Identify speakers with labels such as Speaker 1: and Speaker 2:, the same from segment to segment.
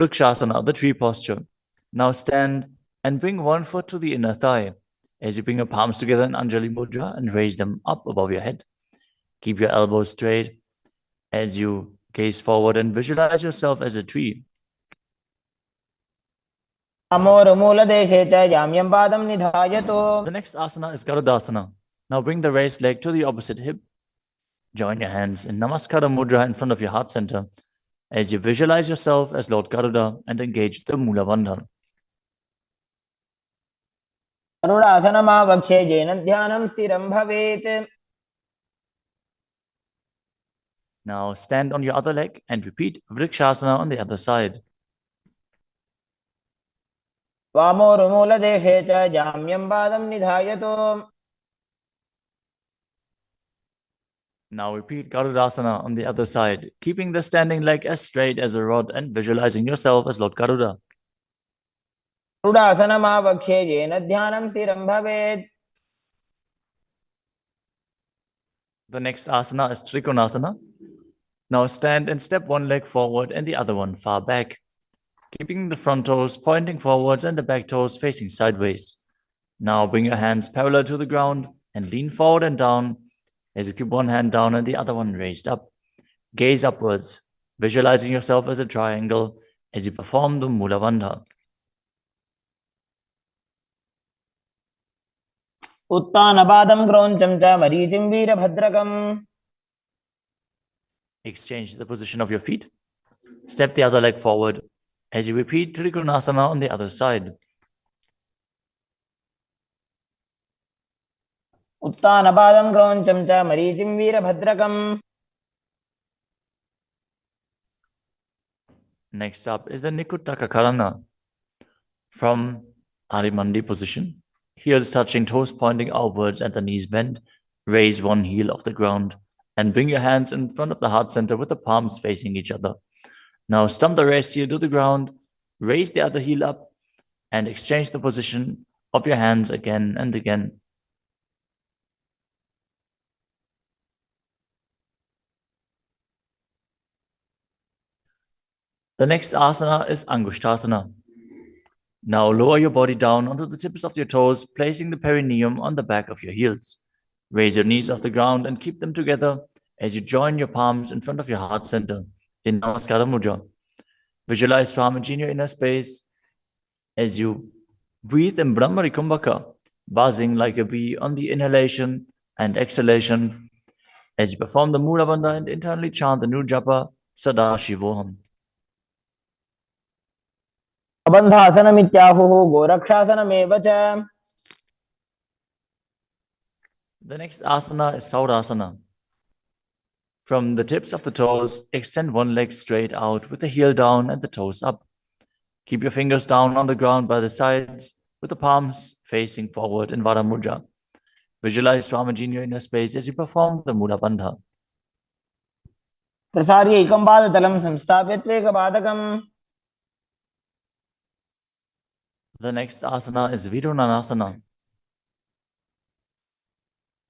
Speaker 1: Vrikshasana, the tree posture. Now stand and bring one foot to the inner thigh. As you bring your palms together in Anjali Mudra and raise them up above your head. Keep your elbows straight as you gaze forward and visualize yourself as a tree.
Speaker 2: The
Speaker 1: next asana is Garudasana. Now bring the raised leg to the opposite hip. Join your hands in Namaskara Mudra in front of your heart center as you visualize yourself as Lord Garuda and engage the Mula Bandha. Now stand on your other leg and repeat Vrikshasana on the other side. Now repeat Garudasana on the other side, keeping the standing leg as straight as a rod and visualizing yourself as Lord Garuda. The next asana is Trikonasana. Now stand and step one leg forward and the other one far back, keeping the front toes pointing forwards and the back toes facing sideways. Now bring your hands parallel to the ground and lean forward and down as you keep one hand down and the other one raised up. Gaze upwards, visualizing yourself as a triangle as you perform the Mula Bandha.
Speaker 2: Uttanabadam Groncham cha Marijim Veerabhadrakam.
Speaker 1: Exchange the position of your feet. Step the other leg forward as you repeat Trikonasana on the other side.
Speaker 2: Uttanabadam Groncham cha Marijim Veerabhadrakam.
Speaker 1: Next up is the Nikuttaka Karana. From Adimandi position, heels touching, toes pointing outwards and the knees bent. Raise one heel off the ground and bring your hands in front of the heart center with the palms facing each other. Now stump the raised heel to the ground, raise the other heel up and exchange the position of your hands again and again. The next asana is Angushtasana. Now lower your body down onto the tips of your toes, placing the perineum on the back of your heels. Raise your knees off the ground and keep them together as you join your palms in front of your heart center in Namaskara Mudra. Visualize Swamiji in your inner space as you breathe in Brahmari Kumbhaka, buzzing like a bee on the inhalation and exhalation as you perform the Mula Bandha and internally chant the new japa Sadashivoham.
Speaker 2: Bandhasanamithyahuhu Gorakshasanameva cha.
Speaker 1: The next asana is Saurasana. From the tips of the toes, extend one leg straight out with the heel down and the toes up. Keep your fingers down on the ground by the sides with the palms facing forward in Vara Mudra. Visualize Swamiji in your inner space as you perform the Mula Bandha.
Speaker 2: Prasarya ekam padatalam samstapyat vekapadatam.
Speaker 1: The next asana is Vidunanasana.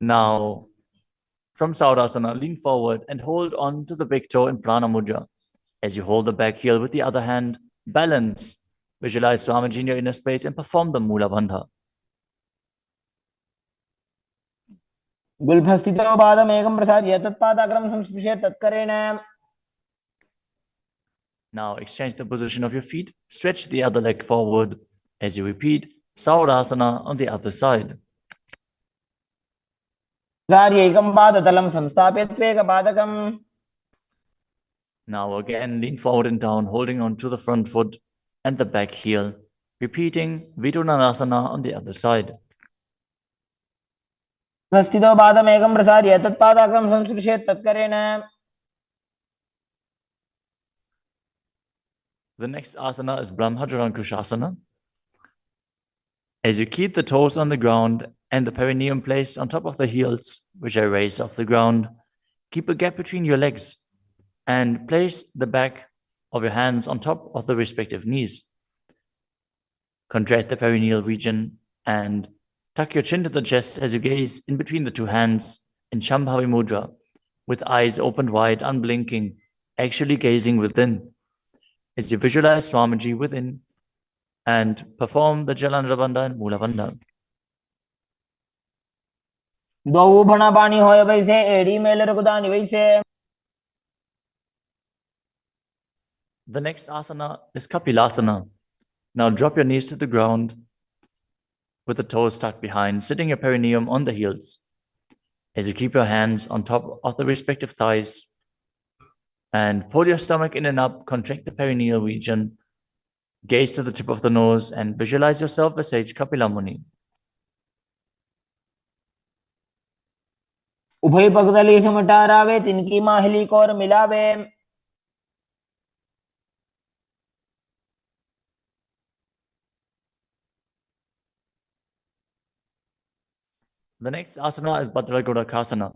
Speaker 1: Now, from Saurasana, lean forward and hold on to the big toe in Prana Mudra. As you hold the back heel with the other hand, balance. Visualize Swamiji in your inner space and perform the Mula Bandha.
Speaker 2: Gulbhastito padam ekam prasarya tatpadakram samsprishyat tatkarena.
Speaker 1: Now exchange the position of your feet. Stretch the other leg forward as you repeat Saurasana on the other side. Now again, lean forward and down, holding on to the front foot and the back heel, repeating Vidunanasana on the other side.
Speaker 2: The
Speaker 1: next asana is Brahmajarankushasana. As you keep the toes on the ground and the perineum placed on top of the heels, which I raise off the ground, keep a gap between your legs and place the back of your hands on top of the respective knees. Contract the perineal region and tuck your chin to the chest as you gaze in between the two hands in Shambhavi Mudra, with eyes opened wide, unblinking, actually gazing within. as you visualize Swamiji within and perform the Jalandhara Bandha and Mula Bandha.
Speaker 2: दो भणा पानी होय वैसे एड़ी mail रघुदानी वैसे.
Speaker 1: The next asana is Kapilasana. Now drop your knees to the ground with the toes tucked behind, sitting your perineum on the heels. As you keep your hands on top of the respective thighs and pull your stomach in and up, contract the perineal region, gaze to the tip of the nose and visualize yourself as Sage Kapila Muni.
Speaker 2: उभय पगदली समटारावे तिनकी Mahuli core मिलावे.
Speaker 1: The next asana is Bhadragodakasana.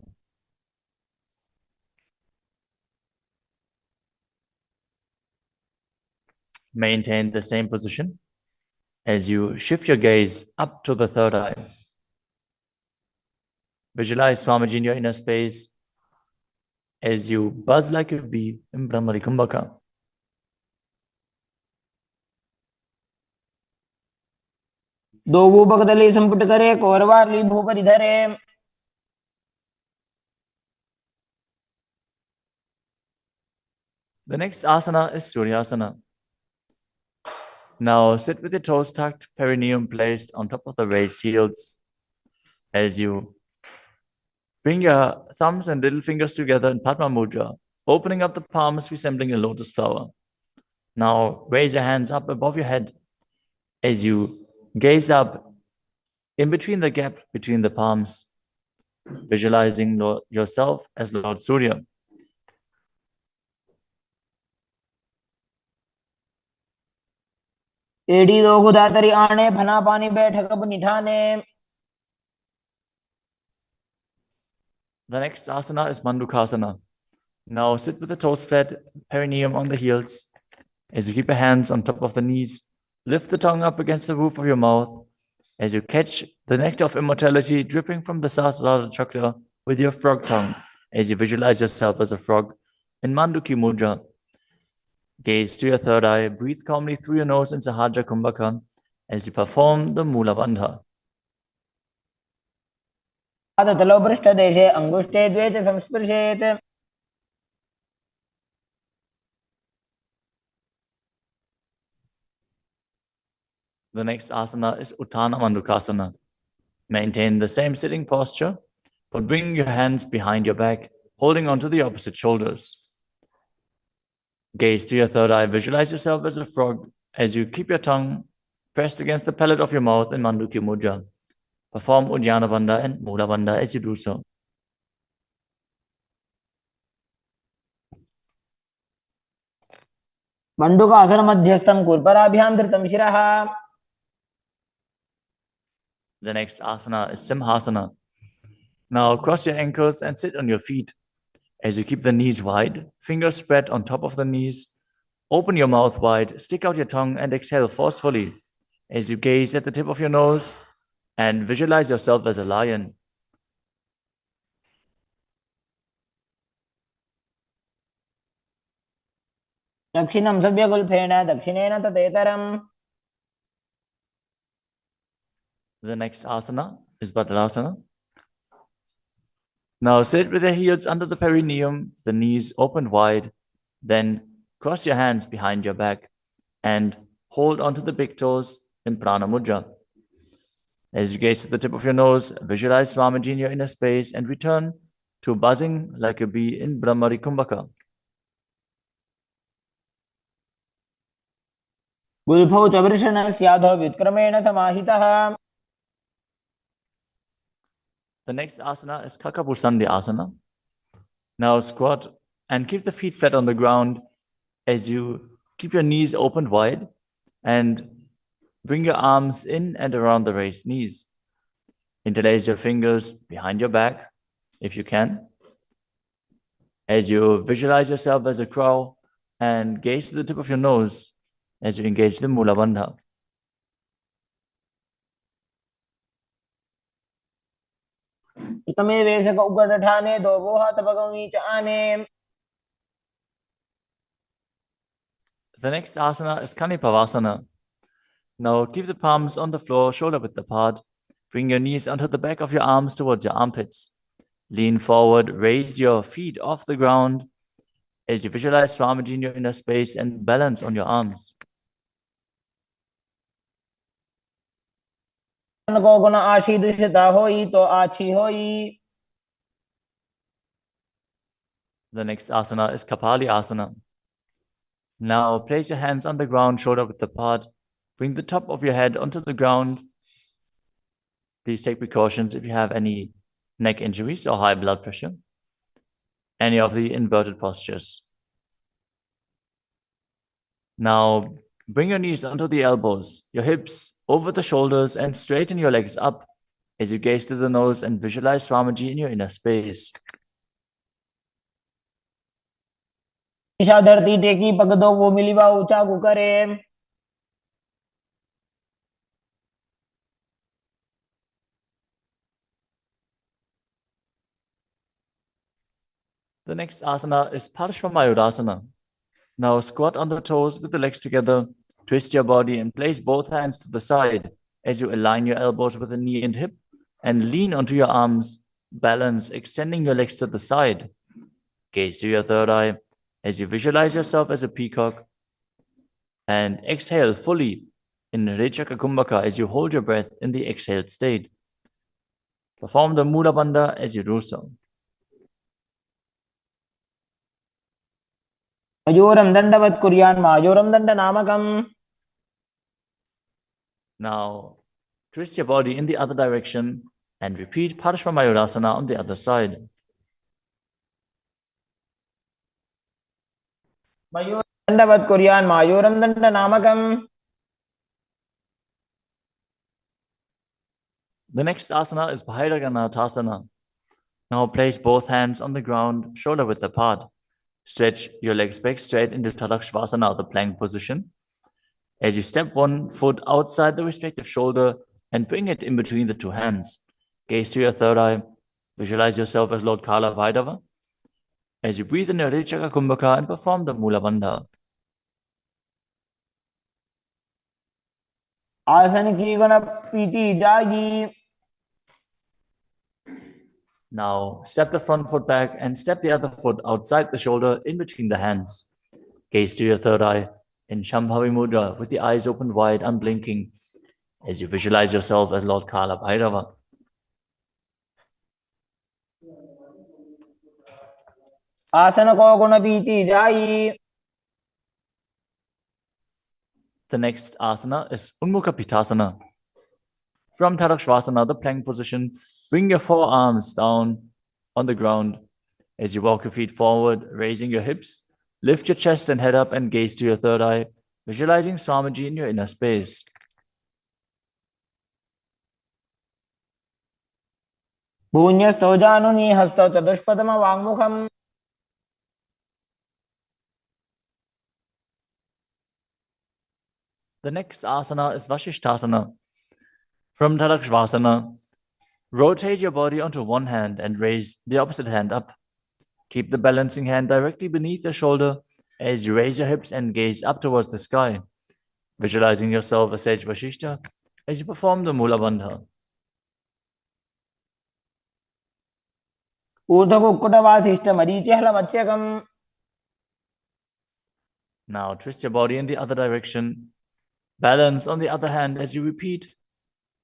Speaker 1: Maintain the same position as you shift your gaze up to the third eye. Visualize Swamiji in your inner space as you buzz like a bee in Brahmari Kumbhaka.
Speaker 2: दो वो पगदली संपुट करे कोरवारली भूपरि धरे.
Speaker 1: The next asana is Suryasana. Now sit with your toes tucked, perineum placed on top of the raised heels as you bring your thumbs and little fingers together in Padma Mudra, opening up the palms resembling a lotus flower. Now raise your hands up above your head as you gaze up in between the gap between the palms, visualizing yourself as Lord Surya.
Speaker 2: एड़ी दो गुदातरी आने भना पानी बैठ कब निठाने.
Speaker 1: The next asana is Mandukasana. Now sit with the toes flat, perineum on the heels. As you keep your hands on top of the knees, lift the tongue up against the roof of your mouth. As you catch the nectar of immortality dripping from the Sahasrara chakra with your frog tongue, as you visualize yourself as a frog in Manduki Mudra. Gaze to your third eye, breathe calmly through your nose in Sahaja Kumbhaka as you perform the Mula Bandha.
Speaker 2: तलो पृष्ठ देशे अंगुष्ठे द्वे च संस्पृशेत्.
Speaker 1: The next asana is Uttana Mandukasana. Maintain the same sitting posture, but bring your hands behind your back, holding onto the opposite shoulders. Gaze to your third eye, visualize yourself as a frog as you keep your tongue pressed against the palate of your mouth in Manduki Mudra. Perform Uddiyana Bandha and Mula Bandha as you do so.
Speaker 2: मंडूकासन मध्यस्थं कुर्पराभ्यां धृतं शिरः.
Speaker 1: The next asana is Simhasana. Now cross your ankles and sit on your feet. As you keep the knees wide, fingers spread on top of the knees, open your mouth wide, stick out your tongue and exhale forcefully as you gaze at the tip of your nose and visualize yourself as a lion.
Speaker 2: दक्षिणं सव्यगुल्फेन दक्षिणेन तदेतरम्.
Speaker 1: The next asana is Bhadrasana. Now sit with your heels under the perineum, the knees open wide, then cross your hands behind your back and hold onto the big toes in Prana Mudra. As you gaze at the tip of your nose, visualize Swamiji in your inner space and return to buzzing like a bee in Brahmari Kumbhaka.
Speaker 2: गुल्फौ च वृषणस्याधो व्युत्क्रमेण समाहितः.
Speaker 1: The next asana is Kakapusandi Asana. Now squat and keep the feet flat on the ground as you keep your knees open wide and bring your arms in and around the raised knees. Interlace your fingers behind your back if you can. As you visualize yourself as a crow and gaze to the tip of your nose as you engage the Mula Bandha.
Speaker 2: तमे वेशक उगठाने दो वो हाथ भगवी च आने.
Speaker 1: The next asana is Kanipavasana. Now keep the palms on the floor, shoulder width apart. Bring your knees onto the back of your arms towards your armpits. Lean forward, raise your feet off the ground as you visualize Swamiji in your inner space and balance on your arms.
Speaker 2: को गुण आशी दुष्टता होई तो आछी होई.
Speaker 1: The next asana is Kapali Asana. Now place your hands on the ground, shoulder width apart. Bring the top of your head onto the ground. Please take precautions if you have any neck injuries or high blood pressure. Any of the inverted postures. Now bring your knees onto the elbows, your hips over the shoulders, and straighten your legs up as you gaze to the nose and visualize Swamiji in your inner space.
Speaker 2: Isha धरती टेकी पग दो वो मिलीवा ऊंचा को करे.
Speaker 1: The next asana is Parshvamayurasana. Now squat on the toes with the legs together, twist your body and place both hands to the side as you align your elbows with the knee and hip and lean onto your arms, balance, extending your legs to the side. Gaze to your third eye as you visualize yourself as a peacock and exhale fully in Rechaka Kumbhaka as you hold your breath in the exhaled state. Perform the Mula Bandha as you do so.
Speaker 2: मयूरम दंडवत कुर्यान मायूरम दंड नामकम.
Speaker 1: Now, twist your body in the other direction and repeat Parshvamayurasana on the other side.
Speaker 2: मयूरम दंडवत कुर्यान मायूरम दंड नामकम.
Speaker 1: The next asana is Bhairaganathasana. Now place both hands on the ground, shoulder width apart. Stretch your legs back straight into Tadakshvasana, the plank position. As you step one foot outside the respective shoulder and bring it in between the two hands. Gaze to your third eye. Visualize yourself as Lord Kala Vaidava. As you breathe in your Rechaka Kumbhaka and perform the Mula Bandha.
Speaker 2: आसन की गुण पीती जागी.
Speaker 1: Now, step the front foot back and step the other foot outside the shoulder in between the hands. Gaze to your third eye in Shambhavi Mudra with the eyes opened wide, unblinking, as you visualize yourself as Lord Kala Bhairava.
Speaker 2: आसन को गुण पीती जाई.
Speaker 1: The next asana is Unmukha Pitasana. From Tadakshvasana, the plank position, bring your forearms down on the ground as you walk your feet forward, raising your hips. Lift your chest and head up and gaze to your third eye, visualizing Swamiji in your inner space.
Speaker 2: भून्यस्तो जानुनि हस्तो चतुष्पदम वाङ्मुखम.
Speaker 1: The next asana is Vashishthasana. From Tadakshvasana, rotate your body onto one hand and raise the opposite hand up. Keep the balancing hand directly beneath your shoulder as you raise your hips and gaze up towards the sky, visualizing yourself as Sage Vashishta as you perform the Mula Bandha.
Speaker 2: ऊर्ध्व कुक्कुटवासिष्ठ मरीचिहल मत्स्यकम.
Speaker 1: Now twist your body in the other direction. Balance on the other hand as you repeat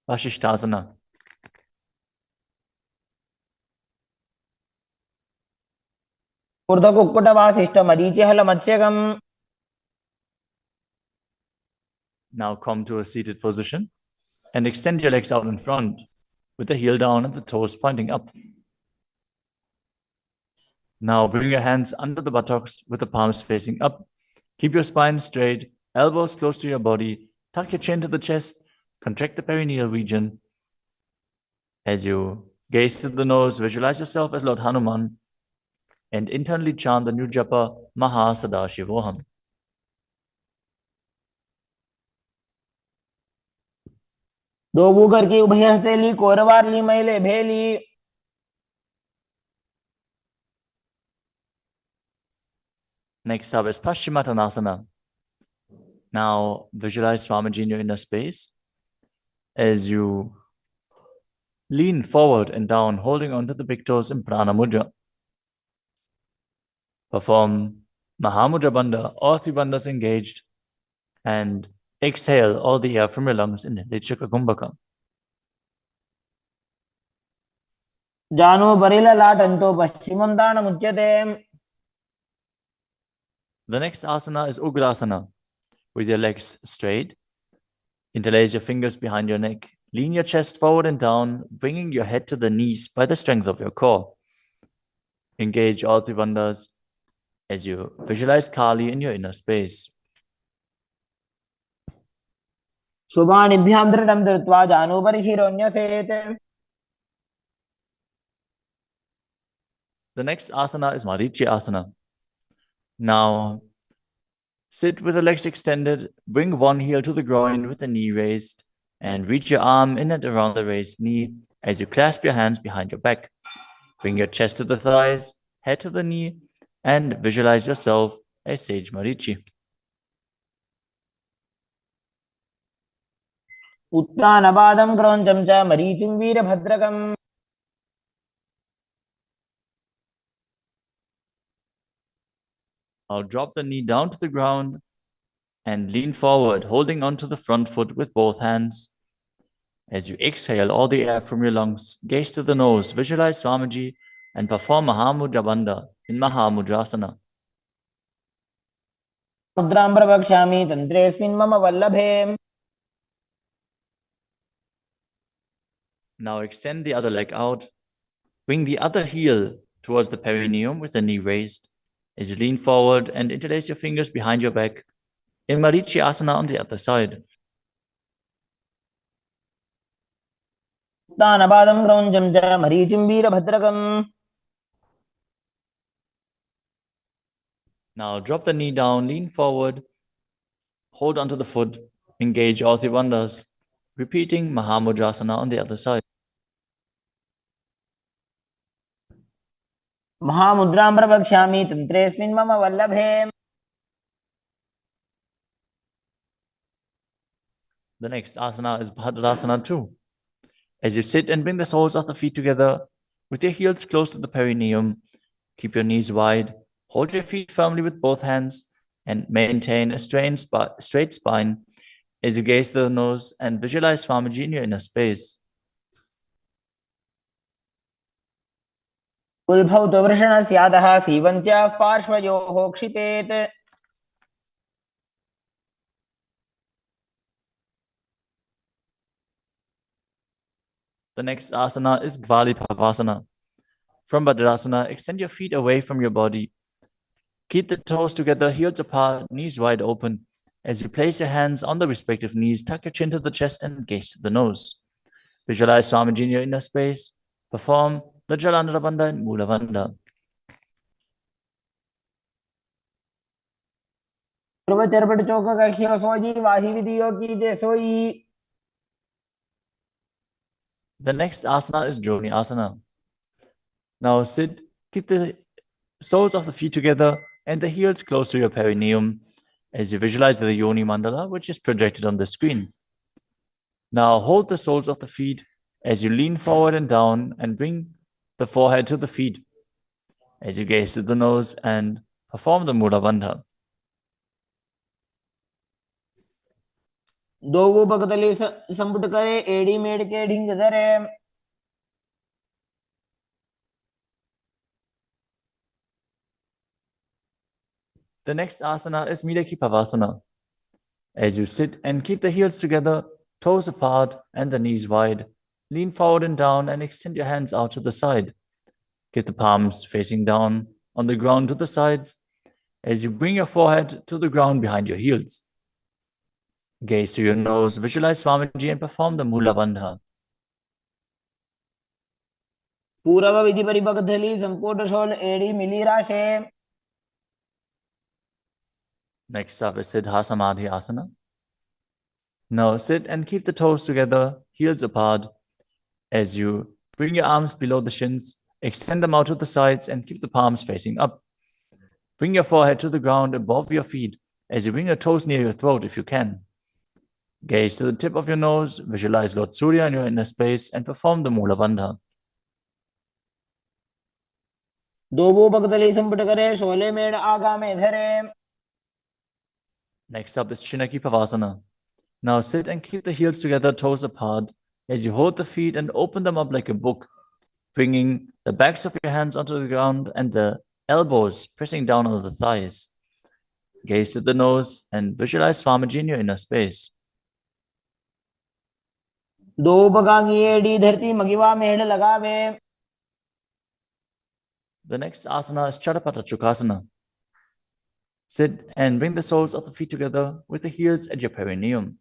Speaker 1: Vashishthasana.
Speaker 2: ऊर्ध्व कुक्कुटवासिष्ठ मरीचिहल मत्स्यकम.
Speaker 1: Now come to a seated position and extend your legs out in front with the heel down and the toes pointing up. Now bring your hands under the buttocks with the palms facing up. Keep your spine straight, elbows close to your body. Tuck your chin to the chest. Contract the perineal region. As you gaze to the nose, visualize yourself as Lord Hanuman and internally chant the new japa Mahasadaशिवोहम.
Speaker 2: दो Booker की उभय हस्तेली कोरवारली मैले भेली.
Speaker 1: Next up is Paschimottanasana. Now visualize Swamiji in your inner space as you lean forward and down, holding onto the big toes in Prana Mudra. Perform Mahamudra Bandha, all three bandhas engaged, and exhale all the air from your lungs in Lichaka Kumbhaka.
Speaker 2: जानो परिललाटन्तो पश्चिमं दानमुच्यते.
Speaker 1: The next asana is Ugrasana, with your legs straight. Interlace your fingers behind your neck. Lean your chest forward and down, bringing your head to the knees by the strength of your core. Engage all three bandhas as you visualize Kali in your inner space.
Speaker 2: शुभानिभ्यां दृढं धृत्वा जानुपरि शिरोन्यसेत्.
Speaker 1: The next asana is Marichi Asana. Now, sit with the legs extended, bring one heel to the groin with the knee raised, and reach your arm in and around the raised knee as you clasp your hands behind your back. Bring your chest to the thighs, head to the knee, and visualize yourself as Sage Marichi.
Speaker 2: उत्तानपादं क्रौञ्चं च मरीचिं वीरभद्रकम्.
Speaker 1: Now drop the knee down to the ground and lean forward, holding onto the front foot with both hands. As you exhale all the air from your lungs, gaze to the nose, visualize Swamiji, and perform Mahamudra Bandha in Mahamudrasana.
Speaker 2: मुद्रां प्रवक्ष्यामि तन्त्रेऽस्मिन् मम वल्लभे.
Speaker 1: Now extend the other leg out. Bring the other heel towards the perineum with the knee raised. As you lean forward and interlace your fingers behind your back in Marichi Asana on the other side.
Speaker 2: उत्तानपादं क्रौञ्चं च मरीचिं वीरभद्रकम्.
Speaker 1: Now drop the knee down, lean forward, hold onto the foot, engage all three bandhas, repeating Mahamudrasana on the other side.
Speaker 2: महामुद्रां प्रवक्ष्यामि तन्त्रेऽस्मिन् मम वल्लभे.
Speaker 1: The next asana is Bhadrasana 2. As you sit and bring the soles of the feet together with your heels close to the perineum, keep your knees wide, hold your feet firmly with both hands, and maintain a straight spine as you gaze to the nose and visualize Swamiji in your inner space.
Speaker 2: उल्भौ तु वृषणस्यादः सीवन्त्याः पार्श्वयोः क्षिपेत्.
Speaker 1: The next asana is Gvalipavasana. From Bhadrasana, extend your feet away from your body. Keep the toes together, heels apart, knees wide open. As you place your hands on the respective knees, tuck your chin to the chest and gaze to the nose. Visualize Swamiji in your inner space. Perform the Jalandhara Bandha and Mula Bandha.
Speaker 2: पूर्वचरपट चौक कहियो सोई वाही विधियो की जे सोई.
Speaker 1: The next asana is Joni Asana. Now sit, keep the soles of the feet together and the heels close to your perineum as you visualize the Yoni Mandala, which is projected on the screen. Now hold the soles of the feet as you lean forward and down and bring the forehead to the feet as you gaze to the nose and perform the Mula Bandha.
Speaker 2: दोगो बगतले संपुट करे एड़ी मेड़ के ढिंग धरे.
Speaker 1: The next asana is Midakipavasana. As you sit and keep the heels together, toes apart and the knees wide, lean forward and down and extend your hands out to the side. Keep the palms facing down on the ground to the sides as you bring your forehead to the ground behind your heels. Gaze to your nose, visualize Swamiji and perform the Mula Bandha.
Speaker 2: पूर्व विधि परिबगधली संपुट शोल एड़ी मिली राशे.
Speaker 1: Next up is Siddha Samadhi Asana. Now sit and keep the toes together, heels apart, as you bring your arms below the shins, extend them out to the sides and keep the palms facing up. Bring your forehead to the ground above your feet as you bring your toes near your throat if you can. Gaze to the tip of your nose, visualize Lord Surya in your inner space, and perform the Mula Bandha.
Speaker 2: दोबो बगदली संपुट करे शोले मेड़ आगा में धरे.
Speaker 1: Next up is Chinaki Pavasana. Now sit and keep the heels together, toes apart, as you hold the feet and open them up like a book, bringing the backs of your hands onto the ground and the elbows pressing down on the thighs. Gaze at the nose and visualize Swamiji in your inner space.
Speaker 2: दो बगांगी AD धरती मगिवा मेड़ लगावे.
Speaker 1: The next asana is Chadapata Chukasana. Sit and bring the soles of the feet together with the heels at your perineum.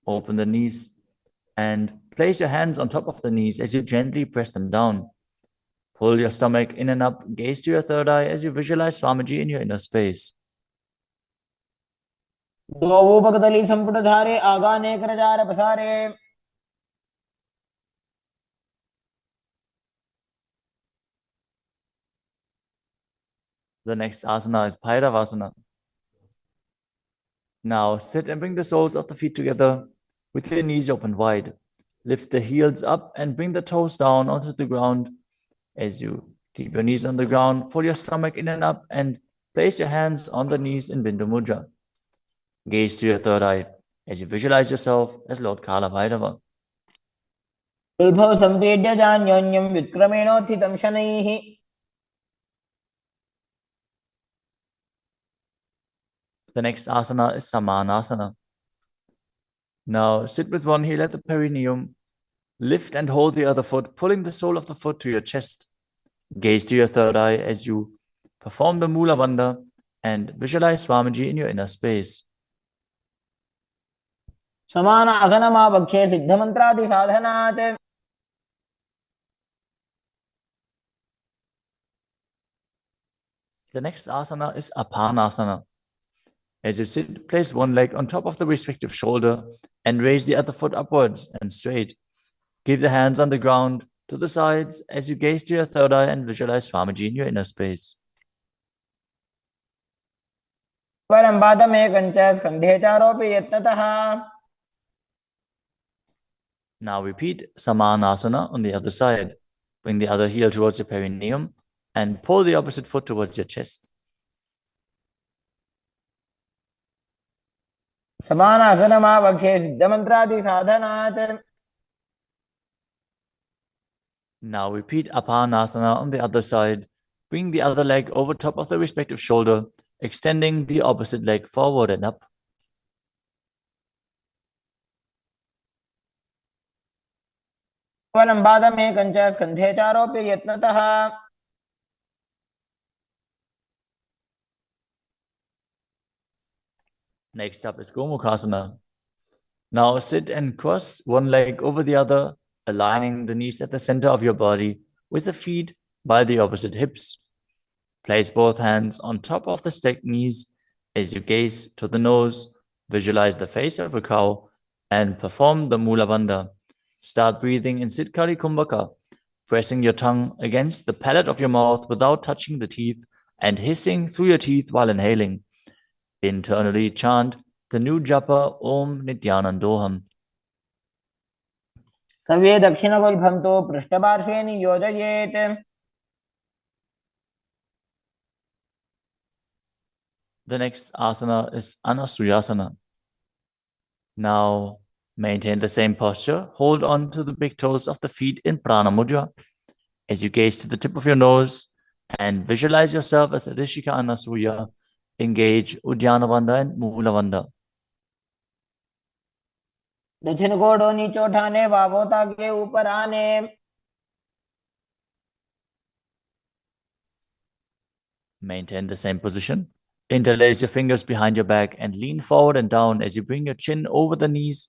Speaker 1: Open the knees and place your hands on top of the knees as you gently press them down. Pull your stomach in and up, gaze to your third eye as you visualize Swamiji in your inner space.
Speaker 2: दोबो बगदली संपुट धारे आगा ने करजार पसारे.
Speaker 1: The next asana is Bhairavasana. Now sit and bring the soles of the feet together with your knees open wide. Lift the heels up and bring the toes down onto the ground. As you keep your knees on the ground, pull your stomach in and up and place your hands on the knees in Bindu Mudra. Gaze to your third eye as you visualize yourself as Lord Kala Bhairava.
Speaker 2: उल्भव संपेड्य जान्योन्यं विक्रमेणोत्थितं शनैः.
Speaker 1: The next asana is Samanasana. Now sit with one heel at the perineum. Lift and hold the other foot, pulling the sole of the foot to your chest. Gaze to your third eye as you perform the Mula Bandha and visualize Swamiji in your inner space.
Speaker 2: समान आसनमावक्षे सिद्धमन्त्रादि साधनात्.
Speaker 1: The next asana is Apanasana. As you sit, place one leg on top of the respective shoulder and raise the other foot upwards and straight. Keep the hands on the ground to the sides as you gaze to your third eye and visualize Swamiji in your inner space.
Speaker 2: परं पादमेकञ्च स्कन्धे चारोऽपि यत्नतः.
Speaker 1: Now repeat Samanasana on the other side. Bring the other heel towards your perineum and pull the opposite foot towards your chest.
Speaker 2: समान आसनमावक्षे सिद्धमन्त्रादि साधनात्.
Speaker 1: Now repeat Apanasana on the other side. Bring the other leg over top of the respective shoulder, extending the opposite leg forward and up.
Speaker 2: परं पादमेकञ्च स्कन्धे चारोऽपि यत्नतः.
Speaker 1: Next up is Gomukhasana. Now sit and cross one leg over the other, aligning the knees at the center of your body with the feet by the opposite hips. Place both hands on top of the stacked knees as you gaze to the nose, visualize the face of a cow, and perform the Mula Bandha. Start breathing in Siddhkari Kumbhaka, pressing your tongue against the palate of your mouth without touching the teeth and hissing through your teeth while inhaling. Internally chant the new japa Om Nityanandoham.
Speaker 2: सव्ये दक्षिणगुल्फं तु पृष्ठपार्श्वे नियोजयेत्.
Speaker 1: The next asana is Anasuyasana. Now maintain the same posture. Hold on to the big toes of the feet in Prana Mudra as you gaze to the tip of your nose and visualize yourself as Rishika Anasuya. Engage Udyana Bandha and Mula Bandha.
Speaker 2: दक्षिण कोडो नीचो ठाने वावोता के ऊपर आने.
Speaker 1: Maintain the same position. Interlace your fingers behind your back and lean forward and down as you bring your chin over the knees,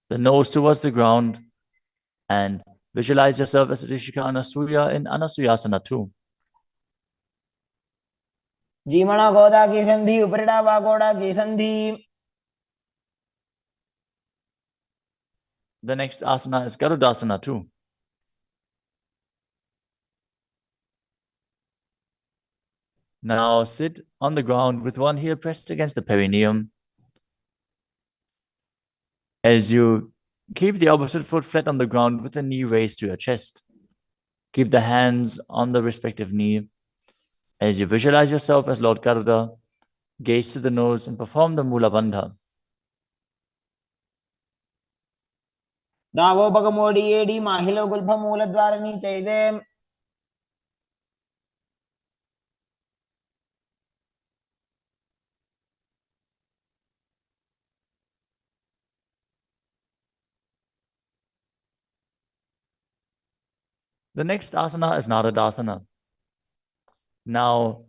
Speaker 1: the nose towards the ground, and visualize yourself as Rishika Anasuya in Anasuyasana too.
Speaker 2: जीमणा गोदा की संधि उपरिड़ा वागोड़ा की संधि.
Speaker 1: The next asana is Garudasana too. Now sit on the ground with one heel pressed against the perineum. As you keep the opposite foot flat on the ground with the knee raised to your chest. Keep the hands on the respective knee. As you visualize yourself as Lord Garuda, gaze to the nose and perform the Mula Bandha.
Speaker 2: నావోపగమోడి ఏడి మాహిలో గుల్ఫ మూల ద్వారని చైదే
Speaker 1: The next asana is Nadadasana. Now,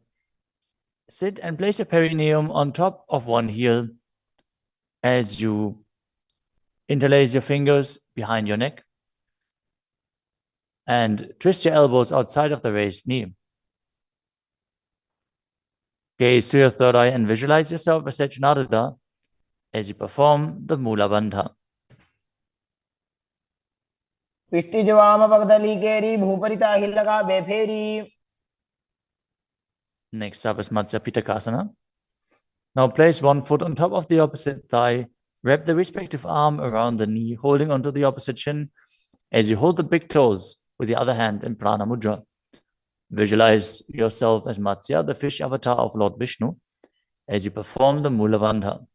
Speaker 1: sit and place your perineum on top of one heel as you interlace your fingers behind your neck and twist your elbows outside of the raised knee. Gaze to your third eye and visualize yourself as Secunadada as you perform the Mula Bandha.
Speaker 2: पिष्टि जवाम पगदली carry भूपरिता हिलगा बेफेरी.
Speaker 1: Next up is Matsya Pitakasana. Now place one foot on top of the opposite thigh. Wrap the respective arm around the knee, holding onto the opposite shin as you hold the big toes with the other hand in Prana Mudra. Visualize yourself as Matsya, the fish avatar of Lord Vishnu, as you perform the Mula Bandha.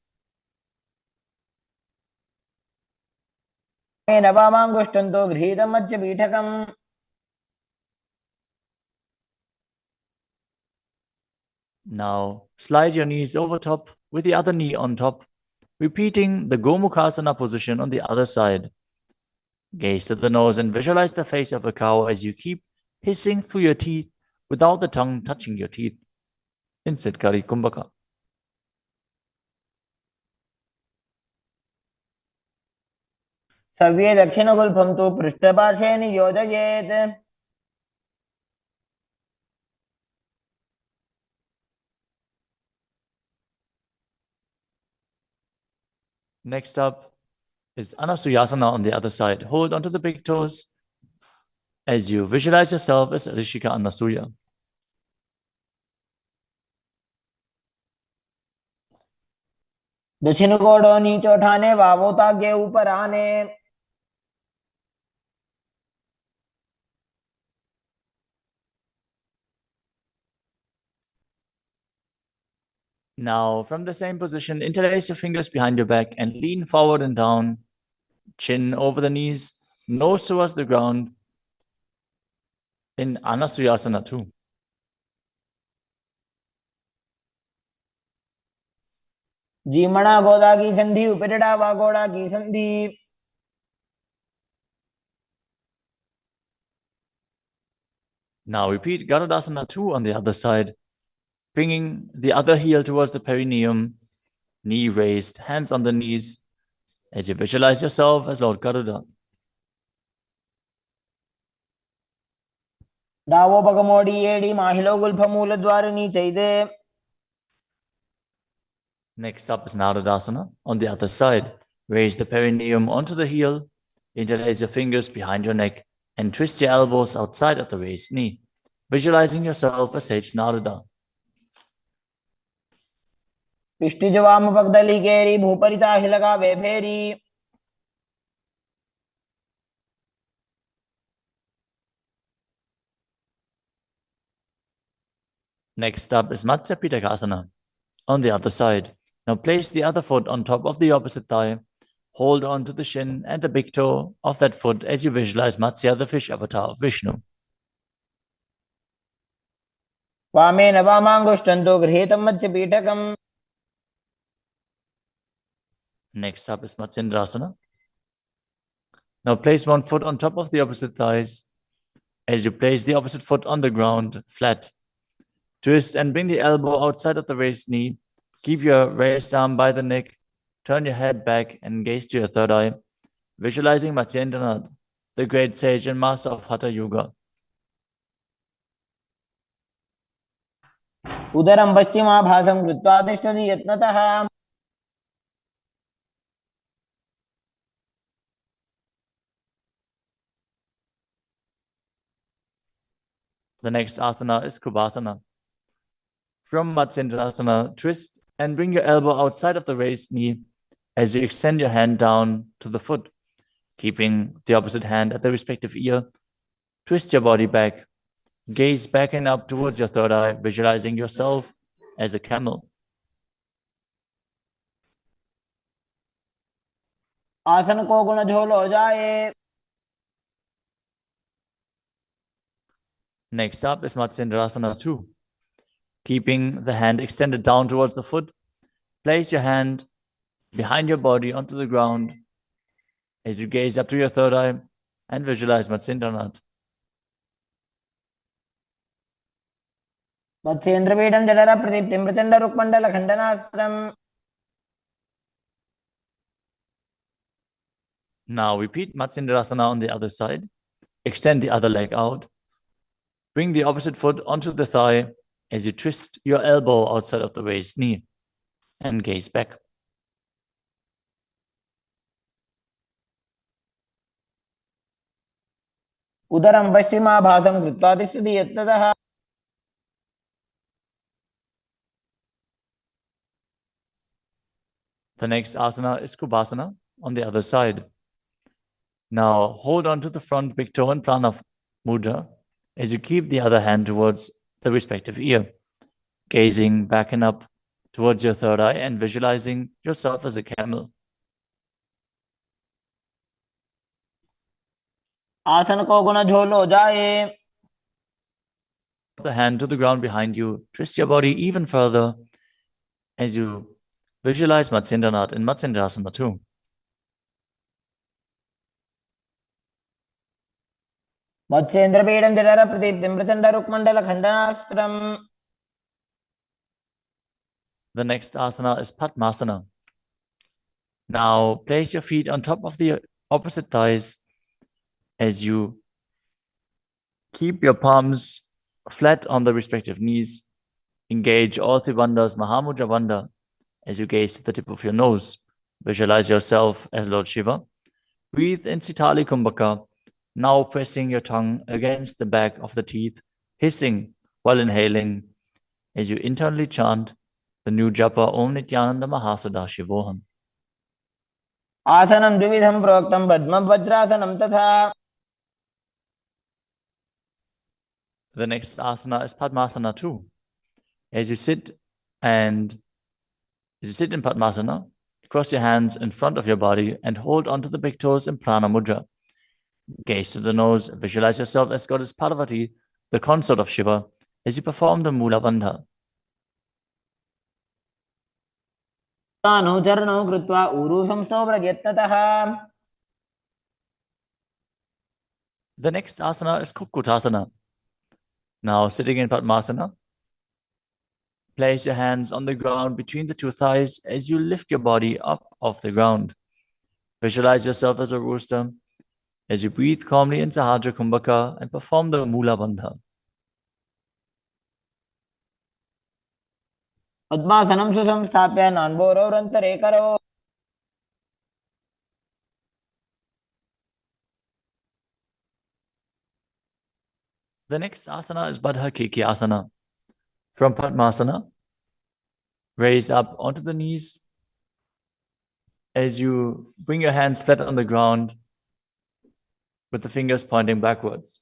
Speaker 2: नवामाङ्गुष्टन्तो गृहीतं Matsya पीठकम्.
Speaker 1: Now slide your knees over top with the other knee on top, repeating the Gomukhasana position on the other side. Gaze to the nose and visualize the face of a cow as you keep hissing through your teeth without the tongue touching your teeth. In Siddhkari Kumbhaka.
Speaker 2: सव्ये दक्षिणगुल्फं तु पृष्ठपार्श्वे नियोजयेत्.
Speaker 1: Next up is Anasuyasana on the other side. Hold onto the big toes as you visualize yourself as Rishika Anasuya.
Speaker 2: दक्षिण कोडो नीचो ठाने wow तागे ऊपर आने.
Speaker 1: Now, from the same position, interlace your fingers behind your back and lean forward and down, chin over the knees, nose towards the ground in Anasuyasana too.
Speaker 2: जीमणा गोदा की संधि उपरिड़ा वा गोड़ा की संधि.
Speaker 1: Now repeat Garudasana 2 on the other side, bringing the other heel towards the perineum, knee raised, hands on the knees, as you visualize yourself as Lord Garuda.
Speaker 2: डावो पगमोडी एडी माहिलो गुल्फ मूल द्वारनी चैदे.
Speaker 1: Next up is Narudasana on the other side. Raise the perineum onto the heel, interlace your fingers behind your neck, and twist your elbows outside of the raised knee, visualizing yourself as Sage Naruda.
Speaker 2: पिष्टि जवाम पगदली carry भूपरिता हिलगा बेफेरी.
Speaker 1: Next up is Matsya Pitakasana on the other side. Now place the other foot on top of the opposite thigh. Hold on to the shin and the big toe of that foot as you visualize Matsya, the fish avatar of Vishnu.
Speaker 2: वामे नवामाङ्गुष्टन्तो गृहीतं मत्स्य पीठकम्.
Speaker 1: Next up is Matsendrasana. Now place one foot on top of the opposite thighs as you place the opposite foot on the ground, flat. Twist and bring the elbow outside of the raised knee. Keep your raised arm by the neck. Turn your head back and gaze to your third eye, visualizing Matsyendranath, the great sage and master of Hatha Yoga.
Speaker 2: उदरं पश्चिमाभासं कृत्वा तिष्ठति यत्नतः.
Speaker 1: The next asana is Kubhasana. From Matsyendrasana, twist and bring your elbow outside of the raised knee as you extend your hand down to the foot, keeping the opposite hand at the respective ear. Twist your body back. Gaze back and up towards your third eye, visualizing yourself as a camel.
Speaker 2: आसन को गुण झोल हो जाए.
Speaker 1: Next up is Matsyendrasana 2. Keeping the hand extended down towards the foot, place your hand behind your body onto the ground as you gaze up to your third eye and visualize Matsyendranath.
Speaker 2: मत्स्येन्द्रपीठं जठर प्रदीप्तिं प्रचंड रुक्मंडल खंडनास्त्रम्.
Speaker 1: Now repeat Matsyendrasana on the other side. Extend the other leg out. Bring the opposite foot onto the thigh as you twist your elbow outside of the raised knee and gaze back.
Speaker 2: उदरं पश्चिमाभासं कृत्वा तिष्ठति यत्ततः.
Speaker 1: The next asana is Kubhasana on the other side. Now hold on to the front big toe and prana mudra as you keep the other hand towards the respective ear, gazing back and up towards your third eye and visualizing yourself as a camel.
Speaker 2: आसन को गुण झोल हो जाए.
Speaker 1: The hand to the ground behind you. Twist your body even further as you visualize Matsyendranath in Matsyendrasana 2.
Speaker 2: मत्स्येन्द्रपीठं जठर प्रदीप्तिं प्रचंड रुक्मंडल खंडनास्त्रम्.
Speaker 1: The next asana is Padmasana. Now place your feet on top of the opposite thighs as you keep your palms flat on the respective knees. Engage all three bandhas, Mahamudra Bandha, as you gaze to the tip of your nose. Visualize yourself as Lord Shiva. Breathe in Sitali Kumbhaka, now pressing your tongue against the back of the teeth, hissing while inhaling as you internally chant the new japa Om Nityananda Mahasadaशिवोहम.
Speaker 2: आसनं द्विविधं प्रोक्तं पद्मं वज्रासनं तथा.
Speaker 1: The next asana is Padmasana 2. As you sit in Padmasana, cross your hands in front of your body and hold onto the big toes in Prana Mudra. Gaze to the nose, visualize yourself as Goddess Parvati, the consort of Shiva, as you perform the Mula Bandha.
Speaker 2: अनुचरणं कृत्वा ऊरू संस्थो प्रयत्नतः.
Speaker 1: The next asana is Kukutasana. Now sitting in Padmasana, place your hands on the ground between the two thighs as you lift your body up off the ground. Visualize yourself as a rooster as you breathe calmly in Sahadra Kumbhaka and perform the Mula Bandha.
Speaker 2: पद्मासनं सुसंस्थाप्य नान्भोरवरन्तरे करो.
Speaker 1: The next asana is Baddha Keki Asana. From Padmasana, raise up onto the knees as you bring your hands flat on the ground with the fingers pointing backwards.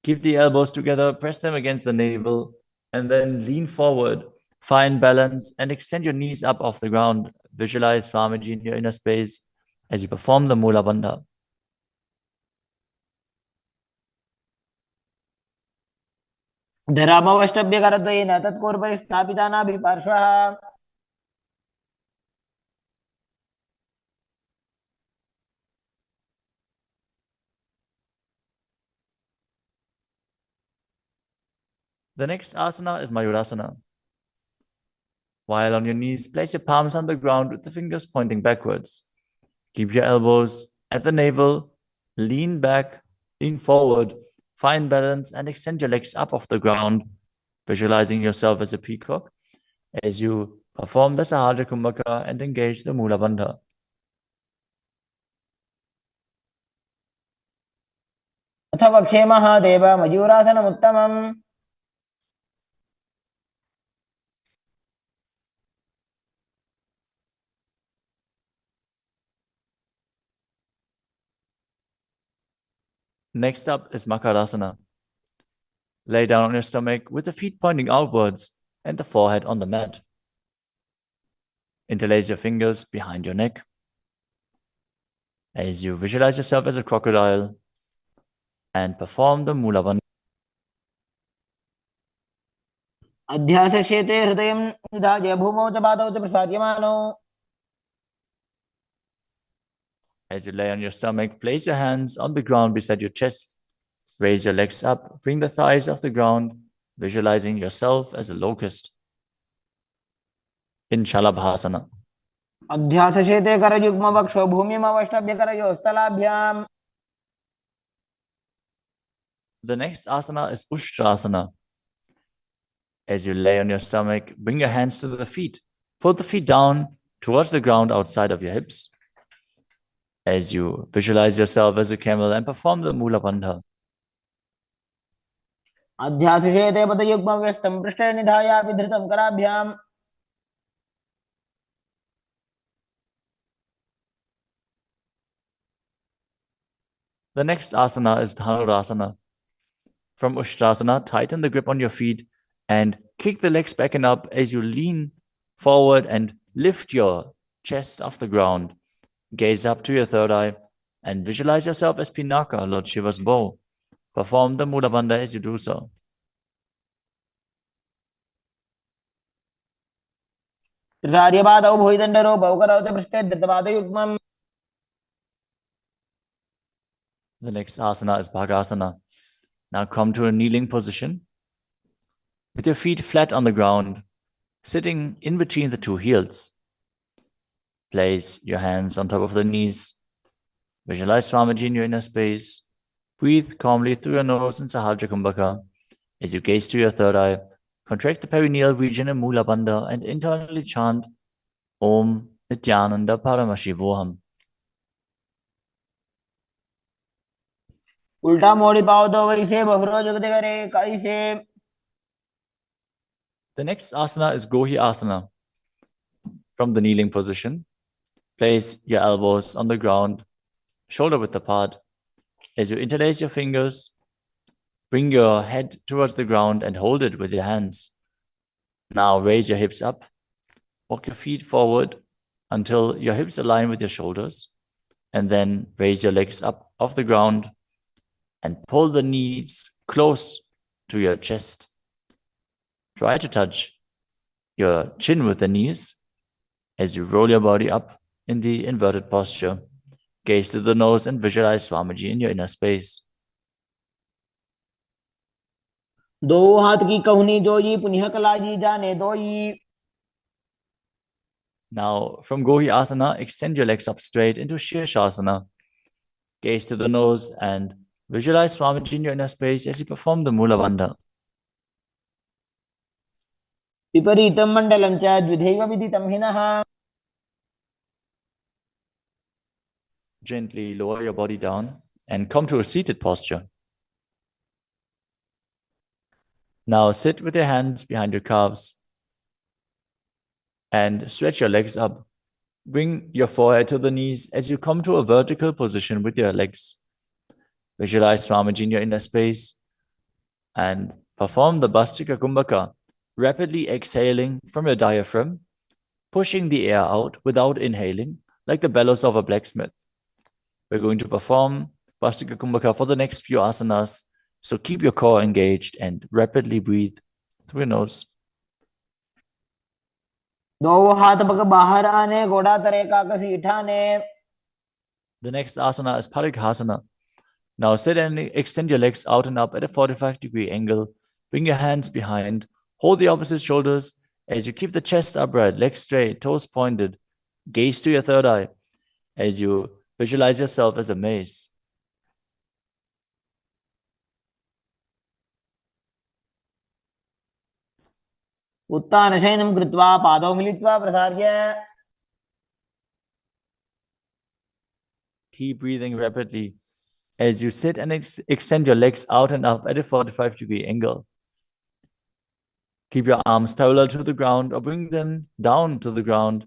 Speaker 1: Keep the elbows together, press them against the navel, and then lean forward. Find balance and extend your knees up off the ground. Visualize Swamiji in your inner space as you perform the Mula Bandha.
Speaker 2: धरामवष्टभ्यकरद्वयेन तत्पूर्वपरि स्थापिता नाभिपार्श्वः.
Speaker 1: The next asana is Mayurasana. While on your knees, place your palms on the ground with the fingers pointing backwards. Keep your elbows at the navel, lean back, lean forward, find balance, and extend your legs up off the ground, visualizing yourself as a peacock as you perform the Sahadra Kumbhaka and engage the Mula Bandha.
Speaker 2: अथ वक्षे Mahadev मयूरासनमुत्तमम्.
Speaker 1: Next up is Makarasana. Lay down on your stomach with the feet pointing outwards and the forehead on the mat. Interlace your fingers behind your neck as you visualize yourself as a crocodile and perform the Mula Bandha.
Speaker 2: अध्यासशेते हृदयं निधाय भूमौ च पादौ च प्रसार्यमानौ.
Speaker 1: As you lay on your stomach, place your hands on the ground beside your chest. Raise your legs up, bring the thighs off the ground, visualizing yourself as a locust. In Shalabhasana.
Speaker 2: अध्यासशेते करयुग्मवक्षो भूमिमवष्टभ्य करयोस्तलाभ्याम्.
Speaker 1: The next asana is Ushtrasana. As you lay on your stomach, bring your hands to the feet. Pull the feet down towards the ground outside of your hips. As you visualize yourself as a camel and perform the Mula Bandha.
Speaker 2: अध्यासशेते पदयुग्मव्यस्तं पृष्ठे निधाय विधृतं कराभ्याम्.
Speaker 1: The next asana is Dhanurasana. From Ushtrasana, tighten the grip on your feet and kick the legs back and up as you lean forward and lift your chest off the ground. Gaze up to your third eye and visualize yourself as Pinaka, Lord Shiva's bow. Perform the Mula Bandha as you do so.
Speaker 2: त्रिसार्यपादौ भुजदण्डरूपौ करौ च पृष्ठे धृतपादयुग्मम्.
Speaker 1: The next asana is Bhagasana. Now come to a kneeling position with your feet flat on the ground, sitting in between the two heels. Place your hands on top of the knees. Visualize Swamiji in your inner space. Breathe calmly through your nose in Sahasrara Kumbhaka. As you gaze to your third eye, contract the perineal region in Mula Bandha and internally chant Om Nityananda Paramashivoham.
Speaker 2: उल्टा मोड़ी पाओ तो वैसे बहुरो जगते करे कैसे.
Speaker 1: The next asana is Gohi Asana. From the kneeling position, place your elbows on the ground, shoulder width apart. As you interlace your fingers, bring your head towards the ground and hold it with your hands. Now raise your hips up. Walk your feet forward until your hips align with your shoulders. And then raise your legs up off the ground and pull the knees close to your chest. Try to touch your chin with the knees as you roll your body up in the inverted posture. Gaze to the nose and visualize Swamiji in your inner space.
Speaker 2: दो हाथ की कहुनी जोई पुनिह कलाजी जाने दोई.
Speaker 1: Now, from Gohi Asana, extend your legs up straight into Shirshasana. Gaze to the nose and visualize Swamiji in your inner space as you perform the Mula Bandha.
Speaker 2: विपरीतं मण्डलं च द्विधैव विदितं हिनः.
Speaker 1: Gently lower your body down and come to a seated posture. Now sit with your hands behind your calves and stretch your legs up. Bring your forehead to the knees as you come to a vertical position with your legs. Visualize Swamiji in your inner space and perform the Bhastika Kumbhaka, rapidly exhaling from your diaphragm, pushing the air out without inhaling, like the bellows of a blacksmith. We're going to perform Bhastika Kumbhaka for the next few asanas, so keep your core engaged and rapidly breathe through your nose.
Speaker 2: दो हाथ पग बाहर आने घोड़ा तरे काकसी ठाने.
Speaker 1: The next asana is Parighasana. Now sit and extend your legs out and up at a 45-degree angle. Bring your hands behind. Hold the opposite shoulders as you keep the chest upright, legs straight, toes pointed. Gaze to your third eye as you visualize yourself as a mace.
Speaker 2: उत्तानशयनं कृत्वा पादौ मिलित्वा प्रसार्य.
Speaker 1: Keep breathing rapidly as you sit and extend your legs out and up at a 45-degree angle. Keep your arms parallel to the ground or bring them down to the ground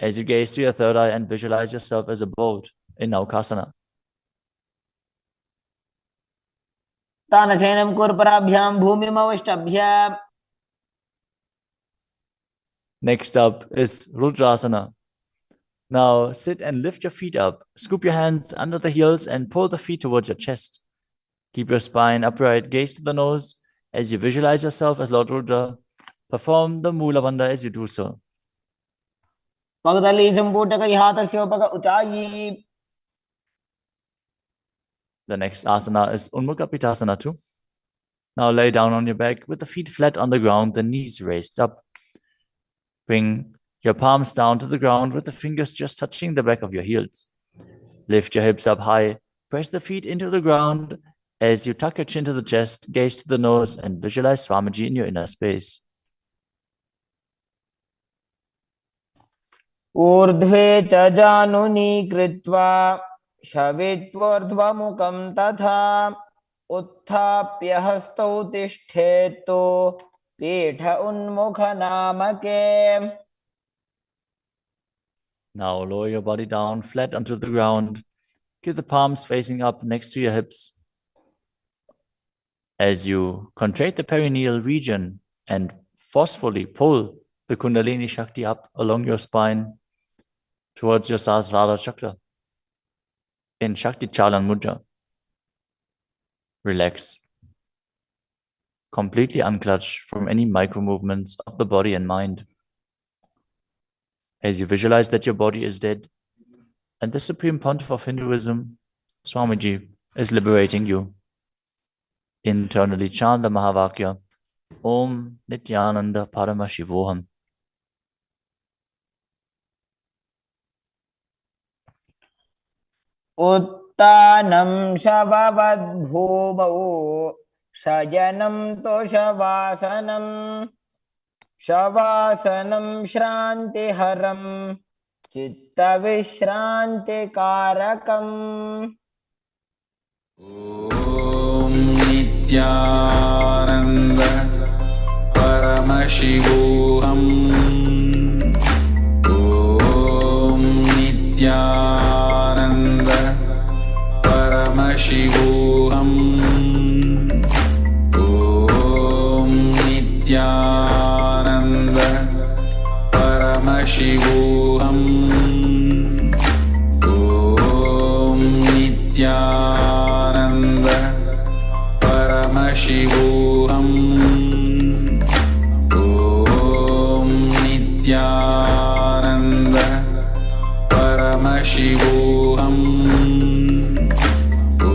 Speaker 1: as you gaze to your third eye and visualize yourself as a boat in Naukasana.
Speaker 2: तानसेनं कुर्पराभ्यां भूमिमवष्टभ्य.
Speaker 1: Next up is Rudrasana. Now sit and lift your feet up. Scoop your hands under the heels and pull the feet towards your chest. Keep your spine upright, gaze to the nose as you visualize yourself as Lord Rudra. Perform the Mula Bandha as you do so. The next asana is Unmukha Pitasana 2. Now lay down on your back with the feet flat on the ground, the knees raised up. Bring your palms down to the ground with the fingers just touching the back of your heels. Lift your hips up high. Press the feet into the ground as you tuck your chin to the chest, gaze to the nose, and visualize Swamiji in your inner space.
Speaker 2: ऊर्ध्वे च जानुनी कृत्वा शवित्वोर्ध्वमुखं तथा उत्थाप्य हस्तौ तिष्ठेत्तु पीठ उन्मुख नामके.
Speaker 1: Now lower your body down flat onto the ground. Keep the palms facing up next to your hips. As you contract the perineal region and forcefully pull the Kundalini Shakti up along your spine towards your Sahasrara Chakra in Shakti Chalan Mudra. Relax. Completely unclutch from any micro movements of the body and mind. As you visualize that your body is dead and the Supreme Pontiff of Hinduism, Swamiji, is liberating you. Internally chant the Mahavakya, Om Nityananda Paramashivoham.
Speaker 2: उत्तानं शववद्भूमौ शयनं तोषवासनं शवासनं श्रान्तिहरं चित्तविश्रान्तिकारकम्.
Speaker 3: ॐ नित्यानन्द परमशिवोऽहम्. ॐ नित्यानन्द परमशिवोऽहम्. ॐ नित्यानन्द परमशिवोऽहम्. ॐ नित्यानन्द परमशिवोऽहम्. ॐ नित्यानन्द परमशिवोऽहम्. ॐ नित्यानन्द परमशिवोऽहम्. ॐ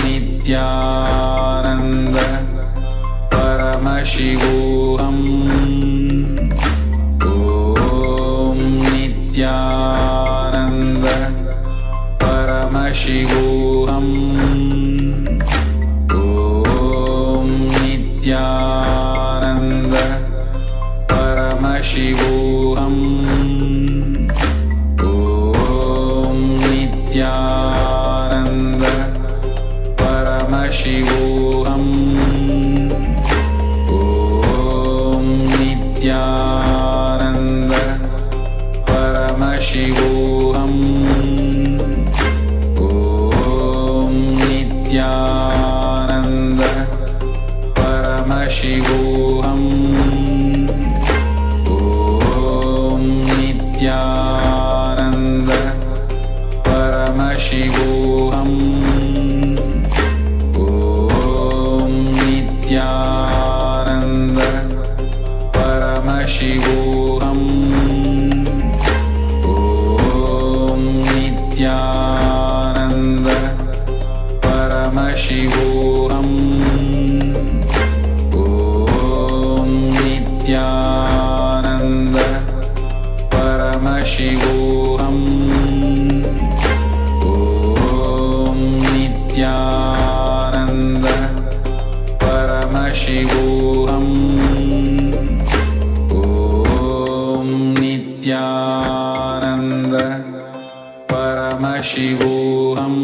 Speaker 3: नित्यानन्द परमशिवोऽहम्. ॐ नित्यानन्द परमशिवोऽहम्. ॐ नित्यानन्द परमशिवोऽहम्. ॐ नित्यानन्द परमशिवोऽहम्. ॐ नित्यानन्द परमशिवोऽहम्. ॐ नित्यानन्द परमशिवोऽहम्. ॐ नित्यानन्द परमशिवोऽहम्. ॐ नित्यानन्द परमशिवोऽहम्. ॐ नित्यानन्द परमशिवोऽहम्. ॐ नित्यानन्द परमशिवोऽहम्. ॐ नित्यानन्द परमशिवोऽहम्.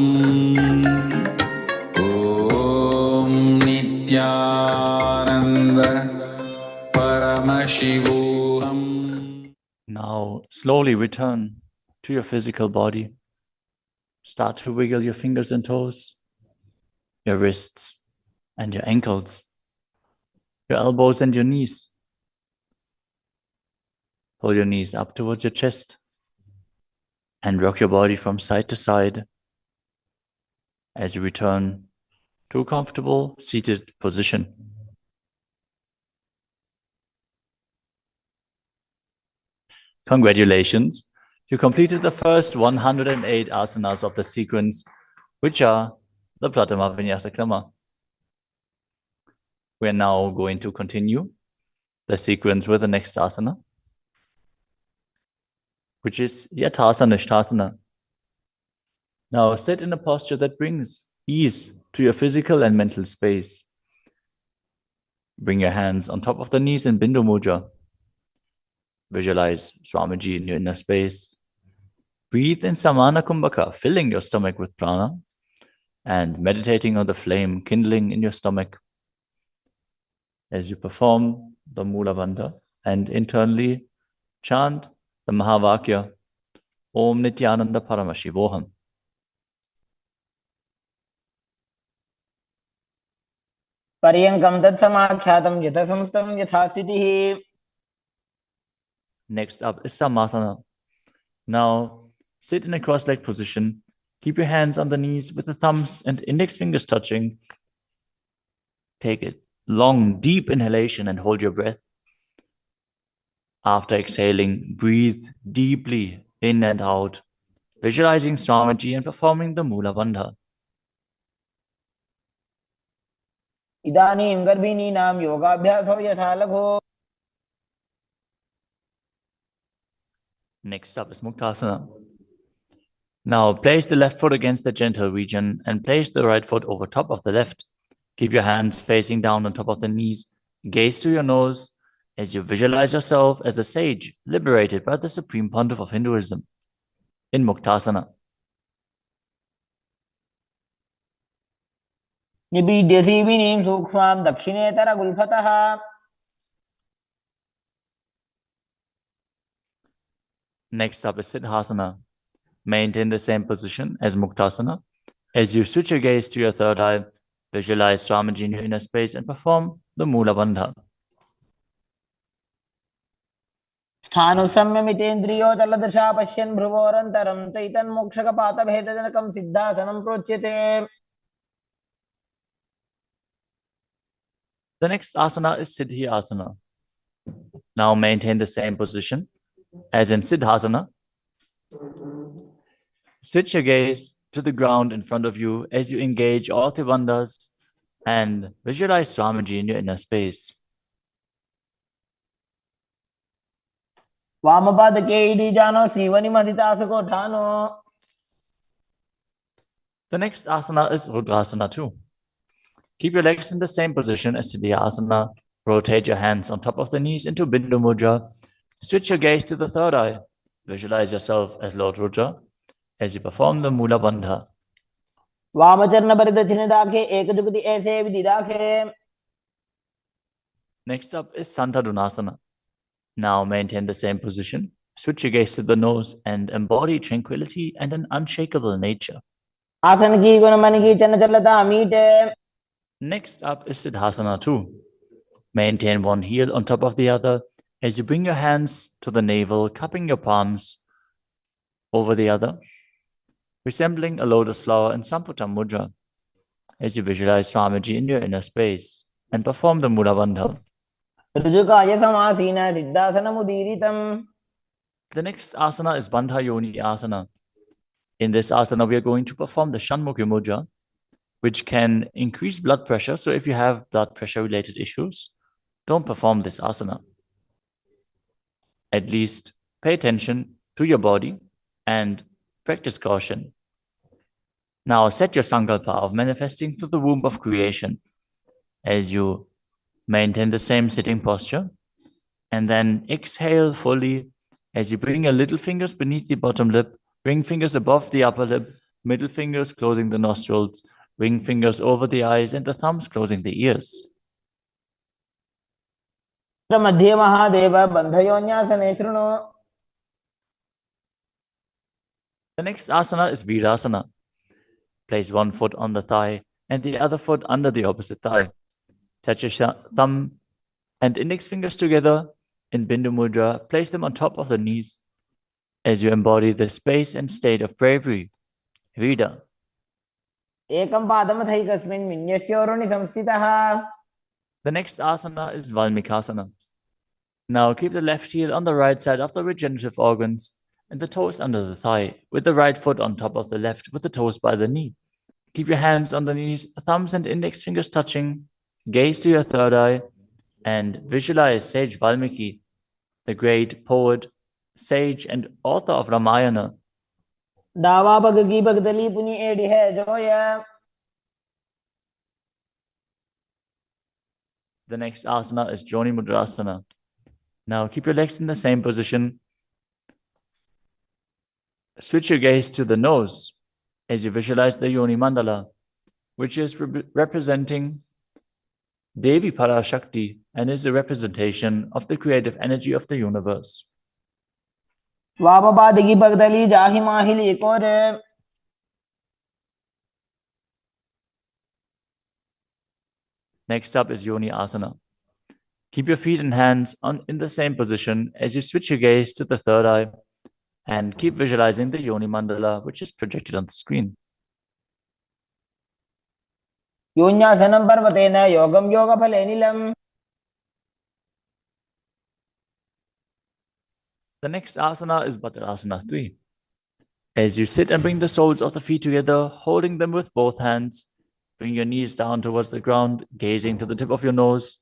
Speaker 3: ॐ नित्यानन्द परमशिवोऽहम्.
Speaker 1: Now slowly return to your physical body. Start to wiggle your fingers and toes. your wrists and your ankles, your elbows and your knees. Pull your knees up towards your chest and rock your body from side to side as you return to a comfortable seated position. Congratulations! You completed the first 108 asanas of the sequence, which are the Pratama Vinyasa Krama. We are now going to continue the sequence with the next asana, which is Yathasana Nishthasana. Now sit in a posture that brings ease to your physical and mental space. Bring your hands on top of the knees in Bindu Mudra. Visualize Swamiji in your inner space. Breathe in Samana Kumbhaka, filling your stomach with prana and meditating on the flame kindling in your stomach as you perform the Mula Bandha and internally chant the Mahavakya, Om Nityananda Paramashivoham.
Speaker 2: पर्यङ्कं तत्समाख्यातं यथासंस्थं यथा स्थितिः.
Speaker 1: Next up is Samasana. Now sit in a cross-legged position. Keep your hands on the knees with the thumbs and index fingers touching. Take a long, deep inhalation and hold your breath. After exhaling, breathe deeply in and out, visualizing Swamiji and performing the Mula Bandha.
Speaker 2: इदानीं गर्भिणीनां योगाभ्यासो यथा लघो.
Speaker 1: Next up is Muktasana. Now place the left foot against the genital region and place the right foot over top of the left. Keep your hands facing down on top of the knees. Gaze to your nose as you visualize yourself as a sage liberated by the Supreme Pontiff of Hinduism in Muktasana.
Speaker 2: निबीड्यसी विनीं सूक्ष्मां दक्षिणेतरगुल्फतः.
Speaker 1: Next up is Siddhasana. Maintain the same position as Muktasana. As you switch your gaze to your third eye, visualize Swamiji in your inner space and perform the Mula Bandha.
Speaker 2: स्थानुसंयमितेन्द्रियो चलदशा पश्यन् भ्रुवोरन्तरं चैतन्मोक्षकपातभेदजनकं सिद्धासनं प्रोच्यते.
Speaker 1: The next asana is Siddhi Asana. Now maintain the same position as in Siddhasana. Switch your gaze to the ground in front of you as you engage all Tribandhas and visualize Swamiji in your inner space.
Speaker 2: वामपादके इडीजानो सीवनिमधितासुकोठानो.
Speaker 1: The next asana is Rudrasana too. Keep your legs in the same position as Siddhi Asana. Rotate your hands on top of the knees into Bindu Mudra. Switch your gaze to the third eye. Visualize yourself as Lord Rudra as you perform the Mula Bandha.
Speaker 2: वामचरण परिदक्षिण दाखे एक जुगति ऐसे विधि दाखे.
Speaker 1: Next up is Santadunasana. Now maintain the same position. Switch your gaze to the nose and embody tranquility and an unshakable nature.
Speaker 2: आसन की गुण मन की चंचलता मीटे.
Speaker 1: Next up is Siddhasana too. Maintain one heel on top of the other as you bring your hands to the navel, cupping your palms over the other, resembling a lotus flower in Samputa Mudra as you visualize Swamiji in your inner space and perform the Mula Bandha.
Speaker 2: ऋजुकाय समासीन सिद्धासनमुदीरितम्.
Speaker 1: The next asana is Bandha Yoni Asana. In this asana, we are going to perform the Shanmukhi Mudra, which can increase blood pressure. So if you have blood pressure related issues, don't perform this asana. At least pay attention to your body and practice caution. Now set your sankalpa of manifesting through the womb of creation as you maintain the same sitting posture, and then exhale fully as you bring your little fingers beneath the bottom lip, ring fingers above the upper lip, middle fingers closing the nostrils, ring fingers over the eyes, and the thumbs closing the ears.
Speaker 2: मध्ये महादेव बन्धयोन्यासने शृणु.
Speaker 1: The next asana is Virasana. Place one foot on the thigh and the other foot under the opposite thigh. Touch your thumb and index fingers together in Bindu Mudra. Place them on top of the knees as you embody the space and state of bravery. Vida.
Speaker 2: एकं पादमथैकस्मिन् विन्यस्योरुणि संस्थितः.
Speaker 1: The next asana is Valmikasana. Now keep the left heel on the right side of the regenerative organs and the toes under the thigh, with the right foot on top of the left, with the toes by the knee. Keep your hands on the knees, thumbs and index fingers touching. Gaze to your third eye and visualize sage Valmiki, the great poet, sage and author of Ramayana.
Speaker 2: डावा बगगी बगदली पुनी AD है Zoya.
Speaker 1: The next asana is Joni Mudrasana. Now keep your legs in the same position. Switch your gaze to the nose as you visualize the Yoni Mandala, which is representing Devi Parashakti and is a representation of the creative energy of the universe.
Speaker 2: वामपादगी बगदली जाहि माहिली कोरे.
Speaker 1: Next up is Yoni Asana. Keep your feet and hands in the same position as you switch your gaze to the third eye and keep visualizing the Yoni Mandala, which is projected on the screen.
Speaker 2: योन्यासनं पर्वतेन योगं योगफलेनिलम्.
Speaker 1: The next asana is Bhadrasana 3. As you sit and bring the soles of the feet together, holding them with both hands, bring your knees down towards the ground, gazing to the tip of your nose,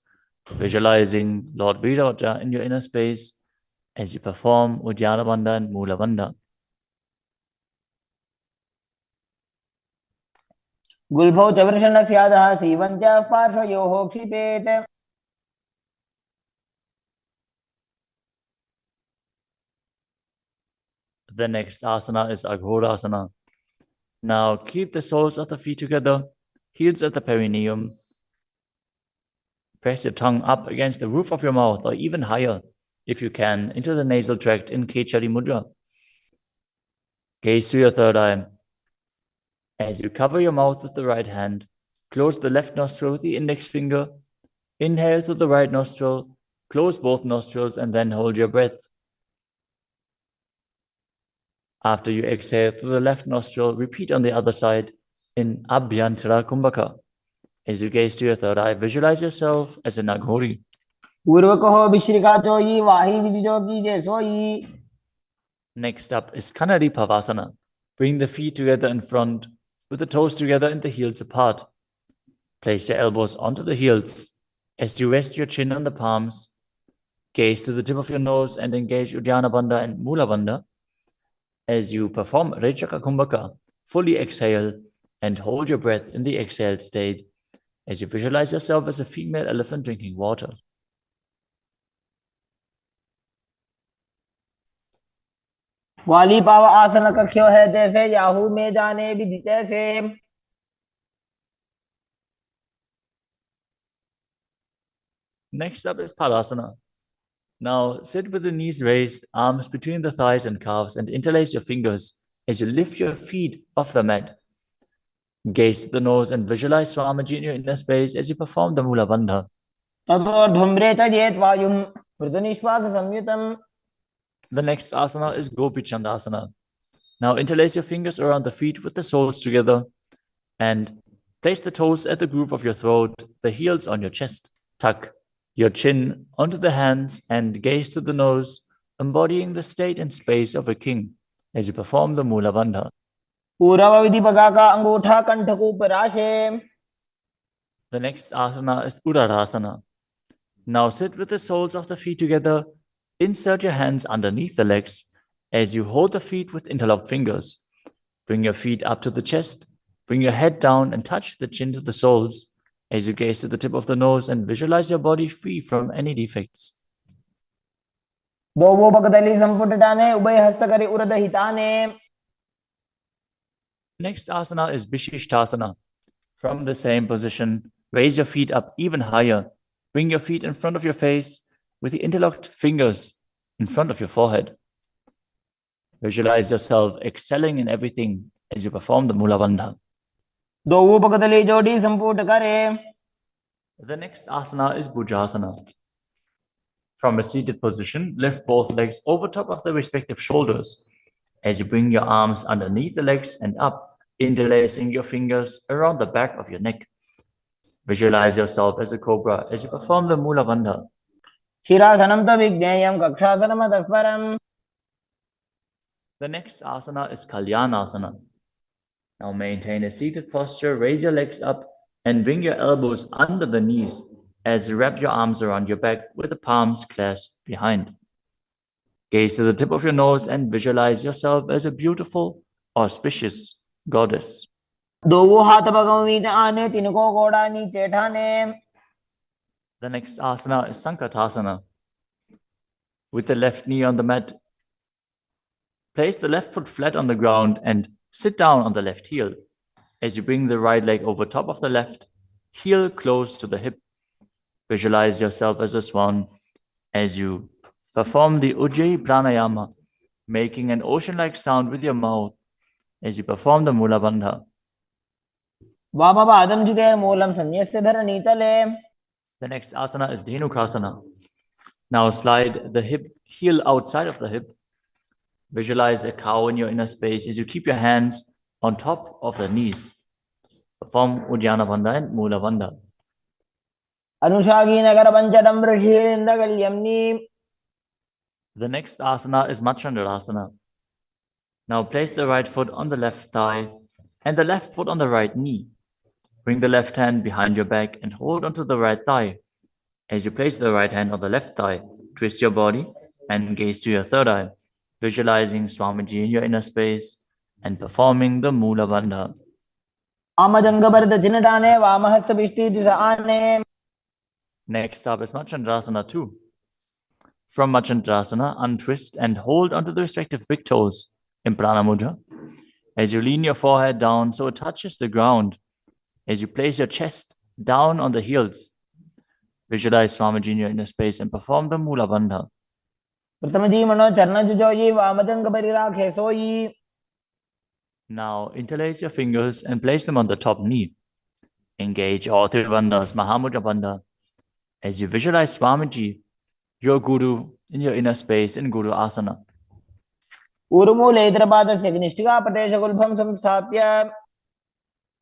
Speaker 1: visualizing Lord Virata in your inner space as you perform Uddiyana Bandha and Mula Bandha.
Speaker 2: गुल्भौ च वृषणस्यादः सीवन्त्याः पार्श्वयोः क्षिपेत्.
Speaker 1: The next asana is Aghorasana. Now keep the soles of the feet together, heels at the perineum. Press your tongue up against the roof of your mouth or even higher, if you can, into the nasal tract in Kechari Mudra. Gaze to your third eye. As you cover your mouth with the right hand, close the left nostril with the index finger. Inhale through the right nostril, close both nostrils, and then hold your breath. After you exhale through the left nostril, repeat on the other side in Abhyantara Kumbhaka. As you gaze to your third eye, visualize yourself as a Naghori. Next up is Kanadi Pavasana. Bring the feet together in front, with the toes together and the heels apart. Place your elbows onto the heels. As you rest your chin on the palms, gaze to the tip of your nose and engage Uddiyana Bandha and Mula Bandha. As you perform Rechaka Kumbhaka, fully exhale and hold your breath in the exhaled state as you visualize yourself as a female elephant drinking water.
Speaker 2: ग्वाली पाव आसन कख्यो है जैसे Yahoo में जाने विधि जैसे.
Speaker 1: Next up is Padasana. Now sit with the knees raised, arms between the thighs and calves, and interlace your fingers as you lift your feet off the mat. Gaze to the nose and visualize Swamiji in your inner space as you perform the Mula Bandha. The next asana is Gopi Chandasana. Now interlace your fingers around the feet with the soles together and place the toes at the groove of your throat, the heels on your chest. Tuck your chin onto the hands and gaze to the nose, embodying the state and space of a king as you perform the Mula Bandha. The next asana is Uddarasana. Now sit with the soles of the feet together. Insert your hands underneath the legs as you hold the feet with interlocked fingers. Bring your feet up to the chest. Bring your head down and touch the chin to the soles as you gaze to the tip of the nose and visualize your body free from any defects. Next asana is Vishishtasana. From the same position, raise your feet up even higher. Bring your feet in front of your face with the interlocked fingers in front of your forehead. Visualize yourself excelling in everything as you perform the Mula Bandha.
Speaker 2: दो उपकतली जोड़ी संपुट करे.
Speaker 1: The next asana is Bhujasana. From a seated position, lift both legs over top of the respective shoulders as you bring your arms underneath the legs and up, interlacing your fingers around the back of your neck. Visualize yourself as a cobra as you perform the Mula Bandha.
Speaker 2: शिरासनं तु विज्ञेयं कक्षासनमतः परम्.
Speaker 1: The next asana is Kalyanasana. Now maintain a seated posture, raise your legs up, and bring your elbows under the knees as you wrap your arms around your back with the palms clasped behind. Gaze to the tip of your nose and visualize yourself as a beautiful, auspicious goddess.
Speaker 2: दो हाथ भगों बीच आने, तिनको घोड़ा नीचे ठाने.
Speaker 1: The next asana is Sankatasana. With the left knee on the mat, place the left foot flat on the ground and sit down on the left heel. As you bring the right leg over top of the left, heel close to the hip. Visualize yourself as a swan as you perform the Ujjayi Pranayama, making an ocean-like sound with your mouth as you perform the Mula Bandha.
Speaker 2: वामपादं जितेर्मूलं संन्यस्य धरणीतले.
Speaker 1: The next asana is Dhenukasana. Now slide the heel outside of the hip. Visualize a cow in your inner space as you keep your hands on top of the knees. Perform Uddiyana Bandha and Mula Bandha.
Speaker 2: अनुषागी Nagar पंचडं ऋषिरिन्दगल्यम्नि.
Speaker 1: The next asana is Machandrasana. Now place the right foot on the left thigh and the left foot on the right knee. Bring the left hand behind your back and hold onto the right thigh. As you place the right hand on the left thigh, twist your body and gaze to your third eye, visualizing Swamiji in your inner space and performing the Mula Bandha. Next up is Machandrasana 2. From Machandrasana, untwist and hold onto the respective big toes in Prana Mudra. As you lean your forehead down so it touches the ground, as you place your chest down on the heels, visualize Swamiji in your inner space and perform the Mula Bandha. Now interlace your fingers and place them on the top knee. Engage all three bandhas, Mahamudra Bandha. As you visualize Swamiji, your Guru, in your inner space in Guru Asana.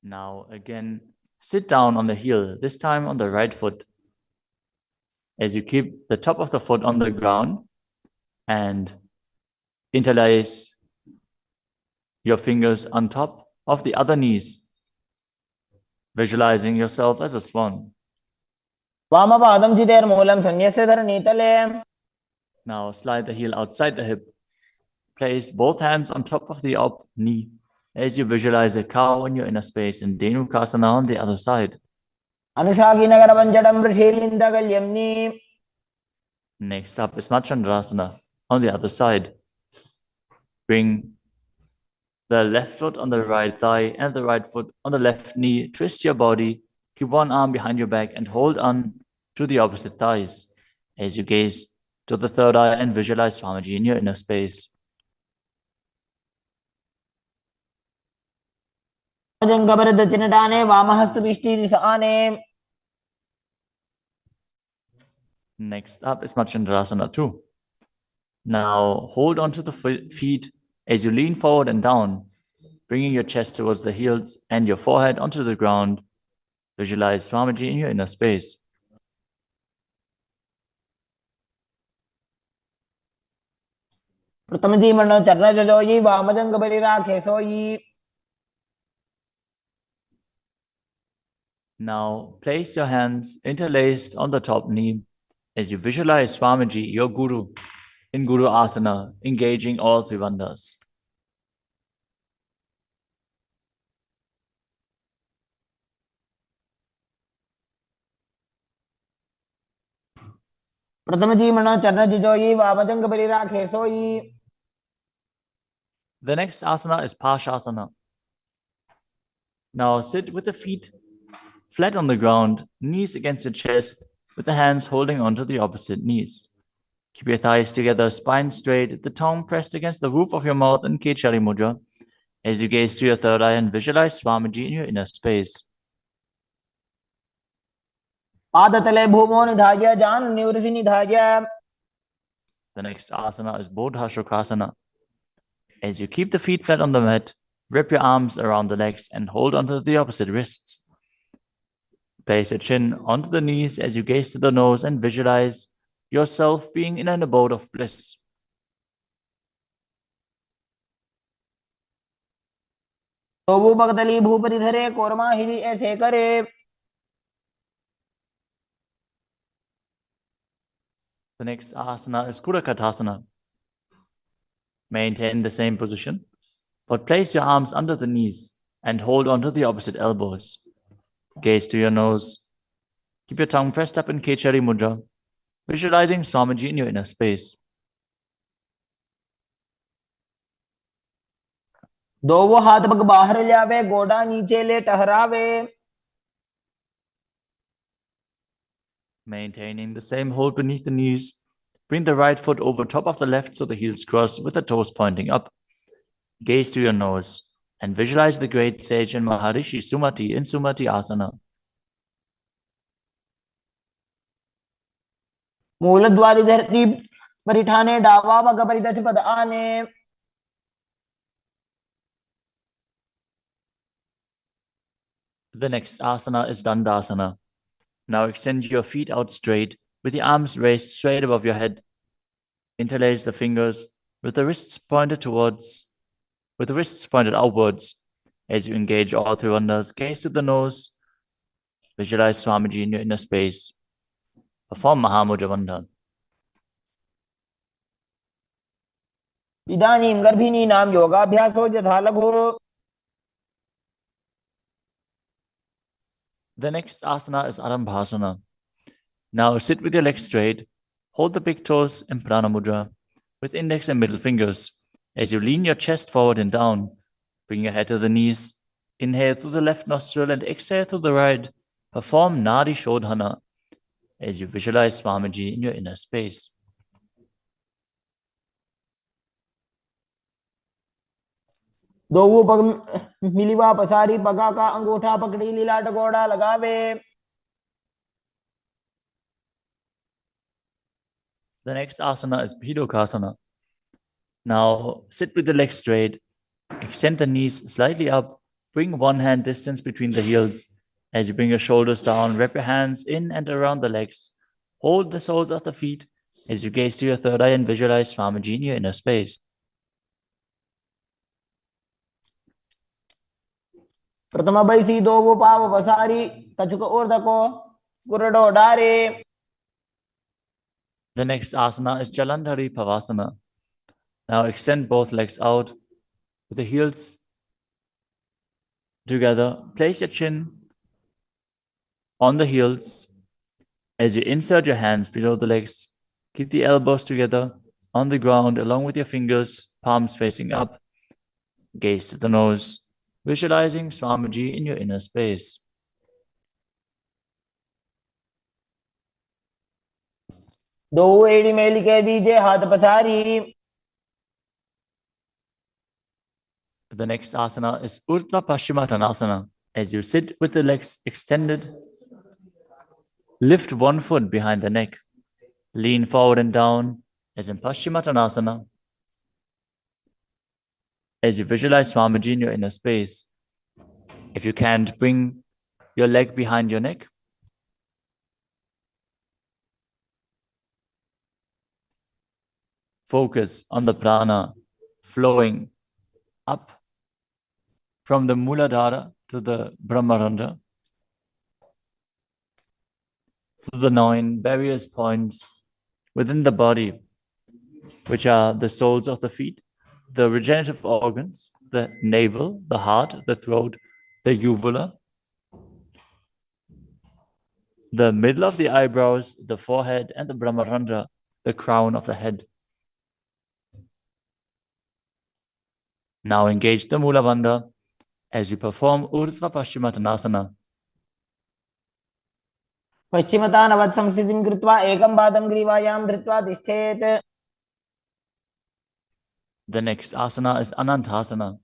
Speaker 1: Now again, sit down on the heel, this time on the right foot. As you keep the top of the foot on the ground and interlace your fingers on top of the other knees, visualizing yourself as a swan. Now slide the heel outside the hip. Place both hands on top of the up knee as you visualize a cow in your inner space in Dhenukasana on the other side. Next up is Machandrasana on the other side. Bring the left foot on the right thigh and the right foot on the left knee. Twist your body. Keep one arm behind your back and hold on to the opposite thighs as you gaze to the third eye and visualize Swamiji in your inner space. Next up is Machandrasana 2. Now hold on to the feet as you lean forward and down, bringing your chest towards the heels and your forehead onto the ground. Visualize Swamiji in your inner space. Now place your hands interlaced on the top knee as you visualize Swamiji, your Guru, in Guru Asana, engaging all three bandhas. The next asana is Pashasana. Now sit with the feet flat on the ground, knees against the chest, with the hands holding onto the opposite knees. Keep your thighs together, spine straight, the tongue pressed against the roof of your mouth in Kechari Mudra, As you gaze to your third eye and visualize Swamiji in your inner space.
Speaker 2: पादतले भूमो निधाय जान निवृषि निधाय.
Speaker 1: The next asana is Bodha Shukasana. As you keep the feet flat on the mat, wrap your arms around the legs and hold onto the opposite wrists. Place your chin onto the knees as you gaze to the nose and visualize yourself being in an abode of bliss.
Speaker 2: तो वो बगदली भूपति धरे कोरमा हिरी ऐसे करे.
Speaker 1: The next asana is Kurakatasana. Maintain the same position, but place your arms under the knees and hold onto the opposite elbows. Gaze to your nose. Keep your tongue pressed up in Kechari Mudra, visualizing Swamiji in your inner space.
Speaker 2: दो वो हाथ पग बाहर लावे गोडा नीचे ले टहरावे.
Speaker 1: Maintaining the same hold beneath the knees, bring the right foot over top of the left so the heels cross with the toes pointing up. Gaze to your nose and visualize the great sage and Maharishi Sumati in Sumati Asana.
Speaker 2: मूलद्वारी धरती परिठाने डावा पग परिदच पद आने.
Speaker 1: The next asana is Dandasana. Now extend your feet out straight with the arms raised straight above your head. Interlace the fingers with the wrists pointed outwards. As you engage all three bandhas, gaze to the nose. Visualize Swamiji in your inner space. Perform Mahamudra Bandhan.
Speaker 2: इदानीं गर्भिणी नाम योगाभ्यासो यथा लघो.
Speaker 1: The next asana is Arambhasana. Now sit with your legs straight. Hold the big toes in Prana Mudra with index and middle fingers. As you lean your chest forward and down, bring your head to the knees. Inhale through the left nostril and exhale through the right. Perform Nadi Shodhana as you visualize Swamiji in your inner space.
Speaker 2: दो वो पग मिलीवा पसारी पगा का अंगूठा पकड़ी लीला टकोड़ा लगावे.
Speaker 1: The next asana is Bhidokasana. Now sit with the legs straight. Extend the knees slightly up. Bring one hand distance between the heels. As you bring your shoulders down, wrap your hands in and around the legs. Hold the soles of the feet as you gaze to your third eye and visualize Swamiji in your inner space.
Speaker 2: प्रथम बैसी दो वो पाव पसारी तचुक ऊर्धको गुरडो डारे.
Speaker 1: The next asana is Jalandhari Pavasana. Now extend both legs out with the heels together. Place your chin on the heels as you insert your hands below the legs. Keep the elbows together on the ground along with your fingers, palms facing up. Gaze to the nose, visualizing Swamiji in your inner space.
Speaker 2: दो एड़ी मेली के दीजिए हाथ पसारी.
Speaker 1: The next asana is Urdhva Paschimottanasana. As you sit with the legs extended, lift one foot behind the neck. Lean forward and down as in Paschimottanasana. As you visualize Swamiji in your inner space. If you can't, bring your leg behind your neck. Focus on the prana flowing up from the Muladhara to the Brahmarandha, through the 9 various points within the body, which are the soles of the feet, the regenerative organs, the navel, the heart, the throat, the uvula, the middle of the eyebrows, the forehead, and the Brahmarandha, the crown of the head. Now engage the Mula Bandha as you perform Urdhva Paschimottanasana.
Speaker 2: पश्चिमतानवत् संस्थितिं कृत्वा एकं पादं ग्रीवायां धृत्वा तिष्ठेत्.
Speaker 1: The next asana is Anantasana.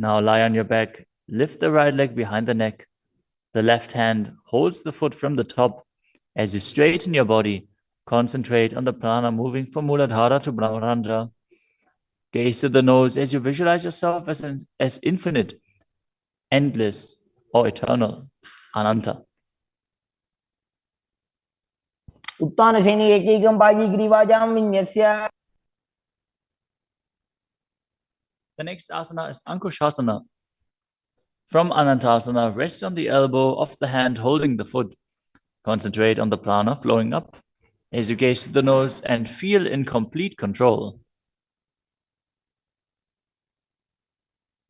Speaker 1: Now lie on your back, lift the right leg behind the neck. The left hand holds the foot from the top. As you straighten your body, concentrate on the prana moving from Muladhara to Brahmarandra. Gaze to the nose as you visualize yourself as infinite, endless, or eternal, Ananta.
Speaker 2: उत्तानशयनि एकैकं पायी ग्रीवाजां विन्यस्य.
Speaker 1: The next asana is Ankushasana. From Anantasana, rest on the elbow of the hand holding the foot. Concentrate on the prana flowing up as you gaze to the nose and feel in complete control.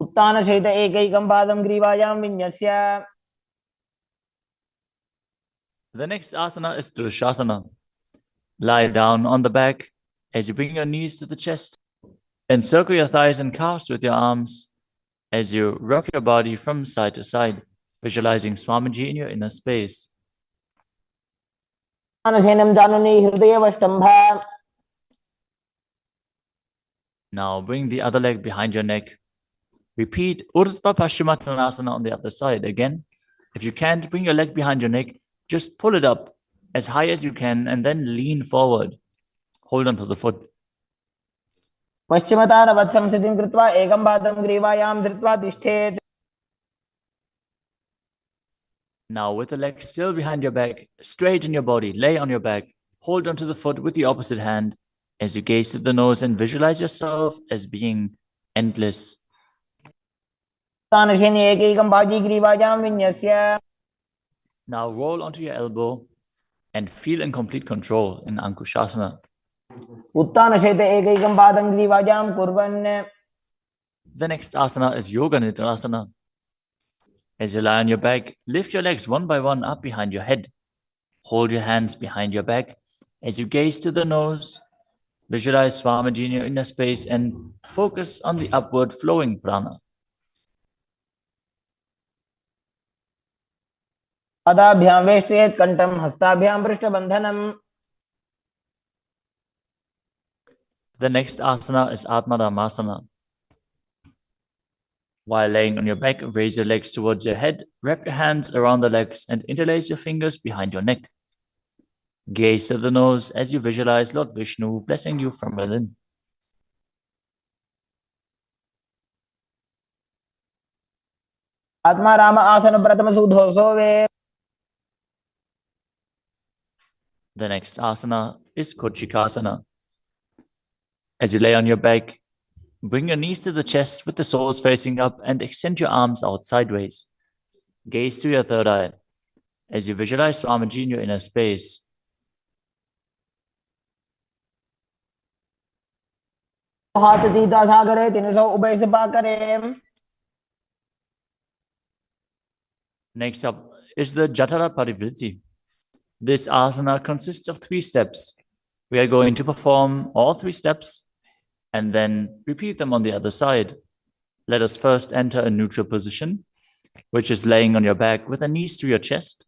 Speaker 2: उत्तानशयित एकैकं पादं ग्रीवाजां विन्यस्य.
Speaker 1: The next asana is Drushasana. Lie down on the back as you bring your knees to the chest. Encircle your thighs and calves with your arms as you rock your body from side to side, visualizing Swamiji in your inner space.
Speaker 2: उत्तानशयनं जानुनि हृदयवष्टम्भ.
Speaker 1: Now bring the other leg behind your neck. Repeat Urdhva Paschimottanasana on the other side. Again, if you can't bring your leg behind your neck, just pull it up as high as you can and then lean forward. Hold on to the foot.
Speaker 2: पश्चिमतानवत्संस्थितिं कृत्वा एकं पादं ग्रीवायां धृत्वा तिष्ठेत्.
Speaker 1: Now with the leg still behind your back, straighten your body, lay on your back, hold onto the foot with the opposite hand as you gaze at the nose and visualize yourself as being endless.
Speaker 2: उत्तानशयनि एकैकं पायी ग्रीवाजां विन्यस्य.
Speaker 1: Now roll onto your elbow and feel in complete control in Ankushasana.
Speaker 2: उत्तानशयित एकैकं पादं ग्रीवाजां कुर्वन्.
Speaker 1: The next asana is Yoga Nidrasana. As you lie on your back, lift your legs one by one up behind your head. Hold your hands behind your back as you gaze to the nose. Visualize Swamiji in your inner space and focus on the upward flowing prana.
Speaker 2: पादाभ्यां वेष्टयेत् कण्ठं हस्ताभ्यां पृष्ठबन्धनम्.
Speaker 1: The next asana is Atmadhammasana. While laying on your back, raise your legs towards your head, wrap your hands around the legs and interlace your fingers behind your neck. Gaze to the nose as you visualize Lord Vishnu blessing you from within.
Speaker 2: आत्मा राम आसन प्रथम सुधो सोवे.
Speaker 1: The next asana is Kochikasana. As you lay on your back, bring your knees to the chest with the soles facing up and extend your arms out sideways. Gaze to your third eye as you visualize Swamiji in your inner space.
Speaker 2: हाथ सीधा सा करे 300 उभय सभा करे.
Speaker 1: Next up is the Jatara Parivritti. This asana consists of 3 steps. We are going to perform all 3 steps and then repeat them on the other side. Let us first enter a neutral position, which is laying on your back with the knees to your chest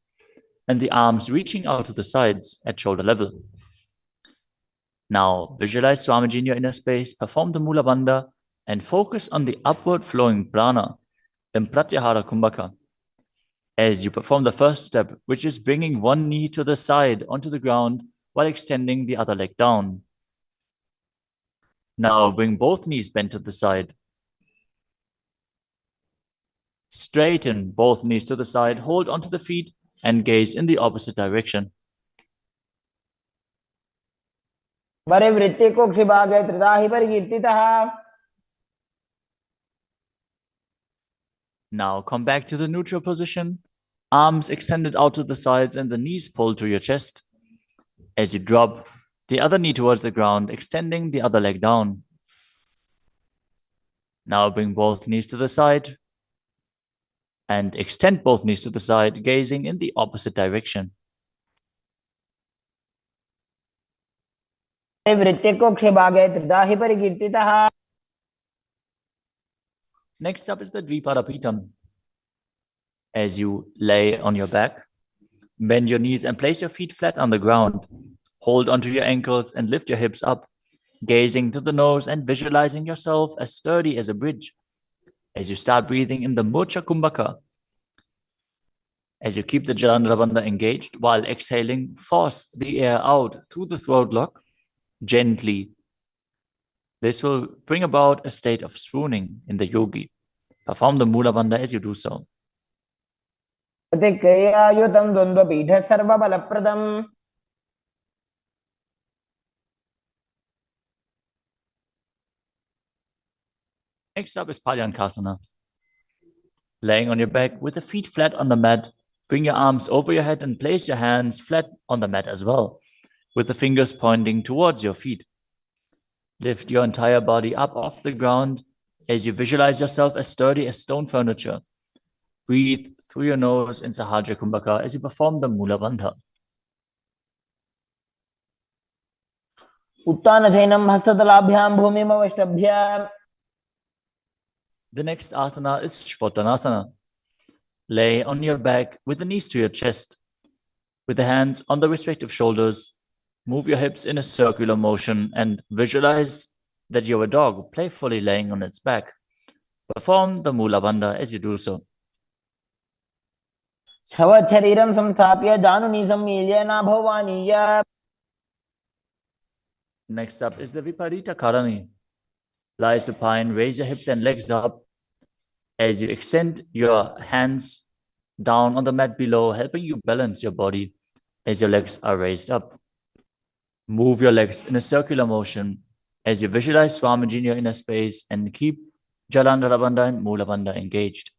Speaker 1: and the arms reaching out to the sides at shoulder level. Now visualize Swamiji in your inner space, perform the Mula Bandha and focus on the upward flowing prana in Pratyahara Kumbhaka. As you perform the first step, which is bringing one knee to the side onto the ground while extending the other leg down. Now bring both knees bent to the side. Straighten both knees to the side, hold onto the feet and gaze in the opposite direction.
Speaker 2: परिवृत्ति कोक्षिभागे त्रिधाहि परिकीर्तितः.
Speaker 1: Now come back to the neutral position, arms extended out to the sides and the knees pulled to your chest. As you drop the other knee towards the ground, extending the other leg down. Now bring both knees to the side and extend both knees to the side, gazing in the opposite direction.
Speaker 2: परिवृत्ति कोक्षिभागे त्रिधाहि परिकीर्तितः.
Speaker 1: Next up is the Dvipadapitam. As you lay on your back, bend your knees and place your feet flat on the ground. Hold onto your ankles and lift your hips up, gazing to the nose and visualizing yourself as sturdy as a bridge. As you start breathing in the Mocha Kumbhaka, as you keep the Jalandhara Bandha engaged while exhaling, force the air out through the throat lock gently. This will bring about a state of swooning in the yogi. Perform the Mula Bandha as you do so.
Speaker 2: प्रतिक्रियायुतं द्वन्द्वपीठः सर्वबलप्रदम्
Speaker 1: Next up is Palyankasana. Laying on your back with the feet flat on the mat, bring your arms over your head and place your hands flat on the mat as well, with the fingers pointing towards your feet. Lift your entire body up off the ground as you visualize yourself as sturdy as stone furniture. Breathe through your nose in Sahajra Kumbhaka as you perform the Mula Bandha.
Speaker 2: उत्तानशयनं हस्ततलाभ्यां भूमिमवष्टभ्याम्.
Speaker 1: The next asana is Shvatanasana. Lay on your back with the knees to your chest. With the hands on the respective shoulders, move your hips in a circular motion and visualize that you're a dog playfully laying on its back. Perform the Mula Bandha as you do so.
Speaker 2: शरीरं संस्थाप्य जानुनी सम्मील्य नाभवानीय.
Speaker 1: Next up is the Viparita Karani. Lie supine, raise your hips and legs up as you extend your hands down on the mat below, helping you balance your body as your legs are raised up. Move your legs in a circular motion as you visualize Swamiji in your inner space and keep Jalandhara Bandha and Mula Bandha engaged.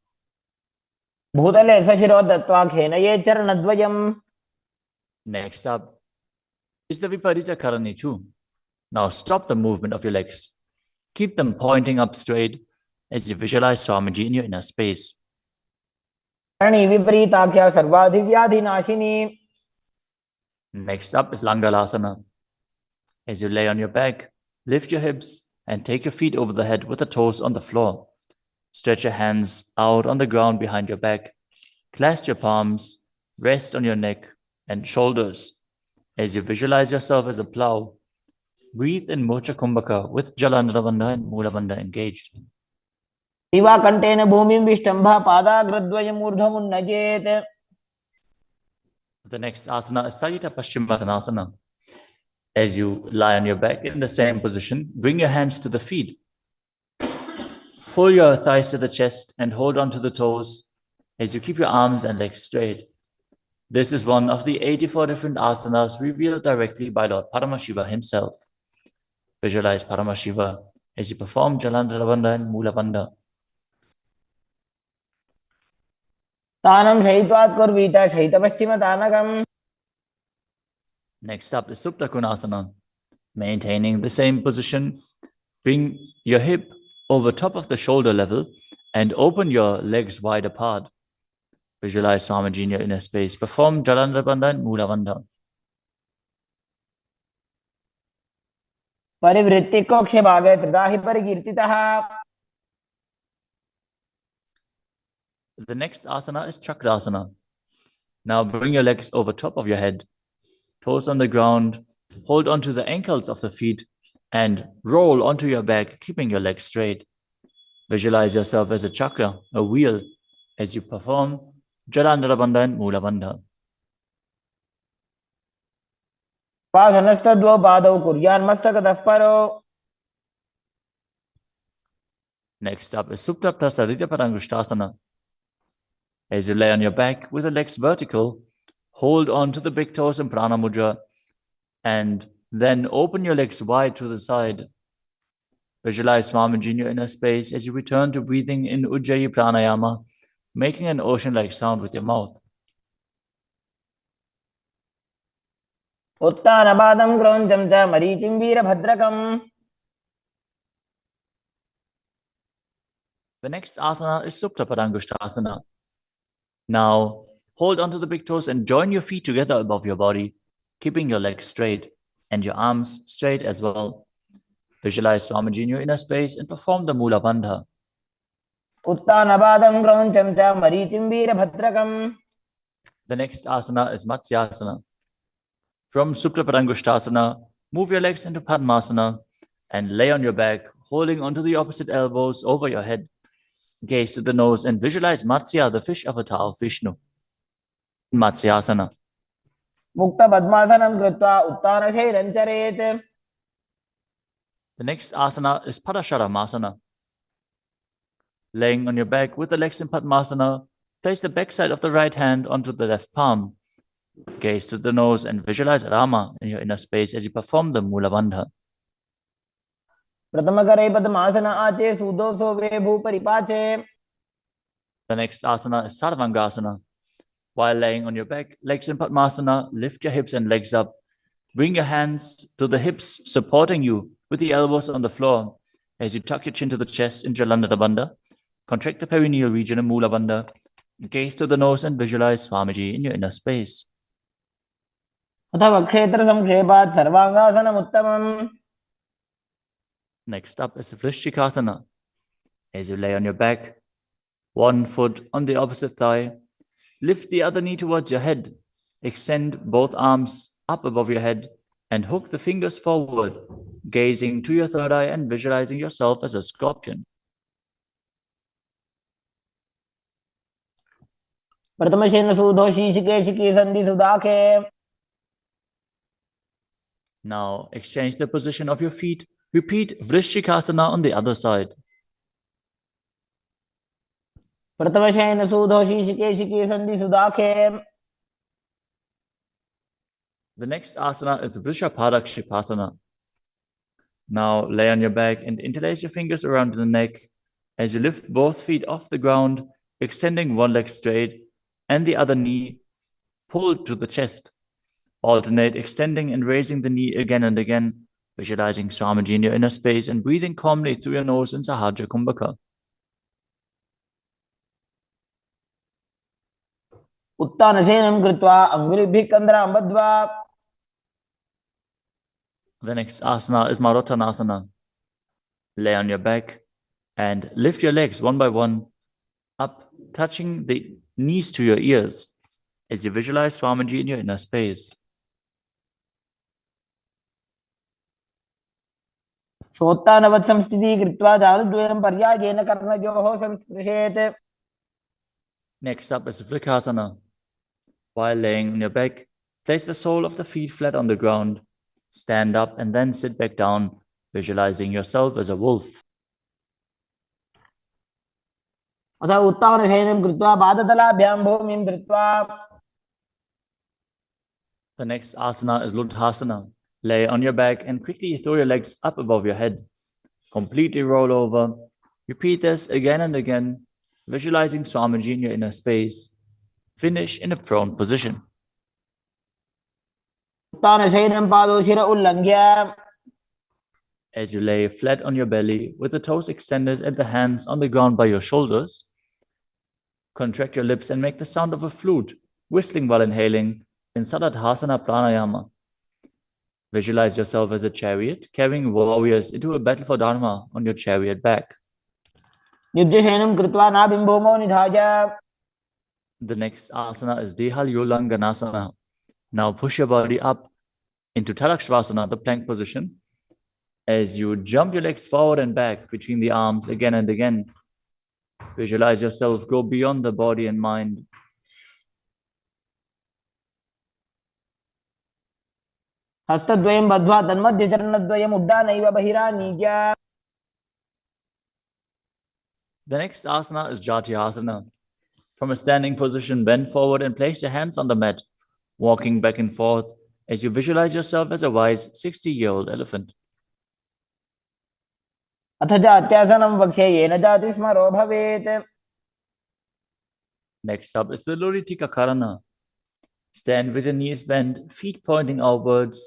Speaker 2: भूतले सशिरो दत्त्वा खेनये चरणद्वयम्.
Speaker 1: Next up is the Viparita Karani too. Now stop the movement of your legs. Keep them pointing up straight as you visualize Swamiji in your inner space.
Speaker 2: Karni विपरीताख्या सर्वाधिव्याधिनाशिनी.
Speaker 1: Next up is Langalasana. As you lay on your back, lift your hips and take your feet over the head with the toes on the floor. Stretch your hands out on the ground behind your back. Clasp your palms, rest on your neck and shoulders as you visualize yourself as a plow. Breathe in Mocha Kumbhaka with Jalandhara Bandha and Mula Bandha engaged.
Speaker 2: दिवाकण्ठेन भूमिं विष्टम्भः पादाग्रद्वयम् ऊर्ध्वमुन्नयेत्.
Speaker 1: The next asana is Sajita Paschimottanasana. As you lie on your back in the same position, bring your hands to the feet. Pull your thighs to the chest and hold on to the toes as you keep your arms and legs straight. This is one of the 84 different asanas revealed directly by Lord Paramashiva himself. Visualize Paramashiva as you perform Jalandhara Bandha and Mula Bandha.
Speaker 2: तानं शयित्वात् कुर्वीत शयितपश्चिमतानकम्.
Speaker 1: Next up is Supta Konasana. Maintaining the same position, bring your hip over top of the shoulder level and open your legs wide apart. Visualize Swamiji in your inner space. Perform Jalandhara Bandha and Mula Bandha.
Speaker 2: परिवृत्ति कोक्ष भागे त्रिदाहि परिकीर्तितः.
Speaker 1: The next asana is Chakrasana. Now bring your legs over top of your head, toes on the ground, hold onto the ankles of the feet, and roll onto your back, keeping your legs straight. Visualize yourself as a chakra, a wheel, as you perform Jalandhara Bandha and Mula Bandha.
Speaker 2: पासनस्तद्वौ पादौ कुर्यान्मस्तकतः परो.
Speaker 1: Next up is Supta Prasarita Parangushtasana. As you lay on your back with the legs vertical, hold on to the big toes in Prana Mudra and then open your legs wide to the side. Visualize Swamiji in your inner space as you return to breathing in Ujjayi Pranayama, making an ocean-like sound with your mouth.
Speaker 2: उत्तानपादं क्रौञ्चं च मरीचिं वीरभद्रकम्.
Speaker 1: The next asana is Supta Padangushtasana. Now, hold onto the big toes and join your feet together above your body, keeping your legs straight and your arms straight as well. Visualize Swamiji in your inner space and perform the Mula Bandha.
Speaker 2: उत्तानपादं क्रौञ्चं च मरीचिं वीरभद्रकम्.
Speaker 1: The next asana is Matsyasana. From Supta Padangushtasana, move your legs into Padmasana and lay on your back, holding onto the opposite elbows over your head. Gaze to the nose and visualize Matsya, the fish avatar of Vishnu. Matsyasana.
Speaker 2: मुक्त पद्मासनं कृत्वा उत्तानशैलं चरेत्.
Speaker 1: The next asana is Padasharamasana. Laying on your back with the legs in Padmasana, place the backside of the right hand onto the left palm. Gaze to the nose and visualize Rama in your inner space as you perform the Mula Bandha.
Speaker 2: प्रथमकरे पद्मासन आचे सुदोषो वे भूपरिपाचे.
Speaker 1: The next asana is Sarvangasana. While laying on your back, legs in Padmasana, lift your hips and legs up. Bring your hands to the hips, supporting you with the elbows on the floor. As you tuck your chin to the chest in Jalandhara Bandha, contract the perineal region in Mula Bandha. Gaze to the nose and visualize Swamiji in your inner space.
Speaker 2: अथवा क्षेत्र संक्षेपात् सर्वांगासनम् उत्तमम्.
Speaker 1: Next up is Vrishchikasana. As you lay on your back, one foot on the opposite thigh, lift the other knee towards your head. Extend both arms up above your head and hook the fingers forward, gazing to your third eye and visualizing yourself as a scorpion.
Speaker 2: प्रथमशेन सुधो शीशिकेशिकी संधि सुदाखे.
Speaker 1: Now exchange the position of your feet. Repeat Vrishchikasana on the other side.
Speaker 2: प्रथमशेन सुधो शीशिकेशिकी संधि सुदाखे.
Speaker 1: The next asana is Vrishapadakshipasana. Now lay on your back and interlace your fingers around the neck as you lift both feet off the ground, extending one leg straight and the other knee pulled to the chest. Alternate extending and raising the knee again and again, visualizing Swamiji in your inner space and breathing calmly through your nose in Sahaja Kumbhaka.
Speaker 2: उत्तानशयनं कृत्वा अङ्गुलिभिः कन्द्रां बद्ध्वा.
Speaker 1: The next asana is Marottanasana. Lay on your back and lift your legs one by one up, touching the knees to your ears as you visualize Swamiji in your inner space.
Speaker 2: शोत्तानवत् संस्थितिः कृत्वा जानुद्वयं पर्यायेन कर्णयोः संस्पृशेत्.
Speaker 1: Next up is Vrikasana. While laying on your back, place the sole of the feet flat on the ground. Stand up and then sit back down, visualizing yourself as a wolf.
Speaker 2: अथ उत्तानशयनं कृत्वा पादतलाभ्यां भूमिं धृत्वा.
Speaker 1: The next asana is Ludhasana. Lay on your back and quickly throw your legs up above your head. Completely roll over. Repeat this again and again, visualizing Swamiji in your inner space. Finish in a prone position.
Speaker 2: उत्तानशयनं पादौ शिर उल्लङ्घ्य.
Speaker 1: As you lay flat on your belly with the toes extended and the hands on the ground by your shoulders, contract your lips and make the sound of a flute, whistling while inhaling in Saladhasana Pranayama. Visualize yourself as a chariot, carrying warriors into a battle for Dharma on your chariot back.
Speaker 2: युज्यशयनं कृत्वा नाभिं भूमौ निधाय.
Speaker 1: The next asana is Dehalyolanganasana. Now push your body up into Tadakshvasana, the plank position, as you jump your legs forward and back between the arms again and again. Visualize yourself go beyond the body and mind.
Speaker 2: हस्तद्वयं बद्ध्वा तन्मध्यचरणद्वयम् उड्डानैव बहिरानीज्य.
Speaker 1: The next asana is Jatyasana. From a standing position, bend forward and place your hands on the mat, walking back and forth as you visualize yourself as a wise 60-year-old elephant.
Speaker 2: अथ जात्यासनं वक्ष्ये येन जाति स्मरो भवेत्.
Speaker 1: Next up is the Luritika Karana. Stand with your knees bent, feet pointing outwards,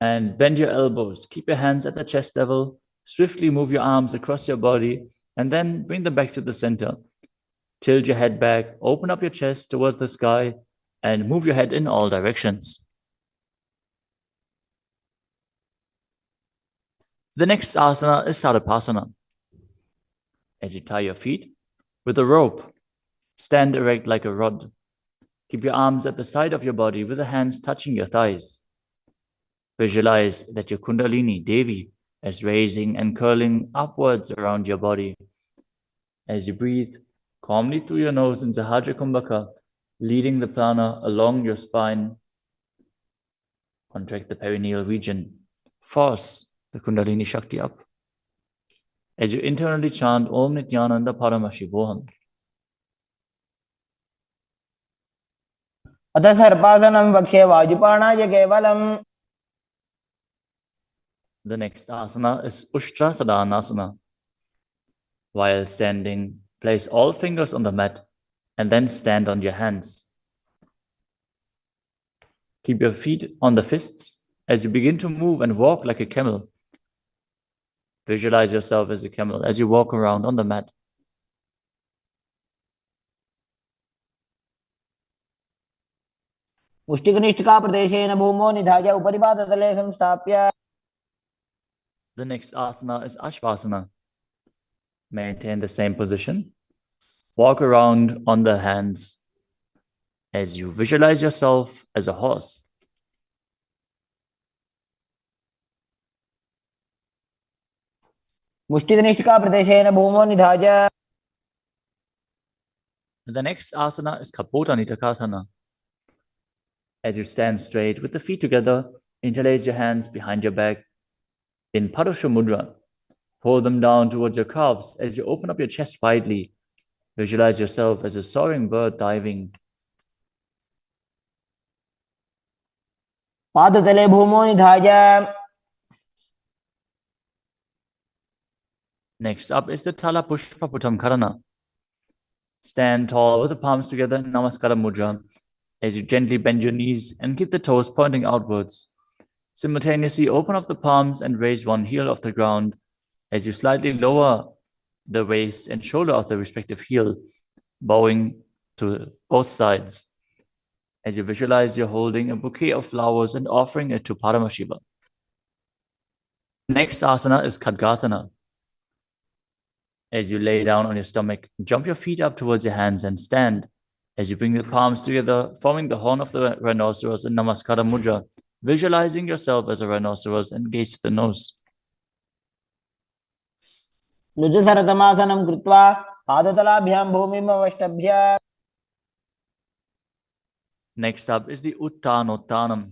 Speaker 1: and bend your elbows. Keep your hands at the chest level. Swiftly move your arms across your body, and then bring them back to the center. Tilt your head back, open up your chest towards the sky, and move your head in all directions. The next asana is Sarapasana. As you tie your feet with a rope, stand erect like a rod. Keep your arms at the side of your body with the hands touching your thighs. Visualize that your Kundalini, Devi, is raising and curling upwards around your body, As you breathe calmly through your nose in Sahajra Kumbhaka, leading the prana along your spine, contract the perineal region. Force the Kundalini Shakti up. As you internally chant Om Nityananda Paramashivoham.
Speaker 2: अथ सर्पासनं वक्षे वायुपाणाय केवलम्.
Speaker 1: The next asana is Ushtrasadhanasana. While standing, place all fingers on the mat and then stand on your hands. Keep your feet on the fists as you begin to move and walk like a camel. Visualize yourself as a camel as you walk around on the mat.
Speaker 2: मुष्टिकनिष्ठिकाप्रदेशेन भूमौ निधाय उपरिपादतले संस्थाप्य.
Speaker 1: The next asana is Ashvasana. Maintain the same position. Walk around on the hands as you visualize yourself as a horse.
Speaker 2: मुष्टिकनिष्ठिकाप्रदेशेन भूमौ निधाय.
Speaker 1: The next asana is Kapota Nitakasana. As you stand straight with the feet together, interlace your hands behind your back in Padusha Mudra. Pull them down towards your calves as you open up your chest widely. Visualize yourself as a soaring bird diving.
Speaker 2: पादतले भूमौ निधाय.
Speaker 1: Next up is the Tala Pushpa Putam Karana. Stand tall with the palms together in Namaskara Mudra as you gently bend your knees and keep the toes pointing outwards. Simultaneously open up the palms and raise one heel off the ground as you slightly lower the waist and shoulder of the respective heel, bowing to both sides. As you visualize you're holding a bouquet of flowers and offering it to Paramashiva. Next asana is Khadgasana. As you lay down on your stomach, jump your feet up towards your hands and stand. As you bring the palms together, forming the horn of the rhinoceros in Namaskara Mudra, visualizing yourself as a rhinoceros and gaze to the nose.
Speaker 2: लुजसरतमासनं कृत्वा पादतलाभ्यां भूमिम् अवष्टभ्य.
Speaker 1: Next up is the Uttanottanam.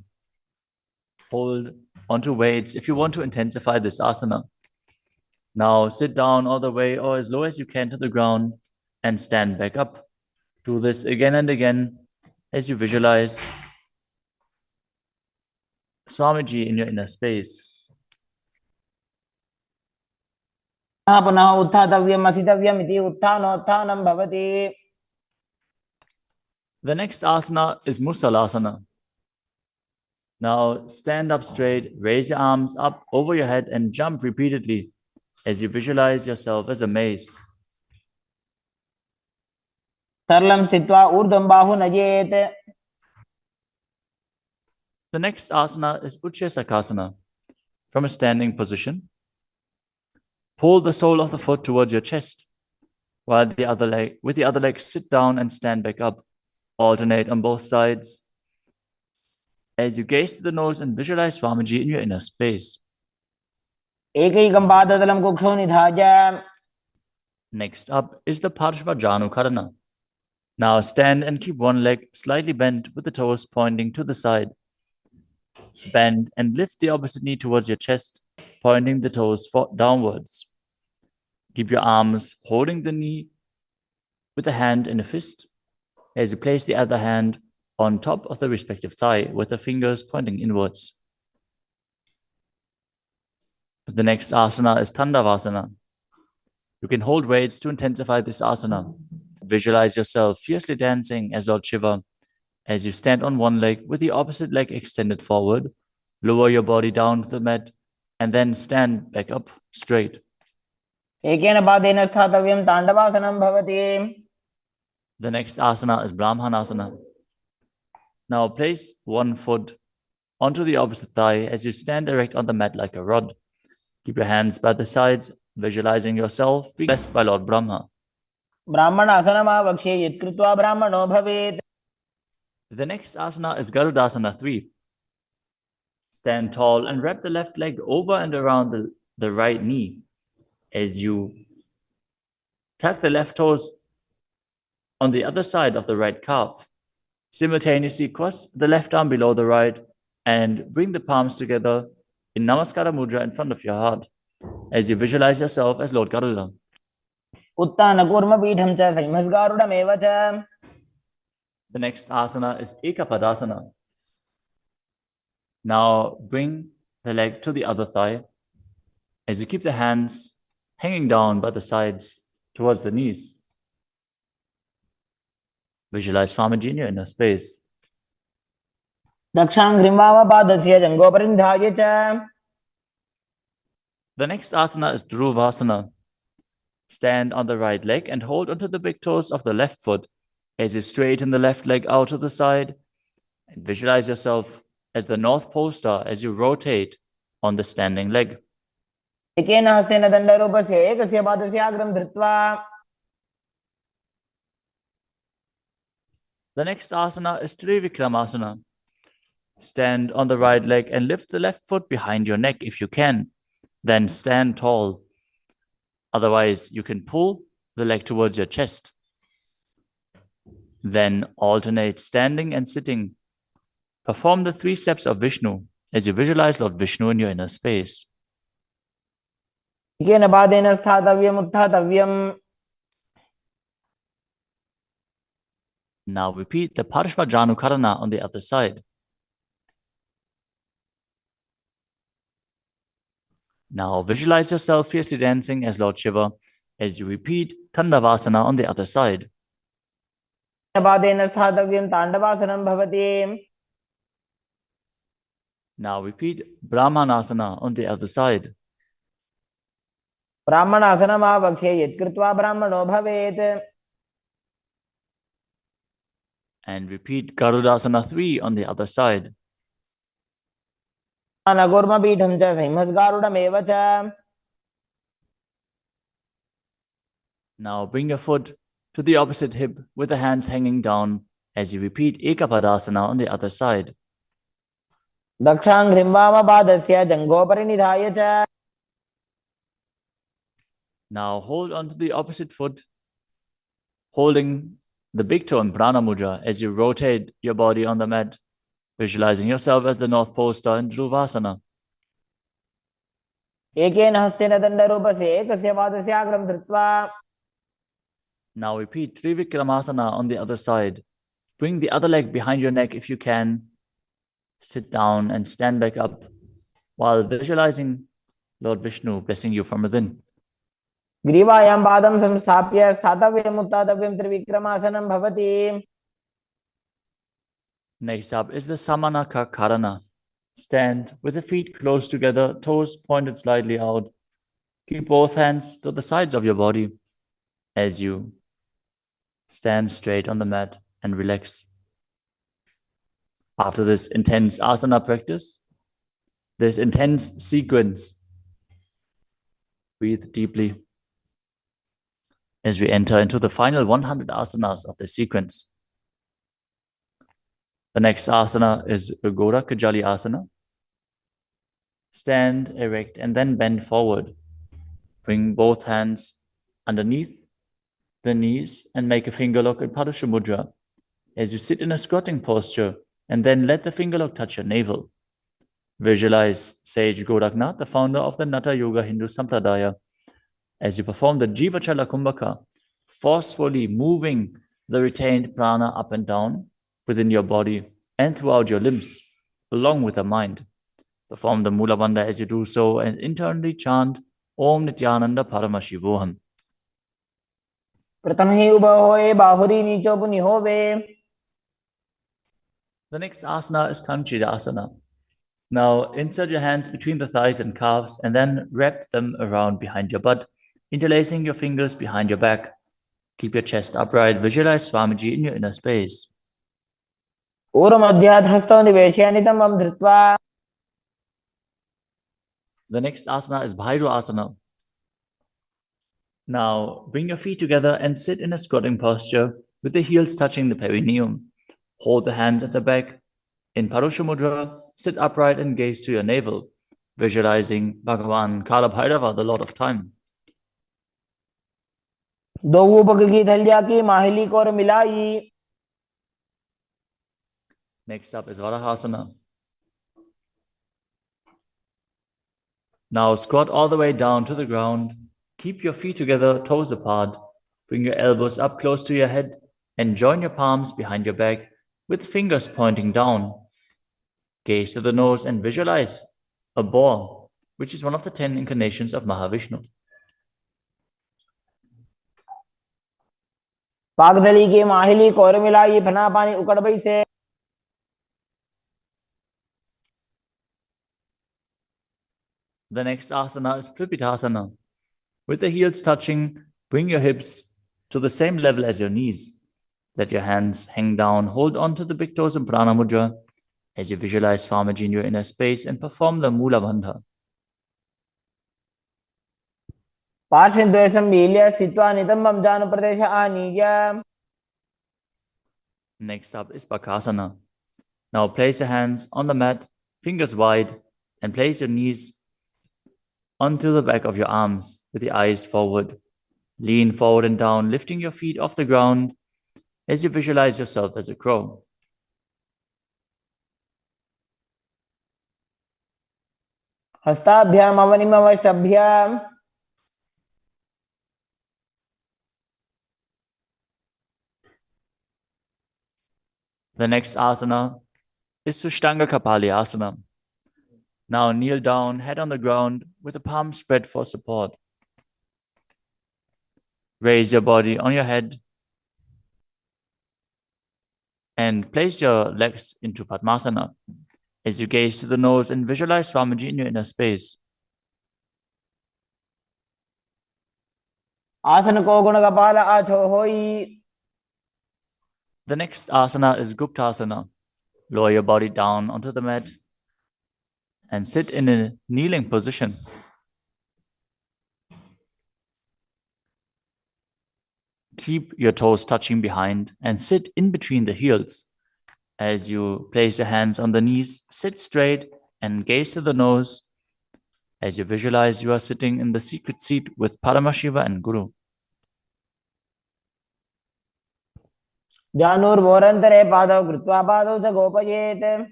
Speaker 1: Hold onto weights if you want to intensify this asana. Now sit down all the way or as low as you can to the ground and stand back up. Do this again and again as you visualize Swamiji in your inner space.
Speaker 2: पुनः उत्थातव्यम् असितव्यम् इति उत्थानोत्थानं भवति.
Speaker 1: The next asana is Musalasana. Now stand up straight, raise your arms up over your head and jump repeatedly as you visualize yourself as a mace.
Speaker 2: सरलं स्थित्वा ऊर्ध्वं बाहु नयेत्.
Speaker 1: The next asana is Utshesakasana. From a standing position, pull the sole of the foot towards your chest, while with the other leg sit down and stand back up. Alternate on both sides as you gaze to the nose and visualize Swamiji in your inner space.
Speaker 2: एकैकं पादतलं कुक्षौ निधाय.
Speaker 1: Next up is the Parshva Karana. Now stand and keep one leg slightly bent with the toes pointing to the side. Bend and lift the opposite knee towards your chest, pointing the toes downwards. Keep your arms holding the knee with a hand in a fist as you place the other hand on top of the respective thigh with the fingers pointing inwards. The next asana is Tandavasana. You can hold weights to intensify this asana. Visualize yourself fiercely dancing as Lord Shiva as you stand on one leg with the opposite leg extended forward. Lower your body down to the mat and then stand back up straight.
Speaker 2: एकेन पादेन स्थातव्यं ताण्डवासनं भवति.
Speaker 1: The next asana is Brahmanasana. Now place one foot onto the opposite thigh as you stand erect on the mat like a rod. Keep your hands by the sides, visualizing yourself being blessed by Lord Brahma.
Speaker 2: ब्राह्मणासनमावक्ष्ये यत्कृत्वा ब्राह्मणो भवेत्.
Speaker 1: The next asana is Garudasana 3. Stand tall and wrap the left leg over and around the right knee as you Tuck the left toes on the other side of the right calf. Simultaneously cross the left arm below the right and bring the palms together in Namaskara Mudra in front of your heart as you visualize yourself as Lord Garuda.
Speaker 2: उत्तानकूर्मपीठं च संहिमस्गारुडमेव च.
Speaker 1: The next asana is Ekapadasana. Now bring the leg to the other thigh as you keep the hands hanging down by the sides towards the knees. Visualize Swamiji in your inner space.
Speaker 2: दक्षाङ्घ्रिं वामपादस्य जङ्घोपरि निधाय च.
Speaker 1: The next asana is Dhruvasana. Stand on the right leg and hold onto the big toes of the left foot as you straighten the left leg out to the side and visualize yourself as the North Pole Star as you rotate on the standing leg.
Speaker 2: एकेन हस्तेन दण्डरूपस्य एकस्य पादस्य अग्रं धृत्वा.
Speaker 1: The next asana is Trivikramasana. Stand on the right leg and lift the left foot behind your neck if you can. Then stand tall. Otherwise, you can pull the leg towards your chest. Then alternate standing and sitting. Perform the 3 steps of Vishnu as you visualize Lord Vishnu in your inner space.
Speaker 2: एकेन पादेन स्थातव्यम् उत्थातव्यम्.
Speaker 1: Now repeat the Parshvajanukarana on the other side. Now visualize yourself fiercely dancing as Lord Shiva as you repeat Tandavasana on the other side.
Speaker 2: पादेन स्थातव्यं ताण्डवासनं भवति.
Speaker 1: Now repeat Brahmanasana on the other side.
Speaker 2: ब्राह्मणासनम् आवक्ष्ये यत्कृत्वा ब्राह्मणो भवेत्.
Speaker 1: And repeat Garudasana 3 on the other side.
Speaker 2: उत्तानकूर्मपीठं च संहिमस्गारुडमेव च.
Speaker 1: Now bring your foot to the opposite hip with the hands hanging down as you repeat Ekapadasana on the other side.
Speaker 2: दक्षाङ्घ्रिं वामपादस्य जङ्घोपरि निधाय च.
Speaker 1: Now hold on to the opposite foot, holding the big toe in Prana Mudra as you rotate your body on the mat, visualizing yourself as the North Pole Star in Dhruvasana.
Speaker 2: एकेन हस्तेन दण्डरूपस्य एकस्य पादस्य अग्रं धृत्वा.
Speaker 1: Now repeat Trivikramasana on the other side. Bring the other leg behind your neck if you can. Sit down and stand back up while visualizing Lord Vishnu blessing you from within.
Speaker 2: ग्रीवायां पादं संस्थाप्य स्थातव्यम् उत्थातव्यं त्रिविक्रमासनं भवति.
Speaker 1: Next up is the Samanaka Karana. Stand with the feet close together, toes pointed slightly out. Keep both hands to the sides of your body as you stand straight on the mat and relax. After this intense asana practice, this intense sequence, breathe deeply as we enter into the final 100 asanas of the sequence. The next asana is Ugora Kajali Asana. Stand erect and then bend forward. Bring both hands underneath the knees and make a finger lock in Padusha Mudra as you sit in a squatting posture and then let the finger lock touch your navel. Visualize Sage Goraknath, the founder of the Nata Yoga Hindu Sampradaya, as you perform the Jivachala Kumbhaka, forcefully moving the retained prana up and down within your body and throughout your limbs, along with the mind. Perform the Mula Bandha as you do so and internally chant Om Nityananda Paramashivoham.
Speaker 2: प्रथम ही उभो होए बाहुरी नीचो पुनि होवे.
Speaker 1: The next asana is Kanchirasana. Now insert your hands between the thighs and calves and then wrap them around behind your butt, interlacing your fingers behind your back. Keep your chest upright. Visualize Swamiji in your inner space.
Speaker 2: ऊर्ध्वमध्यात् हस्तौ निवेशय नितम्बं धृत्वा.
Speaker 1: The next asana is Bhairu Asana. Now bring your feet together and sit in a squatting posture with the heels touching the perineum. Hold the hands at the back. In Parusha Mudra, sit upright and gaze to your navel, visualizing Bhagavan Kala Bhairava, the Lord of Time.
Speaker 2: दोवों पग की थलिया की माहिली core मिलाई.
Speaker 1: Next up is Varahasana. Now squat all the way down to the ground. Keep your feet together, toes apart. Bring your elbows up close to your head and join your palms behind your back with fingers pointing down. Gaze to the nose and visualize a ball, which is one of the 10 incarnations of Mahavishnu.
Speaker 2: पागदली की माहिली core मिलाई फना पानी उकड़बई से.
Speaker 1: The next asana is Tripitasana. With the heels touching, bring your hips to the same level as your knees. Let your hands hang down, hold on to the big toes in Prana Mudra as you visualize Swamiji in your inner space and perform the Mula Bandha.
Speaker 2: पार्श्वद्वयसं मील्य स्थित्वा नितंबं जानु प्रदेश आनीय.
Speaker 1: Next up is Bakasana. Now place your hands on the mat, fingers wide, and place your knees onto the back of your arms with the eyes forward. Lean forward and down, lifting your feet off the ground as you visualize yourself as a crow.
Speaker 2: हस्ताभ्याम अवनिमवष्टभ्याम.
Speaker 1: The next asana is Sushtanga Kapali Asana. Now kneel down, head on the ground, with the palms spread for support. Raise your body on your head and place your legs into Padmasana as you gaze to the nose and visualize Swamiji in your inner space.
Speaker 2: आसन को गुण कपाल आछो होई.
Speaker 1: The next asana is Guptasana. Lower your body down onto the mat and sit in a kneeling position. Keep your toes touching behind and sit in between the heels. As you place your hands on the knees, sit straight and gaze to the nose as you visualize you are sitting in the secret seat with Paramashiva and Guru.
Speaker 2: ध्यानोर्वोरन्तरे पादौ कृत्वा पादौ च गोपयेत्.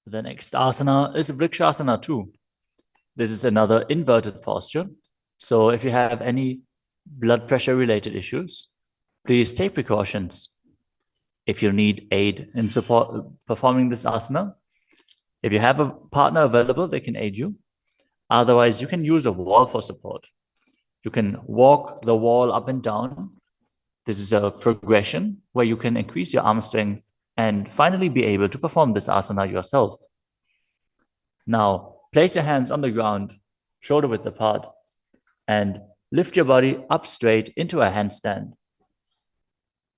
Speaker 1: The next asana is Vrikshasana too. This is another inverted posture. So if you have any blood pressure related issues, please take precautions. If you need aid in support performing this asana, if you have a partner available, they can aid you. Otherwise, you can use a wall for support. You can walk the wall up and down. This is a progression where you can increase your arm strength and finally be able to perform this asana yourself. Now, place your hands on the ground, shoulder width apart, and lift your body up straight into a handstand.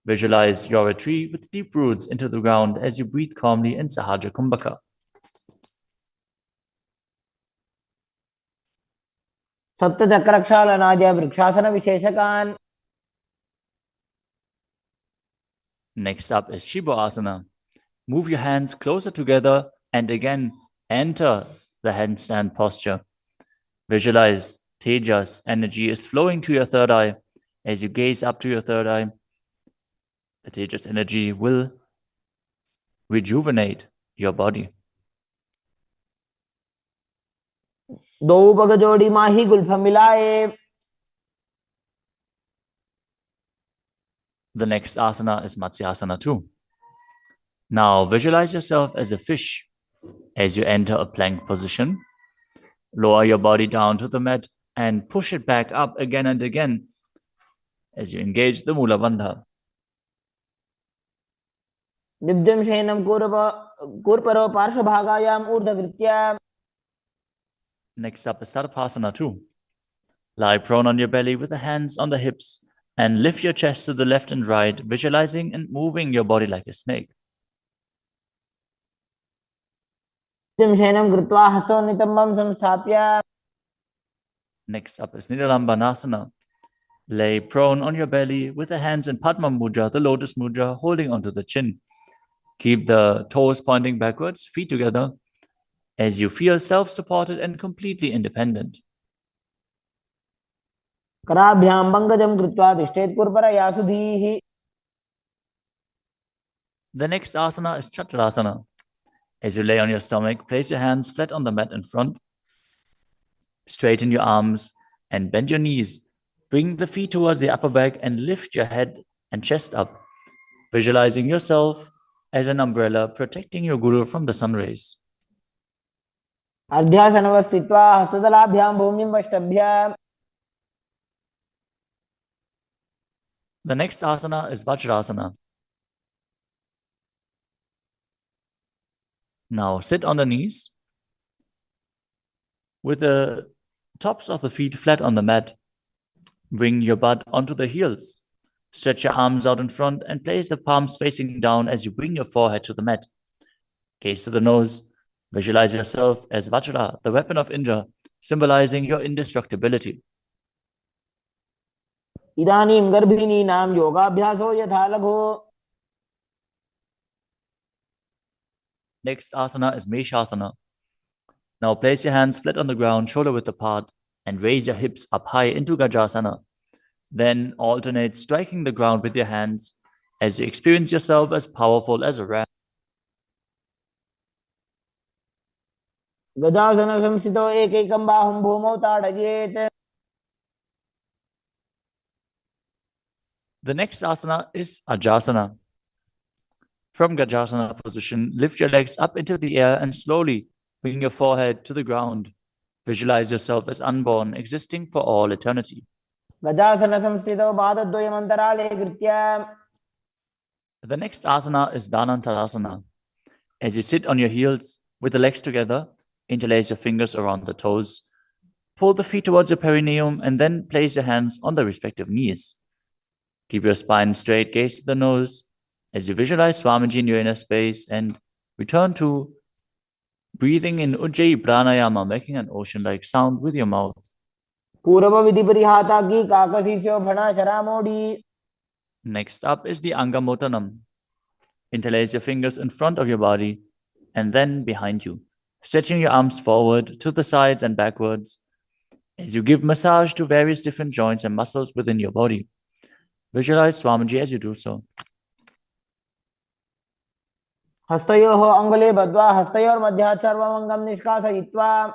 Speaker 1: Visualize you're a tree with deep roots into the ground as you breathe calmly in Sahaja Kumbhaka.
Speaker 2: सप्तचक्रक्षालनाद्य vrikshasana विशेषकान्.
Speaker 1: Next up is Shiva Asana. Move your hands closer together and again enter the handstand posture. Visualize Tejas energy is flowing to your third eye. As you gaze up to your third eye, the Tejas energy will rejuvenate your body.
Speaker 2: दो पग जोड़ी माही Gulf मिलाए.
Speaker 1: The next asana is Matsyasana too. Now visualize yourself as a fish as you enter a plank position. Lower your body down to the mat and push it back up again and again as you engage the Mula Bandha.
Speaker 2: दिव्यं शयनं कूर्परो पार्श्वभागायाम् ऊर्ध्वकृत्य.
Speaker 1: Next up is Sarpasana too. Lie prone on your belly with the hands on the hips and lift your chest to the left and right, visualizing and moving your body like a snake.
Speaker 2: दिव्यं शयनं कृत्वा हस्तौ नितम्बं संस्थाप्य.
Speaker 1: Next up is Nidalambanasana. Lay prone on your belly with the hands in Padma Mudra, the lotus mudra, holding onto the chin. Keep the toes pointing backwards, feet together, as you feel self-supported and completely independent.
Speaker 2: कराभ्यां पंकजं कृत्वा तिष्ठेत् कुर्परया सुधीः.
Speaker 1: The next asana is Chaturasana. As you lay on your stomach, place your hands flat on the mat in front. Straighten your arms and bend your knees. Bring the feet towards the upper back and lift your head and chest up, visualizing yourself as an umbrella protecting your guru from the sun rays.
Speaker 2: अर्ध्यासनवस्थित्वा हस्ततलाभ्यां भूमिं वष्टभ्य.
Speaker 1: The next asana is Vajrasana. Now sit on the knees with the tops of the feet flat on the mat. Bring your butt onto the heels. Stretch your arms out in front and place the palms facing down as you bring your forehead to the mat. Gaze to the nose. Visualize yourself as Vajra, the weapon of Indra, symbolizing your indestructibility.
Speaker 2: इदानीं गर्भिणीनां योगाभ्यासो यथा लघु.
Speaker 1: Next asana is Meshasana. Now place your hands flat on the ground, shoulder width apart, and raise your hips up high into Gajasana. Then alternate striking the ground with your hands as you experience yourself as powerful as a ram.
Speaker 2: गजासन संस्थितो एकैकं बाहुं भूमौ ताडयेत्.
Speaker 1: The next asana is Ajasana. From Gajasana position, lift your legs up into the air and slowly bring your forehead to the ground. Visualize yourself as unborn, existing for all eternity.
Speaker 2: गजासन संस्थितो पादद्वयम् अन्तराले कृत्य.
Speaker 1: The next asana is Dhanantarasana. As you sit on your heels with the legs together, interlace your fingers around the toes. Pull the feet towards your perineum and then place your hands on the respective knees. Keep your spine straight, gaze to the nose as you visualize Swamiji in your inner space and return to breathing in Ujjayi Pranayama, making an ocean-like sound with your mouth.
Speaker 2: पूर्व विधि परिहाता की काकसीस्यो भणा शरामोडी.
Speaker 1: Next up is the Angamotanam. Interlace your fingers in front of your body and then behind you, stretching your arms forward to the sides and backwards as you give massage to various different joints and muscles within your body. Visualize Swamiji as you do so.
Speaker 2: हस्तयोः अङ्गुले बद्ध्वा हस्तयोर्मध्यात् सर्वमङ्गं निष्कासयित्वा.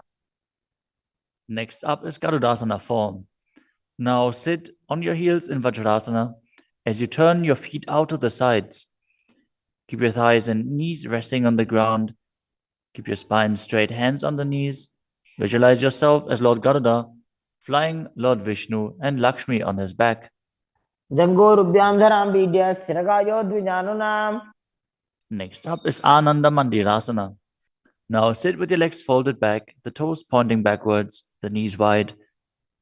Speaker 1: Next up is Garudasana form. Now sit on your heels in Vajrasana as you turn your feet out to the sides. Keep your thighs and knees resting on the ground. Keep your spine straight, hands on the knees. Visualize yourself as Lord Garuda, flying Lord Vishnu and Lakshmi on his back.
Speaker 2: जग्गोरुभ्यां धरां पीड्य स्थिरकायो द्विजानुनाम्.
Speaker 1: Next up is Ananda Mandirasana. Now sit with your legs folded back, the toes pointing backwards, the knees wide,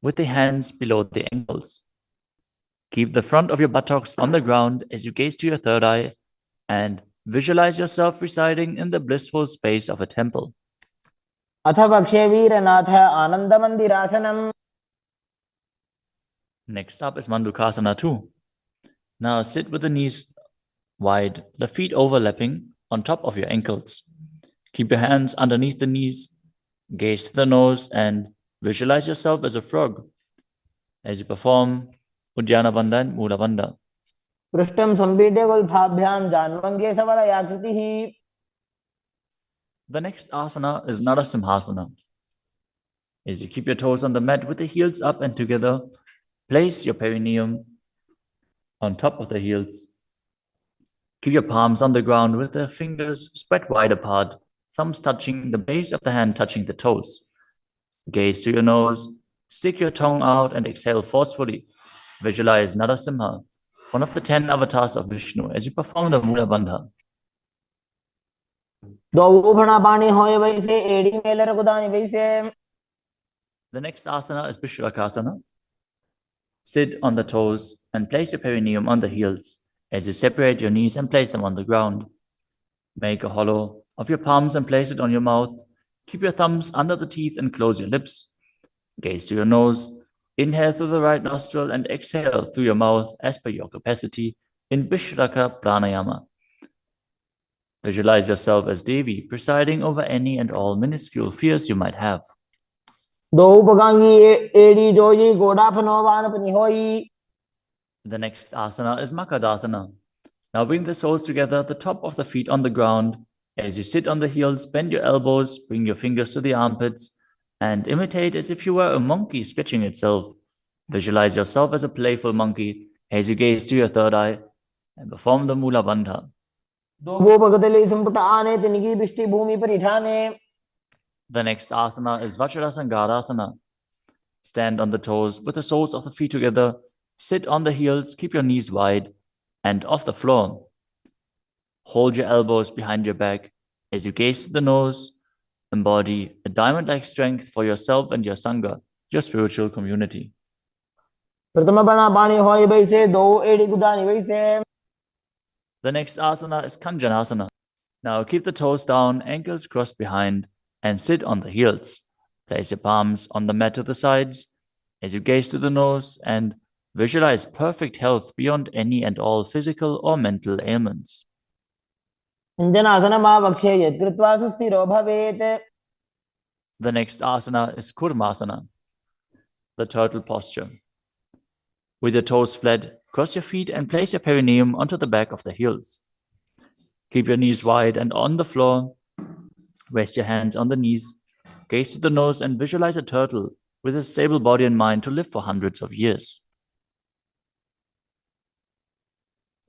Speaker 1: with the hands below the ankles. Keep the front of your buttocks on the ground as you gaze to your third eye and visualize yourself residing in the blissful space of a temple.
Speaker 2: अथ वक्षे वीरनाथ आनन्दमन्दिरासनम्.
Speaker 1: Next up is Mandukasana 2. Now sit with the knees wide, the feet overlapping on top of your ankles. Keep your hands underneath the knees, gaze to the nose, and visualize yourself as a frog as you perform Uddiyana Bandha and Mula Bandha.
Speaker 2: पृष्ठं सम्पीड्य गुल्फाभ्यां जान्वङ्गे सवलयाकृतिः.
Speaker 1: The next asana is Narasimhasana. As you keep your toes on the mat with the heels up and together, place your perineum on top of the heels. Keep your palms on the ground with the fingers spread wide apart, thumbs touching the base of the hand, touching the toes. Gaze to your nose, stick your tongue out and exhale forcefully. Visualize Narasimha, one of the 10 avatars of Vishnu, as you perform the Mula Bandha. The next asana is Vishrakasana. Sit on the toes and place your perineum on the heels as you separate your knees and place them on the ground. Make a hollow of your palms and place it on your mouth. Keep your thumbs under the teeth and close your lips. Gaze to your nose. Inhale through the right nostril and exhale through your mouth as per your capacity in Vishraka Pranayama. Visualize yourself as Devi, presiding over any and all minuscule fears you might have.
Speaker 2: दो पगांगी AD जोई गोड़ा फनोवान पनिहोई.
Speaker 1: The next asana is Makadasana. Now bring the soles together, the top of the feet on the ground. As you sit on the heels, bend your elbows, bring your fingers to the armpits, and imitate as if you were a monkey stretching itself. Visualize yourself as a playful monkey as you gaze to your third eye and perform the Mula Bandha.
Speaker 2: दो भगतले संपुट आने तिनकी बिष्टि भूमि पर इठाने.
Speaker 1: The next asana is Vajrasangadasana. Stand on the toes with the soles of the feet together. Sit on the heels, keep your knees wide and off the floor. Hold your elbows behind your back as you gaze to the nose. Embody a diamond-like strength for yourself and your Sangha, your spiritual community.
Speaker 2: प्रथम बना पानी होई बैसे दो AD गुदानी बैसे.
Speaker 1: The next asana is Kanjanasana. Now keep the toes down, ankles crossed behind, and sit on the heels. Place your palms on the mat to the sides as you gaze to the nose and visualize perfect health beyond any and all physical or mental ailments.
Speaker 2: अंजनासनमा वक्षे यत् कृत्वा सुस्थिरो भवेत्.
Speaker 1: The next asana is Kurmasana, the turtle posture. With your toes flat, cross your feet and place your perineum onto the back of the heels. Keep your knees wide and on the floor. Rest your hands on the knees. Gaze to the nose and visualize a turtle with a stable body and mind to live for hundreds of years.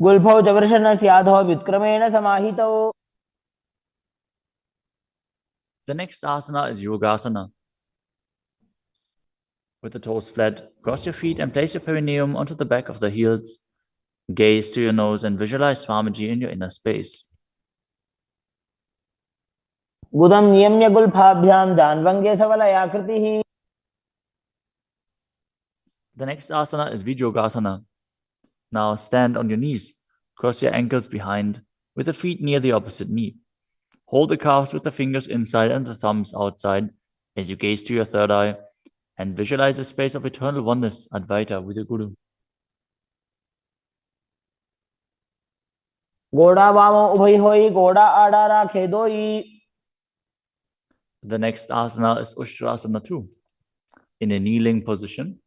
Speaker 2: गुल्फौ च वृषणस्याधो व्युत्क्रमेण समाहितौ.
Speaker 1: The next asana is Yogasana. With the toes flat, cross your feet and place your perineum onto the back of the heels. Gaze to your nose and visualize Swamiji in your inner space.
Speaker 2: गुदम नियम्य गुल्फाभ्याम जानवंगे सवलयाकृतिः.
Speaker 1: The next asana is Vijogasana. Now stand on your knees. Cross your ankles behind with the feet near the opposite knee. Hold the calves with the fingers inside and the thumbs outside as you gaze to your third eye and visualize a space of eternal oneness, Advaita, with your Guru.
Speaker 2: घोड़ा वामो उभय होई घोड़ा आड़ा राखे दोई.
Speaker 1: The next asana is Ushtrasana 2. In a kneeling position,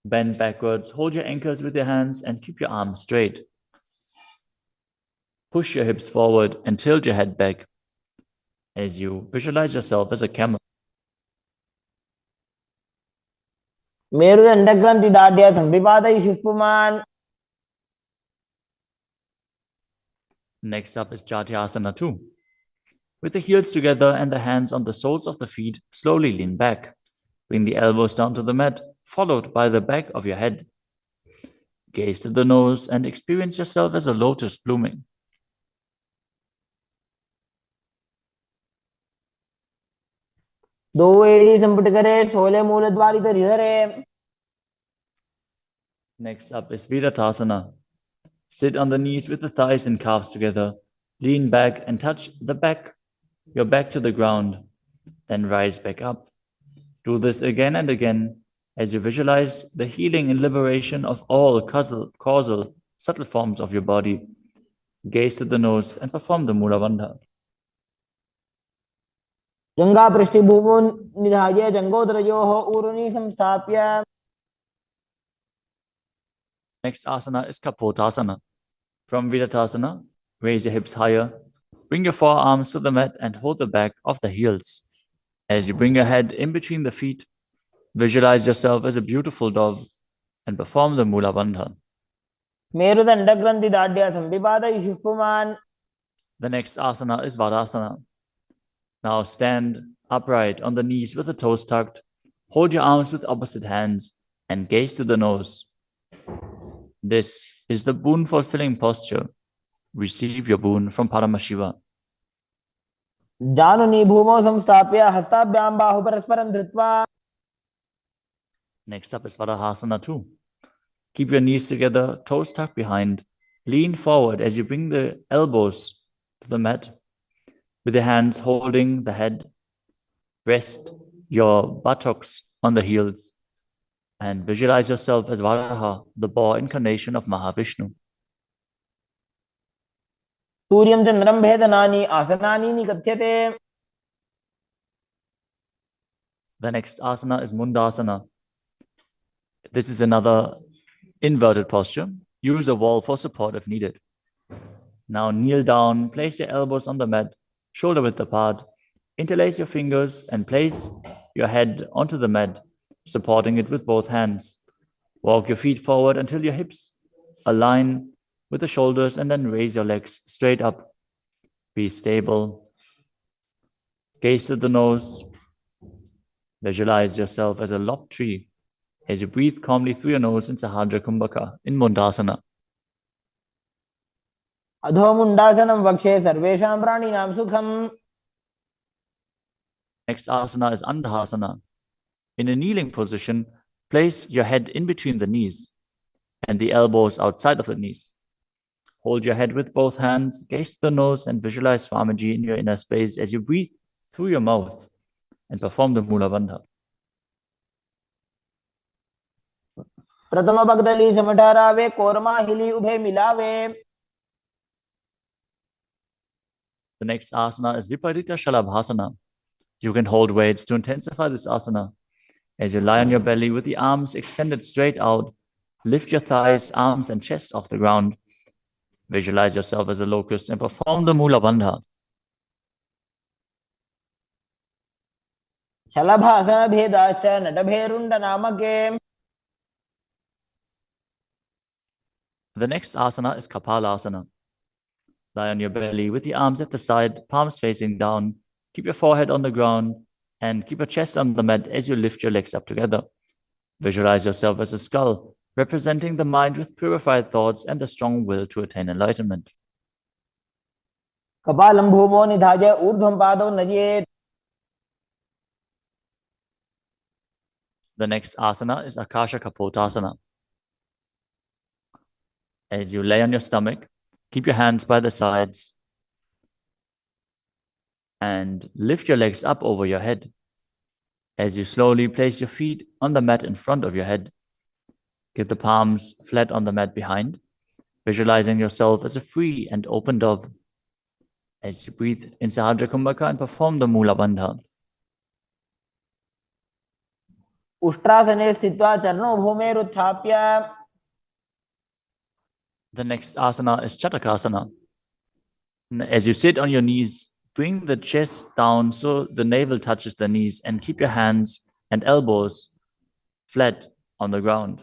Speaker 1: bend backwards, hold your ankles with your hands and keep your arms straight. Push your hips forward and tilt your head back as you visualize yourself as a camel.
Speaker 2: मेरुदंड ग्रंथि दाढ़्य संविपादय शिष्पुमान.
Speaker 1: Next up is Jatyasana 2. With the heels together and the hands on the soles of the feet, slowly lean back. Bring the elbows down to the mat, followed by the back of your head. Gaze to the nose and experience yourself as a lotus blooming.
Speaker 2: दो एड़ी संपुट करे सोले मूल द्वारी तो धरे.
Speaker 1: Next up is Viratasana. Sit on the knees with the thighs and calves together. Lean back and touch your back to the ground. Then rise back up. Do this again and again as you visualize the healing and liberation of all causal, subtle forms of your body. Gaze to the nose and perform the Mula Bandha.
Speaker 2: जंगा पृष्ठभूमो निधाय जंगोदरयोः ऊरुनि संस्थाप्य.
Speaker 1: Next asana is Kapotasana. From Viratasana, raise your hips higher. Bring your forearms to the mat and hold the back of the heels. As you bring your head in between the feet, visualize yourself as a beautiful dove and perform the Mula Bandha.
Speaker 2: मेरुदंड ग्रंथि दाढ़्य संविपादय शिष्पुमान.
Speaker 1: The next asana is Vadasana. Now stand upright on the knees with the toes tucked. Hold your arms with opposite hands and gaze to the nose. This is the boon-fulfilling posture. Receive your boon from Paramashiva.
Speaker 2: जानुनि भूमौ संस्थाप्य हस्ताभ्यां बाहु परस्परं धृत्वा.
Speaker 1: Next up is Vadahasana 2. Keep your knees together, toes tucked behind. Lean forward as you bring the elbows to the mat. With your hands holding the head, rest your buttocks on the heels and visualize yourself as Varaha, the boar incarnation of Mahavishnu.
Speaker 2: सूर्यं चन्द्रं भेदनानि आसनानि निकथ्यते.
Speaker 1: The next asana is Mundasana. This is another inverted posture. Use a wall for support if needed. Now kneel down, place your elbows on the mat, shoulder width apart. Interlace your fingers and place your head onto the mat, supporting it with both hands. Walk your feet forward until your hips align with the shoulders and then raise your legs straight up. Be stable. Gaze to the nose. Visualize yourself as a lopped tree as you breathe calmly through your nose in Sahasrara Kumbhaka in Mundasana.
Speaker 2: अधो मुंडासनम वक्षे सर्वेषां प्राणिनां सुखम.
Speaker 1: Next asana is Andhasana. In a kneeling position, place your head in between the knees and the elbows outside of the knees. Hold your head with both hands, gaze to the nose, and visualize Swamiji in your inner space as you breathe through your mouth and perform the Mula Bandha.
Speaker 2: प्रथम भक्तली समठारावे कोरमा हिली उभे मिलावे.
Speaker 1: The next asana is Viparita Shalabhasana. You can hold weights to intensify this asana. As you lie on your belly with the arms extended straight out, lift your thighs, arms, and chest off the ground. Visualize yourself as a locust and perform the Mula Bandha.
Speaker 2: शलभासन भेदाश्च नटभेरुंड नामके.
Speaker 1: The next asana is Kapalasana. Lie on your belly with the arms at the side, palms facing down. Keep your forehead on the ground and keep your chest on the mat as you lift your legs up together. Visualize yourself as a skull, representing the mind with purified thoughts and the strong will to attain enlightenment.
Speaker 2: कपालं भूमो निधाय ऊर्ध्वं पादौ नजेत्.
Speaker 1: The next asana is Akasha Kapotasana. As you lay on your stomach, keep your hands by the sides and lift your legs up over your head. As you slowly place your feet on the mat in front of your head, keep the palms flat on the mat behind, visualizing yourself as a free and open dove. As you breathe in Sahasrara Kumbhaka and perform the Mula Bandha.
Speaker 2: उष्ट्रासने स्थित्वा चरणौ भूमेरुत्थाप्य.
Speaker 1: The next asana is Chatakasana. As you sit on your knees, bring the chest down so the navel touches the knees and keep your hands and elbows flat on the ground.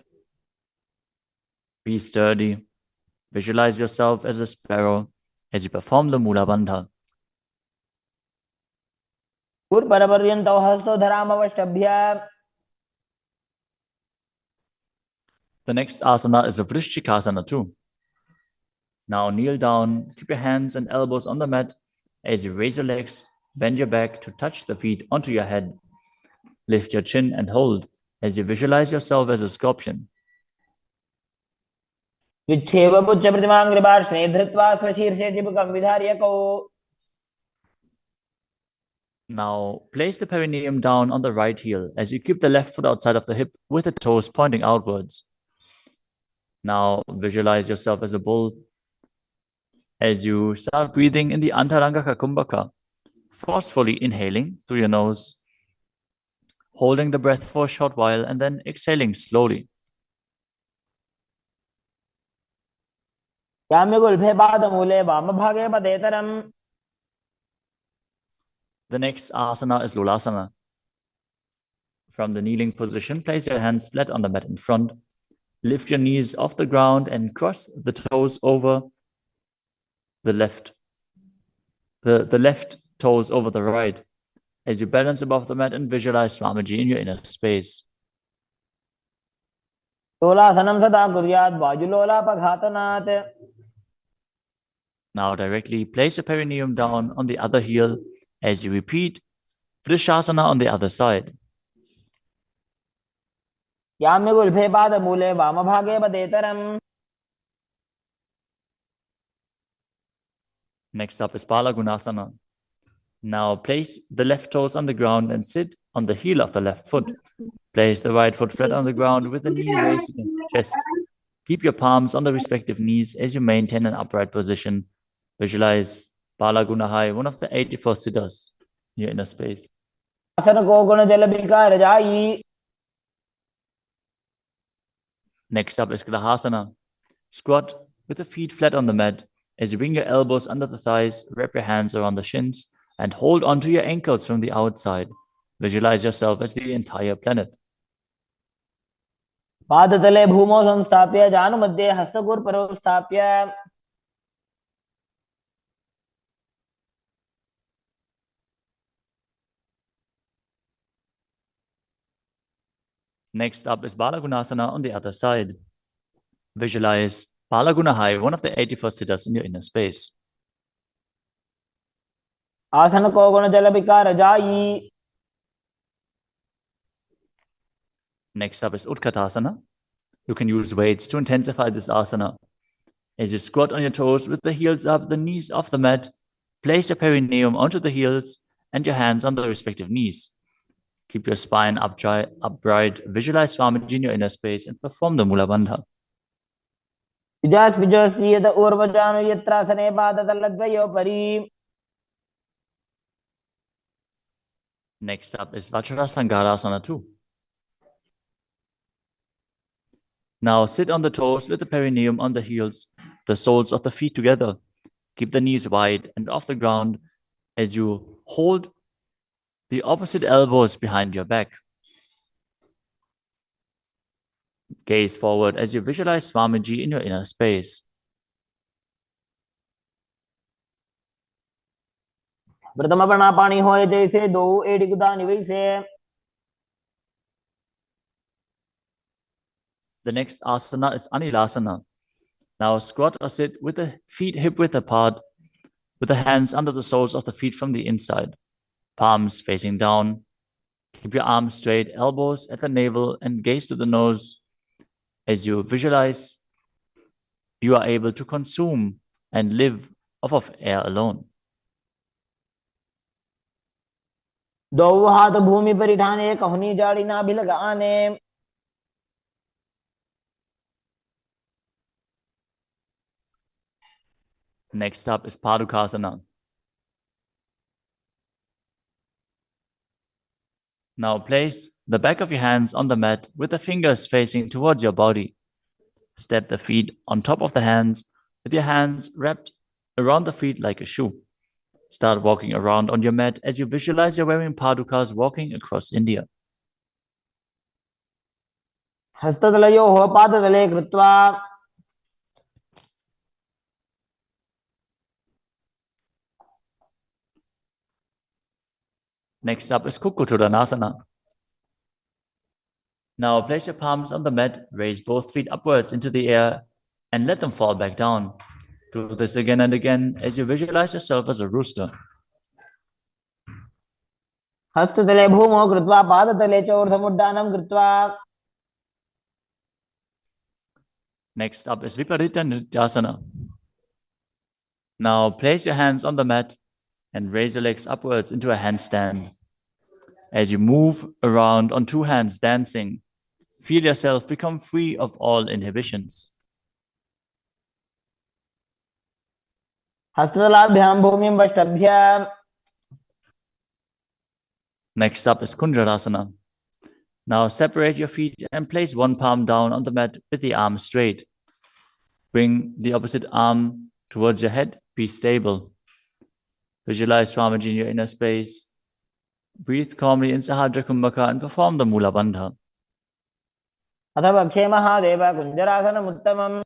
Speaker 1: Be sturdy. Visualize yourself as a sparrow as you perform the Mula Bandha.
Speaker 2: पुरपरपर्यन्तौ हस्तौ धरामवष्टभ्य.
Speaker 1: The next asana is a Vrishchikasana too. Now kneel down, keep your hands and elbows on the mat as you raise your legs, bend your back to touch the feet onto your head. Lift your chin and hold as you visualize yourself as a scorpion.
Speaker 2: विच्छेव पुच्छ प्रतिमाङ्घ्रिपार्ष्णे धृत्वा स्वशीर्षे चिबुकं विधार्यकौ.
Speaker 1: Now place the perineum down on the right heel as you keep the left foot outside of the hip with the toes pointing outwards. Now visualize yourself as a bull as you start breathing in the Antarangaka Kumbhaka, forcefully inhaling through your nose, holding the breath for a short while and then exhaling slowly.
Speaker 2: याम्यगुल्फे पादमूले वामभागे पदेतरम्.
Speaker 1: The next asana is Lulasana. From the kneeling position, place your hands flat on the mat in front. Lift your knees off the ground and cross the toes over the left. The left toes over the right as you balance above the mat and visualize Swamiji in your inner space.
Speaker 2: लोलासनं सदा कुर्यात् वायुलोलापघातनात्.
Speaker 1: Now directly place your perineum down on the other heel as you repeat Vrishasana on the other side.
Speaker 2: याम्यगुल्फे पादमूले वामभागे पदेतरम्.
Speaker 1: Next up is Balagunasana. Now place the left toes on the ground and sit on the heel of the left foot. Place the right foot flat on the ground with the knee raised against the chest. Keep your palms on the respective knees as you maintain an upright position. Visualize Balagunahai, one of the 84 siddhas in your inner space.
Speaker 2: आसन को गुण जल विकार जाई.
Speaker 1: Next up is Grahasana. Squat with the feet flat on the mat. As you bring your elbows under the thighs, wrap your hands around the shins, and hold onto your ankles from the outside. Visualize yourself as the entire planet.
Speaker 2: पादतले भूमौ संस्थाप्य जानुमध्ये हस्तगुरुपरौ स्थाप्य.
Speaker 1: Next up is Balagunasana on the other side. Visualize Balaguna High, one of the 81st siddhas in your inner space.
Speaker 2: आसन को गुण जल विकार जाई.
Speaker 1: Next up is Utkatasana. You can use weights to intensify this asana. As you squat on your toes with the heels up, the knees off the mat, place your perineum onto the heels and your hands on the respective knees. Keep your spine upright, visualize Swamiji in your inner space, and perform the Mula Bandha.
Speaker 2: विजास विजोसी यद ऊर्वजानु यत्रासने पादतलद्वयोपरि.
Speaker 1: Next up is Vajrasangarasana 2. Now sit on the toes with the perineum on the heels, the soles of the feet together. Keep the knees wide and off the ground as you hold the opposite elbows behind your back. Gaze forward as you visualize Swamiji in your inner space.
Speaker 2: प्रथम प्राणापानी होए जैसे दो एड़ी गुदानी वैसे.
Speaker 1: The next asana is Anilasana. Now squat or sit with the feet hip-width apart, with the hands under the soles of the feet from the inside, palms facing down. Keep your arms straight, elbows at the navel, and gaze to the nose. As you visualize, you are able to consume and live off of air alone.
Speaker 2: दो हाथ भूमि पर ठाने कहनी जाड़ी ना भी लगाने.
Speaker 1: Next up is Padukasana. Now place the back of your hands on the mat with the fingers facing towards your body. Step the feet on top of the hands with your hands wrapped around the feet like a shoe. Start walking around on your mat as you visualize you're wearing padukas walking across India.
Speaker 2: हस्ततलयोः पादतले कृत्वा.
Speaker 1: Next up is Kukkuttanasana. Now place your palms on the mat, raise both feet upwards into the air, and let them fall back down. Do this again and again as you visualize yourself as a rooster.
Speaker 2: हस्ततले भूमौ कृत्वा पादतले च ऊर्ध्वमुड्डानं कृत्वा.
Speaker 1: Next up is Viparita Nrityasana. Now place your hands on the mat and raise your legs upwards into a handstand. As you move around on two hands dancing, feel yourself become free of all inhibitions.
Speaker 2: हस्ततलाभ्यां भूमिं वष्टभ्य.
Speaker 1: Next up is Kunjarasana. Now separate your feet and place one palm down on the mat with the arm straight. Bring the opposite arm towards your head. Be stable. Visualize Swamiji in your inner space. Breathe calmly in Sahadra Kumbhaka and perform the Mula Bandha.
Speaker 2: अथ भक्षे Mahadev कुञ्जरासनमुत्तमम्.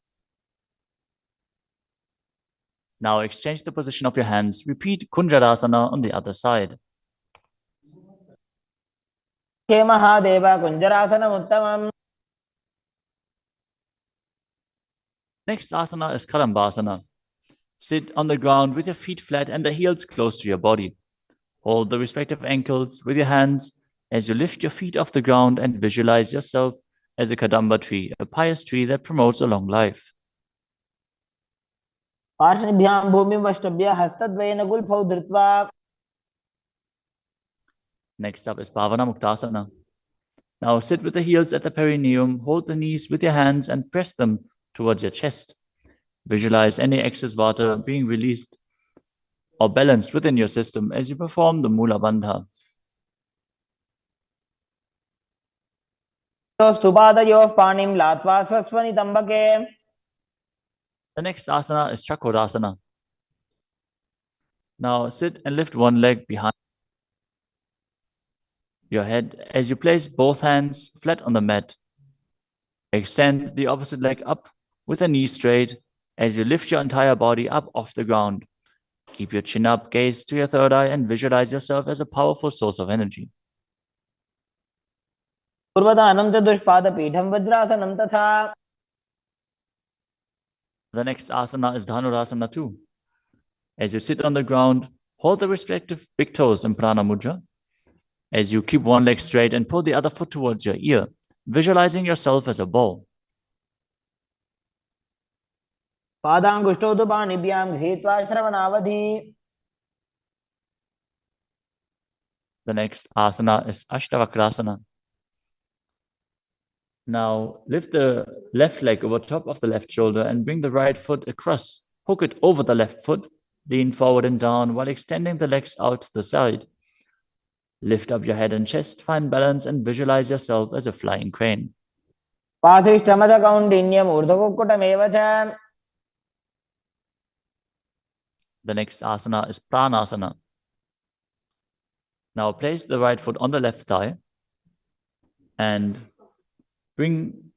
Speaker 1: Now exchange the position of your hands. Repeat Kunjarasana on the other side.
Speaker 2: भक्षे Mahadev कुञ्जरासनमुत्तमम्.
Speaker 1: Next asana is Kadambasana. Sit on the ground with your feet flat and the heels close to your body. Hold the respective ankles with your hands as you lift your feet off the ground and visualize yourself as a Kadamba tree, a pious tree that promotes a long life.
Speaker 2: पार्श्वभ्यां भूमिं वष्टभ्य हस्तद्वयेन गुल्फौ धृत्वा.
Speaker 1: Next up is Bhavana Muktasana. Now sit with the heels at the perineum, hold the knees with your hands and press them towards your chest. Visualize any excess water being released or balanced within your system as you perform the Mula Bandha.
Speaker 2: स्तुपादयोः पाणिं लात्वा स्वस्वनितम्बके.
Speaker 1: The next asana is Chakodasana. Now sit and lift one leg behind your head as you place both hands flat on the mat. Extend the opposite leg up with the knee straight as you lift your entire body up off the ground. Keep your chin up, gaze to your third eye, and visualize yourself as a powerful source of energy.
Speaker 2: पूर्वदानं च दुष्पादपीठं वज्रासनं तथा.
Speaker 1: The next asana is Dhanurasana 2. As you sit on the ground, hold the respective big toes in Prana Mudra. As you keep one leg straight and pull the other foot towards your ear, visualizing yourself as a ball.
Speaker 2: पादाङ्गुष्ठौ तु पाणिभ्यां गृहीत्वा श्रवणावधि.
Speaker 1: The next asana is Ashtavakrasana. Now lift the left leg over top of the left shoulder and bring the right foot across. Hook it over the left foot. Lean forward and down while extending the legs out to the side. Lift up your head and chest, find balance, and visualize yourself as a flying crane.
Speaker 2: पाशिष्ठमदकौण्डिन्यम् ऊर्ध्वकुक्कुटमेव च.
Speaker 1: The next asana is Pranasana. Now place the right foot on the left thigh and bring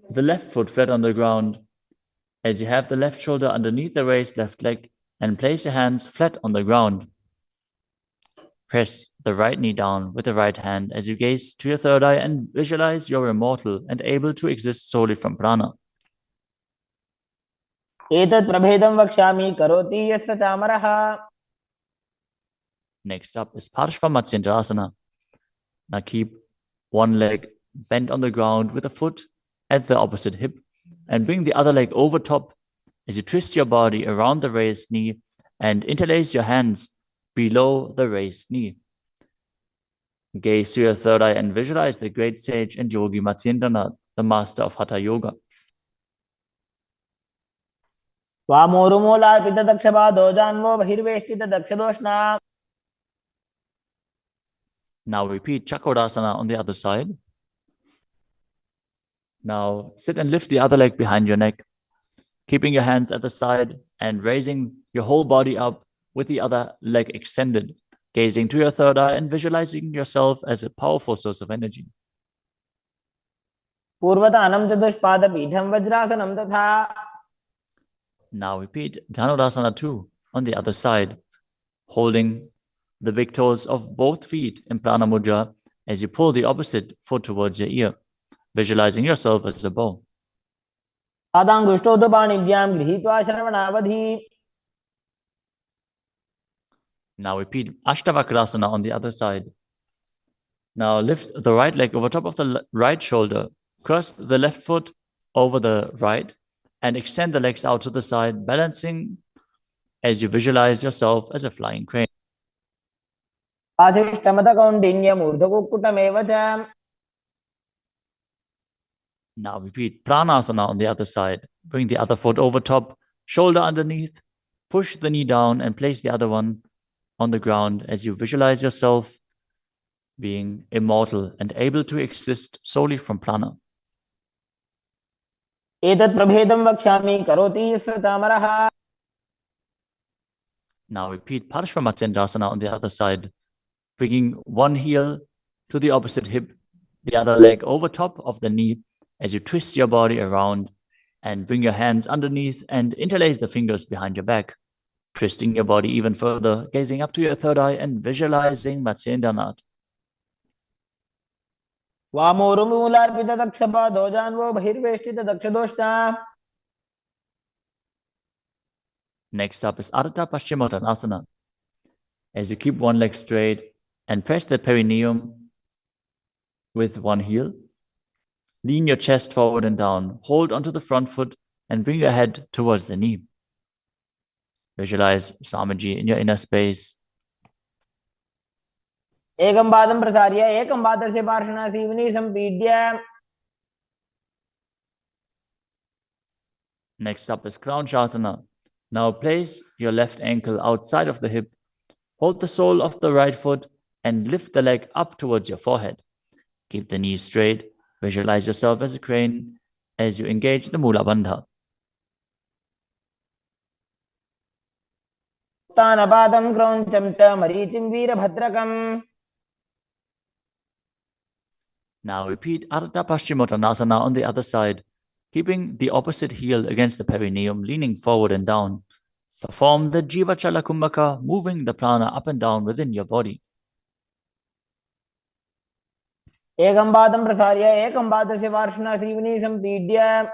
Speaker 1: the left foot flat on the ground as you have the left shoulder underneath the raised left leg and place your hands flat on the ground. Press the right knee down with the right hand as you gaze to your third eye and visualize you're immortal and able to exist solely from prana.
Speaker 2: एतत् प्रभेदं वक्ष्यामि करोति यस्य चामरः.
Speaker 1: Next up is Parshva Matsyendrasana. Now keep one leg bent on the ground with a foot at the opposite hip and bring the other leg over top as you twist your body around the raised knee and interlace your hands below the raised knee. Gaze to your third eye and visualize the great sage and yogi Matsyendranath, the master of Hatha Yoga.
Speaker 2: वामोरुमूलार्पितदक्षपादो जान्वो बहिर्वेष्टितदक्षदोष्णा.
Speaker 1: Now repeat Chakodasana on the other side. Now sit and lift the other leg behind your neck, keeping your hands at the side and raising your whole body up with the other leg extended, gazing to your third eye and visualizing yourself as a powerful source of energy.
Speaker 2: पूर्वतानं चतुष्पादपीठं वज्रासनं तथा.
Speaker 1: Now repeat Dhanurasana 2 on the other side, holding the big toes of both feet in Prana Mudra as you pull the opposite foot towards your ear, visualizing yourself as a bow.
Speaker 2: पादाङ्गुष्ठौ तु पाणिभ्यां गृहीत्वा श्रवणावधि.
Speaker 1: Now repeat Ashtavakrasana on the other side. Now lift the right leg over top of the right shoulder, cross the left foot over the right, and extend the legs out to the side, balancing as you visualize yourself as a flying crane.
Speaker 2: पाशिष्ठमदकौण्डिन्यम् ऊर्ध्वकुक्कुटमेव च.
Speaker 1: Now repeat Pranasana on the other side. Bring the other foot over top, shoulder underneath, push the knee down and place the other one on the ground as you visualize yourself being immortal and able to exist solely from prana.
Speaker 2: एतत् प्रभेदं वक्ष्यामि करोति यस्य चामरः.
Speaker 1: Now repeat Parshva Matsyendrasana on the other side, bringing one heel to the opposite hip, the other leg over top of the knee as you twist your body around and bring your hands underneath and interlace the fingers behind your back, twisting your body even further, gazing up to your third eye and visualizing Matsyendranath.
Speaker 2: वामोरुमूलार्पितदक्षपादो जान्वो बहिर्वेष्टितदक्षदोष्णा.
Speaker 1: Next up is Ardha Paschimottanasana. As you keep one leg straight and press the perineum with one heel, lean your chest forward and down, hold onto the front foot and bring your head towards the knee. Visualize Swamiji in your inner space.
Speaker 2: एकं पादं प्रसार्य एकं पादस्य पार्श्वना Seoni सम्पीड्य.
Speaker 1: Next up is Kranchasana. Now place your left ankle outside of the hip, hold the sole of the right foot and lift the leg up towards your forehead. Keep the knees straight, Visualize yourself as a crane as you engage the Mula Bandha.
Speaker 2: Uttanapādam krauncham cha marīchim veerabhadrakam.
Speaker 1: Now repeat Ardha Paschimottanasana on the other side, keeping the opposite heel against the perineum, leaning forward and down. Perform the Jivachala Kumbhaka, moving the prana up and down within your body.
Speaker 2: Ekam padam prasarya ekam padasya varshana sivini sampidya.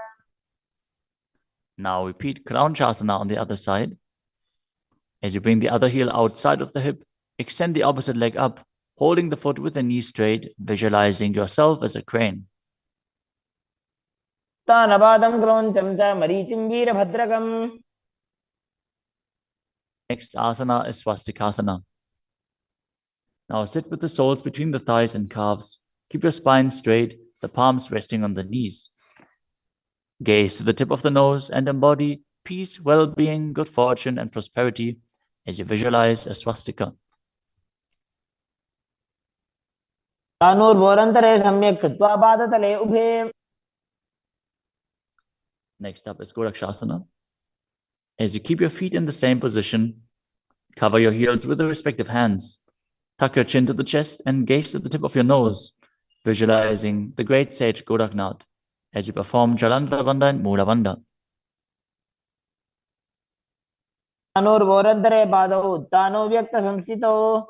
Speaker 1: Now repeat Kraunchasana on the other side. As you bring the other heel outside of the hip, extend the opposite leg up, holding the foot with the knee straight, visualizing yourself as a crane.
Speaker 2: Uttanapādam krauncham cha marīchim veerabhadrakam.
Speaker 1: Next asana is Swastikasana. Now sit with the soles between the thighs and calves. Keep your spine straight, the palms resting on the knees. Gaze to the tip of the nose and embody peace, well-being, good fortune, and prosperity as you visualize a swastika.
Speaker 2: Tanurvorantare samyak kritva padatale ubhe.
Speaker 1: Next up is Gorakshasana. As you keep your feet in the same position, cover your heels with the respective hands. Tuck your chin to the chest and gaze to the tip of your nose, visualizing the great sage Goraknath as you perform Jalandhara Bandha and Mula Bandha.
Speaker 2: Tanurvorantare padau uttano vyakta samsthito.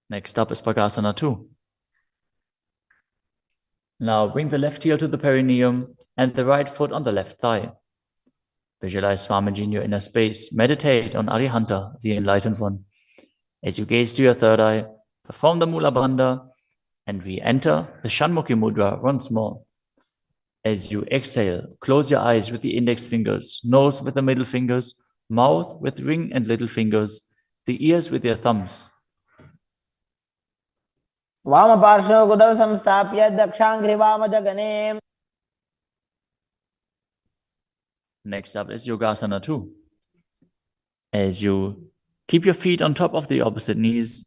Speaker 1: Next up is Pakasana 2. Now bring the left heel to the perineum and the right foot on the left thigh. Visualize Swamiji in your inner space. Meditate on Arihanta, the Enlightened One. As you gaze to your third eye, perform the Mula Bandha and re-enter the Shanmukhi Mudra once more. As you exhale, close your eyes with the index fingers, nose with the middle fingers, mouth with ring and little fingers, the ears with your thumbs.
Speaker 2: Vamaparshva gudav samstapya dakshangri vamajagane.
Speaker 1: Next up is Yogasana 2. As you keep your feet on top of the opposite knees,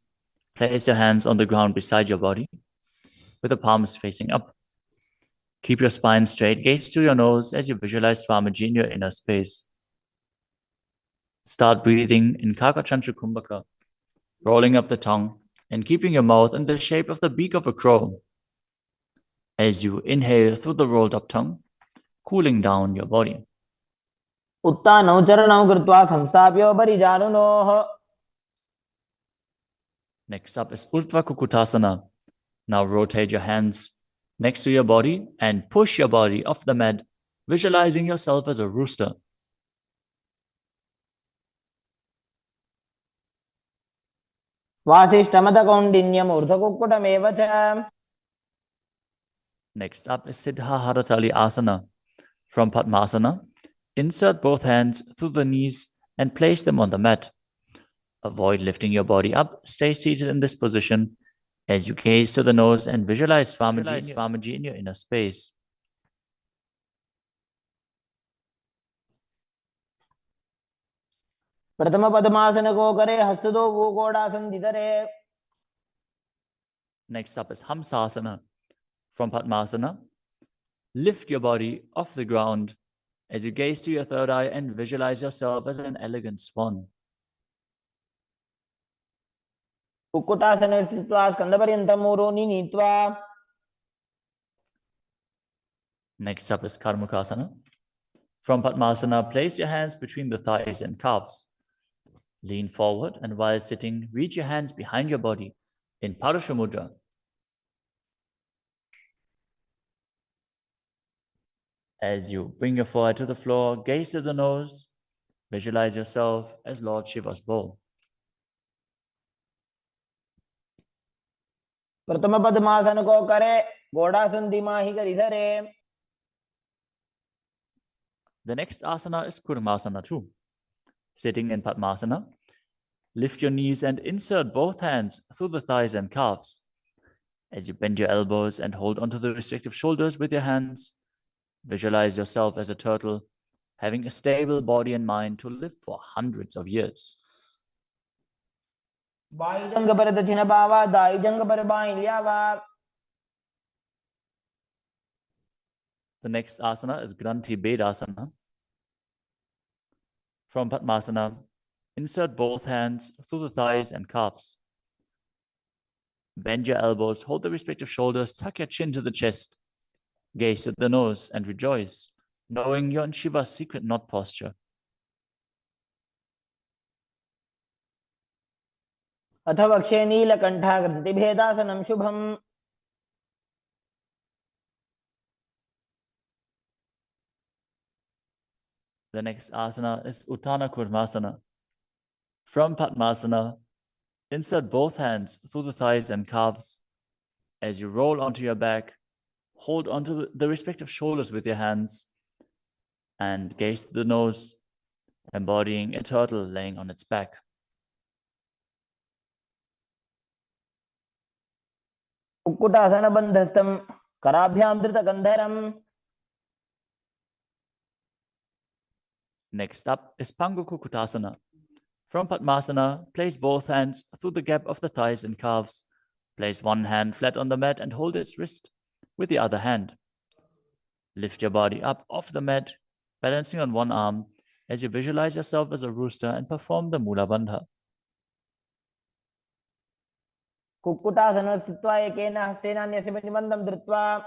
Speaker 1: place your hands on the ground beside your body with the palms facing up. Keep your spine straight, gaze to your nose as you visualize Swamiji in your inner space. Start breathing in Kakachantra Kumbhaka, rolling up the tongue and keeping your mouth in the shape of the beak of a crow. As you inhale through the rolled up tongue, cooling down your body.
Speaker 2: Uttanau charanau kritva samstapyo parijanunoh.
Speaker 1: Next up is Urdhva Kukutasana. Now rotate your hands next to your body and push your body off the mat, visualizing yourself as a rooster.
Speaker 2: Vasishtamata urdhakukkutameva cha.
Speaker 1: Next up is Siddha Haratali Asana. From Padmasana, insert both hands through the knees and place them on the mat. Avoid lifting your body up. Stay seated in this position as you gaze to the nose and visualize Swamiji in your inner space.
Speaker 2: Pratama padmasana ko kare hastado wo godasan didare.
Speaker 1: Next up is Hamsasana. From Padmasana, lift your body off the ground as you gaze to your third eye and visualize yourself as an elegant swan.
Speaker 2: Kukkutasana sthitva skandaparyantam uroni nitva.
Speaker 1: Next up is Karmukasana. From Padmasana, place your hands between the thighs and calves. Lean forward and while sitting, reach your hands behind your body in Parashu Mudra. As you bring your forehead to the floor, gaze to the nose, visualize yourself as Lord Shiva's bow.
Speaker 2: Pratama padmasana ko kare godasan dimahi karidhare.
Speaker 1: The next asana is Kurmasana 2. Sitting in Padmasana, lift your knees and insert both hands through the thighs and calves. As you bend your elbows and hold onto the respective shoulders with your hands, visualize yourself as a turtle, having a stable body and mind to live for hundreds of years.
Speaker 2: Vaijanga paradachina bhava, daijanga parabahilyava.
Speaker 1: The next asana is Granthi Bedasana. From Padmasana, insert both hands through the thighs and calves. Bend your elbows, hold the respective shoulders, tuck your chin to the chest, gaze at the nose and rejoice, knowing you're in Shiva's secret knot posture.
Speaker 2: अथ वक्षे नीलकण्ठा ग्रन्थिभेदासनं शुभम्.
Speaker 1: The next asana is Uttana Kurmasana. From Padmasana, insert both hands through the thighs and calves. As you roll onto your back, hold onto the respective shoulders with your hands and gaze to the nose, embodying a turtle laying on its back.
Speaker 2: कुक्कुटासनबन्धस्थं कराभ्यां धृतकन्धरम्.
Speaker 1: Next up is Pangukukutasana. From Padmasana, place both hands through the gap of the thighs and calves. Place one hand flat on the mat and hold its wrist with the other hand. Lift your body up off the mat, balancing on one arm as you visualize yourself as a rooster and perform the Mula Bandha.
Speaker 2: कुक्कुटासनं स्थित्वा एकेन हस्तेन अन्यस्य प्रतिबन्धं धृत्वा.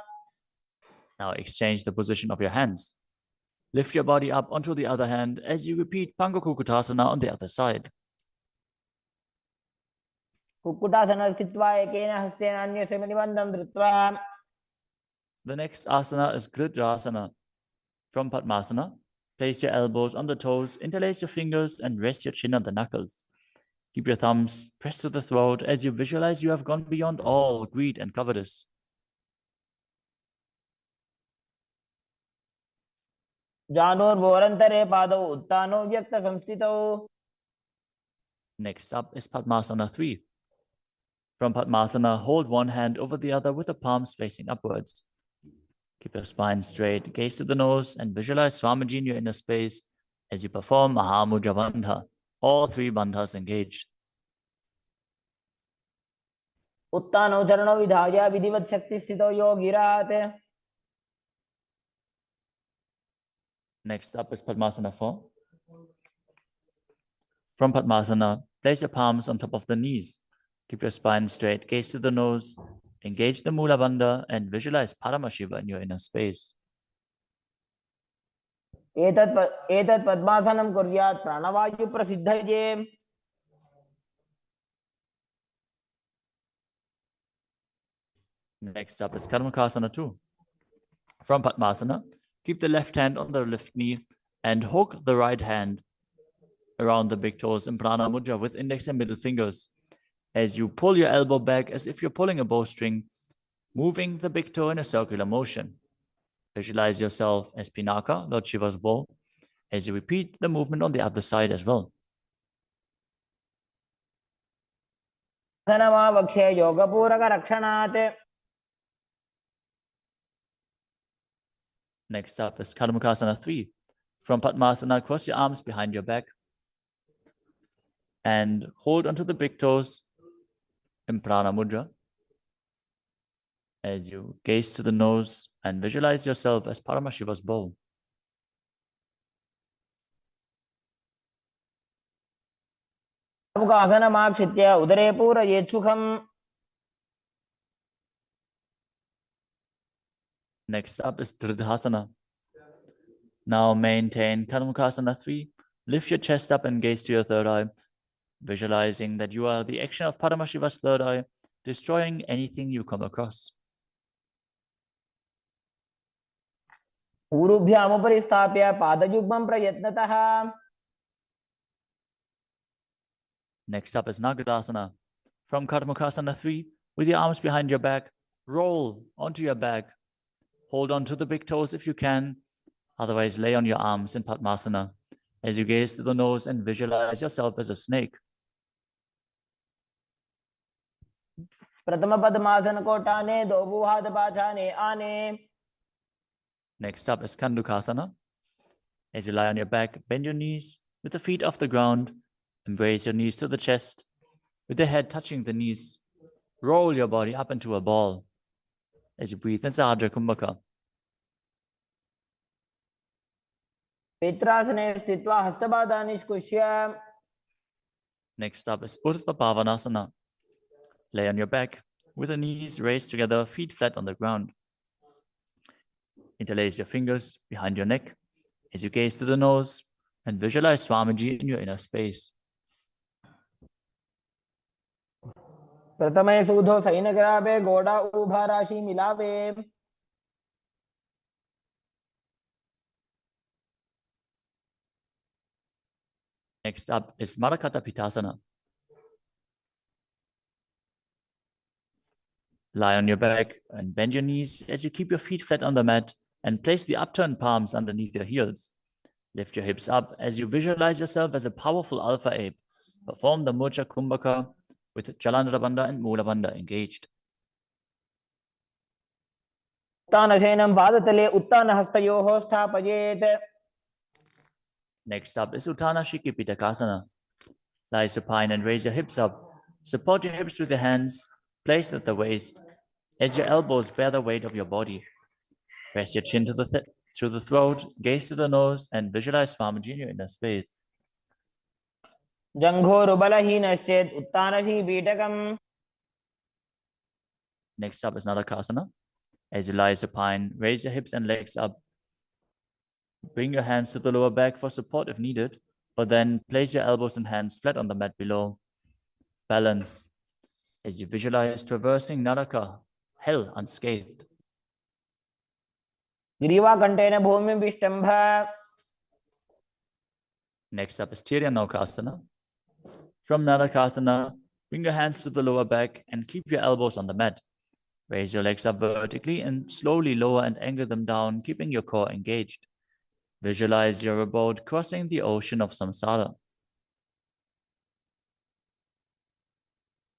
Speaker 1: Now exchange the position of your hands. Lift your body up onto the other hand as you repeat Pangukukutasana on the other side.
Speaker 2: कुक्कुटासनं स्थित्वा एकेन हस्तेन अन्यस्य प्रतिबन्धं धृत्वा.
Speaker 1: The next asana is Gridrasana. From Padmasana, place your elbows on the toes, interlace your fingers, and rest your chin on the knuckles. Keep your thumbs pressed to the throat as you visualize you have gone beyond all greed and covetous.
Speaker 2: जानोर्भोरन्तरे पादौ उत्तानो व्यक्तसंस्थितौ.
Speaker 1: Next up is Padmasana 3. From Padmasana, hold one hand over the other with the palms facing upwards. Keep your spine straight, gaze to the nose, and visualize Swamiji in your inner space as you perform Mahamudra Bandha. All three bandhas engaged.
Speaker 2: उत्तानौ चरणौ विधाय विधिवत् शक्तिस्थितौ योगिरात्.
Speaker 1: Next up is Padmasana 4. From Padmasana, place your palms on top of the knees. Keep your spine straight, gaze to the nose, engage the Mula Bandha, and visualize Paramashiva in your inner space.
Speaker 2: एतत् पद्मासनं कुर्यात् प्राणवायु प्रसिद्धये.
Speaker 1: Next up is Karmakasana 2. From Padmasana, keep the left hand on the left knee and hook the right hand around the big toes in Prana Mudra with index and middle fingers. As you pull your elbow back as if you're pulling a bowstring, moving the big toe in a circular motion. Visualize yourself as Pinaka, Lord Shiva's bow, as you repeat the movement on the other side as well.
Speaker 2: वक्षे योगपूरकरक्षणात्.
Speaker 1: Next up is Karmakasana 3. From Padmasana, cross your arms behind your back and hold onto the big toes in Prana Mudra as you gaze to the nose and visualize yourself as Paramashiva's bow.
Speaker 2: मुखासनमाक्षित्य उदरे पूरयेत् सुखम्.
Speaker 1: Next up is Dridhasana. Now maintain Karmakasana 3. Lift your chest up and gaze to your third eye, visualizing that you are the action of Paramashiva's third eye, destroying anything you come across.
Speaker 2: ऊरुभ्यामुपरि स्थाप्य पादयुग्मं प्रयत्नतः.
Speaker 1: Next up is Nagadasana. From Karmakasana 3, with your arms behind your back, roll onto your back. Hold on to the big toes if you can. Otherwise, lay on your arms in Padmasana as you gaze to the nose and visualize yourself as a snake.
Speaker 2: प्रथम पद्मासन कोटाने दो हाथ पाछाने आने.
Speaker 1: Next up is Kandukasana. As you lie on your back, bend your knees with the feet off the ground. Embrace your knees to the chest with the head touching the knees. Roll your body up into a ball as you breathe in Sahadra Kumbhaka.
Speaker 2: पित्रासने स्थित्वा हस्तपादान् निष्कुष्य.
Speaker 1: Next up is Urdhva Bhavanasana. Lay on your back with the knees raised together, feet flat on the ground. Interlace your fingers behind your neck as you gaze to the nose and visualize Swamiji in your inner space.
Speaker 2: प्रथमे सूधो सैनग्रावे गोड़ा उभा राशि मिलावे.
Speaker 1: Next up is Marakata Pitasana. Lie on your back and bend your knees as you keep your feet flat on the mat and place the upturned palms underneath your heels. Lift your hips up as you visualize yourself as a powerful alpha ape. Perform the Murcha Kumbhaka with Jalandhara Bandha and Mula Bandha engaged.
Speaker 2: उत्तानशयनं पादतले उत्तानहस्तयोः स्थापयेत्.
Speaker 1: Next up is Uttana Shiki Pitakasana. Lie supine and raise your hips up. Support your hips with your hands, placed at the waist, as your elbows bear the weight of your body. Press your chin to through the throat, gaze to the nose, and visualize Swamiji in your inner space.
Speaker 2: जङ्घोरुबलहीनश्चेत् उत्तानशी पीठकम्.
Speaker 1: Next up is Nadakasana. As you lie supine, raise your hips and legs up. Bring your hands to the lower back for support if needed, but then place your elbows and hands flat on the mat below. Balance as you visualize traversing Naraka, hell unscathed.
Speaker 2: ग्रीवाकण्ठेन भूमिं विष्टम्भ.
Speaker 1: Next up is Tiryanokasana. From Nadakasana, bring your hands to the lower back and keep your elbows on the mat. Raise your legs up vertically and slowly lower and angle them down, keeping your core engaged. Visualize your abode crossing the ocean of samsara.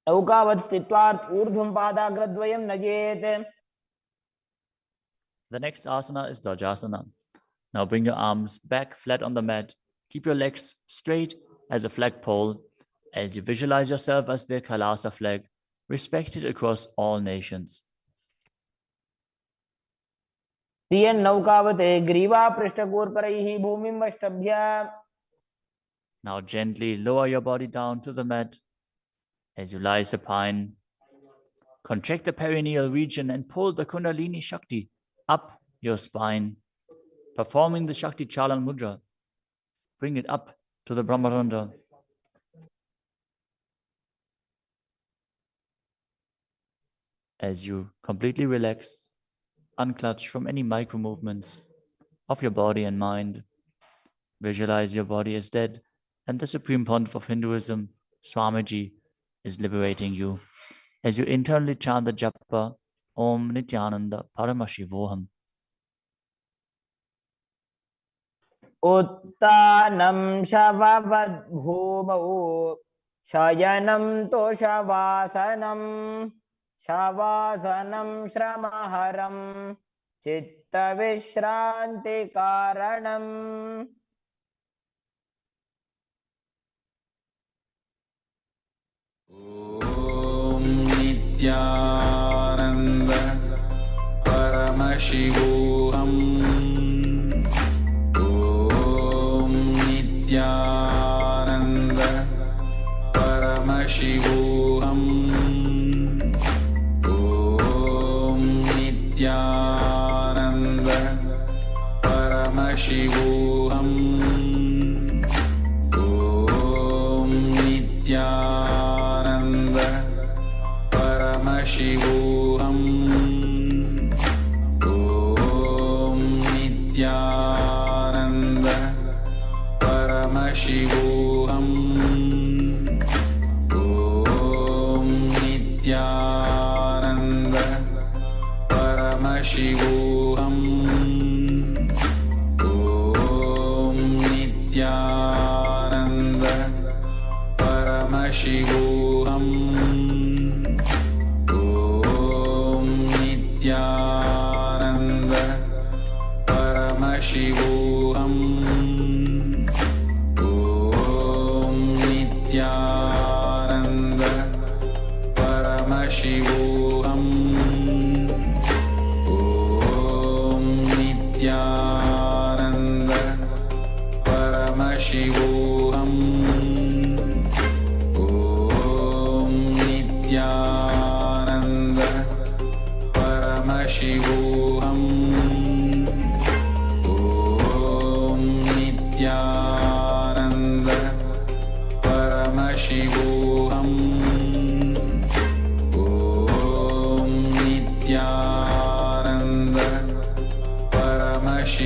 Speaker 2: नौकावत् स्थित्वा ऊर्ध्वं पादाग्रद्वयं नजेत्.
Speaker 1: The next asana is Dvajasana. Now bring your arms back flat on the mat. Keep your legs straight as a flagpole as you visualize yourself as the Kailasa flag, respected across all nations.
Speaker 2: प्रियन् नौकावते ग्रीवा पृष्ठकूर्परैः भूमिं वष्टभ्य.
Speaker 1: Now gently lower your body down to the mat as you lie supine. Contract the perineal region and pull the Kundalini Shakti up your spine, performing the Shakti Chalan Mudra. Bring it up to the Brahmarandha. As you completely relax, unclutch from any micro movements of your body and mind, visualize your body as dead and the Supreme Pontiff of Hinduism, Swamiji, is liberating you as you internally chant the japa Om Nityananda Paramashivoham.
Speaker 2: उत्तानं शववद्भूमौ शयनं तोषवासनं शवासनं श्रमहरं चित्तविश्रान्तिकारणम्.
Speaker 3: ॐ नित्यानन्द परमशिवोऽहम्. ॐ नित्यानन्द परमशिवोऽहम्. ॐ नित्यानन्द परमशिवोऽहम्. ॐ नित्यानन्द परमशिवोऽहम्. ॐ नित्यानन्द परमशिवोऽहम्. ॐ नित्यानन्द परमशिवोऽहम्. ॐ नित्यानन्द परमशिवोऽहम्. ॐ नित्यानन्द परमशिवोऽहम्. ॐ नित्यानन्द परमशिवोऽहम्. ॐ Nityanand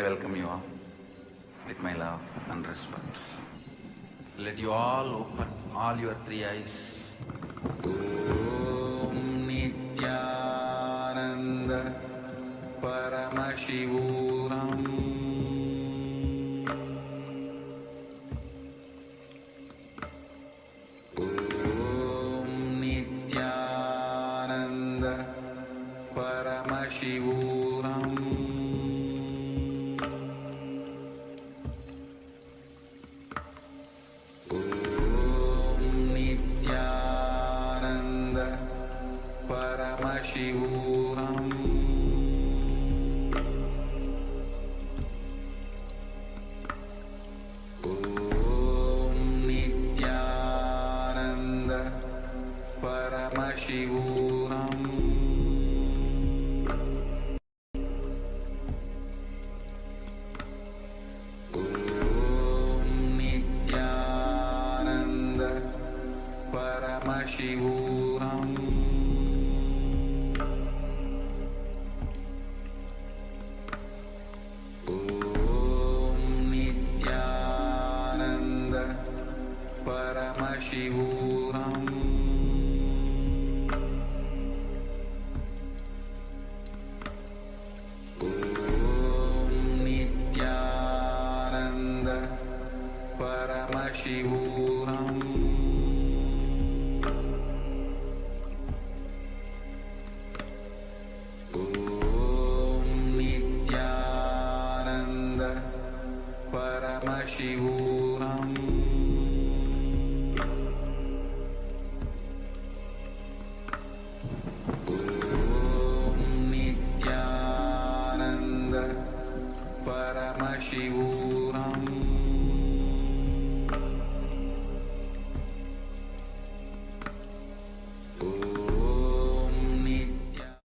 Speaker 4: I welcome you all with my love and respect. Let you all open all your three eyes.
Speaker 3: Om Nityananda Paramashivoham Om Nityananda Paramashivoham Om Nityananda Paramashivoham Om Nityananda Paramashivoham Om Nityananda Paramashivoham Om Nityananda Paramashivoham Om Nityananda Paramashivoham Om Nityananda Paramashivoham Om Nityananda Paramashivoham Om Nityananda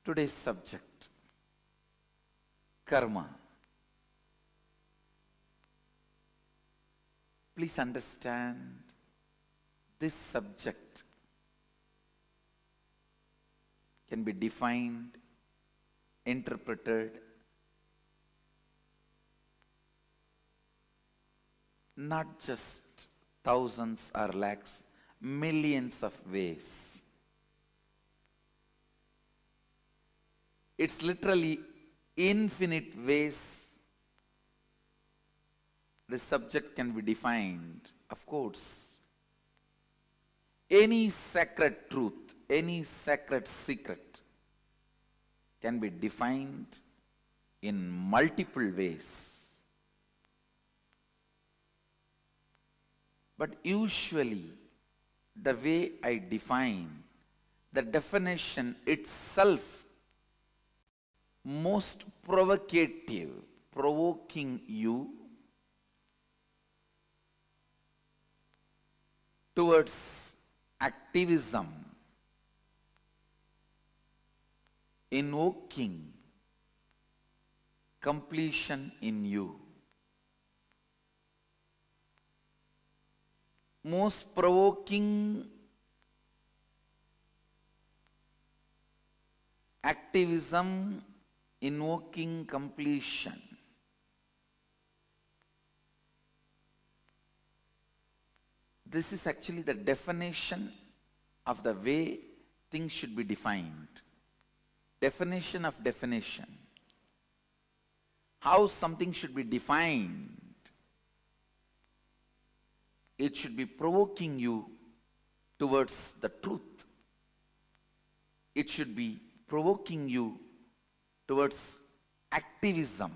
Speaker 4: Today's subject, karma. Please understand, this subject can be defined, interpreted, not just thousands or lakhs, millions of ways. It's literally infinite ways the subject can be defined. Of course, any sacred truth, any sacred secret can be defined in multiple ways. But usually, the way I define, the definition itself most provocative, provoking you towards activism, invoking completion in you. Most provoking activism, invoking completion. This is actually the definition of the way things should be defined. Definition of definition. How something should be defined. It should be provoking you towards the truth. It should be provoking you towards activism,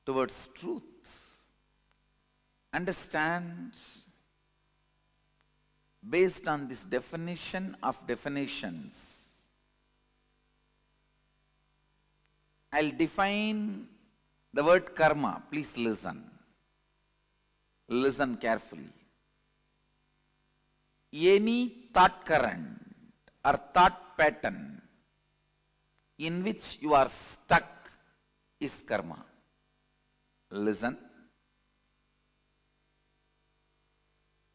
Speaker 4: towards truth. Understand, based on this definition of definitions, I'll define the word karma. Please listen. Listen carefully. Any thought current or thought pattern in which you are stuck is karma. Listen.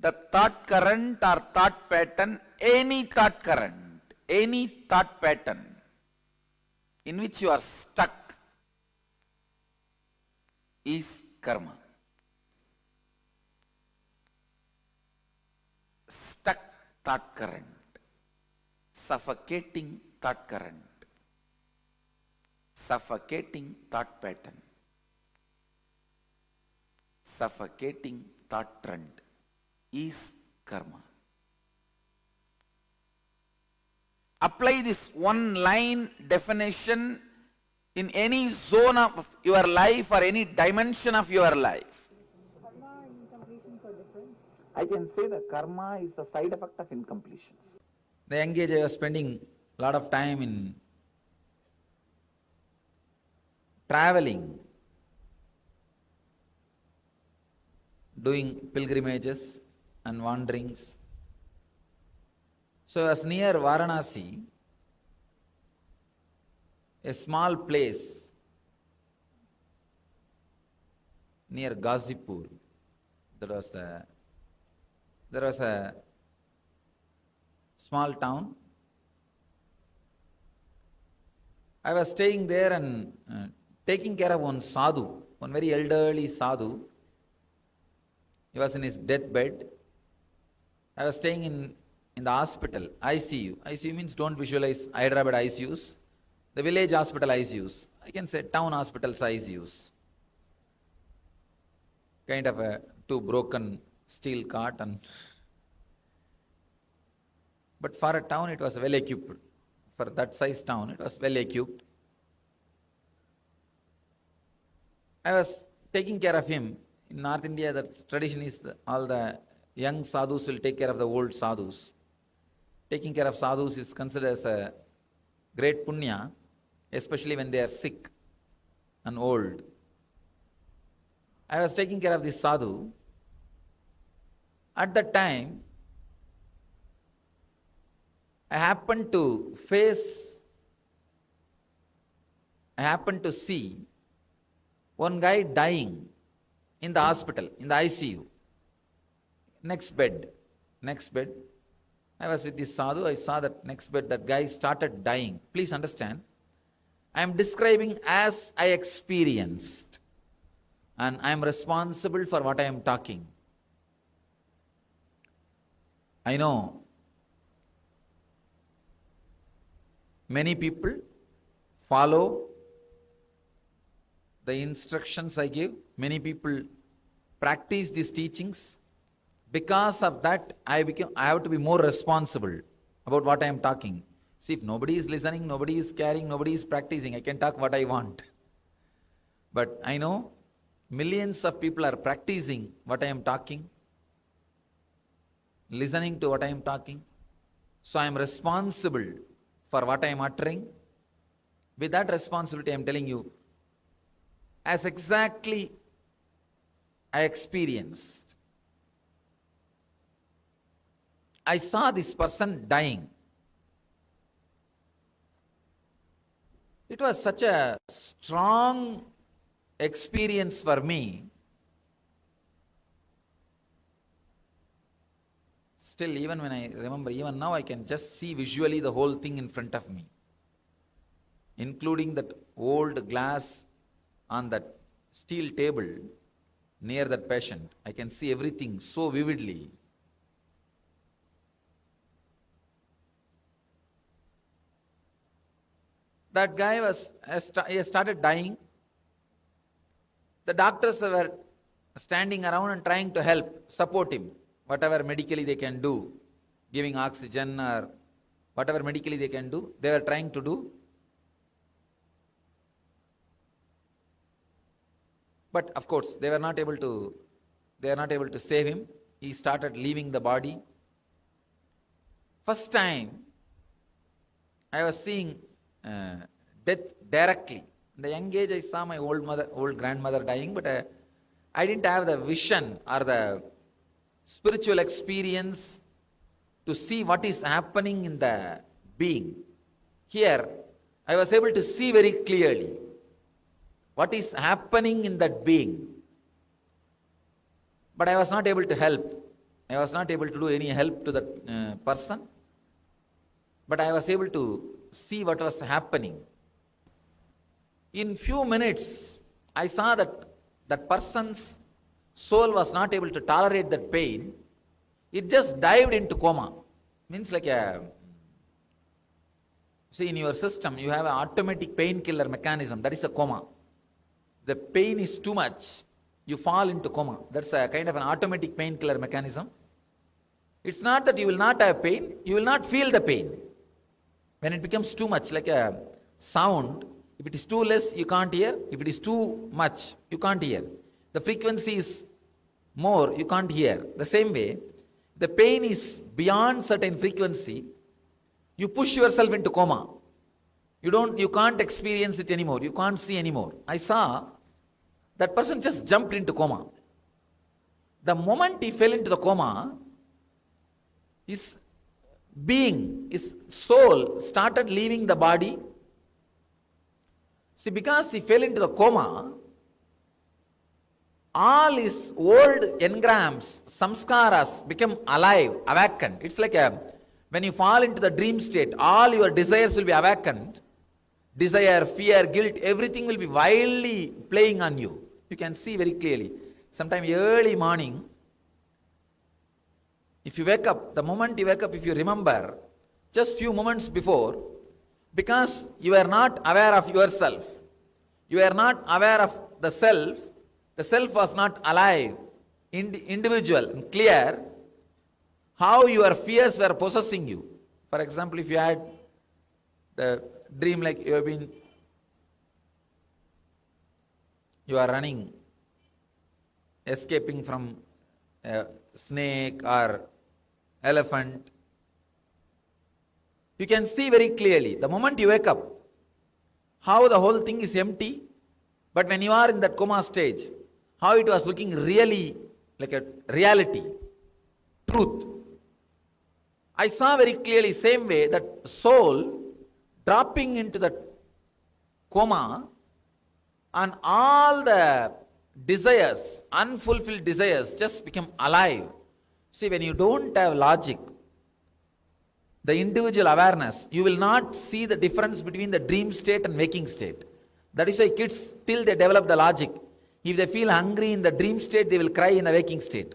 Speaker 4: the thought current or thought pattern, any thought current, any thought pattern in which you are stuck is karma. Stuck thought current, suffocating thought current, suffocating thought pattern, suffocating thought trend is karma. Apply this one line definition in any zone of your life or any dimension of your life. I can say that karma is the side effect of incompletions. The young age I was spending a lot of time in traveling, doing pilgrimages and wanderings. So I was near Varanasi, a small place near Ghazipur. There was a small town. I was staying there and taking care of one sadhu, one very elderly sadhu. He was in his deathbed. I was staying in the hospital, ICU. ICU means don't visualize Hyderabad ICUs. The village hospital ICUs. I can say town hospitals ICUs. Kind of a two broken steel cot, but for a town it was well equipped. For that size town it was well equipped. I was taking care of him. In North India, the tradition is all the young sadhus will take care of the old sadhus. Taking care of sadhus is considered as a great punya, especially when they are sick and old. I was taking care of this sadhu. At that time, I happened to see one guy dying in the hospital, in the ICU. Next bed. I was with this sadhu, I saw that next bed, that guy started dying. Please understand, I am describing as I experienced, and I am responsible for what I am talking. I know many people follow the instructions I give. Many people practice these teachings. Because of that, I have to be more responsible about what I am talking. See, if nobody is listening, nobody is caring, nobody is practicing, I can talk what I want. But I know millions of people are practicing what I am talking, listening to what I am talking. So I am responsible for what I am uttering. With that responsibility, I am telling you, as exactly I experienced. I saw this person dying. It was such a strong experience for me. Still, even when I remember, even now I can just see visually the whole thing in front of me, including that old glass on that steel table near that patient. I can see everything so vividly. That guy he started dying. The doctors were standing around and trying to help, support him, whatever medically they can do, giving oxygen or whatever medically they can do, they were trying to do. But of course, they were not able to save him. He started leaving the body. First time, I was seeing death directly. In the young age, I saw my old grandmother dying, but I didn't have the vision or the spiritual experience to see what is happening in the being. Here, I was able to see very clearly what is happening in that being. But I was not able to help. I was not able to do any help to that person, but I was able to see what was happening. In few minutes, I saw that that person's soul was not able to tolerate that pain. It just dived into coma. Means like see, in your system, you have an automatic painkiller mechanism. That is a coma. The pain is too much, you fall into coma. That's a kind of an automatic painkiller mechanism. It's not that you will not have pain, you will not feel the pain. When it becomes too much, like a sound, if it is too less, you can't hear. If it is too much, you can't hear. The frequency is more, you can't hear. The same way, the pain is beyond certain frequency, you push yourself into coma. You can't experience it anymore. You can't see anymore. I saw that person just jumped into coma. The moment he fell into the coma, his being, his soul started leaving the body. See, because he fell into the coma, all his old engrams, samskaras become alive, awakened. It's like when you fall into the dream state, all your desires will be awakened. Desire, fear, guilt, everything will be wildly playing on you. You can see very clearly. Sometime early morning, if you wake up, the moment you wake up, if you remember, just few moments before, because you are not aware of yourself, you are not aware of the self was not alive, individual, and clear, how your fears were possessing you. For example, if you had the dream like you are running, escaping from a snake or elephant, you can see very clearly, the moment you wake up, how the whole thing is empty, but when you are in that coma stage, how it was looking really like a reality, truth. I saw very clearly, same way, that soul dropping into that coma, and all the desires, unfulfilled desires, just become alive. See, when you don't have logic, the individual awareness, you will not see the difference between the dream state and waking state. That is why kids, till they develop the logic, if they feel hungry in the dream state, they will cry in the waking state.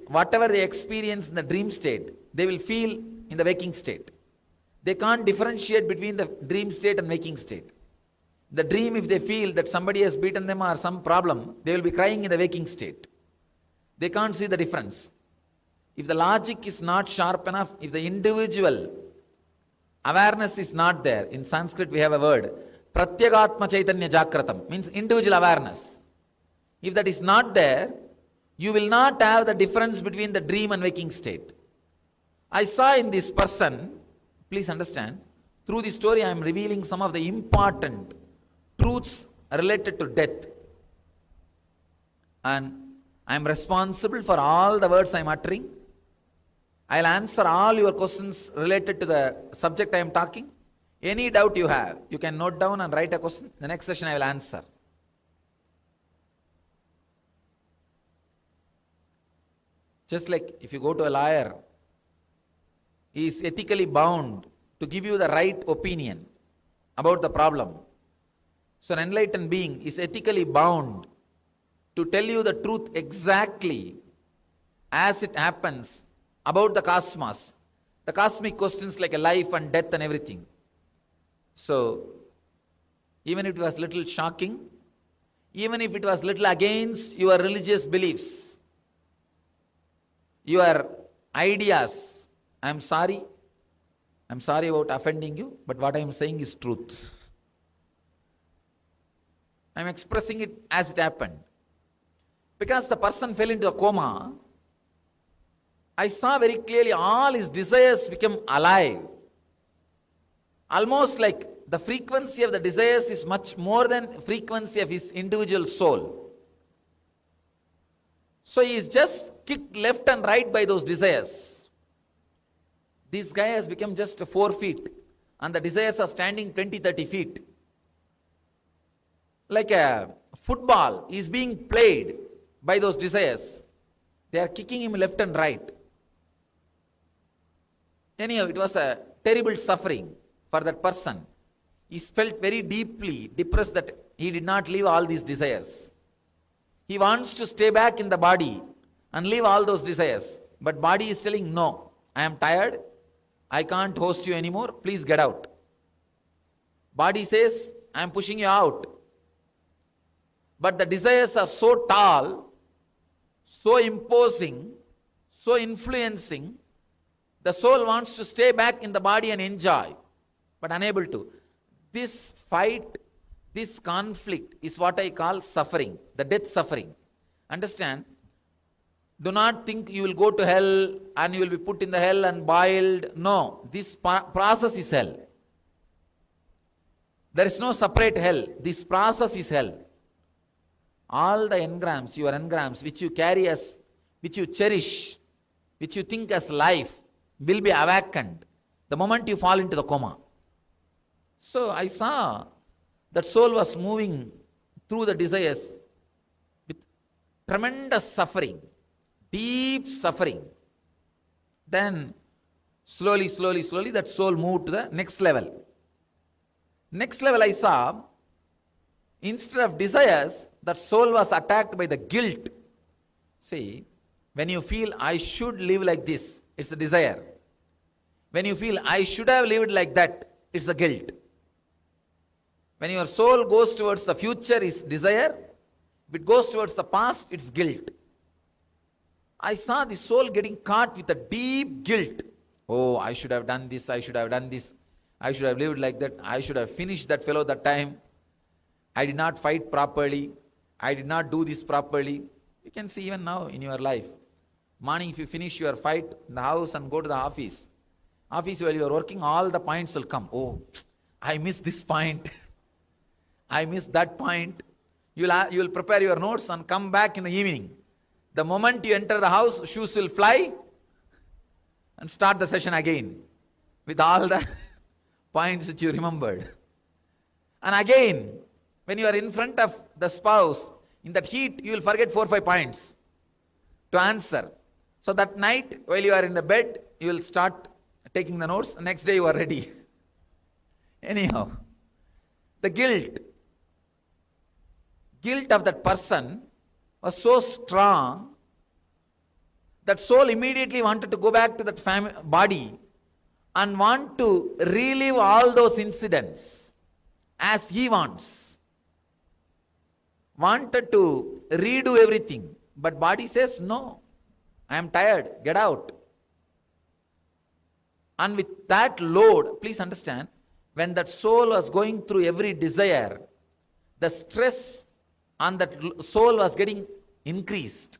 Speaker 4: Whatever they experience in the dream state, they will feel in the waking state. They can't differentiate between the dream state and waking state. The dream, if they feel that somebody has beaten them or some problem, they will be crying in the waking state. They can't see the difference. If the logic is not sharp enough, if the individual awareness is not there, in Sanskrit we have a word, pratyagatma chaitanya jakratam, means individual awareness. If that is not there, you will not have the difference between the dream and waking state. I saw in this person, please understand, through this story I am revealing some of the important truths related to death. And I am responsible for all the words I am uttering. I will answer all your questions related to the subject I am talking. Any doubt you have, you can note down and write a question. The next session I will answer. Just like if you go to a lawyer, he is ethically bound to give you the right opinion about the problem. So an enlightened being is ethically bound to tell you the truth exactly as it happens about the cosmos, the cosmic questions like a life and death and everything. So even if it was little shocking, even if it was little against your religious beliefs, your ideas, I am sorry about offending you, but what I am saying is truth. I am expressing it as it happened. Because the person fell into a coma, I saw very clearly all his desires become alive. Almost like the frequency of the desires is much more than frequency of his individual soul. So he is just kicked left and right by those desires. This guy has become just 4 feet and the desires are standing 20-30 feet. Like a football is being played by those desires. They are kicking him left and right. Anyhow, it was a terrible suffering for that person. He felt very deeply depressed that he did not leave all these desires. He wants to stay back in the body and leave all those desires. But body is telling, no, I am tired. I can't host you anymore. Please get out. Body says, I am pushing you out. But the desires are so tall, so imposing, so influencing. The soul wants to stay back in the body and enjoy, but unable to. This fight, this conflict is what I call suffering, the death suffering. Understand? Do not think you will go to hell and you will be put in the hell and boiled. No, this process is hell. There is no separate hell. This process is hell. All the engrams, your engrams, which you carry as, which you cherish, which you think as life, will be awakened the moment you fall into the coma. So I saw that soul was moving through the desires with tremendous suffering, deep suffering. Then slowly that soul moved to the next level. Next level I saw, instead of desires, that soul was attacked by the guilt. See, when you feel I should live like this, it's a desire. When you feel I should have lived like that, it's a guilt. When your soul goes towards the future, is desire. If it goes towards the past, it's guilt. I saw the soul getting caught with a deep guilt. Oh, I should have done this, I should have done this, I should have lived like that, I should have finished that fellow that time. I did not fight properly, I did not do this properly. You can see even now in your life. Morning, if you finish your fight in the house and go to the office, while you are working, all the points will come. Oh, I missed this point. I missed that point. You will prepare your notes and come back in the evening. The moment you enter the house, shoes will fly and start the session again with all the points that you remembered. And again, when you are in front of the spouse, in that heat, you will forget 4 or 5 points to answer. So that night, while you are in the bed, you will start taking the notes. Next day, you are ready. Anyhow, the guilt of that person was so strong that soul immediately wanted to go back to that body and want to relive all those incidents as he wants. Wanted to redo everything. But body says, no, I am tired, get out. And with that load, please understand, when that soul was going through every desire, the stress on that soul was getting increased.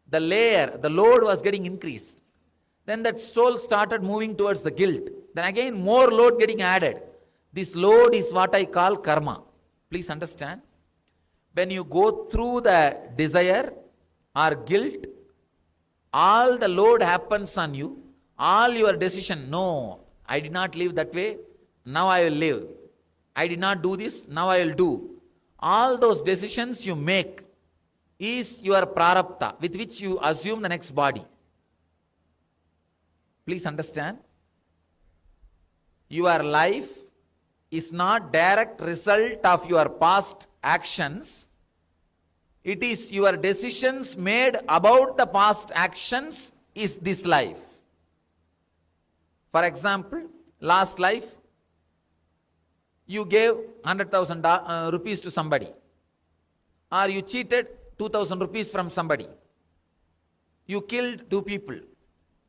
Speaker 4: The load was getting increased. Then that soul started moving towards the guilt. Then again, more load getting added. This load is what I call karma. Please understand. When you go through the desire or guilt, all the load happens on you. All your decision, no, I did not live that way, now I will live. I did not do this, now I will do. All those decisions you make is your prarabdha, with which you assume the next body. Please understand. Your life is not direct result of your past actions. It is your decisions made about the past actions is this life. For example, last life, you gave 100,000 rupees to somebody, or you cheated 2,000 rupees from somebody. You killed 2 people.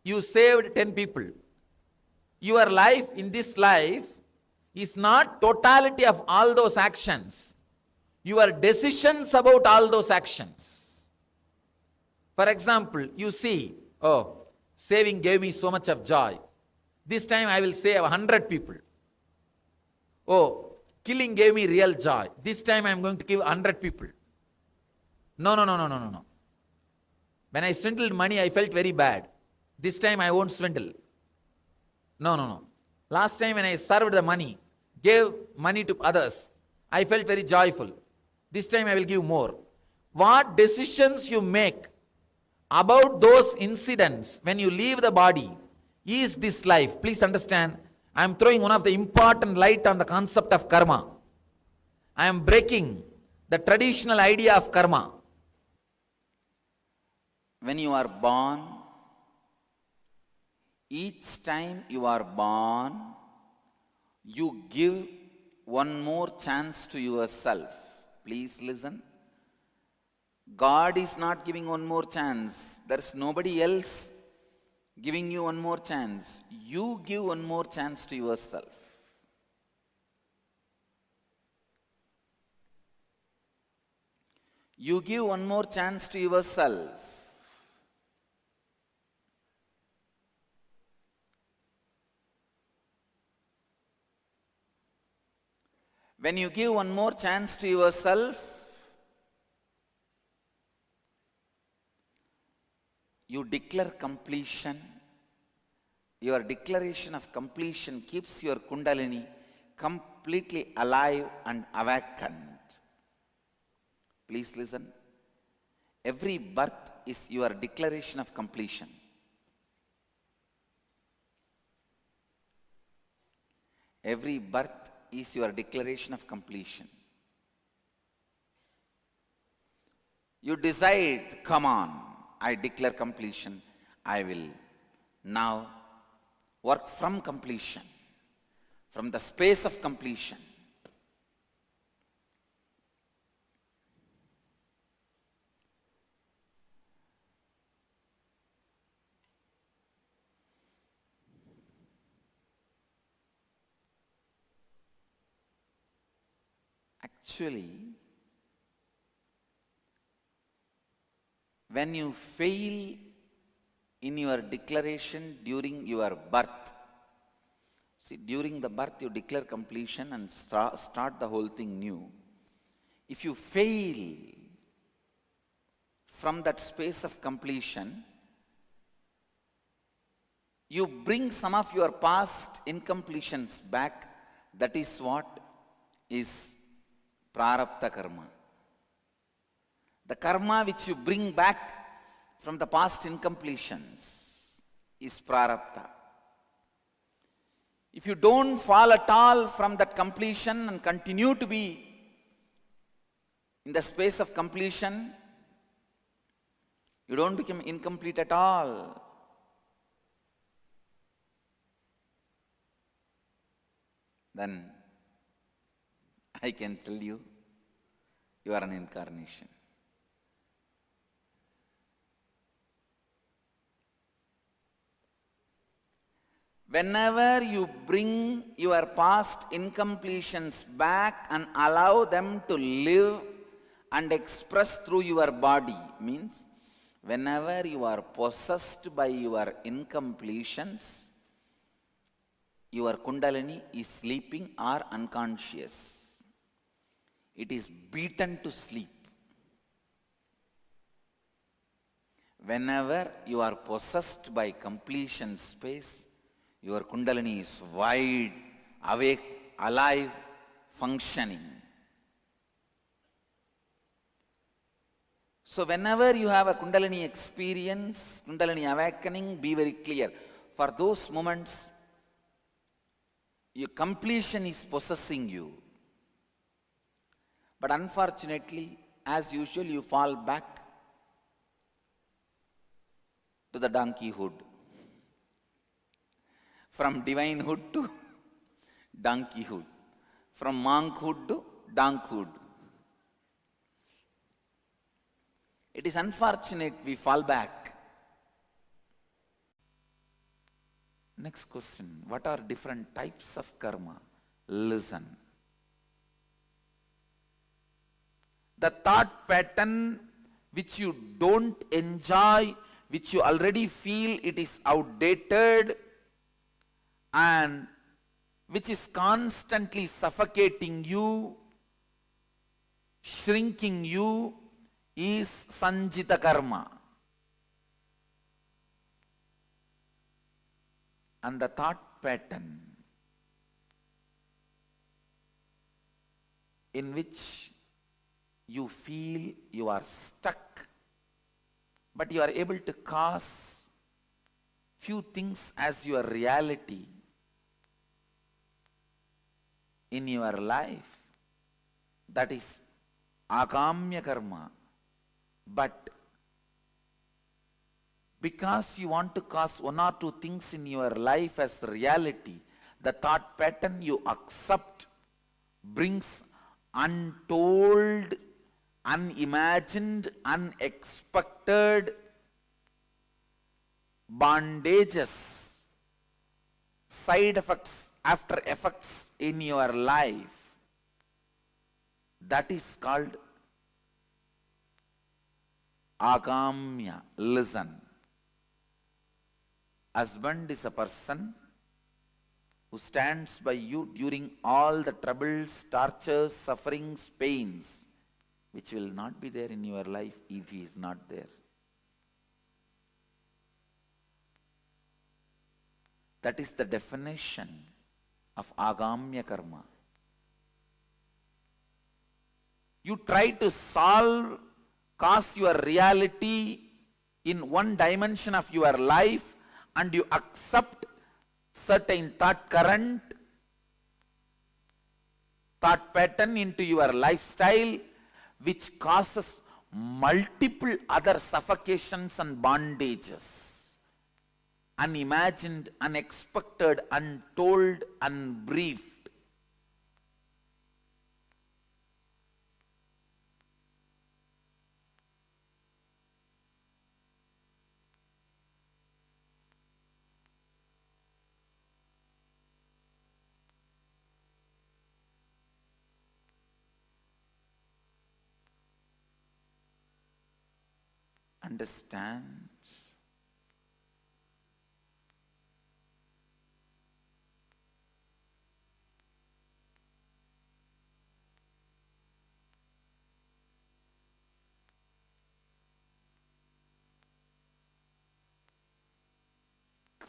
Speaker 4: You saved 10 people. Your life in this life is not totality of all those actions. Your decisions about all those actions. For example, you see, oh, saving gave me so much of joy. This time I will save 100 people. Oh, killing gave me real joy. This time I am going to give 100 people. No. When I swindled money, I felt very bad. This time I won't swindle. No. Last time when I served the money, gave money to others, I felt very joyful. This time I will give more. What decisions you make about those incidents when you leave the body is this life. Please understand, I am throwing one of the important light on the concept of karma. I am breaking the traditional idea of karma.
Speaker 3: When you are born, each time you are born, you give one more chance to yourself. Please listen. God is not giving one more chance. There is nobody else giving you one more chance. You give one more chance to yourself. You give one more chance to yourself. When you give one more chance to yourself, you declare completion. Your declaration of completion keeps your Kundalini completely alive and awakened. Please listen. Every birth is your declaration of completion. Every birth is your declaration of completion. You decide, come on, I declare completion. I will now work from completion, from the space of completion. Actually, when you fail in your declaration during your birth, see, during the birth you declare completion and start the whole thing new. If you fail from that space of completion, you bring some of your past incompletions back. That is what is prarabdha karma. The karma which you bring back from the past incompletions is prarabdha. If you don't fall at all from that completion and continue to be in the space of completion, you don't become incomplete at all. Then I can tell you, you are an incarnation. Whenever you bring your past incompletions back and allow them to live and express through your body, means whenever you are possessed by your incompletions, your Kundalini is sleeping or unconscious. It is beaten to sleep. Whenever you are possessed by completion space, your Kundalini is wide, awake, alive, functioning. So whenever you have a Kundalini experience, Kundalini awakening, be very clear. For those moments, your completion is possessing you. But unfortunately, as usual, you fall back to the donkeyhood. From divinehood to donkeyhood. From monkhood to donkhood. It is unfortunate we fall back. Next question. What are different types of karma? Listen. The thought pattern which you don't enjoy, which you already feel it is outdated and which is constantly suffocating you, shrinking you, is sanjita karma. And the thought pattern in which you feel you are stuck but you are able to cause few things as your reality in your life. That is agamya karma. But because you want to cause one or two things in your life as reality, the thought pattern you accept brings untold, unimagined, unexpected bondages, side effects, after effects in your life. That is called agamya. Listen. Husband is a person who stands by you during all the troubles, tortures, sufferings, pains, which will not be there in your life if he is not there. That is the definition of agamya karma. You try to cause your reality in one dimension of your life, and you accept certain thought current, thought pattern into your lifestyle, which causes multiple other suffocations and bondages. Unimagined, unexpected, untold, unbriefed. Understand?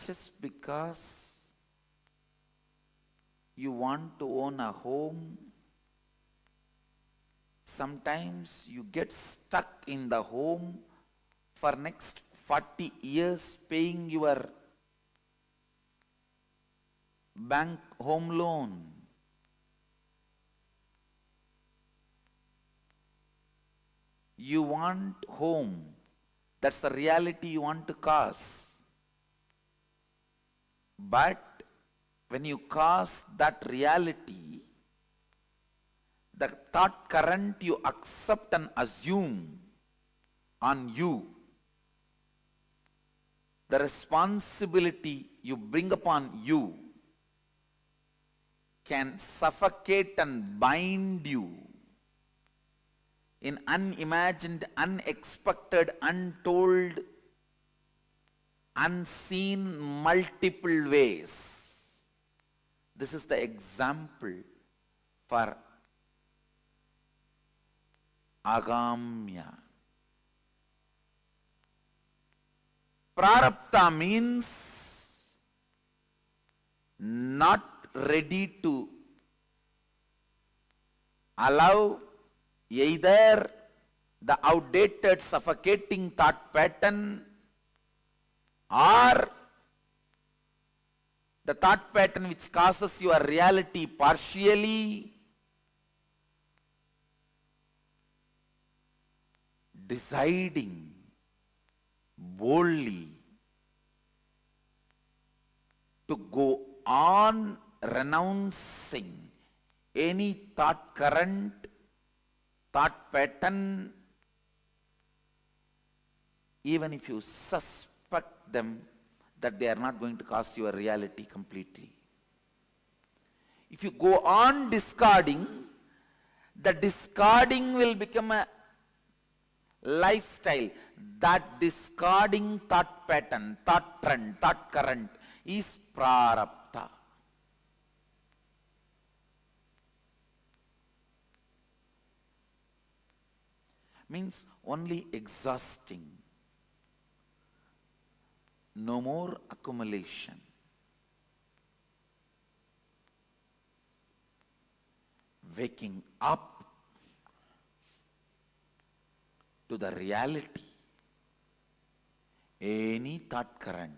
Speaker 3: Just because you want to own a home, sometimes you get stuck in the home for next 40 years paying your bank home loan. You want home. That's the reality you want to cause. But when you cause that reality, the thought current you accept and assume on you, the responsibility you bring upon you, can suffocate and bind you in unimagined, unexpected, untold, unseen multiple ways. This is the example for agamya. Prarabdha means not ready to allow either the outdated, suffocating thought pattern or the thought pattern which causes your reality partially, deciding boldly to go on renouncing any thought current, thought pattern, even if you suspect them that they are not going to cause your reality completely. If you go on discarding, the discarding will become a lifestyle. That discarding thought pattern, thought trend, thought current is prarabdha. Means only exhausting. No more accumulation. Waking up to the reality any thought current,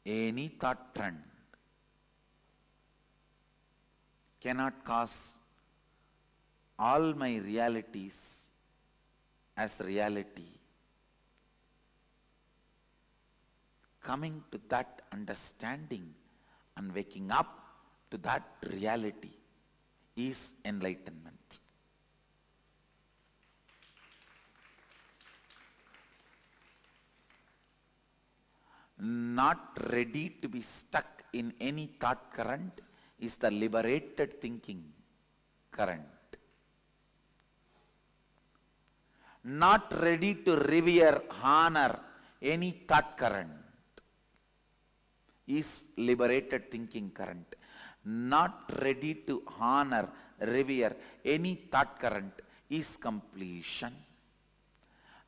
Speaker 3: any thought trend cannot cause all my realities as reality. Coming to that understanding and waking up to that reality is enlightenment. Not ready to be stuck in any thought current is the liberated thinking current. Not ready to revere, honor any thought current is liberated thinking current. Not ready to honor, revere any thought current is completion.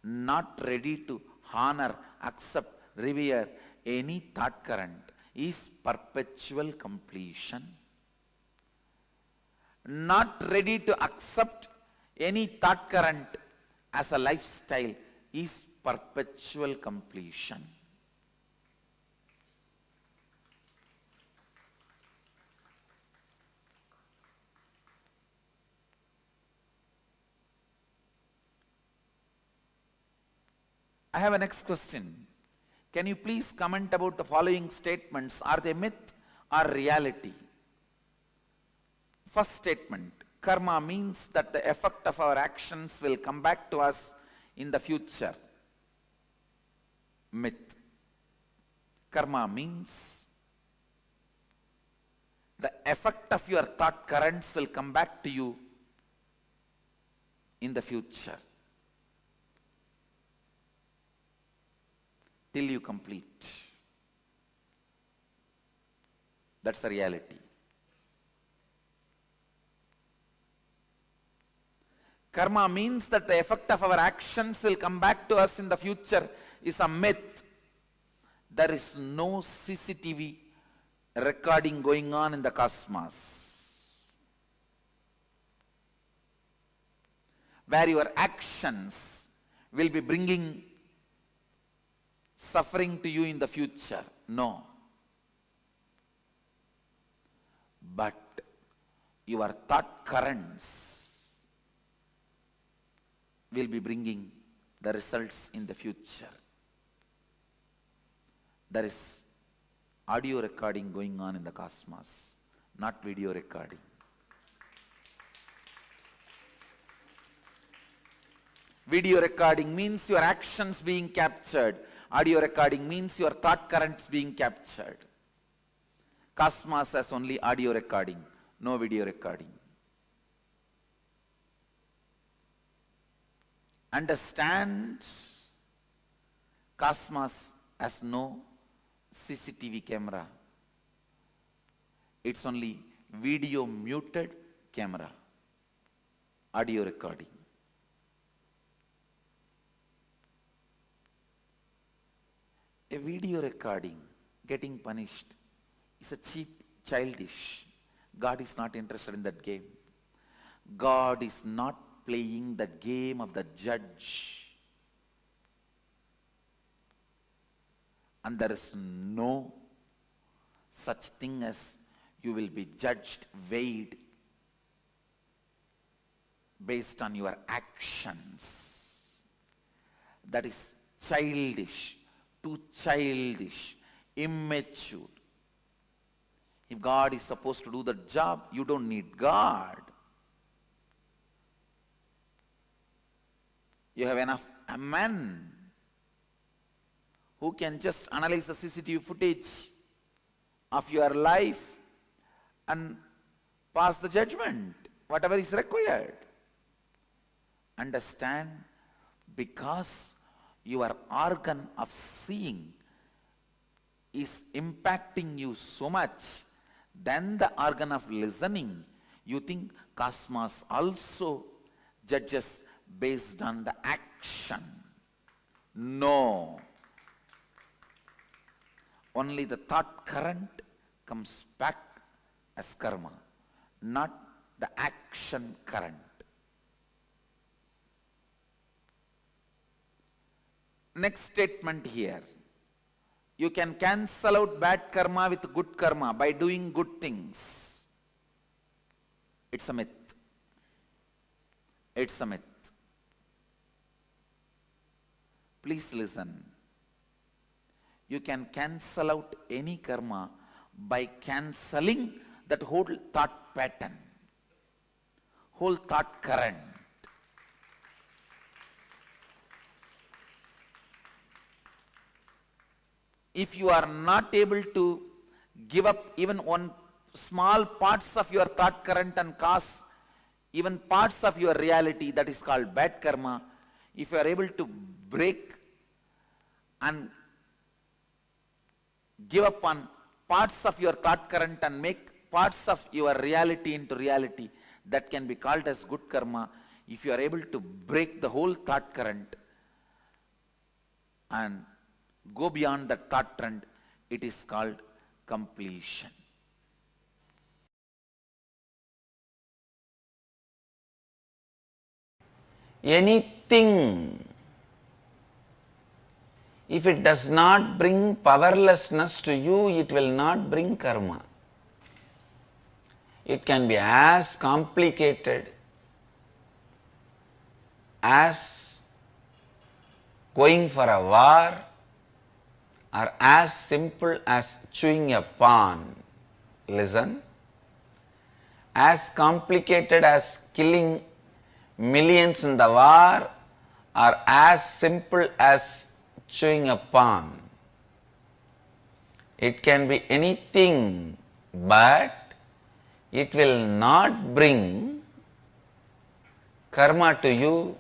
Speaker 3: Not ready to honor, accept, revere any thought current is perpetual completion. Not ready to accept any thought current as a lifestyle is perpetual completion. I have a next question. Can you please comment about the following statements? Are they myth or reality? First statement, karma means that the effect of our actions will come back to us in the future. Myth. Karma means the effect of your thought currents will come back to you in the future. Till you complete. That's the reality. Karma means that the effect of our actions will come back to us in the future is a myth. There is no CCTV recording going on in the cosmos where your actions will be bringing suffering to you in the future. No. But your thought currents will be bringing the results in the future. There is audio recording going on in the cosmos, not video recording. Video recording means your actions being captured. Audio recording means your thought currents being captured. Cosmos has only audio recording, no video recording. Understand, cosmos has no CCTV camera. It's only video muted camera, audio recording. A video recording getting punished is a cheap, childish. God is not interested in that game. God is not playing the game of the judge. And there is no such thing as you will be judged, weighed based on your actions. That is childish. Too childish, immature. If God is supposed to do the job, you don't need God. You have enough men who can just analyze the CCTV footage of your life and pass the judgment, whatever is required. Understand, because your organ of seeing is impacting you so much, then the organ of listening, you think cosmos also judges based on the action. No. Only the thought current comes back as karma, not the action current. next statement here. You can cancel out bad karma with good karma by doing good things. It's a myth. It's a myth. Please listen. You can cancel out any karma by cancelling that whole thought pattern, whole thought current. If you are not able to give up even one small parts of your thought current and cause even parts of your reality, that is called bad karma, if you are able to break and give up on parts of your thought current and make parts of your reality into reality, that can be called as good karma. If you are able to break the whole thought current and go beyond that thought trend, it is called completion. Anything, if it does not bring powerlessness to you, it will not bring karma. It can be as complicated as going for a war, or as simple as chewing a pan. Listen. As complicated as killing millions in the war, or as simple as chewing a pan. It can be anything, but it will not bring karma to you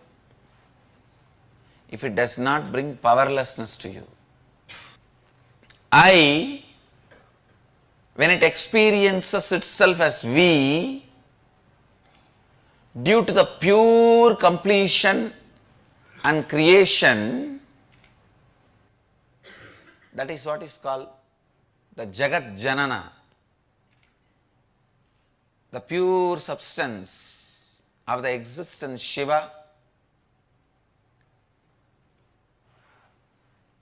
Speaker 3: if it does not bring powerlessness to you. I, when it experiences itself as we, due to the pure completion and creation, that is what is called the Jagat Janana, the pure substance of the existence Shiva,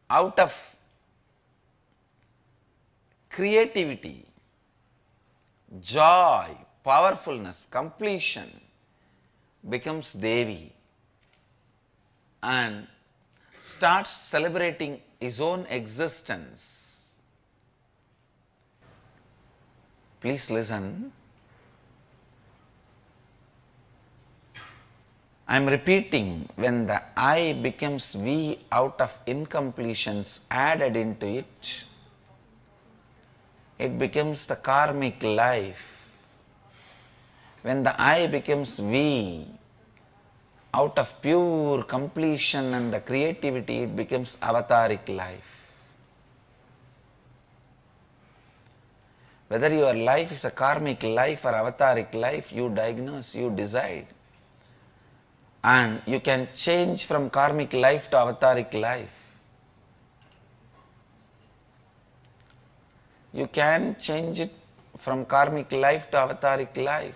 Speaker 3: out of creativity, joy, powerfulness, completion, becomes Devi and starts celebrating his own existence. Please listen. I am repeating, when the I becomes we out of incompletions added into it, it becomes the karmic life. When the I becomes we out of pure completion and the creativity, it becomes avataric life. Whether your life is a karmic life or avataric life, you diagnose, you decide. And you can change from karmic life to avataric life. You can change it from karmic life to avataric life.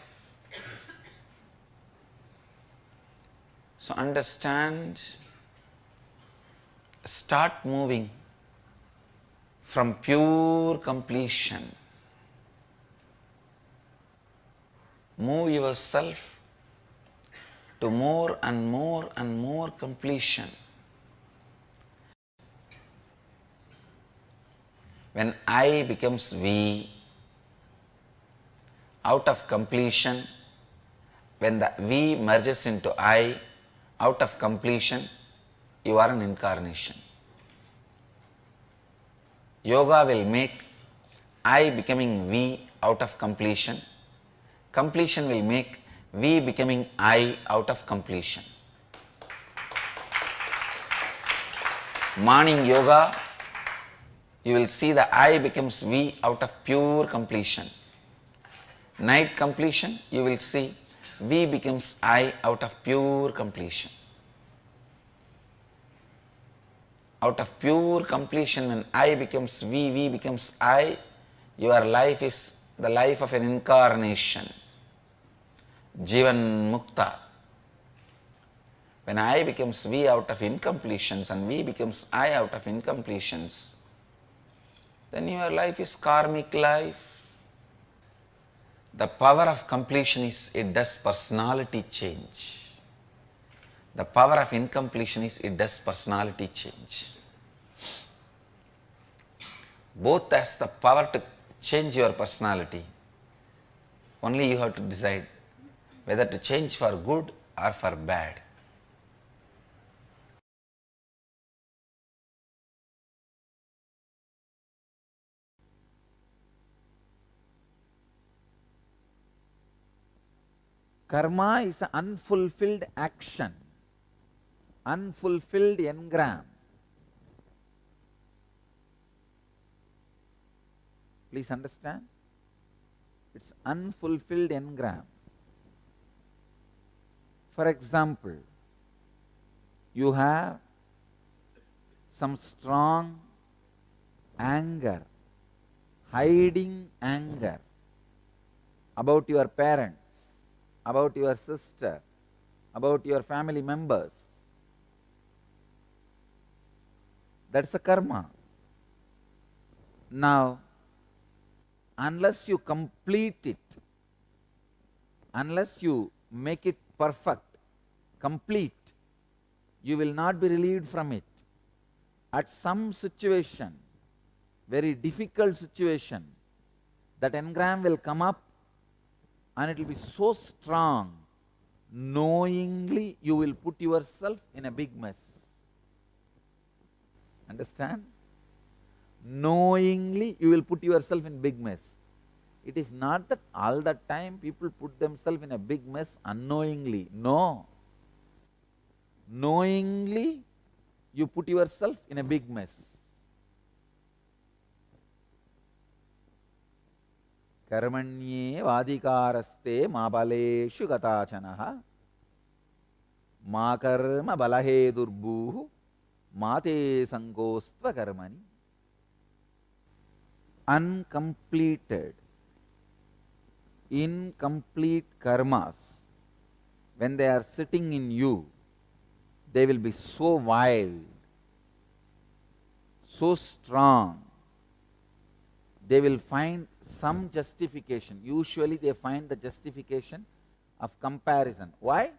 Speaker 3: So understand, start moving from pure completion. Move yourself to more and more and more completion. When I becomes we, out of completion, when the we merges into I, out of completion, you are an incarnation. Yoga will make I becoming we out of completion. Completion will make we becoming I out of completion. Morning yoga, you will see the I becomes we out of pure completion. Night completion, you will see we becomes I out of pure completion. Out of pure completion, when I becomes we becomes I, your life is the life of an incarnation. Jivan Mukta. When I becomes we out of incompletions and we becomes I out of incompletions, then your life is karmic life. The power of completion is it does personality change. The power of incompletion is it does personality change. Both has the power to change your personality. Only you have to decide whether to change for good or for bad.
Speaker 4: Karma is an unfulfilled action, unfulfilled engram. Please understand, it's unfulfilled engram. For example, you have some strong anger, hiding anger about your parents, about your sister, about your family members. That's a karma. Now, unless you complete it, unless you make it perfect, complete, you will not be relieved from it. At some situation, very difficult situation, that engram will come up and it will be so strong, knowingly you will put yourself in a big mess. Understand? Knowingly you will put yourself in big mess. It is not that all the time people put themselves in a big mess unknowingly. No. Knowingly you put yourself in a big mess. Karmanye vadikaraste mabaleshu gatachanaha ma karma balahe durbuhu mate sankostva karmani. Uncompleted, incomplete karmas, when they are sitting in you, they will be so wild, so strong. They will find some justification. Usually they find the justification of comparison. Why?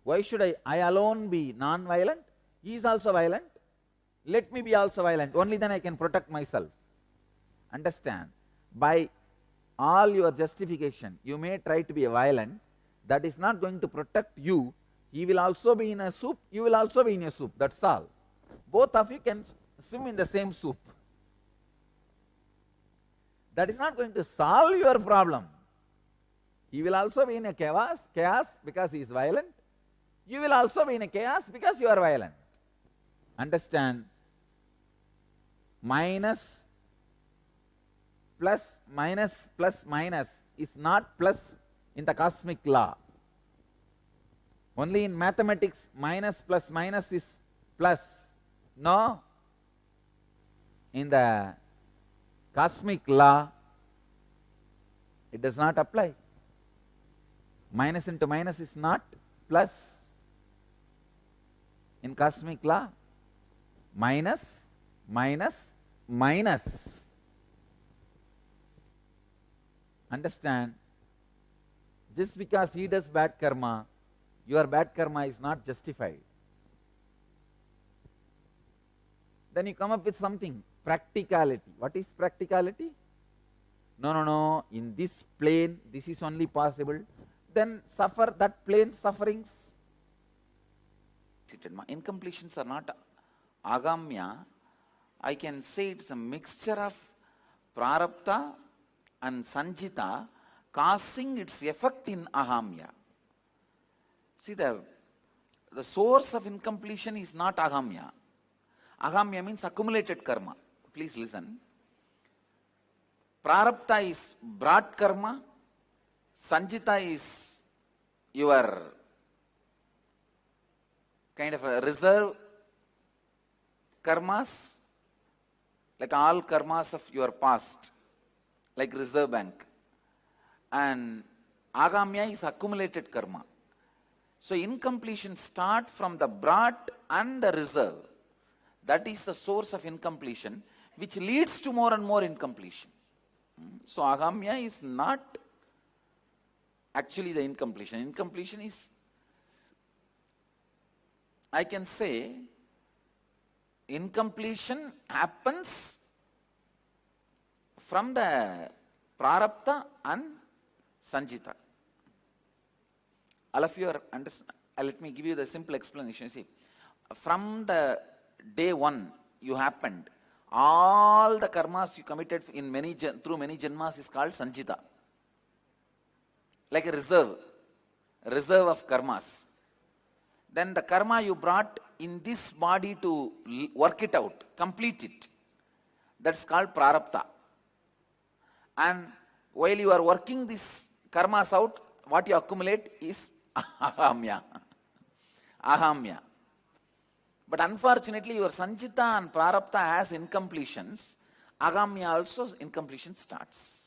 Speaker 4: Why should I alone be non-violent? He is also violent. Let me be also violent. Only then I can protect myself. Understand? By all your justification, you may try to be violent. That is not going to protect you. He will also be in a soup. You will also be in a soup. That's all. Both of you can swim in the same soup. That is not going to solve your problem. He will also be in a chaos because he is violent. You will also be in a chaos because you are violent. Understand? Minus, plus, minus, plus, minus is not plus in the cosmic law. Only in mathematics, minus plus minus is plus. No. In the cosmic law, it does not apply. Minus into minus is not plus. In cosmic law, minus, minus, minus. Understand? Just because he does bad karma, your bad karma is not justified. Then you come up with something, practicality. What is practicality? No, in this plane, this is only possible. Then suffer that plane sufferings.
Speaker 3: Incompletions are not agamya. I can say it's a mixture of prarabdha and sanjita causing its effect in ahamya. See, the source of incompletion is not ahamya. Ahamya means accumulated karma. Please listen. Prarabdha is brought karma. Sanjita is your kind of a reserve karmas, like all karmas of your past, like reserve bank. And agamya is accumulated karma. So incompletion start from the brought and the reserve. That is the source of incompletion, which leads to more and more incompletion. So agamya is not actually the incompletion. Incompletion is, I can say, incompletion happens from the prarabdha and sanjita. All of you are understand. Let me give you the simple explanation. See, from the day one you happened, all the karmas you committed in through many janmas is called sanjita. Like a reserve of karmas. Then the karma you brought in this body to work it out, complete it, that's called prarabdha. And while you are working these karmas out, what you accumulate is ahamya. Ahamya. But unfortunately, your sanjita and prarabdha has incompletions. Agamya also incompletion starts.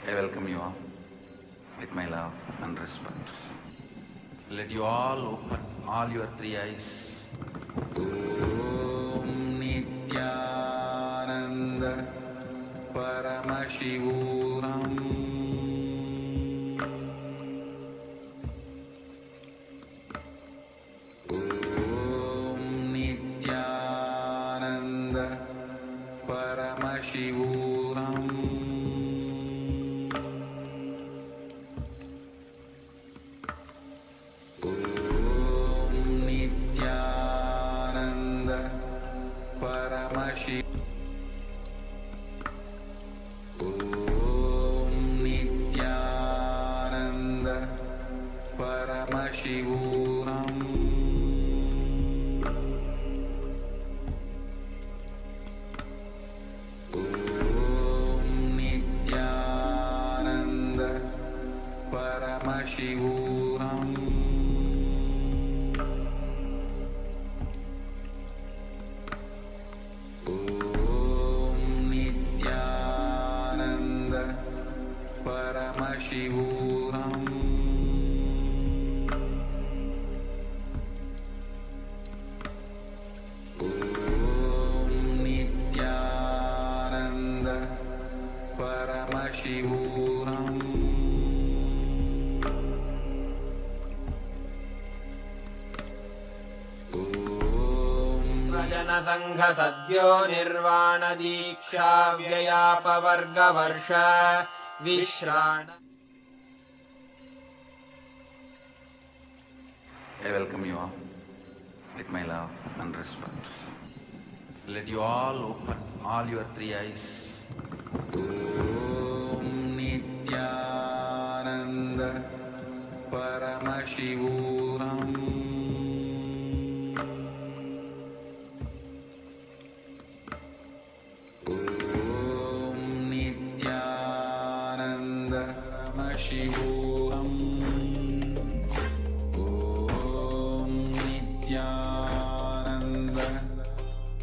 Speaker 3: I welcome you all with my love and respect. Let you all open all your three eyes. Om Nityananda Paramashivoham. Om Nityananda Paramashivoham. Paramashivoham. Om Nityananda Paramashivoham. Om Nityananda Paramashivoham. Paramashivoham.
Speaker 5: Rajana Sangha Sadhyo Nirvana Diksha Vyayapavarga Varsha Vishrana.
Speaker 3: I welcome you all with my love and respect. Let you all open all your three eyes. Om Nityananda Paramashivoham. Om Nityananda Paramashivoham. Om Nityananda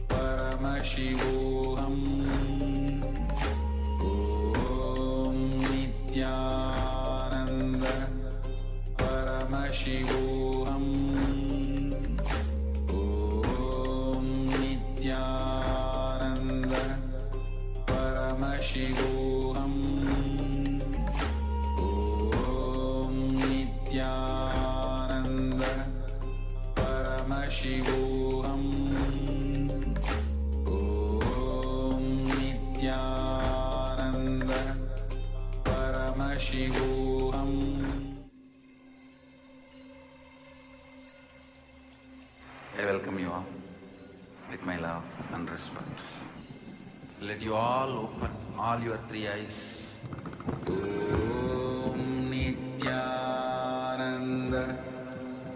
Speaker 3: Paramashivoham. Om Nityananda Paramashivoham. Om Nityananda Paramashivoham. Om Nityananda Paramashivoham. Om Nityananda Paramashivoham. I welcome you all with my love and respect. Let you all open all your three eyes. Om Nityananda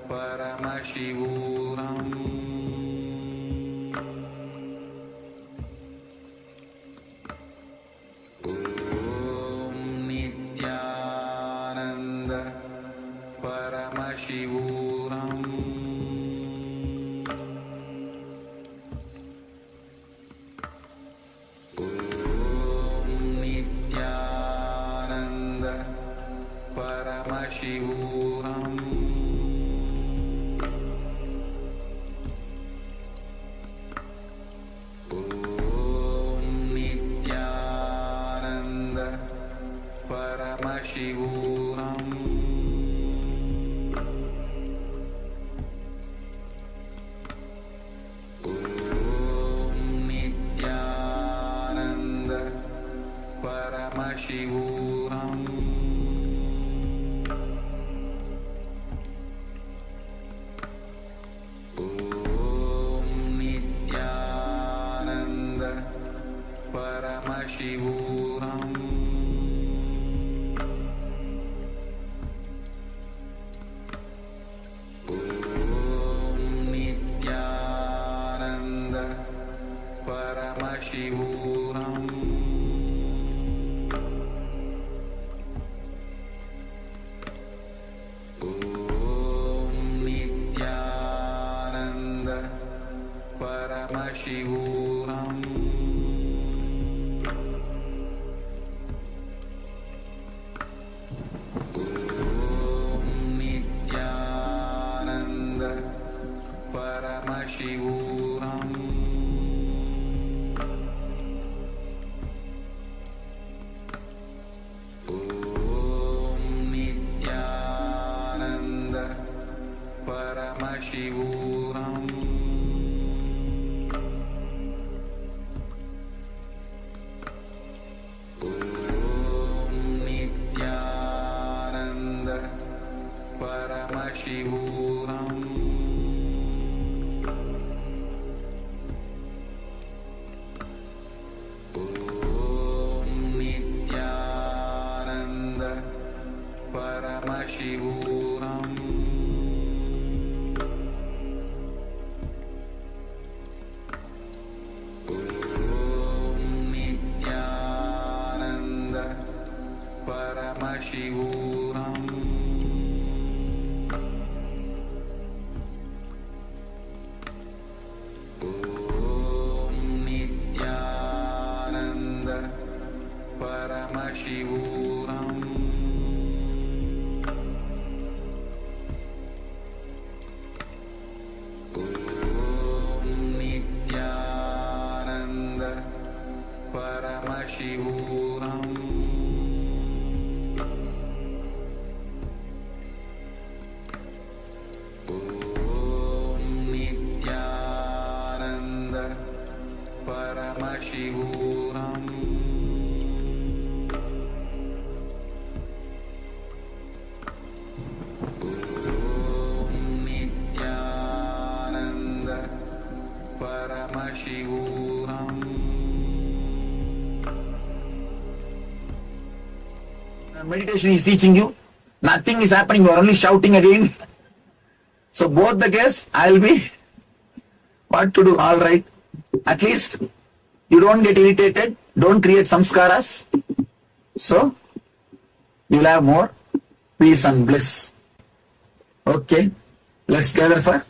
Speaker 3: Paramashivoham. Om Nityananda Paramashivoham. Om Nityananda Paramashivoham. Om Nityananda Paramashivoham. Om Nityananda Paramashivoham. Om Nityananda Paramashivoham. Om Nityananda Paramashivoham. Om Nityananda Paramashivoham.
Speaker 6: Paramashivoham Om Nityananda Paramashivoham Om Nityananda Paramashivoham Om Nityananda Paramashivoham Om Nityananda Paramashivoham Om Nityananda Paramashivoham Om Nityananda Paramashivoham Om Nityananda Paramashivoham Om Nityananda Paramashivoham
Speaker 7: Meditation is teaching you, nothing is happening, you are only shouting again. So both the case, I'll be what to do, all right. At least you don't get irritated, don't create samskaras. So you'll have more peace and bliss. Okay, let's gather for.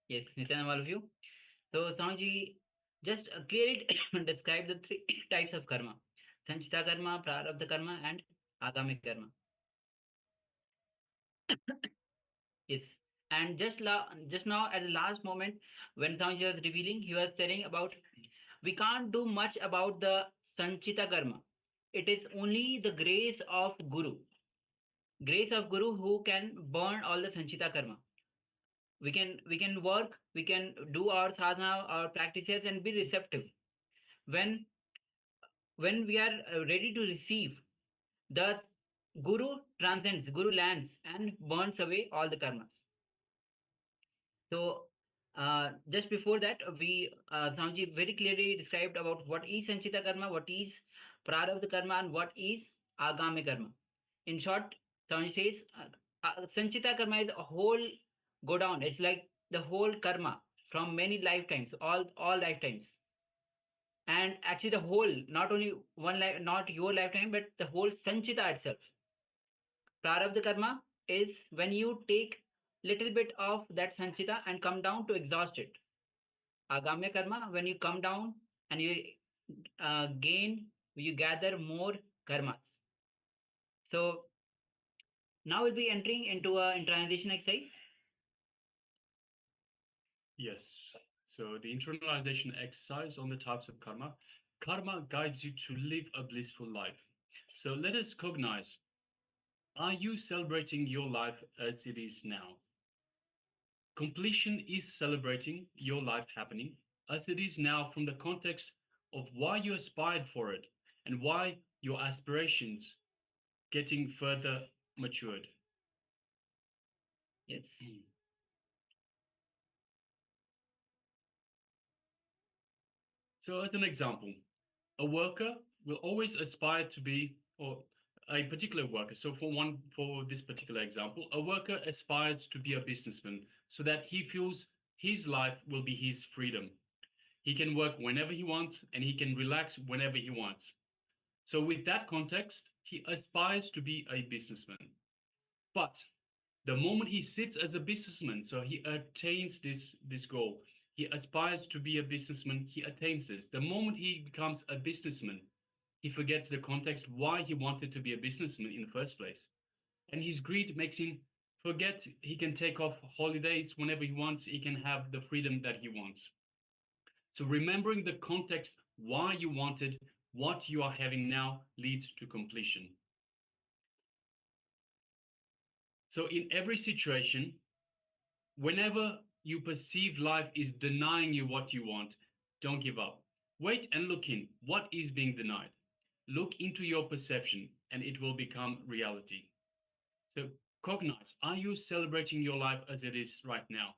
Speaker 8: Yes, Nitin, all of you. So, Sanji, just clear it and describe the three types of karma: Sanchita karma, Prarabdha karma, and Agami karma. Yes. And just now, at the last moment, when Sanji was revealing, he was telling about we can't do much about the Sanchita karma. It is only the grace of Guru who can burn all the Sanchita karma. We can work, we can do our sadhana, our practices, and be receptive. When when we are ready to receive, the Guru lands and burns away all the karmas. So, just before that, Samji very clearly described about what is Sanchita karma, what is Prarabdha karma, and what is Agami karma. In short, Samji says, Sanchita karma is a whole go down. It's like the whole karma from many lifetimes, all lifetimes. And actually, the whole, not only one life, not your lifetime, but the whole Sanchita itself. Prarabdha karma is when you take little bit of that sanchita and come down to exhaust it. Agamya karma, when you come down and you you gather more karmas. So now we'll be entering into a internalization exercise.
Speaker 9: Yes. So the internalization exercise on the types of karma. Karma guides you to live a blissful life. So let us cognize. Are you celebrating your life as it is now? Completion is celebrating your life happening as it is now from the context of why you aspired for it and why your aspirations getting further matured.
Speaker 8: Yes.
Speaker 9: So as an example, a worker will always aspire to be, or a particular worker. So for this particular example, a worker aspires to be a businessman so that he feels his life will be his freedom. He can work whenever he wants and he can relax whenever he wants. So with that context, he aspires to be a businessman. But the moment he sits as a businessman, so he attains this goal, he aspires to be a businessman, he attains this. The moment he becomes a businessman, he forgets the context why he wanted to be a businessman in the first place. And his greed makes him Forget he can take off holidays whenever he wants. He can have the freedom that he wants. So remembering the context why you wanted what you are having now leads to completion. So in every situation, whenever you perceive life is denying you what you want, don't give up. Wait and look in. What is being denied? Look into your perception and it will become reality. So cognize, are you celebrating your life as it is right now?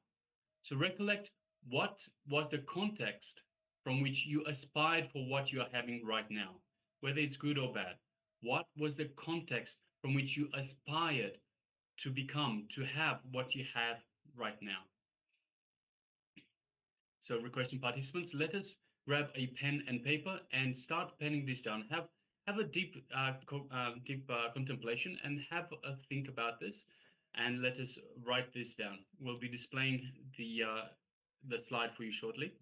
Speaker 9: So recollect what was the context from which you aspired for what you are having right now, whether it's good or bad. What was the context from which you aspired to become, to have what you have right now? So requesting participants, let us grab a pen and paper and start penning this down. Have a deep contemplation and have a think about this, and let us write this down. We'll be displaying the slide for you shortly.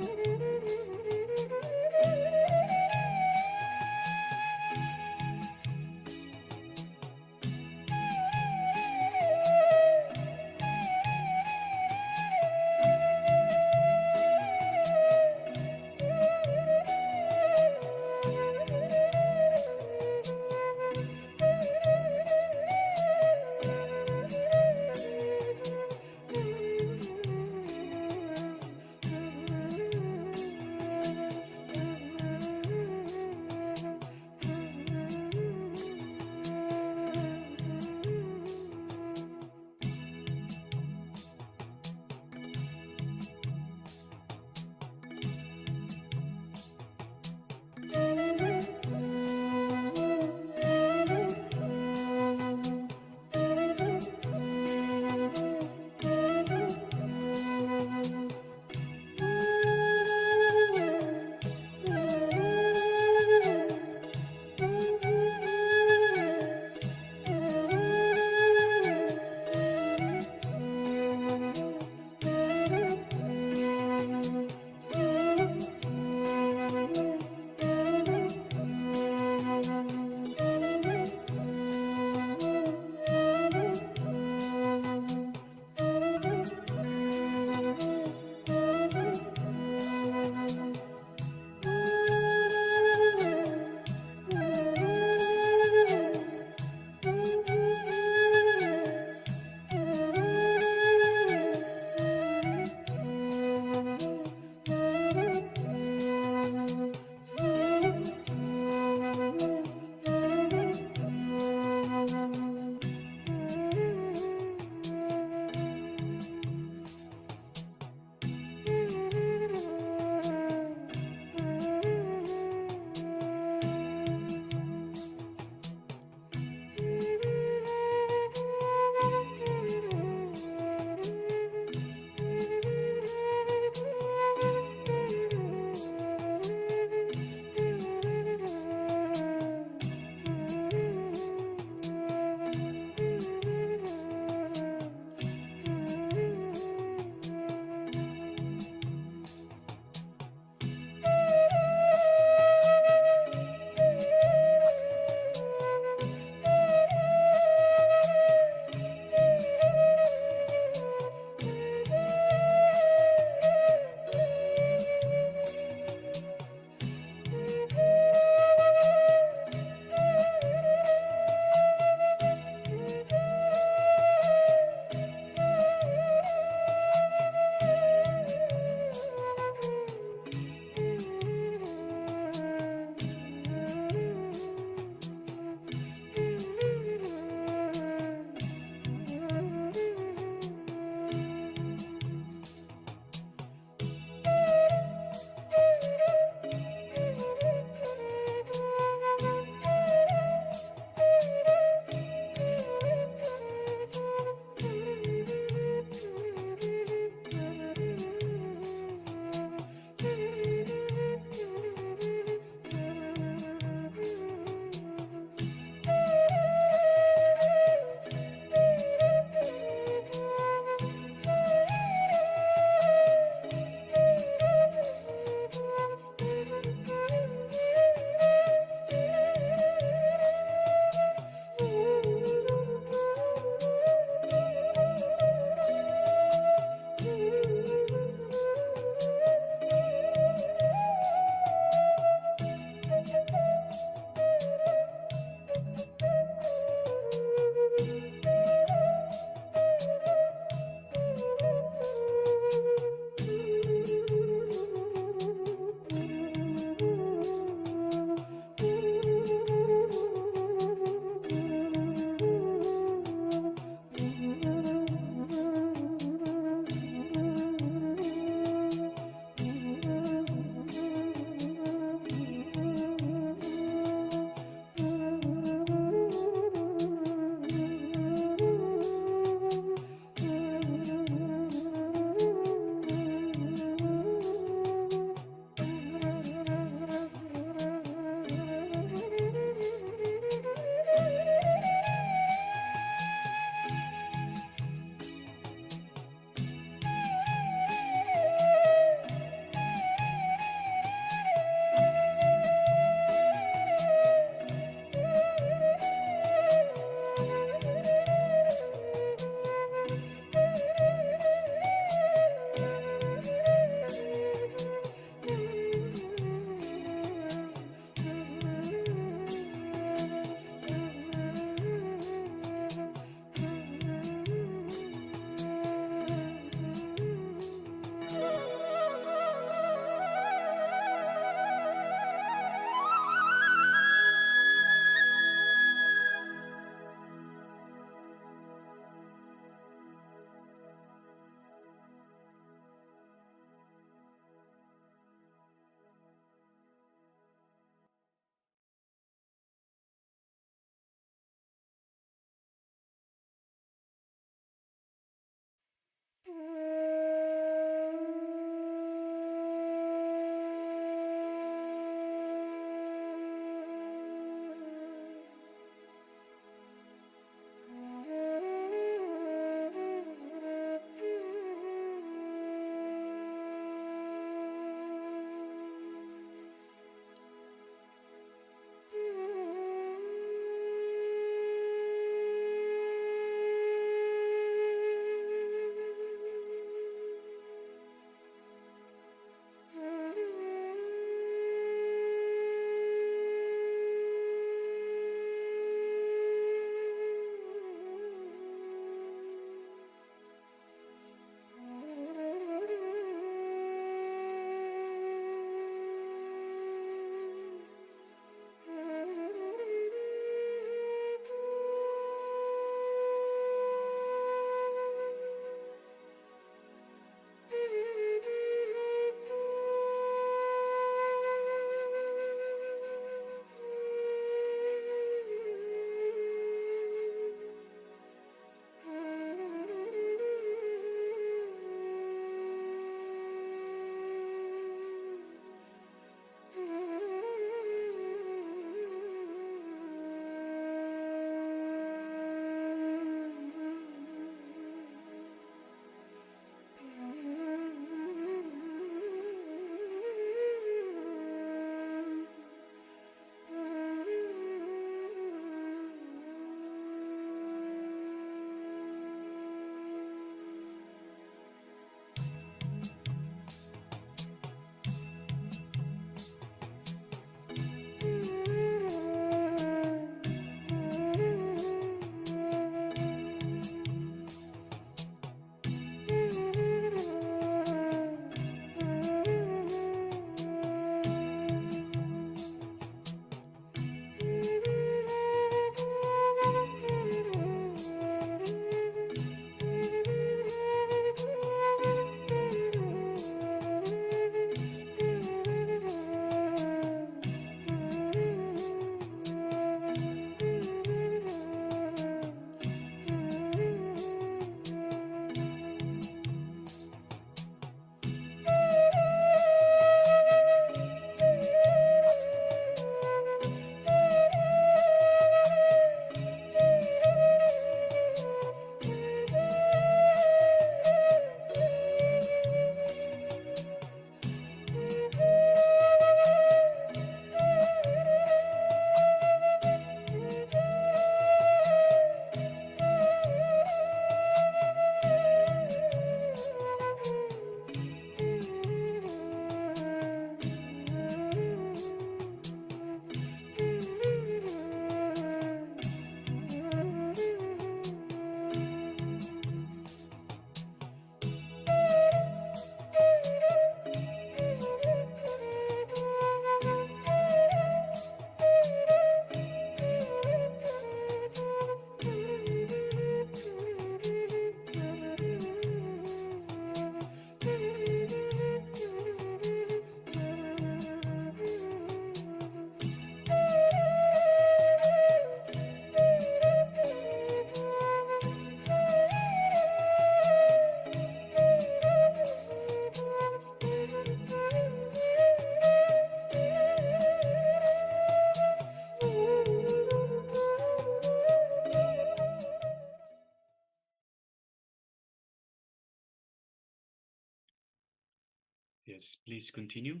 Speaker 9: Yes, please continue.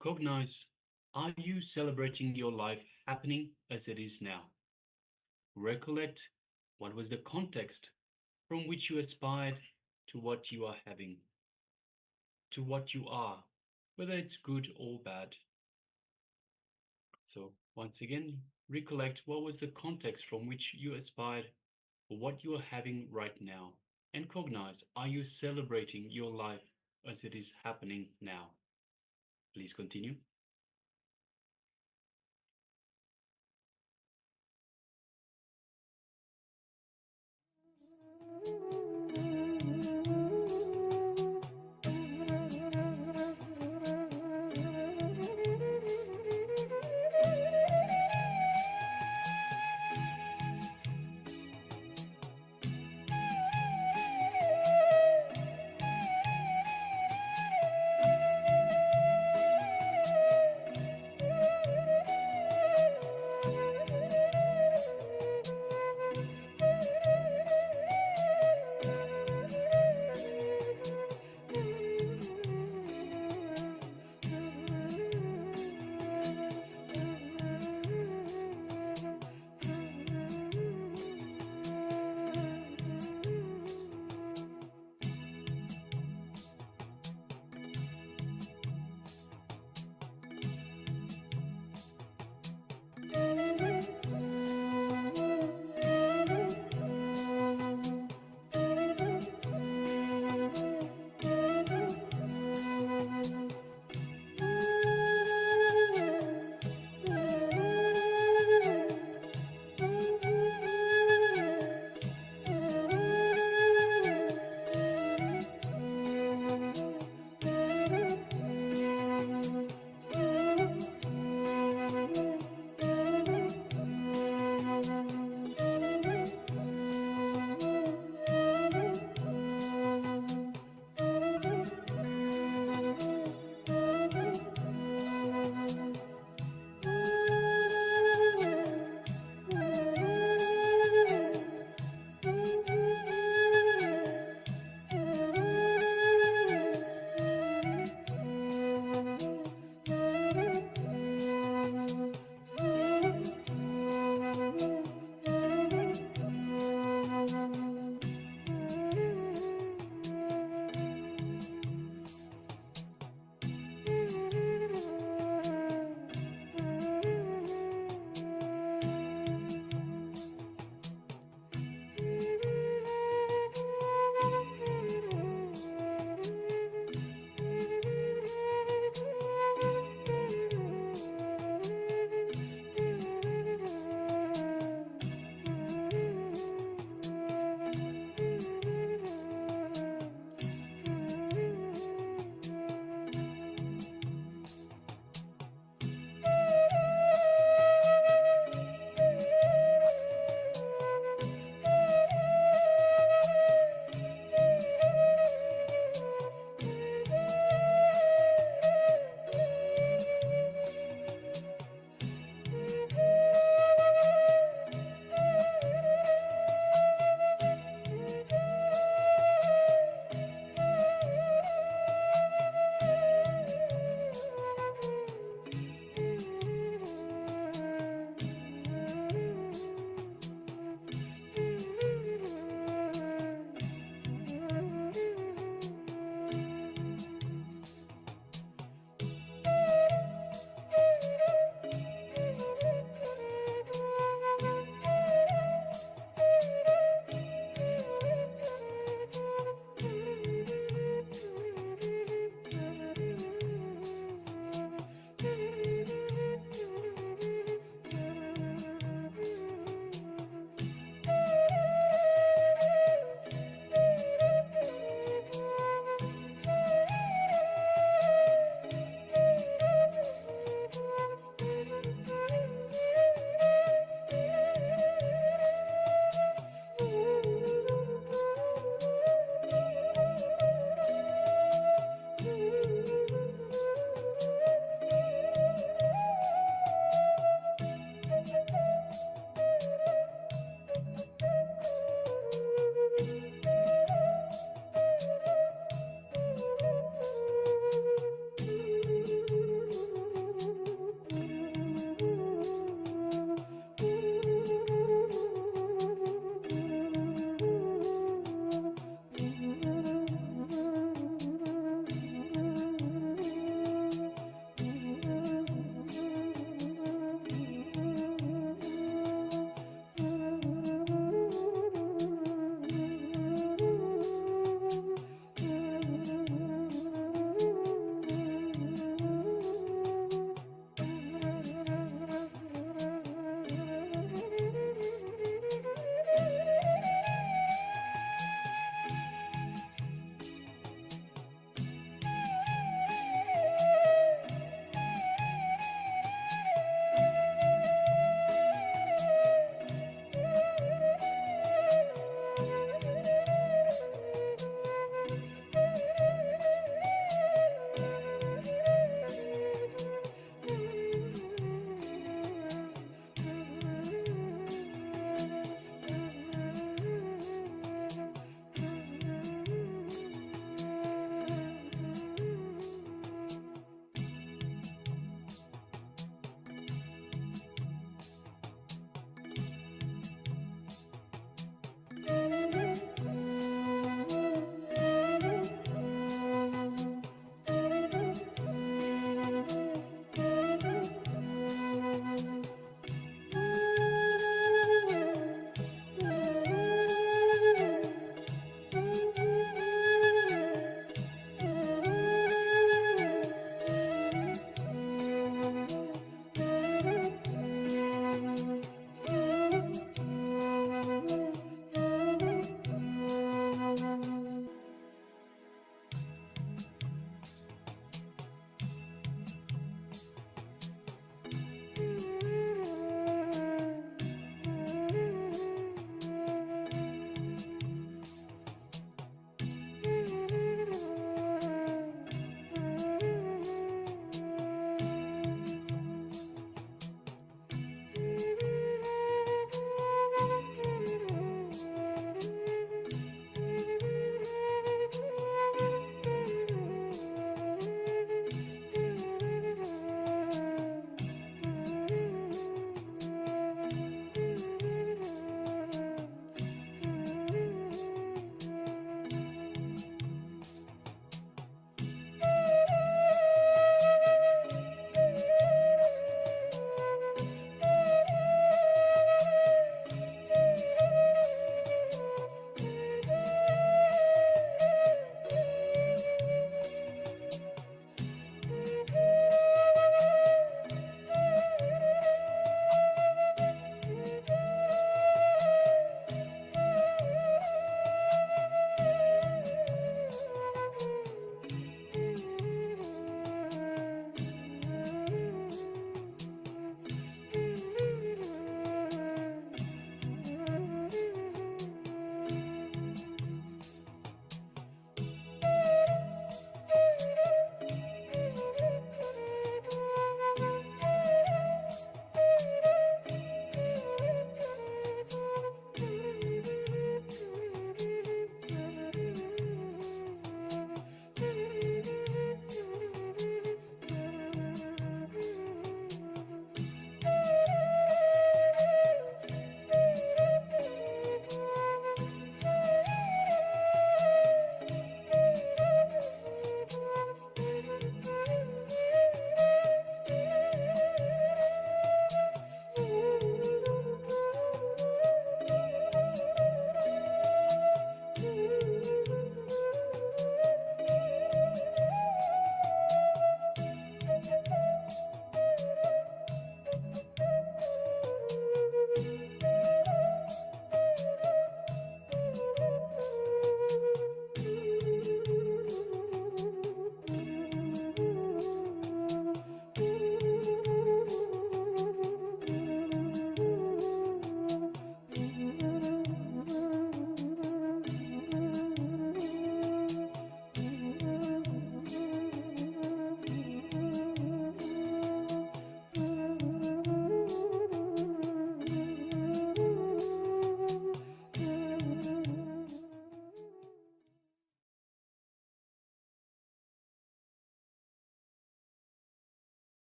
Speaker 9: Cognize, are you celebrating your life happening as it is now? Recollect what was the context from which you aspired to what you are having, to what you are, whether it's good or bad. So once again, recollect what was the context from which you aspired for what you are having right now, and cognize, are you celebrating your life as it is happening now? Please continue.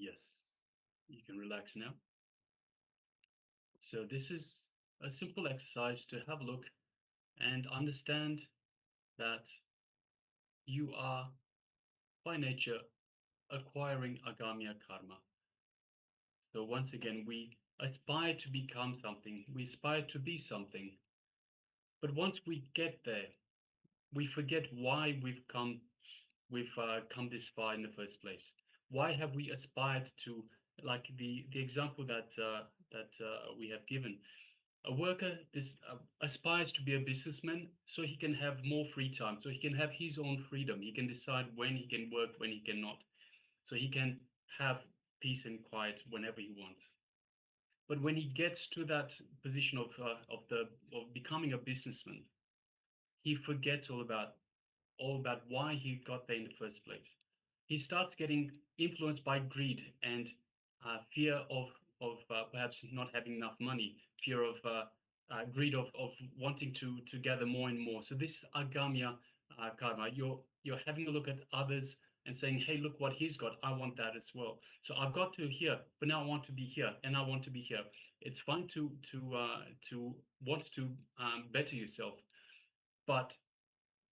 Speaker 9: Yes, you can relax now. So this is a simple exercise to have a look and understand that you are by nature acquiring agamiya karma. So once again, we aspire to become something, we aspire to be something. But once we get there, we forget why we've come this far in the first place. Why have we aspired to, like the example that we have given? A worker aspires to be a businessman so he can have more free time, so he can have his own freedom. He can decide when he can work, when he cannot, so he can have peace and quiet whenever he wants. But when he gets to that position of becoming a businessman, he forgets all about why he got there in the first place. He starts getting influenced by greed and fear of perhaps not having enough money, fear of greed of wanting to gather more and more. So this agamiya karma, you're having a look at others and saying, hey, look what he's got. I want that as well. So I've got to here, but now I want to be here, and I want to be here. It's fine to want to better yourself, but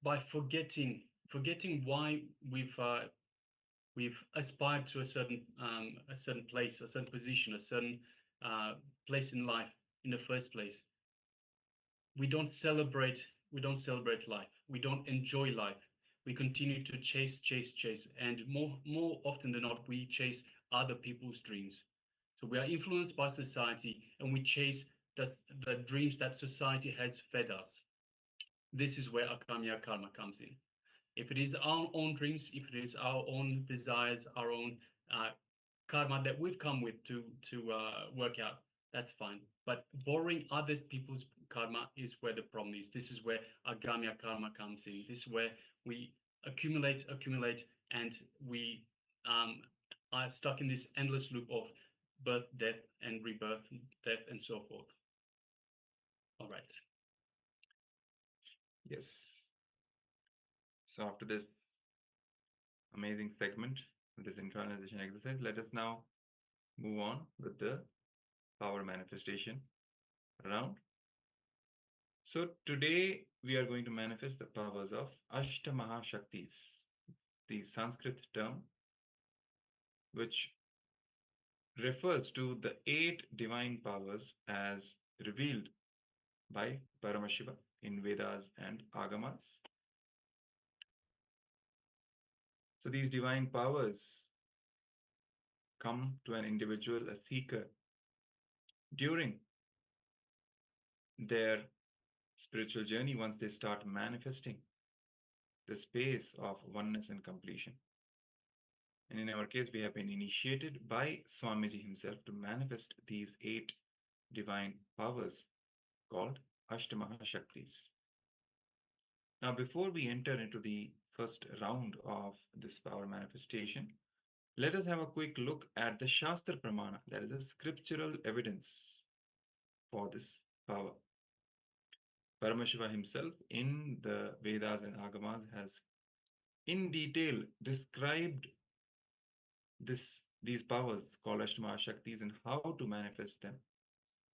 Speaker 9: by forgetting why we've aspired to a certain place, a certain position, a certain place in life in the first place. We don't celebrate life. We don't enjoy life. We continue to chase, and more often than not, we chase other people's dreams. So we are influenced by society, and we chase the dreams that society has fed us. This is where agamiya karma comes in. If it is our own dreams, if it is our own desires, our own karma that we've come with to work out, that's fine. But borrowing other people's karma is where the problem is. This is where agamiya karma comes in. This is where we accumulate, and we are stuck in this endless loop of birth, death, and rebirth, death, and so forth. All right.
Speaker 10: Yes. So after this amazing segment, with this internalization exercise, let us now move on with the power manifestation round. So today we are going to manifest the powers of Ashtamahashaktis, the Sanskrit term which refers to the 8 divine powers as revealed by Paramashiva in Vedas and Agamas. So these divine powers come to an individual, a seeker, during their spiritual journey once they start manifesting the space of oneness and completion. And in our case, we have been initiated by Swamiji himself to manifest these 8 divine powers called Ashtamahashaktis. Now, before we enter into the first round of this power manifestation, let us have a quick look at the Shastra Pramana, that is the scriptural evidence for this power. Paramashiva himself in the Vedas and Agamas has in detail described these powers called Ashtamahashaktis and how to manifest them.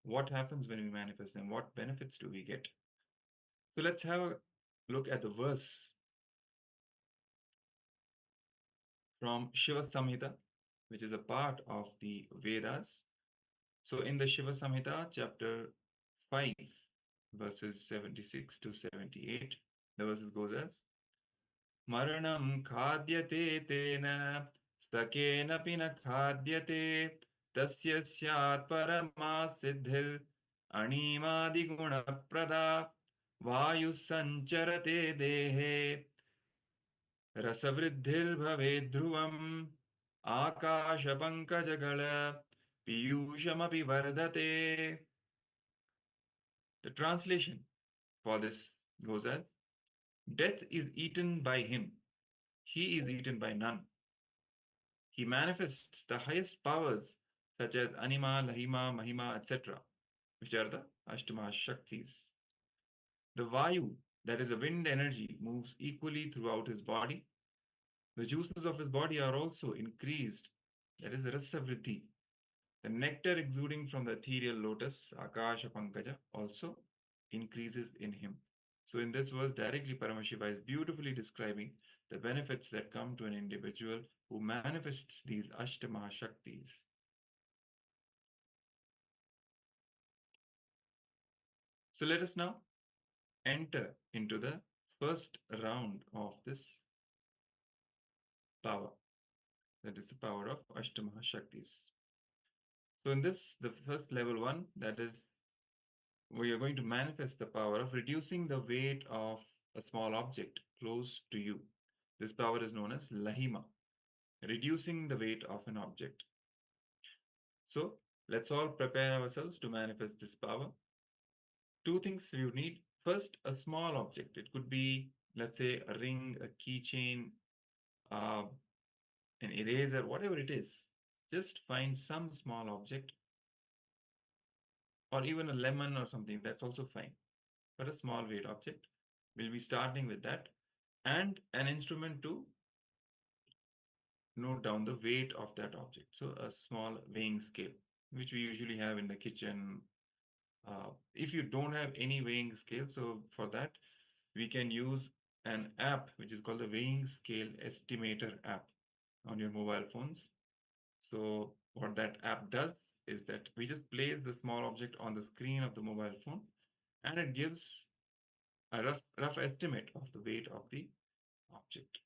Speaker 10: What happens when we manifest them? What benefits do we get? So let's have a look at the verse from Shiva Samhita, which is a part of the Vedas. So in the Shiva Samhita, chapter 5, verses 76 to 78, the verses goes as Maranam khadyate tena sakena pina khadyate tasya syat parama siddhir animadi guna prada vayu sancharate dehe rasavriddhir bhave dhruvam akashapankajagala piyushamapi vardate. The translation for this goes as death is eaten by him. He is eaten by none. He manifests the highest powers such as Anima, Lahima, Mahima, etc., which are the Ashtamahashaktis. The Vayu, that is a wind energy, moves equally throughout his body. The juices of his body are also increased that is Rasa Vriddhi. The nectar exuding from the ethereal lotus, Akasha Pankaja, also increases in him. So in this verse, directly Paramashiva is beautifully describing the benefits that come to an individual who manifests these Ashtamahashaktis. So let us now enter into the first round of this power. That is the power of Ashtamahashaktis. So in this, the first level 1, that is, we are going to manifest the power of reducing the weight of a small object close to you. This power is known as Lahima, reducing the weight of an object. So let's all prepare ourselves to manifest this power. 2 things you need. First, a small object. It could be, let's say, a ring, a keychain, an eraser, whatever it is. Just find some small object, or even a lemon or something, that's also fine. But a small weight object, we'll be starting with that, and an instrument to note down the weight of that object. So a small weighing scale, which we usually have in the kitchen. If you don't have any weighing scale, so for that, we can use an app which is called the Weighing Scale Estimator app on your mobile phones. So what that app does is that we just place the small object on the screen of the mobile phone, and it gives a rough estimate of the weight of the object,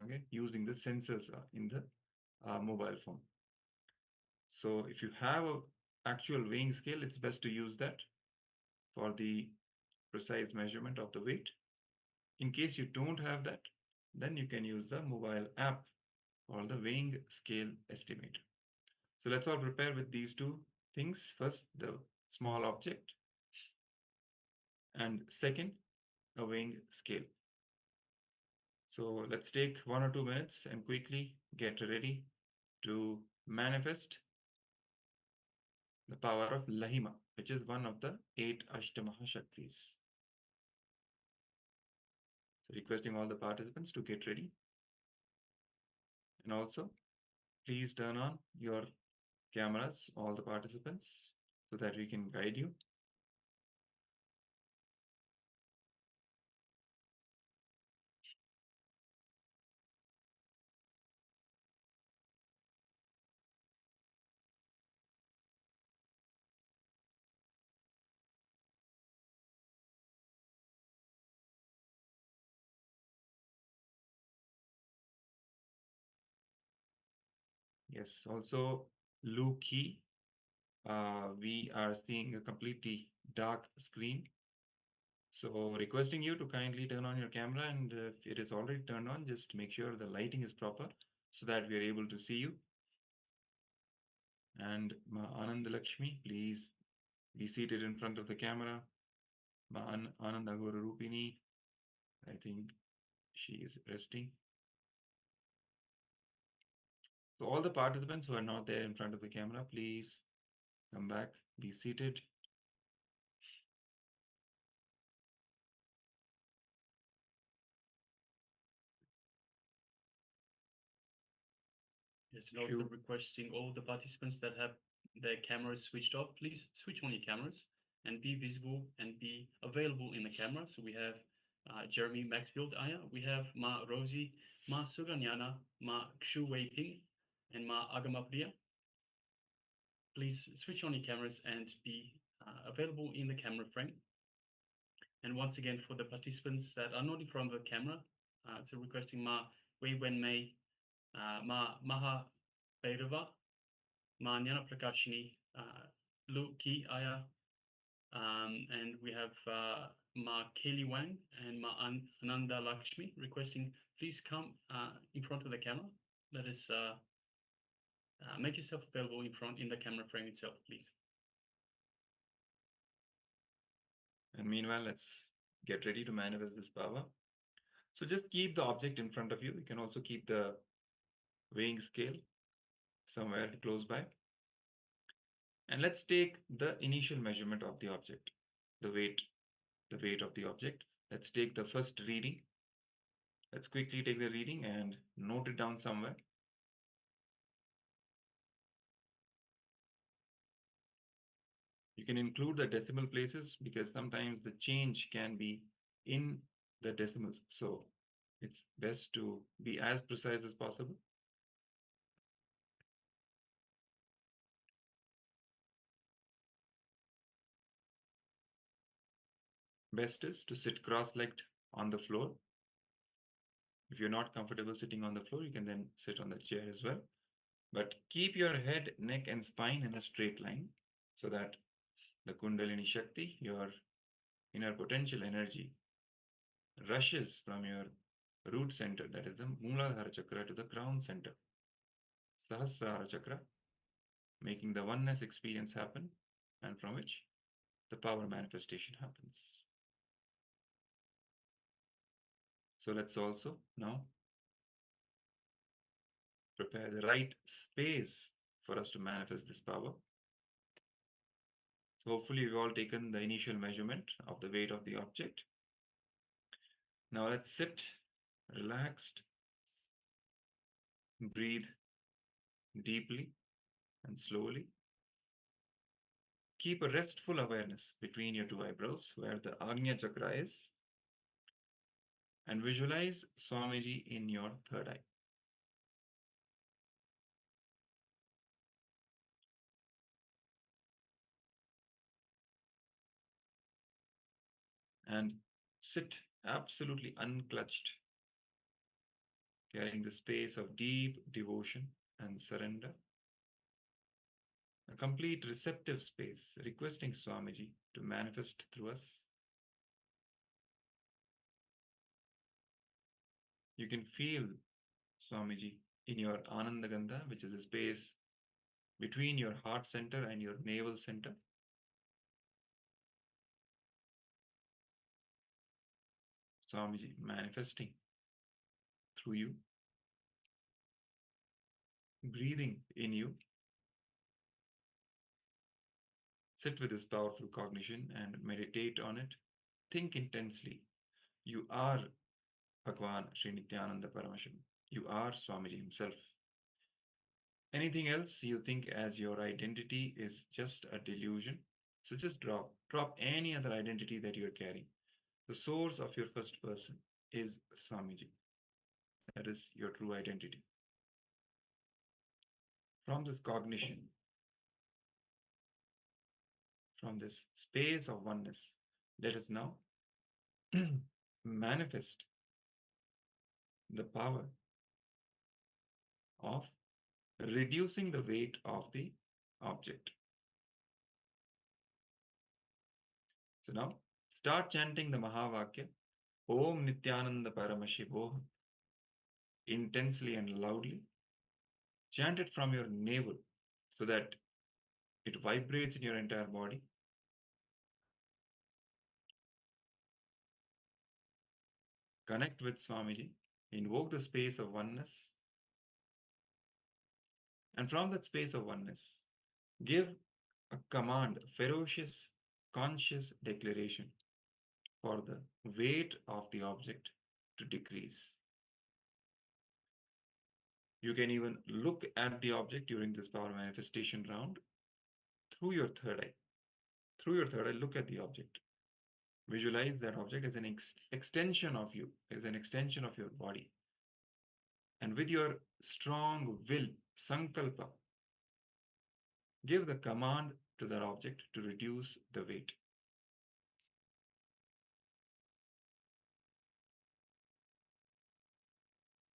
Speaker 10: okay, using the sensors in the mobile phone. So if you have an actual weighing scale, it's best to use that for the precise measurement of the weight. In case you don't have that, then you can use the mobile app called the Weighing Scale Estimator. So let's all prepare with these 2 things. First, the small object, and second, a weighing scale. So let's take 1 or 2 minutes and quickly get ready to manifest the power of Lahima, which is one of the 8 Ashtamahashaktis. So requesting all the participants to get ready. And also, please turn on your cameras, all the participants, so that we can guide you. Yes, also Luki, we are seeing a completely dark screen. So requesting you to kindly turn on your camera, and if it is already turned on, just make sure the lighting is proper so that we are able to see you. And Ma Anand Lakshmi, please be seated in front of the camera. Ma Anand Agora Rupini, I think she is resting. So all the participants who are not there in front of the camera, please come back, be seated.
Speaker 9: Yes, and also requesting all the participants that have their cameras switched off, please switch on your cameras and be visible and be available in the camera. So we have Jeremy Maxfield Aya, we have Ma Rosie, Ma Suganyana, Ma Kshu Wei Ping, and Ma Agamapriya. Please switch on your cameras and be available in the camera frame. And once again, for the participants that are not in front of the camera, so requesting Ma Wei Wen Mei, Ma Maha Bhairava, Ma Nyana Prakashini, Lu Ki Aya, and we have Ma Kelly Wang and Ma Ananda Lakshmi requesting, please come in front of the camera. Let us make yourself available in the camera frame itself, please.
Speaker 10: And meanwhile, let's get ready to manifest this power. So just keep the object in front of you. You can also keep the weighing scale somewhere close by. And let's take the initial measurement of the object, the weight of the object. Let's take the first reading. Let's quickly take the reading and note it down somewhere. You can include the decimal places because sometimes the change can be in the decimals. So it's best to be as precise as possible. Best is to sit cross-legged on the floor. If you're not comfortable sitting on the floor, you can then sit on the chair as well. But keep your head, neck, and spine in a straight line so that the Kundalini Shakti, your inner potential energy, rushes from your root center, that is the Mooladhara Chakra, to the crown center, Sahasrara Chakra, making the oneness experience happen, and from which the power manifestation happens. So let's also now prepare the right space for us to manifest this power. So hopefully we've all taken the initial measurement of the weight of the object. Now let's sit relaxed, breathe deeply and slowly. Keep a restful awareness between your two eyebrows where the Agnya Chakra is, and visualize Swamiji in your third eye. And sit absolutely unclutched, carrying the space of deep devotion and surrender. A complete receptive space, requesting Swamiji to manifest through us. You can feel Swamiji in your Anandagandha, which is the space between your heart center and your navel center. Swamiji manifesting through you, breathing in you. Sit with this powerful cognition and meditate on it. Think intensely. You are Bhagwan Sri Nityananda Paramashivoham. You are Swamiji himself. Anything else you think as your identity is just a delusion. So just drop any other identity that you're carrying. The source of your first person is Swamiji. That is your true identity. From this cognition, from this space of oneness, let us now manifest the power of reducing the weight of the object. So now start chanting the Mahavakya, Om Nityananda Paramashivoham, intensely and loudly. Chant it from your navel so that it vibrates in your entire body. Connect with Swamiji, invoke the space of oneness, and from that space of oneness, give a command, a ferocious, conscious declaration for the weight of the object to decrease. You can even look at the object during this power manifestation round through your third eye. Through your third eye, look at the object. Visualize that object as an extension of you, as an extension of your body. And with your strong will, sankalpa, give the command to that object to reduce the weight.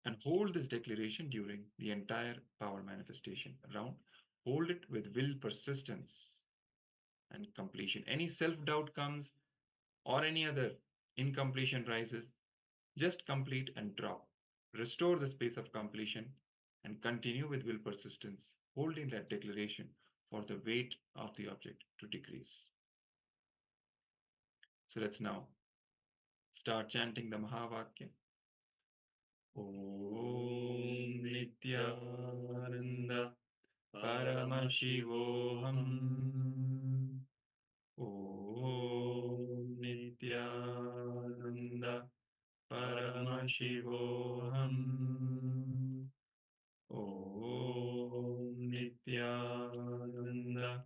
Speaker 10: And hold this declaration during the entire power manifestation round. Hold it with will persistence and completion. Any self-doubt comes or any other incompletion rises, just complete and drop. Restore the space of completion and continue with will persistence, holding that declaration for the weight of the object to decrease. So let's now start chanting the Mahavakya. Om Nityananda Paramashivoham. Om Nityananda Paramashivoham. Om Nityananda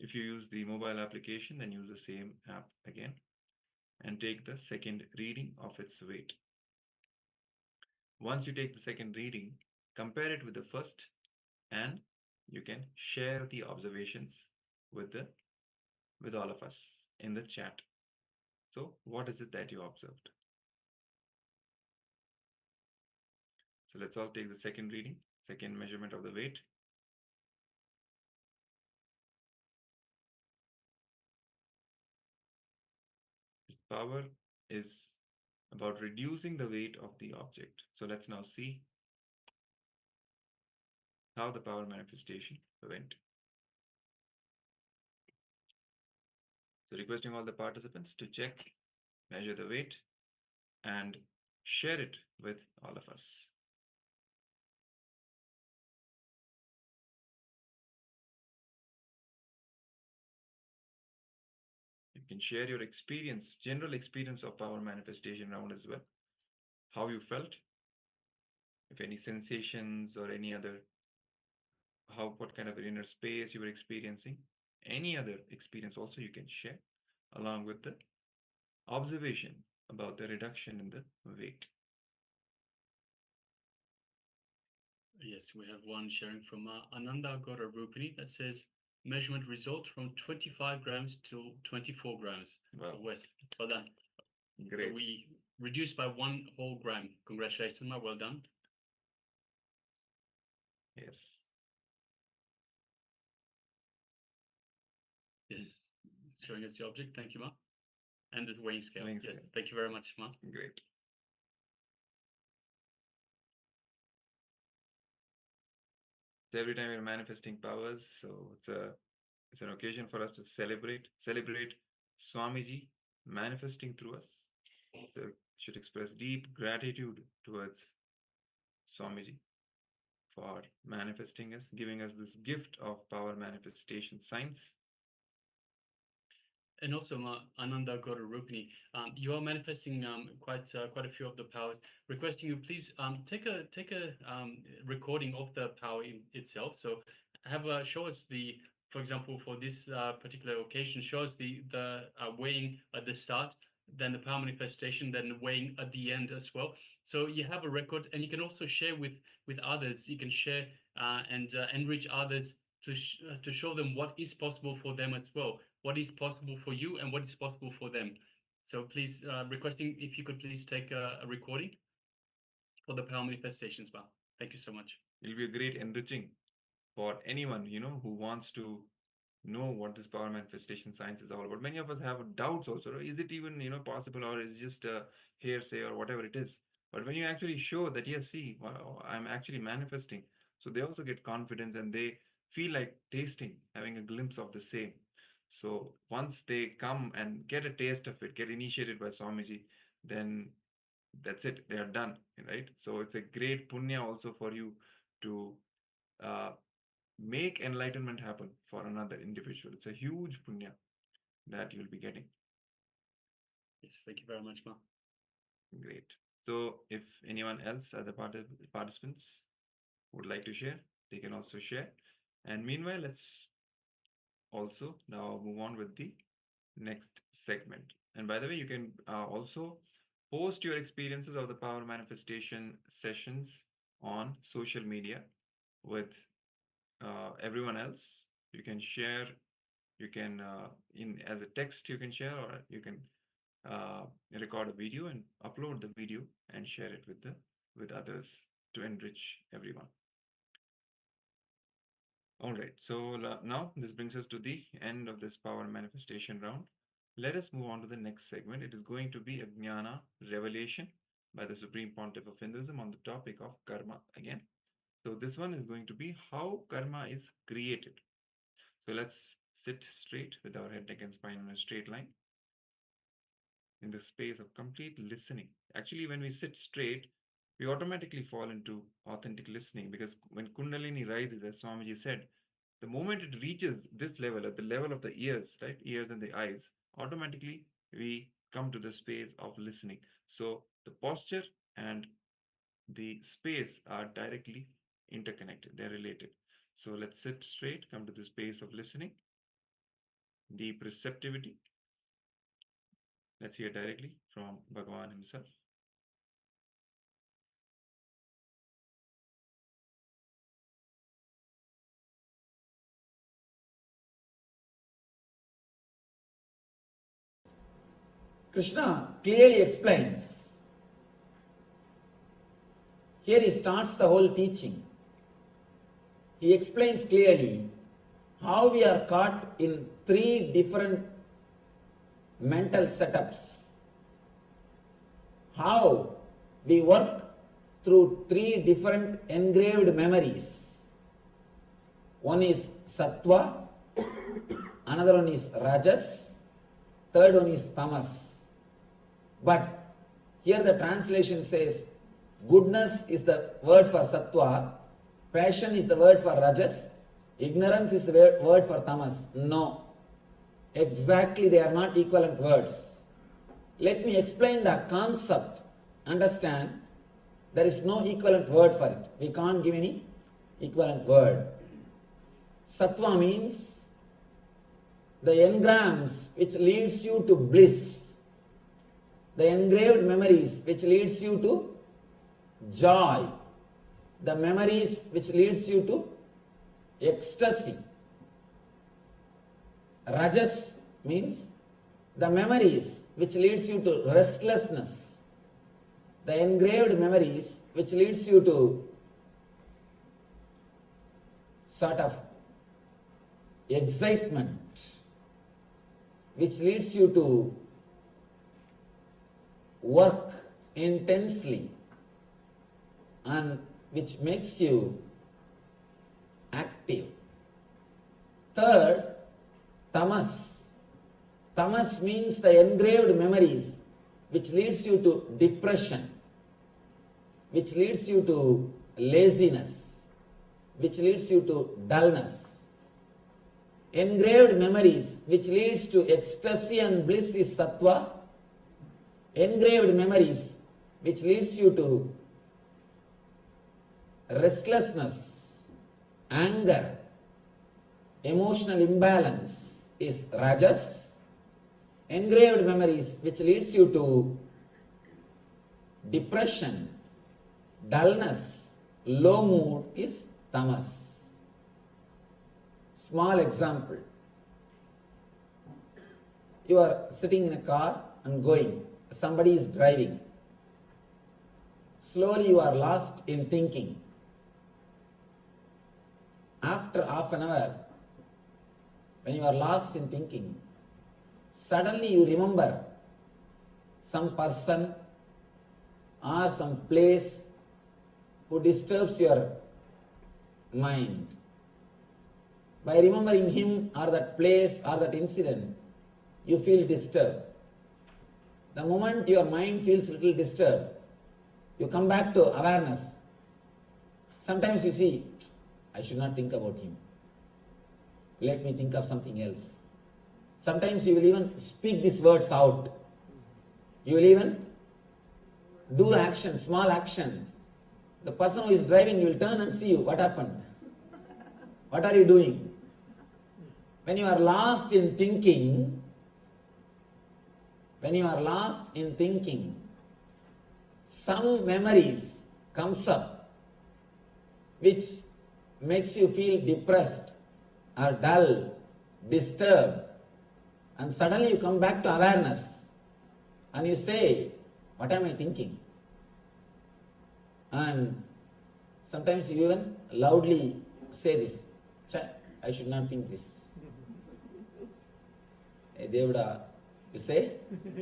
Speaker 10: If you use the mobile application, then use the same app again and take the second reading of its weight. Once you take the second reading, compare it with the first, and you can share the observations with all of us in the chat. So what is it that you observed? So let's all take the second reading, second measurement of the weight. This power is about reducing the weight of the object. So let's now see how the power manifestation went. So requesting all the participants to check, measure the weight, and share it with all of us. You can share your experience, general experience of power manifestation round as well. How you felt, if any sensations or any other, what kind of inner space you were experiencing, any other experience also you can share, along with the observation about the reduction in the weight.
Speaker 9: Yes, we have one sharing from Ananda Gora Rupini that says measurement result from 25 grams to 24 grams.
Speaker 10: Wow.
Speaker 9: So Wes, well done.
Speaker 10: Great.
Speaker 9: So we reduced by 1 whole gram. Congratulations, Ma. Well done.
Speaker 10: Yes.
Speaker 9: Yes, showing us the object. Thank you, Ma. And the weighing scale.
Speaker 10: Weighing
Speaker 9: Yes,
Speaker 10: scale.
Speaker 9: thank you very much, Ma.
Speaker 10: Great. So every time we're manifesting powers, so it's an occasion for us to celebrate Swamiji manifesting through us. So should express deep gratitude towards Swamiji for manifesting us, giving us this gift of power manifestation science.
Speaker 9: And also, Ananda Gora Rupini, you are manifesting quite a few of the powers. Requesting you please take a recording of the power itself. So show us for example, for this particular occasion, show us the weighing at the start, then the power manifestation, then the weighing at the end as well. So you have a record, and you can also share with others. You can share and enrich others to show them what is possible for them as well, what is possible for you and what is possible for them. So please, requesting if you could please take a recording for the power manifestations bar. Thank you so much.
Speaker 10: It'll be a great enriching for anyone, who wants to know what this power manifestation science is all about. Many of us have doubts also. Is it even, possible, or is it just a hearsay or whatever it is? But when you actually show that, yes, see, wow, I'm actually manifesting. So they also get confidence and they feel like tasting, having a glimpse of the same. So once they come and get a taste of it, get initiated by Swamiji, then that's it. They are done, right? So it's a great punya also for you to make enlightenment happen for another individual. It's a huge punya that you'll be getting.
Speaker 9: Yes, thank you very much, Ma.
Speaker 10: Great. So if anyone else, other participants would like to share, they can also share. And meanwhile, let's also now move on with the next segment. And by the way, you can also post your experiences of the power manifestation sessions on social media with everyone else. You can share, you can as a text you can share, or you can record a video and upload the video and share it with others to enrich everyone. All right, so now this brings us to the end of this power manifestation round. Let us move on to the next segment. It is going to be a Jnana revelation by the Supreme Pontiff of Hinduism on the topic of karma again. So this one is going to be how karma is created. So let's sit straight with our head, neck, and spine in a straight line in the space of complete listening. Actually, when we sit straight, we automatically fall into authentic listening, because when Kundalini rises, as Swamiji said, the moment it reaches this level, at the level of the ears, right, ears and the eyes, automatically we come to the space of listening. So the posture and the space are directly interconnected, they're related. So let's sit straight, come to the space of listening. deep receptivity. Let's hear directly from Bhagavan himself.
Speaker 11: Krishna clearly explains. Here he starts the whole teaching. He explains clearly how we are caught in three different mental setups. How we work through three different engraved memories. One is sattva, another one is rajas, third one is tamas. But here the translation says goodness is the word for sattva, passion is the word for rajas, ignorance is the word for tamas. No, exactly they are not equivalent words. Let me explain the concept. Understand, there is no equivalent word for it. We can't give any equivalent word. Sattva means the engrams which leads you to bliss, the engraved memories which leads you to joy, the memories which leads you to ecstasy. Rajas means the memories which leads you to restlessness, the engraved memories which leads you to sort of excitement, which leads you to work intensely and which makes you active. Third, tamas. Tamas means the engraved memories which leads you to depression, which leads you to laziness, which leads you to dullness. Engraved memories which leads to ecstasy and bliss is sattva. Engraved memories which leads you to restlessness, anger, emotional imbalance is rajas. Engraved memories which leads you to depression, dullness, low mood is tamas. Small example. You are sitting in a car and going. Somebody is driving. Slowly you are lost in thinking. After half an hour, when you are lost in thinking, suddenly you remember some person or some place who disturbs your mind. By remembering him or that place or that incident, you feel disturbed. The moment your mind feels a little disturbed, you come back to awareness. Sometimes you see, I should not think about him. Let me think of something else. Sometimes you will even speak these words out. You will even do action, small action. The person who is driving will turn and see you. What happened? What are you doing? When you are lost in thinking, some memories comes up which makes you feel depressed or dull, disturbed, and suddenly you come back to awareness and you say, what am I thinking? And sometimes you even loudly say this, I should not think this. Hey Devada, you say,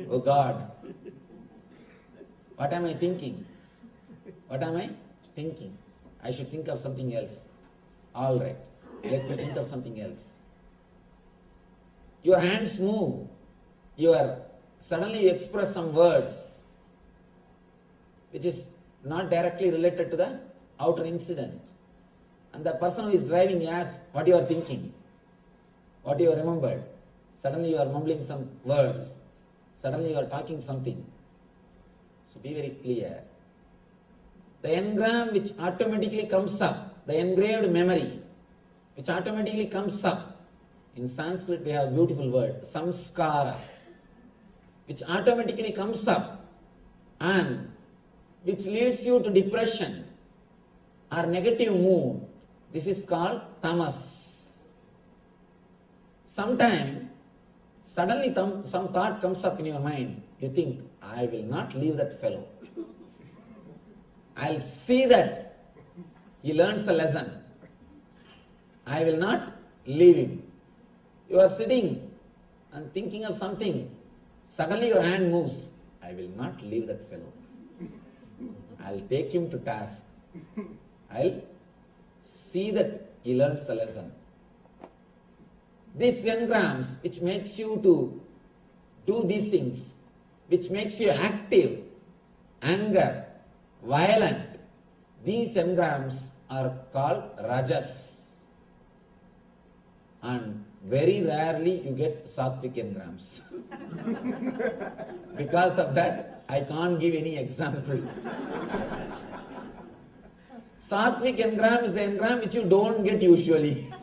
Speaker 11: oh God, what am I thinking? What am I thinking? I should think of something else. All right, let me think of something else. Your hands move. Suddenly you express some words which is not directly related to the outer incident. And the person who is driving asks what you are thinking, what you remembered. Suddenly you are mumbling some words. Suddenly you are talking something. So be very clear. The engram which automatically comes up, the engraved memory which automatically comes up In Sanskrit we have a beautiful word, samskara, which automatically comes up and which leads you to depression or negative mood. This is called tamas. Sometime, suddenly some thought comes up in your mind. You think, I will not leave that fellow. I'll see that he learns a lesson. I will not leave him. You are sitting and thinking of something. Suddenly your hand moves. I will not leave that fellow. I'll take him to task. I'll see that he learns a lesson. These engrams which makes you to do these things, which makes you active, anger, violent, these engrams are called rajas. And very rarely you get sattvic engrams. Because of that, I can't give any example. Sattvic engram is an engram which you don't get usually.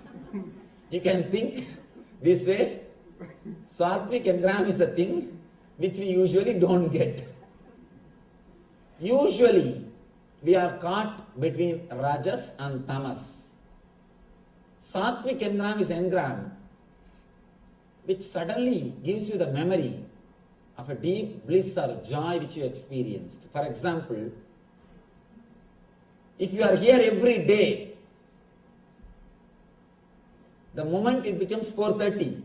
Speaker 11: You can think this way. Sattvic engram is a thing which we usually don't get. Usually, we are caught between rajas and tamas. Sattvic engram is engram which suddenly gives you the memory of a deep bliss or joy which you experienced. For example, if you are here every day, the moment it becomes 4:30,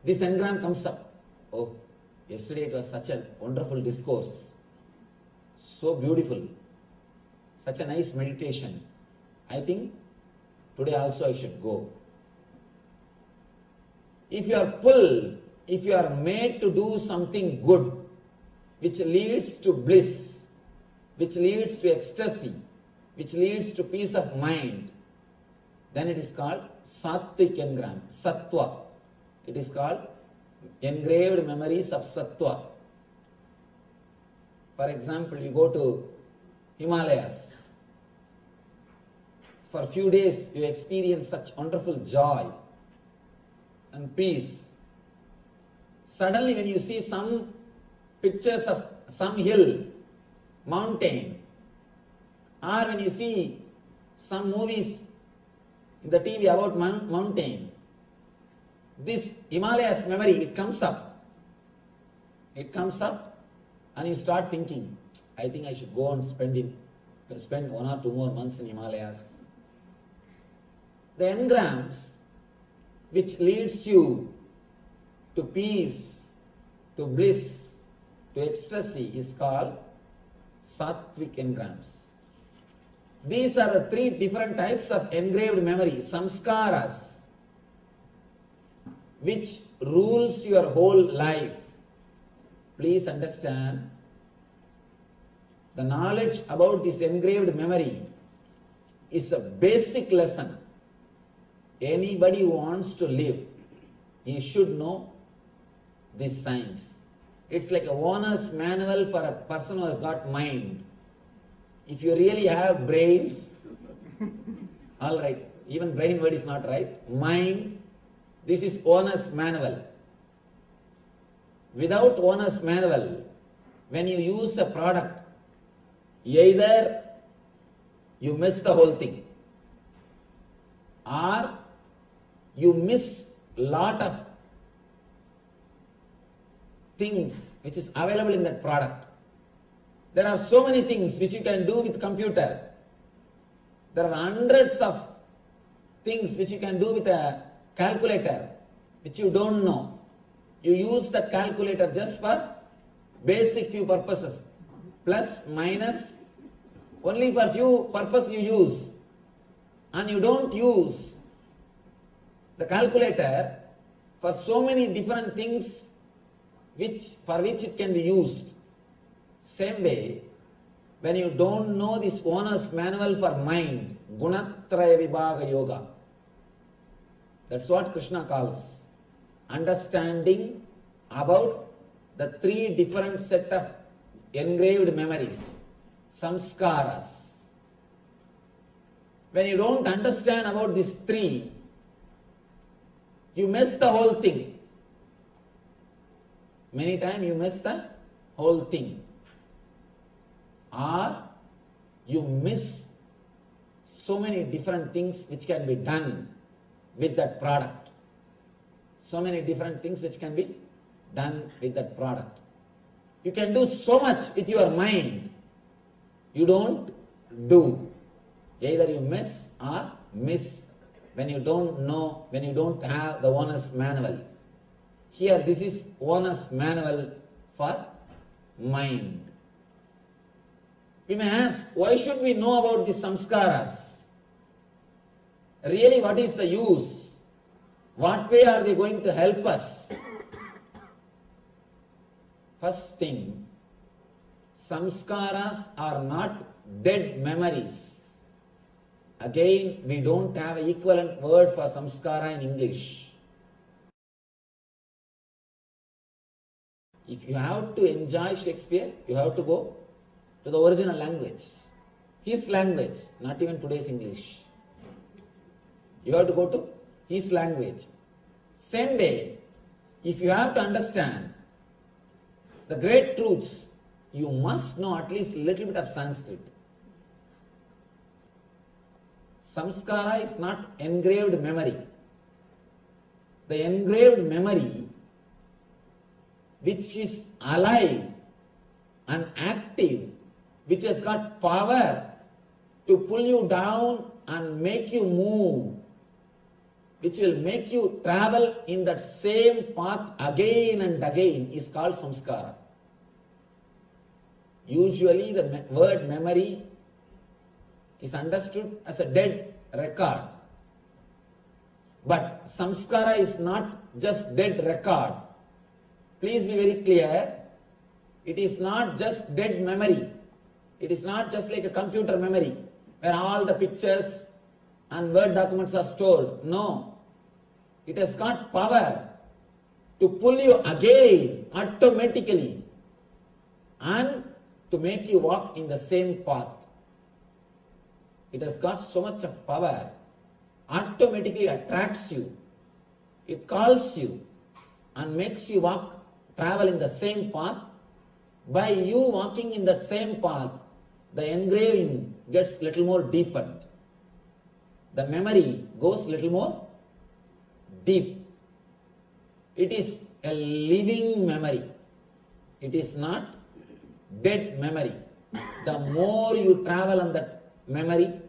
Speaker 11: this engram comes up. Oh, yesterday it was such a wonderful discourse. So beautiful. Such a nice meditation. I think today also I should go. If you are pulled, if you are made to do something good, which leads to bliss, which leads to ecstasy, which leads to peace of mind, then it is called sattvic engram, sattva. It is called engraved memories of sattva. For example, you go to Himalayas. For a few days, you experience such wonderful joy and peace. Suddenly, when you see some pictures of some hill, mountain, or when you see some movies in the TV about mountain, this Himalayas memory, it comes up. It comes up and you start thinking, I think I should go and spend 1 or 2 more months in Himalayas. The engrams which leads you to peace, to bliss, to ecstasy is called sattvic engrams. These are the 3 different types of engraved memory, samskaras, which rules your whole life. Please understand, the knowledge about this engraved memory is a basic lesson. Anybody who wants to live, he should know this science. It's like a owner's manual for a person who has got mind. If you really have brain, all right, even brain word is not right, mind, this is owner's manual. Without owner's manual, when you use a product, either you miss the whole thing, or you miss lot of things which is available in that product. There are so many things which you can do with computer. There are hundreds of things which you can do with a calculator which you don't know. You use that calculator just for basic few purposes. Plus, minus, only for few purposes you use. And you don't use the calculator for so many different things for which it can be used. Same way, when you don't know this owner's manual for mind, Gunatraya Vibhaga Yoga, that's what Krishna calls understanding about the 3 different set of engraved memories, samskaras. When you don't understand about these 3, you miss the whole thing. Many times you miss the whole thing. Or you miss so many different things which can be done with that product. So many different things which can be done with that product. You can do so much with your mind. You don't do. Either you miss or miss when you don't know, when you don't have the owner's manual. Here this is owner's manual for mind. We may ask, why should we know about the samskaras? Really, what is the use? What way are they going to help us? First thing, samskaras are not dead memories. Again, we don't have an equivalent word for samskara in English. If you have to enjoy Shakespeare, you have to go to the original language. His language, not even today's English. You have to go to his language. Same way, if you have to understand the great truths, you must know at least a little bit of Sanskrit. Samskara is not engraved memory. The engraved memory which is alive and active, which has got power to pull you down and make you move, which will make you travel in that same path again and again, is called samskara. Usually the word memory is understood as a dead record. But samskara is not just dead record. Please be very clear. It is not just dead memory. It is not just like a computer memory where all the pictures and Word documents are stored. No. It has got power to pull you again automatically and to make you walk in the same path. It has got so much of power, automatically attracts you. It calls you and makes you travel in the same path. By you walking in that same path, the engraving gets little more deepened. The memory goes little more deep. It is a living memory. It is not dead memory. The more you travel on that memory,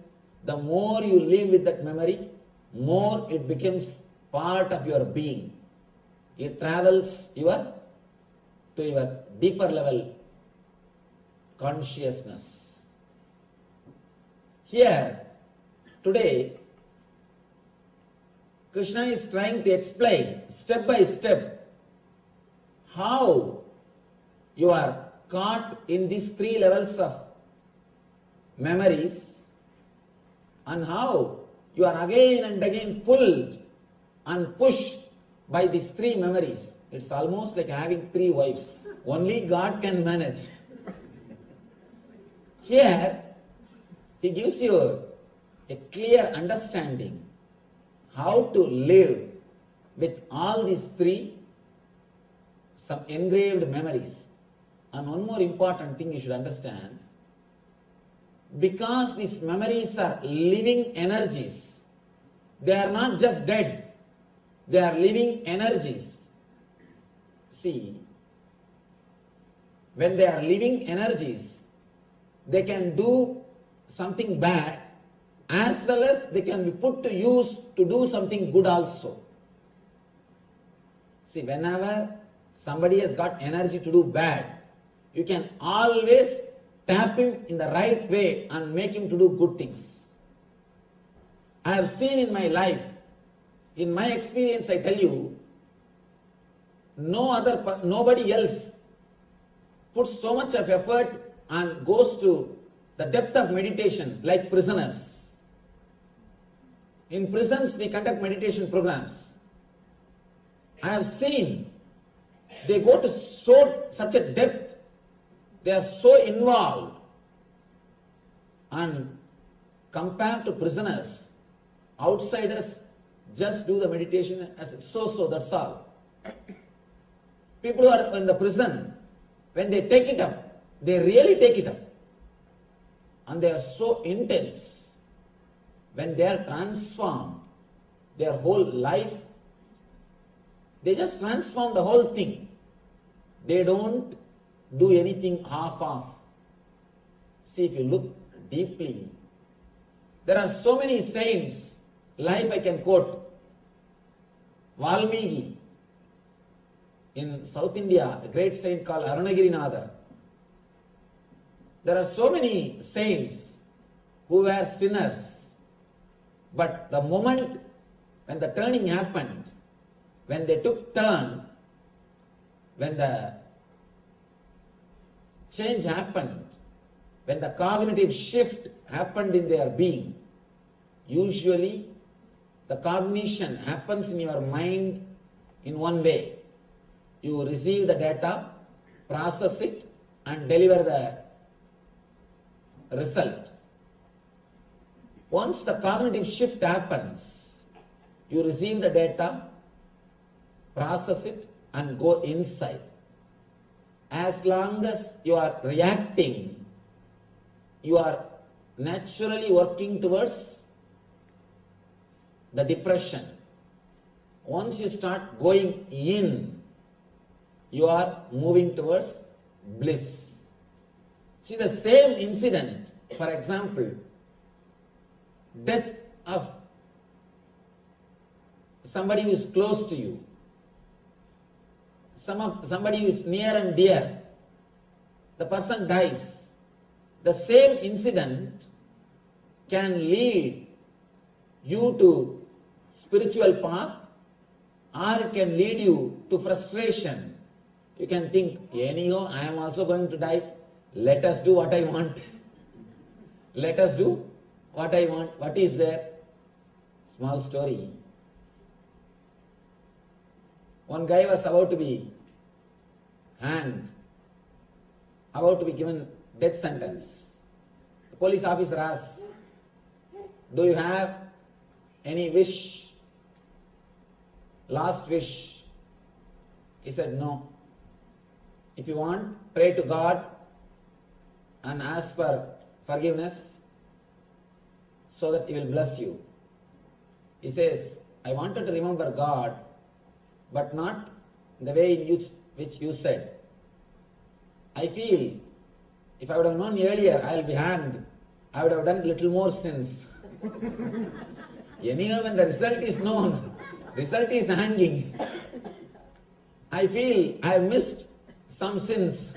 Speaker 11: the more you live with that memory, more it becomes part of your being. It travels to your deeper level consciousness. Here, today, Krishna is trying to explain step by step how you are caught in these three levels of memories and how you are again and again pulled and pushed by these three memories. It's almost like having three wives. Only God can manage. Here, he gives you a clear understanding how to live with all these three, some engraved memories. And one more important thing you should understand, because these memories are living energies, they are not just dead, they are living energies. See, when they are living energies, they can do something bad as well as they can be put to use to do something good also. See, whenever somebody has got energy to do bad, you can always tap him in the right way and make him to do good things. I have seen in my life, in my experience I tell you, nobody else puts so much of effort and goes to the depth of meditation like prisoners. In prisons we conduct meditation programs. I have seen they go to such a depth, they are so involved, and compared to prisoners, outsiders, just do the meditation as so, that's all. People who are in the prison, when they take it up, they really take it up. And they are so intense. When they are transformed, their whole life, they just transform the whole thing. They don't do anything half-off. See, if you look deeply, there are so many saints, like I can quote Valmiki in South India, a great saint called Arunagirinatha. There are so many saints who were sinners, but the moment when the turning happened, when they took turn, when the change happened, when the cognitive shift happened in their being, usually the cognition happens in your mind in one way. You receive the data, process it, and deliver the result. Once the cognitive shift happens, you receive the data, process it, and go inside. As long as you are reacting, you are naturally working towards the depression. Once you start going in, you are moving towards bliss. See, the same incident, for example, death of somebody who is close to you, somebody who is near and dear, the person dies. The same incident can lead you to spiritual path, or it can lead you to frustration. You can think, anyhow, I am also going to die. Let us do what I want. Let us do what I want. What is there? Small story. One guy was about to be hanged, about to be given death sentence. The police officer asked, do you have any wish? Last wish? He said, no. If you want, pray to God and ask for forgiveness so that He will bless you. He says, I wanted to remember God, but not the way in which you said. I feel if I would have known earlier I will be hanged, I would have done little more sins. Anyhow, when the result is known, result is hanging, I feel I have missed some sins.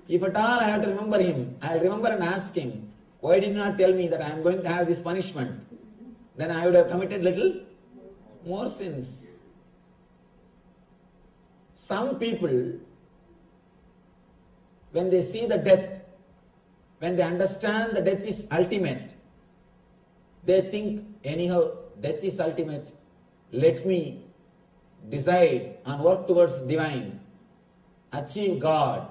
Speaker 11: If at all I have to remember him, I will remember and ask him, why did you not tell me that I am going to have this punishment? Then I would have committed little more sins. Some people, when they see the death, when they understand the death is ultimate, they think, anyhow, death is ultimate. Let me decide and work towards divine, achieve God,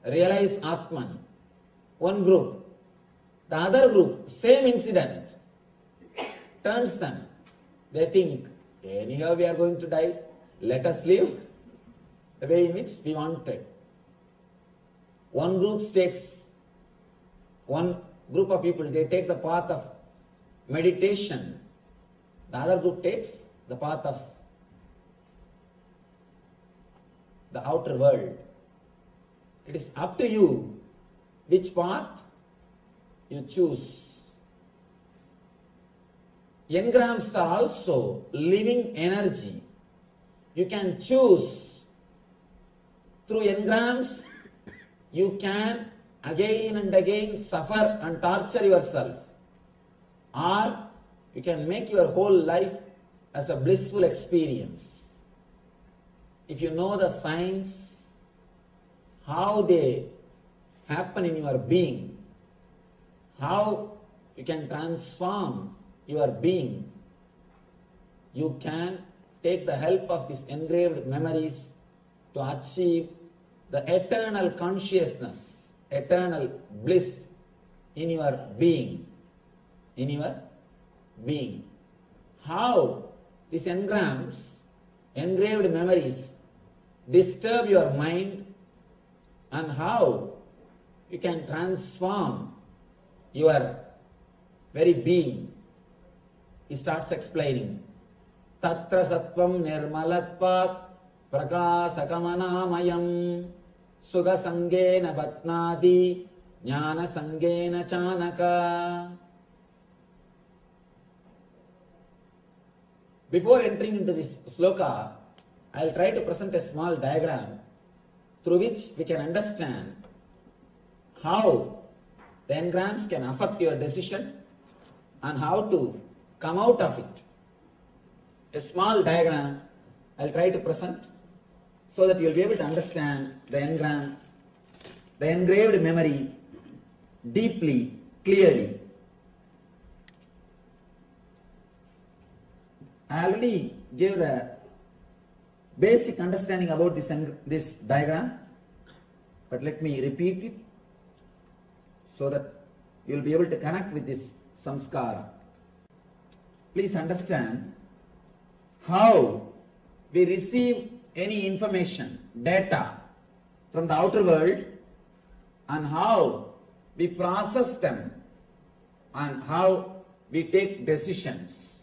Speaker 11: realize Atman. One group. The other group, same incident, turns them. They think, anyhow we are going to die, let us live the way in which we wanted. One group takes, one group of people, they take the path of meditation. The other group takes the path of the outer world. It is up to you which path you choose. Engrams are also living energy. You can choose. Through engrams, you can again and again suffer and torture yourself. Or you can make your whole life as a blissful experience. If you know the signs, how they happen in your being, how you can transform your being, you can take the help of these engraved memories to achieve the eternal consciousness, eternal bliss in your being. In your being. how these engrams, engraved memories, disturb your mind and how you can transform your very being. He starts explaining. Tatra sattvam nirmalatvat prakasakamanāmayam sugha sangena batnādi jnana sangena chanaka. Before entering into this sloka, I will try to present a small diagram through which we can understand how the engrams can affect your decision and how to come out of it. A small diagram I will try to present so that you will be able to understand the engram, the engraved memory deeply, clearly. I already gave the basic understanding about this diagram, but let me repeat it so that you will be able to connect with this samskara. Please understand how we receive any information, data from the outer world, and how we process them and how we take decisions.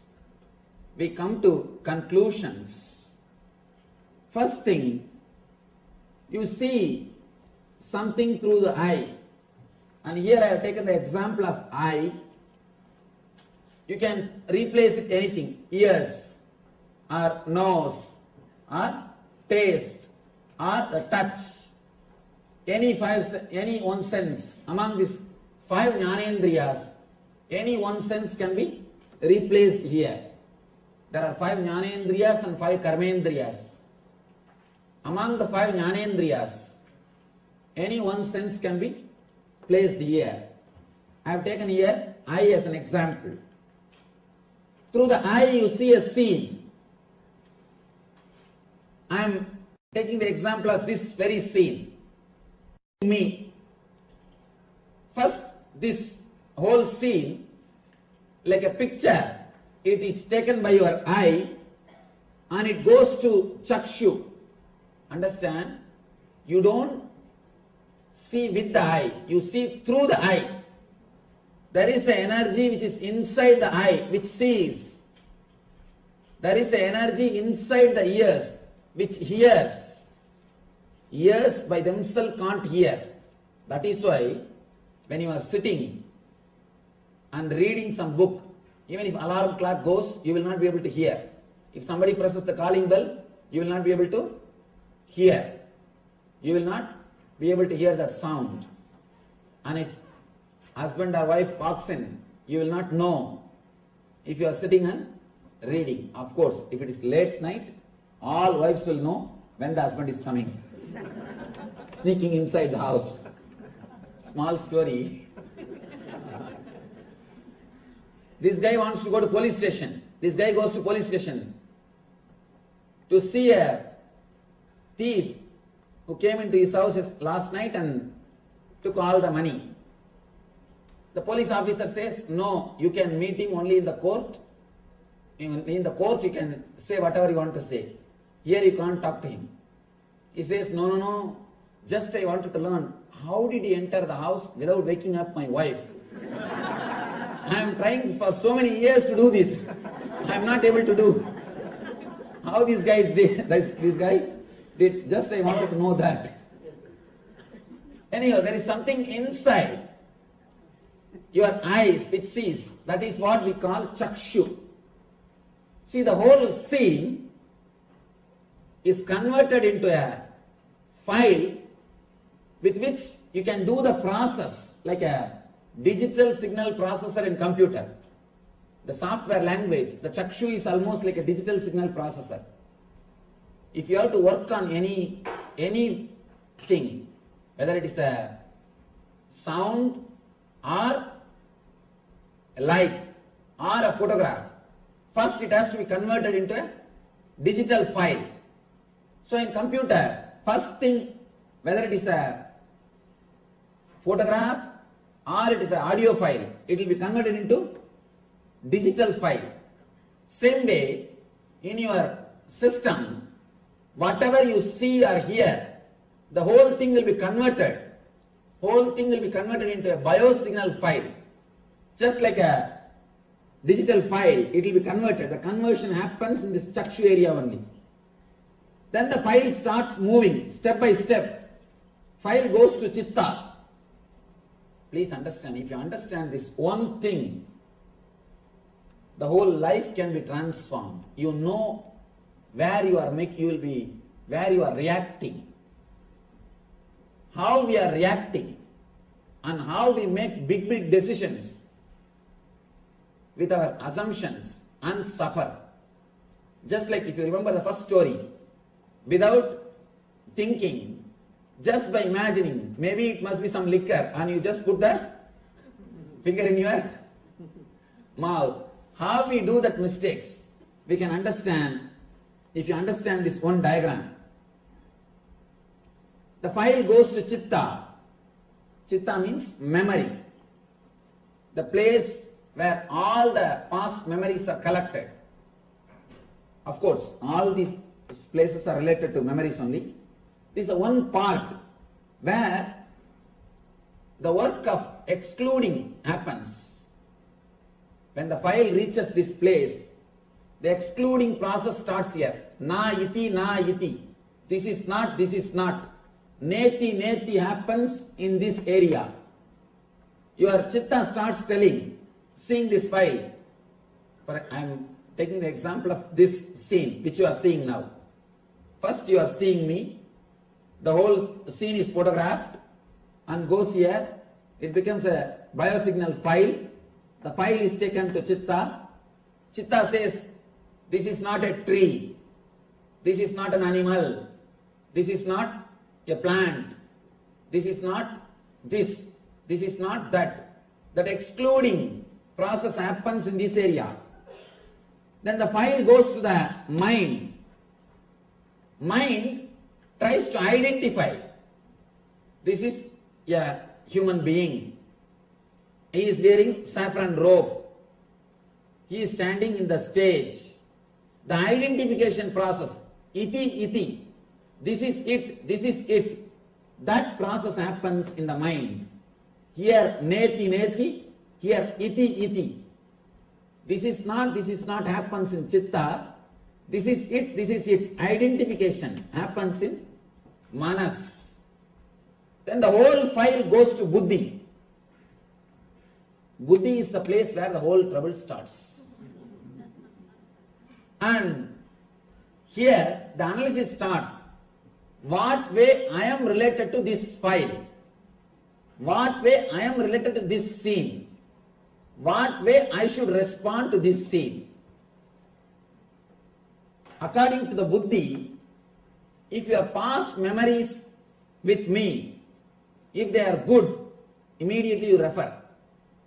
Speaker 11: We come to conclusions. First thing, you see something through the eye. And here I have taken the example of eye. You can replace it anything, ears, or nose, or taste, or the touch. Any one sense among these 5 jnanendriyas, any one sense can be replaced here. There are 5 jnanendriyas and 5 karmendriyas. Among the 5 jnanendriyas, any one sense can be placed here. I have taken here eye as an example. Through the eye you see a scene. I am taking the example of this very scene. Me. First, this whole scene, like a picture, it is taken by your eye and it goes to chakshu. Understand? You don't see with the eye, you see through the eye. There is an energy which is inside the eye which sees. There is an energy inside the ears which hears. Ears by themselves can't hear. That is why when you are sitting and reading some book, even if alarm clock goes, you will not be able to hear. If somebody presses the calling bell, you will not be able to hear. You will not be able to hear that sound. And if husband or wife walks in, you will not know if you are sitting and reading. Of course, if it is late night, all wives will know when the husband is coming. Sneaking inside the house. Small story. This guy wants to go to police station. This guy goes to police station to see a thief who came into his house last night and took all the money. The police officer says, no, you can meet him only in the court. In the court you can say whatever you want to say. Here you can't talk to him. He says, no, just I wanted to learn, how did he enter the house without waking up my wife? I am trying for so many years to do this. I am not able to do. How this guy did, this guy did, just I wanted to know that. Anyhow, there is something inside your eyes which sees. That is what we call chakshu. See, the whole scene is converted into a file with which you can do the process like a digital signal processor in computer. The software language, the chakshu is almost like a digital signal processor. If you have to work on anything, whether it is a sound or a light or a photograph, first it has to be converted into a digital file. So in computer, first thing, whether it is a photograph or it is an audio file, it will be converted into digital file. Same way, in your system, whatever you see or hear, the whole thing will be converted. Whole thing will be converted into a biosignal file. Just like a digital file, it will be converted. The conversion happens in this chakshu area only. Then the file starts moving step by step. File goes to chitta. Please understand, if you understand this one thing, the whole life can be transformed. You know where you are where you are reacting, how we are reacting, and how we make big decisions with our assumptions and suffer. Just like if you remember the first story, without thinking, just by imagining, maybe it must be some liquor, and you just put the finger in your mouth. How we do that mistakes, we can understand if you understand this one diagram. The file goes to chitta. Chitta means memory. The place where all the past memories are collected. Of course, all these places are related to memories only. This is one part where the work of excluding happens. When the file reaches this place, the excluding process starts here. Na iti, na iti. This is not, this is not. Neti, neti happens in this area. Your chitta starts seeing this file. I am taking the example of this scene which you are seeing now. First you are seeing me. The whole scene is photographed and goes here. It becomes a biosignal file. The file is taken to chitta. Chitta says, this is not a tree. This is not an animal. This is not a plant. This is not this. This is not that. That excluding process happens in this area. Then the file goes to the mind. Mind tries to identify. This is a human being. He is wearing saffron robe. He is standing in the stage. The identification process, iti, iti, this is it, this is it. That process happens in the mind. Here neti, neti, here iti, iti. This is not happens in chitta. This is it. Identification happens in manas. Then the whole file goes to buddhi. Buddhi is the place where the whole trouble starts. And here the analysis starts. What way I am related to this file? What way I am related to this scene? What way I should respond to this scene? According to the buddhi, if your past memories with me, if they are good, immediately you refer.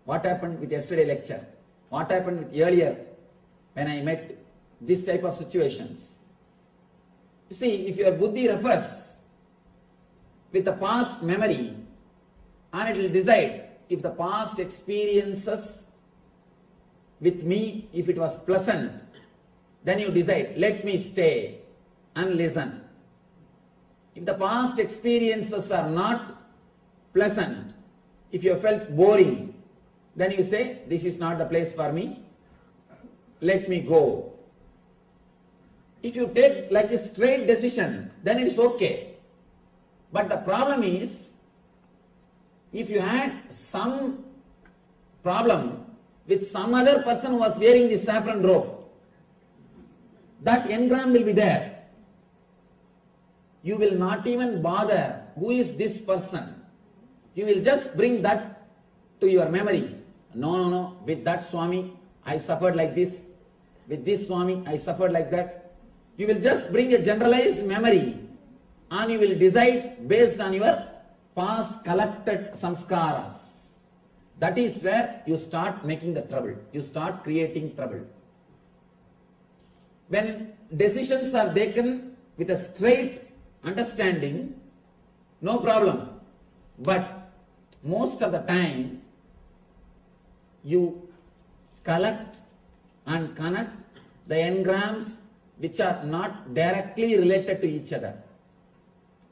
Speaker 11: What happened with yesterday lecture? What happened with earlier when I met this type of situations? You see, if your buddhi refers with the past memory, and it will decide if the past experiences with me, if it was pleasant, then you decide, let me stay and listen. If the past experiences are not pleasant, if you felt boring, then you say, this is not the place for me, let me go. If you take like a straight decision, then it's okay. But the problem is, if you had some problem with some other person who was wearing the saffron robe, that engram will be there. You will not even bother who is this person. You will just bring that to your memory. No, with that Swami I suffered like this. With this Swami I suffered like that. You will just bring a generalized memory and you will decide based on your past collected samskaras. That is where you start making the trouble. You start creating trouble. When decisions are taken with a straight understanding, no problem. But most of the time, you collect and connect the engrams which are not directly related to each other.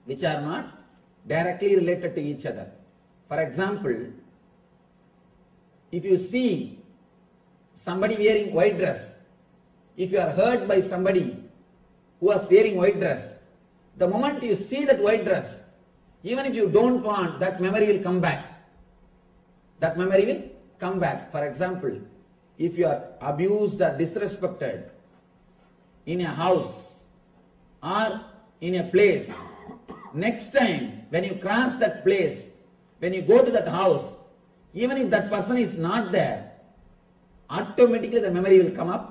Speaker 11: Which are not directly related to each other. For example, if you see somebody wearing white dress, if you are hurt by somebody who was wearing white dress, the moment you see that white dress, even if you don't want, that memory will come back. That memory will come back. For example, if you are abused or disrespected in a house or in a place, next time when you cross that place, when you go to that house, even if that person is not there, automatically the memory will come up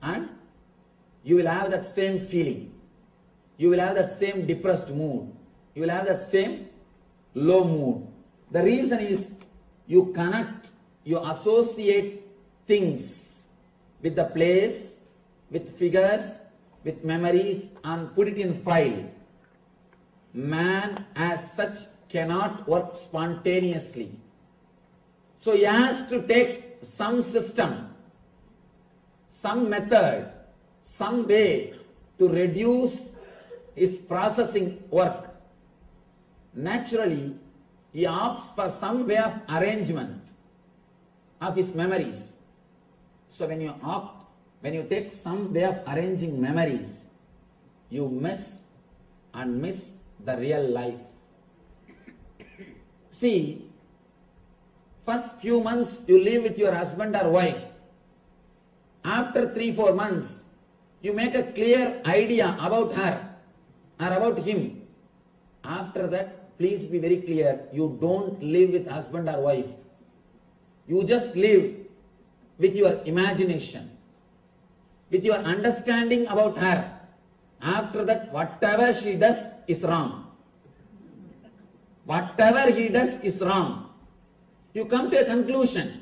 Speaker 11: and you will have that same feeling. You will have that same depressed mood. You will have that same low mood. The reason is you connect, you associate things with the place, with figures, with memories, and put it in file. Man as such cannot work spontaneously. So he has to take some system, some method, some way to reduce his processing work. Naturally, he opts for some way of arrangement of his memories. So when you take some way of arranging memories, you miss the real life. See, first few months you live with your husband or wife. After 3-4 months, you make a clear idea about her or about him. After that, please be very clear, you don't live with husband or wife. You just live with your imagination, with your understanding about her. After that, whatever she does is wrong. Whatever he does is wrong. You come to a conclusion.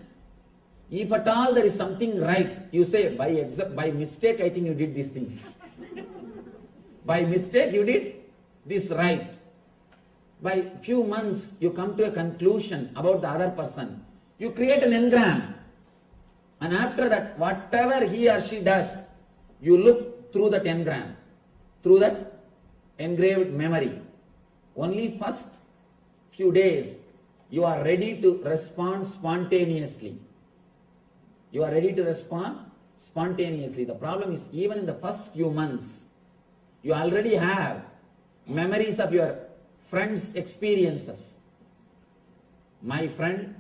Speaker 11: If at all there is something right, you say, by mistake I think you did these things. By mistake you did this right. By few months you come to a conclusion about the other person. You create an engram. And after that, whatever he or she does, you look through that engram, through that engraved memory. Only first few days you are ready to respond spontaneously. You are ready to respond spontaneously. The problem is, even in the first few months, you already have memories of your friend's experiences. My friend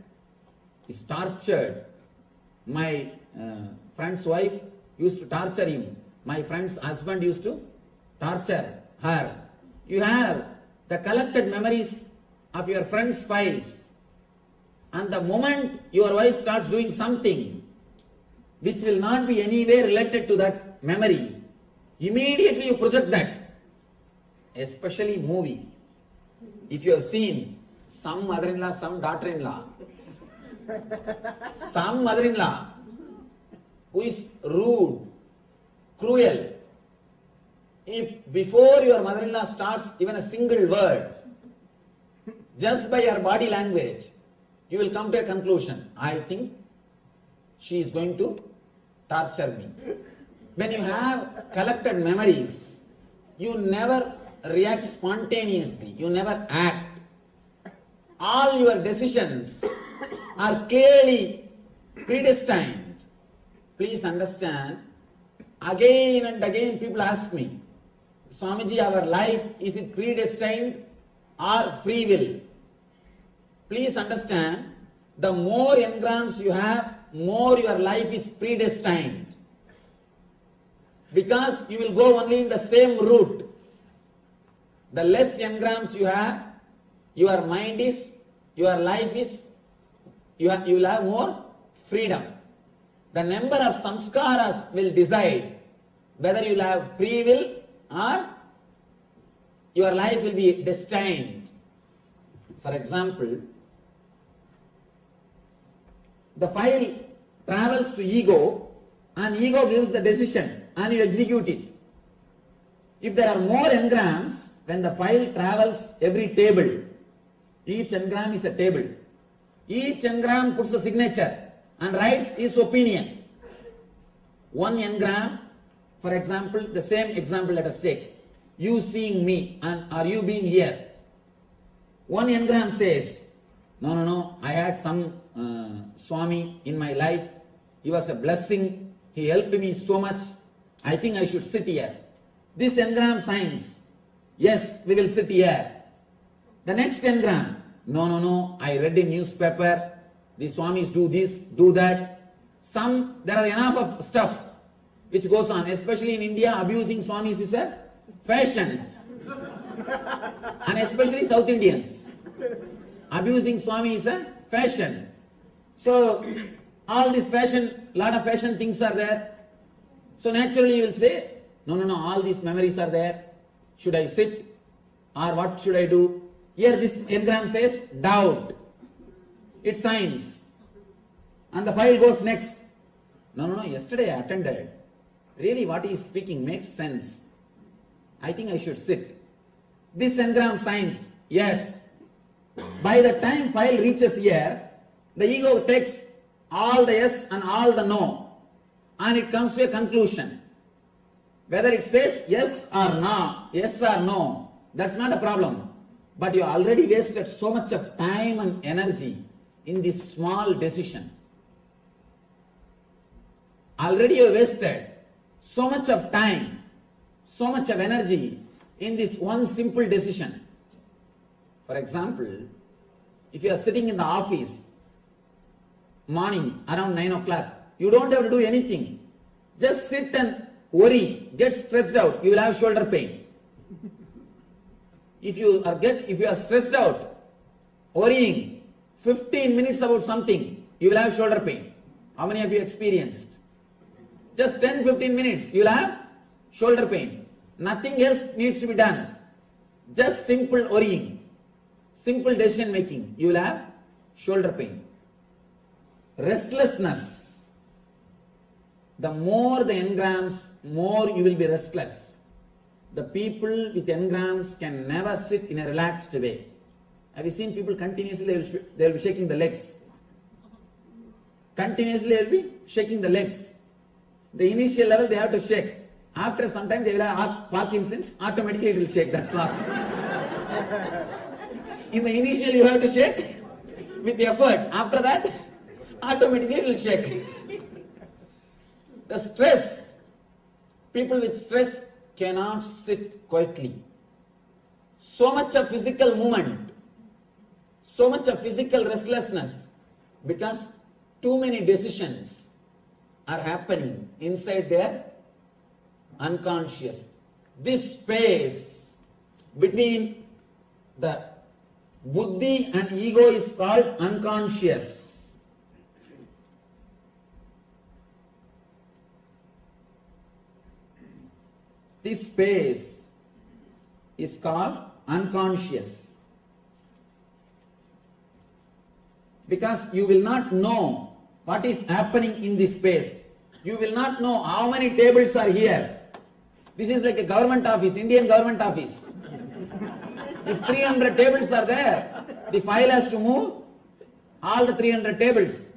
Speaker 11: is tortured. My friend's wife used to torture him. My friend's husband used to torture her. You have the collected memories of your friend's files. And the moment your wife starts doing something which will not be anywhere related to that memory, immediately you project that. Especially movie. If you have seen some mother-in-law, some daughter-in-law, some mother-in-law who is rude, cruel, if before your mother-in-law starts even a single word, just by her body language, you will come to a conclusion. I think she is going to torture me. When you have collected memories, you never react spontaneously. You never act. All your decisions are clearly predestined. Please understand, again and again people ask me, Swamiji, our life, is it predestined or free will? Please understand, the more engrams you have, more your life is predestined. Because you will go only in the same route. The less engrams you have, your mind is, your life is, you will have more freedom. The number of samskaras will decide whether you will have free will or your life will be destined. For example, the file travels to ego and ego gives the decision and you execute it. If there are more engrams, when the file travels every table, each engram is a table. Each engram puts a signature and writes his opinion. one engram, for example, the same example let us take, you seeing me and are you being here. One engram says, no, I had some Swami in my life, he was a blessing, he helped me so much, I think I should sit here. This engram signs, yes, we will sit here. The next engram, no, I read in newspaper, the Swamis do this, do that. There are enough of stuff which goes on, especially in India, abusing Swamis is a fashion. And especially South Indians. Abusing Swami is a fashion. So, all this fashion, lot of fashion things are there. So naturally you will say, no, all these memories are there. Should I sit? Or what should I do? Here this engram says doubt. It signs. And the file goes next. No, yesterday I attended. Really what he is speaking makes sense. I think I should sit. This engram signs, yes. By the time file reaches here, the ego takes all the yes and all the no. And it comes to a conclusion. Whether it says yes or no, that's not a problem. But you already wasted so much of time and energy in this small decision. Already you wasted so much of time, so much of energy in this one simple decision. For example, if you are sitting in the office, morning around 9 o'clock, you don't have to do anything. Just sit and worry, get stressed out, you will have shoulder pain. If you are stressed out, worrying, 15 minutes about something, you will have shoulder pain. How many of you experienced? Just 10-15 minutes, you will have shoulder pain. Nothing else needs to be done. Just simple worrying, simple decision making, you will have shoulder pain. Restlessness. The more the engrams, more you will be restless. The people with engrams can never sit in a relaxed way. Have you seen people continuously, they will be shaking the legs. Continuously they will be shaking the legs. The initial level they have to shake. After some time they will have Parkinson's, automatically it will shake, that's all. In the initial you have to shake with effort. After that, automatically it will shake. The stress, people with stress cannot sit quietly. So much of physical movement, so much of physical restlessness, because too many decisions are happening inside their unconscious. This space between the buddhi and ego is called unconscious. This space is called unconscious. Because you will not know what is happening in this space. You will not know how many tables are here. This is like a government office, Indian government office. If 300 tables are there, the file has to move all the 300 tables.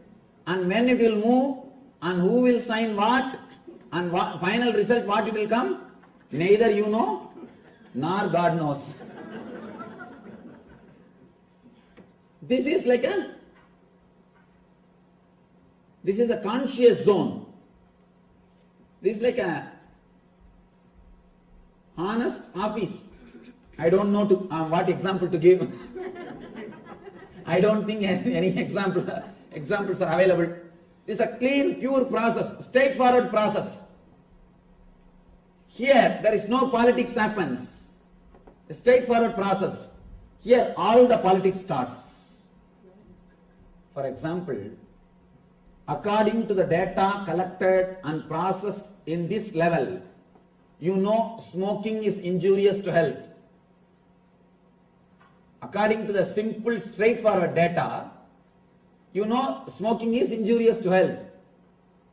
Speaker 11: And when it will move, and who will sign what, and final result what it will come, neither you know, nor God knows. This is a conscious zone. This is like a honest office. I don't know what example to give. I don't think any examples are available. This is a clean, pure process, straightforward process. Here, there is no politics happens. A straightforward process. Here, all the politics starts. For example, according to the data collected and processed in this level, you know smoking is injurious to health. According to the simple, straightforward data, you know smoking is injurious to health.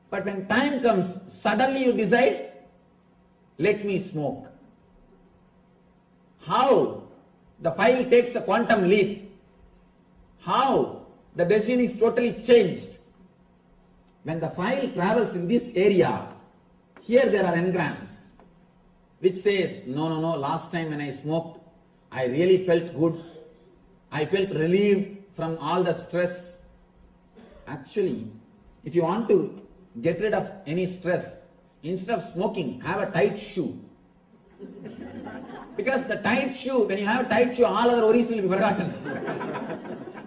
Speaker 11: But when time comes, suddenly you decide, let me smoke. How the file takes a quantum leap. How the decision is totally changed. When the file travels in this area, Here there are engrams which says, no, last time when I smoked, I really felt good. I felt relieved from all the stress. Actually, if you want to get rid of any stress, instead of smoking, have a tight shoe. Because the tight shoe, when you have a tight shoe, all other worries will be forgotten.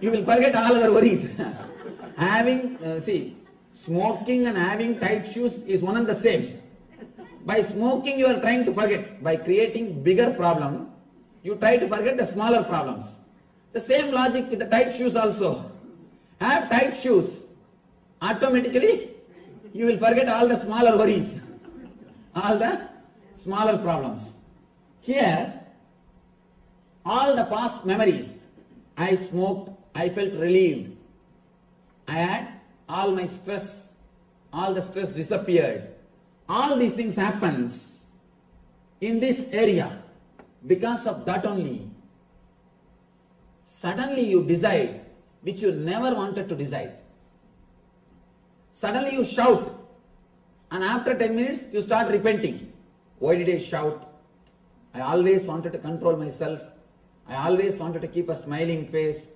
Speaker 11: You will forget all other worries. Smoking and having tight shoes is one and the same. By smoking, you are trying to forget. By creating bigger problem, you try to forget the smaller problems. The same logic with the tight shoes also. Have tight shoes. Automatically, you will forget all the smaller worries, all the smaller problems. Here, all the past memories, I smoked, I felt relieved. I had all my stress, all the stress disappeared. All these things happens in this area. Because of that only, suddenly you decide which you never wanted to decide. Suddenly you shout, and after 10 minutes you start repenting. Why did I shout? I always wanted to control myself. I always wanted to keep a smiling face.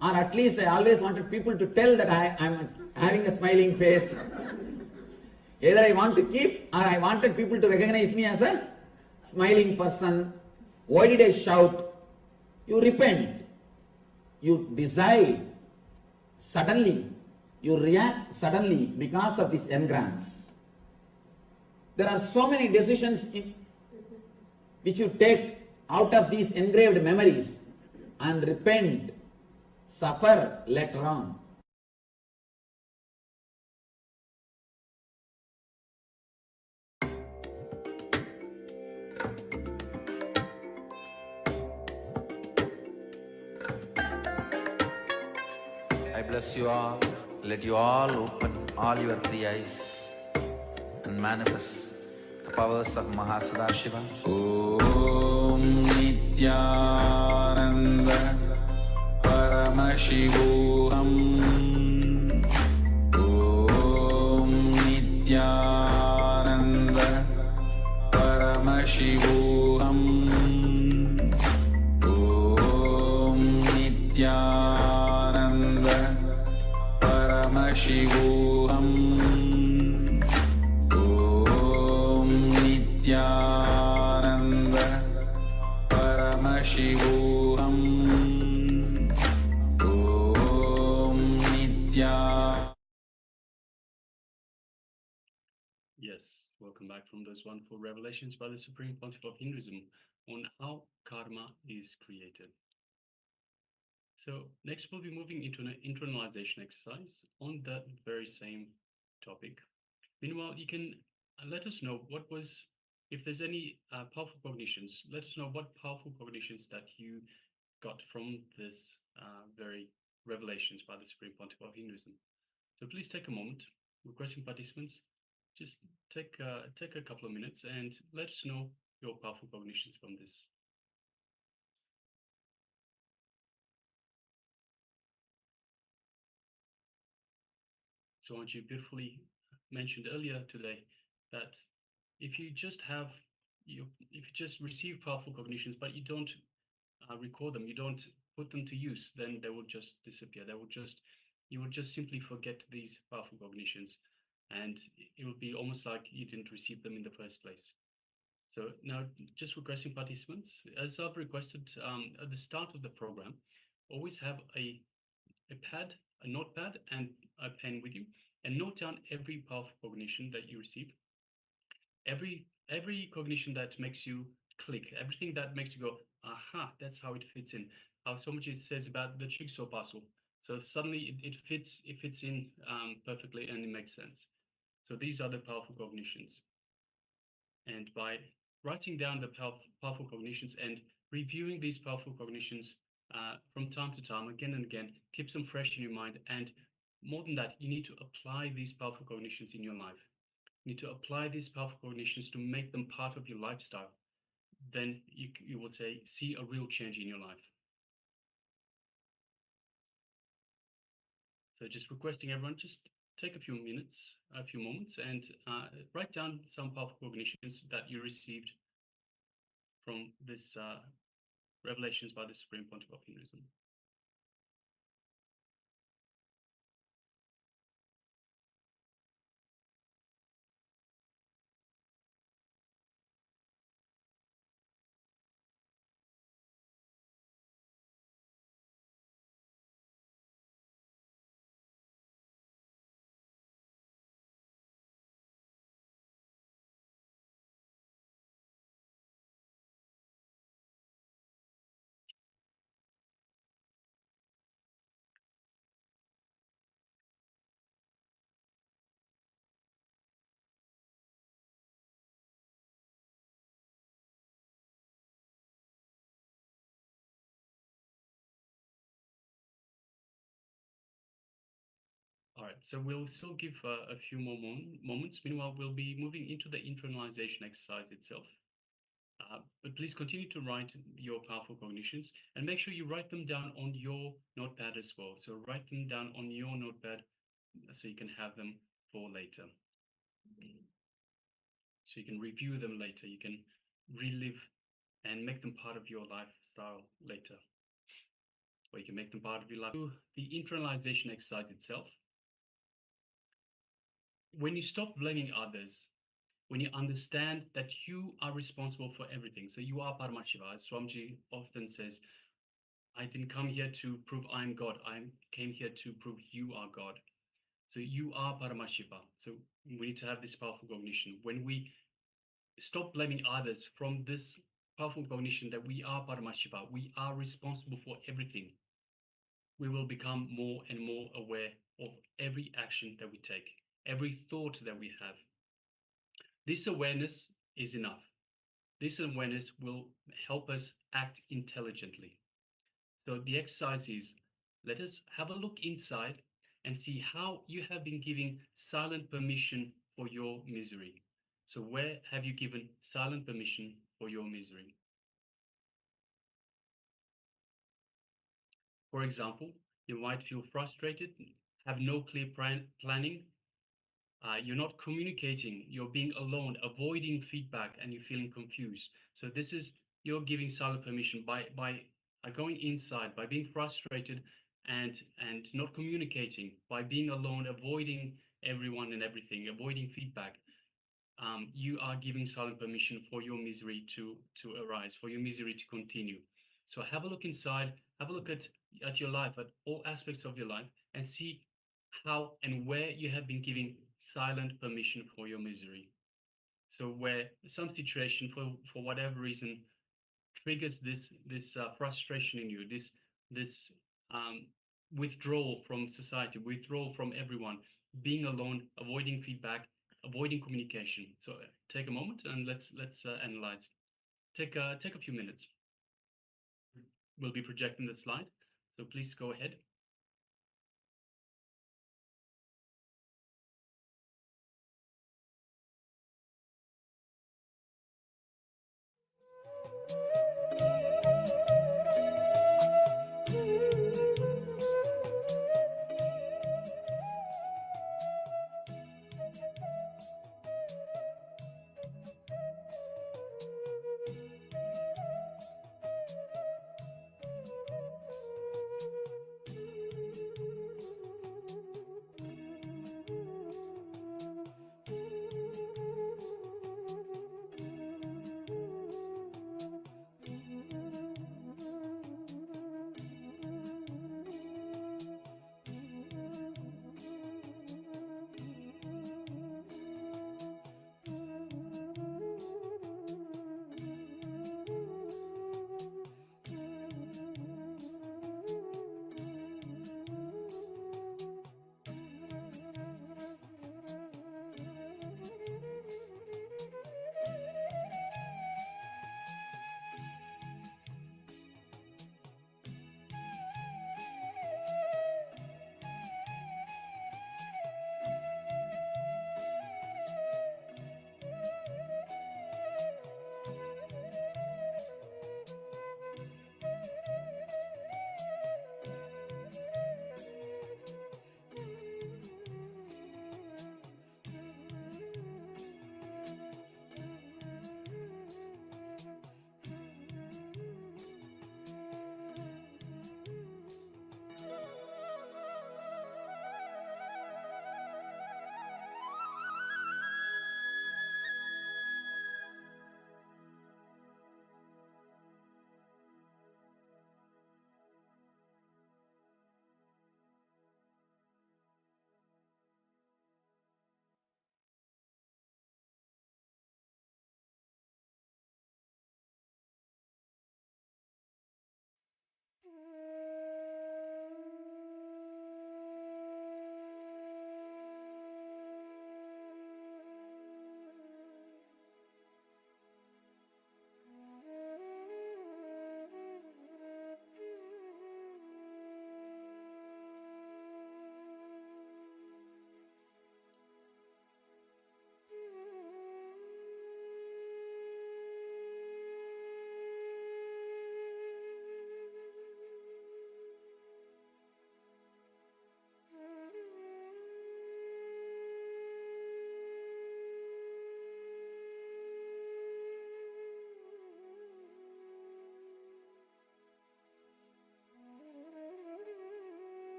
Speaker 11: Or at least I always wanted people to tell that I am having a smiling face. Either I want to keep, or I wanted people to recognize me as a smiling person. Why did I shout? You repent. You decide. Suddenly, you react suddenly because of these engrams. There are so many decisions which you take out of these engraved memories and repent, suffer later on.
Speaker 4: I bless you all. Let you all open all your three eyes and manifest the powers of Mahasadashiva.
Speaker 6: Om Nityananda Paramashivoham. Om Nityananda Paramashivoham. Om Nityananda Paramashivoham. Om Nityananda Paramashivoham. Om Nityananda.
Speaker 9: Yes, welcome back from those wonderful revelations by the Supreme Pontiff of Hinduism on how karma is created. So next we'll be moving into an internalization exercise on that very same topic. Meanwhile, you can let us know what was, if there's any powerful cognitions, let us know what powerful cognitions that you got from this very revelations by the Supreme Pontiff of Hinduism. So please take a moment, requesting participants, just take a couple of minutes and let us know your powerful cognitions from this. So Anji beautifully mentioned earlier today that if you just have if you just receive powerful cognitions but you don't record them, you don't put them to use, then they will just disappear. You will just simply forget these powerful cognitions, and it will be almost like you didn't receive them in the first place. So now, just requesting participants, as I've requested at the start of the program, always have a pad, a notepad, and a pen with you, and note down every powerful cognition that you receive. Every cognition that makes you click, everything that makes you go, aha, that's how it fits in. How so much it says about the jigsaw puzzle. So suddenly it fits in perfectly and it makes sense. So these are the powerful cognitions. And by writing down the powerful cognitions and reviewing these powerful cognitions from time to time, again and again, keeps them fresh in your mind. And more than that, you need to apply these powerful cognitions in your life. You need to apply these powerful cognitions to make them part of your lifestyle. Then you will see a real change in your life. So just requesting everyone, just take a few minutes, a few moments, and write down some powerful cognitions that you received from this revelations by the Supreme Pontiff of Hinduism. All right, so we'll still give a few more moments. Meanwhile, we'll be moving into the internalization exercise itself. But please continue to write your powerful cognitions and make sure you write them down on your notepad as well. So write them down on your notepad so you can have them for later. So you can review them later. You can relive and make them part of your lifestyle later. Or you can make them part of your life. The internalization exercise itself. When you stop blaming others, when you understand that you are responsible for everything, so you are Paramashiva, as Swamiji often says, I didn't come here to prove I'm God, I came here to prove you are God. So you are Paramashiva. So we need to have this powerful cognition. When we stop blaming others from this powerful cognition that we are Paramashiva, we are responsible for everything, we will become more and more aware of every action that we take, every thought that we have. This awareness is enough. This awareness will help us act intelligently. So the exercise is, let us have a look inside and see how you have been giving silent permission for your misery. So where have you given silent permission for your misery? For example, you might feel frustrated, have no clear planning, you're not communicating, you're being alone, avoiding feedback, and you're feeling confused. So this is, you're giving silent permission by going inside, by being frustrated and not communicating, by being alone, avoiding everyone and everything, avoiding feedback. You are giving silent permission for your misery to arise, for your misery to continue. So have a look inside, have a look at your life, at all aspects of your life, and see how and where you have been giving silent permission for your misery. So where some situation for whatever reason triggers this frustration in you, this withdrawal from society, withdrawal from everyone, being alone, avoiding feedback, avoiding communication. So take a moment and let's analyze. Take a few minutes. We'll be projecting the slide, so please go ahead.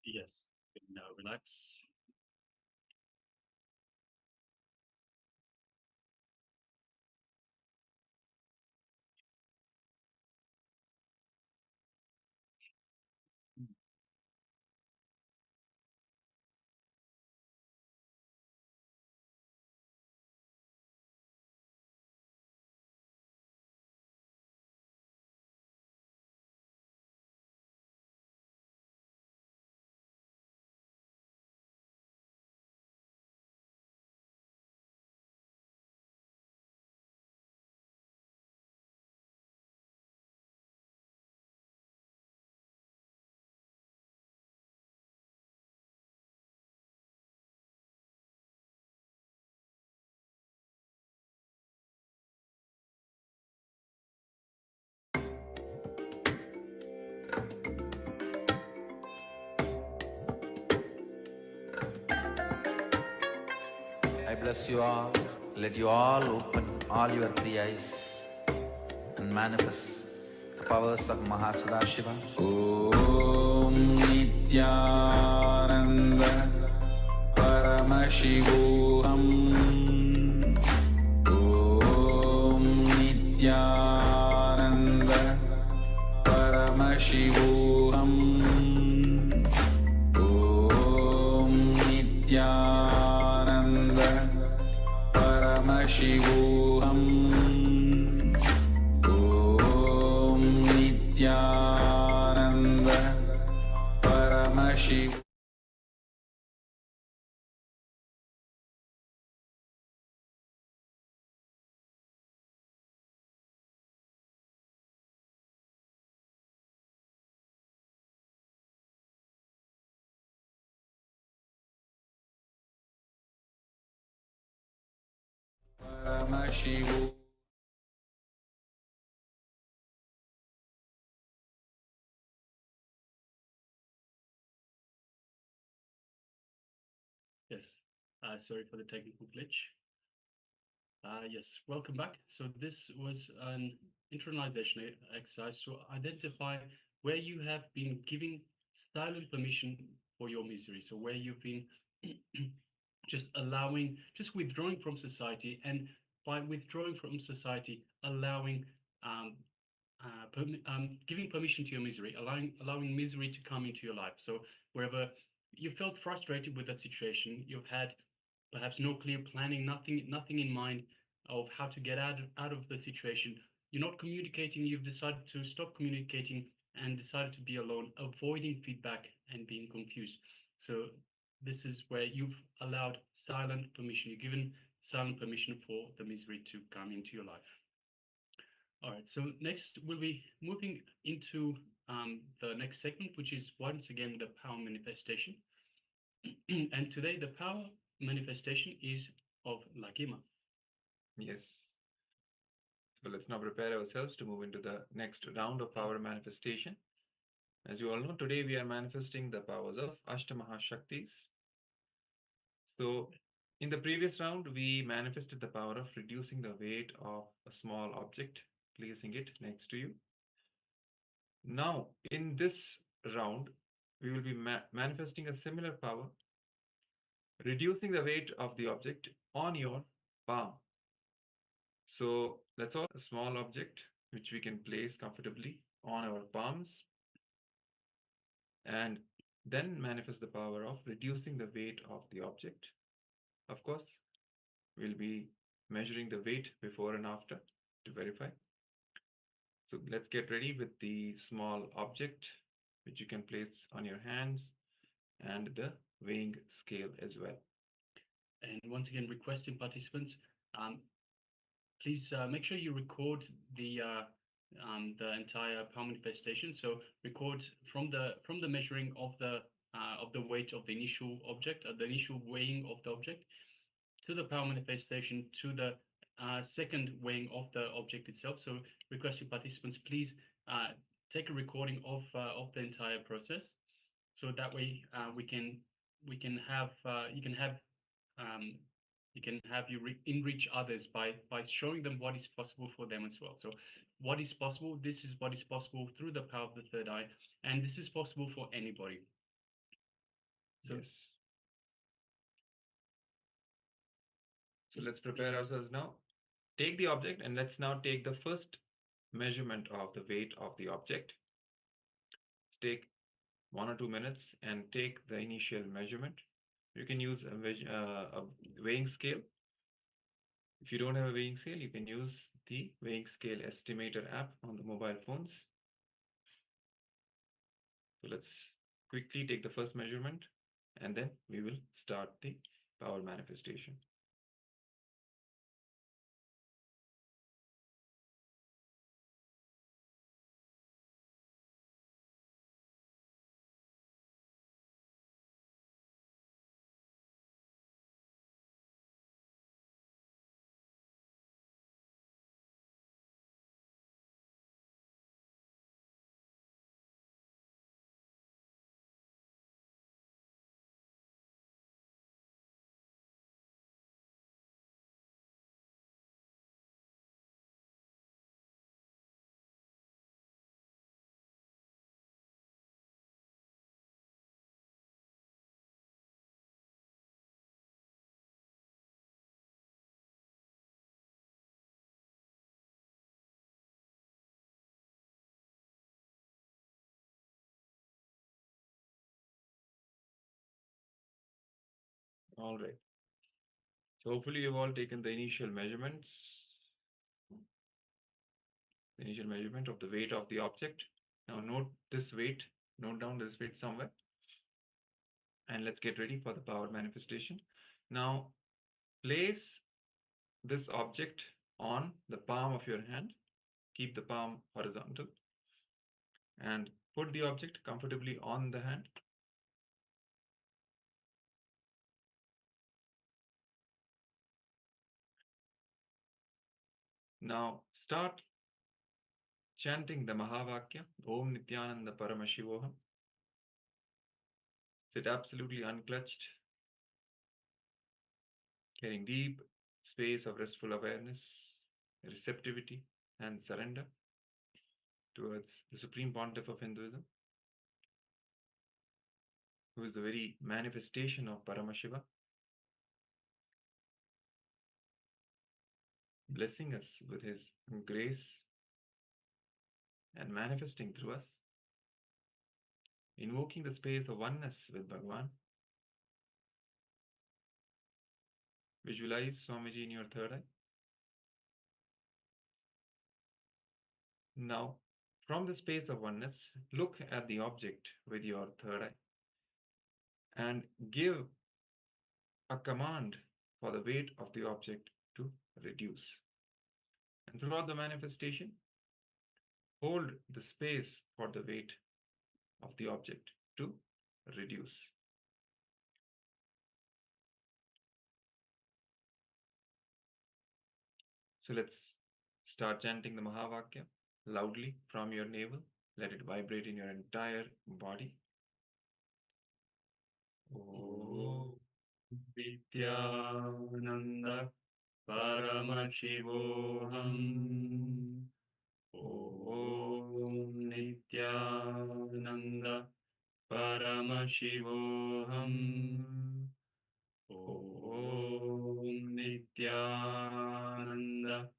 Speaker 9: Yes. Now relax.
Speaker 4: I bless you all. Let you all open all your three eyes and manifest the powers of Mahasadashiva.
Speaker 6: Om Nityananda Paramashivoham. Om Nityananda Paramashivoham. Om Nityananda Paramashivoham. Om Nityananda Paramashivoham. Paramashivoham.
Speaker 9: Yes. Sorry for the technical glitch. Yes, welcome back. So this was an internalization exercise to identify where you have been giving silent permission for your misery. So where you've been just allowing, just withdrawing from society, and by withdrawing from society, allowing giving permission to your misery, allowing misery to come into your life. So wherever you felt frustrated with a situation, you've had perhaps no clear planning, nothing in mind of how to get out of the situation. You're not communicating. You've decided to stop communicating and decided to be alone, avoiding feedback and being confused. So this is where you've allowed silent permission. You've given silent permission for the misery to come into your life. All right, so next we'll be moving into the next segment, which is once again the power manifestation. And today the power manifestation is of Lagima.
Speaker 10: Yes. So let's now prepare ourselves to move into the next round of power manifestation. As you all know, today we are manifesting the powers of Ashtamahashaktis. So in the previous round, we manifested the power of reducing the weight of a small object, placing it next to you. Now, in this round, we will be manifesting a similar power, reducing the weight of the object on your palm. So that's all, a small object which we can place comfortably on our palms, and then manifest the power of reducing the weight of the object. Of course, we'll be measuring the weight before and after to verify. So let's get ready with the small object which you can place on your hands and the weighing scale as well.
Speaker 9: And once again, requesting participants, please make sure you record the entire power manifestation. So record from the measuring of the weight of the initial object, the initial weighing of the object, to the power manifestation, to the second weighing of the object itself. So requesting participants, please take a recording of the entire process, so that way we can have you enrich others by showing them what is possible for them as well. So what is possible? This is what is possible through the power of the third eye, and this is possible for anybody.
Speaker 10: Yes. So let's prepare ourselves now. Take the object and let's now take the first measurement of the weight of the object. Let's take 1 or 2 minutes and take the initial measurement. You can use a weighing scale. If you don't have a weighing scale, you can use the weighing scale estimator app on the mobile phones. So let's quickly take the first measurement and then we will start the power manifestation. All right. So hopefully you've all taken the initial measurements. The initial measurement of the weight of the object. Now note this weight, note down this weight somewhere. And let's get ready for the power manifestation. Now place this object on the palm of your hand. Keep the palm horizontal and put the object comfortably on the hand. Now start chanting the Mahavakya, Om Nityananda Paramashivoham. Sit absolutely unclutched, getting deep space of restful awareness, receptivity, and surrender towards the Supreme Pontiff of Hinduism, who is the very manifestation of Paramashiva, blessing us with his grace and manifesting through us, invoking the space of oneness with Bhagavan. Visualize Swamiji in your third eye. Now, from the space of oneness, look at the object with your third eye and give a command for the weight of the object to reduce. And throughout the manifestation, hold the space for the weight of the object to reduce. So let's start chanting the Mahavakya loudly from your navel. Let it vibrate in your entire body. Om Nityananda Paramashivoham. Om Nityananda Paramashivoham. Om Nityananda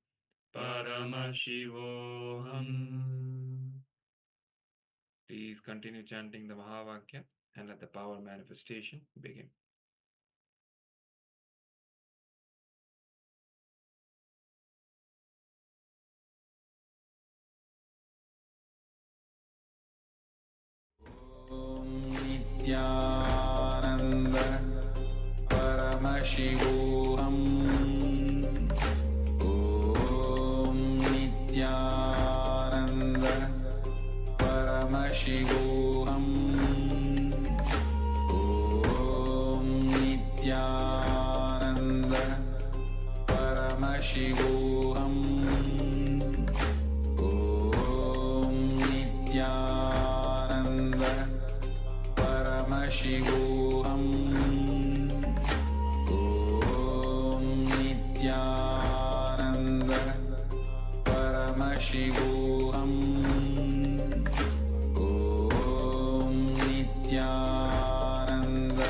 Speaker 10: Paramashivoham. Please continue chanting the Mahavakya and let the power manifestation begin.
Speaker 6: Om Nityananda Paramashivoham. Om Nityananda Paramashivoham. Om Nityananda Paramashivoham. Om Nityananda Paramashivoham. Om Nityananda Paramashivoham. Om Nityananda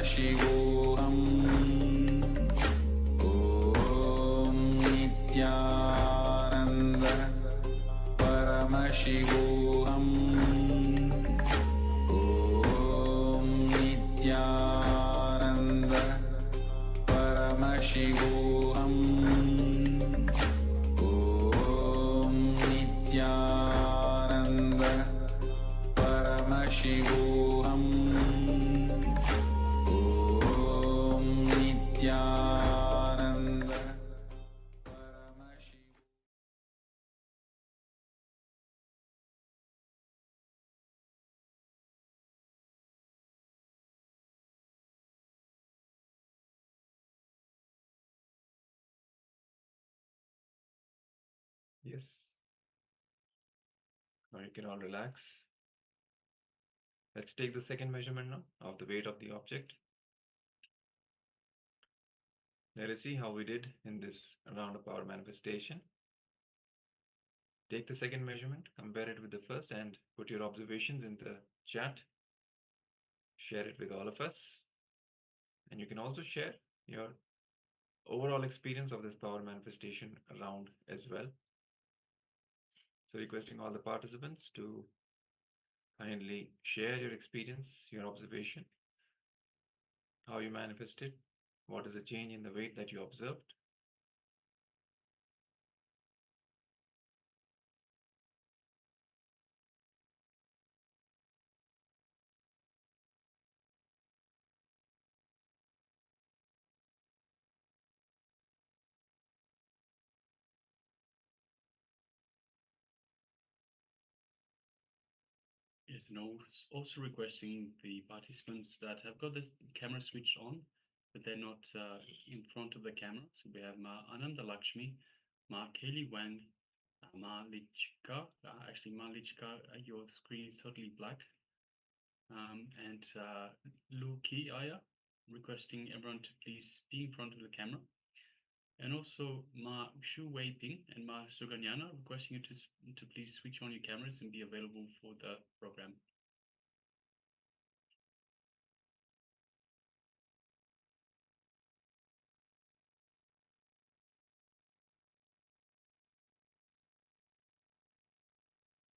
Speaker 6: Paramashivoham Om Nityananda Paramashivoham Om Nityananda Paramashivoham Om Nityananda Paramashivoham Om Nityananda Paramashivoham.
Speaker 10: Yes. Now you can all relax. Let's take the second measurement now of the weight of the object. Let us see how we did in this round of power manifestation. Take the second measurement, compare it with the first, and put your observations in the chat. Share it with all of us. And you can also share your overall experience of this power manifestation round as well. So requesting all the participants to kindly share your experience, your observation, how you manifested, what is the change in the weight that you observed.
Speaker 9: Yes, and also requesting the participants that have got the camera switched on, but they're not in front of the camera. So we have Ma Ananda Lakshmi, Ma Kelly Wang, Ma Lichika. Actually, Ma Lichika, your screen is totally black. And Lu Ki Aya, requesting everyone to please be in front of the camera. And also Ma Shu Wei Ping and Ma Suganyana, requesting you to please switch on your cameras and be available for the program.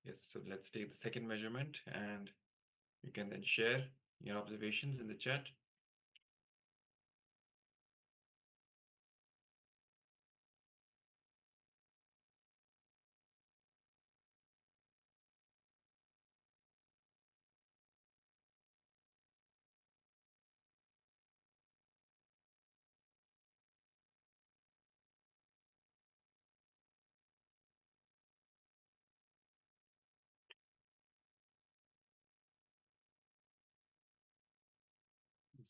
Speaker 10: Yes, so let's take the second measurement and you can then share your observations in the chat.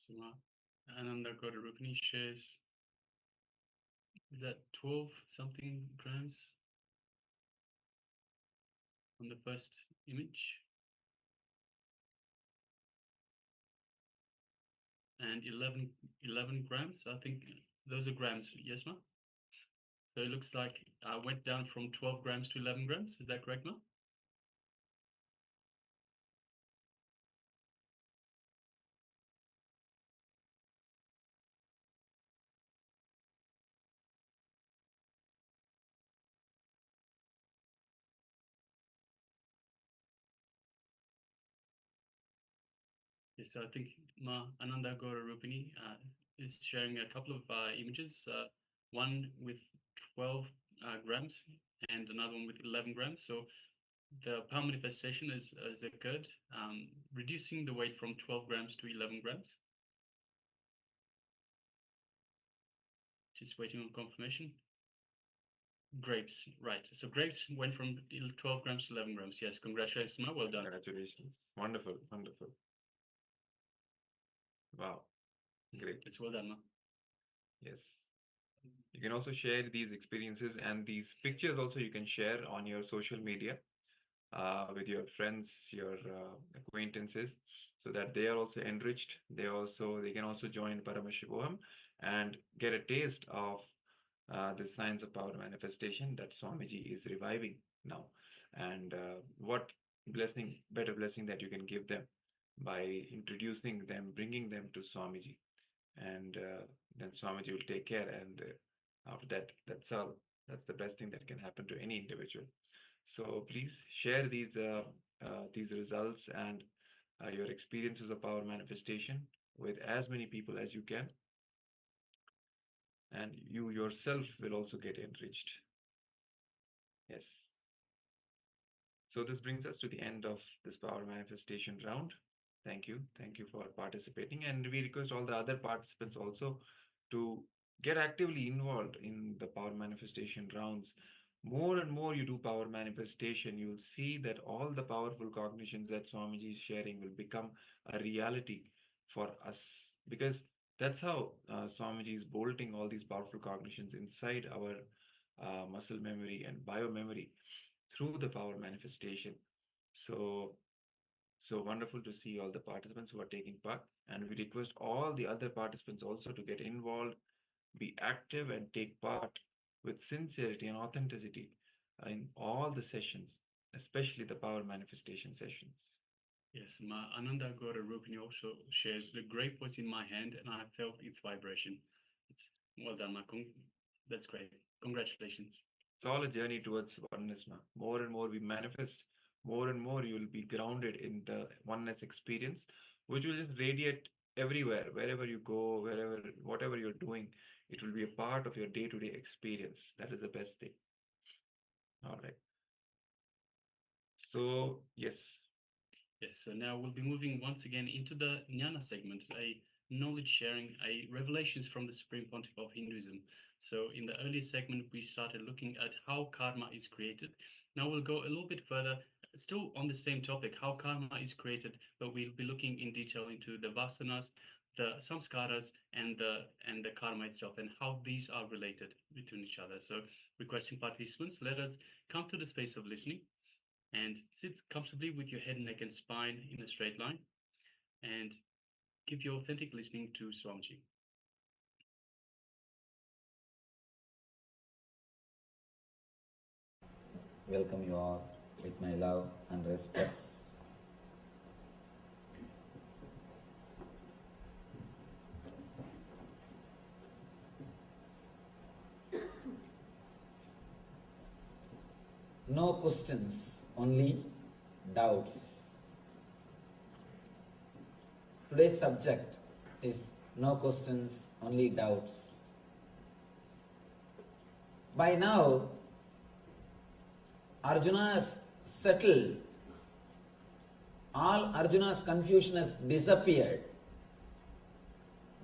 Speaker 9: So Ananda Gaurarupani shares, is that 12 something grams on the first image? And 11 grams, I think those are grams, yes, ma? So it looks like I went down from 12 grams to 11 grams, is that correct, ma? Yes, I think Ma Ananda Gaurarupani is sharing a couple of images, one with 12 grams and another one with 11 grams. So the power manifestation has occurred, reducing the weight from 12 grams to 11 grams. Just waiting on confirmation. Grapes, right. So grapes went from 12 grams to 11 grams. Yes, congratulations, Ma. Well done.
Speaker 10: Congratulations. Wonderful, wonderful. Wow, great.
Speaker 9: It's well done, Ma.
Speaker 10: Yes. You can also share these experiences and these pictures also you can share on your social media with your friends, your acquaintances, so that they are also enriched. They can also join Paramashivoham and get a taste of the science of power manifestation that Swamiji is reviving now. And what better blessing that you can give them by introducing them, bringing them to Swamiji, and then Swamiji will take care. And after that, that's all. That's the best thing that can happen to any individual. So please share these results and your experiences of power manifestation with as many people as you can, and you yourself will also get enriched. Yes. So this brings us to the end of this power manifestation round. Thank you for participating, and we request all the other participants also to get actively involved in the power manifestation rounds. More and more you do power manifestation, you will see that all the powerful cognitions that Swamiji is sharing will become a reality for us, because that's how Swamiji is bolting all these powerful cognitions inside our muscle memory and bio memory through the power manifestation. So wonderful to see all the participants who are taking part, and we request all the other participants also to get involved, be active, and take part with sincerity and authenticity in all the sessions, especially the power manifestation sessions.
Speaker 9: Yes, my Ananda Gora Rupini also shares the great was in my hand and I felt its vibration. It's well done, that's great. Congratulations.
Speaker 10: It's all a journey towards oneness. More and more we manifest, more and more you will be grounded in the oneness experience, which will just radiate everywhere, wherever you go, whatever you're doing, it will be a part of your day-to-day experience. That is the best thing. All right. So, yes.
Speaker 9: Yes, so now we'll be moving once again into the Jnana segment, a knowledge sharing, a revelations from the Supreme Pontiff of Hinduism. So in the earlier segment, we started looking at how karma is created. Now we'll go a little bit further, still on the same topic, how karma is created, but we'll be looking in detail into the vasanas, the samskaras, and the karma itself, and how these are related between each other. So requesting participants, let us come to the space of listening and sit comfortably with your head, neck, and spine in a straight line, and give your authentic listening to Swamiji.
Speaker 11: Welcome you all with my love and respects. No questions, only doubts. Today's subject is no questions, only doubts. By now, Arjuna has settled. All Arjuna's confusion has disappeared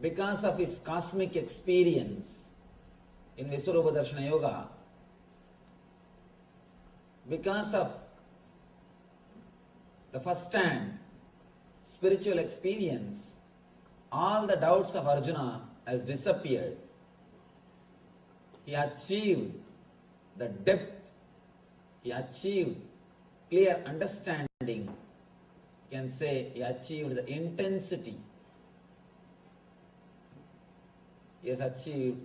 Speaker 11: because of his cosmic experience in Visurupa Darshana Yoga. Because of the first-hand spiritual experience, all the doubts of Arjuna has disappeared. He achieved the depth, he achieved clear understanding, you can say he achieved the intensity. He has achieved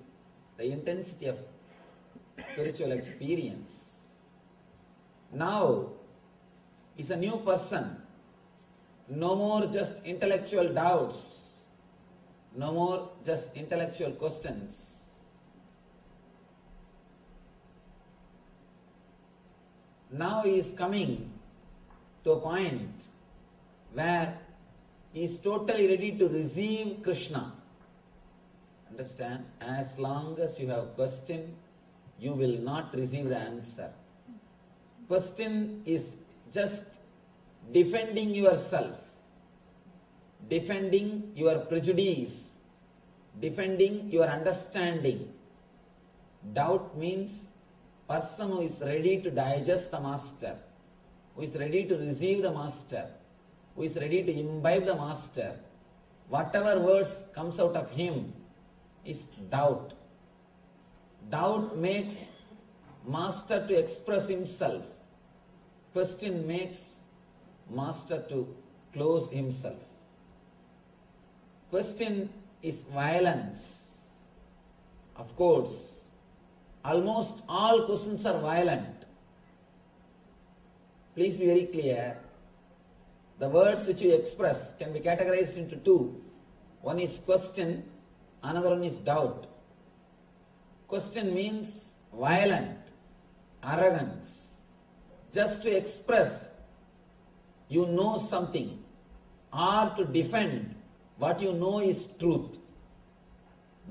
Speaker 11: the intensity of spiritual experience. Now, he's a new person. No more just intellectual doubts. No more just intellectual questions. Now he is coming to a point where he is totally ready to receive Krishna. Understand? As long as you have question, you will not receive the answer. Question is just defending yourself, defending your prejudice, defending your understanding. Doubt means person who is ready to digest the master, who is ready to receive the master, who is ready to imbibe the master. Whatever words comes out of him is doubt. Doubt makes master to express himself. Question makes master to close himself. Question is violence. Of course, almost all questions are violent. Please be very clear. the words which you express can be categorized into two. One is question, another one is doubt. Question means violent, arrogance, just to express you know something or to defend what you know is truth.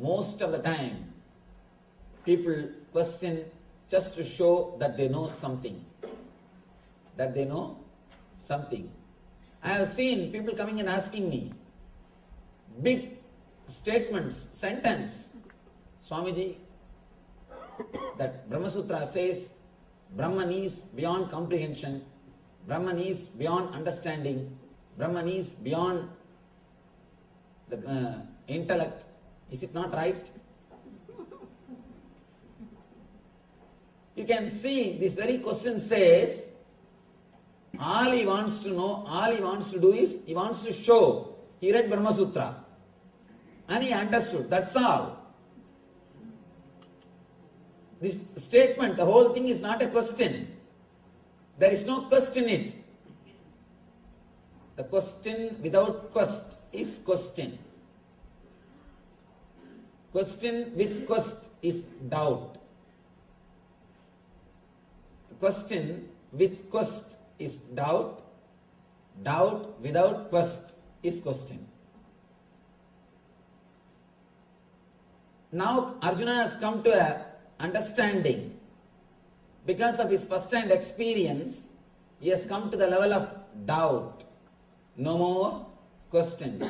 Speaker 11: Most of the time, people question just to show that they know something. That they know something. I have seen people coming and asking me big statements, sentence. Swamiji, that Brahma Sutra says Brahman is beyond comprehension, Brahman is beyond understanding, Brahman is beyond the intellect. Is it not right? You can see this very question says, all he wants to know, all he wants to do is, he wants to show. He read Brahma Sutra and he understood. That's all. This statement, the whole thing is not a question. There is no question in it. The question without quest is question. Question with quest is doubt. Question with quest is doubt. Doubt without quest is question. Now Arjuna has come to an understanding. Because of his first-hand experience, he has come to the level of doubt. No more questions.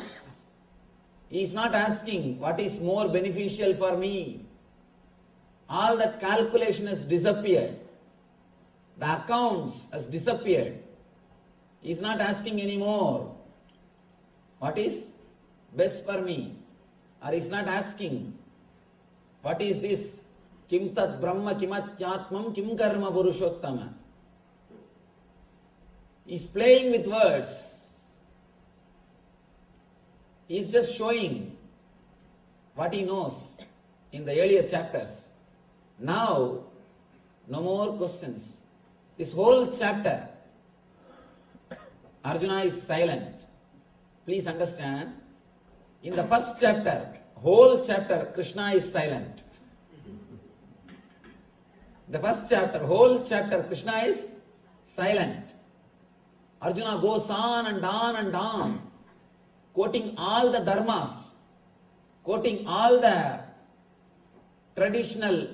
Speaker 11: He is not asking what is more beneficial for me. All that calculation has disappeared. The accounts has disappeared. He is not asking anymore what is best for me. Or he is not asking what is this kim tat brahma kimatyatmam kim karma purushottama. He is playing with words. He is just showing what he knows in the earlier chapters. Now, no more questions. This whole chapter, Arjuna is silent. Please understand, in the first chapter, whole chapter, Krishna is silent. The first chapter, whole chapter, Krishna is silent. Arjuna goes on and on and on, quoting all the dharmas, quoting all the traditional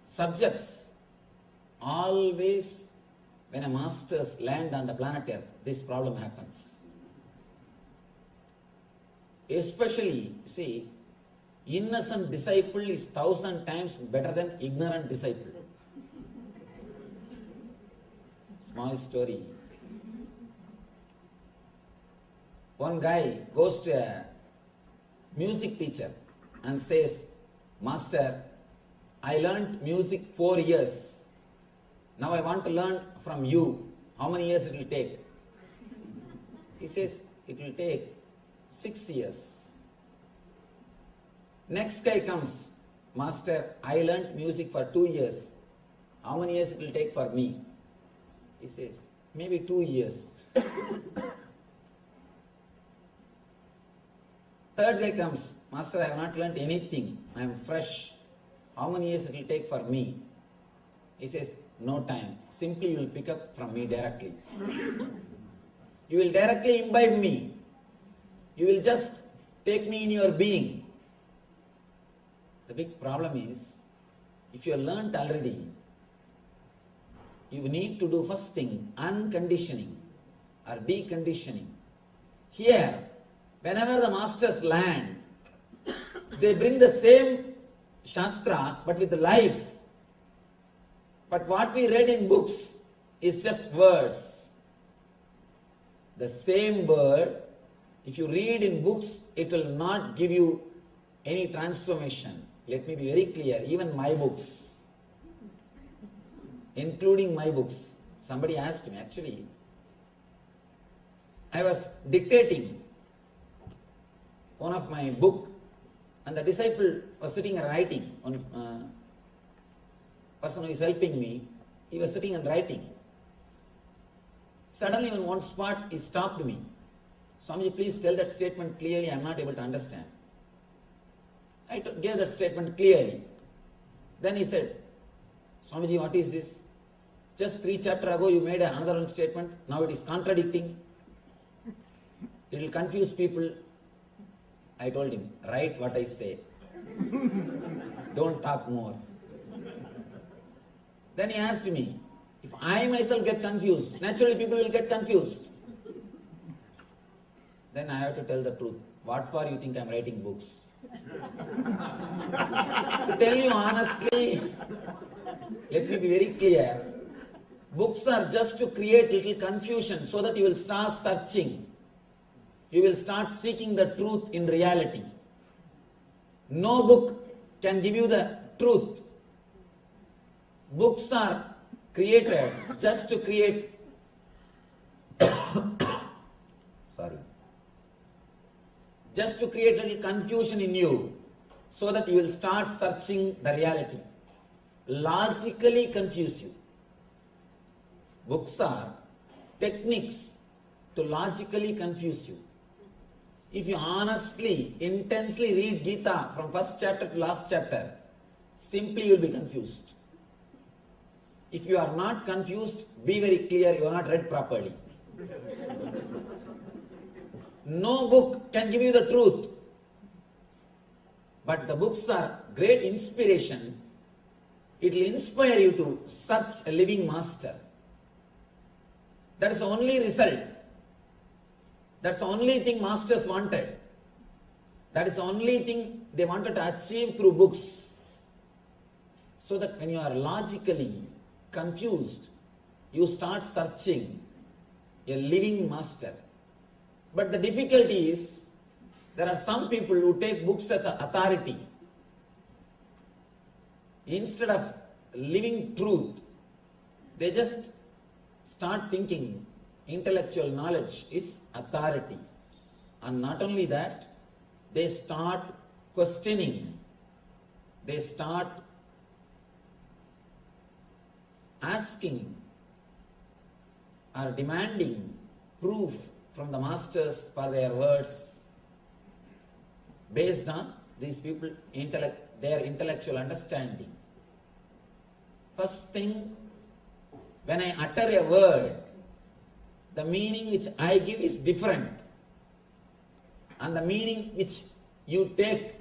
Speaker 11: subjects. Always when a masters land on the planet Earth, this problem happens. Especially, see, innocent disciple is 1,000 times better than ignorant disciple. Small story. One guy goes to a music teacher and says, Master, I learnt music 4 years. Now I want to learn from you. How many years it will take? He says, it will take 6 years. Next guy comes, Master, I learnt music for 2 years. How many years it will take for me? He says, maybe 2 years. Third guy comes, Master, I have not learnt anything. I am fresh. How many years it will take for me? He says, no time. Simply you will pick up from me directly. You will directly imbibe me. You will just take me in your being. The big problem is, if you have learnt already, you need to do first thing, unconditioning or deconditioning. Here, whenever the masters land, they bring the same Shastra but with life. But what we read in books is just words. The same word, if you read in books, it will not give you any transformation. Let me be very clear, even my books, including my books. Somebody asked me, actually, I was dictating one of my book and the disciple was sitting and writing. Person who is helping me, he was sitting and writing. Suddenly in one spot he stopped me. Swamiji, please tell that statement clearly, I am not able to understand. I gave that statement clearly. Then he said, Swamiji, what is this? Just 3 chapters ago you made another one statement, now it is contradicting. It will confuse people. I told him, write what I say. Don't talk more. Then he asked me, if I myself get confused, naturally people will get confused. Then I have to tell the truth. What for you think I am writing books? To tell you honestly, let me be very clear. Books are just to create little confusion so that you will start searching. You will start seeking the truth in reality. No book can give you the truth. Books are created just to create just to create a little confusion in you so that you will start searching the reality. Logically confuse you. Books are techniques to logically confuse you. If you honestly, intensely read Gita from first chapter to last chapter, simply you will be confused. If you are not confused, be very clear, you are not read properly. No book can give you the truth. But the books are great inspiration. It will inspire you to search a living master. That is the only result. That's the only thing masters wanted. That is the only thing they wanted to achieve through books. So that when you are logically confused, you start searching a living master. But the difficulty is, there are some people who take books as an authority. Instead of living truth, they just start thinking intellectual knowledge is authority. And not only that, they start questioning. They start asking or demanding proof from the masters for their words based on these people their intellectual understanding. First thing, when I utter a word, the meaning which I give is different, and the meaning which you take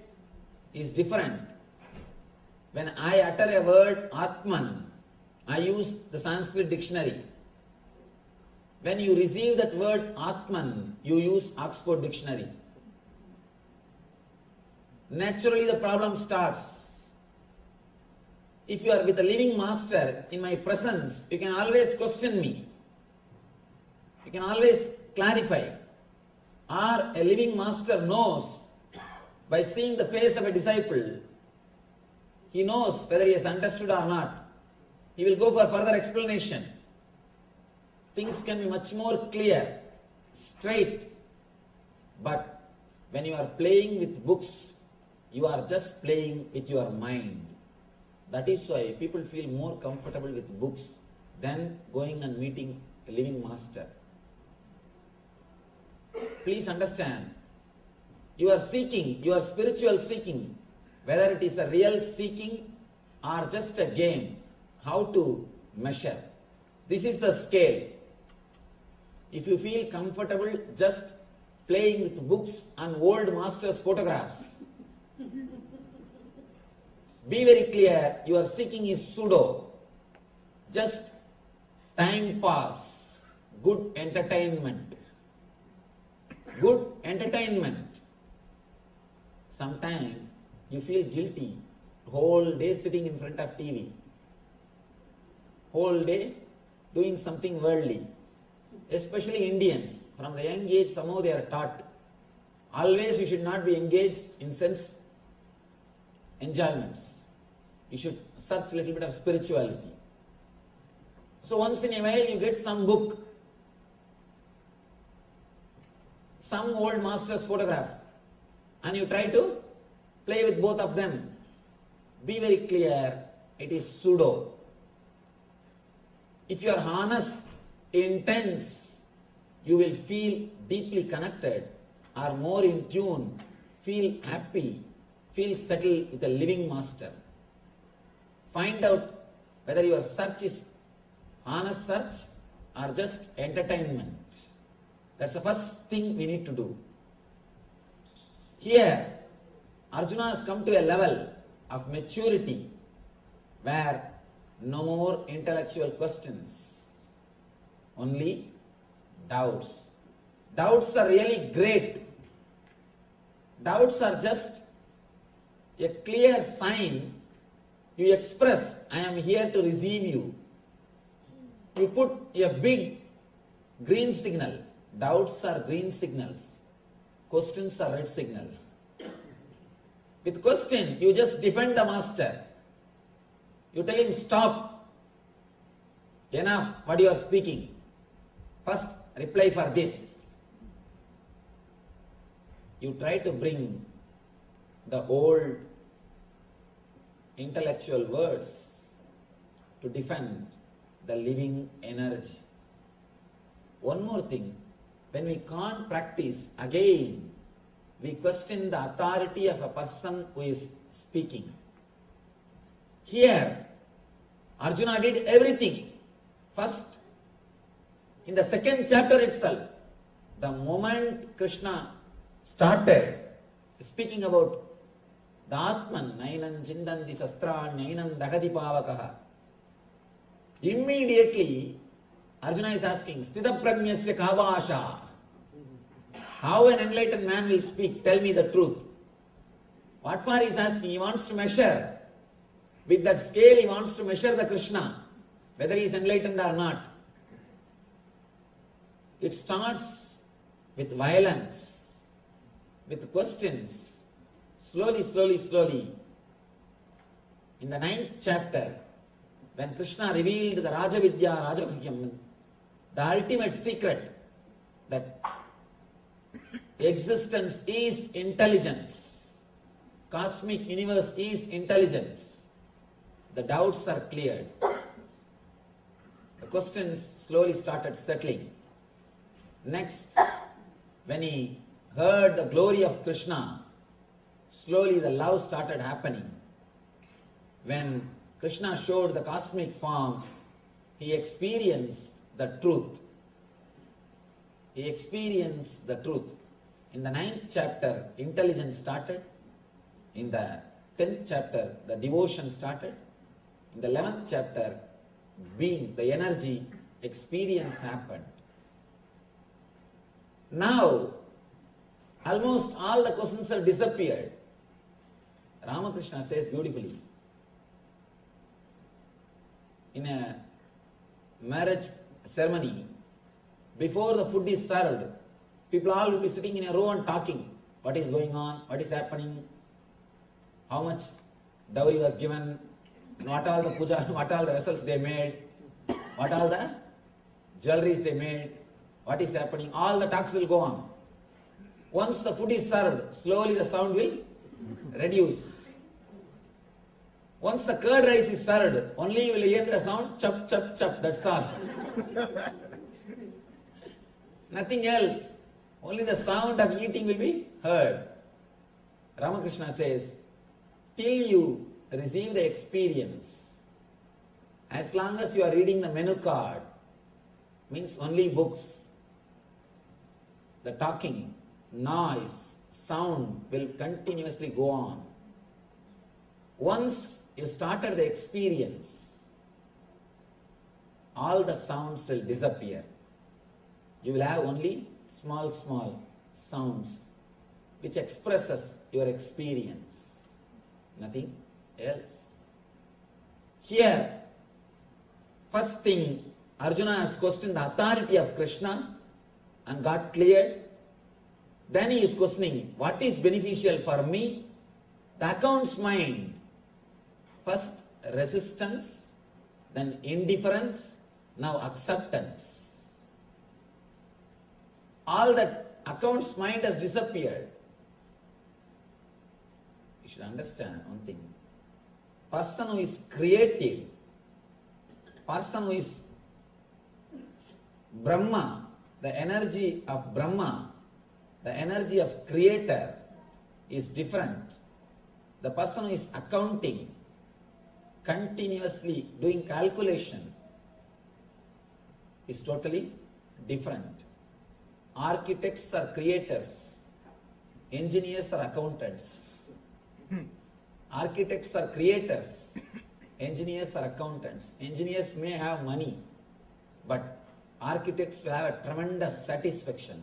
Speaker 11: is different. When I utter a word Atman, I use the Sanskrit dictionary. When you receive that word Atman, you use Oxford dictionary. Naturally the problem starts. If you are with a living master in my presence, you can always question me. You can always clarify. Or a living master knows, by seeing the face of a disciple, he knows whether he has understood or not. He will go for further explanation. Things can be much more clear, straight. But when you are playing with books, you are just playing with your mind. That is why people feel more comfortable with books than going and meeting a living master. Please understand, you are seeking, your spiritual seeking, whether it is a real seeking or just a game, how to measure. This is the scale. If you feel comfortable just playing with books and old masters' photographs, be very clear, your seeking is pseudo. Just time pass, good entertainment. Good entertainment. Sometimes you feel guilty, whole day sitting in front of TV, whole day doing something worldly. Especially Indians, from the young age somehow they are taught, always you should not be engaged in sense enjoyments. You should search a little bit of spirituality. So once in a while you get some book, some old master's photograph, and you try to play with both of them. Be very clear, it is pseudo. If you are honest, intense, you will feel deeply connected or more in tune, feel happy, feel settled with a living master. Find out whether your search is honest search or just entertainment. That's the first thing we need to do. Here, Arjuna has come to a level of maturity where no more intellectual questions, only doubts. Doubts are really great. Doubts are just a clear sign. You express, I am here to receive you. You put a big green signal. Doubts are green signals. Questions are red signal. With question, you just defend the master. You tell him, stop. Enough what you are speaking. First, reply for this. You try to bring the old intellectual words to defend the living energy. One more thing, when we can't practice, again, we question the authority of a person who is speaking. Here, Arjuna did everything. First, in the second chapter itself, the moment Krishna started speaking about the Atman, Nainam Chindanti Sastran, Nainam Dagati Pavakaha, immediately Arjuna is asking, Sthita Prajnasya Kavasha. How an enlightened man will speak? Tell me the truth. What for he is asking? He wants to measure. With that scale, he wants to measure the Krishna, whether he is enlightened or not. It starts with violence, with questions, slowly, slowly, slowly. In the 9th chapter, when Krishna revealed the Rajavidya, Rajaguhyam, the ultimate secret that existence is intelligence, cosmic universe is intelligence, the doubts are cleared. The questions slowly started settling. Next, when he heard the glory of Krishna, slowly the love started happening. When Krishna showed the cosmic form, he experienced the truth. He experienced the truth. In the 9th chapter, intelligence started. In the 10th chapter, the devotion started. In the 11th chapter, being, the energy, experience happened. Now, almost all the questions have disappeared. Ramakrishna says beautifully, in a marriage ceremony, before the food is served, people all will be sitting in a row and talking. What is going on? What is happening? How much dowry was given? What all the puja, what all the vessels they made? What all the jewelries they made? What is happening? All the talks will go on. Once the food is served, slowly the sound will reduce. Once the curd rice is served, only you will hear the sound chup, chup, chup, that's all. Nothing else. Only the sound of eating will be heard. Ramakrishna says, till you receive the experience, as long as you are reading the menu card, means only books, the talking, noise, sound will continuously go on. Once you started the experience, all the sounds will disappear. You will have only small, small sounds which expresses your experience. Nothing else. Here, first thing, Arjuna has questioned the authority of Krishna and got cleared. Then he is questioning, what is beneficial for me? The accounts mind. First resistance, then indifference, now acceptance. All that accounts mind has disappeared. You should understand one thing. Person who is creative, person who is Brahma, the energy of Brahma, the energy of Creator is different. The person who is accounting, continuously doing calculation, is totally different. Architects are creators, engineers are accountants. Architects are creators, engineers are accountants. Engineers may have money, but architects will have a tremendous satisfaction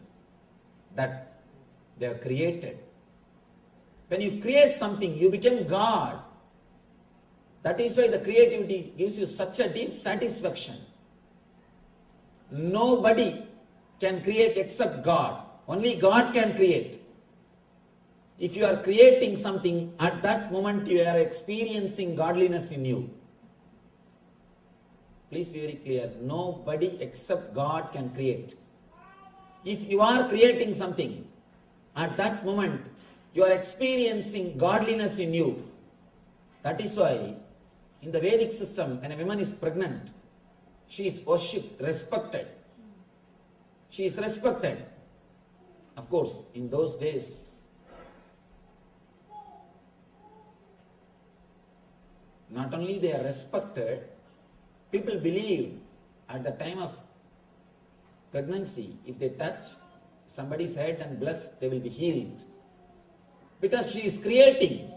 Speaker 11: that they have created. When you create something, you become God. That is why the creativity gives you such a deep satisfaction. Nobody can create except God. Only God can create. If you are creating something, at that moment you are experiencing godliness in you. Please be very clear. Nobody except God can create. If you are creating something, at that moment you are experiencing godliness in you. That is why in the Vedic system, when a woman is pregnant, she is worshipped, respected. She is respected. Of course, in those days, not only they are respected, people believe at the time of pregnancy, if they touch somebody's head and bless, they will be healed. Because she is creating.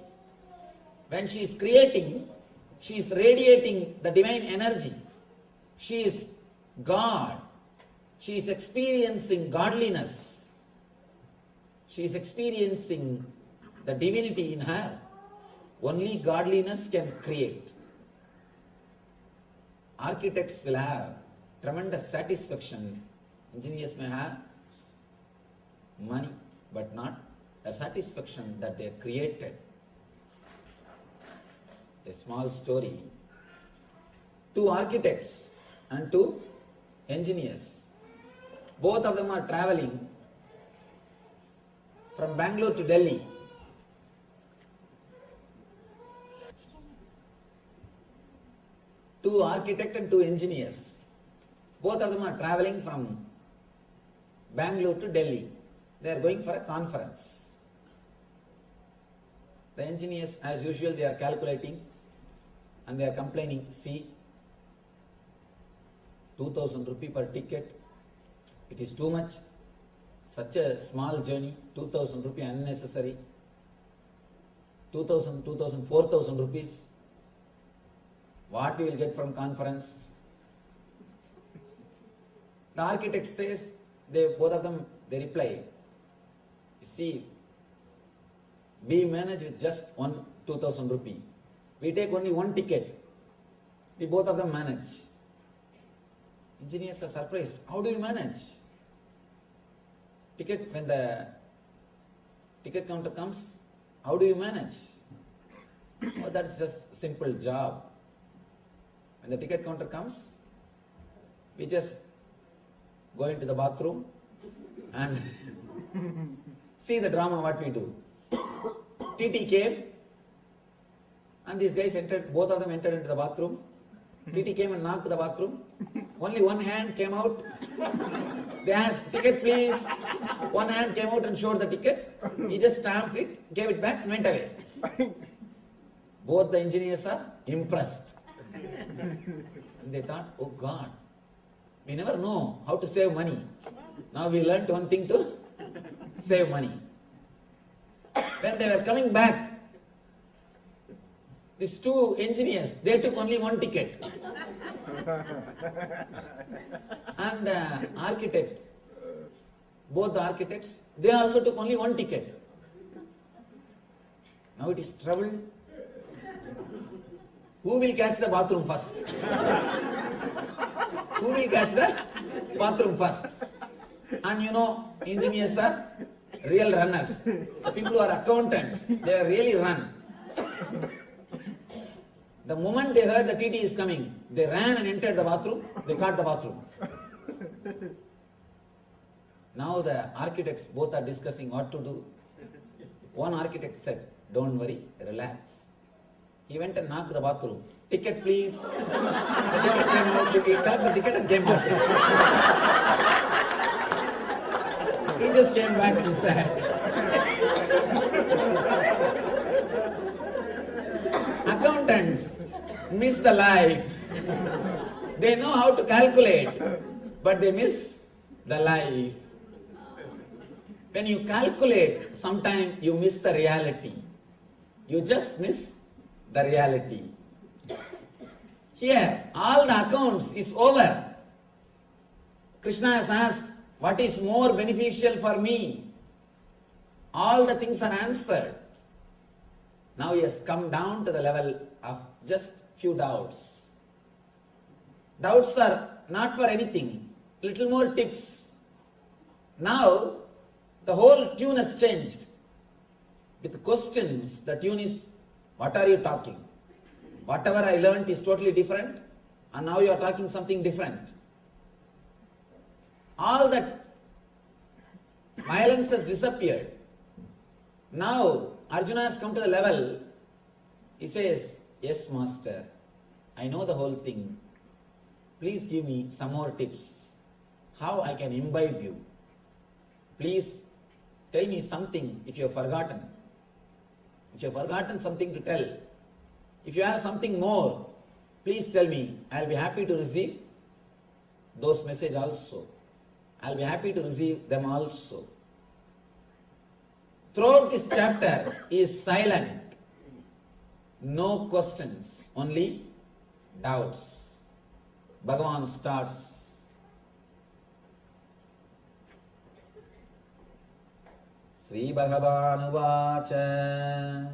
Speaker 11: When she is creating, she is radiating the divine energy. She is God. She is experiencing godliness. She is experiencing the divinity in her. Only godliness can create. Architects will have tremendous satisfaction. Engineers may have money, but not the satisfaction that they created. A small story. 2 architects and 2 engineers. Both of them are traveling from Bangalore to Delhi. Two architects and 2 engineers. Both of them are traveling from Bangalore to Delhi. They are going for a conference. The engineers, as usual, they are calculating and they are complaining, see, 2,000 rupee per ticket, it is too much. Such a small journey, 2,000 rupee unnecessary. 2,000, 4,000 rupees. What we will get from conference? The architect says, both of them, they reply, you see, we manage with just 2,000 rupee. We take only 1 ticket. We both of them manage. Engineers are surprised. How do you manage? Ticket, when the ticket counter comes, how do you manage? Oh, that's just a simple job. When the ticket counter comes, we just go into the bathroom and see the drama what we do. TT came and these guys entered, both of them entered into the bathroom. TT came and knocked the bathroom. Only one hand came out. They asked, ticket please. One hand came out and showed the ticket. He just stamped it, gave it back and went away. Both the engineers are impressed. And they thought, oh God, we never know how to save money. Now we learned one thing to save money. When they were coming back, these 2 engineers, they took only 1 ticket. And the architect, both the architects, they also took only 1 ticket. Now it is trouble. Who will catch the bathroom first? Who will catch the bathroom first? And you know, engineers are real runners. The people who are accountants, they really run. The moment they heard the TT is coming, they ran and entered the bathroom, they caught the bathroom. Now the architects both are discussing what to do. One architect said, don't worry, relax. He went and knocked the bathroom. Ticket please. The ticket came out, he collected the ticket and came out. He just came back and said, accountants miss the life. They know how to calculate, but they miss the life. When you calculate, sometimes you miss the reality. You just miss the reality. Here, all the accounts is over. Krishna has asked, what is more beneficial for me? All the things are answered. Now he has come down to the level of just few doubts. Doubts are not for anything. Little more tips. Now, the whole tune has changed. With questions, the tune is, what are you talking? Whatever I learned is totally different, and now you are talking something different. All that violence has disappeared. Now, Arjuna has come to the level, he says, yes, master, I know the whole thing. Please give me some more tips. How I can imbibe you. Please tell me something if you have forgotten. If you have forgotten something to tell. If you have something more, please tell me. I will be happy to receive those messages also. I will be happy to receive them also. Throughout this chapter, he is silent. No questions, only doubts. Bhagavan starts. Sri Bhagavan Uvacha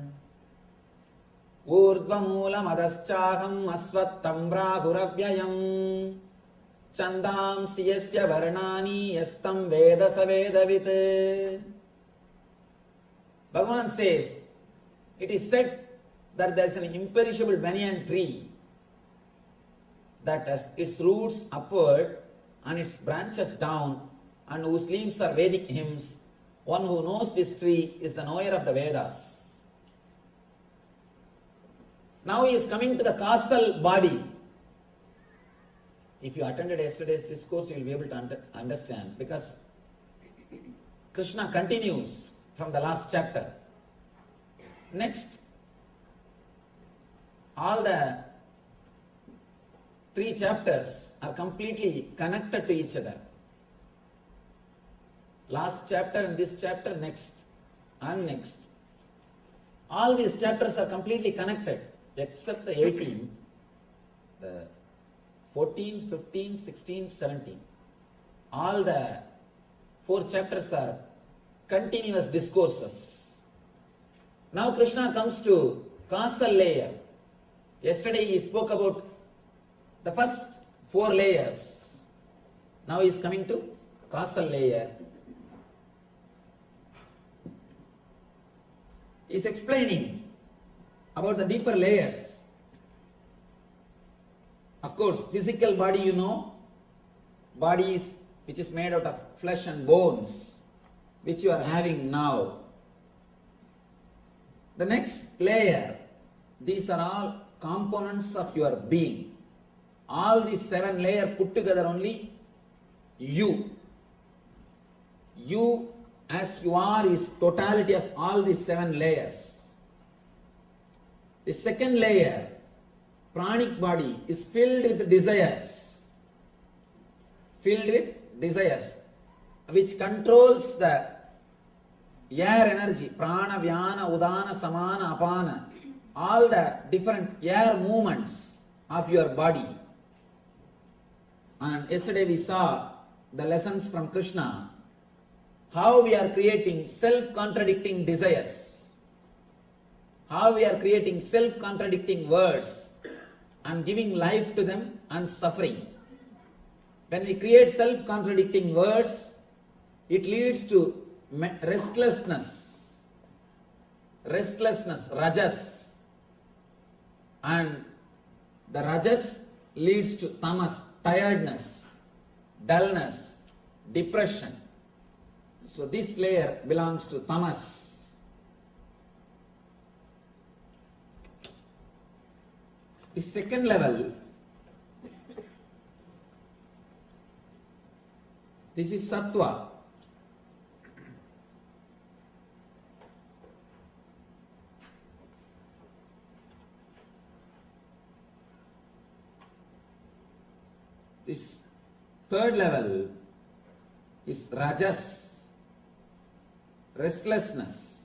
Speaker 11: Urdvamulam Adaschaham Asvattam Brahuravyayam Chandam Siyasya Varnani Yastam Veda Savedavit. Bhagavan says, it is said that there is an imperishable banyan tree that has its roots upward and its branches down, and whose leaves are Vedic hymns. One who knows this tree is the knower of the Vedas. Now he is coming to the causal body. If you attended yesterday's discourse, you will be able to understand, because Krishna continues from the last chapter. Next, all the 3 chapters are completely connected to each other. Last chapter and this chapter, next and next. All these chapters are completely connected except the 18th, the 14, 15, 16, 17. All the 4 chapters are continuous discourses. Now Krishna comes to causal layer. Yesterday he spoke about the first 4 layers. Now he is coming to causal layer. He is explaining about the deeper layers. Of course, physical body, you know, body is which is made out of flesh and bones, which you are having now. The next layer, these are all components of your being. All these 7 layers put together only you. You as you are is totality of all these 7 layers. The second layer, pranic body, is filled with desires. Filled with desires, which controls the air energy, prana, vyana, udana, samana, apana, all the different air movements of your body. And yesterday we saw the lessons from Krishna, how we are creating self-contradicting desires, how we are creating self-contradicting words and giving life to them and suffering. When we create self-contradicting words, it leads to restlessness, rajas, and the rajas leads to tamas, tiredness, dullness, depression. So this layer belongs to tamas. The second level, this is sattva. This third level is rajas, restlessness.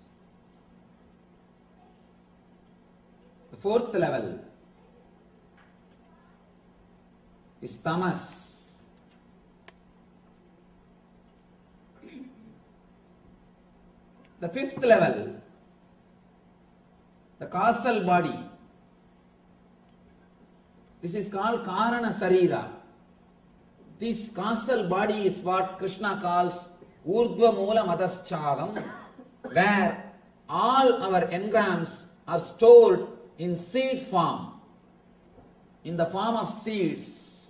Speaker 11: The fourth level is tamas. The fifth level, the causal body. This is called Karana Sarira. This causal body is what Krishna calls Urdhva Moola Mataschagam, where all our engrams are stored in seed form, in the form of seeds.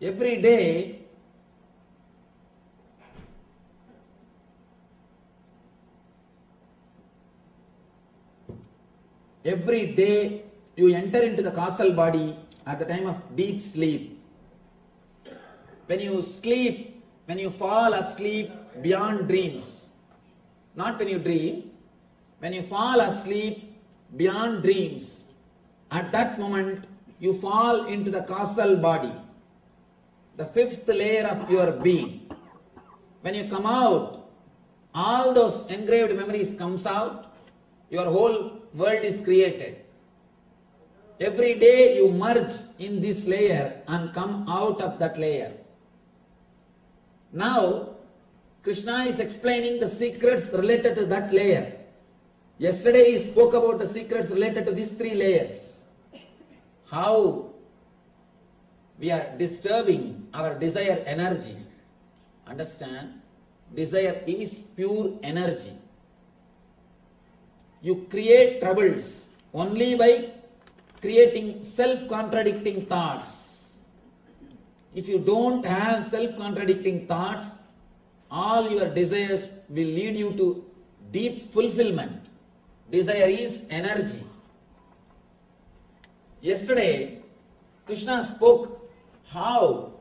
Speaker 11: Every day, you enter into the causal body at the time of deep sleep. When you sleep, when you fall asleep beyond dreams, not when you dream, when you fall asleep beyond dreams, at that moment you fall into the causal body, the fifth layer of your being. When you come out, all those engraved memories comes out, your whole world is created. Every day you merge in this layer and come out of that layer. Now, Krishna is explaining the secrets related to that layer. Yesterday he spoke about the secrets related to these three layers. How we are disturbing our desire energy. Understand? Desire is pure energy. You create troubles only by creating self-contradicting thoughts. If you don't have self-contradicting thoughts, all your desires will lead you to deep fulfillment. Desire is energy. Yesterday, Krishna spoke how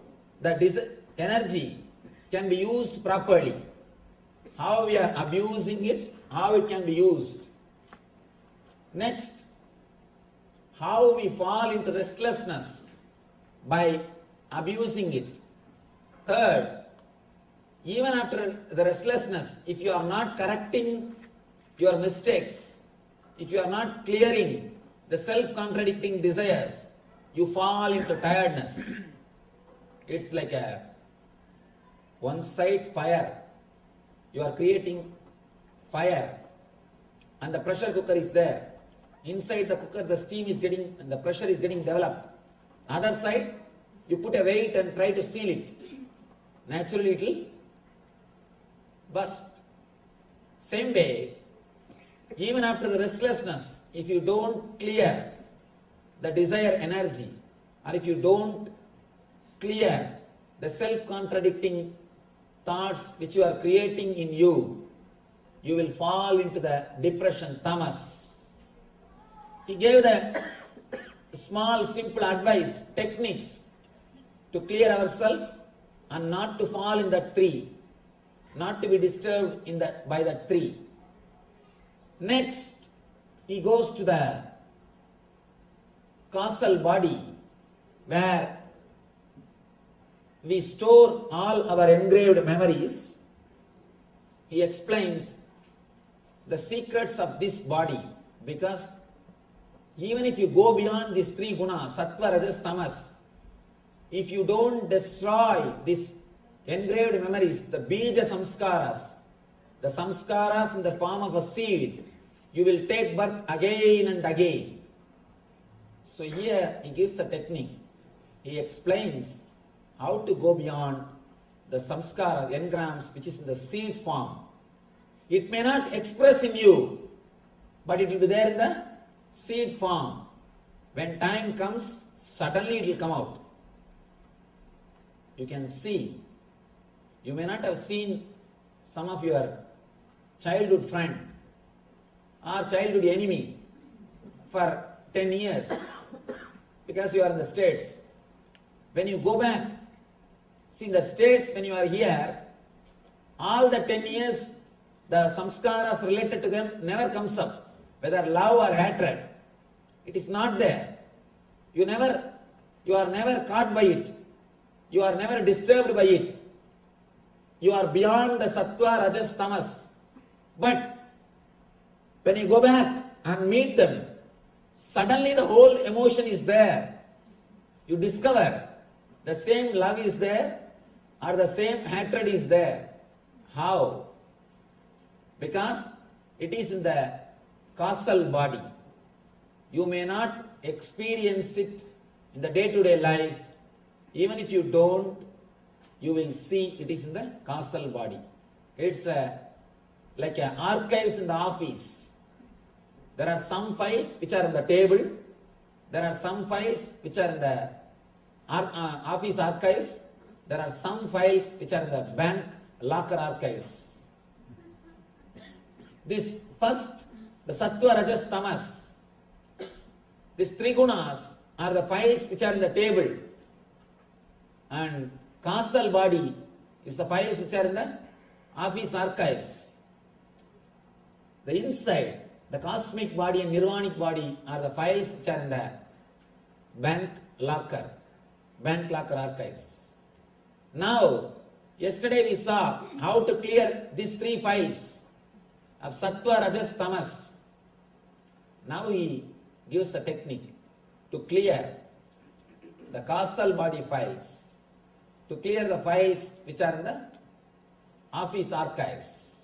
Speaker 11: the energy can be used properly, how we are abusing it, how it can be used. Next, how we fall into restlessness by abusing it. Third, even after the restlessness, if you are not correcting your mistakes, if you are not clearing the self-contradicting desires, you fall into tiredness. It's like a one-side fire. You are creating fire and the pressure cooker is there. Inside the cooker the steam is getting and the pressure is getting developed. Other side you put a weight and try to seal it. Naturally it will burst. Same way, even after the restlessness, if you don't clear the desire energy, or if you don't clear the self-contradicting thoughts which you are creating in you, you will fall into the depression, tamas. He gave the small, simple advice, techniques to clear ourselves and not to fall in that tree, not to be disturbed by that tree. Next, he goes to the causal body where we store all our engraved memories. He explains the secrets of this body, because even if you go beyond these three gunas, sattva, rajas, tamas, if you don't destroy these engraved memories, the bija samskaras, the samskaras in the form of a seed, you will take birth again and again. So here he gives the technique. He explains how to go beyond the samskaras, engrams, which is in the seed form. It may not express in you, but it will be there in the seed form. When time comes, suddenly it will come out. You can see. You may not have seen some of your childhood friend or childhood enemy for 10 years because you are in the States. When you go back, see in the States when you are here, all the 10 years, the samskaras related to them never comes up, whether love or hatred. It is not there. You are never caught by it. You are never disturbed by it. You are beyond the sattva, rajas, tamas. But when you go back and meet them, suddenly the whole emotion is there. You discover the same love is there or the same hatred is there. How? Because it is in the causal body. You may not experience it in the day-to-day life. Even if you don't, you will see it is in the causal body. It's like archives in the office. There are some files which are on the table. There are some files which are in the office archives. There are some files which are in the bank locker archives. This first, the sattva, rajas, tamas. These three gunas are the files which are in the table. And causal body is the files which are in the office archives. The inside, the cosmic body and nirvanic body are the files which are in the bank locker archives. Now, yesterday we saw how to clear these three files of sattva, rajas, tamas. Now he gives the technique to clear the causal body files, to clear the files which are in the office archives.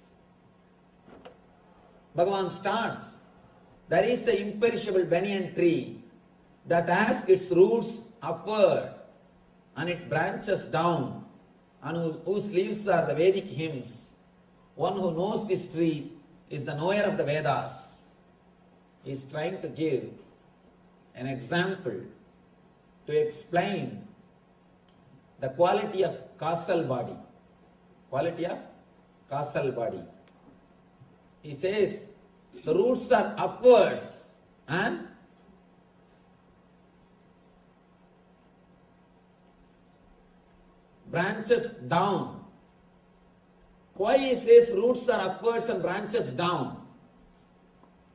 Speaker 11: Bhagavan starts, there is an imperishable banyan tree that has its roots upward and it branches down, and whose leaves are the Vedic hymns. One who knows this tree is the knower of the Vedas. He is trying to give an example to explain the quality of causal body. Quality of causal body. He says the roots are upwards and branches down. Why he says roots are upwards and branches down?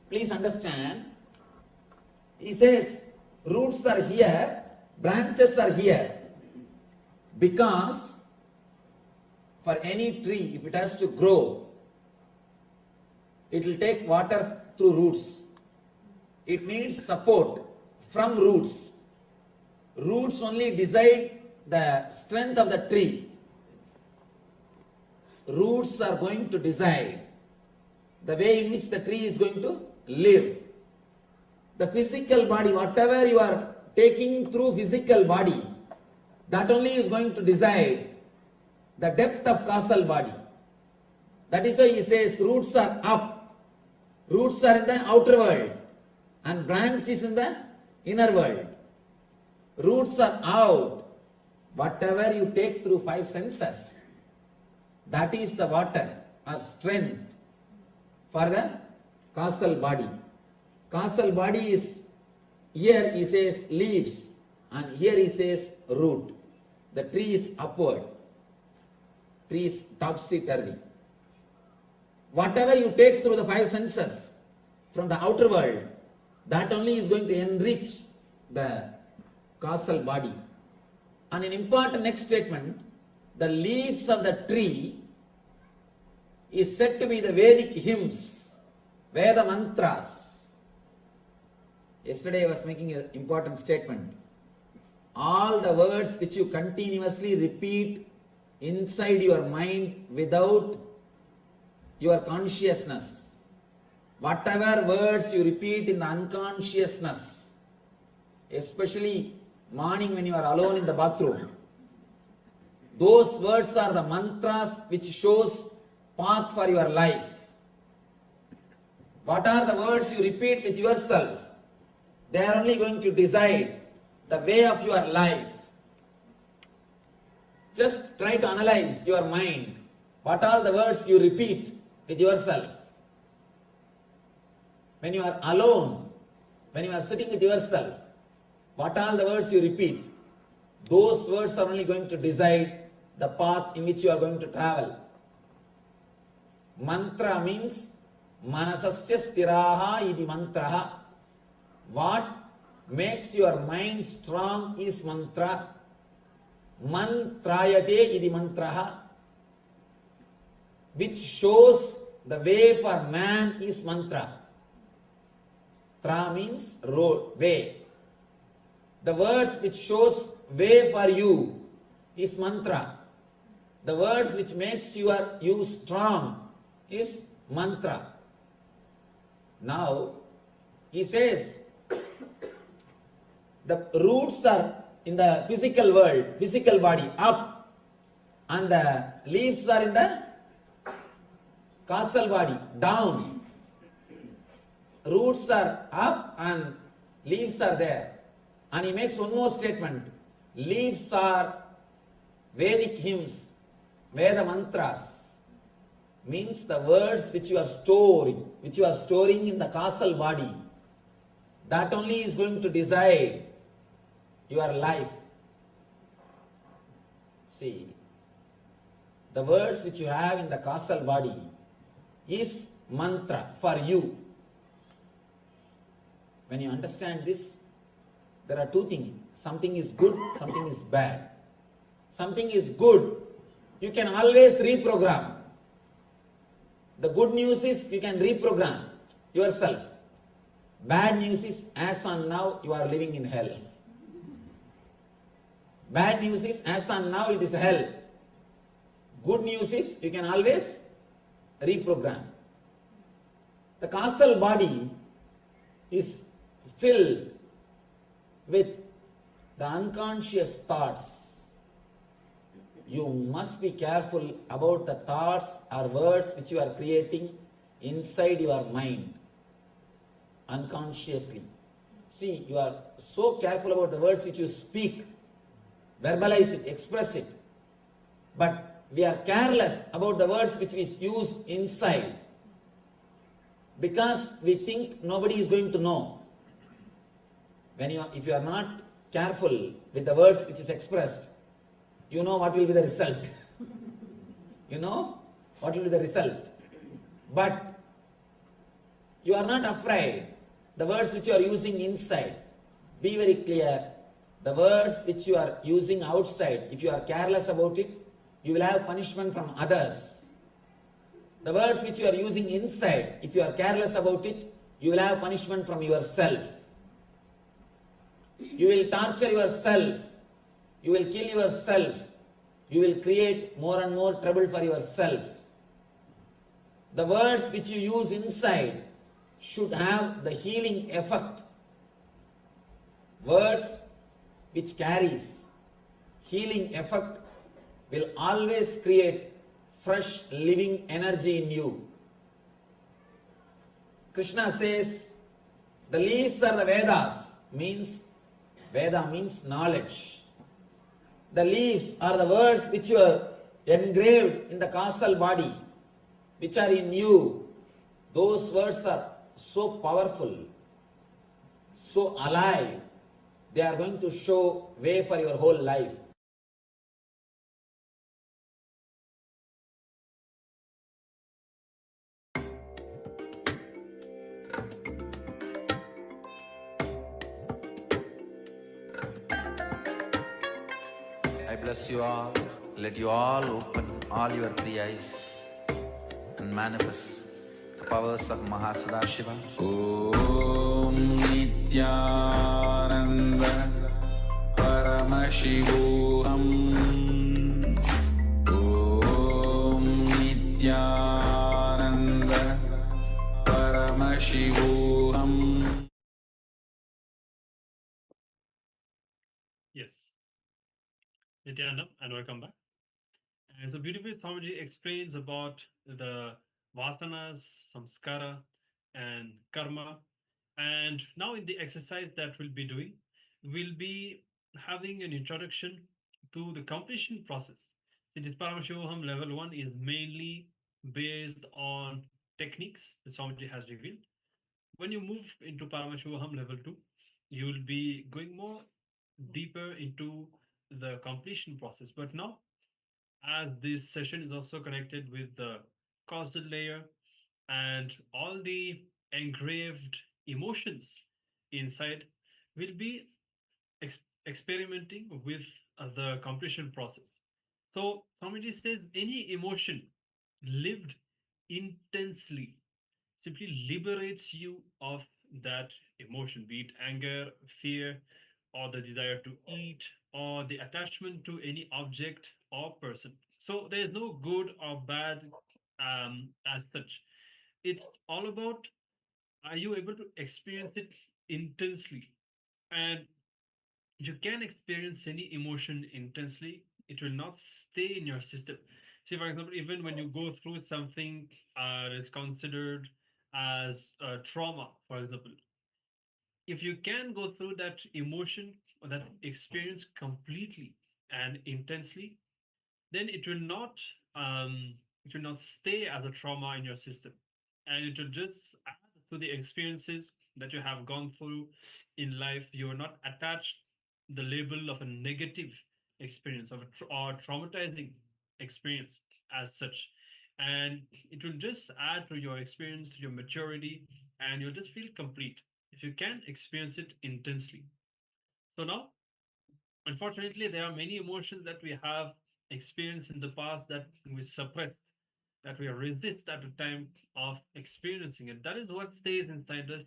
Speaker 11: Please understand. He says roots are here, branches are here. Because for any tree, if it has to grow, it will take water through roots. It needs support from roots. Roots only decide the strength of the tree. Roots are going to decide the way in which the tree is going to live. The physical body, whatever you are taking through physical body, that only is going to decide the depth of causal body. That is why he says roots are up. Roots are in the outer world and branch is in the inner world. Roots are out. Whatever you take through five senses, that is the water or strength for the causal body. Causal body is, here he says leaves and here he says root. The tree is upward. Tree is topsy-turvy. Whatever you take through the five senses from the outer world, that only is going to enrich the causal body. And an important next statement, the leaves of the tree is said to be the Vedic hymns, Veda mantras. Yesterday I was making an important statement. All the words which you continuously repeat inside your mind without your consciousness, whatever words you repeat in the unconsciousness, especially morning when you are alone in the bathroom, those words are the mantras which shows path for your life. What are the words you repeat with yourself? They are only going to decide the way of your life. Just try to analyze your mind. What are the words you repeat with yourself? When you are alone, when you are sitting with yourself, what are the words you repeat? Those words are only going to decide the path in which you are going to travel. Mantra means manasasya stiraha idi mantraha. What makes your mind strong is mantra. Mantrayate idi mantraha. Which shows the way for man is mantra. Tra means road, way. The words which shows way for you is mantra. The words which makes you strong is mantra. Now, he says, the roots are in the physical world, physical body, up, and the leaves are in the causal body, down. Roots are up and leaves are there. And he makes one more statement. Leaves are Vedic hymns, Veda mantras. Means the words which you are storing in the causal body. That only is going to decide your life. See, the words which you have in the causal body is mantra for you. When you understand this, there are two things. Something is good, something is bad. Something is good, you can always reprogram. The good news is you can reprogram yourself. Bad news is as on now you are living in hell. Bad news is as on now it is hell. Good news is you can always reprogram. The causal body is filled with the unconscious thoughts. You must be careful about the thoughts or words which you are creating inside your mind unconsciously. See, you are so careful about the words which you speak, verbalize it, express it. But we are careless about the words which we use inside because we think nobody is going to know. If you are not careful with the words which is expressed, you know what will be the result. You know what will be the result. But you are not afraid. The words which you are using inside, be very clear. The words which you are using outside, if you are careless about it, you will have punishment from others. The words which you are using inside, if you are careless about it, you will have punishment from yourself. You will torture yourself. You will kill yourself. You will create more and more trouble for yourself. The words which you use inside should have the healing effect. Words which carries healing effect will always create fresh living energy in you. Krishna says, the leaves are the Vedas, Veda means knowledge. The leaves are the words which were engraved in the causal body, which are in you. Those words are so powerful, so alive. They are going to show way for your whole life.
Speaker 4: I bless you all. Let you all open all your three eyes and manifest the powers of Mahasadashiva.
Speaker 6: Om Nityananda Paramashivoham. Om Nityananda Paramashivoham.
Speaker 9: Yes. Nityananda, and welcome back. And so beautifully Swamiji explains about the vasanas, samskara, and karma. And now in the exercise that we'll be doing, we'll be having an introduction to the completion process. This Paramashivoham Level 1 is mainly based on techniques that Swamiji has revealed. When you move into Paramashivoham Level 2, you will be going more deeper into the completion process. But now, as this session is also connected with the causal layer, and all the engraved emotions inside will be experimenting with the completion process. So Swamiji says any emotion lived intensely simply liberates you of that emotion, be it anger, fear, or the desire to eat, or the attachment to any object or person. So there's no good or bad as such. It's all about, are you able to experience it intensely? And you can experience any emotion intensely, it will not stay in your system. See, for example, even when you go through something is considered as a trauma, for example, if you can go through that emotion or that experience completely and intensely, then it will not stay as a trauma in your system, and it will just add to the experiences that you have gone through in life. You are not attached the label of a negative experience of or traumatizing experience as such, and it will just add to your experience, to your maturity, and you'll just feel complete if you can experience it intensely. So now, unfortunately, there are many emotions that we have experienced in the past that we suppress, that we resist at the time of experiencing it. That is what stays inside us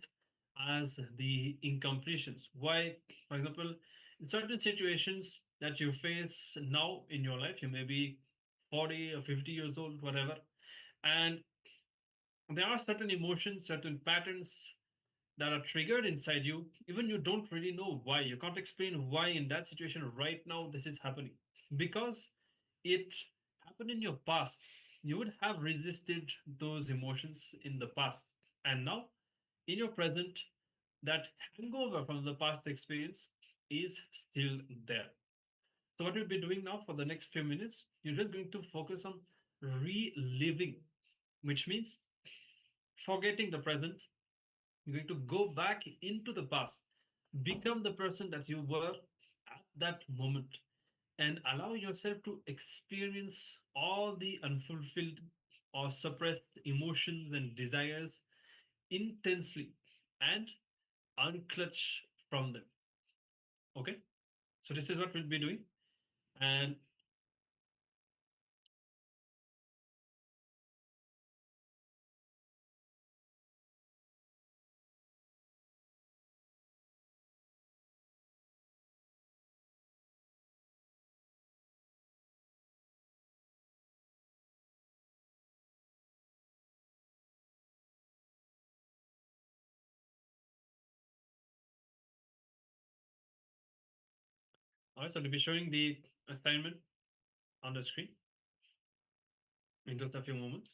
Speaker 9: as the incompletions. Why, for example, in certain situations that you face now in your life, you may be 40 or 50 years old, whatever, and there are certain emotions, certain patterns that are triggered inside you, even you don't really know why. You can't explain why in that situation right now this is happening, because it happened in your past. You would have resisted those emotions in the past, and now in your present, that hangover from the past experience is still there. So what we'll be doing now for the next few minutes, you're just going to focus on reliving, which means forgetting the present. You're going to go back into the past, become the person that you were at that moment, and allow yourself to experience all the unfulfilled or suppressed emotions and desires intensely and unclutch from them. Okay? So, this is what we'll be doing. And also, I'll be showing the assignment on the screen in just a few moments.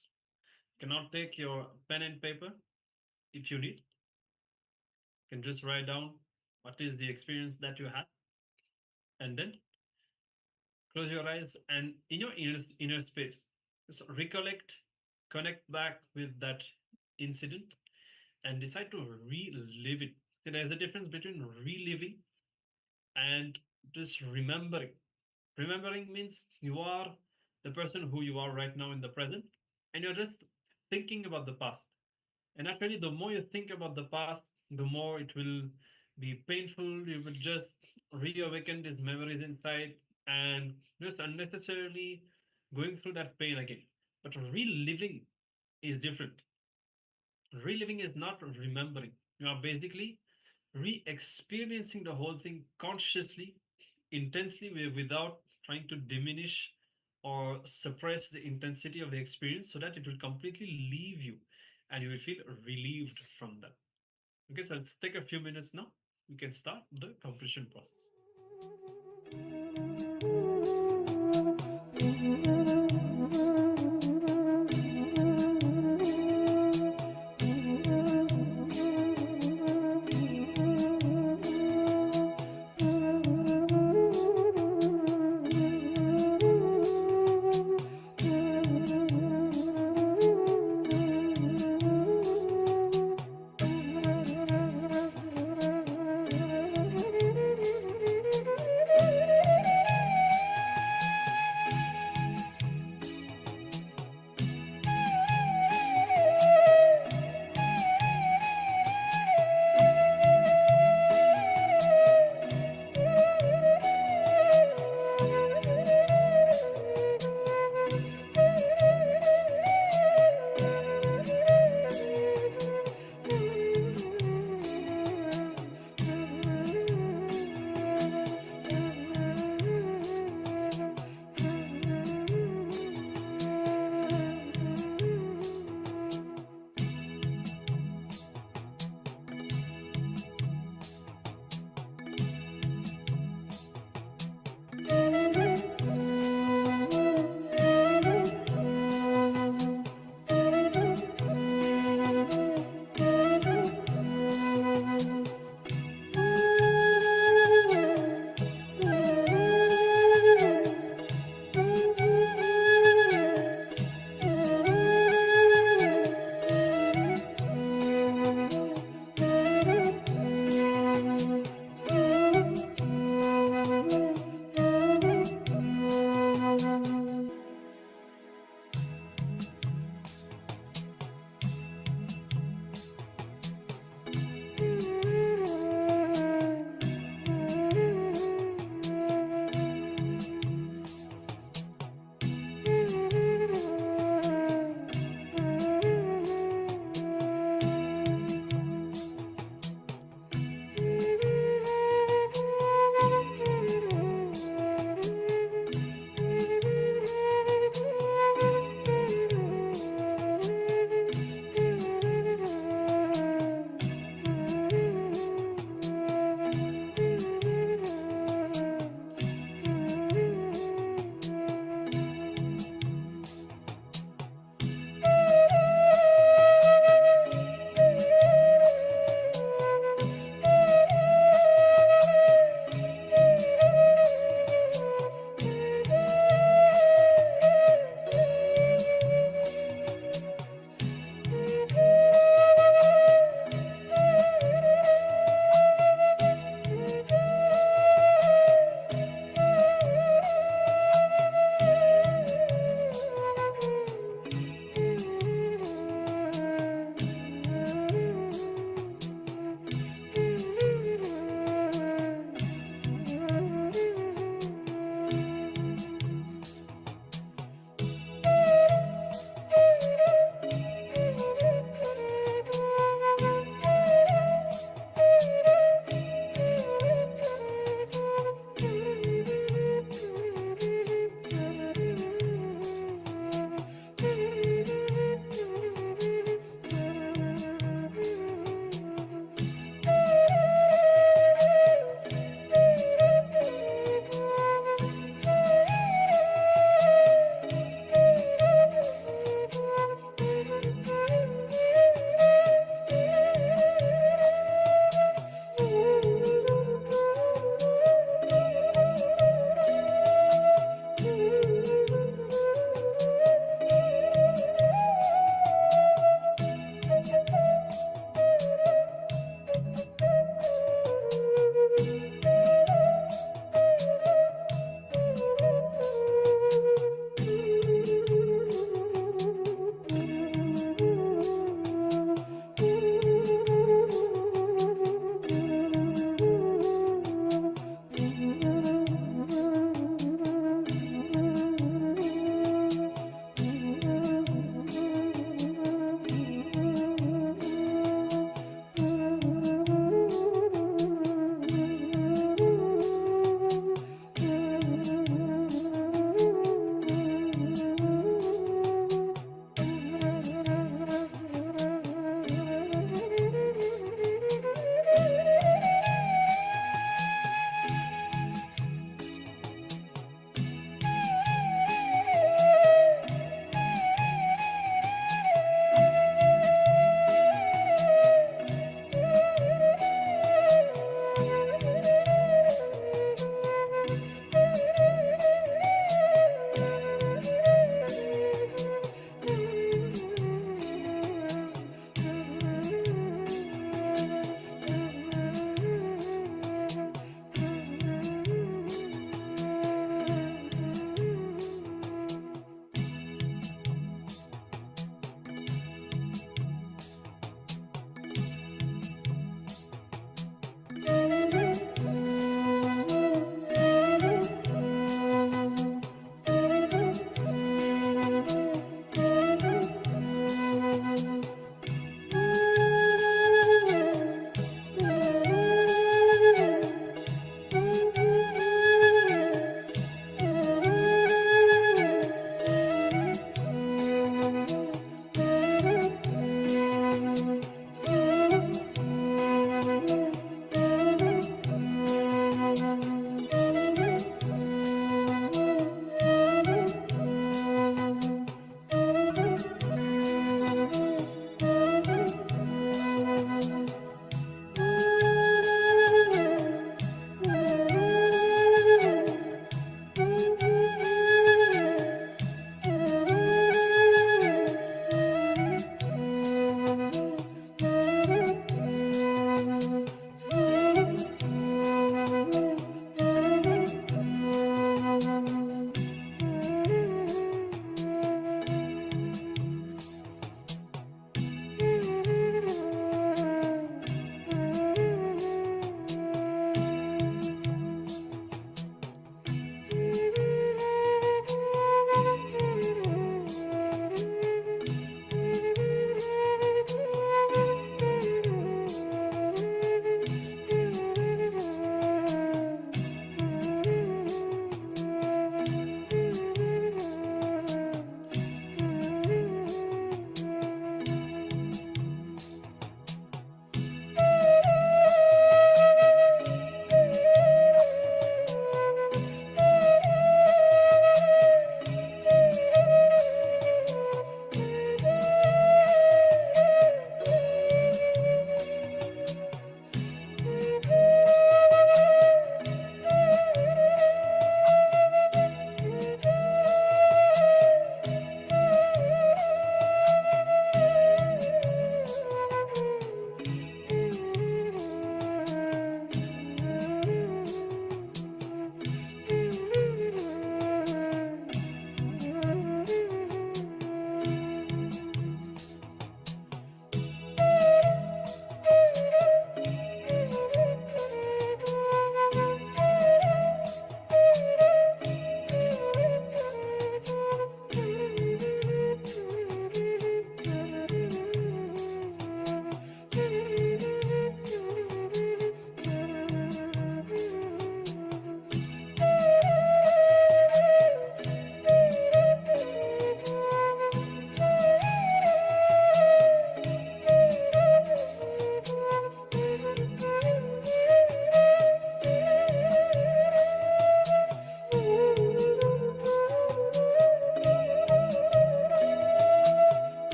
Speaker 9: You can now take your pen and paper if you need. You can just write down what is the experience that you had, and then close your eyes, and in your inner space, just recollect, connect back with that incident, and decide to relive it. So there's a difference between reliving and just remembering. Remembering means you are the person who you are right now in the present, and you're just thinking about the past. And actually, the more you think about the past, the more it will be painful. You will just reawaken these memories inside and just unnecessarily going through that pain again. But reliving is different. Reliving is not remembering. You are basically re experiencing the whole thing consciously, intensely, without trying to diminish or suppress the intensity of the experience so that it will completely leave you and you will feel relieved from that. Okay, so let's take a few minutes now. We can start the completion process.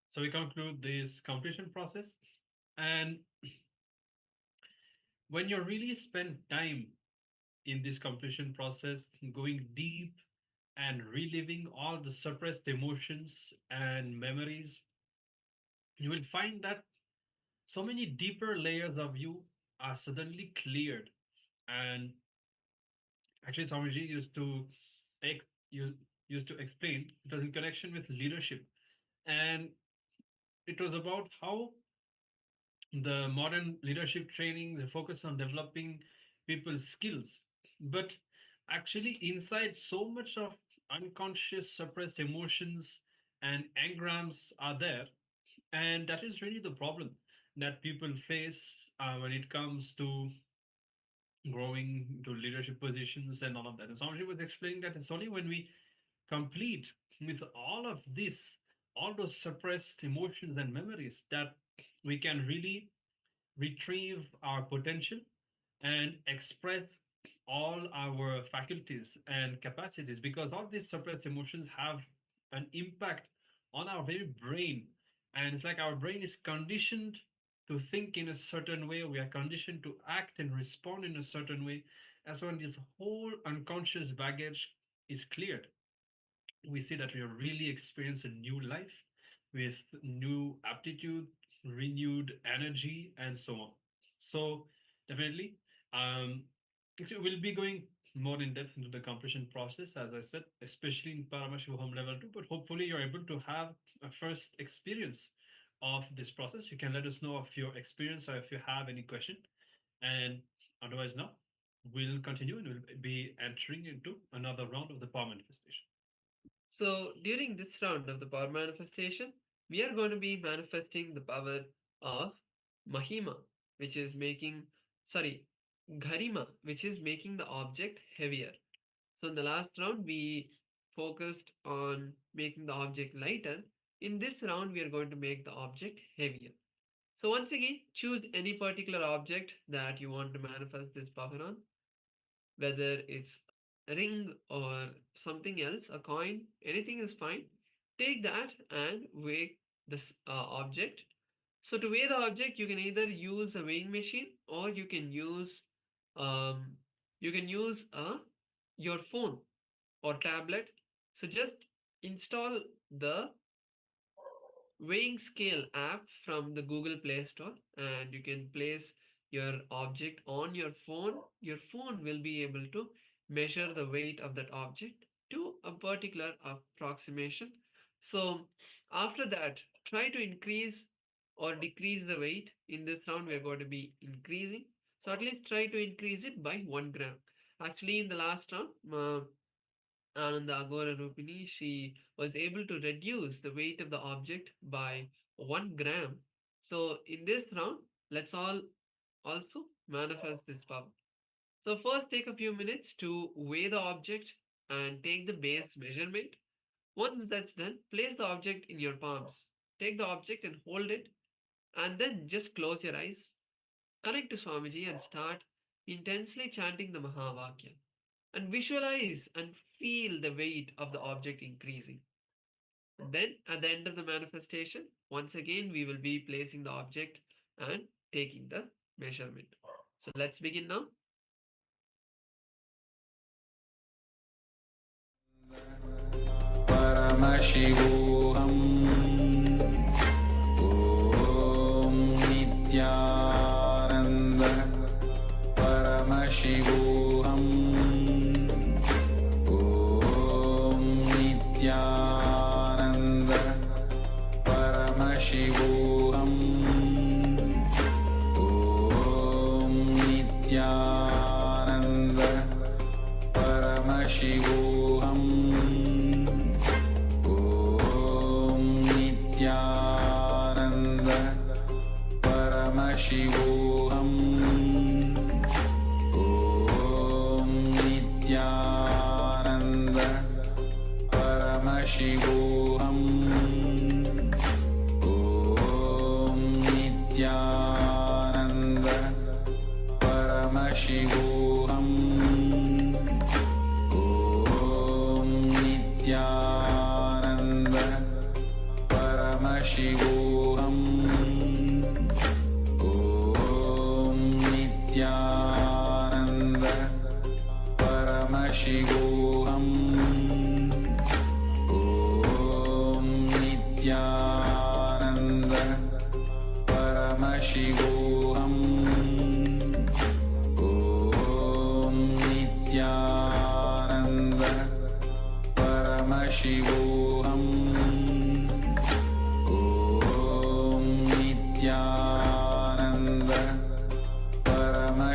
Speaker 9: So we conclude this completion process, and when you really spend time in this completion process, going deep and reliving all the suppressed emotions and memories, you will find that so many deeper layers of you are suddenly cleared. And actually, Swamiji ex- used, used to explain it was in connection with leadership, and it was about how the modern leadership training, they focus on developing people's skills, but actually inside so much of unconscious suppressed emotions and engrams are there, and that is really the problem that people face when it comes to growing to leadership positions and all of that. And Swamiji was explaining that it's only when we complete with all of this, all those suppressed emotions and memories, that we can really retrieve our potential and express all our faculties and capacities, because all these suppressed emotions have an impact on our very brain. And it's like our brain is conditioned to think in a certain way, we are conditioned to act and respond in a certain way. And so when this whole unconscious baggage is cleared, we see that we really experience a new life with new aptitude, renewed energy, and so on. So definitely, we'll be going more in depth into the completion process, as I said, especially in Paramashivoham Level 2. But hopefully, you're able to have a first experience of this process. You can let us know of your experience or if you have any question. And otherwise, now we'll continue and we'll be entering into another round of the power manifestation.
Speaker 12: So during this round of the power manifestation, we are going to be manifesting the power of Mahima, which is Garima, which is making the object heavier. So in the last round, we focused on making the object lighter. In this round, we are going to make the object heavier. So once again, choose any particular object that you want to manifest this power on, whether it's a ring or something else, a coin, anything is fine. Take that and weigh this object. So to weigh the object, you can either use a weighing machine or you can use your phone or tablet. So just install the weighing scale app from the Google Play Store, and you can place your object on your phone. Your phone will be able to measure the weight of that object to a particular approximation. So after that, try to increase or decrease the weight. In this round, we are going to be increasing. So at least try to increase it by 1 gram. Actually, in the last round, Ananda Agora Rupini, she was able to reduce the weight of the object by 1 gram. So in this round, let's all also manifest this power. So first take a few minutes to weigh the object and take the base measurement. Once that's done, place the object in your palms. Take the object and hold it, and then just close your eyes. Connect to Swamiji and start intensely chanting the Mahavakya. And visualize and feel the weight of the object increasing. And then at the end of the manifestation, once again, we will be placing the object and taking the measurement. So let's begin now.
Speaker 6: Paramashivoham Om Nityananda Paramashivoham Om Nityananda Paramashivoham Om Nityananda Paramashivoham Paramashivoham Om Nityananda Paramashivoham Om Nityananda Paramashivoham Om Nityananda Paramashivoham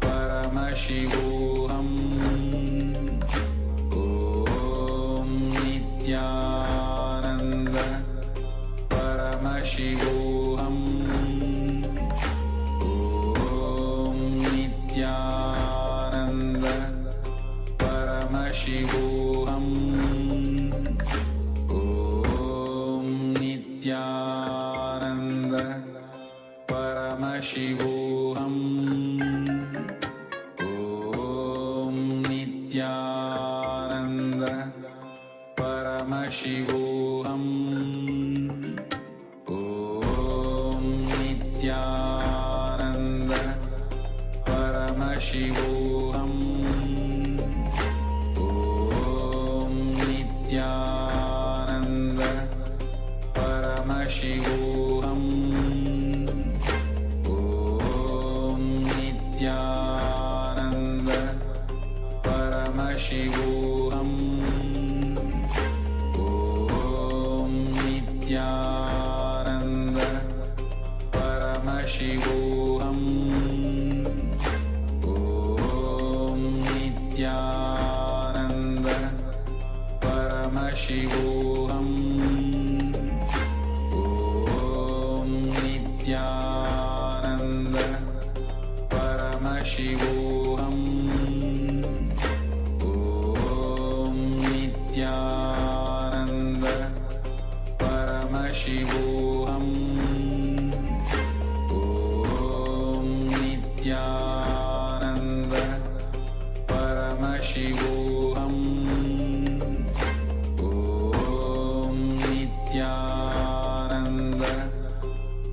Speaker 6: Paramashivoham. Om Nityananda Paramashivoham. Om Nityananda Paramashivoham. Om Nityananda Paramashivoham. Om Nityananda Paramashivoham. Om Nityananda Paramashivoham. Om Nityananda Paramashivoham. Om Nityananda Paramashivoham. Om Nityananda Paramashivoham. Om Nityananda Paramashivoham. Om Nityananda Paramashivoham. Om Nityananda Paramashivoham. Om Nityananda Paramashivoham. Om Nityananda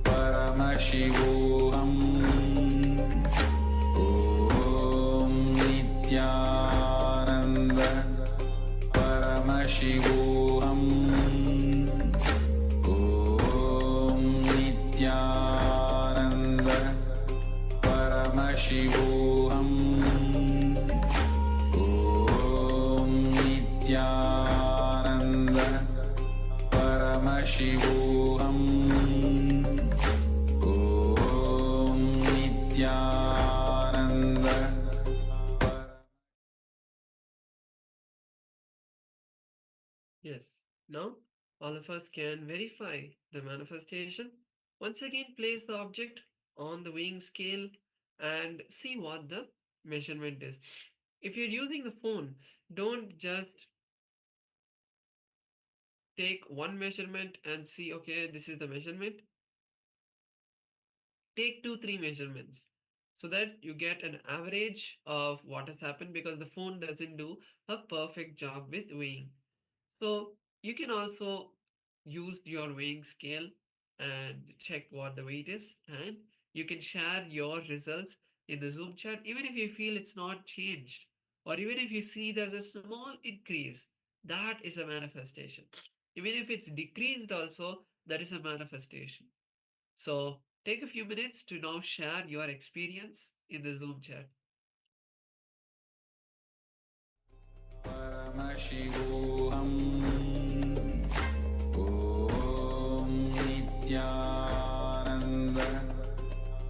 Speaker 6: Paramashivoham. Om Nityananda Paramashivoham. Om Nityananda Paramashivoham. Om Nityananda Paramashivoham. Om Nityananda.
Speaker 12: Yes. Now, all of us can verify the manifestation. Once again, place the object on the weighing scale and see what the measurement is. If you're using the phone, don't just take one measurement and see, okay, this is the measurement. Take 2-3 measurements so that you get an average of what has happened, because the phone doesn't do a perfect job with weighing. So you can also use your weighing scale and check what the weight is, and you can share your results in the Zoom chat, even if you feel it's not changed, or even if you see there's a small increase. That is a manifestation. Even if it's decreased also, that is a manifestation. So take a few minutes to now share your experience in the Zoom chat.
Speaker 6: Paramashivoham. Om Nityananda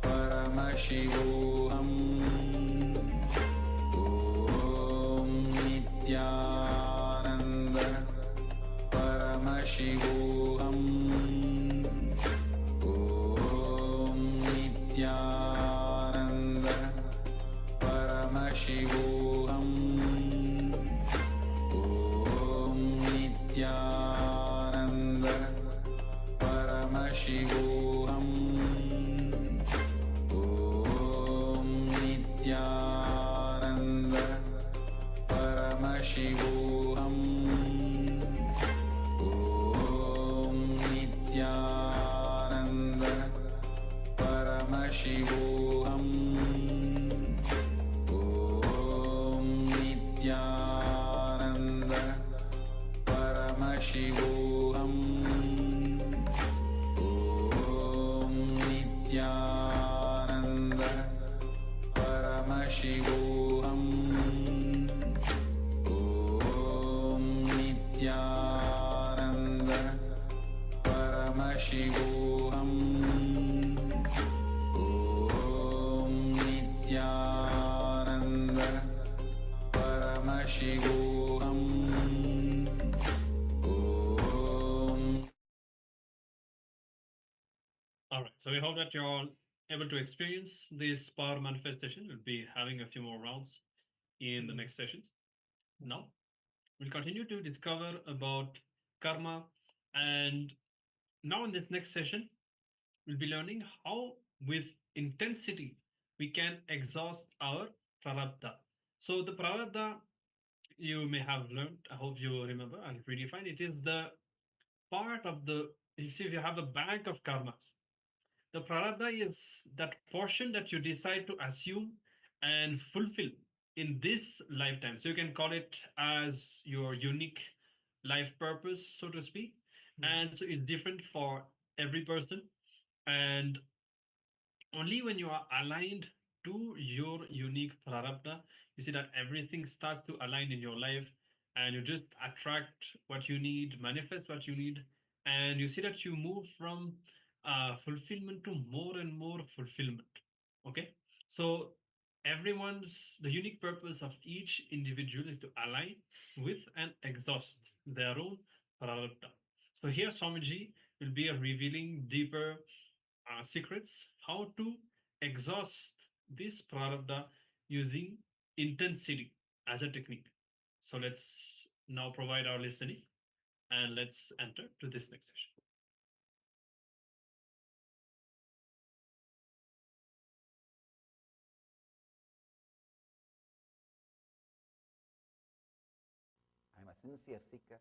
Speaker 6: Paramashivoham. Om Nityananda Paramashivoham. Om Nityananda Paramashivoham. Om Nityananda Paramashivoham. Om Nityananda Paramashivoham. Om Nityananda Paramashivoham. Om Nityananda Paramashivoham. Om Nityananda Paramashivoham. Om Nityananda Paramashivoham. Om Nityanand परमशिवोऽहम्
Speaker 9: All right, so we hope that you're all able to experience this power manifestation. We'll be having a few more rounds in the next sessions. Now, we'll continue to discover about karma, and now in this next session, we'll be learning how with intensity we can exhaust our prarabdha. So the prarabdha you may have learned, I hope you remember, I'll redefine. It is the part of the, you see, you have a bank of karmas. The prarabdha is that portion that you decide to assume and fulfill in this lifetime. So you can call it as your unique life purpose, so to speak. And so it's different for every person. And only when you are aligned to your unique prarabdha, you see that everything starts to align in your life and you just attract what you need, manifest what you need, and you see that you move from fulfillment to more and more fulfillment. Okay, so the unique purpose of each individual is to align with and exhaust their own prarabdha. So here Swamiji will be revealing deeper secrets how to exhaust this prarabdha using intensity as a technique. So let's now provide our listening and let's enter to this next session.
Speaker 11: I am a sincere seeker,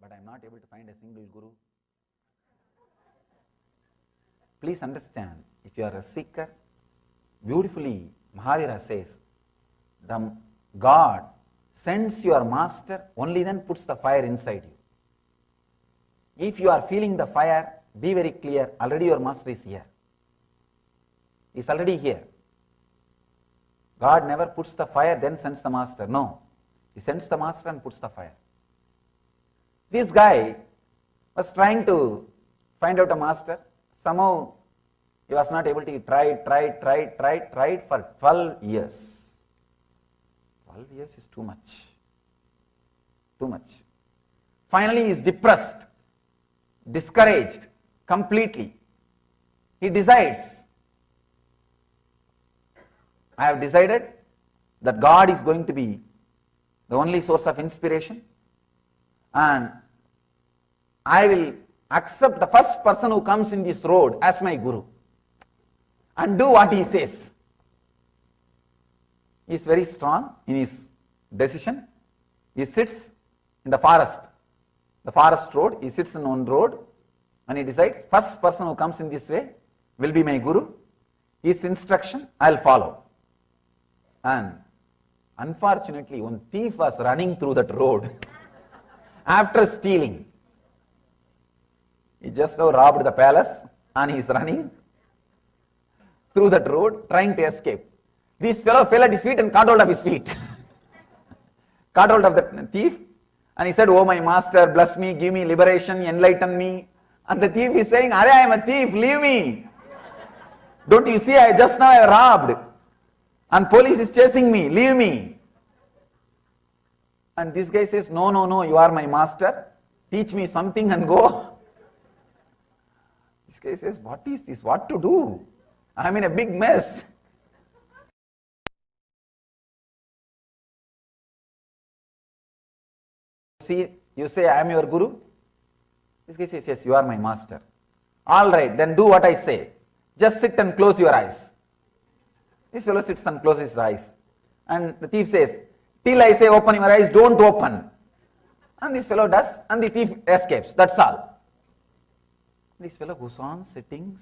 Speaker 11: but I am not able to find a single guru. Please understand, if you are a seeker, beautifully Mahavira says, the God sends your master, only then puts the fire inside you. If you are feeling the fire, be very clear, already your master is here. He is already here. God never puts the fire, then sends the master. No. He sends the master and puts the fire. This guy was trying to find out a master. Somehow he was not able to. He tried for 12 years. 12 years is too much. Too much. Finally he is depressed, discouraged completely. He decides, I have decided that God is going to be the only source of inspiration, and I will accept the first person who comes in this road as my guru and do what he says. He is very strong in his decision. He sits in the forest road, he sits in one road and he decides, first person who comes in this way will be my guru. His instruction I will follow. And unfortunately, one thief was running through that road after stealing. He just now robbed the palace and he is running through that road trying to escape. This fellow fell at his feet and caught hold of his feet. Caught hold of the thief and he said, oh my master, bless me, give me liberation, enlighten me. And the thief is saying, Arey, I am a thief, leave me. Don't you see, just now I robbed. And police is chasing me, leave me. And this guy says, no, you are my master. Teach me something and go. This guy says, what is this? What to do? I am in a big mess. See, you say, I am your guru. This guy says, yes, you are my master. All right, then do what I say. Just sit and close your eyes. This fellow sits and closes his eyes. And the thief says, till I say open your eyes, don't open. And this fellow does, and the thief escapes. That's all. This fellow goes on sitting.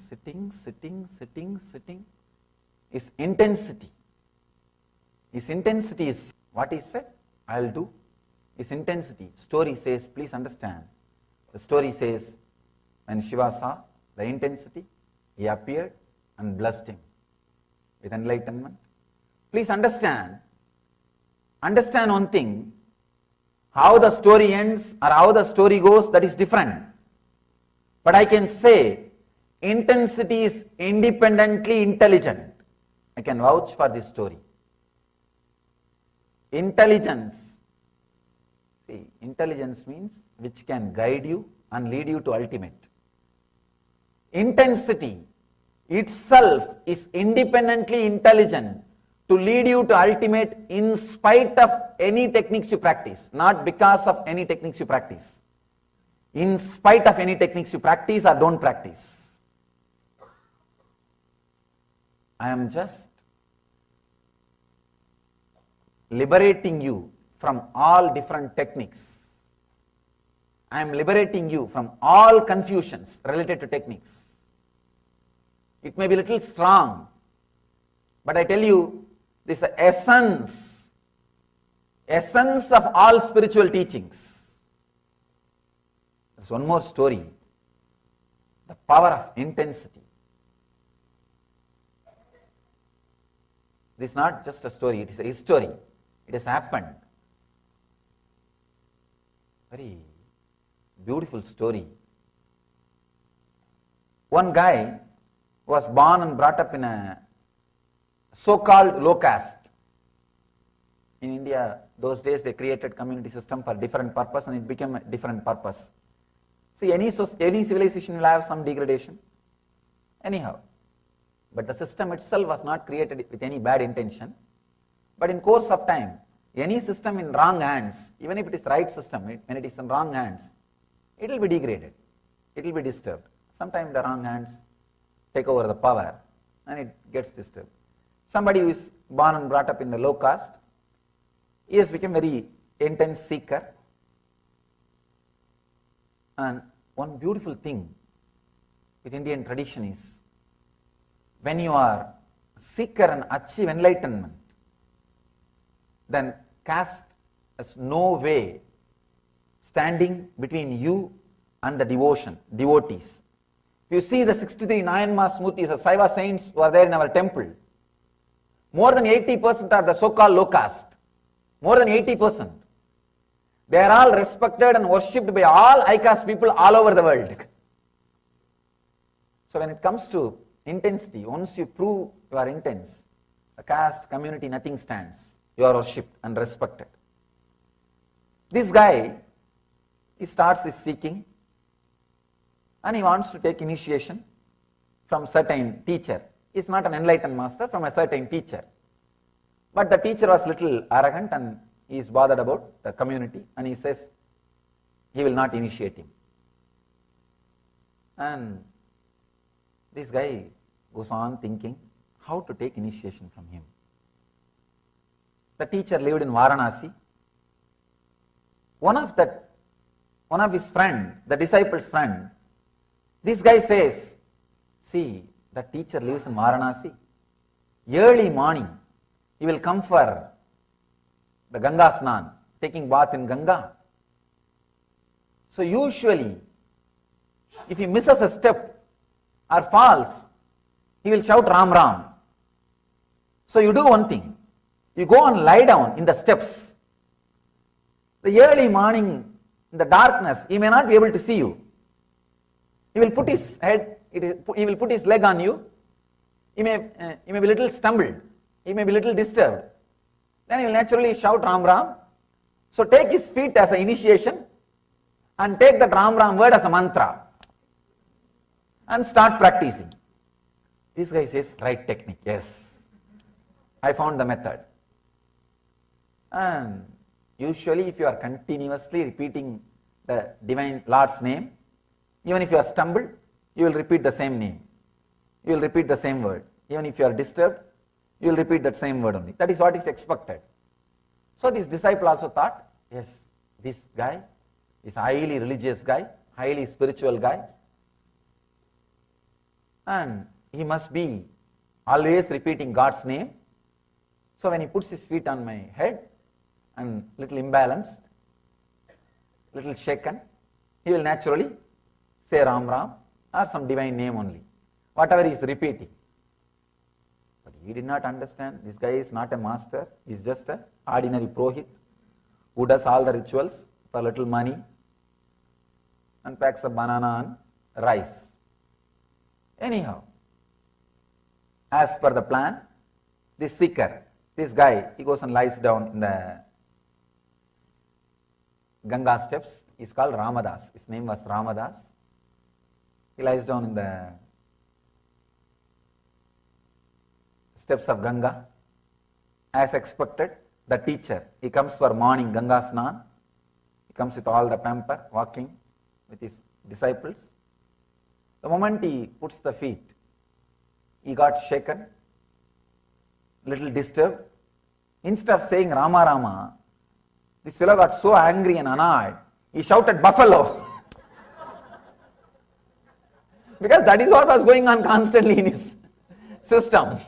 Speaker 11: His intensity is what he said, I'll do. His intensity. Story says, please understand. The story says, when Shiva saw the intensity, he appeared and blessed him with enlightenment. Please understand one thing, how the story ends or how the story goes, that is different. But I can say, intensity is independently intelligent. I can vouch for this story. Intelligence. See, intelligence means which can guide you and lead you to ultimate. Intensity itself is independently intelligent to lead you to ultimate in spite of any techniques you practice, not because of any techniques you practice. In spite of any techniques you practice or don't practice. I am just liberating you from all different techniques. I am liberating you from all confusions related to techniques. It may be a little strong, but I tell you, this is the essence of all spiritual teachings. There's one more story, the power of intensity. This is not just a story, it is a history. It has happened. Very beautiful story. One guy was born and brought up in a so-called low caste. In India, those days they created community system for different purpose and it became a different purpose. See, any civilization will have some degradation. Anyhow. But the system itself was not created with any bad intention. But in course of time, any system in wrong hands, even if it is right system, when it is in wrong hands, it will be degraded. It will be disturbed. Sometimes the wrong hands take over the power and it gets disturbed. Somebody who is born and brought up in the low caste, he has become very intense seeker. And one beautiful thing with Indian tradition is, when you are seeker and achieve enlightenment, then caste has no way standing between you and the devotees. If you see the 63 Nayanmas Murtis, the Saiva saints who are there in our temple, more than 80% are the so-called low caste. More than 80%. They are all respected and worshipped by all high caste people all over the world. So when it comes to intensity, once you prove you are intense, the caste, community, nothing stands. You are worshipped and respected. This guy, he starts his seeking and he wants to take initiation from certain teacher. He is not an enlightened master, from a certain teacher. But the teacher was little arrogant and he is bothered about the community and he says he will not initiate him. And this guy goes on thinking how to take initiation from him. The teacher lived in Varanasi. One of his friend, the disciple's friend, this guy says, see, the teacher lives in Varanasi. Early morning, he will come for the Ganga Snan, taking bath in Ganga. So usually, if he misses a step or falls, he will shout Ram Ram. So you do one thing, you go and lie down in the steps. The early morning, in the darkness, he may not be able to see you. He will put his head, he will put his leg on you. He may be a little stumbled. He may be a little disturbed. Then he will naturally shout Ram Ram. So take his feet as an initiation and take that Ram Ram word as a mantra and start practicing. This guy says, right technique, yes. I found the method. And usually if you are continuously repeating the divine Lord's name, even if you are stumbled, you will repeat the same name. You will repeat the same word. Even if you are disturbed, you will repeat that same word only. That is what is expected. So this disciple also thought, yes, this guy is a highly religious guy, highly spiritual guy, and he must be always repeating God's name. So when he puts his feet on my head and little imbalanced, little shaken, he will naturally say Ram Ram or some divine name only, whatever he is repeating. But he did not understand, this guy is not a master, he is just an ordinary Purohit who does all the rituals for little money and packs a banana and rice. Anyhow, as per the plan, this seeker, this guy, he goes and lies down in the Ganga steps. He's called Ramadas. His name was Ramadas. He lies down in the steps of Ganga. As expected, the teacher, he comes for morning Ganga Snan. He comes with all the pamper, walking with his disciples. The moment he puts the feet, he got shaken, little disturbed. Instead of saying Rama Rama, this fellow got so angry and annoyed, he shouted buffalo. Because that is what was going on constantly in his system.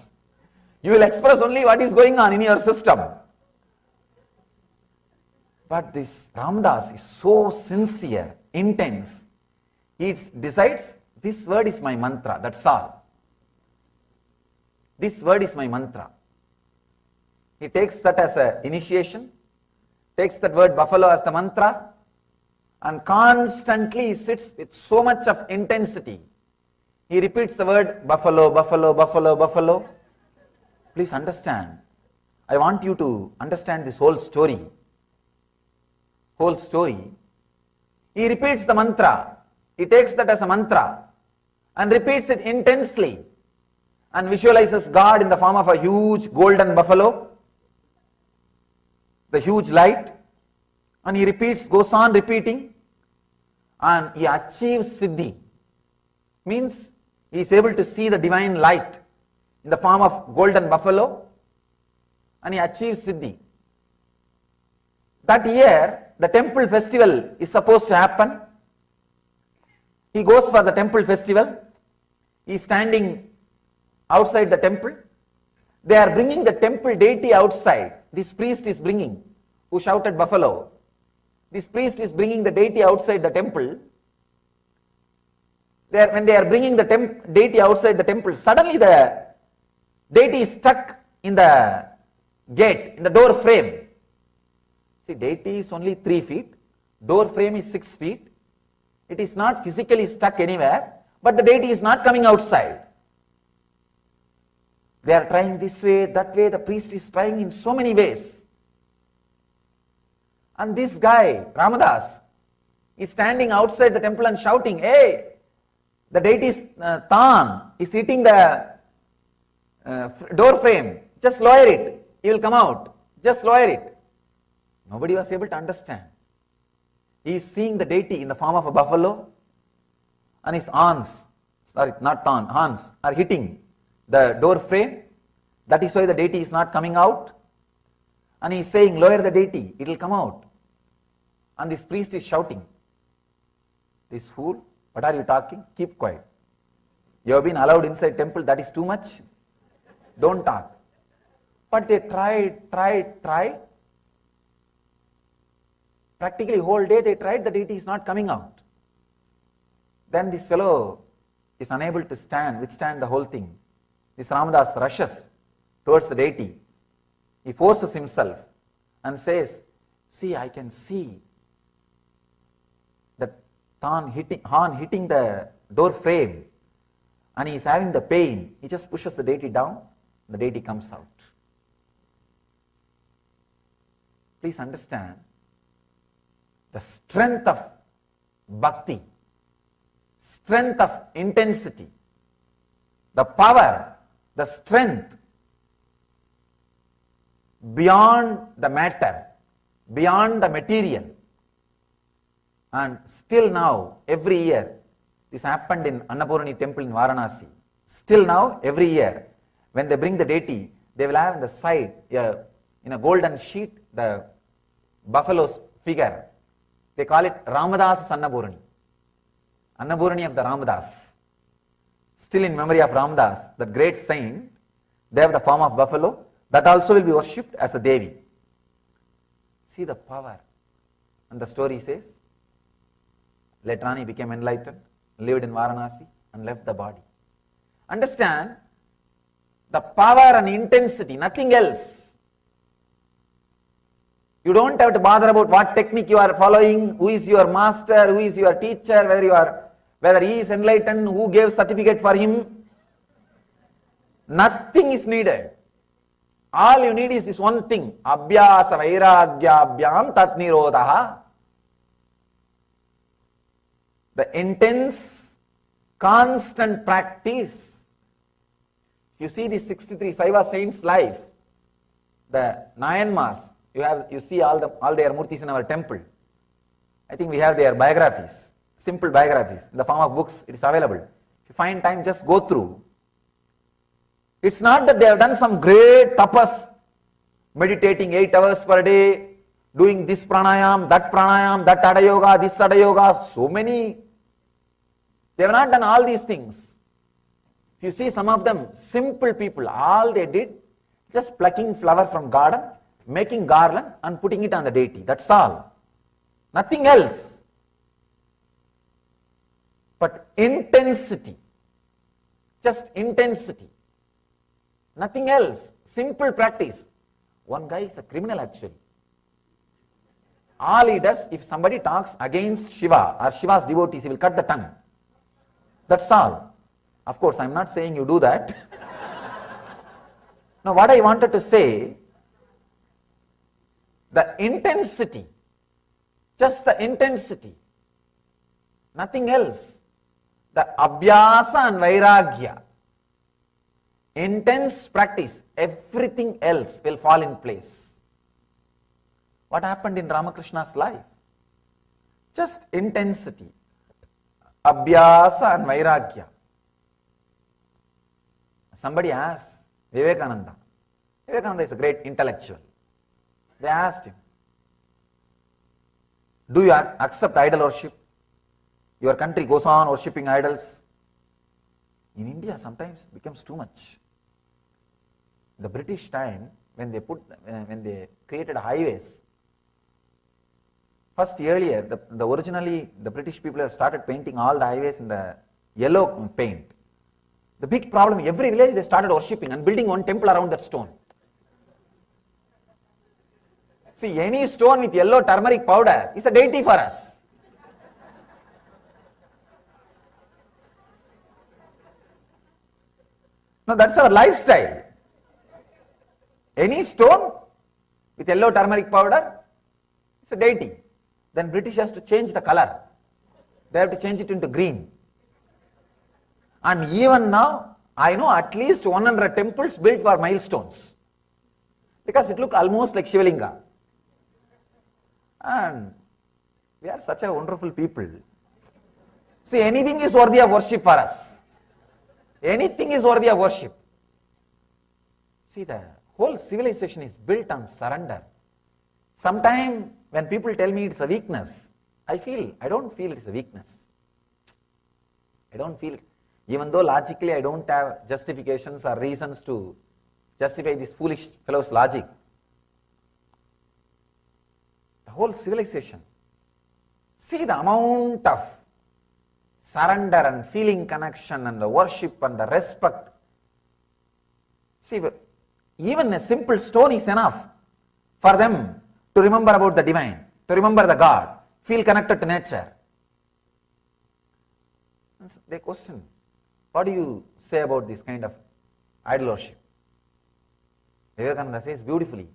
Speaker 11: You will express only what is going on in your system. But this Ramdas is so sincere, intense. He decides, this word is my mantra, that's all. This word is my mantra. He takes that as an initiation, takes that word buffalo as the mantra, and constantly sits with so much of intensity. He repeats the word buffalo, buffalo, buffalo, buffalo. Please understand. I want you to understand this whole story. Whole story. He repeats the mantra. He takes that as a mantra and repeats it intensely and visualizes God in the form of a huge golden buffalo, the huge light, and he repeats, goes on repeating, and he achieves siddhi. Means he is able to see the divine light in the form of golden buffalo, and he achieves siddhi. That year, the temple festival is supposed to happen. He goes for the temple festival. He is standing outside the temple. They are bringing the temple deity outside. This priest is bringing, who shouted buffalo. This priest is bringing the deity outside the temple. When they are bringing the deity outside the temple, suddenly the deity is stuck in the gate, in the door frame. See, deity is only 3 feet, door frame is 6 feet. It is not physically stuck anywhere, but the deity is not coming outside. They are trying this way, that way, the priest is trying in so many ways. And this guy, Ramadas, is standing outside the temple and shouting, hey, the deity's Tan is hitting the door frame, just lower it, he will come out, just lower it. Nobody was able to understand. He is seeing the deity in the form of a buffalo, and his horns, horns are hitting the door frame. That is why the deity is not coming out. And he is saying, lower the deity, it will come out. And this priest is shouting, this fool, what are you talking? Keep quiet. You have been allowed inside temple, that is too much. Don't talk. But they tried. Practically whole day they tried, the deity is not coming out. Then this fellow is unable to withstand the whole thing. This Ramadas rushes towards the deity. He forces himself and says, see, I can see the horn hitting the door frame, and he is having the pain. He just pushes the deity down, the deity comes out. Please understand the strength of bhakti, strength of intensity, the power, the strength beyond the matter, beyond the material. And still now, every year, this happened in Annapurni temple in Varanasi. Still now, every year, when they bring the deity, they will have in the side, in a golden sheet, the buffalo's figure. They call it Ramadas Annapurni. Annapurni of the Ramadas. Still in memory of Ramadas, that great saint, they have the form of buffalo. That also will be worshipped as a Devi. See the power. And the story says, later on he became enlightened, lived in Varanasi and left the body. Understand the power and intensity, nothing else. You don't have to bother about what technique you are following, who is your master, who is your teacher, whether he is enlightened, who gave certificate for him. Nothing is needed. All you need is this one thing. Abhyasa vairagyabhyam tat nirodha. The intense, constant practice. You see the 63 Saiva saints' life, the Nayanmars, you see all their murtis in our temple. I think we have their biographies, simple biographies, in the form of books. It is available. If you find time, just go through. It's not that they have done some great tapas, meditating 8 hours per day, doing this pranayam, that Ada Yoga, this Ada Yoga, so many. They have not done all these things. If you see some of them, simple people, all they did, just plucking flower from garden, making garland and putting it on the deity. That's all. Nothing else. But intensity. Just intensity. Nothing else. Simple practice. One guy is a criminal actually. All he does, if somebody talks against Shiva or Shiva's devotees, he will cut the tongue. That's all. Of course, I am not saying you do that. Now, what I wanted to say, the intensity, just the intensity, nothing else. The abhyasa and vairagya, intense practice, everything else will fall in place. What happened in Ramakrishna's life? Just intensity, abhyasa and vairagya. Somebody asked Vivekananda. Vivekananda is a great intellectual. They asked him, do you accept idol worship? Your country goes on worshipping idols. In India, sometimes it becomes too much. The British time, when they created highways, first earlier, originally the British people have started painting all the highways in the yellow paint. The big problem, every village they started worshipping and building one temple around that stone. See, any stone with yellow turmeric powder is a deity for us. No, that's our lifestyle. Any stone with yellow turmeric powder is a deity. Then British has to change the color. They have to change it into green. And even now, I know at least 100 temples built for milestones. Because it looks almost like Shivalinga. And we are such a wonderful people. See, anything is worthy of worship for us. Anything is worthy of worship. See, the whole civilization is built on surrender. Sometimes when people tell me it's a weakness, I don't feel it's a weakness. I don't feel it. Even though logically I don't have justifications or reasons to justify this foolish fellow's logic. The whole civilization. See the amount of surrender and feeling connection and the worship and the respect. See, even a simple stone is enough for them to remember about the divine, to remember the God, feel connected to nature. They question, what do you say about this kind of idol worship? Vivekananda says beautifully,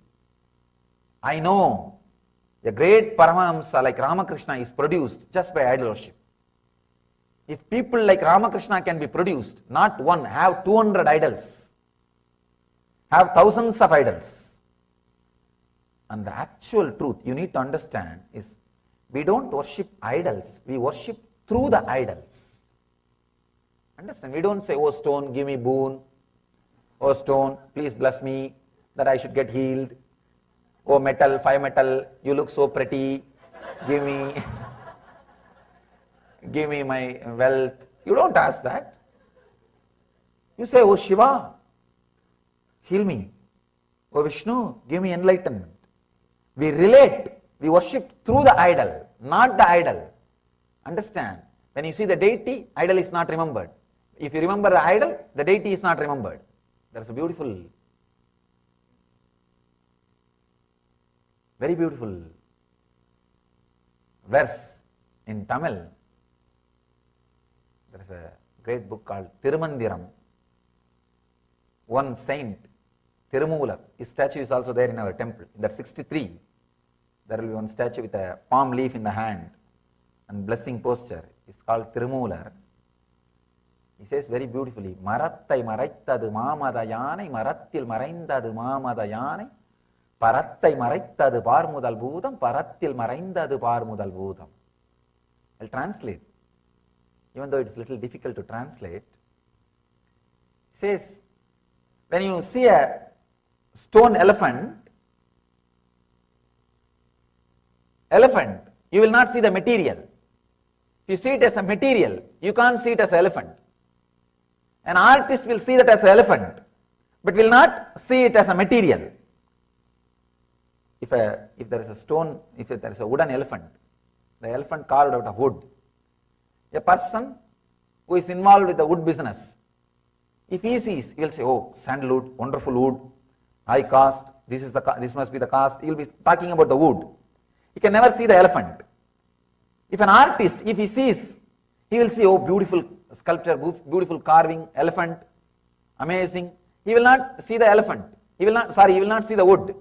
Speaker 11: I know a great Paramahamsa like Ramakrishna is produced just by idol worship. If people like Ramakrishna can be produced, not one, have 200 idols, have thousands of idols. And the actual truth you need to understand is, we don't worship idols, we worship through the idols. Understand? We don't say, oh stone, give me boon. Oh stone, please bless me that I should get healed. Oh metal, 5 metal, you look so pretty, give me my wealth. You don't ask that. You say, oh Shiva, heal me. Oh Vishnu, give me enlightenment. We relate, we worship through the idol, not the idol. Understand? When you see the deity, idol is not remembered. If you remember the idol, the deity is not remembered. That's a beautiful, very beautiful verse in Tamil. There is a great book called Tirumandiram. One saint Tirumular. His statue is also there in our temple. In that 63, there will be one statue with a palm leaf in the hand and blessing posture. It's called Tirumular. He says very beautifully, Marattai maraitadu maamada yanai, Marattil maraindadu maamada yanai, Parattai maraitadu parmudal bhudam, Parattil maraindadu parmudal bhudam. I'll translate. Even though it's a little difficult to translate. He says, when you see a stone elephant, you will not see the material. If you see it as a material, you can't see it as an elephant. An artist will see that as an elephant, but will not see it as a material. If there is a stone, if there is a wooden elephant, the elephant carved out of wood, a person who is involved with the wood business, if he sees, he will say, oh, sandalwood, wonderful wood, high cost, this must be the cost. He will be talking about the wood. He can never see the elephant. If an artist, if he sees, he will see, oh, beautiful sculpture, beautiful carving, elephant, amazing. He will not see the elephant. He will not see the wood.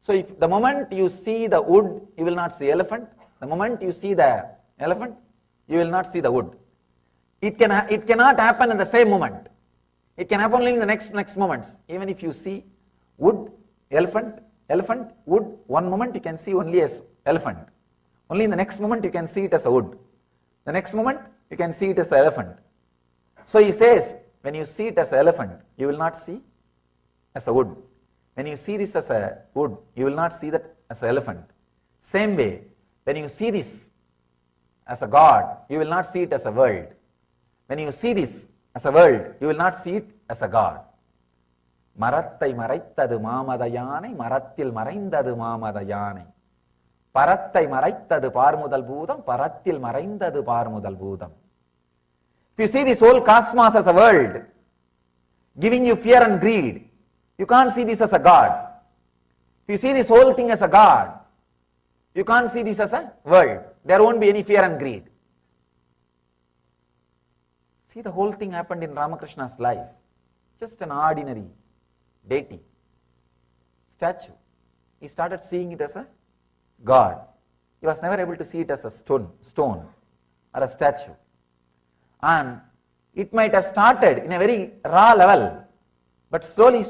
Speaker 11: So if the moment you see the wood, you will not see elephant. The moment you see the elephant, you will not see the wood. It cannot happen in the same moment. It can happen only in the next moments. Even if you see wood, elephant, wood, one moment you can see only as elephant. Only in the next moment you can see it as a wood. The next moment you can see it as an elephant. So he says, when you see it as an elephant, you will not see as a wood. When you see this as a wood, you will not see that as an elephant. Same way, when you see this as a God, you will not see it as a world. When you see this as a world, you will not see it as a God. Marattai maraitadu maamada yanai, Marattil maraindadu maamada yanai. Parattai maraitadu parmudal bhudam, Parattil maraindadu parmudal bhudam. If you see this whole cosmos as a world, giving you fear and greed, you can't see this as a God. If you see this whole thing as a God, you can't see this as a world. There won't be any fear and greed. See, the whole thing happened in Ramakrishna's life. Just an ordinary deity, statue. He started seeing it as a God. He was never able to see it as a stone or a statue. And it might have started in a very raw level, but slowly,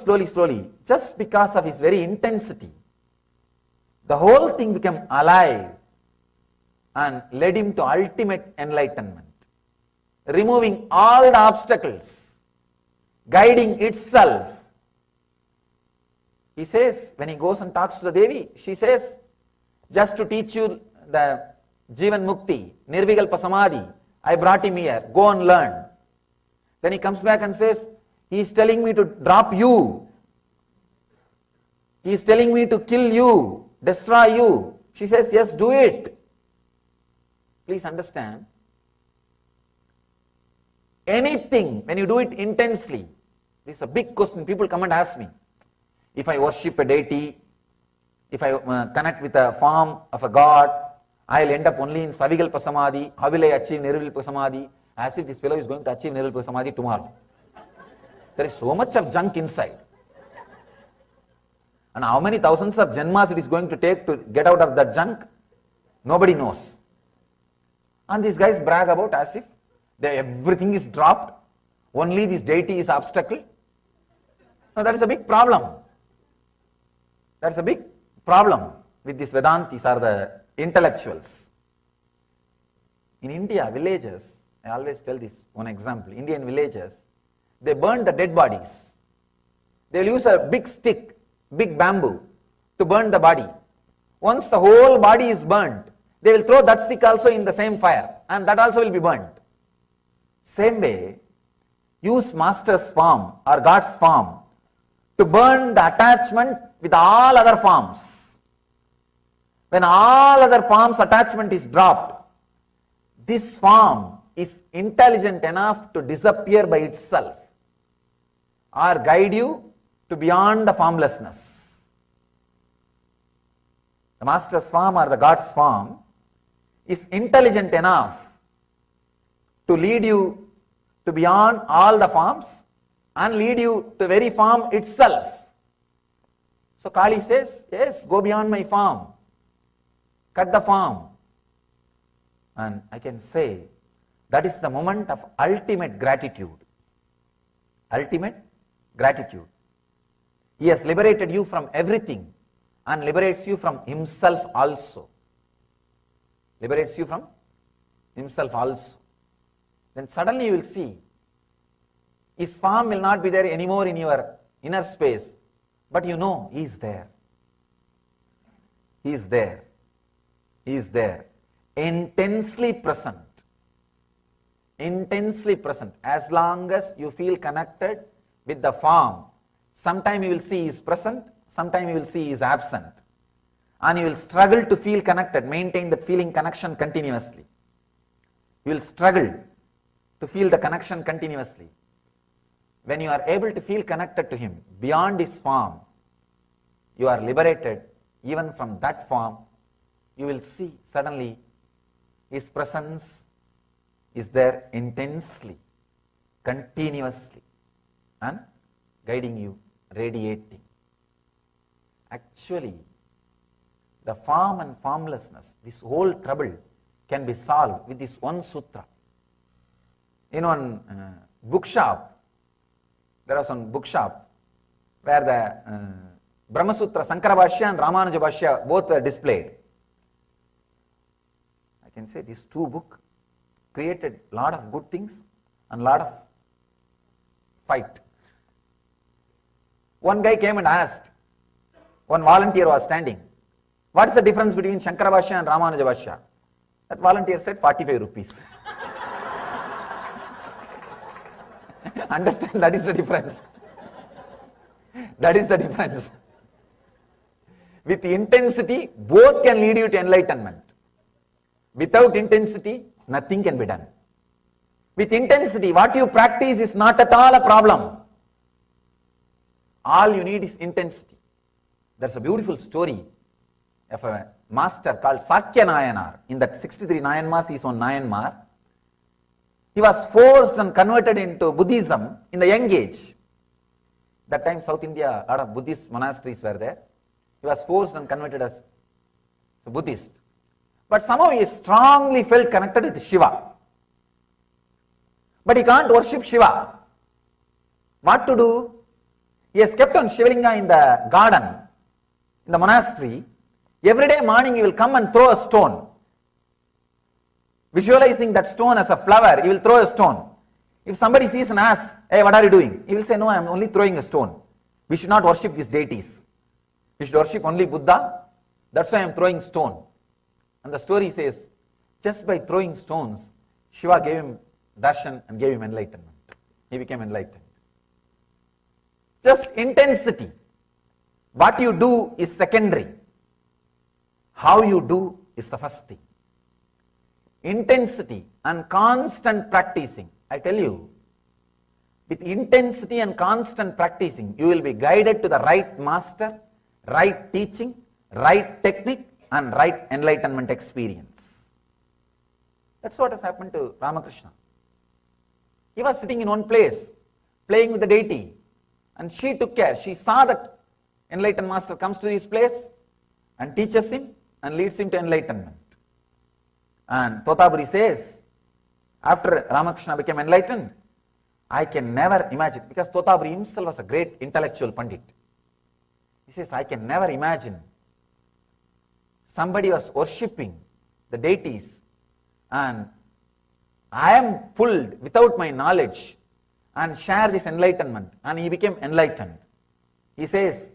Speaker 11: just because of his very intensity, the whole thing became alive and led him to ultimate enlightenment, removing all the obstacles, guiding itself. He says, when he goes and talks to the Devi, she says, just to teach you the Jivan Mukti, Nirvikalpa Samadhi, I brought him here, go and learn. Then he comes back and says, he is telling me to drop you. He is telling me to kill you, destroy you. She says, yes, do it. Please understand, anything, when you do it intensely, this is a big question. People come and ask me, if I worship a deity, if I connect with a form of a god, I will end up only in Savikalpa Samadhi. How will I achieve Nirvikalpa Samadhi? As if this fellow is going to achieve Nirvikalpa Samadhi tomorrow. There is so much of junk inside. And how many thousands of janmas it is going to take to get out of that junk, nobody knows. And these guys brag about as if everything is dropped, only this deity is obstacle. Now that is a big problem. That's a big problem with these Vedantis or the intellectuals. In India, villages, I always tell this one example, Indian villages, they burn the dead bodies. They will use a big stick, big bamboo to burn the body. Once the whole body is burnt, they will throw that stick also in the same fire and that also will be burnt. Same way, use master's form or God's form to burn the attachment with all other forms. When all other forms attachment is dropped, this form is intelligent enough to disappear by itself or guide you to beyond the formlessness. The master's form or the God's form is intelligent enough to lead you to beyond all the forms and lead you to the very farm itself. So Kali says, yes, go beyond my farm, cut the farm. And I can say that is the moment of ultimate gratitude. Ultimate gratitude. He has liberated you from everything and liberates you from himself also. Liberates you from himself also. Then suddenly you will see his farm will not be there anymore in your inner space, but you know he is there. He is there. He is there. Intensely present. Intensely present. As long as you feel connected with the farm, sometime you will see he is present, sometime you will see he is absent. And you will struggle to feel connected, maintain that feeling connection continuously. You will struggle to feel the connection continuously. When you are able to feel connected to him beyond his form, you are liberated even from that form. You will see suddenly his presence is there intensely, continuously, and guiding you, radiating. Actually, the form and formlessness, this whole trouble can be solved with this one sutra. In one bookshop, there was one bookshop where the Brahma Sutra, Sankara Bhashya and Ramanuja Bhashya both were displayed. I can say these two books created a lot of good things and a lot of fight. One guy came and asked, one volunteer was standing, what is the difference between Shankara Bhashya and Ramanuja Bhashya? That volunteer said 45 rupees. Understand, that is the difference. That is the difference. With intensity, both can lead you to enlightenment. Without intensity, nothing can be done. With intensity, what you practice is not at all a problem. All you need is intensity. There's a beautiful story of a master called Sakya Nayanar. In that 63 Nayanmars, he is on Nayanmar. He was forced and converted into Buddhism in the young age. That time South India, a lot of Buddhist monasteries were there. He was forced and converted as a Buddhist. But somehow he strongly felt connected with Shiva. But he can't worship Shiva. What to do? He has kept on Shivalinga in the garden, in the monastery. Every day morning he will come and throw a stone. Visualizing that stone as a flower, he will throw a stone. If somebody sees and asks, hey, what are you doing? He will say, no, I am only throwing a stone. We should not worship these deities. We should worship only Buddha. That's why I am throwing stone. And the story says, just by throwing stones, Shiva gave him darshan and gave him enlightenment. He became enlightened. Just intensity. What you do is secondary. How you do is the first thing. Intensity and constant practicing. I tell you, with intensity and constant practicing, you will be guided to the right master, right teaching, right technique, and right enlightenment experience. That's what has happened to Ramakrishna. He was sitting in one place, playing with the deity, and she took care. She saw that enlightened master comes to this place and teaches him and leads him to enlightenment. And Totaburi says, after Ramakrishna became enlightened, I can never imagine, because Totaburi himself was a great intellectual Pandit. He says, I can never imagine somebody was worshipping the deities and I am pulled without my knowledge and share this enlightenment, and he became enlightened. He says,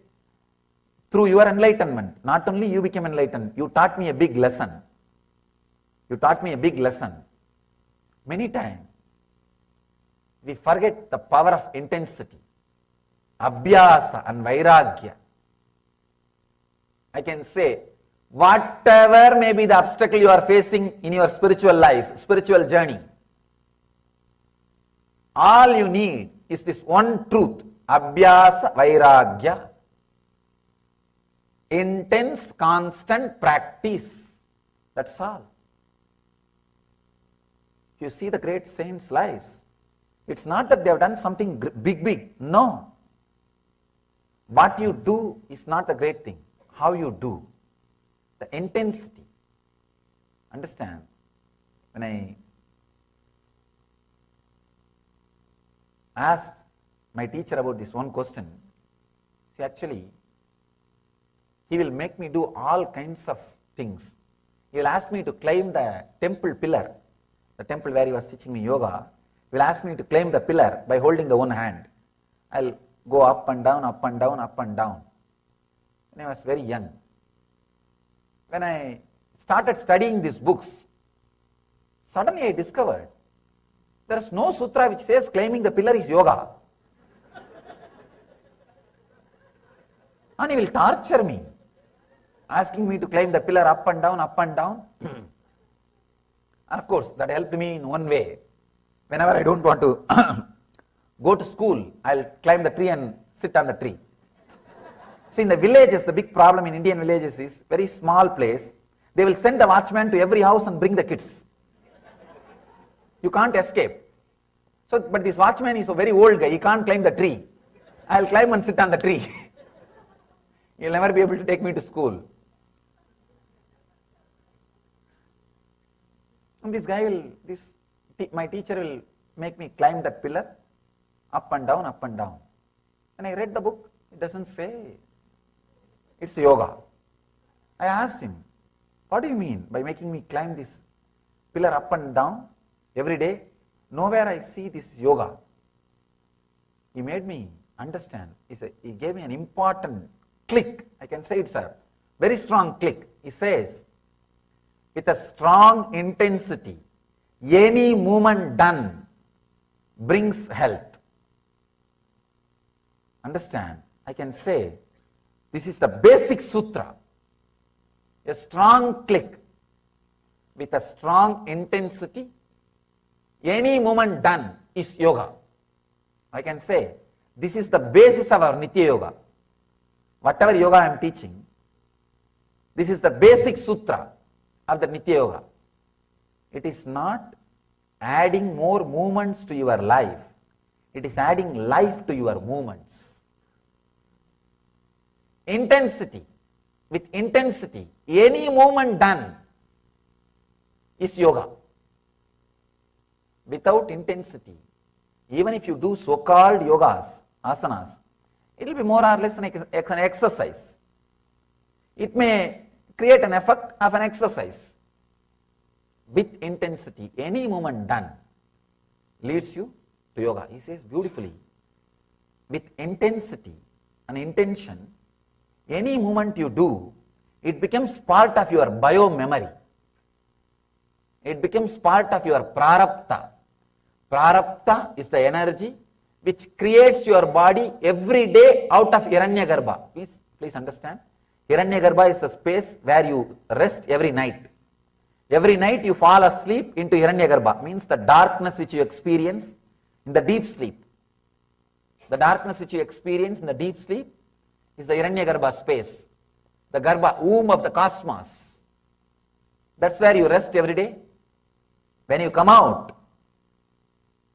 Speaker 11: through your enlightenment, not only you became enlightened, you taught me a big lesson. You taught me a big lesson. Many times, we forget the power of intensity, abhyasa and vairagya. I can say, whatever may be the obstacle you are facing in your spiritual life, spiritual journey, all you need is this one truth, abhyasa vairagya. Intense, constant practice. That's all. You see the great saints' lives. It's not that they have done something big. No. What you do is not the great thing. How you do. The intensity. Understand? When I asked my teacher about this one question, see, actually, he will make me do all kinds of things. He will ask me to climb the temple pillar, the temple where he was teaching me yoga. He will ask me to climb the pillar by holding the one hand. I'll go up and down, up and down, up and down. When I was very young. When I started studying these books, suddenly I discovered there is no sutra which says climbing the pillar is yoga. And he will torture me, asking me to climb the pillar up and down, up and down. And of course, that helped me in one way. Whenever I don't want to go to school, I'll climb the tree and sit on the tree. See, in the villages, the big problem in Indian villages is very small place. They will send a watchman to every house and bring the kids. You can't escape. So, but this watchman is a very old guy. He can't climb the tree. I'll climb and sit on the tree. He'll never be able to take me to school. And this guy will, my teacher will make me climb that pillar, up and down, up and down. And I read the book, it doesn't say it's yoga. I asked him, what do you mean by making me climb this pillar up and down every day? Nowhere I see this yoga. He made me understand. He gave me an important click. I can say it's a very strong click. He says, with a strong intensity, any movement done brings health. Understand? I can say, this is the basic sutra. A strong click with a strong intensity, any movement done is yoga. I can say, this is the basis of our Nitya Yoga. Whatever yoga I am teaching, this is the basic sutra of the Nitya Yoga. It is not adding more movements to your life. It is adding life to your movements. Intensity. With intensity, any movement done is yoga. Without intensity, even if you do so-called yogas, asanas, it will be more or less an exercise. It may create an effect of an exercise. With intensity, any movement done leads you to yoga. He says beautifully, with intensity and intention, any movement you do, it becomes part of your bio-memory. It becomes part of your prarabdha. Prarabdha is the energy which creates your body every day out of Hiranyagarbha. Please understand. Hiranyagarbha is a space where you rest every night. Every night you fall asleep into Hiranyagarbha, means the darkness which you experience in the deep sleep. The darkness which you experience in the deep sleep is the Hiranyagarbha space, the Garbha, womb of the cosmos. That's where you rest every day. When you come out,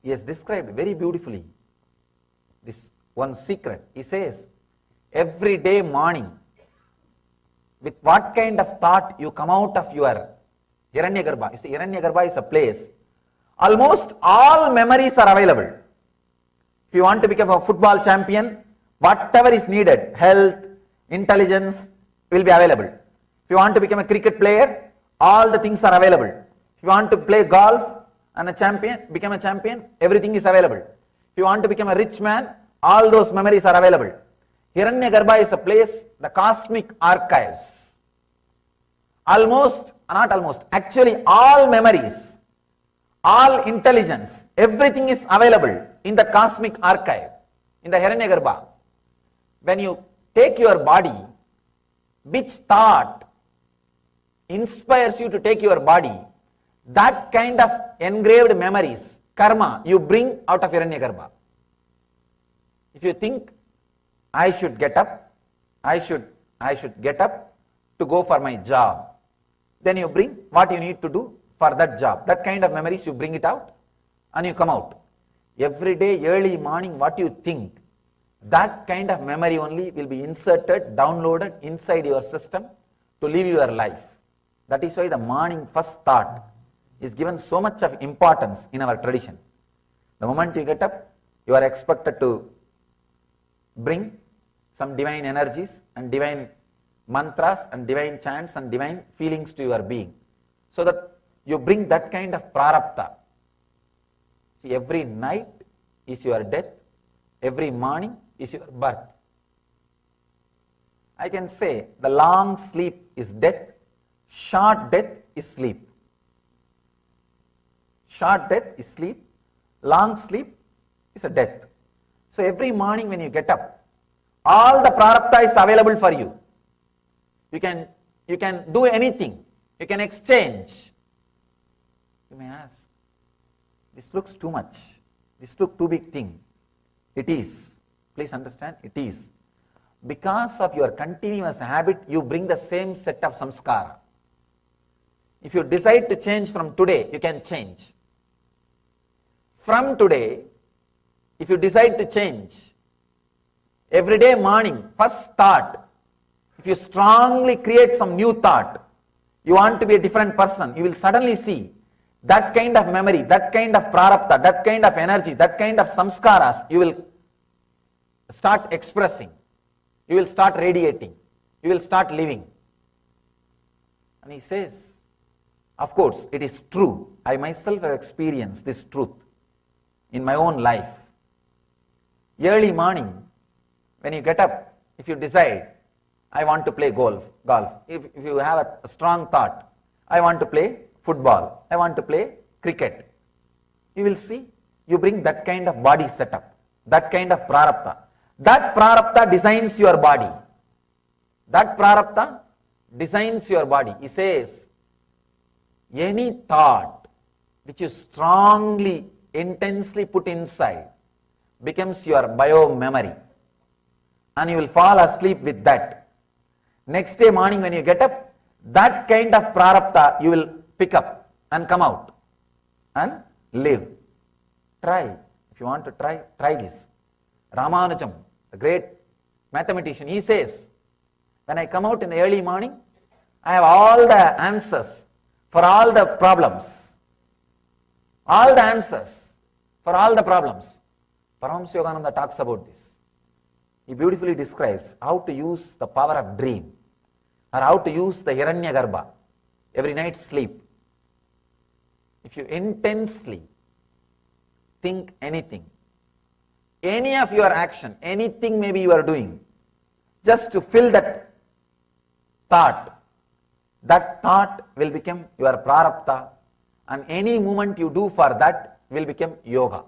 Speaker 11: he has described very beautifully this one secret. He says, every day morning, with what kind of thought you come out of your Hiranyagarbha. You see, Hiranyagarbha is a place, almost all memories are available. If you want to become a football champion, whatever is needed, health, intelligence, will be available. If you want to become a cricket player, all the things are available. If you want to play golf and become a champion, everything is available. If you want to become a rich man, all those memories are available. Hiranyagarbha is a place, the cosmic archives. Actually all memories, all intelligence, everything is available in the cosmic archive, in the Hiranyagarbha. When you take your body, which thought inspires you to take your body, that kind of engraved memories, karma, you bring out of Hiranyagarbha. If you think, I should get up, I should get up to go for my job, then you bring what you need to do for that job. That kind of memories, you bring it out and you come out. every day early morning what you think, that kind of memory only will be inserted, downloaded inside your system to live your life. That is why the morning first thought is given so much of importance in our tradition. The moment you get up, you are expected to bring some divine energies and divine mantras and divine chants and divine feelings to your being, so that you bring that kind of prarabdha. See, every night is your death, every morning is your birth. I can say the long sleep is death, short death is sleep. Short death is sleep, long sleep is a death. So every morning when you get up, all the prarabdha is available for you. You can do anything, you can exchange. You may ask, this looks too much, this looks too big thing. It is, please understand, it is. Because of your continuous habit, you bring the same set of samskara. If you decide to change from today, you can change. From today, if you decide to change, every day morning, first thought, if you strongly create some new thought, you want to be a different person, you will suddenly see that kind of memory, that kind of prarabdha, that kind of energy, that kind of samskaras, you will start expressing, you will start radiating, you will start living. And he says, of course, it is true. I myself have experienced this truth in my own life. Early morning, when you get up, if you decide, I want to play golf. If you have a strong thought, I want to play football, I want to play cricket, you will see, you bring that kind of body setup, that kind of prarabdha. That prarabdha designs your body. That prarabdha designs your body. He says, any thought which you strongly, intensely put inside becomes your bio-memory, and you will fall asleep with that. Next day morning when you get up, that kind of prarabdha you will pick up and come out and live. Try. If you want to try this. Ramanujam, the great mathematician, he says, when I come out in the early morning, I have all the answers for all the problems. All the answers for all the problems. Paramashivoham talks about this. He beautifully describes how to use the power of dream, or how to use the Hiranyagarbha, every night's sleep. If you intensely think anything, any of your action, anything maybe you are doing, just to fill that thought will become your prarabdha, and any movement you do for that will become yoga.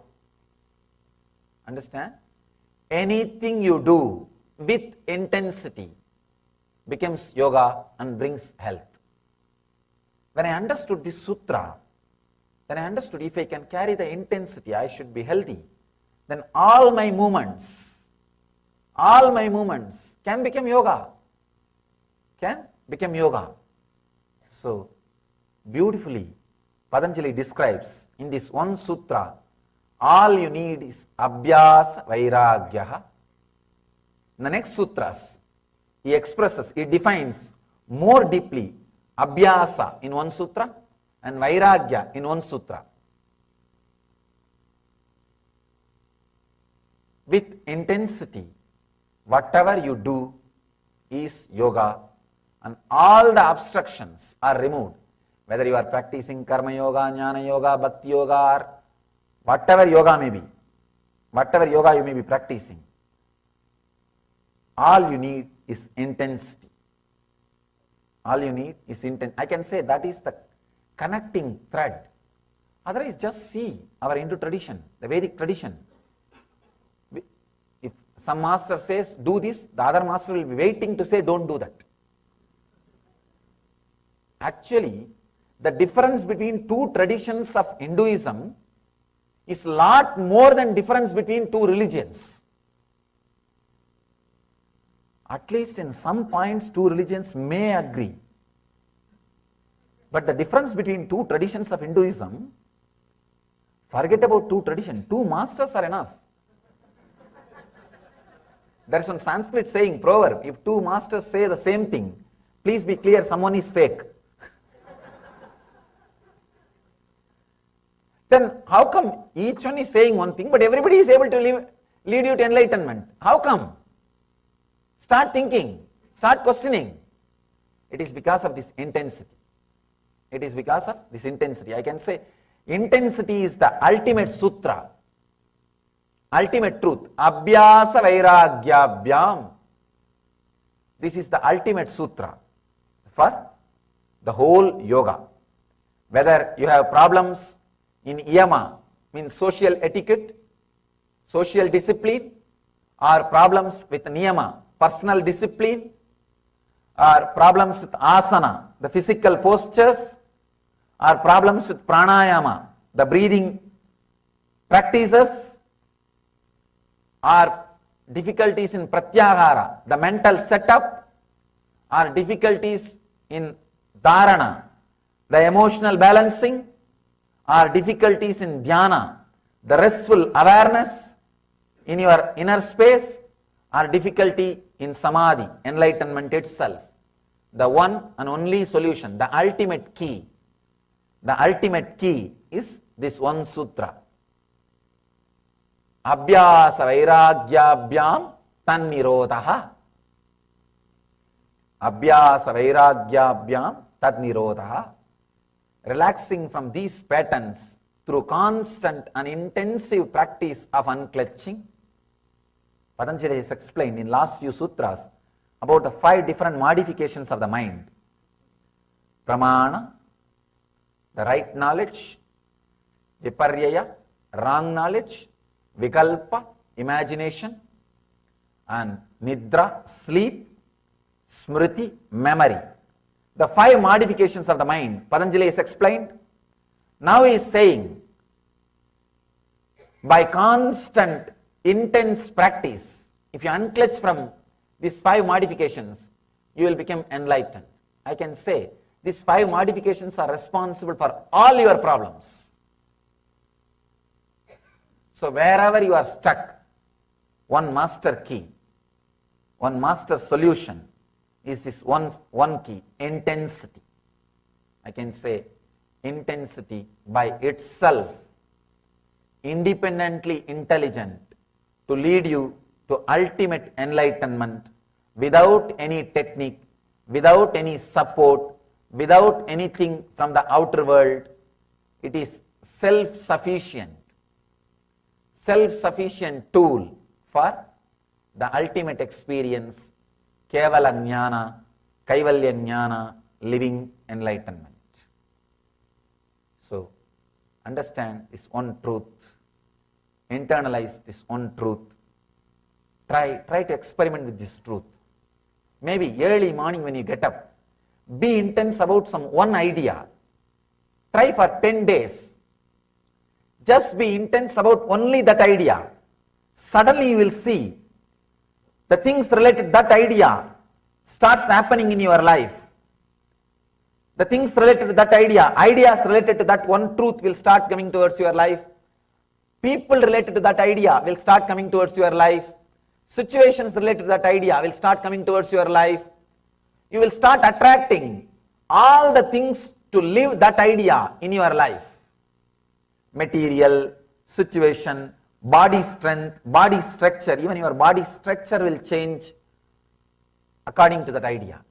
Speaker 11: Understand? Anything you do with intensity becomes yoga and brings health. When I understood this sutra, then I understood if I can carry the intensity, I should be healthy, then all my movements can become yoga. Can become yoga. So, beautifully, Patanjali describes in this one sutra, all you need is abhyasa vairagyaha. In the next sutras, he expresses, he defines more deeply abhyasa in one sutra and vairagya in one sutra. With intensity, whatever you do is yoga, and all the obstructions are removed. Whether you are practicing karma yoga, jnana yoga, bhakti yoga, or whatever yoga may be, whatever yoga you may be practicing, all you need is intensity. All you need is intensity. I can say that is the connecting thread. Otherwise, just see our Hindu tradition, the Vedic tradition. If some master says, do this, the other master will be waiting to say, don't do that. Actually, the difference between two traditions of Hinduism is lot more than difference between two religions. At least in some points, two religions may agree. But the difference between two traditions of Hinduism, Forget about two traditions. Two masters are enough. There is one Sanskrit saying, proverb, if two masters say the same thing, please be clear, someone is fake. Then how come each one is saying one thing, but everybody is able to lead you to enlightenment? How come? Start thinking, start questioning. It is because of this intensity. It is because of this intensity. I can say intensity is the ultimate sutra, ultimate truth. Abhyasa vairagyabhyam. This is the ultimate sutra for the whole yoga. Whether you have problems in yama, means social etiquette, social discipline, or problems with niyama, personal discipline, or problems with asana, the physical postures, or problems with pranayama, the breathing practices, or difficulties in pratyahara, the mental setup, or difficulties in dharana, the emotional balancing, or difficulties in dhyana, the restful awareness in your inner space, or difficulty in samadhi, enlightenment itself. The one and only solution, the ultimate key is this one sutra. Abhyasa vairagyabhyam tannirodha. Abhyasa vairagyabhyam tannirodha. Relaxing from these patterns through constant and intensive practice of unclutching. Patanjali has explained in last few sutras about the 5 different modifications of the mind. Pramana, the right knowledge; viparyaya, wrong knowledge; vikalpa, imagination; and nidra, sleep; smriti, memory. The 5 modifications of the mind, Patanjali has explained. Now he is saying, by constant, intense practice, if you unclutch from these 5 modifications, you will become enlightened. I can say, these 5 modifications are responsible for all your problems. So wherever you are stuck, one master key, one master solution is this one key, intensity. I can say intensity by itself, independently intelligent to lead you to ultimate enlightenment without any technique, without any support, without anything from the outer world. It is self-sufficient tool for the ultimate experience, Kevala Jnana, Kaivalya Jnana, living enlightenment. So, understand this one truth, internalize this one truth, try to experiment with this truth. Maybe early morning when you get up, be intense about some one idea. Try for 10 days. Just be intense about only that idea. Suddenly you will see the things related to that idea starts happening in your life. The things related to that idea, ideas related to that one truth will start coming towards your life. People related to that idea will start coming towards your life. Situations related to that idea will start coming towards your life. You will start attracting all the things to live that idea in your life. Material, situation, body strength, body structure, even your body structure will change according to that idea,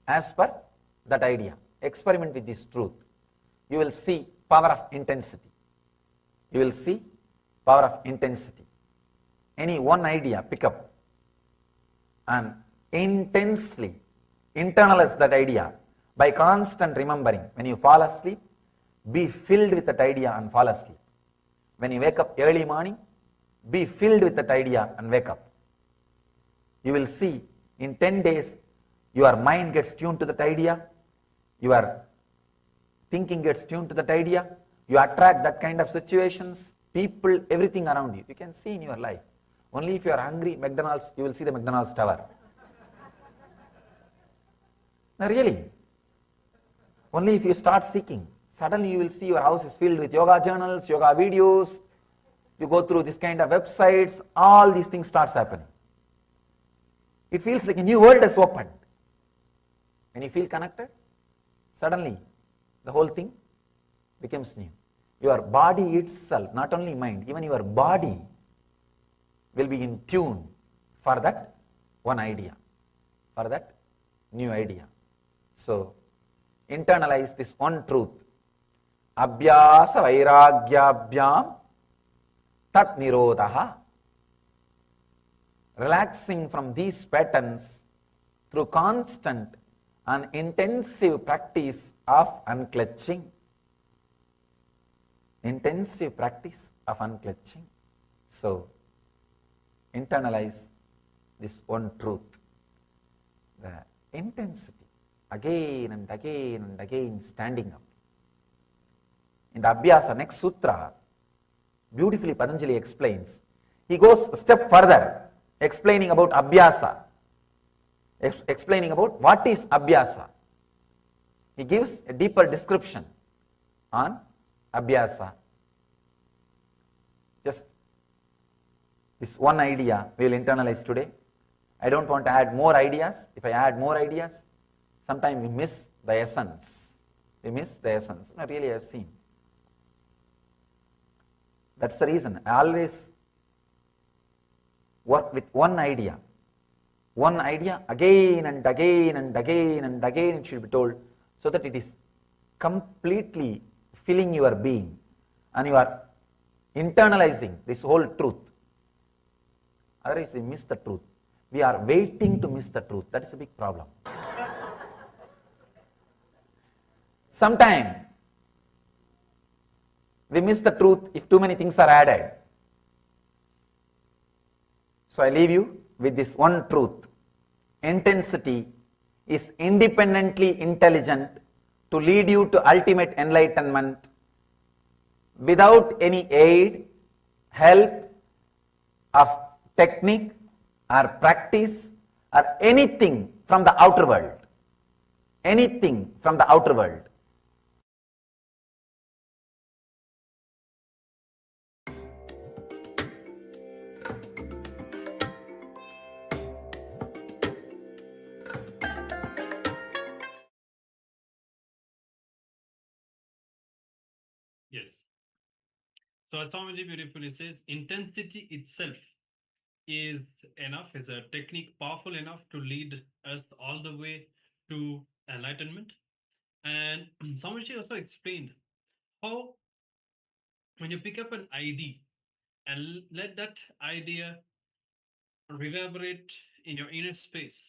Speaker 11: as per that idea. Experiment with this truth. You will see power of intensity. You will see power of intensity. Any one idea, pick up and intensely internalize that idea by constant remembering. When you fall asleep, be filled with that idea and fall asleep. When you wake up early morning, be filled with that idea and wake up. You will see in 10 days, your mind gets tuned to that idea, your thinking gets tuned to that idea, you attract that kind of situations, people, everything around you. You can see in your life. Only if you are hungry, McDonald's, you will see the McDonald's tower. No, really. Only if you start seeking Suddenly you will see your house is filled with yoga journals, yoga videos. You go through this kind of websites, all these things starts happening. It feels like a new world has opened. When you feel connected, suddenly the whole thing becomes new. Your body itself, not only mind, even your body will be in tune for that one idea, for that new idea. So, internalize this one truth. Abhyasa vairagyabhyam tat nirodha. Relaxing from these patterns through constant and intensive practice of unclutching. Intensive practice of unclutching. So, internalize this one truth. The intensity, again and again and again standing up. In the Abhyasa, next sutra, beautifully Patanjali explains. He goes a step further, explaining about Abhyasa, explaining about what is Abhyasa. He gives a deeper description on Abhyasa. Just this one idea we will internalize today. I don't want to add more ideas. If I add more ideas, sometimes we miss the essence. We miss the essence. No, really, I have seen. That's the reason I always work with one idea. One idea again and again and again and again it should be told, so that it is completely filling your being and you are internalizing this whole truth. Otherwise we miss the truth. We are waiting to miss the truth. That is a big problem. Sometimes we miss the truth if too many things are added. So I leave you with this one truth. Intensity is independently intelligent to lead you to ultimate enlightenment without any aid, help of technique or practice or anything from the outer world. Anything from the outer world.
Speaker 9: Yes. So as Swamiji beautifully says, intensity itself is enough, is a technique powerful enough to lead us all the way to enlightenment. And Swamiji also explained how when you pick up an idea and let that idea reverberate in your inner space,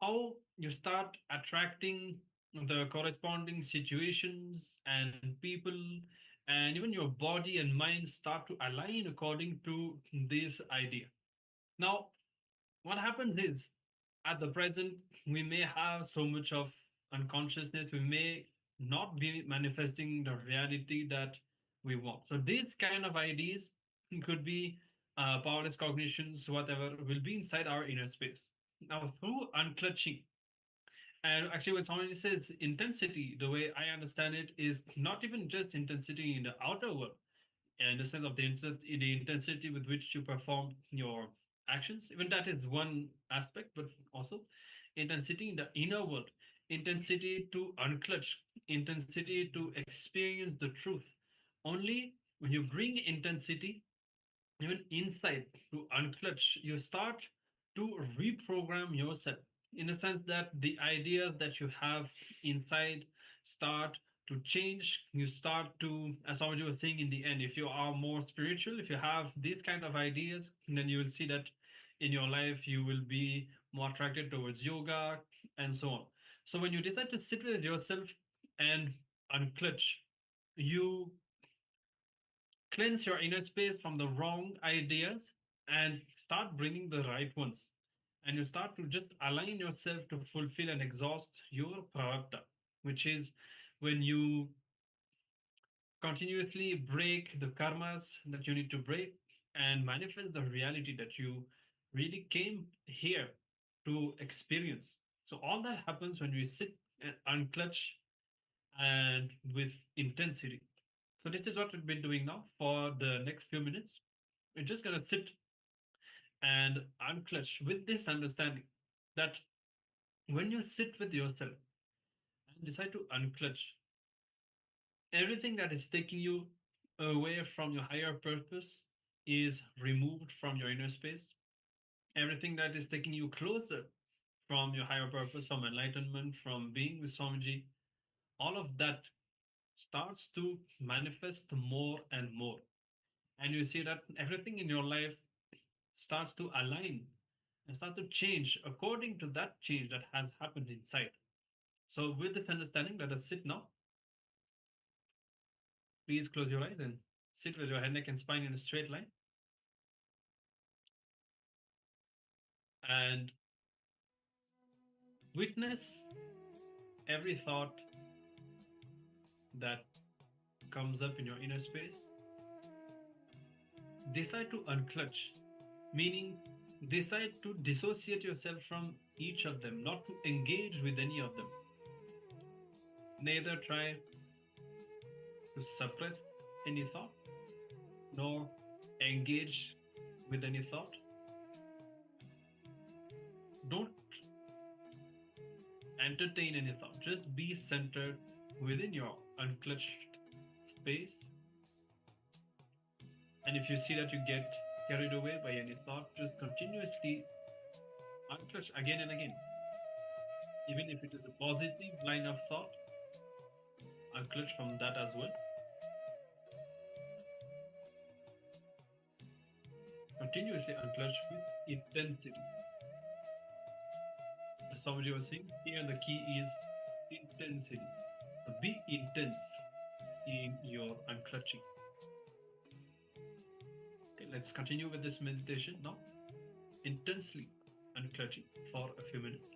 Speaker 9: how you start attracting the corresponding situations and people, and even your body and mind start to align according to this idea. Now, what happens is, at the present, we may have so much of unconsciousness, we may not be manifesting the reality that we want. So these kind of ideas could be powerless cognitions, whatever, will be inside our inner space. Now, through unclutching, and actually, when somebody says intensity, the way I understand it is not even just intensity in the outer world, in the sense of the intensity with which you perform your actions. Even that is one aspect, but also intensity in the inner world, intensity to unclutch, intensity to experience the truth. Only when you bring intensity even inside to unclutch, you start to reprogram yourself, in the sense that the ideas that you have inside start to change. You start to, as Swamiji was saying, in the end, if you are more spiritual, if you have these kind of ideas, then you will see that in your life you will be more attracted towards yoga and so on. So when you decide to sit with yourself and unclutch, you cleanse your inner space from the wrong ideas and start bringing the right ones. And you start to just align yourself to fulfill and exhaust your prarabdha, which is when you continuously break the karmas that you need to break and manifest the reality that you really came here to experience. So all that happens when we sit and unclutch and with intensity. So this is what we've been doing now for the next few minutes. We're just going to sit and unclutch with this understanding that when you sit with yourself and decide to unclutch, everything that is taking you away from your higher purpose is removed from your inner space. Everything that is taking you closer from your higher purpose, from enlightenment, from being with Swamiji, all of that starts to manifest more and more. And you see that everything in your life starts to align and start to change according to that change that has happened inside. So with this understanding, let us sit now. Please close your eyes and sit with your head, neck, and spine in a straight line. And witness every thought that comes up in your inner space. Decide to unclutch, meaning decide to dissociate yourself from each of them, not to engage with any of them. Neither try to suppress any thought, nor engage with any thought. Don't entertain any thought. Just be centered within your unclutched space. And if you see that you get carried away by any thought, just continuously unclutch again and again. Even if it is a positive line of thought, unclutch from that as well. Continuously unclutch with intensity. As Swamiji was saying, here the key is intensity. Be intense in your unclutching. Okay, let's continue with this meditation now. Intensely unclutching for a few minutes.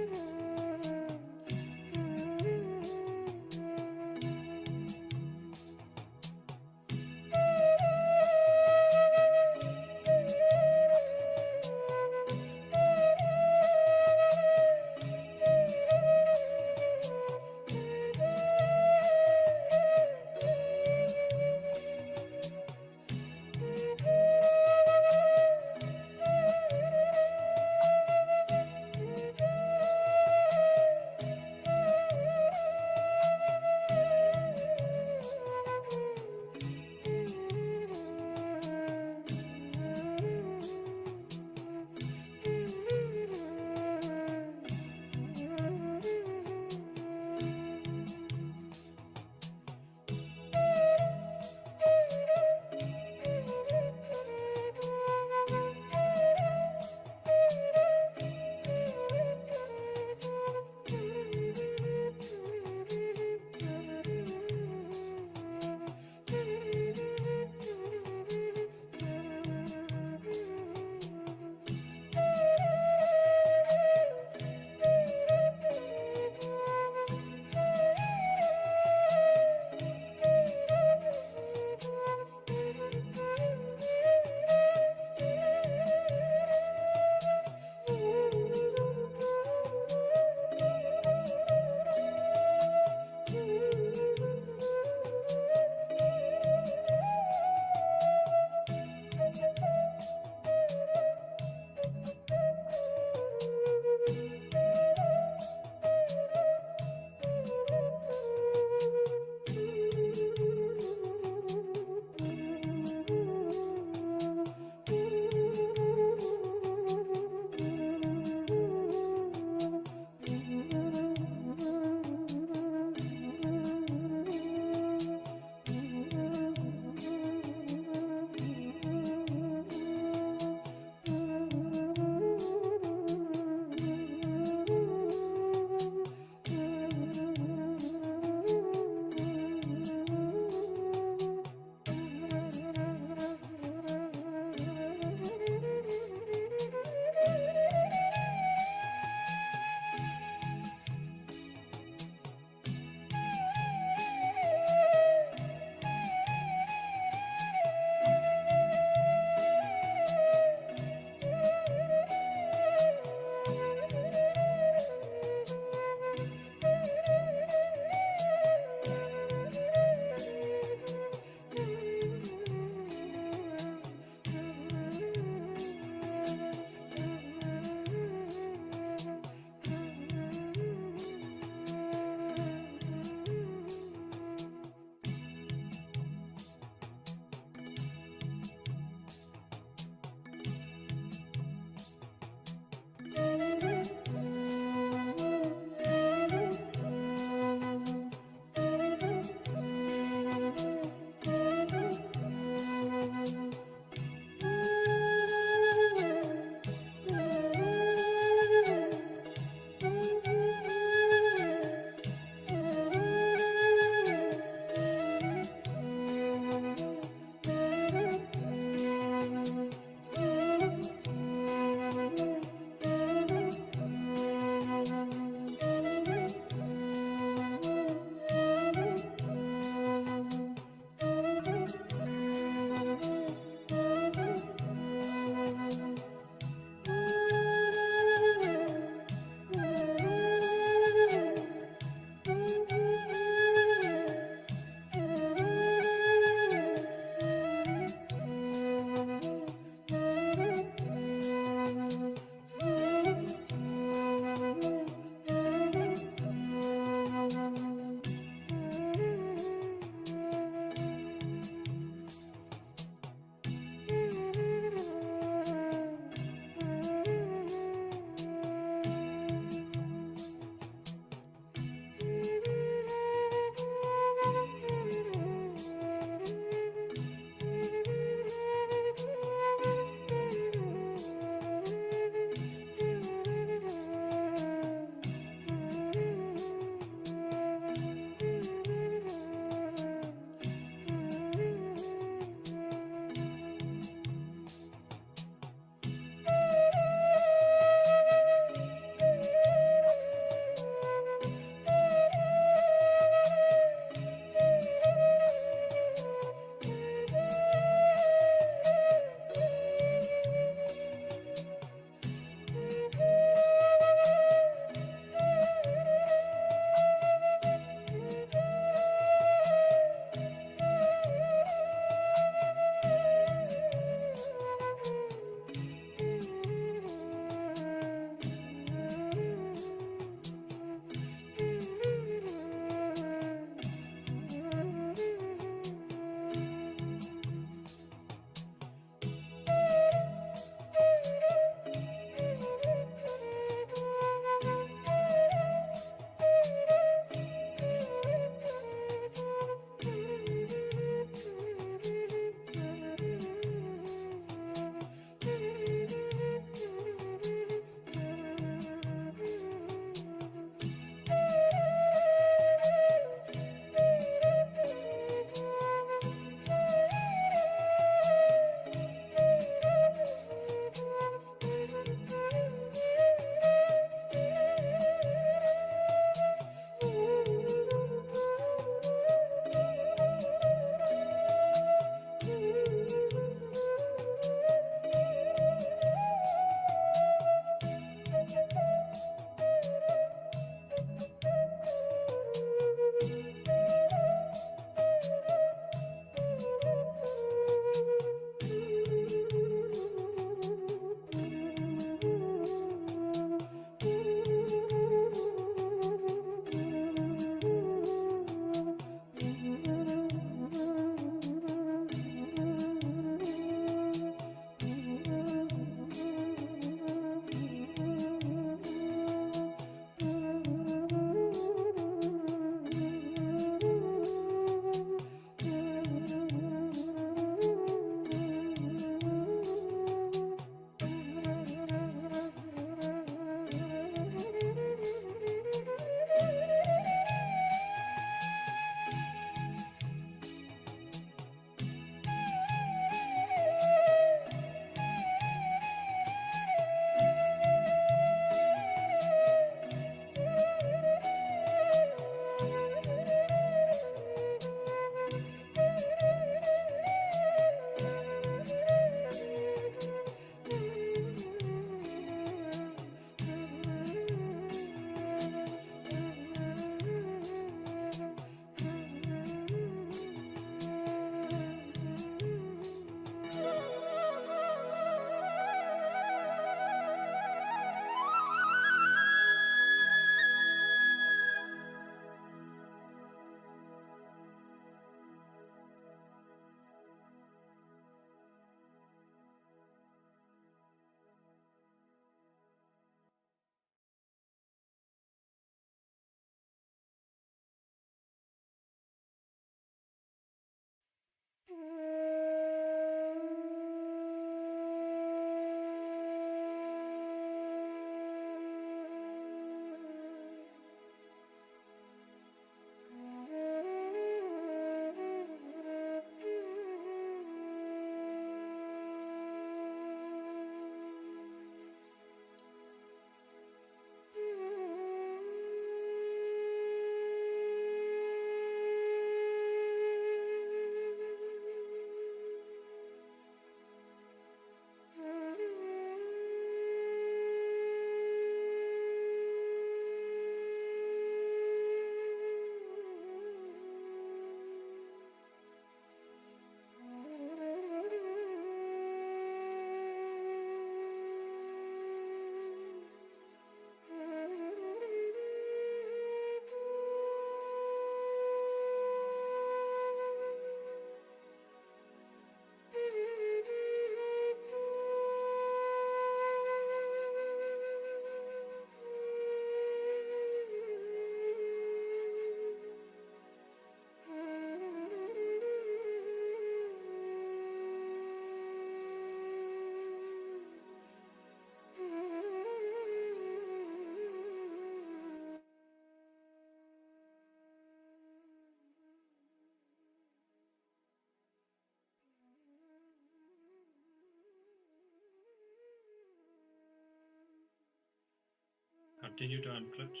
Speaker 9: Continue to unclutch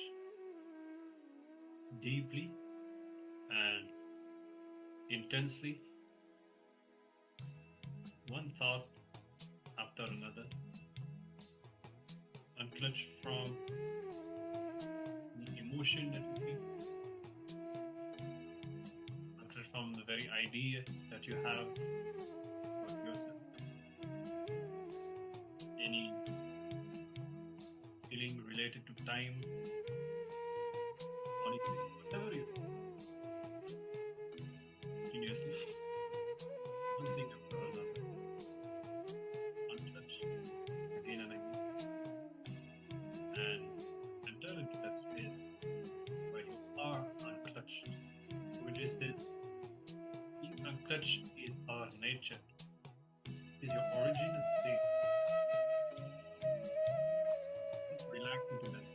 Speaker 9: deeply and intensely, one thought after another. Unclutch from the emotion that you feel, unclutch from the very idea that you have about yourself. Any feeling related to time, whatever you continuously, one thing after another, untouch again and again, and enter into that space where you are unclutched. Buddha says, being unclutched is our nature, is your original state. Just relax into that space.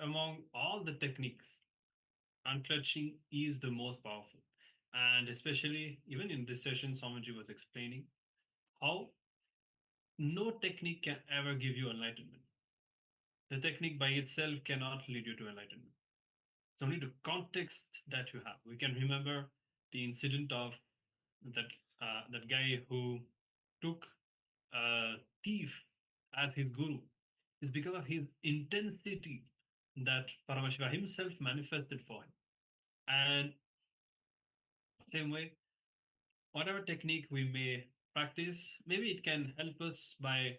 Speaker 9: among all the techniques, unclutching is the most powerful. And especially, even in this session, Swamiji was explaining how no technique can ever give you enlightenment. The technique by itself cannot lead you to enlightenment. It's only the context that you have. We can remember the incident of that guy who took a thief as his guru. It's because of his intensity that Paramashiva himself manifested for him. And same way, whatever technique we may practice, maybe it can help us by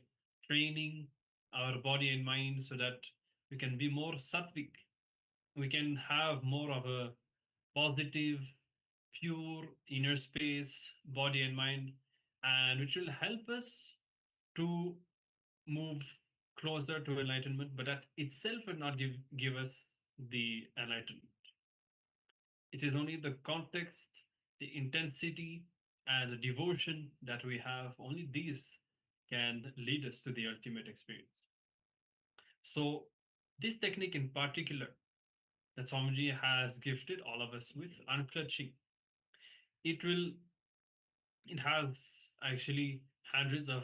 Speaker 9: training our body and mind so that we can be more sattvic. We can have more of a positive, pure inner space, body and mind, and which will help us to move closer to enlightenment, but that itself will not give us the enlightenment. It is only the context, the intensity, and the devotion that we have, only these can lead us to the ultimate experience. So this technique in particular that Swamiji has gifted all of us with, unclutching, it has actually hundreds of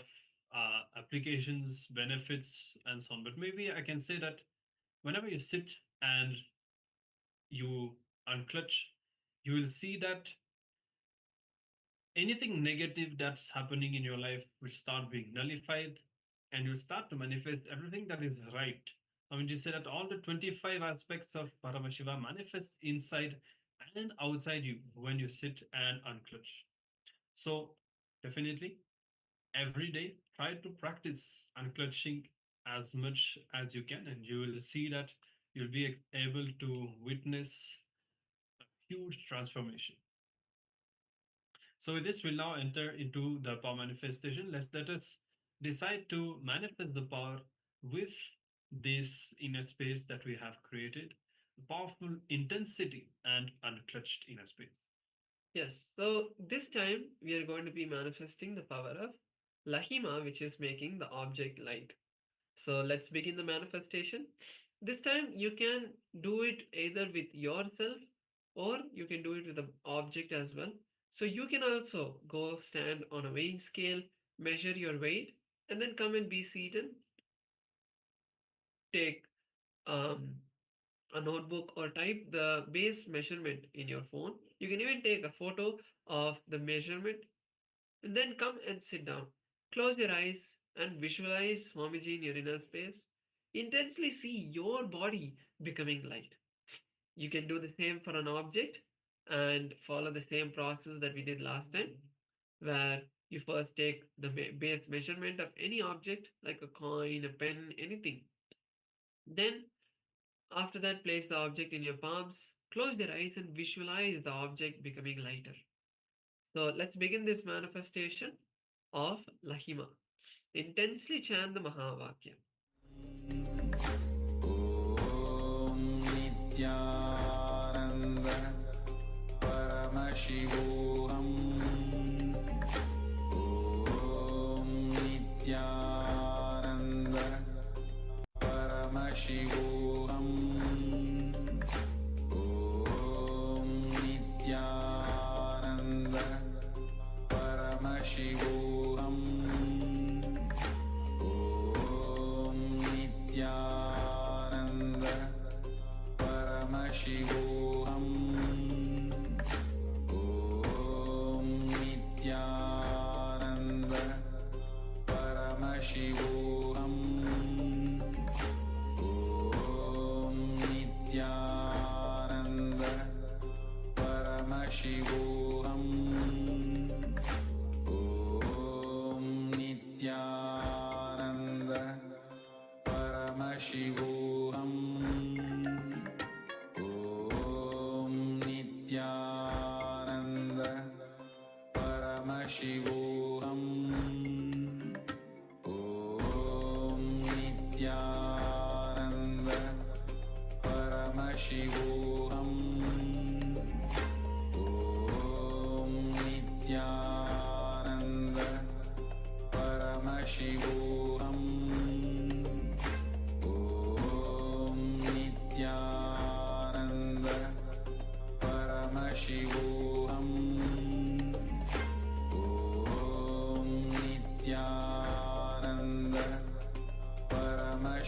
Speaker 9: applications, benefits, and so on. But maybe I can say that whenever you sit and you unclutch, you will see that anything negative that's happening in your life will start being nullified, and you'll start to manifest everything that is right. I mean, you say that all the 25 aspects of Paramashiva manifest inside and outside you when you sit and unclutch. So definitely, every day, try to practice unclutching as much as you can, and you will see that you'll be able to witness a huge transformation. So with this, we'll now enter into the power manifestation. Let us decide to manifest the power with this inner space that we have created, powerful intensity and unclutched inner space.
Speaker 12: Yes, so this time we are going to be manifesting the power of Lahima, which is making the object light. So let's begin the manifestation. This time you can do it either with yourself or you can do it with the object as well. So you can also go stand on a weighing scale, measure your weight, and then come and be seated. Take a notebook or type the base measurement in your phone. You can even take a photo of the measurement and then come and sit down. Close your eyes and visualize Swamiji in your inner space. Intensely see your body becoming light. You can do the same for an object and follow the same process that we did last time, where you first take the base measurement of any object like a coin, a pen, anything. Then after that, place the object in your palms, close your eyes and visualize the object becoming lighter. So let's begin this manifestation of Lahima. Intensely chant the Mahavakya.
Speaker 6: Om Nityananda Paramashivoham. Om Nityananda Paramashivoham. Om Nityananda Paramashivoham. Om Nityananda Paramashivoham. Om Nityananda Paramashivoham. Om Nityananda Paramashivoham. Om Nityananda Paramashivoham. Om Nityananda Paramashivoham. Om Nityananda Paramashivoham. Om Nityananda Paramashivoham. Om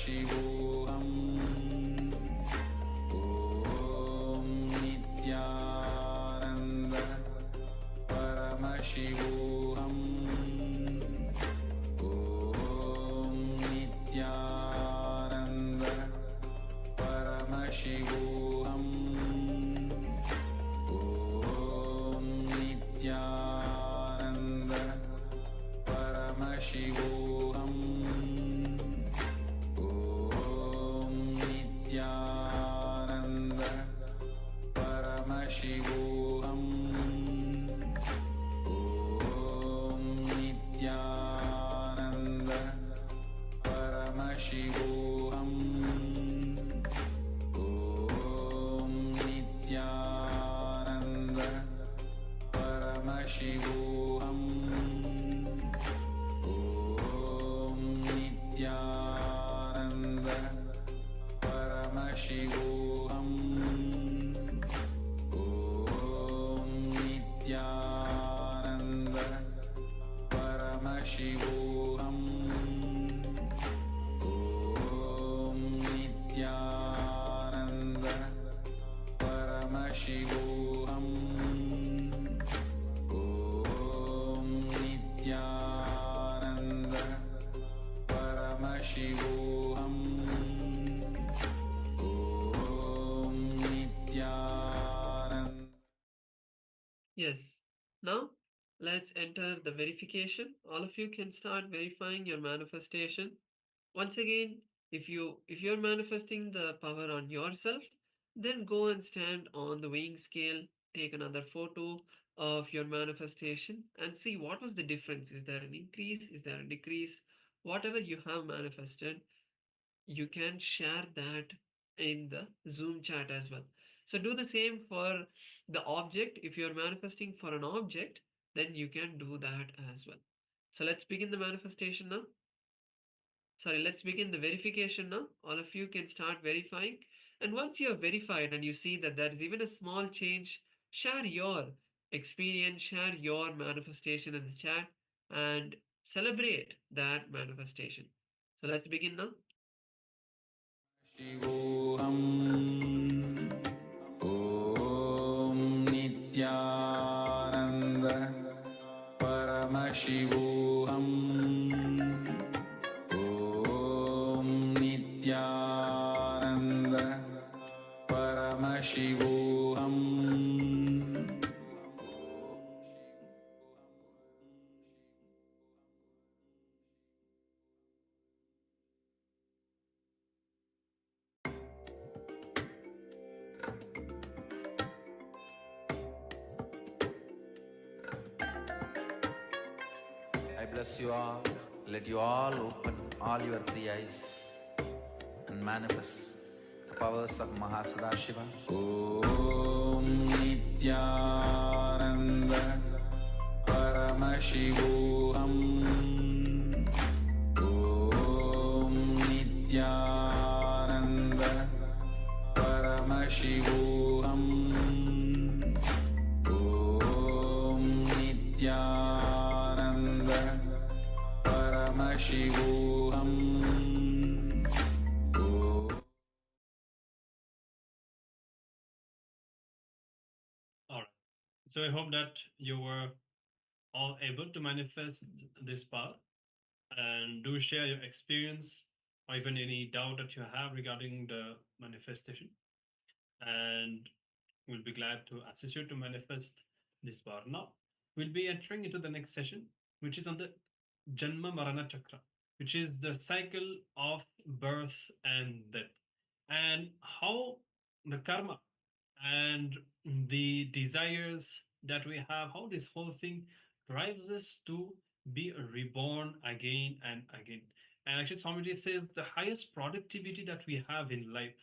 Speaker 6: Paramashivoham Om Nityananda Paramashivoham Om Nityananda Paramashivoham Om Nityananda Paramashivoham Om Nityananda Paramashivoham Om Nityananda Paramashivoham Om Nityananda Paramashivoham Om Nityananda Paramashivoham Om Nityananda Paramashivoham Om Nityananda Paramashivoham Om Nityananda Paramashivoham Om Nityananda.
Speaker 12: Yes. Now let's enter the verification. All of you can start verifying your manifestation. Once again, if you're manifesting the power on yourself, then go and stand on the weighing scale, take another photo of your manifestation and see what was the difference. Is there an increase? Is there a decrease? Whatever you have manifested, you can share that in the Zoom chat as well. So do the same for the object. If you're manifesting for an object, then you can do that as well. So let's begin the manifestation now. Sorry, let's begin the verification now. All of you can start verifying. And once you have verified and you see that there is even a small change, share your experience, share your manifestation in the chat and celebrate that manifestation. So let's begin now.
Speaker 6: Shivoham Om Nityananda Paramashivoham Om Nityananda Paramashivoham
Speaker 4: I bless you all. Let you all open all your three eyes and manifest the powers of Mahasadashiva.
Speaker 6: Om Nityananda Paramashivoham Om Nityananda Paramashivoham Om Nityananda Paramashivoham
Speaker 9: All right. So I hope that you were all able to manifest this power, and do share your experience or even any doubt that you have regarding the manifestation. And we'll be glad to assist you to manifest this power. Now, we'll be entering into the next session, which is on the Janma Marana Chakra, which is the cycle of birth and death, and how the karma and the desires that we have, how this whole thing drives us to be reborn again and again. And actually, Swamiji says the highest productivity that we have in life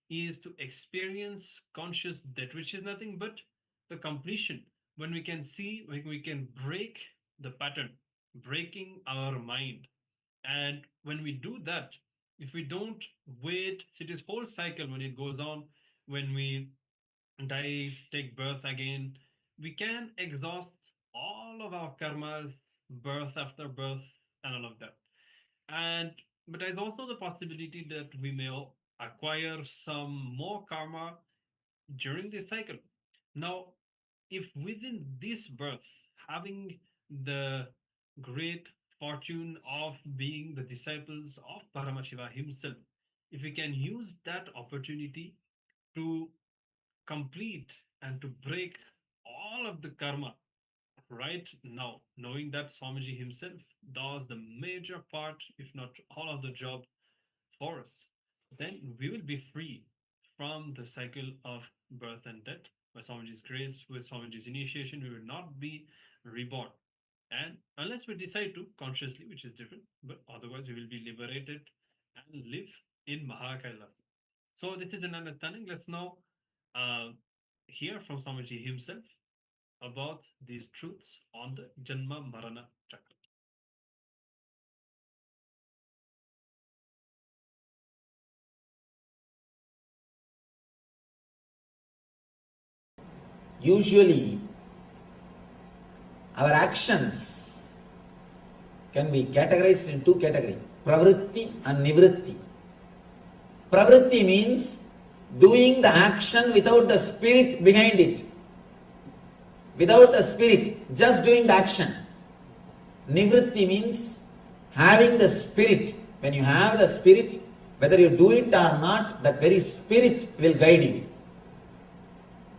Speaker 9: is to experience conscious death, which is nothing but the completion. When we can see, when we can break the pattern, breaking our mind. And when we do that, if we don't wait, see this whole cycle when it goes on, when we die, take birth again, we can exhaust all of our karmas, birth after birth, and all of that. And but there's also the possibility that we may acquire some more karma during this cycle. Now, if within this birth, having the great fortune of being the disciples of Paramashiva himself, if we can use that opportunity to complete and to break all of the karma right now, knowing that Swamiji himself does the major part, if not all of the job for us, then we will be free from the cycle of birth and death. By Swamiji's grace, with Swamiji's initiation, we will not be reborn. And unless we decide to consciously, which is different, but otherwise we will be liberated and live in Mahakailas. So this is an understanding. Let's now hear from Swamiji himself about these truths on the Janma Marana Chakra.
Speaker 11: Usually, our actions can be categorized in two categories, pravritti and nivritti. Pravritti means doing the action without the spirit behind it. Without the spirit, just doing the action. Nivritti means having the spirit. When you have the spirit, whether you do it or not, that very spirit will guide you.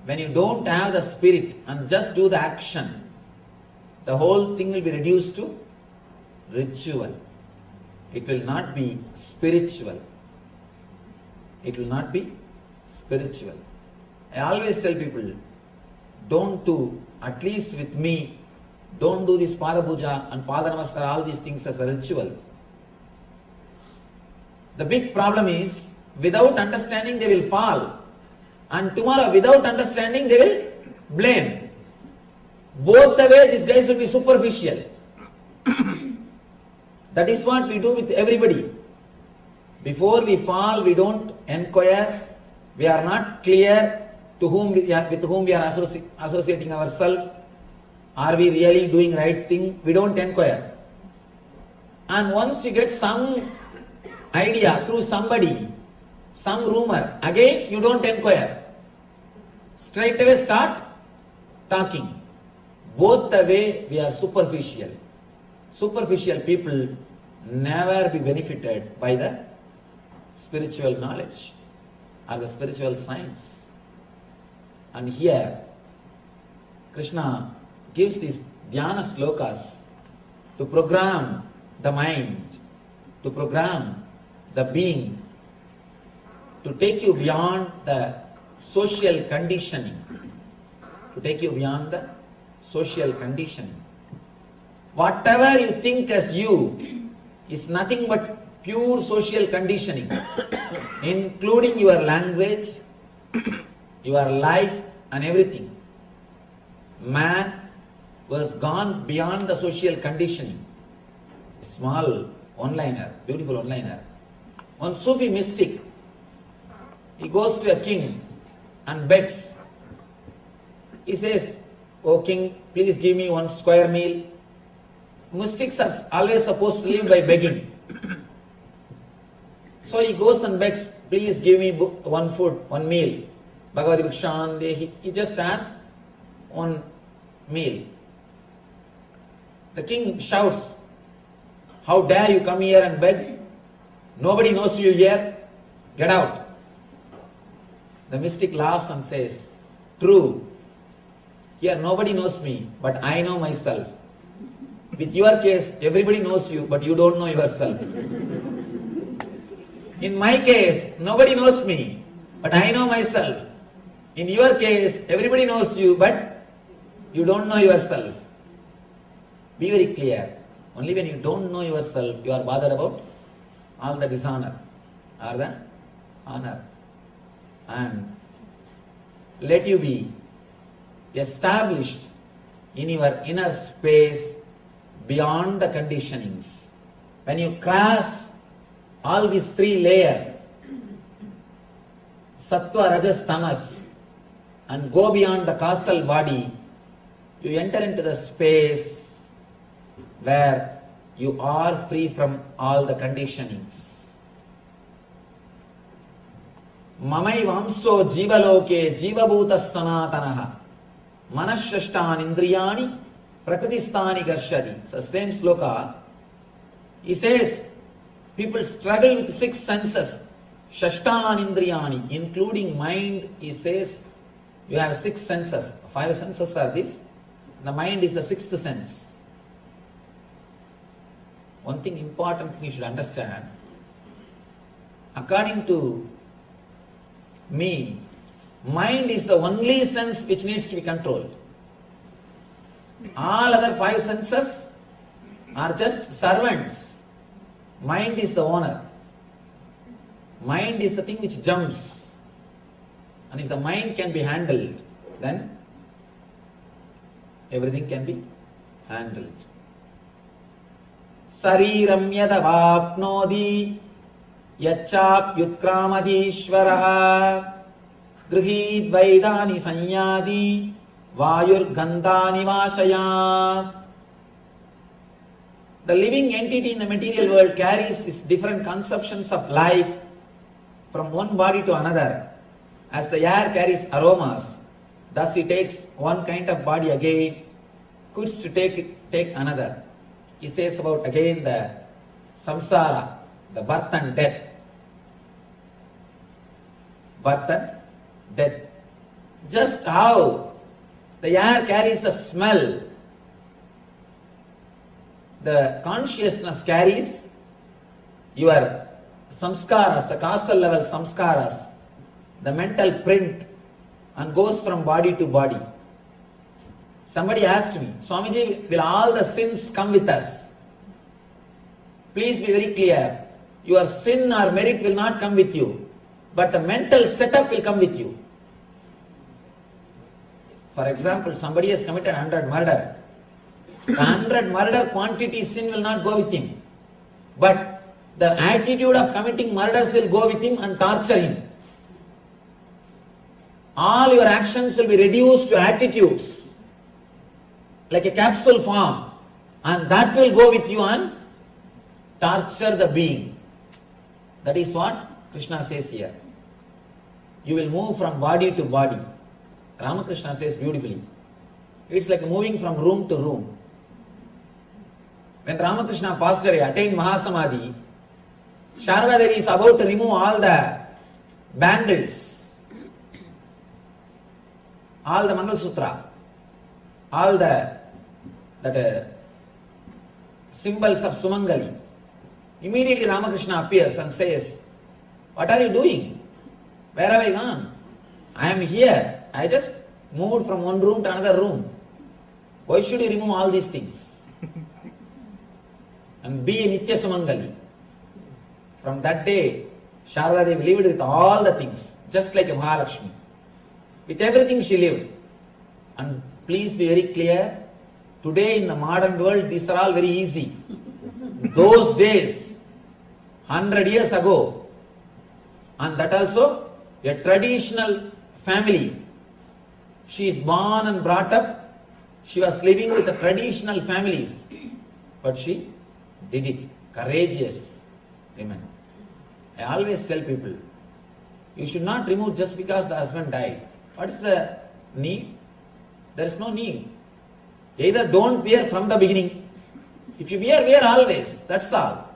Speaker 11: When you don't have the spirit and just do the action, the whole thing will be reduced to ritual. It will not be spiritual. It will not be spiritual. I always tell people, don't do, at least with me, don't do this Pada Puja and Pada Namaskar, all these things as a ritual. The big problem is, without understanding they will fall. And tomorrow, without understanding, they will blame. Both the way, these guys will be superficial. That is what we do with everybody. Before we fall, we don't inquire. We are not clear to whom with whom we are associating ourselves. Are we really doing right thing? We don't inquire. And once you get some idea through somebody, some rumor, again you don't inquire. Straight away start talking. Both the way we are superficial. Superficial people never be benefited by the spiritual knowledge or the spiritual science. And here, Krishna gives these dhyana slokas to program the mind, to program the being, to take you beyond the social conditioning, to take you beyond the social conditioning. Whatever you think as you is nothing but pure social conditioning, including your language, your life and everything. Man was gone beyond the social conditioning. Small one-liner, beautiful one-liner. One Sufi mystic, he goes to a king and begs. He says, "O king, please give me 1 square meal." Mystics are always supposed to live by begging. So he goes and begs, "Please give me 1 food, 1 meal." Bhagavad Bhikshan, he just asks 1 meal. The king shouts, "How dare you come here and beg? Nobody knows you here. Get out." The mystic laughs and says, "True. Here nobody knows me, but I know myself. With your case, everybody knows you, but you don't know yourself. In my case, nobody knows me, but I know myself. In your case, everybody knows you, but you don't know yourself." Be very clear. Only when you don't know yourself, you are bothered about all the dishonor or the honor. And let you be established in your inner space beyond the conditionings. When you cross all these 3 layers, sattva, rajas, tamas, and go beyond the causal body, you enter into the space where You are free from all the conditionings. Mamai vamso jivaloke jivabhuta sanatanaha manashashtan indriyani prakritistani garshadi. It's the same sloka. He says, people struggle with 6 senses. Shashtan indriyani, including mind. He says, you have 6 senses. 5 senses are this. The mind is the 6th sense. One thing important thing you should understand. According to me, mind is the only sense which needs to be controlled. All other 5 senses are just servants. Mind is the owner. Mind is the thing which jumps. And if the mind can be handled, then everything can be handled. Sariram yadavapnodi yachap yutkramadishvaraha grihid vaidani sanyadi vayur gandhani vasayat. The living entity in the material world carries its different conceptions of life from one body to another. As the air carries aromas, thus he takes one kind of body again, quits to take another. He says about again the samsara, the birth and death. Birth and death. Just how the air carries a smell, the consciousness carries your samskaras, the causal level samskaras, the mental print, and goes from body to body. Somebody asked me, Swamiji, will all the sins come with us? Please be very clear. Your sin or merit will not come with you, but the mental setup will come with you. For example, somebody has committed 100 murder. The 100 murder quantity sin will not go with him, but the attitude of committing murders will go with him and torture him. All your actions will be reduced to attitudes, like a capsule form, and that will go with you and torture the being. That is what Krishna says here. You will move from body to body. Ramakrishna says beautifully. It's like moving from room to room. When Ramakrishna passed away, attained Mahasamadhi, Sharada Devi is about to remove all the bangles, all the Mangalsutra, all the symbols of Sumangali. Immediately Ramakrishna appears and says, what are you doing? Where have I gone? I am here. I just moved from one room to another room. Why should you remove all these things? And be a Nitya Sumangali. From that day, Sharada Devi lived with all the things, just like a Mahalakshmi. With everything she lived. And please be very clear, today in the modern world, these are all very easy. Those days, 100 years ago, and that also a traditional family. She is born and brought up, she was living with the traditional families, but she did it. Courageous women. I always tell people, you should not remove just because the husband died. What is the need? There is no need. Either don't wear from the beginning. If you wear always. That's all.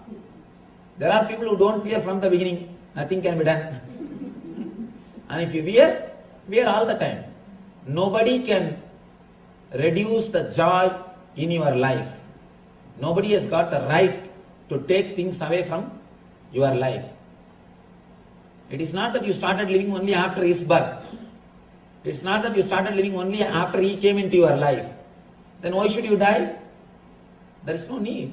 Speaker 11: There are people who don't wear from the beginning. Nothing can be done. And if you wear all the time. Nobody can reduce the joy in your life. Nobody has got the right to take things away from your life. It is not that you started living only after his birth. It's not that you started living only after he came into your life. Then why should you die? There is no need.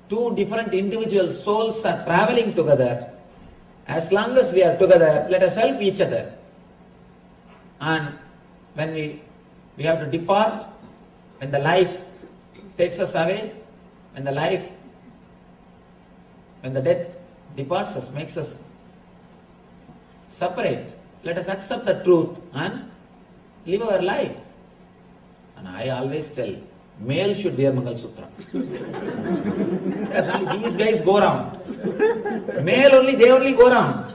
Speaker 11: Two different individual souls are traveling together. As long as we are together, let us help each other. And when we have to depart, when the life takes us away, when the death departs us, makes us separate, let us accept the truth and live our life. And I always tell, Male should wear Mangal Sutra. Because only these guys go around. Male only, they only go around.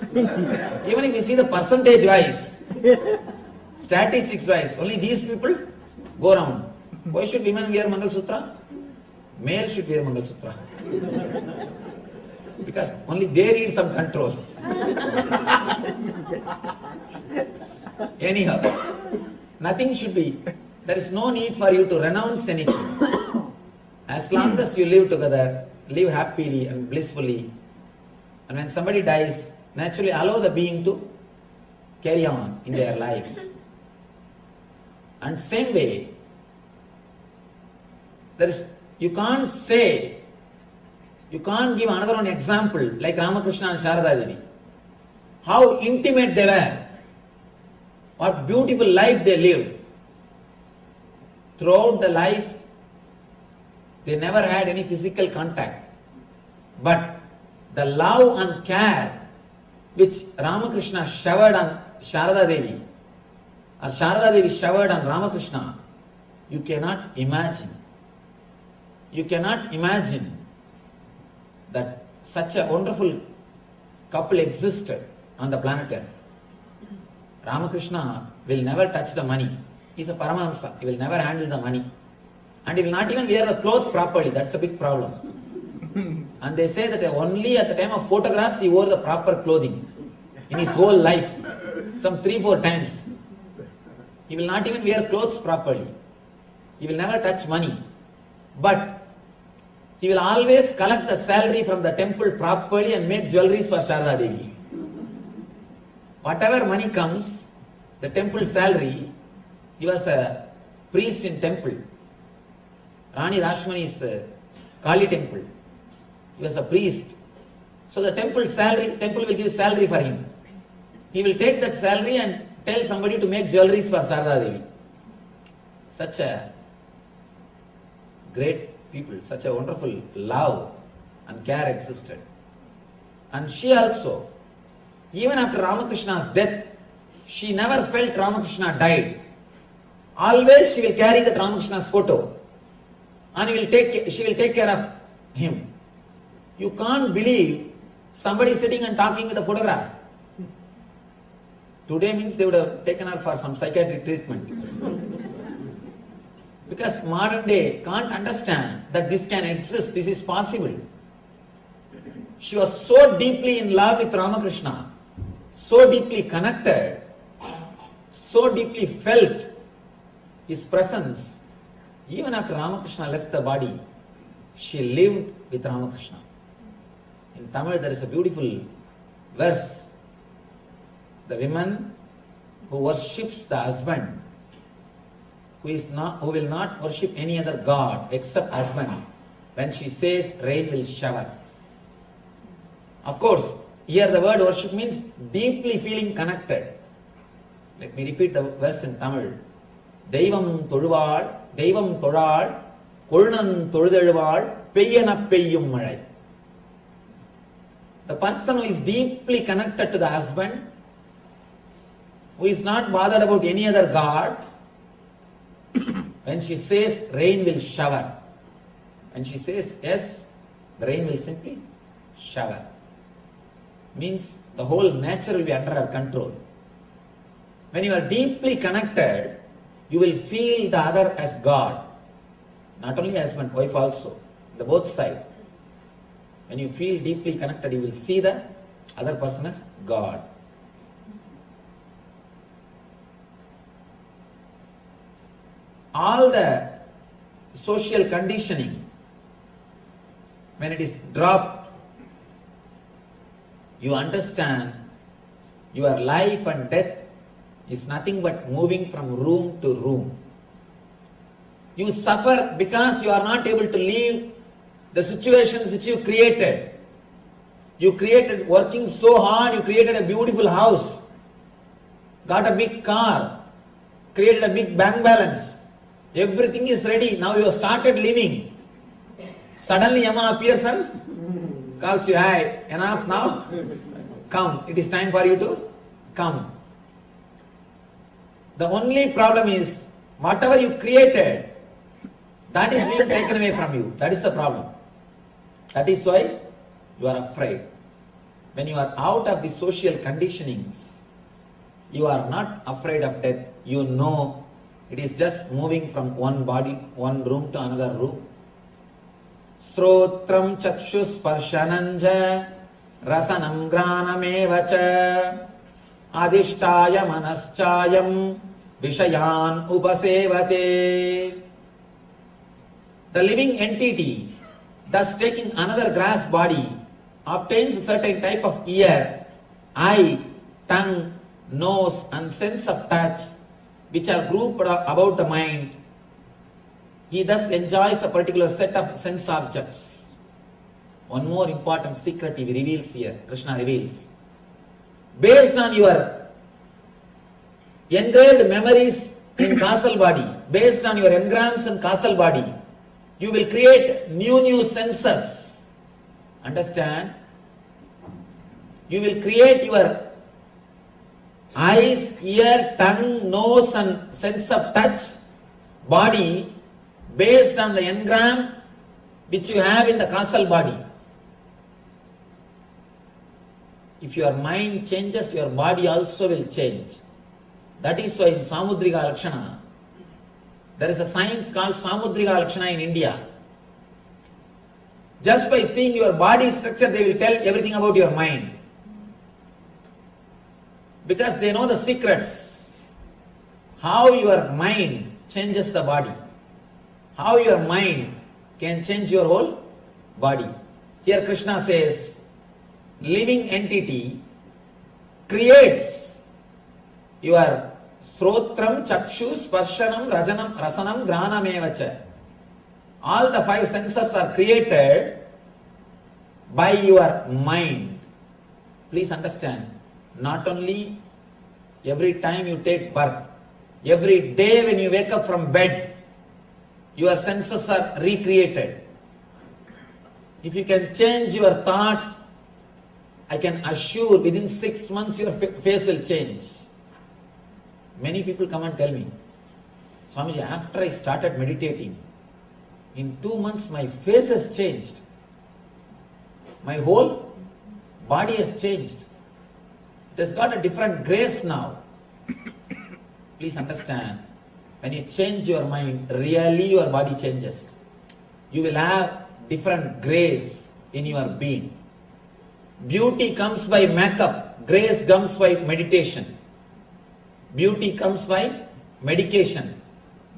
Speaker 11: Even if you see the percentage wise, statistics wise, only these people go around. Why should women wear Mangal Sutra? Male should wear Mangal Sutra. Because only they need some control. Anyhow, nothing should be. There is no need for you to renounce anything. As long as you live together, live happily and blissfully. And when somebody dies, naturally allow the being to carry on in their life. And same way, you can't give another one example like Ramakrishna and Sharada Devi. How intimate they were. What beautiful life they lived. Throughout the life, they never had any physical contact. But the love and care which Ramakrishna showered on Sharada Devi, or Sharada Devi showered on Ramakrishna, you cannot imagine. You cannot imagine that such a wonderful couple existed on the planet Earth. Ramakrishna will never touch the money. He is a Paramahamsa. He will never handle the money. And he will not even wear the cloth properly. That's a big problem. And they say that only at the time of photographs he wore the proper clothing. In his whole life. Some 3-4 times. He will not even wear clothes properly. He will never touch money. But he will always collect the salary from the temple properly and make jewelries for Sharada Devi. Whatever money comes, the temple salary, he was a priest in temple. Rani Rashmani's Kali temple. He was a priest. So the temple will give salary for him. He will take that salary and tell somebody to make jewelries for Sharada Devi. Such a great people, such a wonderful love and care existed. And she also, even after Ramakrishna's death, she never felt Ramakrishna died. Always she will carry the Ramakrishna's photo and she will take care of him. You can't believe somebody sitting and talking with a photograph. Today means they would have taken her for some psychiatric treatment. Because modern day can't understand that this can exist, this is possible. She was so deeply in love with Ramakrishna, so deeply connected, so deeply felt his presence. Even after Ramakrishna left the body, she lived with Ramakrishna. In Tamil there is a beautiful verse. The woman who worships the husband, who will not worship any other god except husband, when she says rain will shower. Of course, here the word worship means deeply feeling connected. Let me repeat the verse in Tamil. Deivam tozhuval, Deivam tozhal, Kolunan tozhuzhezhuval, Peyyana peyyum malai. The person who is deeply connected to the husband, who is not bothered about any other god, when she says rain will shower, when she says yes, the rain will simply shower. Means the whole nature will be under her control. When you are deeply connected, you will feel the other as God. Not only husband, wife also. The both sides. When you feel deeply connected, you will see the other person as God. All the social conditioning, when it is dropped, you understand your life and death is nothing but moving from room to room. You suffer because you are not able to leave the situations which you created. You created, working so hard, you created a beautiful house, got a big car, created a big bank balance. Everything is ready. Now you have started living. Suddenly Yama appears and calls you, "Hi, enough now? Come, it is time for you to come." The only problem is, whatever you created, That is being taken away from you. That is the problem. That is why you are afraid. When you are out of the social conditionings, you are not afraid of death. You know it is just moving from one body, one room to another room. Srotram chakshus parshananja rasanam granamevacha adhishtaya manaschayam vishayan upasevate. The living entity, thus taking another grass body, obtains a certain type of ear, eye, tongue, nose and sense of touch, which are grouped about the mind. He thus enjoys a particular set of sense objects. One more important secret he reveals here, Krishna reveals. Based on your engraved memories in causal body, based on your engrams in causal body, you will create new senses. Understand? You will create your eyes, ear, tongue, nose and sense of touch, body based on the engram which you have in the causal body. If your mind changes, your body also will change. That is why in Samudrika Lakshana, there is a science called Samudrika Lakshana in India. Just by seeing your body structure, they will tell everything about your mind. Because they know the secrets. How your mind changes the body. How your mind can change your whole body. Here Krishna says, living entity creates your Srotram, Chakshu, Sparshanam, Rasanam, Granamevacha. All the five senses are created by your mind. Please understand, not only every time you take birth, every day when you wake up from bed, your senses are recreated. If you can change your thoughts, I can assure within 6 months your face will change. Many people come and tell me, Swamiji, after I started meditating, in 2 months my face has changed. My whole body has changed. It has got a different grace now. Please understand, when you change your mind, really your body changes. You will have different grace in your being. Beauty comes by makeup, grace comes by meditation. Beauty comes by medication,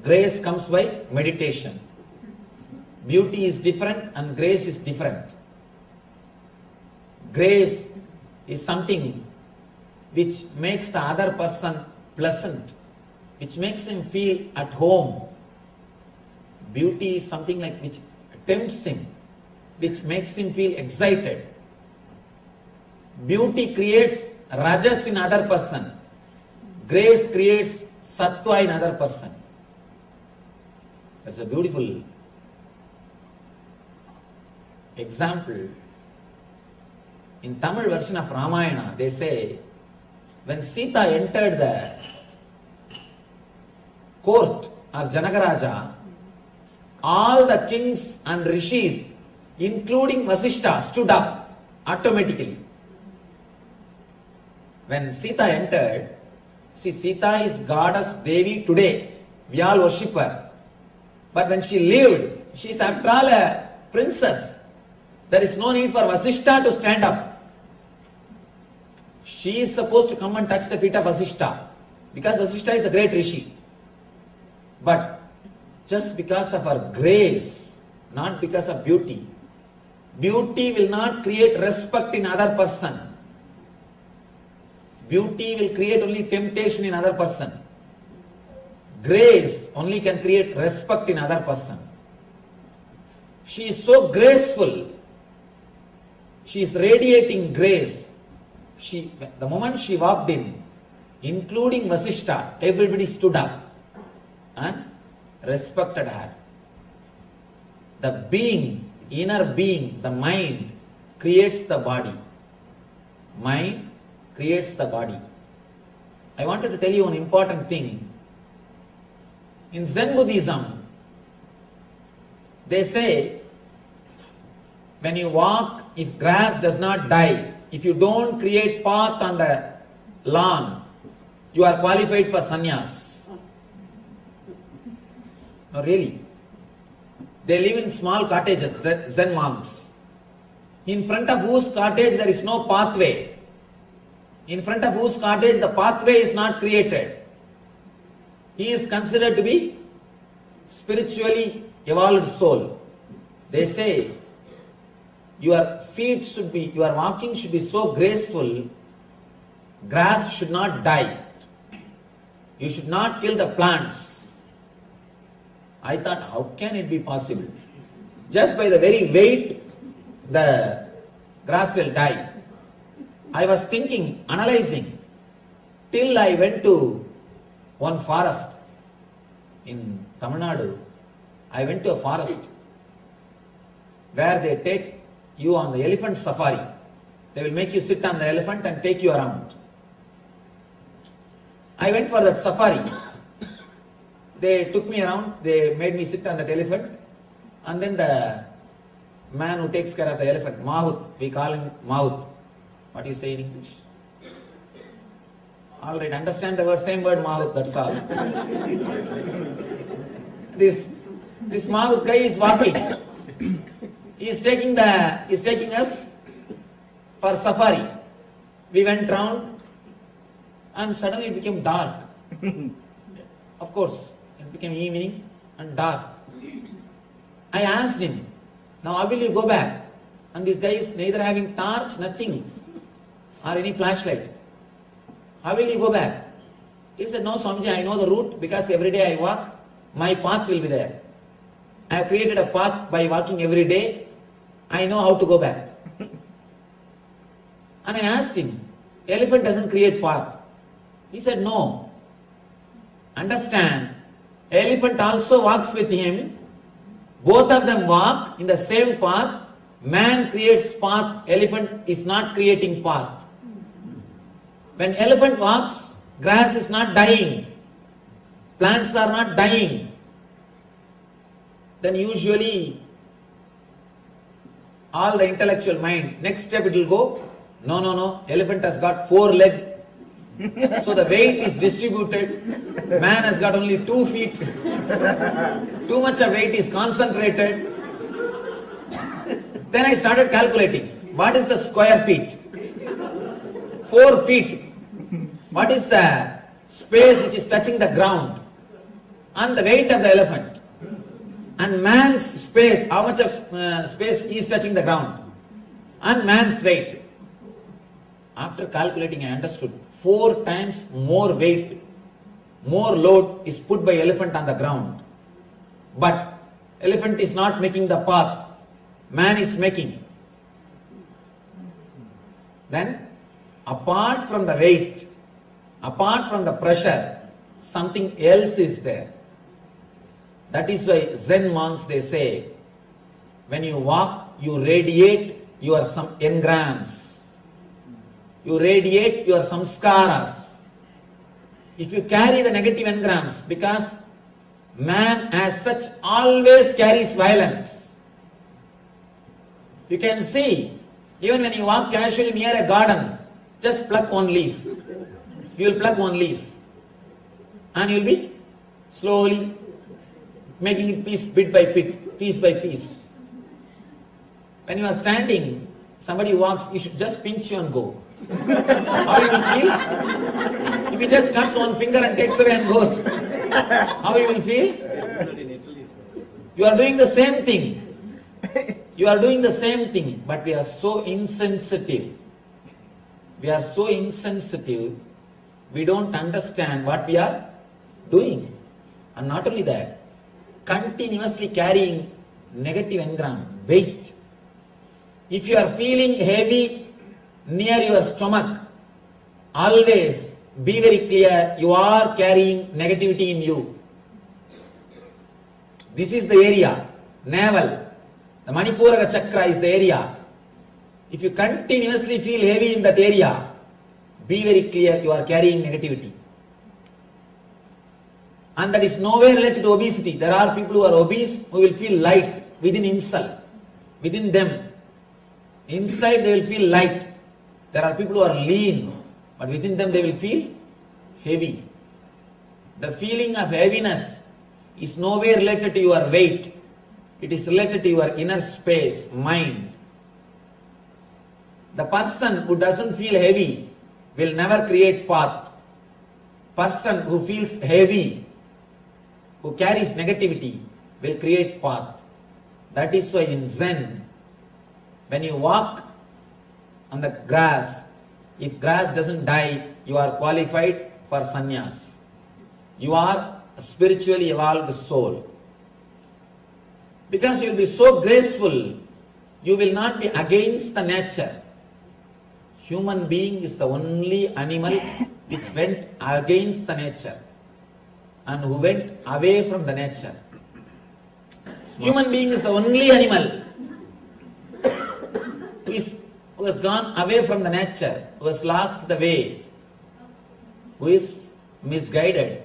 Speaker 11: grace comes by meditation. Beauty is different and grace is different. Grace is something which makes the other person pleasant, which makes him feel at home. Beauty is something like which tempts him, which makes him feel excited. Beauty creates rajas in other person. Grace creates sattva in other person. That's a beautiful example. In Tamil version of Ramayana, they say, when Sita entered the court of Janakaraja, all the kings and rishis, including Vasishta, stood up automatically. When Sita entered, see, Sita is goddess Devi today. We all worship her. But when she lived, she is after all a princess. There is no need for Vasishta to stand up. She is supposed to come and touch the feet of Vasishta, because Vasishta is a great rishi. But just because of her grace, not because of beauty. Beauty will not create respect in other person. Beauty will create only temptation in other person. Grace only can create respect in other person. She is so graceful. She is radiating grace. The moment she walked in, including Vasishta, everybody stood up and respected her. The being, inner being, the mind creates the body. Mind creates the body. I wanted to tell you one important thing. In Zen Buddhism, They say, when you walk, if grass does not die, if you don't create path on the lawn, you are qualified for sannyas. No, really. They live in small cottages, Zen monks. In front of whose cottage there is no pathway. In front of whose cottage the pathway is not created. He is considered to be spiritually evolved soul. They say, your feet should be, your walking should be so graceful, grass should not die. You should not kill the plants. I thought, how can it be possible? Just by the very weight, the grass will die. I was thinking, analyzing, till I went to one forest in Tamil Nadu. I went to a forest where they take you on the elephant safari. They will make you sit on the elephant and take you around. I went for that safari. They took me around, they made me sit on that elephant, and then the man who takes care of the elephant, Mahut, we call him Mahut. What do you say in English? Alright, understand the word, same word Mahut, that's all. This Mahut guy is walking. He is taking us for safari. We went round and suddenly it became dark. Of course, it became evening and dark. I asked him, now how will you go back? And this guy is neither having torch, nothing, or any flashlight. How will you go back? He said, no Swamiji, I know the route because every day I walk, my path will be there. I have created a path by walking every day. I know how to go back. And I asked him, elephant doesn't create path. He said, no. Understand, elephant also walks with him. Both of them walk in the same path. Man creates path, elephant is not creating path. When elephant walks, grass is not dying. Plants are not dying. Then usually all the intellectual mind, next step it will go, no, elephant has got 4 legs. So the weight is distributed. Man has got only 2 feet. Too much of weight is concentrated. Then I started calculating. What is the square feet? 4 feet. What is the space which is touching the ground? And the weight of the elephant. And man's space, how much of space is touching the ground? And man's weight. After calculating, I understood 4 times more weight, more load is put by elephant on the ground. But elephant is not making the path, man is making. Then, apart from the weight, apart from the pressure, something else is there. That is why Zen monks, they say, when you walk, you radiate your some engrams. You radiate your samskaras. If you carry the negative engrams, because man as such always carries violence. You can see, even when you walk casually near a garden, just pluck one leaf. You will pluck one leaf. And you will be slowly making it bit by bit, piece by piece. When you are standing, somebody walks, you should just pinch you and go. How you will feel? If he just cuts one finger and takes away and goes, how you will feel? You are doing the same thing. You are doing the same thing, but we are so insensitive. We are so insensitive, we don't understand what we are doing. And not only that, continuously carrying negative engram, weight. If you are feeling heavy near your stomach, always be very clear, you are carrying negativity in you. This is the area, navel. The Manipuraka chakra is the area. If you continuously feel heavy in that area, be very clear, you are carrying negativity. And that is nowhere related to obesity. There are people who are obese who will feel light. within himself, within them. Inside they will feel light. There are people who are lean, but within them they will feel heavy. The feeling of heaviness is nowhere related to your weight. It is related to your inner space, mind. The person who doesn't feel heavy will never create path. Person who feels heavy, who carries negativity, will create path. That is why in Zen, when you walk on the grass, if grass doesn't die, you are qualified for sannyas. You are a spiritually evolved soul. Because you will be so graceful, you will not be against the nature. Human being is the only animal which went against the nature and who went away from the nature. Human being is the only animal who has gone away from the nature, who has lost the way, who is misguided,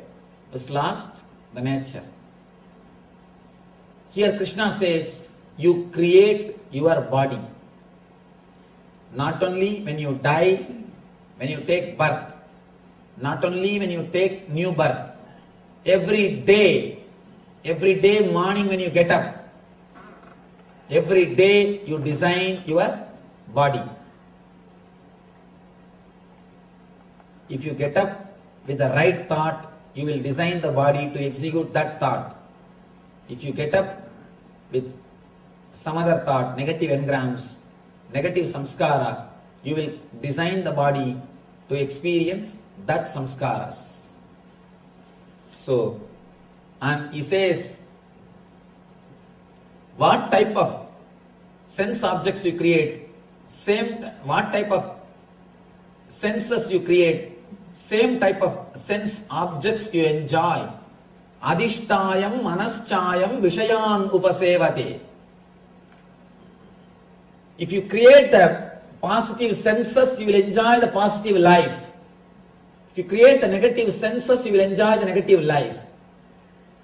Speaker 11: who has lost the nature. Here Krishna says, you create your body. Not only when you die, when you take birth, not only when you take new birth, every day morning when you get up, every day you design your body. If you get up with the right thought, you will design the body to execute that thought. If you get up with some other thought, negative engrams, negative samskara, you will design the body to experience that samskaras. So, and he says, what type of sense objects you create, what type of senses you create, same type of sense objects you enjoy. Adhishtayam manaschayam vishayan upasevate. If you create the positive senses, you will enjoy the positive life. If you create the negative senses, you will enjoy the negative life.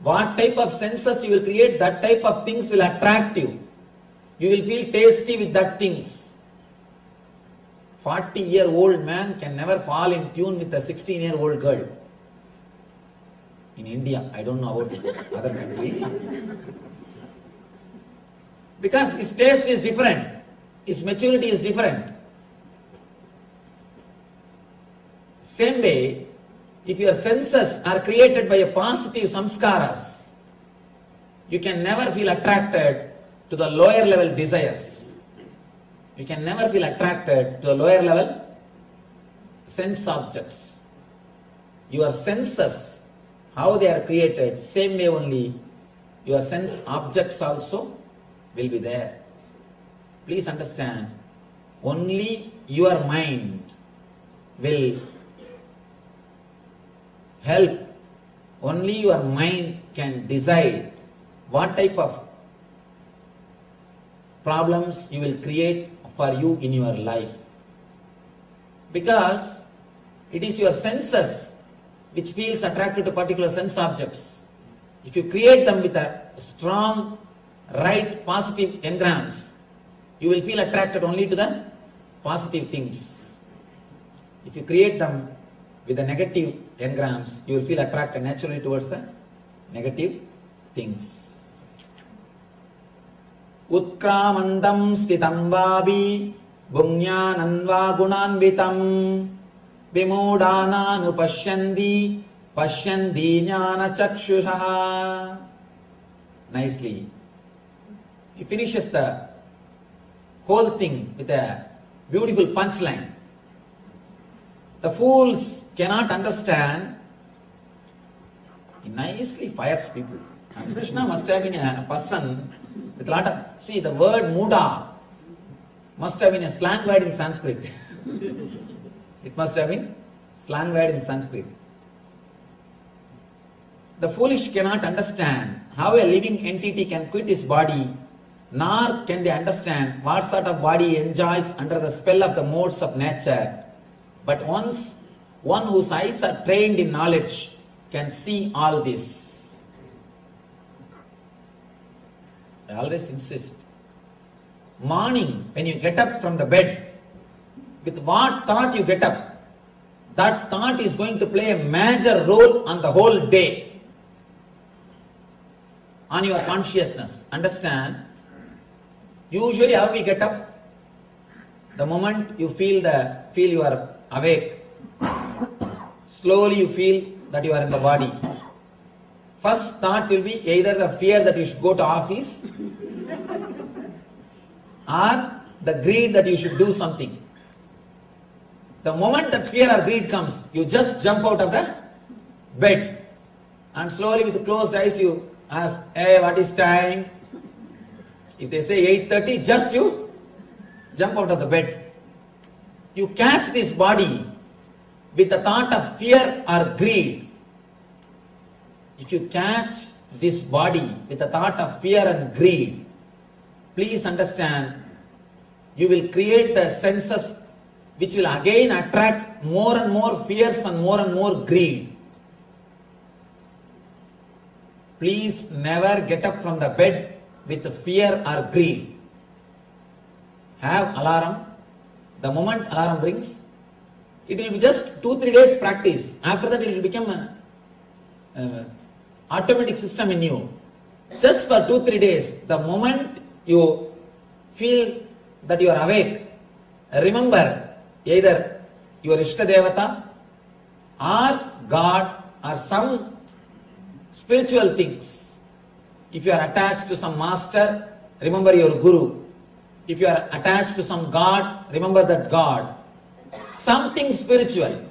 Speaker 11: What type of senses you will create, that type of things will attract you. You will feel tasty with that things. 40-year-old man can never fall in tune with a 16-year-old girl. In India, I don't know about other countries. Because his taste is different. His maturity is different. Same way, if your senses are created by a positive samskaras, you can never feel attracted to the lower level desires. You can never feel attracted to the lower level sense objects. Your senses, how they are created, same way only your sense objects also will be there. Please understand, only your mind will help, only your mind can decide what type of problems you will create for you in your life. Because it is your senses which feels attracted to particular sense objects. If you create them with a strong, right, positive engrams, you will feel attracted only to the positive things. If you create them with the negative engrams, you will feel attracted naturally towards the negative things. Utkramandam stitam vabi bunyananva gunanvitam vimudana nupashyandi pashyandi jnana chakshusha. Nicely. He finishes the whole thing with a beautiful punchline. The fools cannot understand. He nicely fires people. And Krishna must have been a person with a lot of... See, the word muda must have been a slang word in Sanskrit. It must have been slang word in Sanskrit. The foolish cannot understand how a living entity can quit his body, nor can they understand what sort of body he enjoys under the spell of the modes of nature. But once one whose eyes are trained in knowledge can see all this. I always insist. Morning, when you get up from the bed, with what thought you get up, that thought is going to play a major role on the whole day, on your consciousness. Understand? Usually how we get up? The moment you feel you are awake, slowly you feel that you are in the body. First thought will be either the fear that you should go to office or the greed that you should do something. The moment that fear or greed comes, you just jump out of the bed and slowly with closed eyes you ask, hey, what is time? If they say 8:30, just you jump out of the bed. You catch this body with the thought of fear or greed. If you catch this body with the thought of fear and greed, please understand, you will create the senses which will again attract more and more fears and more greed. Please never get up from the bed with fear or greed. Have alarm. The moment alarm rings, it will be just 2-3 days practice. After that it will become an automatic system in you. Just for 2-3 days, the moment you feel that you are awake, remember either your Ishta Devata or God or some spiritual things. If you are attached to some master, remember your Guru. If you are attached to some God, remember that God. Something spiritual.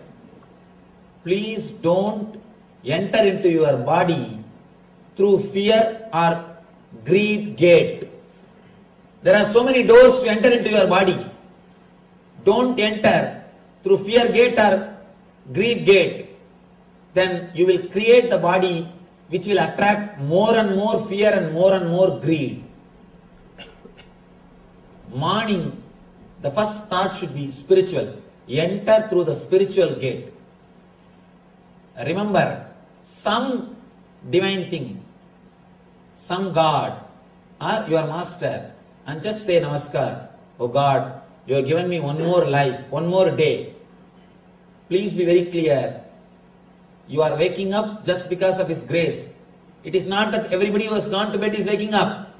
Speaker 11: Please don't enter into your body through fear or greed gate. There are so many doors to enter into your body. Don't enter through fear gate or greed gate. Then you will create the body which will attract more and more fear and more greed. Morning, the first thought should be spiritual. Enter through the spiritual gate. Remember, some divine thing, some God or your master, and just say Namaskar. Oh God, you have given me one more life, one more day. Please be very clear. You are waking up just because of His grace. It is not that everybody who has gone to bed is waking up.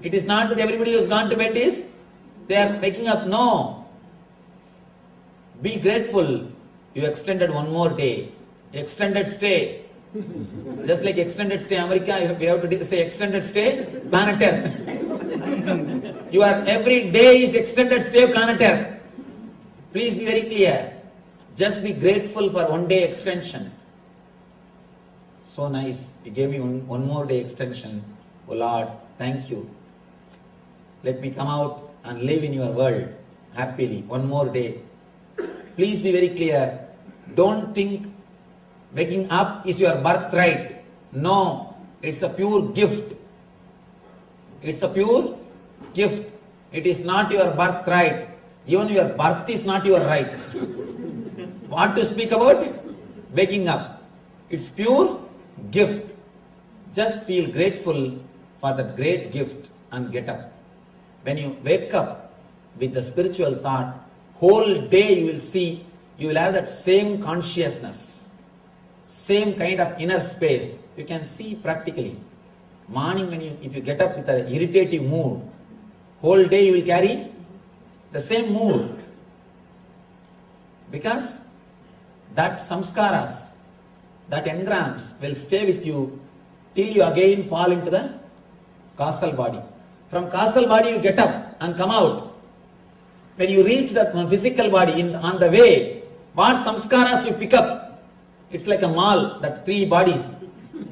Speaker 11: It is not that everybody who has gone to bed is, they are waking up. No. Be grateful. You extended one more day. Extended stay. Just like extended stay America, we have to say extended stay planet Earth. Your every day is extended stay planet Earth. Please be very clear. Just be grateful for one day extension. So nice. You gave me one more day extension. Oh Lord, thank you. Let me come out and live in your world happily. One more day. Please be very clear. Don't think waking up is your birthright. No, it's a pure gift. It's a pure gift. It is not your birthright. Even your birth is not your right. What to speak about? Waking up. It's pure gift. Just feel grateful for that great gift and get up. When you wake up with the spiritual thought, whole day you will see, you will have that same consciousness, same kind of inner space. You can see practically. Morning if you get up with an irritative mood, whole day you will carry the same mood. Because that samskaras, that engrams will stay with you till you again fall into the causal body. From causal body you get up and come out. When you reach the physical body, on the way, what samskaras you pick up? It's like a mall, that three bodies.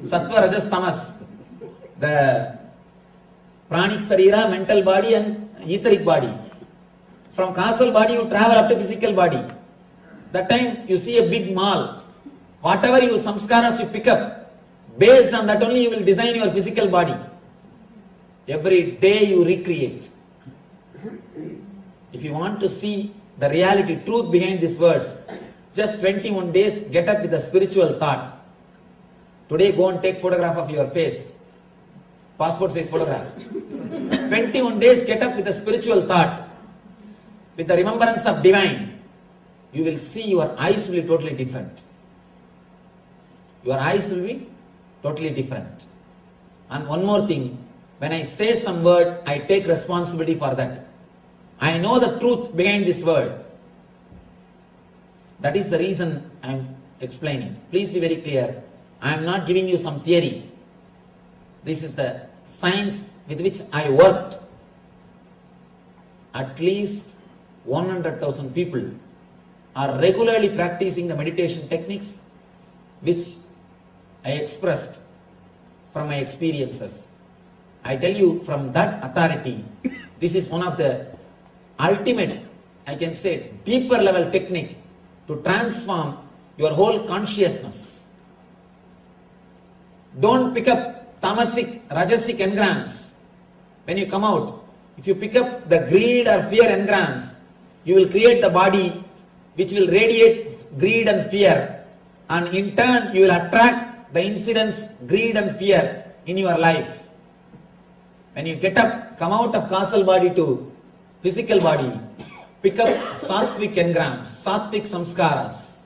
Speaker 11: Sattva, Rajas, Tamas. The pranic sarira, mental body and etheric body. From causal body you travel up to physical body. That time you see a big mall. Whatever you samskaras you pick up, based on that only you will design your physical body. Every day you recreate. If you want to see the reality, truth behind these words, just 21 days, get up with a spiritual thought. Today go and take photograph of your face. passport size photograph. 21 days, get up with a spiritual thought, with the remembrance of divine. You will see your eyes will be totally different. Your eyes will be totally different. And one more thing, when I say some word, I take responsibility for that. I know the truth behind this word. That is the reason I am explaining. Please be very clear. I am not giving you some theory. This is the science with which I worked. At least 100,000 people are regularly practicing the meditation techniques which I expressed from my experiences. I tell you from that authority, this is one of the ultimate, I can say, deeper level technique to transform your whole consciousness. Don't pick up tamasic, rajasic engrams. When you come out, if you pick up the greed or fear engrams, you will create the body which will radiate greed and fear, and in turn you will attract the incidents, greed and fear in your life. When you get up, come out of causal body to physical body, pick up sattvic engrams, sattvic samskaras,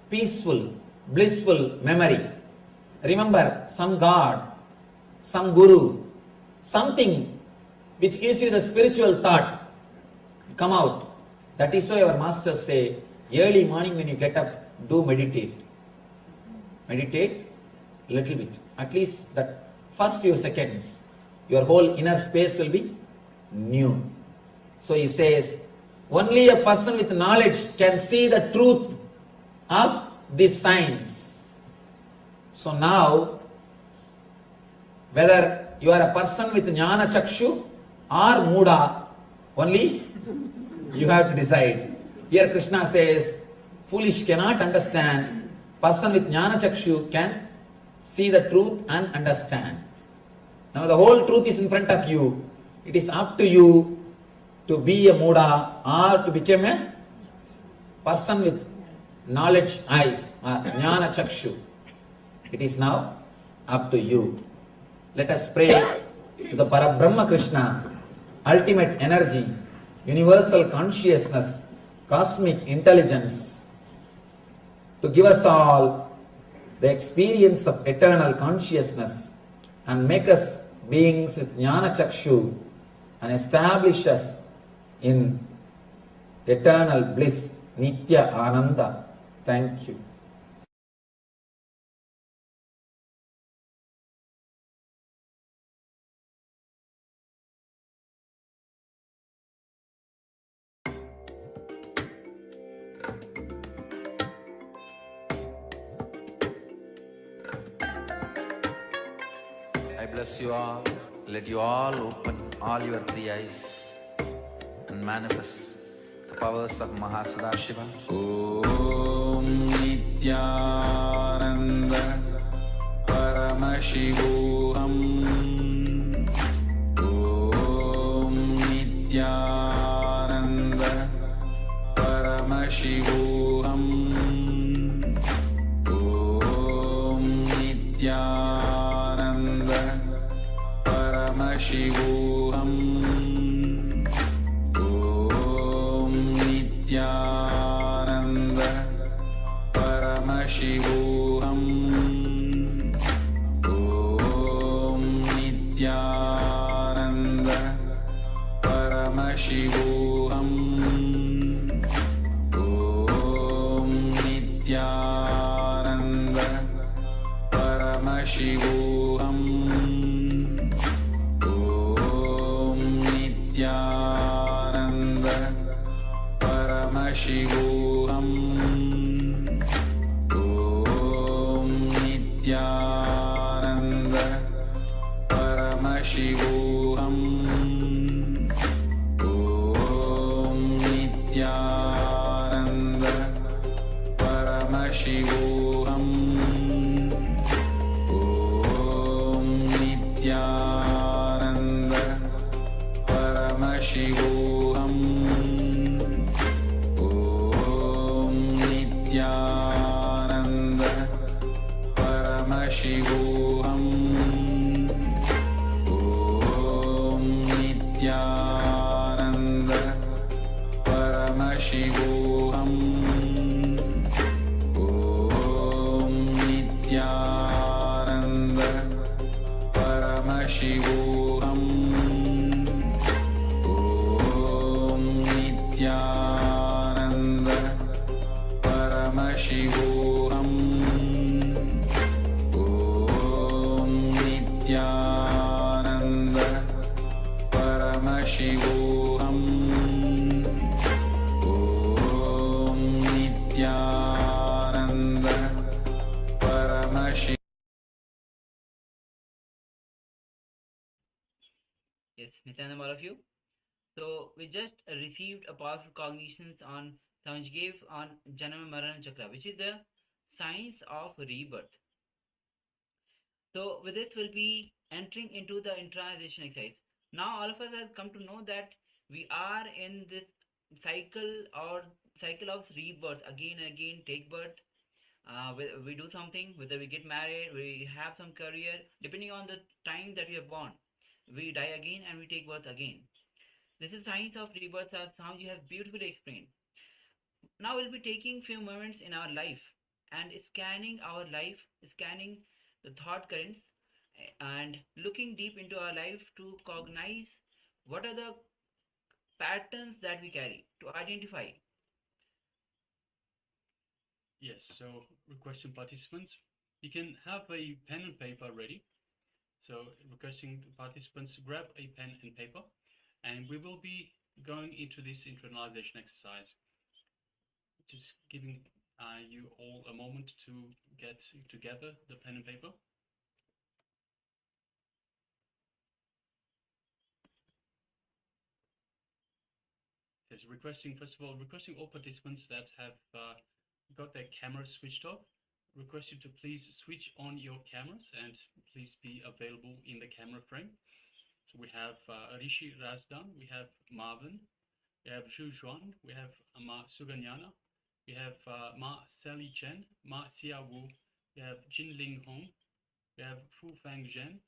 Speaker 11: peaceful, blissful memory. Remember some God, some Guru, something which gives you the spiritual thought. Come out. That is why our masters say, early morning when you get up, do meditate. Meditate a little bit. At least that first few seconds, your whole inner space will be new. So he says, only a person with knowledge can see the truth of this science. So now, whether you are a person with jnana chakshu or muda, only you have to decide. Here Krishna says, foolish cannot understand. Person with jnana chakshu can see the truth and understand. Now the whole truth is in front of you. It is up to you to be a muda or to become a person with knowledge eyes, jnana chakshu. It is now up to you. Let us pray to the Parabrahma Krishna, ultimate energy, universal consciousness, cosmic intelligence, to give us all the experience of eternal consciousness and make us beings with jnana chakshu and establish us in eternal bliss, nitya ananda. Thank you.
Speaker 4: I bless you all. Let you all open all your three eyes and manifest the powers of Mahasadashiva.
Speaker 6: Om Nityananda Paramashivoham. Om Nityananda Paramashivoham. Om Nityananda Paramashivoham. Om Nityananda Paramashivoham. Om Nityananda Paramashivoham. Om Nityananda Paramashivoham. Om Nityananda Paramashivoham. Om Nityananda Paramashivoham. Om Nityananda Paramashivoham. Om Nityananda Paramashivoham. Om Nityananda Paramashivoham. Paramashivoham Om Nityananda Paramashivoham Om Nityananda Paramashivoham Om Nityananda Paramashivoham Om Nityananda Paramashivoham.
Speaker 8: Yes, Nityanam, all of you. So we just received a powerful cognitions on Swamiji gave on Janama Marana Chakra, which is the science of rebirth. So with this, we'll be entering into the internalization exercise. Now all of us have come to know that we are in this cycle or cycle of rebirth, again and again, take birth. We do something, whether we get married, we have some career, depending on the time that we are born. We die again and we take birth again. This is science of rebirth, as Swamiji has beautifully explained. Now we'll be taking few moments in our life and scanning our life, scanning the thought currents, and looking deep into our life to cognize what are the patterns that we carry, to identify.
Speaker 9: Yes, so requesting participants, you can have a pen and paper ready. So requesting participants to grab a pen and paper, and we will be going into this internalization exercise. Just giving you all a moment to get together the pen and paper. Says requesting, first of all, requesting all participants that have got their cameras switched off, request you to please switch on your cameras and please be available in the camera frame. So we have Rishi Razdan, we have Marvin, we have Zhu Xuan, we have Ma Suganyana, we have Ma Sally Chen, Ma Xia Wu, we have Jin Ling Hong, we have Fu Fang Zhen,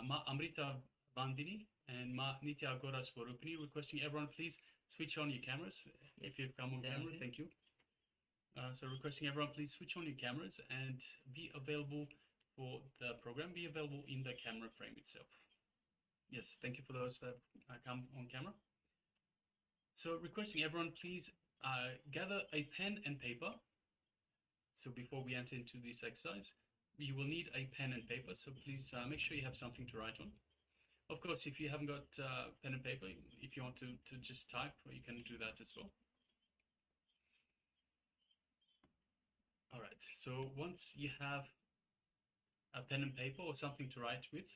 Speaker 9: Ma Amrita Bandini, and Ma Nitya Agora Swarupini, requesting everyone please switch on your cameras. If you've come on camera, thank you. So requesting everyone please switch on your cameras and be available for the program, be available in the camera frame itself. Yes, thank you for those that come on camera. So requesting everyone please gather a pen and paper. So before we enter into this exercise, you will need a pen and paper. So please make sure you have something to write on. Of course, if you haven't got pen and paper, if you want to just type, you can do that as well. All right, so once you have a pen and paper or something to write with,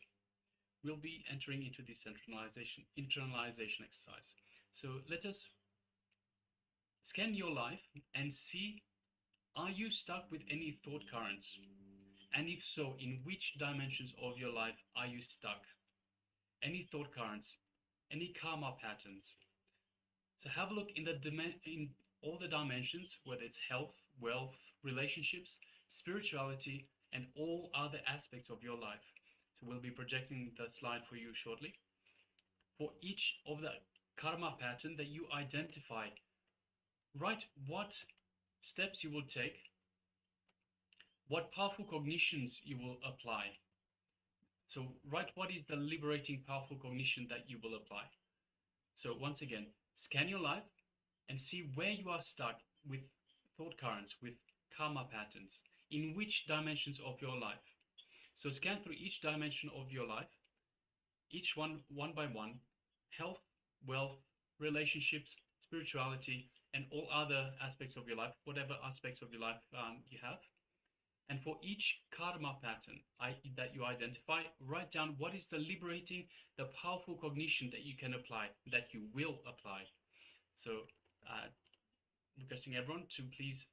Speaker 9: we'll be entering into this internalization exercise. So let us scan your life and see, are you stuck with any thought currents? And if so, in which dimensions of your life are you stuck? Any thought currents, any karma patterns? So have a look in all the dimensions, whether it's health, wealth, relationships, spirituality, and all other aspects of your life. So we'll be projecting the slide for you shortly. For each of the karma pattern that you identify, write what steps you will take, what powerful cognitions you will apply. So write what is the liberating powerful cognition that you will apply. So once again, scan your life and see where you are stuck with thought currents, with karma patterns, in which dimensions of your life. So scan through each dimension of your life, each one by one, health, wealth, relationships, spirituality, and all other aspects of your life, whatever aspects of your life you have. And for each karma pattern that you identify, write down what is the liberating, the powerful cognition that you can apply, that you will apply. So requesting everyone to please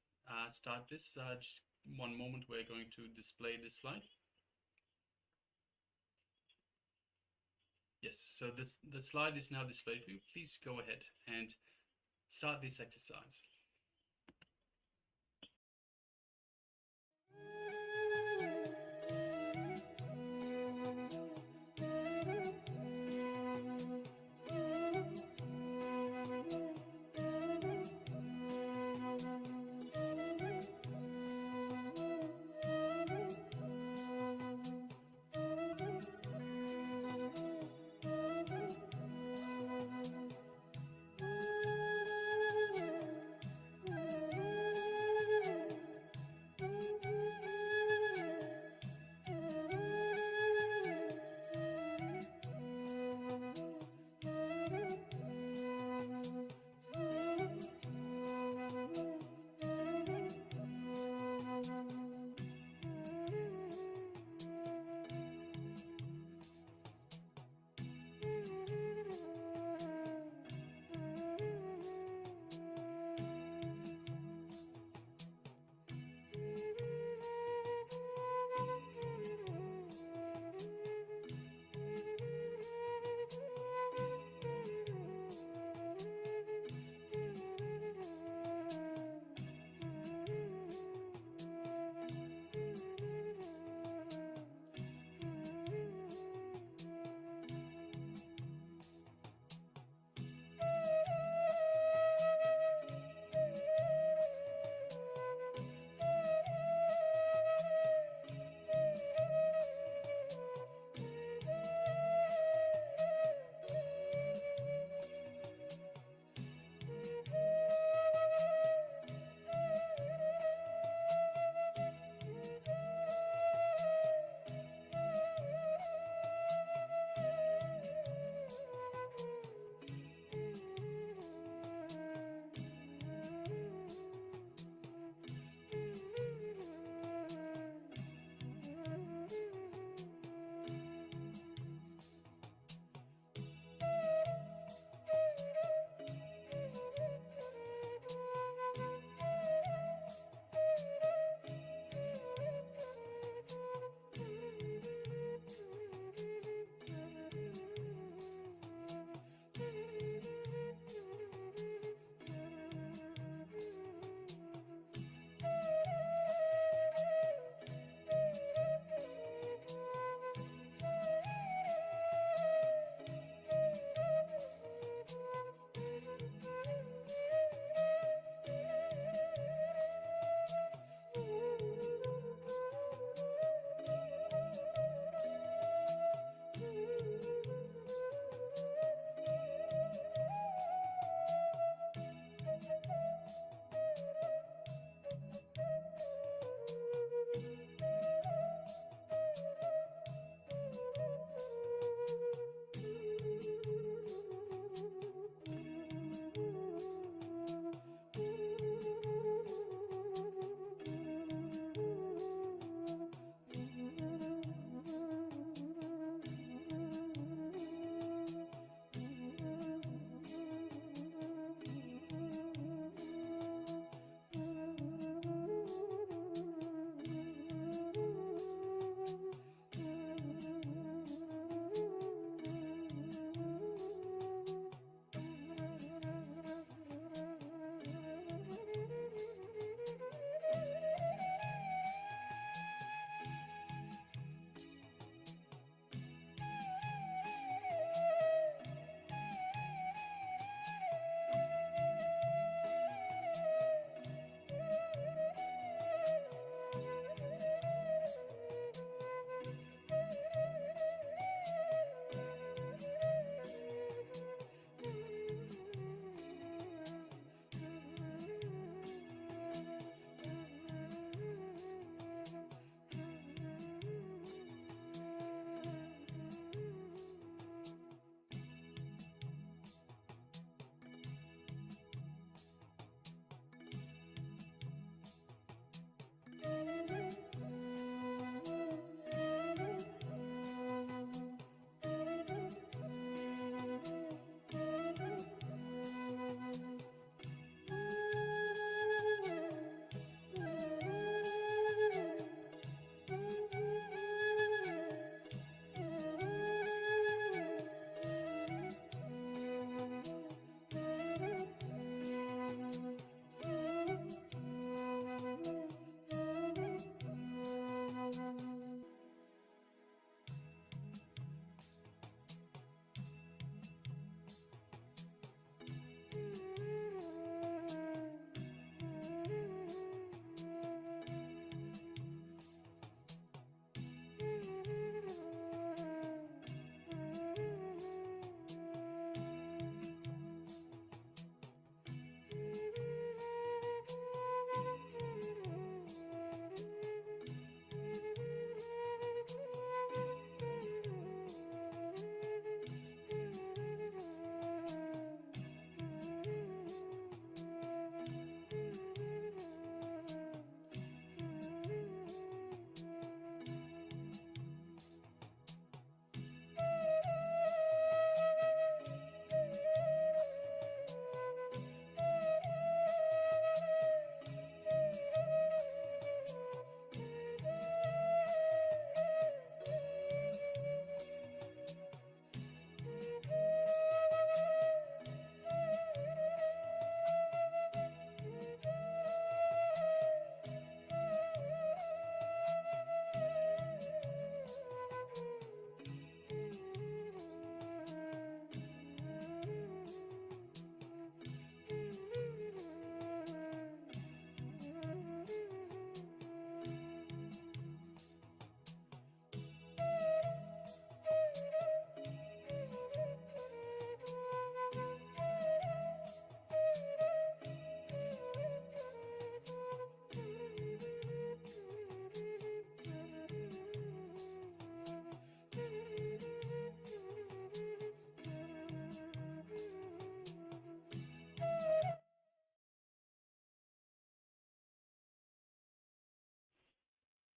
Speaker 9: start this. Just one moment, we're going to display this slide. Yes, so the slide is now displayed for you. Please go ahead and start this exercise.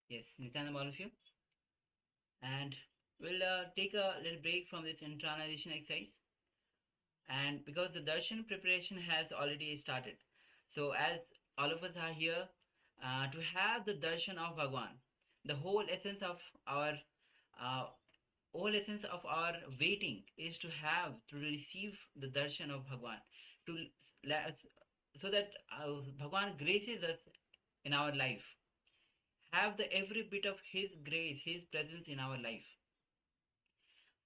Speaker 8: Yes, Nityanam, all of you. And we'll take a little break from this internalization exercise. And because the darshan preparation has already started, so as all of us are here to have the darshan of Bhagwan, the uh, whole essence of our waiting is to have to receive the darshan of Bhagwan, to so that Bhagwan graces us in our life, have the every bit of His grace, His presence in our life.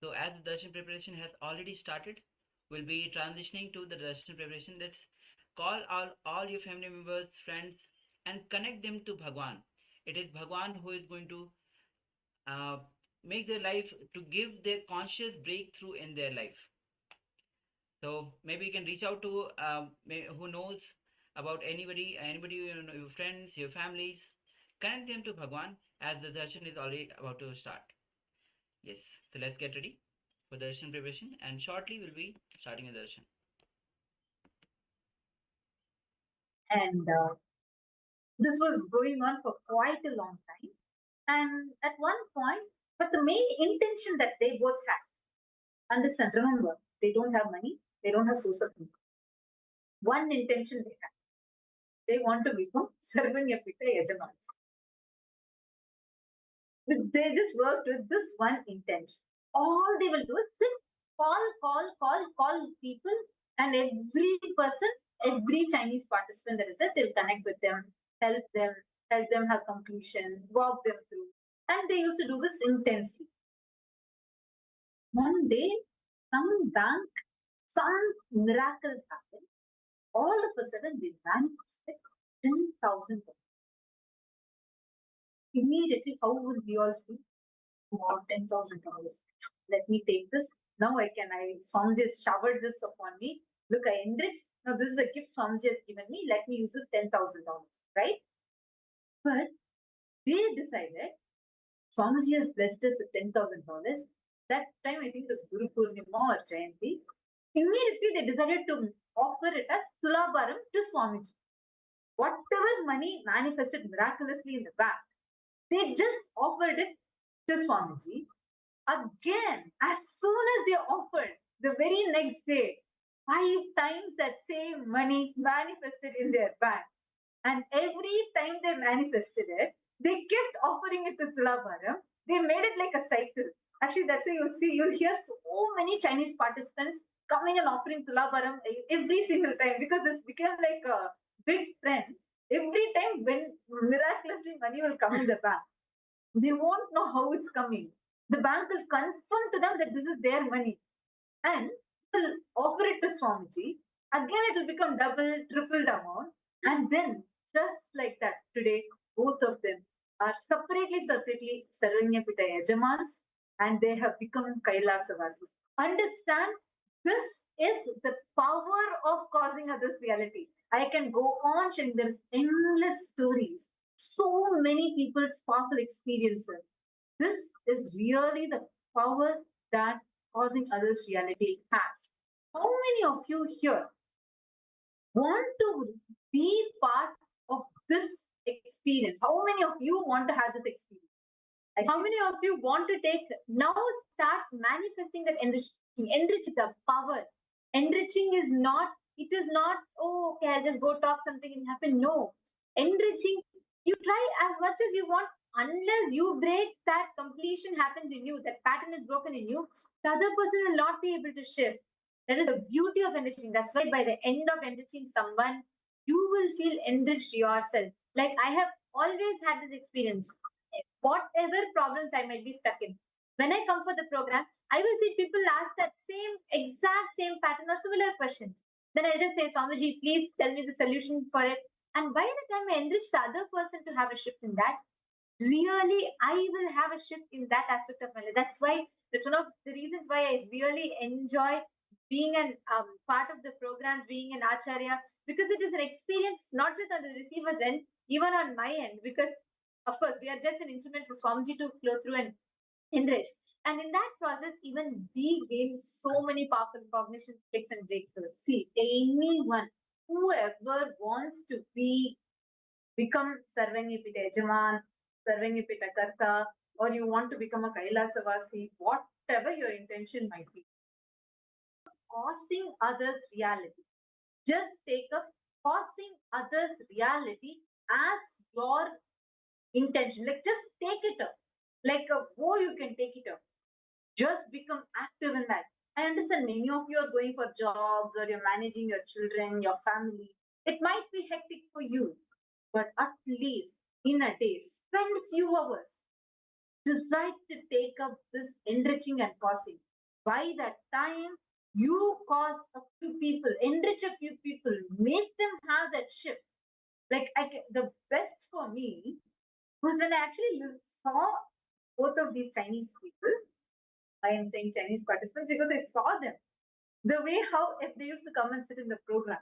Speaker 8: So as the darshan preparation has already started, we'll be transitioning to the darshan preparation. Let's call all your family members, friends, and connect them to Bhagwan. It is Bhagwan who is going to uh, make their life, to give their conscious breakthrough in their life. So maybe you can reach out to who knows about anybody, your friends, your families. Connect them to Bhagwan as the darshan is already about to start. Yes, so let's get ready for darshan preparation, and shortly we'll be starting a darshan.
Speaker 13: And this was going on for quite a long time. And at one point, but the main intention that they both had, understand, remember, they don't have money, they don't have source of income. One intention they have, they want to become Sarvanyapita Yajamans. They just worked with this one intention. All they will do is sit, call people, and every person, every Chinese participant that is there, they'll connect with them, help them have completion, walk them through. And they used to do this intensely. One day, some miracle happened. All of a sudden, they manifested 10,000. Immediately, how would we all feel? Wow, $10,000. Let me take this. Now Swamiji has showered this upon me. Look, I enriched. Now this is a gift Swamiji has given me. Let me use this $10,000, right? But they decided, Swamiji has blessed us with $10,000. That time, I think it was Guru Purnima or Jayanti. Immediately, they decided to offer it as Tulabharam to Swamiji. Whatever money manifested miraculously in the bank, they just offered it to Swamiji. Again, as soon as they offered, the very next day, 5 times that same money manifested in their bank. And every time they manifested it, they kept offering it to Tulabharam. They made it like a cycle. Actually, that's why you'll hear so many Chinese participants coming and offering Tulabharam every single time, because this became like a big trend. Every time when miraculously money will come in the bank, they won't know how it's coming. The bank will confirm to them that this is their money and will offer it to Swamiji. Again, it will become double, tripled amount. And then, just like that, today, both of them are separately Sarvanyapita Yajamans, and they have become Kailasa-vasis. Understand, this is the power of causing others reality. I can go on sharing. There's endless stories. So many people's powerful experiences. This is really the power that causing others reality has. How many of you here want to be part of this experience? How many of you want to have this experience? How many of you want to start manifesting that enriching? Enriching is a power. Enriching is not, oh, okay, I'll just go talk something and happen. No. Enriching, you try as much as you want, unless you break that completion happens in you, that pattern is broken in you, the other person will not be able to shift. That is the beauty of enriching. That's why by the end of enriching someone, you will feel enriched yourself. Like I have always had this experience. Whatever problems I might be stuck in, when I come for the program, I will see people ask that exact same pattern or similar questions. Then I just say, Swamiji, please tell me the solution for it. And by the time I enrich the other person to have a shift in that, really I will have a shift in that aspect of my life. That's one of the reasons why I really enjoy being an part of the program, being an acharya, because it is an experience not just on the receiver's end, even on my end, because of course we are just an instrument for Swamiji to flow through and enrich. And in that process, even we gain so many powerful cognition tricks and breakthroughs. See, anyone, whoever wants to become Sarvanyapita Yajaman, Sarvangipita Karta, or you want to become a Kailasavasi, whatever your intention might be. Causing others reality. Just take up causing others reality as your intention. Like just take it up. Like a bow, you can take it up. Just become active in that. I understand many of you are going for jobs or you're managing your children, your family. It might be hectic for you, but at least in a day, spend few hours. Decide to take up this enriching and causing. By that time, you cause a few people, enrich a few people, make them have that shift. Like the best for me was when I actually saw both of these Chinese people. I am saying Chinese participants because I saw them. The way how if they used to come and sit in the program,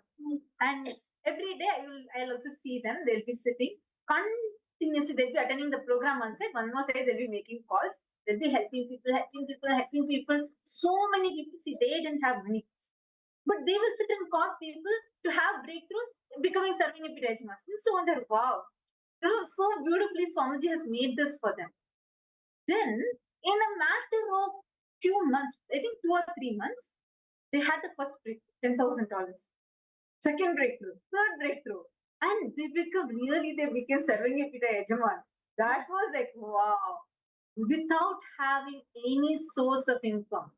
Speaker 13: and every day I'll also see them. They'll be sitting continuously. They'll be attending the program one side, one more side they'll be making calls. They'll be helping people, helping people, helping people. So many people. See, they didn't have money, but they will sit and cause people to have breakthroughs, becoming serving a Pidajmas. You used to wonder, wow, so beautifully Swamiji has made this for them. Then, in a matter of few months, I think 2 or 3 months, they had the first breakthrough, $10,000. Second breakthrough, third breakthrough. And they became serving a Pita Yajaman. That was like, wow, without having any source of income.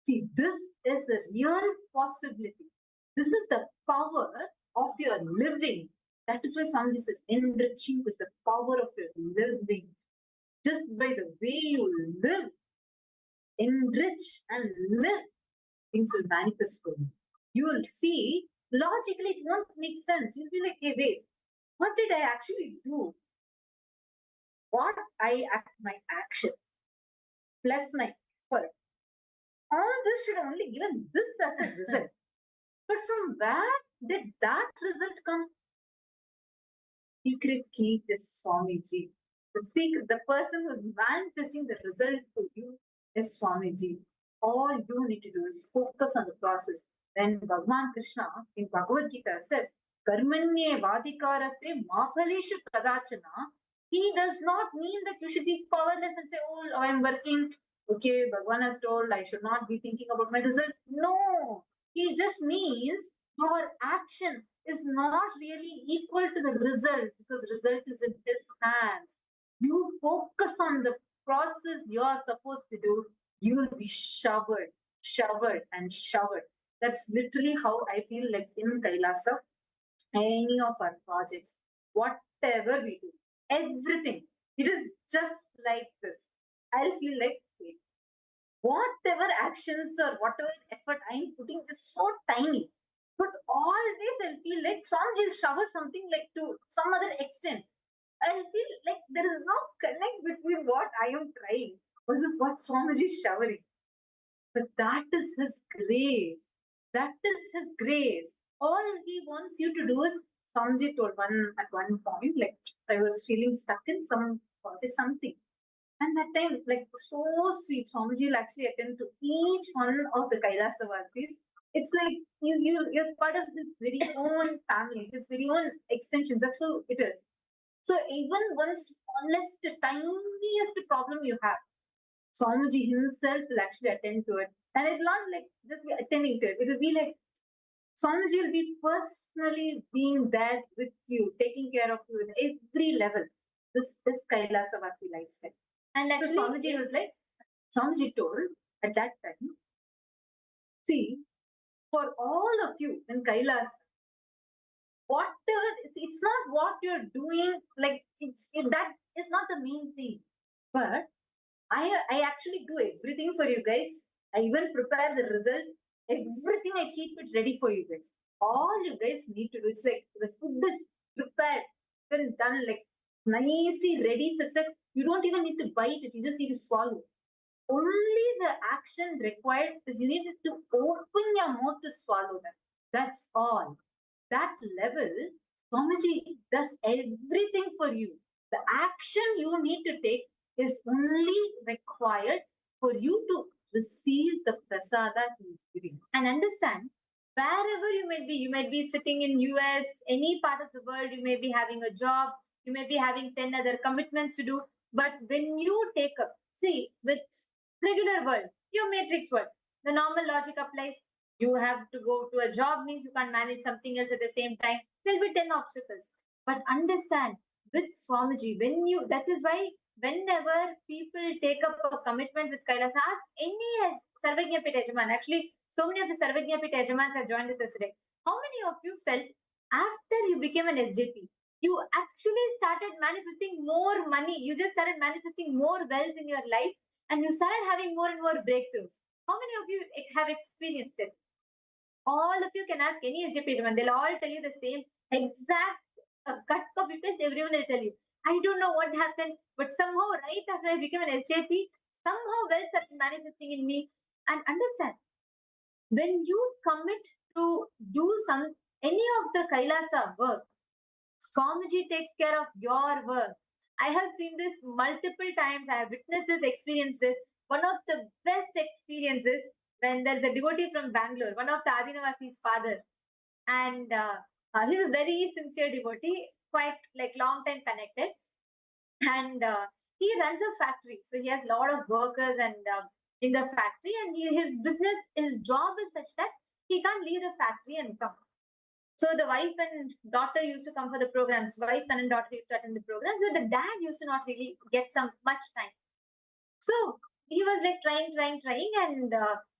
Speaker 13: See, this is a real possibility. This is the power of your living. That is why Swamiji says, enriching is the power of your living. Just by the way you live, enrich and live, things will manifest for you. You will see, logically, it won't make sense. You'll be like, hey, wait, what did I actually do? My action plus my effort. All this should have only given this as a result. But from where did that result come? Secret key is Swamiji. The person who's manifesting the result for you is Swamiji. All you need to do is focus on the process. When Bhagavan Krishna in Bhagavad Gita says, Karmanye vadikaraste maphaleshu kadachana, he does not mean that you should be powerless and say, oh, I'm working. Okay, Bhagavan has told I should not be thinking about my result. No, he just means your action is not really equal to the result because result is in his hands. You focus on the process you are supposed to do, you will be showered and showered. That's literally how I feel like in Kailasa, any of our projects, whatever we do, everything, it is just like this. I'll feel like, wait, whatever actions or whatever effort I'm putting is so tiny. But always I'll feel like Swamiji will shower something like to some other extent. I'll feel like there is no connect between what I am trying versus what Swamiji is showering. But that is his grace. That is his grace. All he wants you to do is, Swamiji told at one point, like I was feeling stuck in some project, something. And that time, like so sweet, Swamiji will actually attend to each one of the Kailasavasis. It's like you're part of this very own family, this very own extensions. That's how it is. So even one smallest, tiniest problem you have, Swamiji himself will actually attend to it. And it will not like just be attending to it. It will be like Swamiji will be personally being there with you, taking care of you at every level. This Kailasavasi lifestyle. And actually, so Swamiji was like, Swamiji told at that time, see, for all of you in Kailas, whatever, it's not what you're doing, like that is not the main thing. But I actually do everything for you guys. I even prepare the result. Everything I keep it ready for you guys. All you guys need to do, it's like the food is prepared, been done like nicely ready such that you don't even need to bite it, you just need to swallow. Only the action required is you need to open your mouth to swallow that. That's all. That level, Swamiji does everything for you. The action you need to take is only required for you to receive the prasada he is giving. And understand, wherever you might be sitting in US, any part of the world, you may be having a job,
Speaker 14: you may be having 10 other commitments to do. But when you take up, see, with regular world, your matrix world, the normal logic applies. You have to go to a job means you can't manage something else at the same time. There'll be 10 obstacles. But understand, with Swamiji, that is why whenever people take up a commitment with Kailasa, ask any Sarvajñapit Yajaman. Actually, so many of the Sarvajñapit Yajamans have joined with us today. How many of you felt after you became an SJP, you actually started manifesting more money? You just started manifesting more wealth in your life and you started having more and more breakthroughs. How many of you have experienced it? All of you can ask any SJP Yajaman. They'll all tell you the same exact cut copy paste. Everyone will tell you. I don't know what happened, but somehow right after I became an SJP, somehow wealth started manifesting in me. And understand, when you commit to do any of the Kailasa work, Swamiji takes care of your work. I have seen this multiple times. I have witnessed this, experienced this. One of the best experiences when there's a devotee from Bangalore, one of the Adinavasi's father, and he's a very sincere devotee, quite like long time connected, and he runs a factory. So he has a lot of workers and in the factory, and his job is such that he can't leave the factory and come. So the wife and daughter used to come for the programs. Wife, son, and daughter used to attend the programs. So the dad used to not really get much time. So he was like trying, and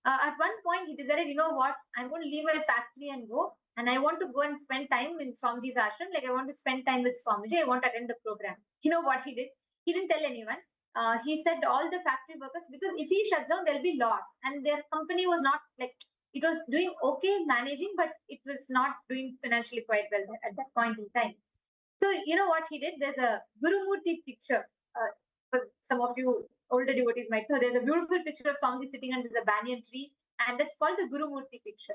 Speaker 14: at one point he decided, you know what, I'm going to leave my factory and go, and I want to go and spend time in Swamiji's ashram. Like I want to spend time with Swamiji. I want to attend the program. You know what he did? He didn't tell anyone. He said all the factory workers, because if he shuts down, there'll be loss, and their company was not like, it was doing okay managing, but it was not doing financially quite well at that point in time. So you know what he did? There's a Gurumurti picture. For some of you older devotees might know, there's a beautiful picture of Swamiji sitting under the banyan tree, and that's called the Gurumurti picture.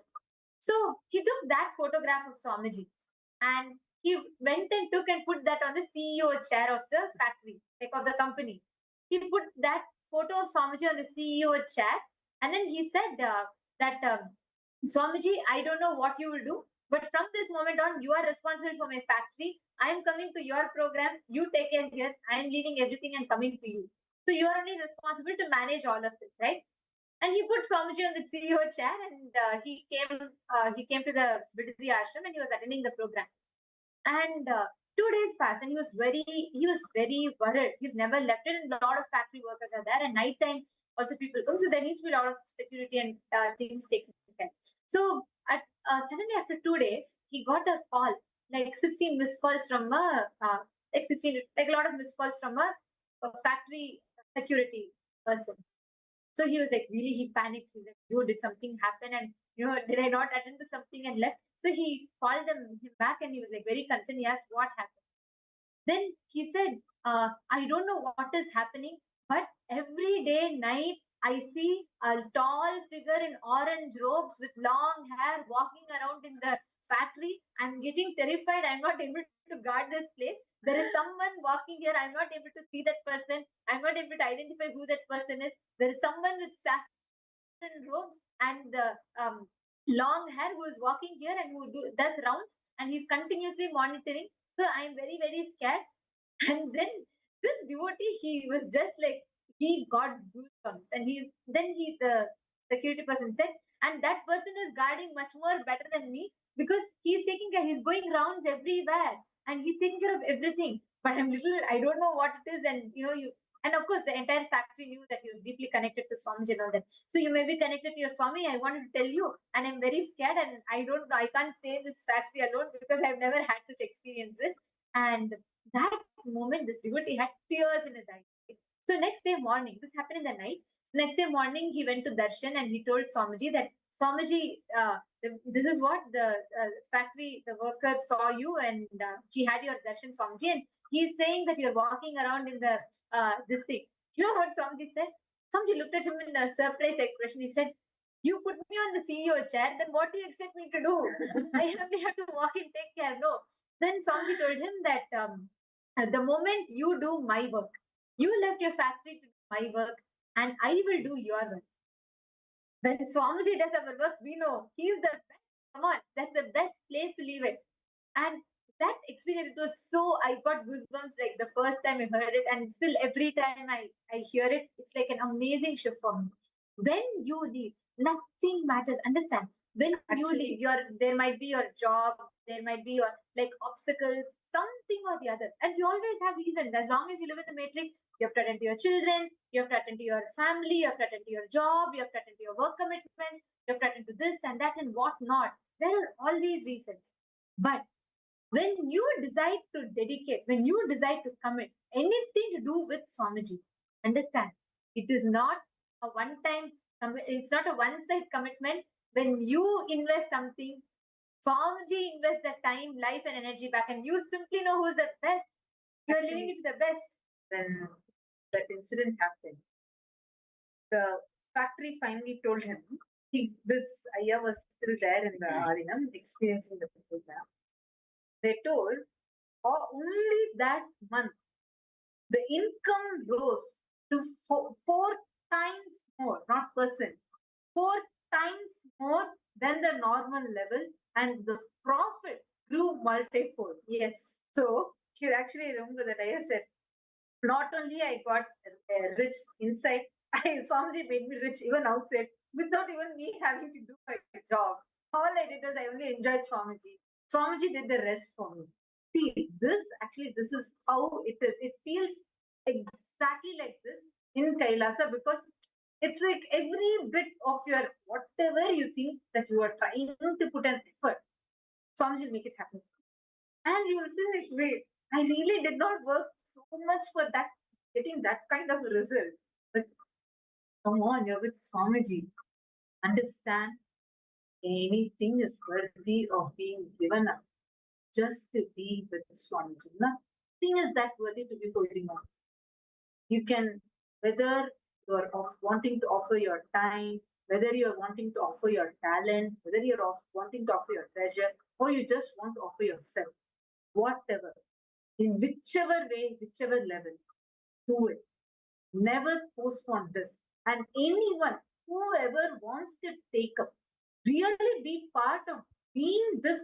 Speaker 14: So he took that photograph of Swamiji and he went and took and put that on the CEO chair of the factory, like of the company. He put that photo of Swamiji on the CEO chair, and then he said Swamiji, I don't know what you will do, but from this moment on, you are responsible for my factory. I am coming to your program. You take care here. I am leaving everything and coming to you. So you are only responsible to manage all of this, right? And he put Swamiji on the CEO chair, and he came to the Vidhi ashram, and he was attending the program. And 2 days passed, and he was very worried. He's never left it, and a lot of factory workers are there, and night time also people come, so there needs to be a lot of security and things taken care. So suddenly after 2 days, he got a call, like 16 missed calls from like 16, like a lot of missed calls from a factory security person. So he was like, really, he panicked. He's like, yo, did something happen? And, did I not attend to something and left? So he called him back, and he was like very concerned. He asked, what happened? Then he said, I don't know what is happening, but every day, night, I see a tall figure in orange robes with long hair walking around in the factory. I'm getting terrified. I'm not able to guard this place. There is someone walking here. I'm not able to see that person. I'm not able to identify who that person is. There is someone with saffron robes and long hair who is walking here and who does rounds, and he's continuously monitoring. So I'm very, very scared. And then this devotee, he was just like, he got goosebumps. And the security person said, and that person is guarding much more better than me, because he's taking care, he's going rounds everywhere and he's taking care of everything. But I don't know what it is. And and of course, the entire factory knew that he was deeply connected to Swamiji and all that. So you may be connected to your Swami. I wanted to tell you, and I'm very scared, and I don't know, I can't stay in this factory alone because I've never had such experiences. And that moment, this devotee had tears in his eyes. So next day morning, this happened in the night. Next day morning, he went to Darshan and he told Swamiji that, Swamiji, this is what the factory, the worker saw you, and he had your Darshan, Swamiji, and he's saying that you're walking around in the this thing. You know what Swamiji said? Swamiji looked at him in a surprised expression. He said, you put me on the CEO chair, then what do you expect me to do? I only have to walk and take care. No. Then Swamiji told him that the moment you do my work, you left your factory to do my work, and I will do your work. When Swamiji does our work, we know he's the best. Come on, that's the best place to leave it. And that experience, it was so, I got goosebumps like the first time I heard it, and still every time I hear it, it's like an amazing shift for me. When you leave, nothing matters. Understand? When you leave, there might be your job, there might be your like obstacles, something or the other. And you always have reasons. As long as you live in the matrix, you have to attend to your children, you have to attend to your family, you have to attend to your job, you have to attend to your work commitments, you have to attend to this and that and whatnot. There are always reasons. But when you decide to dedicate, when you decide to commit anything to do with Swamiji, understand, it is not a one-time, it's not a one-side commitment. When you invest something, Swamiji invests the time, life and energy back, and you simply know who's the best. You are living it to the best.
Speaker 13: When that incident happened, the factory finally told him, this Ayya was still there in the Arinam, experiencing the program. They told, only that month, the income rose to four times more, not percent, 4 times more than the normal level, and the profit grew multifold.
Speaker 14: Yes.
Speaker 13: So, you actually remember that Ayya said, not only I got rich inside, Swamiji made me rich even outside without even me having to do my job. All I did was I only enjoyed Swamiji. Swamiji did the rest for me. See, this is how it is. It feels exactly like this in Kailasa, because it's like every bit of your whatever you think that you are trying to put an effort, Swamiji will make it happen. And you will feel like, wait, I really did not work so much for that, getting that kind of result. But come on, you're with Swamiji. Understand, anything is worthy of being given up just to be with Swamiji. Nothing is that worthy to be holding on. You can, whether you're wanting to offer your time, whether you're wanting to offer your talent, whether you're wanting to offer your treasure, or you just want to offer yourself, whatever, in whichever way, whichever level, do it. Never postpone this. And anyone, whoever wants to take up, really be part of being this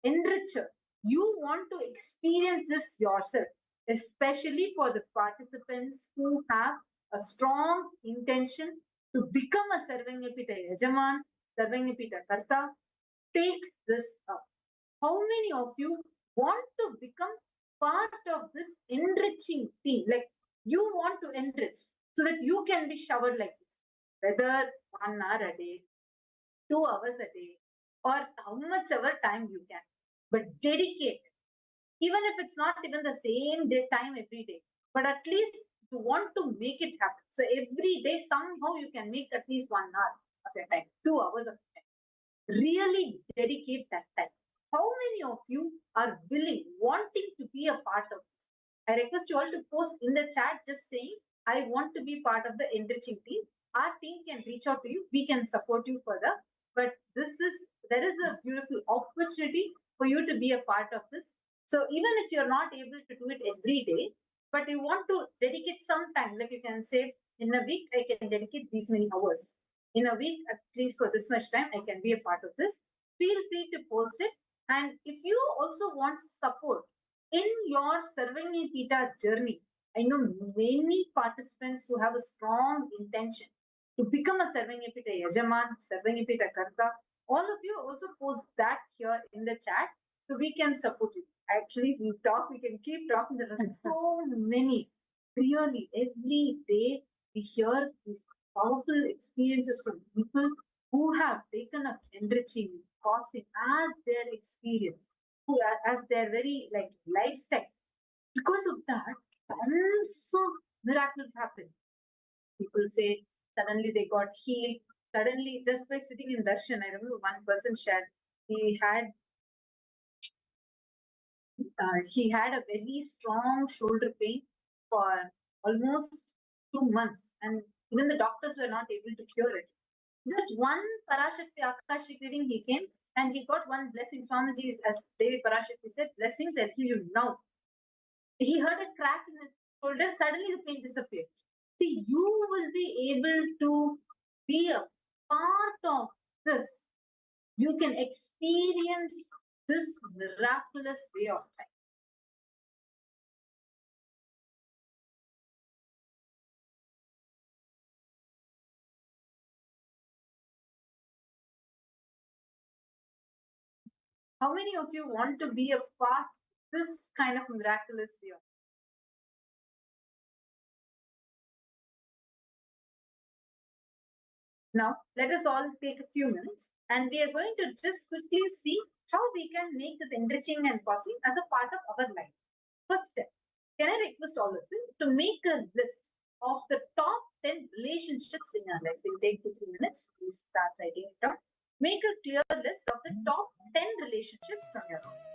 Speaker 13: enricher. You want to experience this yourself, especially for the participants who have a strong intention to become a Sarvangapita Yajaman, Sarvangapita Karta. Take this up. How many of you want to become part of this enriching team? Like, you want to enrich so that you can be showered like this, whether 1 hour a day, 2 hours a day, or how much ever time you can, but dedicate. Even if it's not even the same day time every day, but at least you want to make it happen. So every day somehow you can make at least 1 hour of your time, 2 hours of time. Really dedicate that time. How many of you are willing, wanting to be a part of this? I request you all to post in the chat just saying, I want to be part of the enriching team. Our team can reach out to you. We can support you further. But there is a beautiful opportunity for you to be a part of this. So even if you're not able to do it every day, but you want to dedicate some time, like you can say, in a week, I can dedicate these many hours. In a week, at least for this much time, I can be a part of this. Feel free to post it. And if you also want support in your Sarvangapita journey, I know many participants who have a strong intention to become a Sarvangapita Yajaman, Sarvangapita Karta. All of you also post that here in the chat so we can support you. Actually, we can keep talking. There are so many. Really, every day we hear these powerful experiences from people who have taken up enriching, causing as their experience, as their very lifestyle. Because of that, tons of miracles happen. People say suddenly they got healed. Suddenly, just by sitting in darshan, I remember one person shared he had a very strong shoulder pain for almost 2 months, and even the doctors were not able to cure it. Just one Parashakti Akashik reading he came, and he got one blessing. Swamiji, as Devi Parashakti said, blessings, I'll heal you now. He heard a crack in his shoulder, suddenly the pain disappeared. See, you will be able to be a part of this. You can experience this miraculous way of life. How many of you want to be a part of this kind of miraculous way of life? Now, let us all take a few minutes and we are going to just quickly see how we can make this enriching and passing as a part of our life. First step, can I request all of you to make a list of the top 10 relationships in your life? We'll take 2-3 minutes. Please start writing it down. Make a clear list of the top 10 relationships from your life.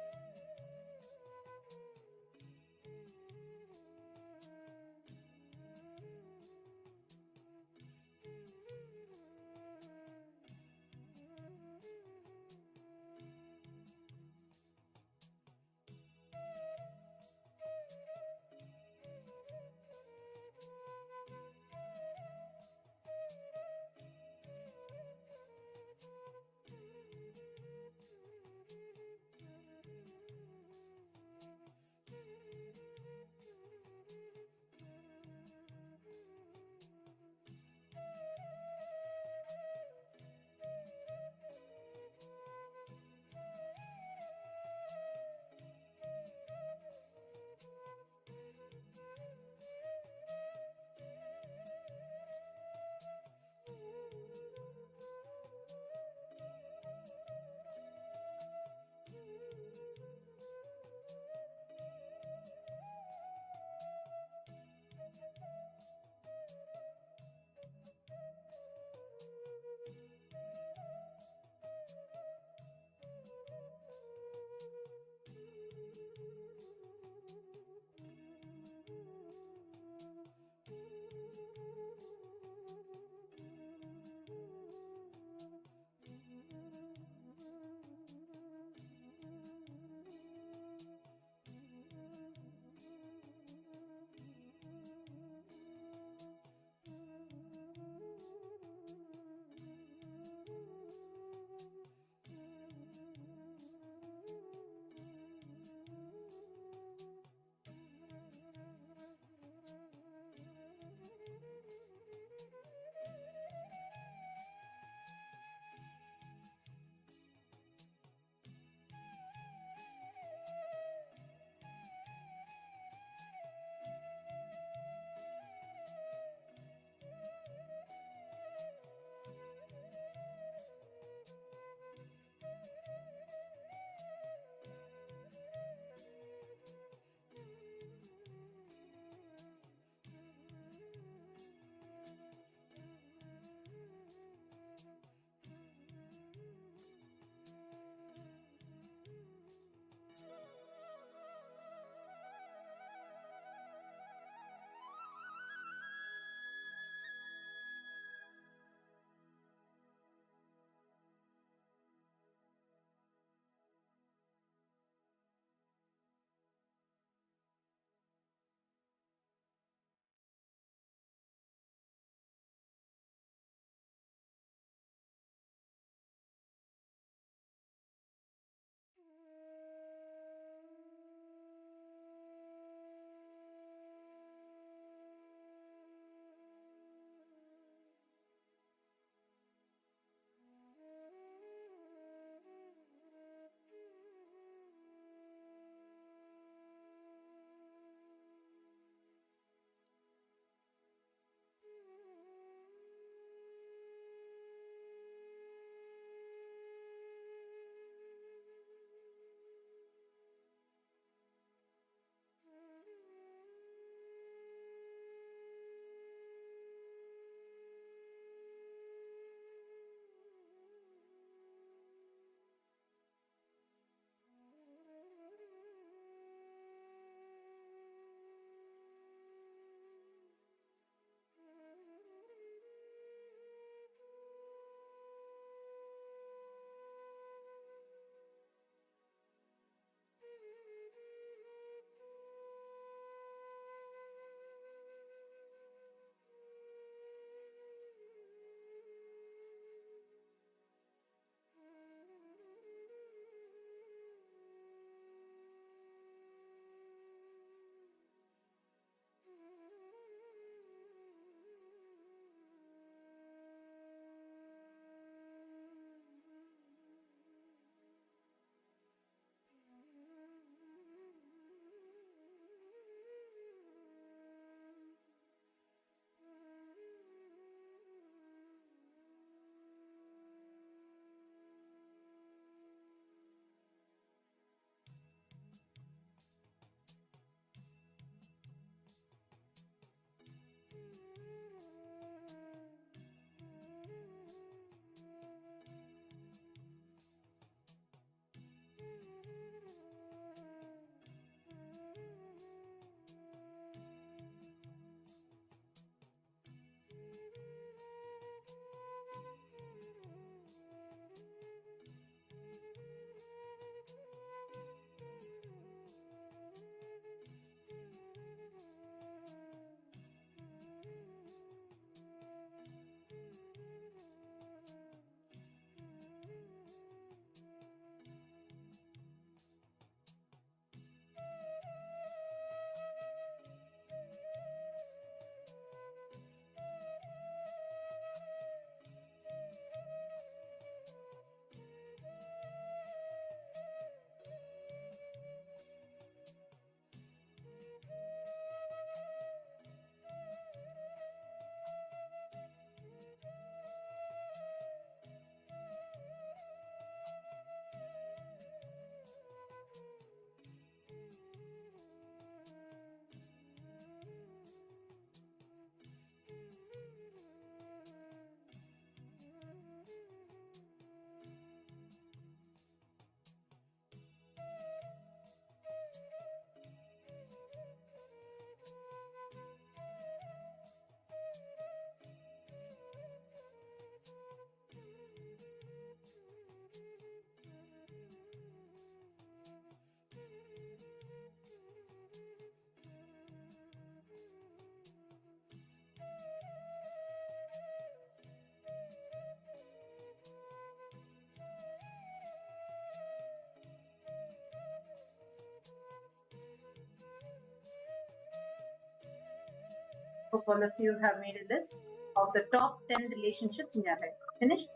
Speaker 13: Hope all of you have made a list of the top 10 relationships in your life. Finished?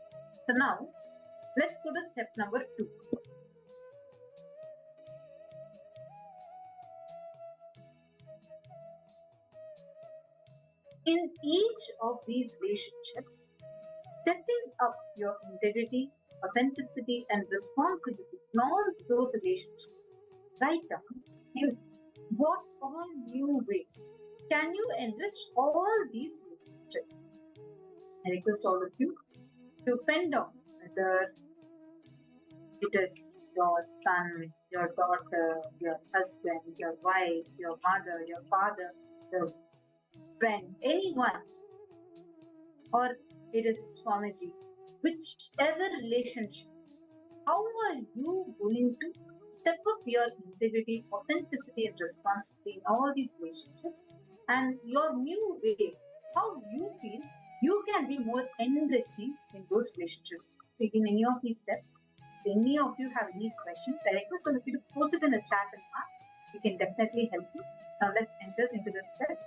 Speaker 13: So now, let's go to step number 2. In each of these relationships, stepping up your integrity, authenticity, and responsibility in all those relationships, write down in what all new ways can you enrich all these relationships. I request all of you to pen down whether it is your son, your daughter, your husband, your wife, your mother, your father, your friend, anyone, or it is Swamiji, whichever relationship, how are you going to step up your integrity, authenticity, and responsibility in all these relationships, and your new ways, how you feel you can be more enriching in those relationships. So in any of these steps, if any of you have any questions, I request all of you to post it in the chat and ask. We can definitely help you. Now let's enter into this step.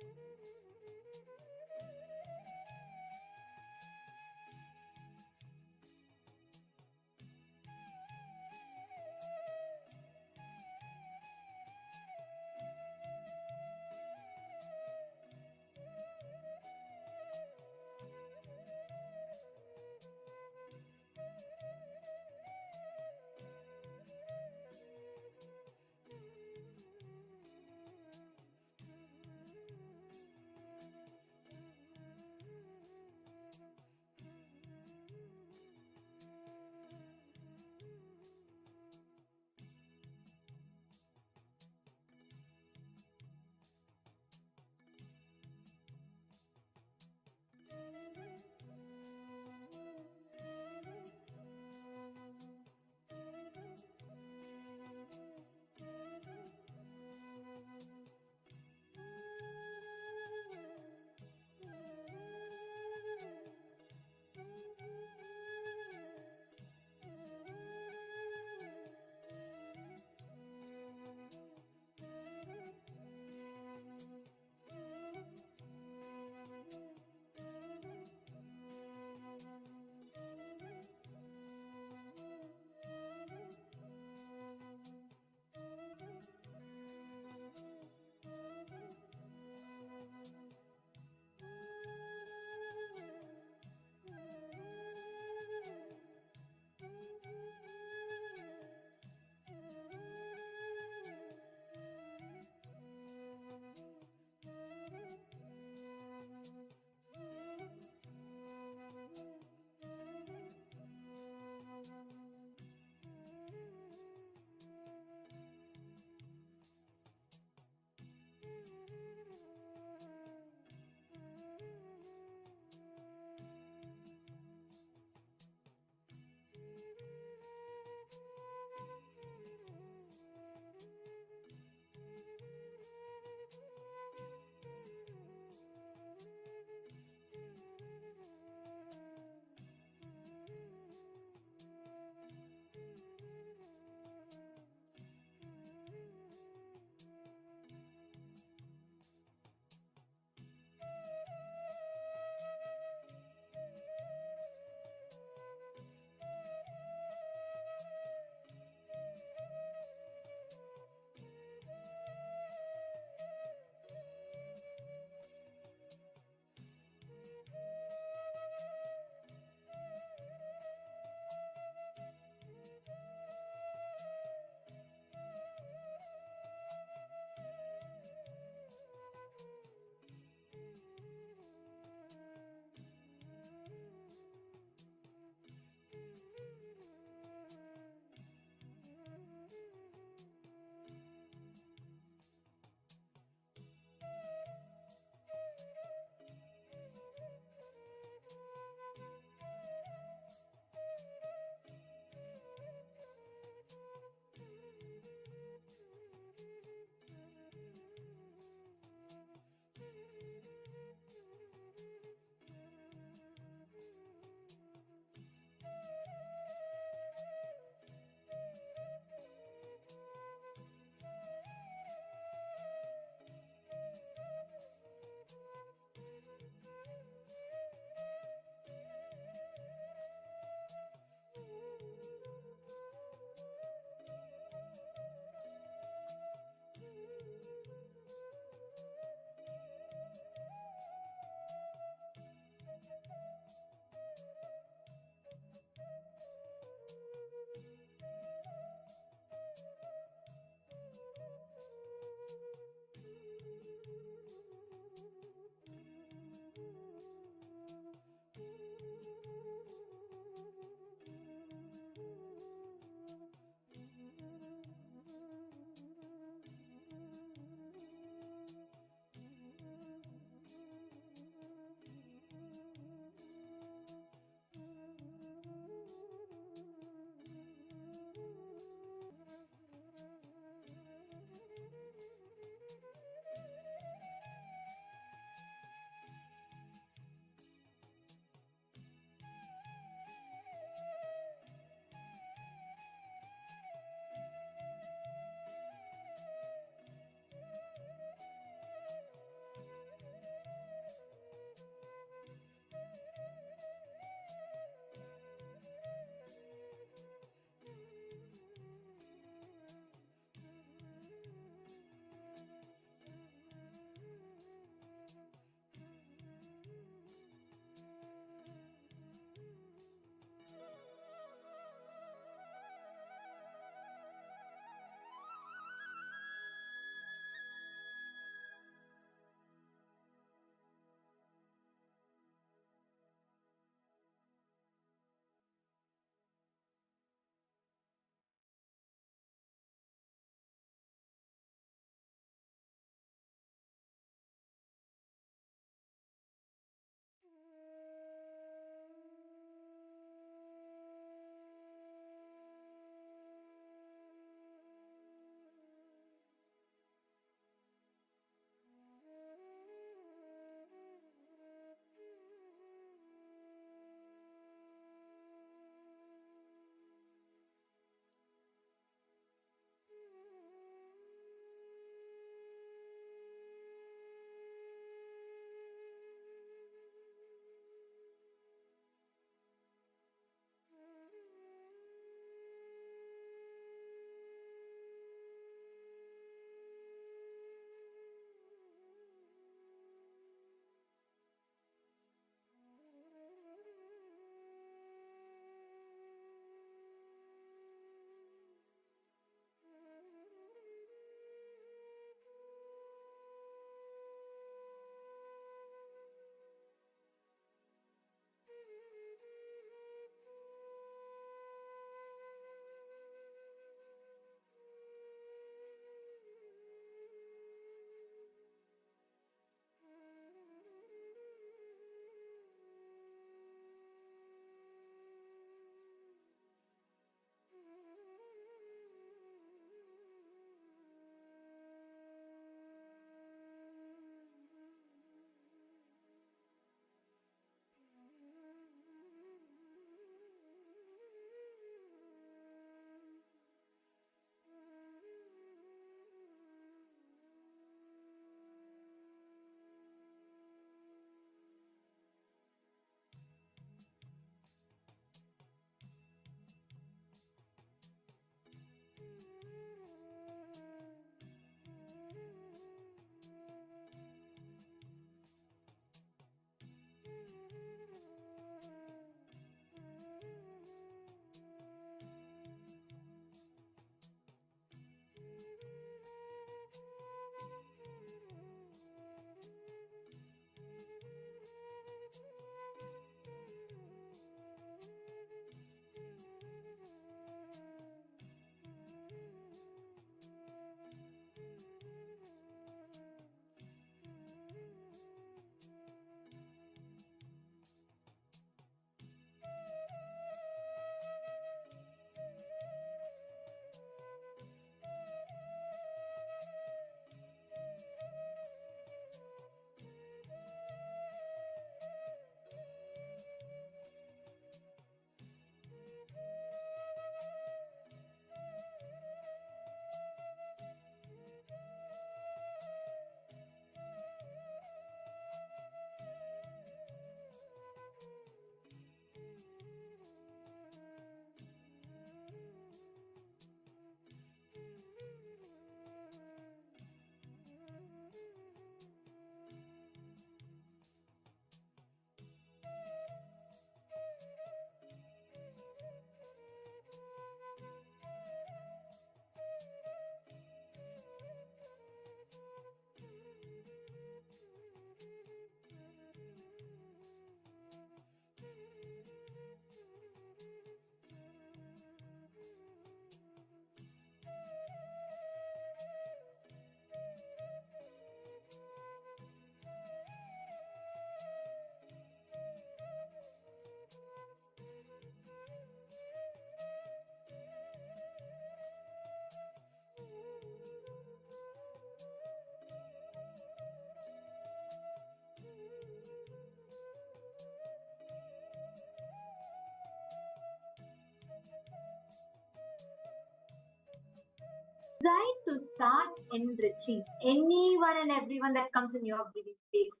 Speaker 14: Try to start enriching anyone and everyone that comes in your breathing space.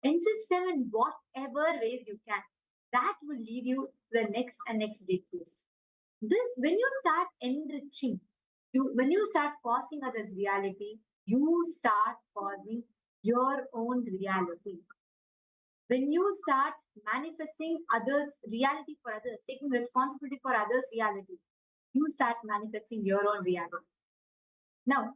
Speaker 14: Enrich them in whatever ways you can. That will lead you to the next and next breakthroughs. This, when you start enriching, when you start causing others reality, you start causing your own reality. When you start manifesting others' reality for others, taking responsibility for others' reality, you start manifesting your own reality. Now,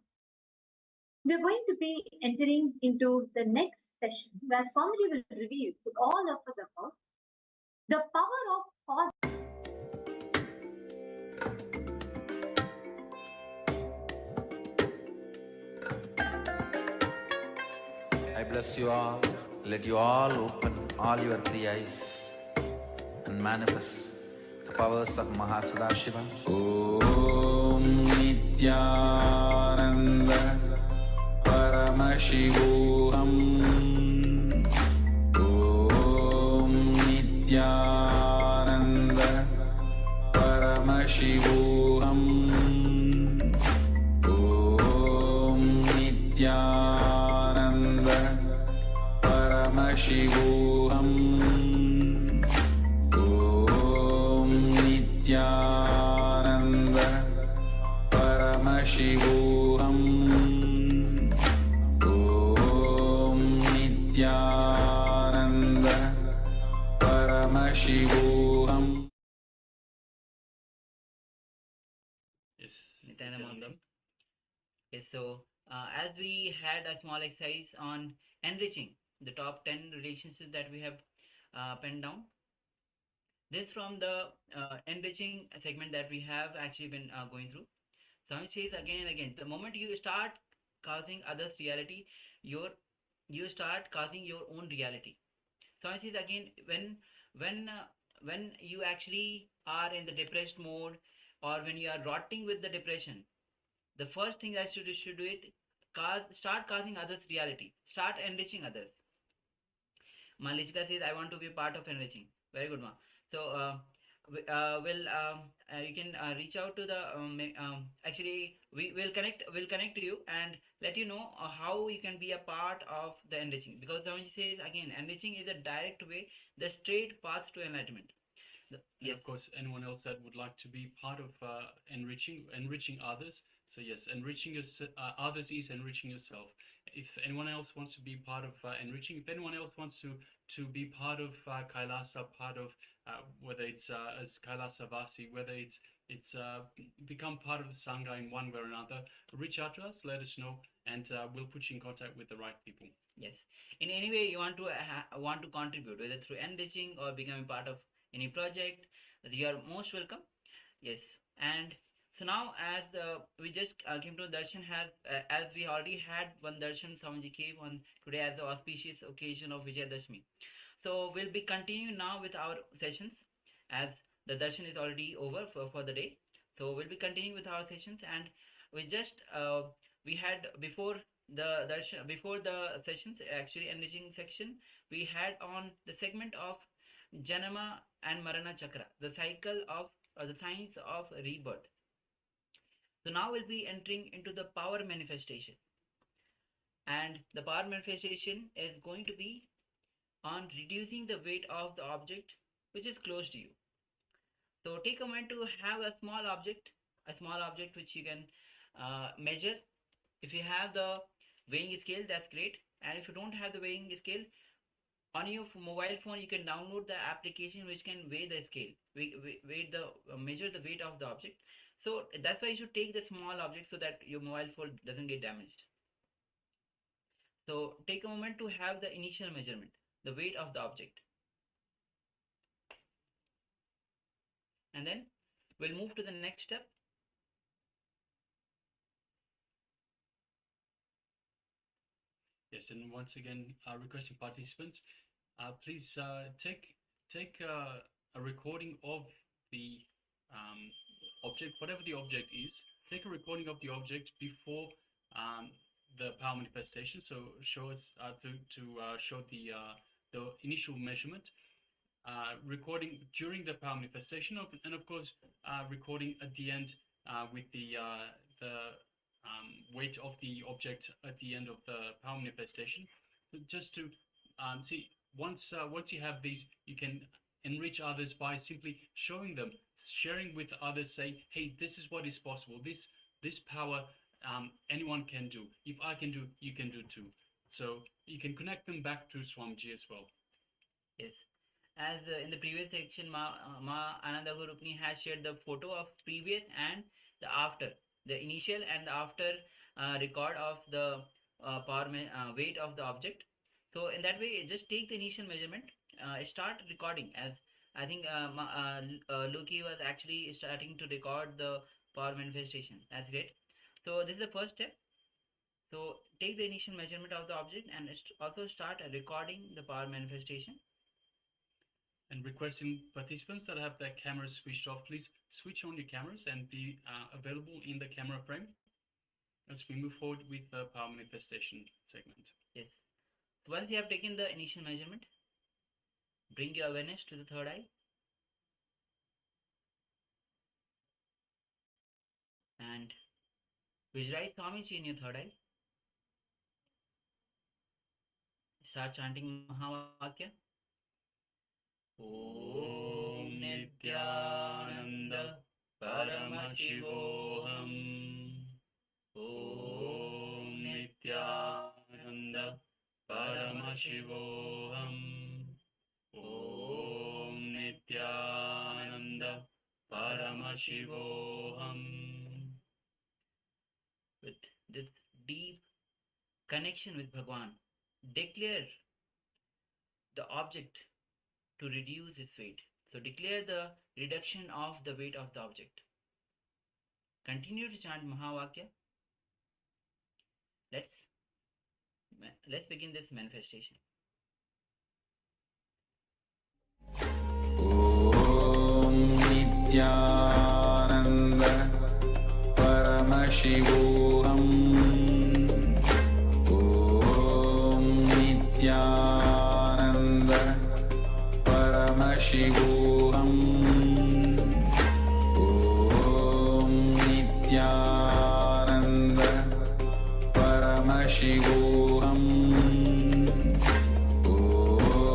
Speaker 14: we're going to be entering into the next session where Swamiji will reveal to all of us about the power of cause.
Speaker 4: I bless you all. Let you all open all your three eyes and manifest the powers of Mahasadashiva.
Speaker 6: Om Nityananda Paramashivoham. Om Nityananda Paramashivoham. Om Nityananda Paramashivoham. Om Nityananda Paramashivoham. Om Nityananda Paramashivoham.
Speaker 9: Yes.
Speaker 8: Nityananda. Yes, so as we had a small exercise on enriching the top 10 relationships that we have penned down, this from the enriching segment that we have actually been going through. So it says again and again, the moment you start causing others reality, you start causing your own reality. So it says again, when you actually are in the depressed mode, or when you are rotting with the depression, the first thing that you should do it, start causing others reality, start enriching others. Malishka says, I want to be part of enriching. Very good, ma. So you can reach out to the actually we will connect to you and let you know how you can be a part of the enriching, because Swamiji says again, enriching is a direct way, the straight path to enlightenment.
Speaker 9: And of course, anyone else that would like to be part of enriching others. So yes, enriching others is enriching yourself. If anyone else wants to be part of enriching, if anyone else wants to be part of Kailasa, part of whether it's as Kailasavasi, whether it's become part of the Sangha in one way or another, reach out to us, let us know, and we'll put you in contact with the right people.
Speaker 8: Yes, in any way you want to contribute, whether through enriching or becoming part of any project, you are most welcome. Yes, and so now as we just came to darshan, as we already had one darshan Swamiji gave on today as the auspicious occasion of Vijayadashmi. So we'll be continuing now with our sessions as the darshan is already over for the day. So we'll be continuing with our sessions, and we just we had before the darshan, before the sessions, actually enriching section, we had on the segment of Janama and Marana Chakra, the cycle of the science of rebirth. So now we'll be entering into the power manifestation, and the power manifestation is going to be on reducing the weight of the object which is close to you. So take a moment to have a small object which you can measure. If you have the weighing scale, that's great, and if you don't have the weighing scale, on your mobile phone you can download the application which can weigh the scale, measure the weight of the object. So that's why you should take the small object so that your mobile phone doesn't get damaged. So take a moment to have the initial measurement, the weight of the object, and then we'll move to the next step.
Speaker 9: Yes, and once again, requesting participants, please take a recording of the object, whatever the object is. Take a recording of the object before the power manifestation. So show us show the initial measurement. Recording during the power manifestation, and of course recording at the end with the the weight of the object at the end of the power manifestation. So just to see, once you have these, you can enrich others by simply showing them, sharing with others, say, hey, this is what is possible. This power anyone can do. If I can do, you can do too. So you can connect them back to Swamiji as well.
Speaker 8: Yes. As in the previous section, Ma Ananda Gurupni has shared the photo of previous and the after, the initial and the after record of the weight of the object. So in that way, just take the initial measurement, start recording. As I think Luki was actually starting to record the power manifestation. That's great. So this is the first step. So take the initial measurement of the object and also start recording the power manifestation.
Speaker 9: And requesting participants that have their cameras switched off, please switch on your cameras and be available in the camera frame as we move forward with the power manifestation segment.
Speaker 8: Yes. So once you have taken the initial measurement, bring your awareness to the third eye. And visualize Swamiji in your third eye. Start chanting Mahavakya. Om Nityananda Paramashivoham. Om Nityananda Paramashivoham. Om Nityananda Paramashivoham. With this deep connection with Bhagwan, declare the object to reduce its weight. So declare the reduction of the weight of the object. Continue to chant Mahavakya. Let's begin this manifestation.
Speaker 6: Om Nityananda Paramashivoham. Om Nityananda Paramashivoham. Om Nityananda Paramashivoham. Om Nityananda Paramashivoham. Om Nityananda Paramashivoham. Om Nityananda Paramashivoham.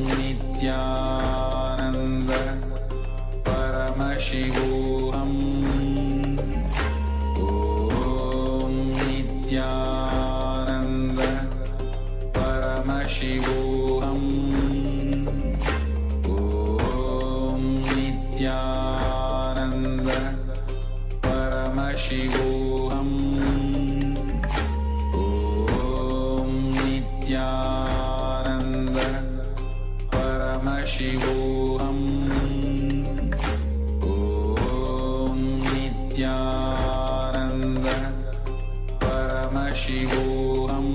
Speaker 6: Om Nityananda Paramashivoham. Om Nityananda Paramashivoham. Om Nityananda Paramashivoham. Om Nityananda Paramashivoham. Om Nityananda Paramashivoham.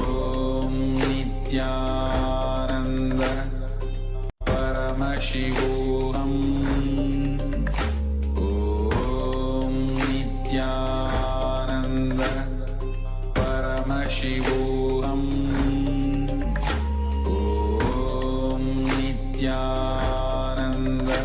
Speaker 6: Om Nityananda Paramashivoham. Om Nityananda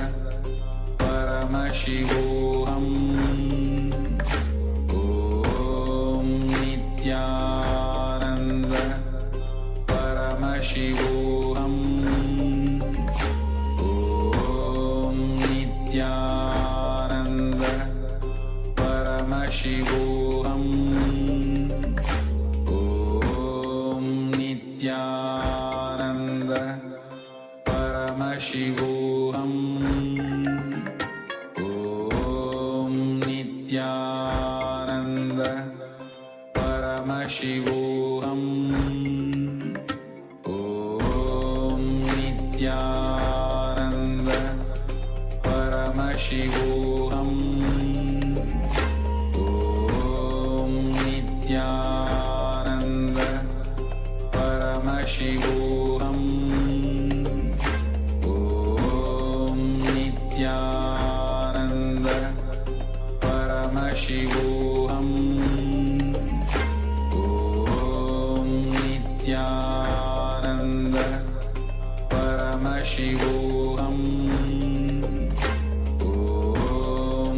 Speaker 6: Paramashivoham. Om Nityananda Paramashivoham. Om Nityananda Paramashivoham. Om Nityananda Paramashivoham. Om Nityananda Paramashivoham. Om Nityananda Paramashivoham. Om Nityananda Paramashivoham. Om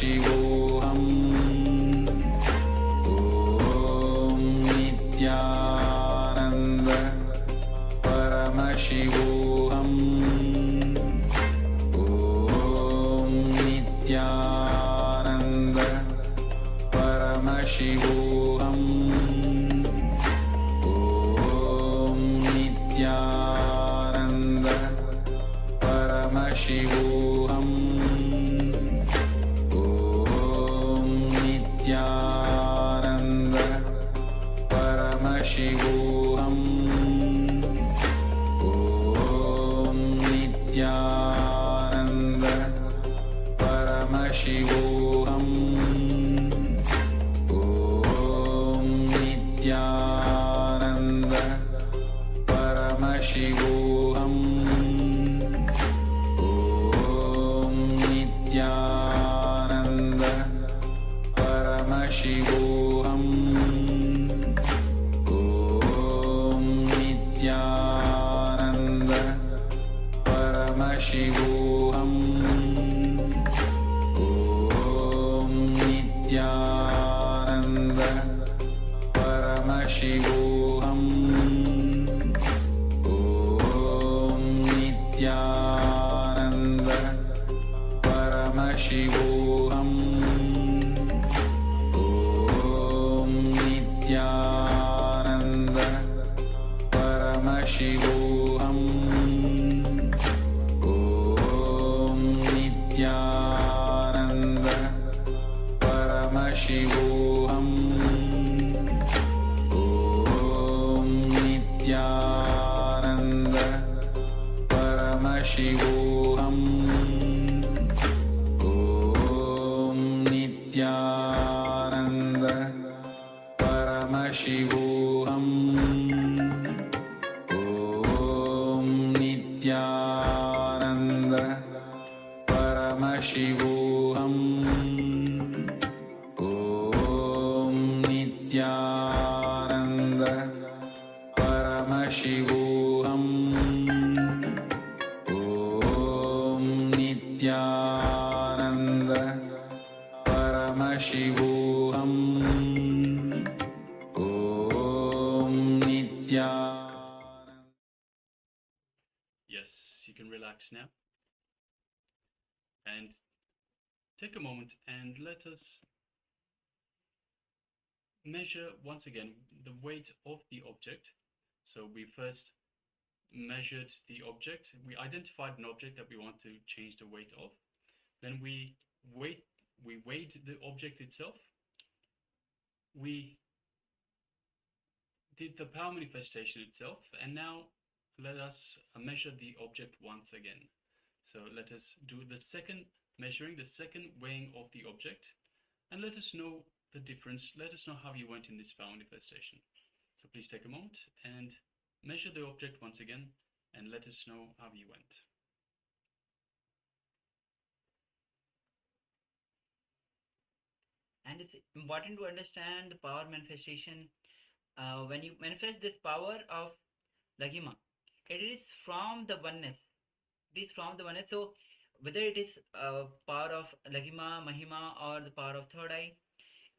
Speaker 6: Paramashivoham Om Nityananda Paramashivoham Om Nityananda Paramashivoham Om Nityananda Paramashivoham Om Nityananda Paramashivoham Om Nityananda Paramashivoham Om Nityananda Paramashivoham Om Nityananda Paramashivoham Om Nityananda Paramashivoham Om Nityananda Paramashivoham Om Nityananda Paramashivoham Om Nityananda Paramashivoham Om Nityananda Paramashivoham Om Nityananda Paramashivoham Om Nityananda Paramashivoham Om Nityananda Paramashivoham Om Nityananda Paramashivoham Om Nityananda Paramashivoham Om Nityananda.
Speaker 9: Yes, you can relax now. And take a moment and let us measure once again the weight of the object. So we first measured the object. We identified an object that we want to change the weight of. Then we weighed the object itself. We did the power manifestation itself, and now let us measure the object once again. So let us do the second measuring, the second weighing of the object, and let us know the difference. Let us know how you went in this power manifestation. So please take a moment and measure the object once again, and let us know how you went.
Speaker 8: And it's important to understand the power manifestation. When you manifest this power of Laghima, it is from the oneness. It is from the oneness. So whether it is power of Laghima, Mahima, or the power of third eye,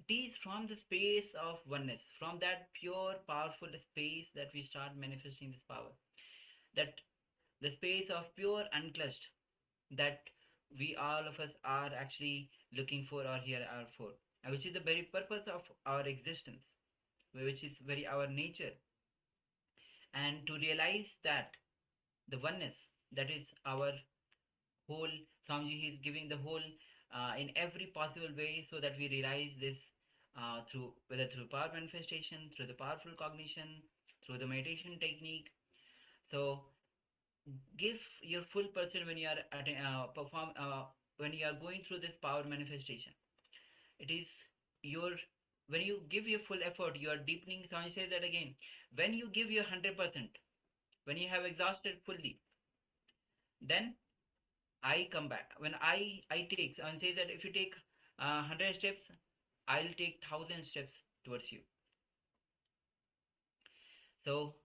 Speaker 8: it is from the space of oneness, from that pure, powerful space that we start manifesting this power. That the space of pure unclutched, that we all of us are actually looking for or here are for, which is the very purpose of our existence, which is very our nature. And to realize that the oneness, that is our whole, Swamiji is giving the whole in every possible way, so that we realize this through, whether through power manifestation, through the powerful cognition, through the meditation technique. So give your full person when you are when you are going through this power manifestation. It is your, when you give your full effort, you are deepening. Swami says that again, when you give your 100%, when you have exhausted fully, then I come back. When I take, Swami says that if you take 100 steps, I'll take 1,000 steps towards you. So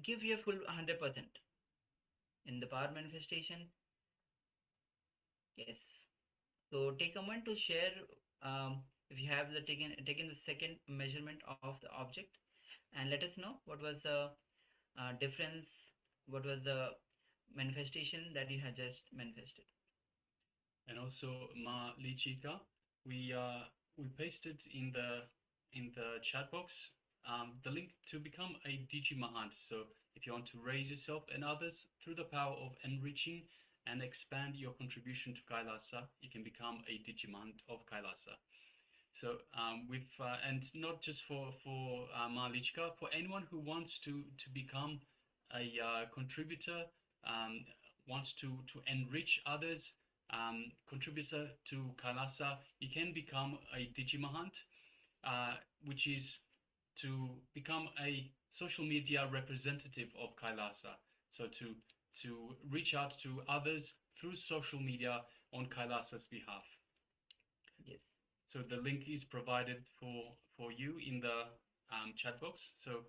Speaker 8: give your full 100% in the power manifestation. Yes, So take a moment to share if you have taken the second measurement of the object, and let us know what was the difference, what was the manifestation that you had just manifested.
Speaker 9: And also Ma Lichika, we pasted in the chat box the link to become a Digimahant. So if you want to raise yourself and others through the power of enriching and expand your contribution to Kailasa, you can become a Digimahant of Kailasa. So and not just for Ma Lichika, for anyone who wants to become a contributor, wants to enrich others, contributor to Kailasa, you can become a Digimahant, which is to become a social media representative of Kailasa. So to reach out to others through social media on Kailasa's behalf.
Speaker 8: Yes.
Speaker 9: So the link is provided for you in the chat box. So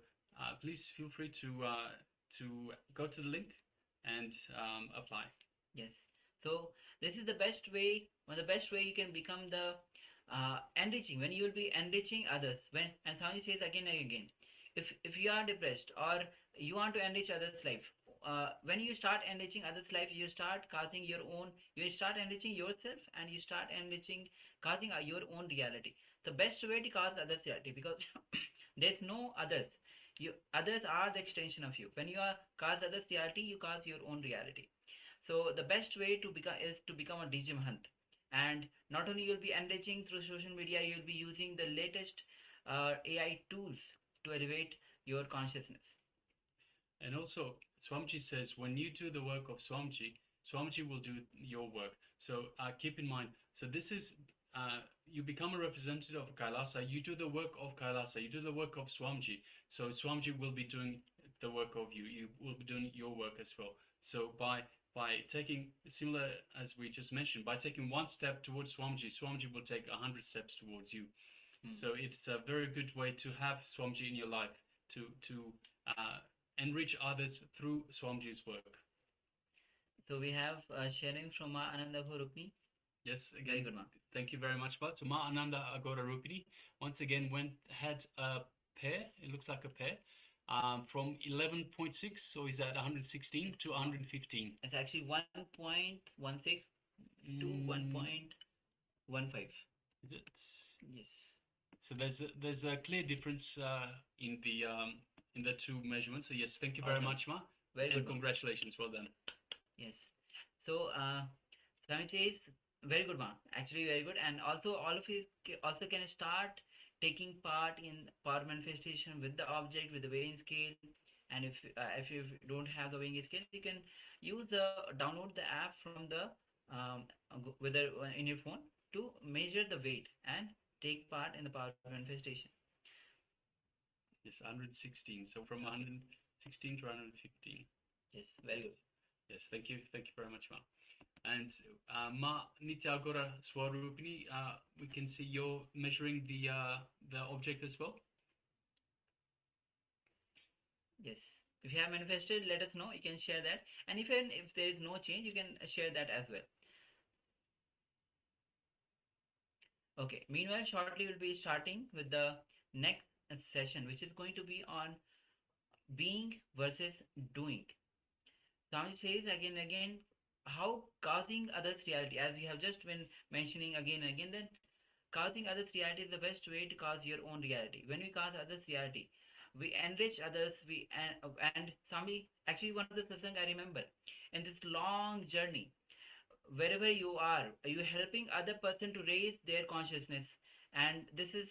Speaker 9: please feel free to go to the link and apply.
Speaker 8: Yes. So this is the best way, one of the best way you can become the enriching, when you will be enriching others. When, and Swami says again and again, if you are depressed or you want to enrich others' life, when you start enriching others' life, you start causing your own, you start enriching yourself and you start causing your own reality. The best way to cause others' reality, because there's no others. Others are the extension of you. When you are cause others' reality, you cause your own reality. So the best way to become is to become a Digimahant. And not only you'll be enriching through social media, you'll be using the latest AI tools to elevate your consciousness.
Speaker 9: And also, Swamiji says, when you do the work of Swamiji, Swamiji will do your work. So keep in mind, so this is, you become a representative of Kailasa, you do the work of Kailasa, you do the work of Swamiji. So Swamiji will be doing the work of you, you will be doing your work as well. So by taking, similar as we just mentioned, by taking one step towards Swamiji, Swamiji will take 100 steps towards you. So it's a very good way to have Swamiji in your life, to enrich others through Swamiji's work.
Speaker 8: So we have sharing from Ma Ananda Rupini.
Speaker 9: Yes, again,
Speaker 8: Very good, Ma.
Speaker 9: Thank you very much, Bart. So Ma Ananda Agora Rupini once again had a pair, it looks like a pair, from 11.6, so is that 116 to 115?
Speaker 8: It's actually 1.16 to 1.15.
Speaker 9: Is it?
Speaker 8: Yes.
Speaker 9: So there's a clear difference in the two measurements. So yes, thank you very
Speaker 8: Awesome.
Speaker 9: much, Ma.
Speaker 8: Very
Speaker 9: and
Speaker 8: good, Ma.
Speaker 9: congratulations, well done.
Speaker 8: Yes. So Swami says, very good, Ma. Actually, very good. And also, all of you also can start taking part in power manifestation with the object, with the weighing scale. And if you don't have the weighing scale, you can use download the app from the whether in your phone to measure the weight and take part in the power manifestation.
Speaker 9: Yes, 116. So from 116 to 115.
Speaker 8: Yes, very good.
Speaker 9: Yes, thank you very much, Ma. And Ma Nityagora Swarupini, we can see you're measuring the object as well.
Speaker 8: Yes. If you have manifested, let us know. You can share that. And even if there is no change, you can share that as well. Okay. Meanwhile, shortly we'll be starting with the next session, which is going to be on being versus doing. Swami says again and again, how causing others reality, as we have just been mentioning again and again, that causing others reality is the best way to cause your own reality. When we cause others reality, we enrich others. And Swami, actually one of the satsang I remember, in this long journey, wherever you are helping other person to raise their consciousness. And this is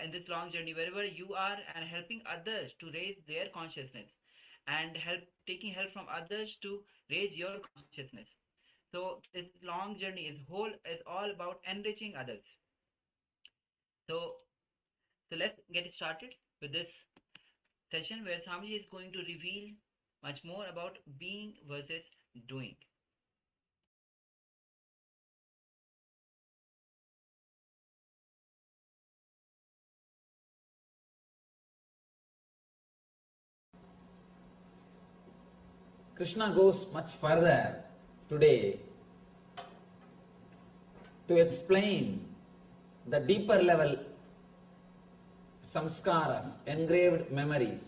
Speaker 8: in this long journey, wherever you are and helping others to raise their consciousness and taking help from others to raise your consciousness. So this long journey is all about enriching others. So let's get started with this session where Swamiji is going to reveal much more about being versus doing.
Speaker 11: Krishna goes much further today to explain the deeper level samskaras, engraved memories.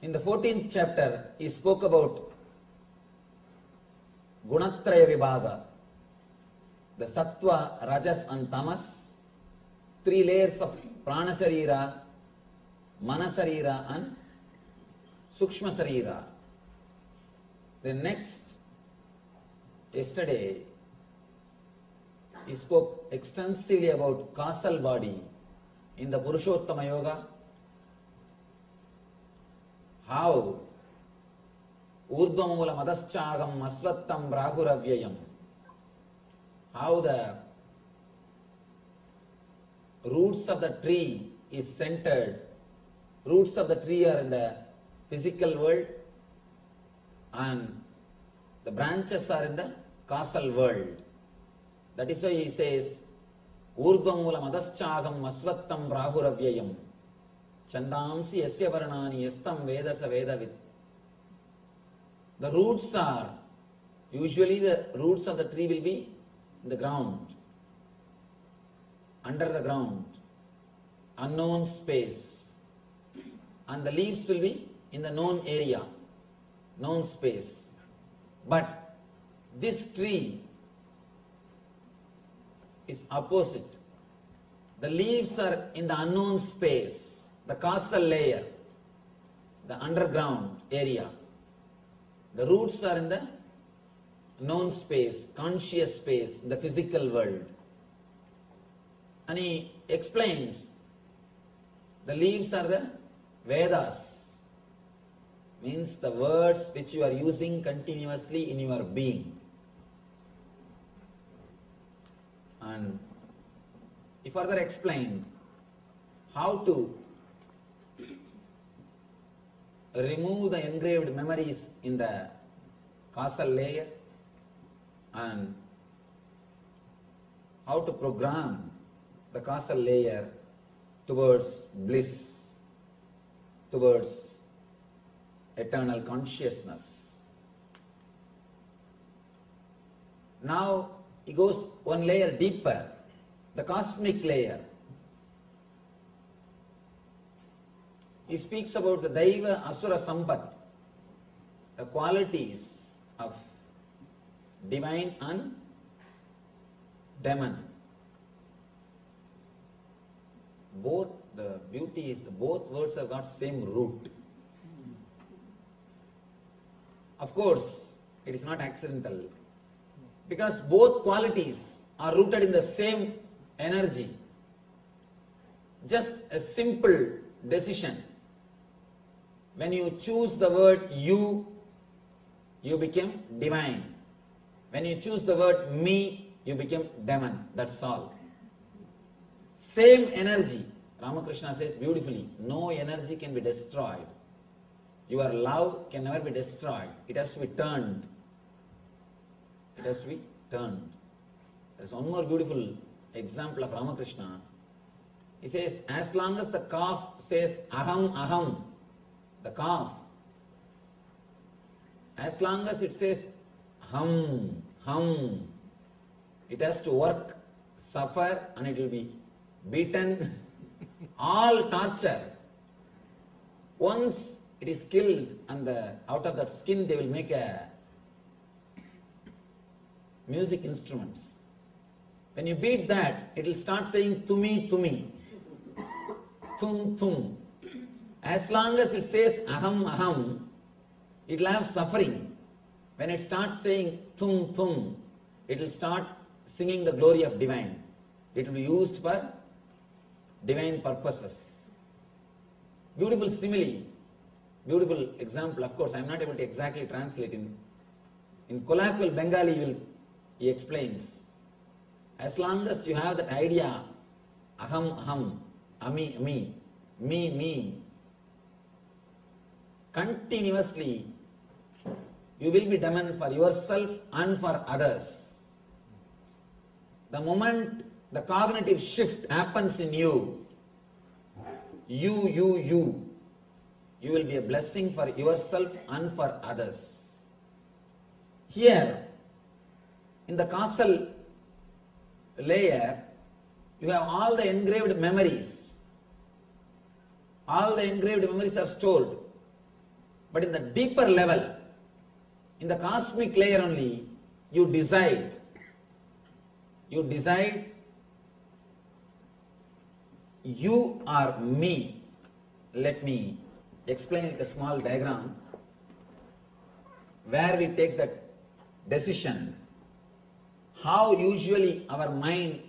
Speaker 11: In the 14th chapter, he spoke about Gunatraya Vibhaga, the Sattva, Rajas and Tamas, 3 layers of Prana Sarira, Mana Sarira and Sukshma Sarira. Then next, yesterday, he spoke extensively about causal body in the Purushottama Yoga, how Urdhvamula Madaschagam Asvattam Brahuravyayam, how the roots of the tree is centered. Roots of the tree are in the physical world and the branches are in the causal world. That is why he says, Urdhvamula Madaschagam Asvattam Brahuravyayam Chandamsi Yasya Varnani Yastam Vedasa Vedavit. The roots are, usually the roots of the tree will be in the ground, under the ground, unknown space, and the leaves will be in the known area, known space. But this tree is opposite. The leaves are in the unknown space, the causal layer, the underground area. The roots are in the known space, conscious space, the physical world. And he explains the leaves are the Vedas, means the words which you are using continuously in your being. And he further explained how to remove the engraved memories in the causal layer and how to program the causal layer towards bliss, towards eternal consciousness. Now he goes one layer deeper, the cosmic layer. He speaks about the Daiva Asura Sampat, the qualities of divine and demon. Both, the beauty is both words have got same root. Of course, it is not accidental, because both qualities are rooted in the same energy. Just a simple decision. When you choose the word you become divine. When you choose the word me, you become demon. That's all. Same energy. Ramakrishna says beautifully, no energy can be destroyed. Your love can never be destroyed. It has to be turned. It has to be turned. There is one more beautiful example of Ramakrishna. He says, as long as the calf says aham, aham, the calf, as long as it says hum, hum, it has to work, suffer, and it will be beaten, all torture. Once it is killed and out of that skin they will make a music instruments. When you beat that, it will start saying tumi, tumi, tum, tum. As long as it says aham, aham, it will have suffering. When it starts saying tum, tum, it will start singing the glory of divine. It will be used for divine purposes. Beautiful simile, beautiful example. Of course, I am not able to exactly translate. In colloquial Bengali, he explains. As long as you have that idea, aham, aham, ami, ami, me, continuously, you will be demon for yourself and for others. The moment the cognitive shift happens in you, you will be a blessing for yourself and for others. Here, in the causal layer, you have all the engraved memories. All the engraved memories are stored. But in the deeper level, in the cosmic layer only, you decide. You decide, you are me. Let me explain it a small diagram where we take that decision. How usually our mind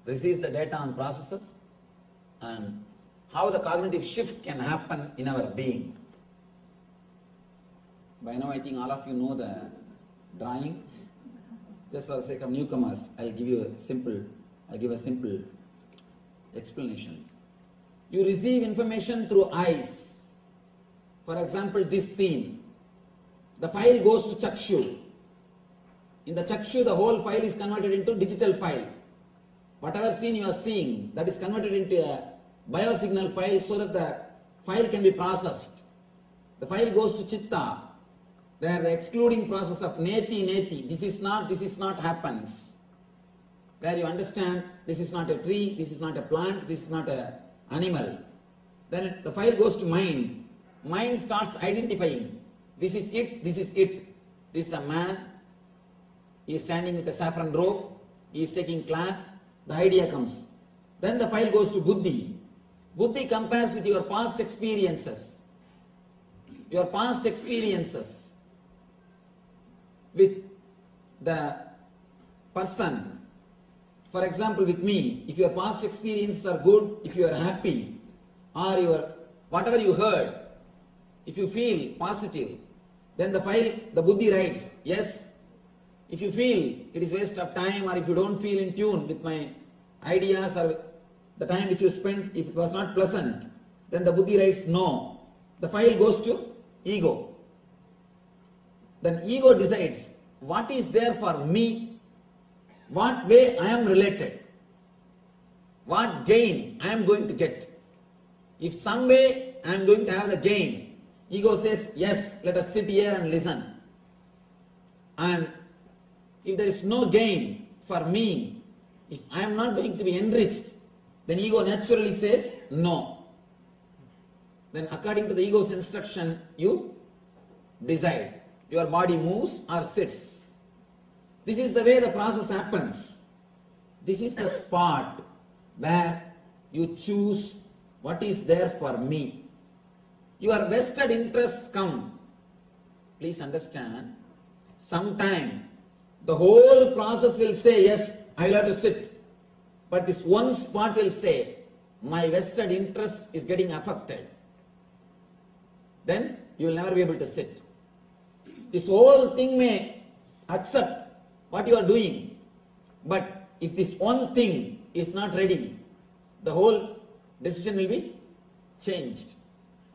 Speaker 11: receives the data and processes, and how the cognitive shift can happen in our being. By now I think all of you know the drawing. Just for the sake of newcomers, I'll give a simple explanation. You receive information through eyes. For example, this scene. The file goes to Chakshu. In the Chakshu, the whole file is converted into digital file. Whatever scene you are seeing, that is converted into a biosignal file so that the file can be processed. The file goes to Chitta, where the excluding process of neti, this is not happens. Where you understand this is not a tree, this is not a plant, this is not an animal. Then the file goes to mind. Mind starts identifying. This is it, this is it. This is a man. He is standing with a saffron robe. He is taking class. The idea comes. Then the file goes to Buddhi. Buddhi compares with your past experiences. Your past experiences with the person. For example, with me, if your past experiences are good, if you are happy, or your whatever you heard, if you feel positive, then the file, the Buddhi writes, yes. If you feel it is waste of time, or if you don't feel in tune with my ideas or the time which you spent, if it was not pleasant, then the Buddhi writes no. The file goes to ego. Then ego decides what is there for me, what way I am related, what gain I am going to get. If some way I am going to have the gain, ego says yes, let us sit here and listen. And if there is no gain for me, if I am not going to be enriched, then ego naturally says no. Then according to the ego's instruction, you decide. Your body moves or sits. This is the way the process happens. This is the spot where you choose what is there for me. Your vested interests come. Please understand, sometime the whole process will say, yes, I will have to sit. But this one spot will say, my vested interest is getting affected. Then you will never be able to sit. This whole thing may accept what you are doing. But if this one thing is not ready, the whole decision will be changed.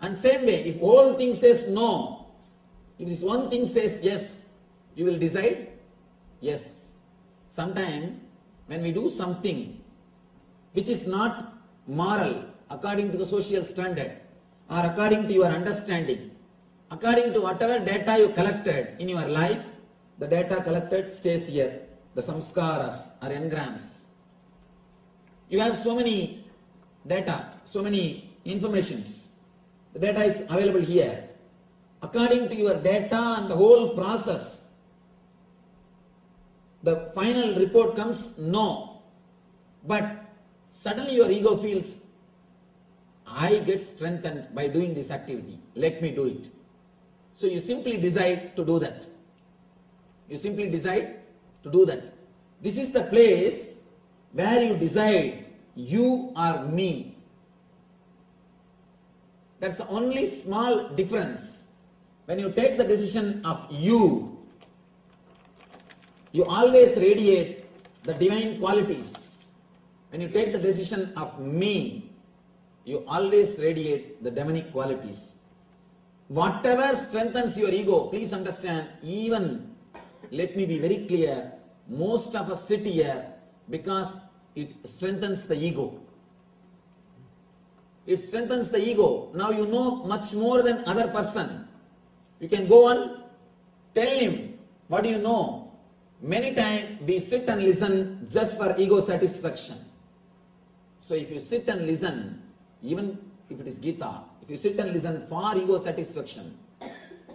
Speaker 11: And same way, if whole thing says no, if this one thing says yes, you will decide yes. Sometime when we do something which is not moral according to the social standard or according to your understanding, according to whatever data you collected in your life, the data collected stays here, the samskaras or engrams. You have so many data, so many informations. The data is available here. According to your data and the whole process, the final report comes no. But suddenly your ego feels, I get strengthened by doing this activity. Let me do it. So you simply decide to do that. You simply decide to do that. This is the place where you decide you are me. That's the only small difference. When you take the decision of you always radiate the divine qualities. When you take the decision of me, you always radiate the demonic qualities. Whatever strengthens your ego, please understand, even, let me be very clear, most of us sit here because it strengthens the ego. It strengthens the ego. Now you know much more than other person. You can go on, tell him, what do you know? Many times we sit and listen just for ego satisfaction. So if you sit and listen, even if it is Gita, if you sit and listen for ego satisfaction,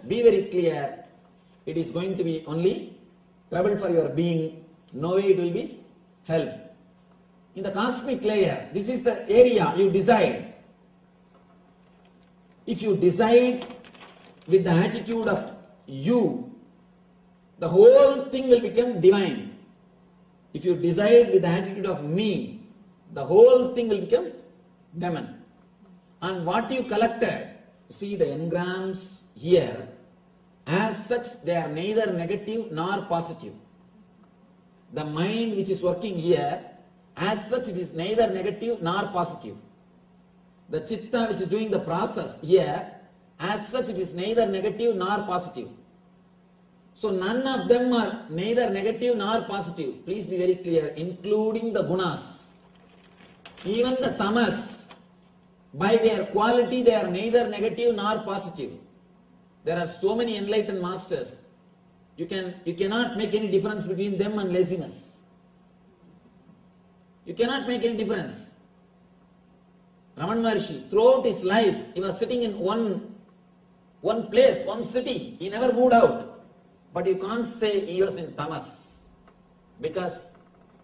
Speaker 11: be very clear, it is going to be only trouble for your being, no way it will be help. In the cosmic layer, this is the area you decide. If you decide with the attitude of you, the whole thing will become divine. If you decide with the attitude of me, the whole thing will become demon. And what you collected, see the engrams here, as such they are neither negative nor positive. The mind which is working here, as such it is neither negative nor positive. The chitta which is doing the process here, as such it is neither negative nor positive. So none of them are neither negative nor positive. Please be very clear, including the gunas. Even the tamas, by their quality they are neither negative nor positive. There are so many enlightened masters. You cannot make any difference between them and laziness. You cannot make any difference. Raman Maharshi, throughout his life, he was sitting in one place, one city. He never moved out. But you can't say he was in tamas, because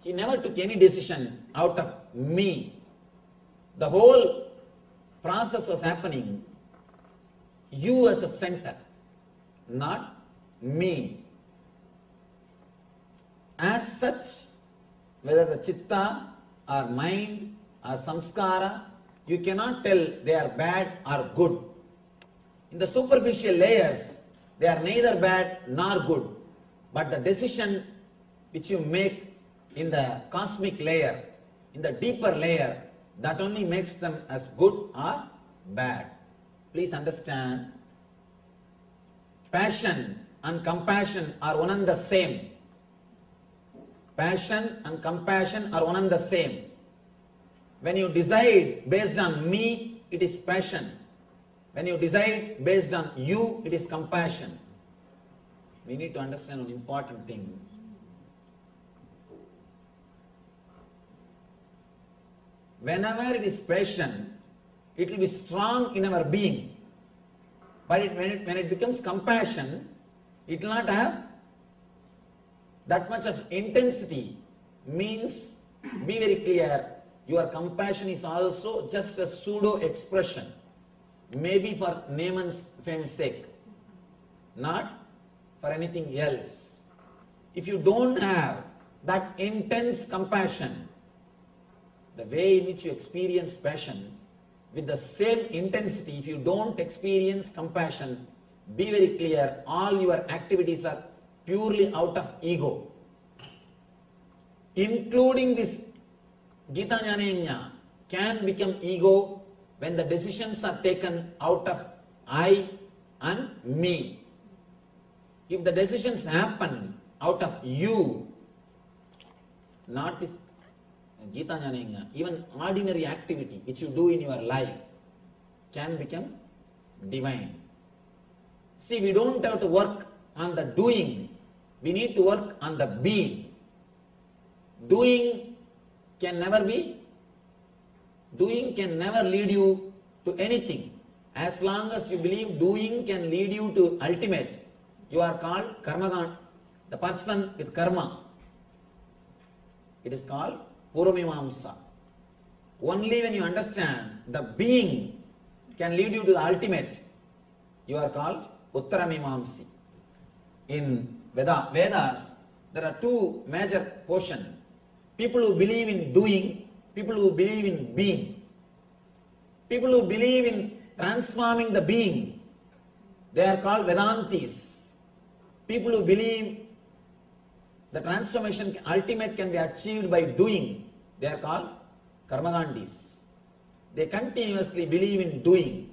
Speaker 11: he never took any decision out of me. The whole process was happening, you as a center, not me. As such, whether the chitta or mind or samskara, you cannot tell they are bad or good. In the superficial layers, they are neither bad nor good. But the decision which you make in the cosmic layer, in the deeper layer, that only makes them as good or bad. Please understand, passion and compassion are one and the same. Passion and compassion are one and the same. When you decide based on me, it is passion. When you decide based on you, it is compassion. We need to understand an important thing. Whenever it is passion, it will be strong in our being. But when it becomes compassion, it will not have that much of intensity. Means, be very clear, your compassion is also just a pseudo expression. Maybe for name and fame's sake, not for anything else. If you don't have that intense compassion, the way in which you experience passion, with the same intensity, if you don't experience compassion, be very clear, all your activities are purely out of ego. Including this Gita Jnana can become ego when the decisions are taken out of I and me. If the decisions happen out of you, not this Gita Jnana, even ordinary activity which you do in your life can become divine. See, we don't have to work on the doing, we need to work on the being. Doing can never lead you to anything. As long as you believe doing can lead you to ultimate, you are called karmagan, the person with karma. It is called Puramimamsa. Only when you understand the being can lead you to the ultimate, you are called Uttaramimamsi. In Vedas, there are two major portions. People who believe in doing, people who believe in being. People who believe in transforming the being, they are called Vedantis. People who believe the transformation ultimate can be achieved by doing, they are called Karmagandis. They continuously believe in doing.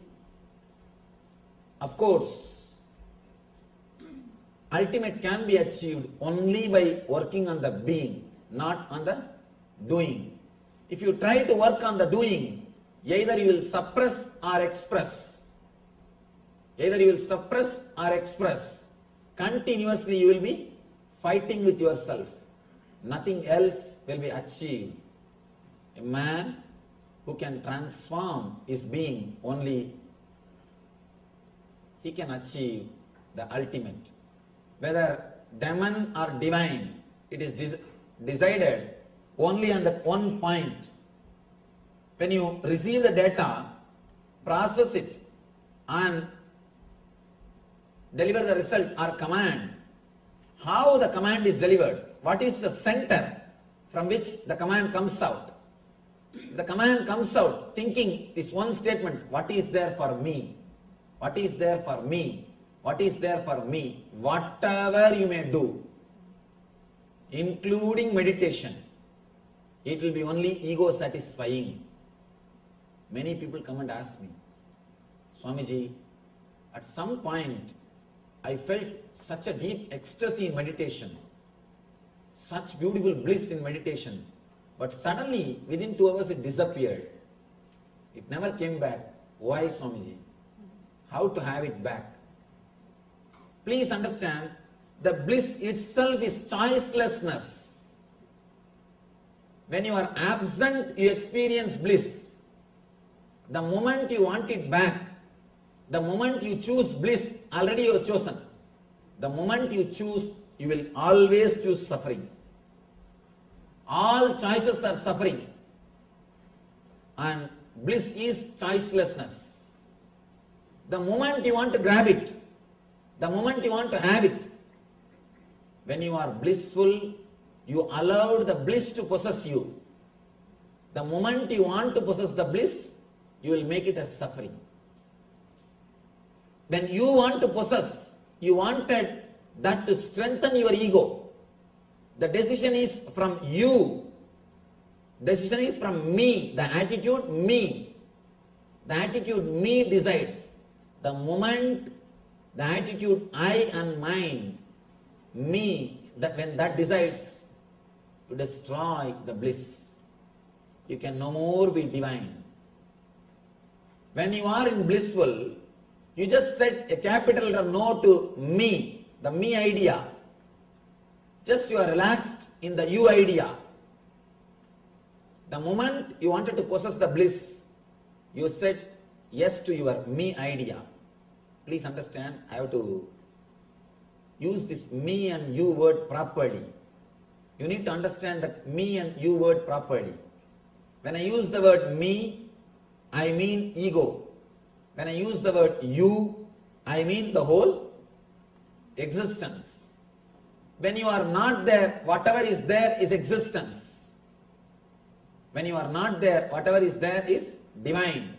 Speaker 11: Of course, ultimate can be achieved only by working on the being, not on the doing. If you try to work on the doing, either you will suppress or express. Either you will suppress or express. Continuously you will be fighting with yourself. Nothing else will be achieved. A man who can transform his being, only he can achieve the ultimate. Whether demon or divine, it is decided only on that one point. When you receive the data, process it and deliver the result or command, how the command is delivered, what is the center from which the command comes out. The command comes out thinking this one statement, what is there for me? What is there for me? What is there for me? Whatever you may do, including meditation, it will be only ego satisfying. Many people come and ask me, Swamiji, at some point I felt such a deep ecstasy in meditation, such beautiful bliss in meditation, but suddenly within 2 hours it disappeared. It never came back. Why, Swamiji? How to have it back? Please understand, the bliss itself is choicelessness. When you are absent, you experience bliss. The moment you want it back, the moment you choose bliss, already you have chosen. The moment you choose, you will always choose suffering. All choices are suffering. And bliss is choicelessness. The moment you want to grab it, the moment you want to have it, when you are blissful, you allowed the bliss to possess you. The moment you want to possess the bliss, you will make it as suffering. When you want to possess, you wanted that to strengthen your ego. The decision is from you. Decision is from me. The attitude me. The attitude me decides. The moment the attitude I and mine, me, that when that decides to destroy the bliss, you can no more be divine. When you are in blissful, you just set a capital no to me, the me idea. Just you are relaxed in the you idea. The moment you wanted to possess the bliss, you said yes to your me idea. Please understand, I have to use this me and you word properly. You need to understand that me and you word properly. When I use the word me, I mean ego. When I use the word you, I mean the whole existence. When you are not there, whatever is there is existence. When you are not there, whatever is there is divine.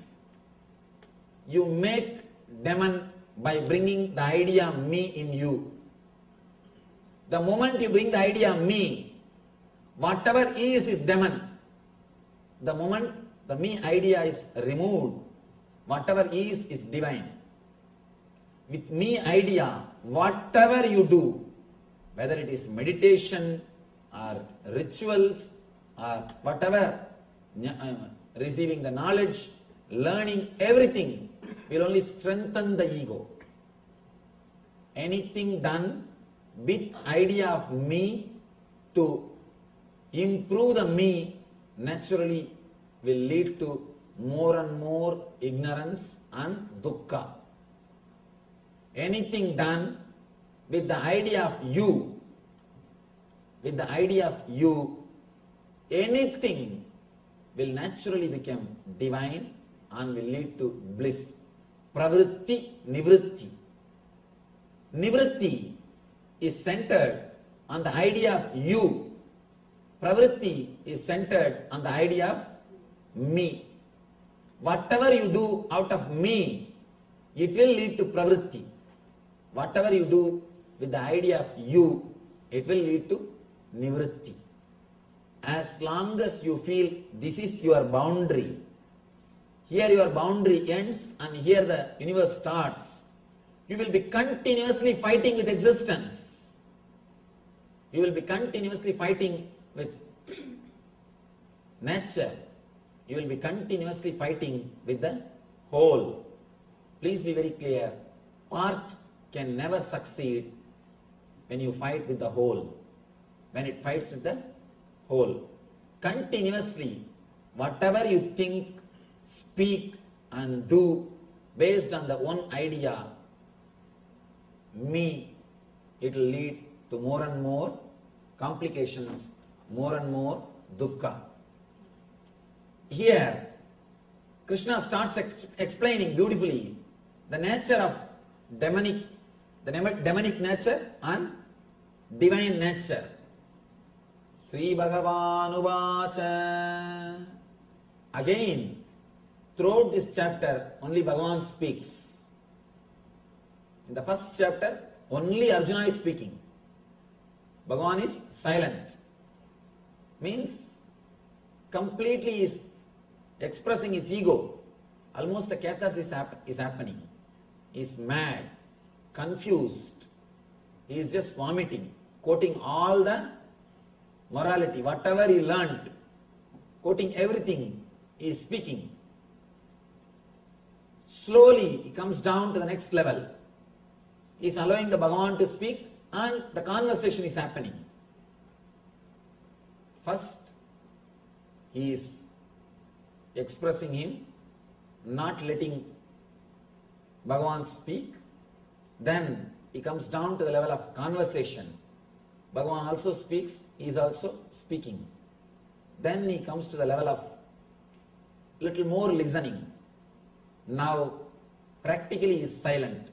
Speaker 11: You make demon by bringing the idea me in you. The moment you bring the idea me, whatever is demon. The moment the me idea is removed, whatever is divine. With me idea, whatever you do, whether it is meditation or rituals or whatever, receiving the knowledge, learning, everything will only strengthen the ego. Anything done with idea of me to improve the me naturally will lead to more and more ignorance and dukkha. Anything done with the idea of you, anything will naturally become divine and will lead to bliss. Pravritti, nivritti. Nivritti is centered on the idea of you. Pravritti is centered on the idea of me. Whatever you do out of me, it will lead to pravritti. Whatever you do with the idea of you, it will lead to nivritti. As long as you feel this is your boundary, here your boundary ends and here the universe starts, you will be continuously fighting with existence. You will be continuously fighting with nature. You will be continuously fighting with the whole. Please be very clear. Part can never succeed when you fight with the whole. When it fights with the whole. Continuously, whatever you think, speak and do based on the one idea, me, it will lead to more and more complications, more and more dukkha. Here, Krishna starts explaining beautifully the nature of demonic nature and divine nature. Sri Bhagavan Uvacha. Again, throughout this chapter, only Bhagavan speaks. In the first chapter, only Arjuna is speaking. Bhagavan is silent. Means completely is expressing his ego. Almost the chaos is happening. He is mad, confused. He is just vomiting, quoting all the morality, whatever he learnt, quoting everything, he is speaking. Slowly he comes down to the next level. He is allowing the Bhagavan to speak and the conversation is happening. First, he is expressing him, not letting Bhagavan speak. Then he comes down to the level of conversation. Bhagavan also speaks, he is also speaking. Then he comes to the level of little more listening. Now practically he is silent.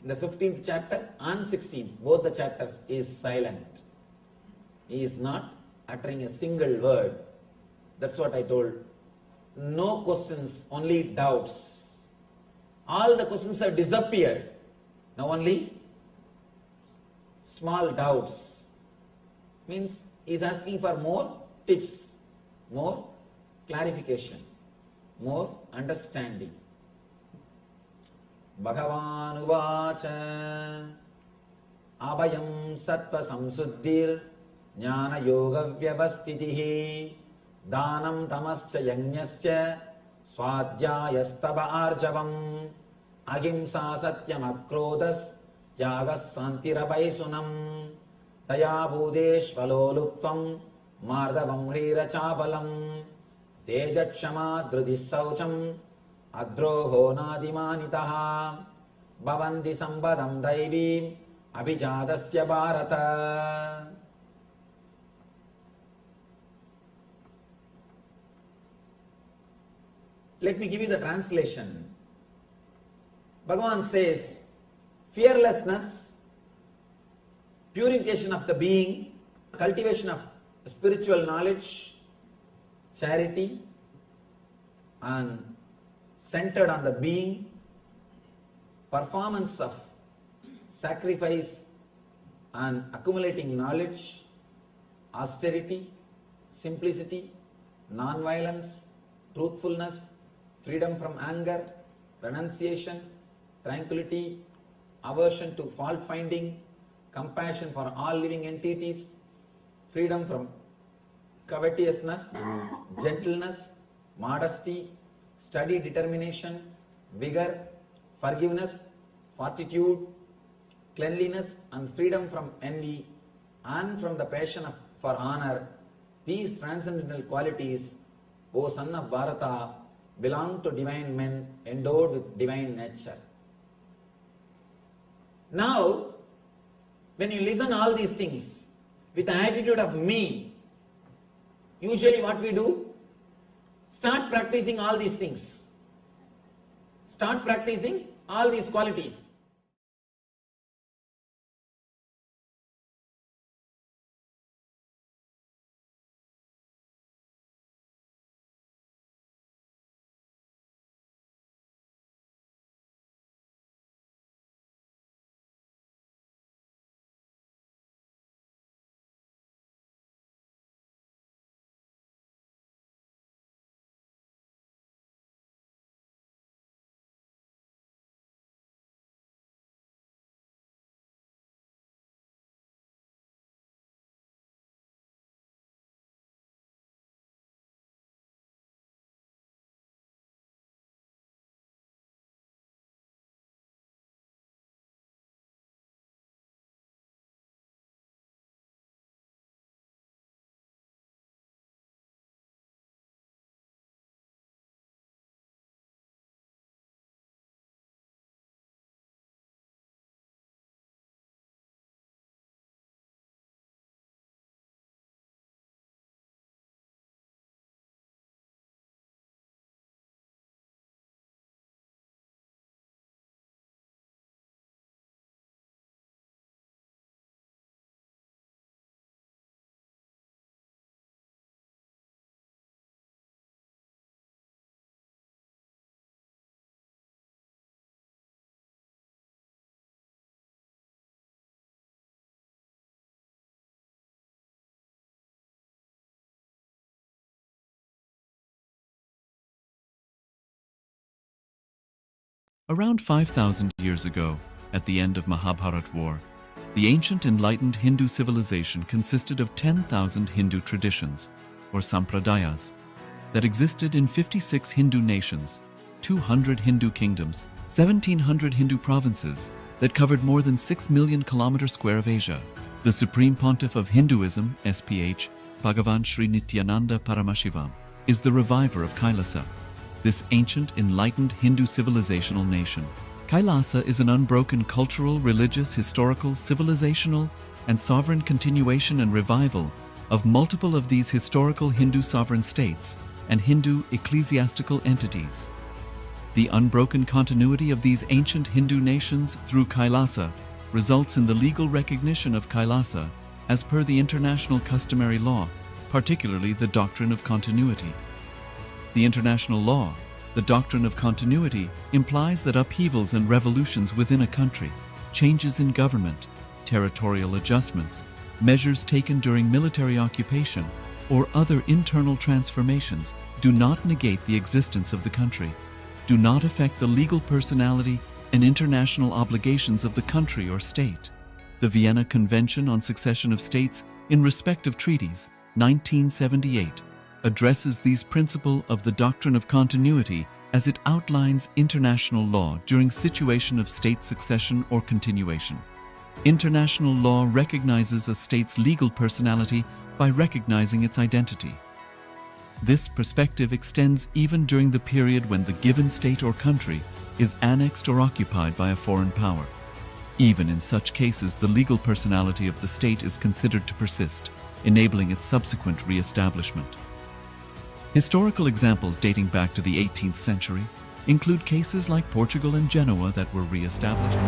Speaker 11: In the 15th chapter and 16th, both the chapters, he is silent. He is not uttering a single word. That's what I told. No questions, only doubts. All the questions have disappeared. Now only small doubts. Means he is asking for more tips, more clarification, more understanding. Bhagavan Uvacha Abhayam Sattva Samsuddhir Jnana Yoga Vyavastitihi Dhanam Tamascha Yajnasya Swadhyayastava Arjavam Ahimsa Satyam Akrodas Tyagas Santirabaysunam Taya Bhudeshvaloluptam Mardavam Hrira Chapalam Tejatshama Drudisaucham Adroho Nadimanitaha Bhavanti Sambadam Daivim Abhijadasya Bharata. Let me give you the translation. Bhagavan says, fearlessness, purification of the being, cultivation of spiritual knowledge, charity, and centered on the being, performance of sacrifice and accumulating knowledge, austerity, simplicity, non-violence, truthfulness, freedom from anger, renunciation, tranquility, aversion to fault finding, compassion for all living entities, freedom from covetousness, gentleness, modesty, steady determination, vigor, forgiveness, fortitude, cleanliness, and freedom from envy and from the passion for honor. These transcendental qualities, O son of Bharata, belong to divine men endowed with divine nature. Now, when you listen all these things with the attitude of me, usually what we do? Start practicing all these things. Start practicing all these qualities.
Speaker 15: Around 5,000 years ago, at the end of Mahabharat War, the ancient enlightened Hindu civilization consisted of 10,000 Hindu traditions, or sampradayas, that existed in 56 Hindu nations, 200 Hindu kingdoms, 1,700 Hindu provinces that covered more than 6 million kilometers square of Asia. The Supreme Pontiff of Hinduism, SPH, Bhagavan Sri Nityananda Paramashivoham, is the reviver of Kailasa, this ancient enlightened Hindu civilizational nation. Kailasa is an unbroken cultural, religious, historical, civilizational, and sovereign continuation and revival of multiple of these historical Hindu sovereign states and Hindu ecclesiastical entities. The unbroken continuity of these ancient Hindu nations through Kailasa results in the legal recognition of Kailasa as per the international customary law, particularly the doctrine of continuity. The international law, the doctrine of continuity, implies that upheavals and revolutions within a country, changes in government, territorial adjustments, measures taken during military occupation, or other internal transformations do not negate the existence of the country, do not affect the legal personality and international obligations of the country or state. The Vienna Convention on Succession of States in respect of treaties, 1978, addresses these principles of the doctrine of continuity as it outlines international law during situation of state succession or continuation. International law recognizes a state's legal personality by recognizing its identity. This perspective extends even during the period when the given state or country is annexed or occupied by a foreign power. Even in such cases, the legal personality of the state is considered to persist, enabling its subsequent re-establishment. Historical examples dating back to the 18th century include cases like Portugal and Genoa that were re-established.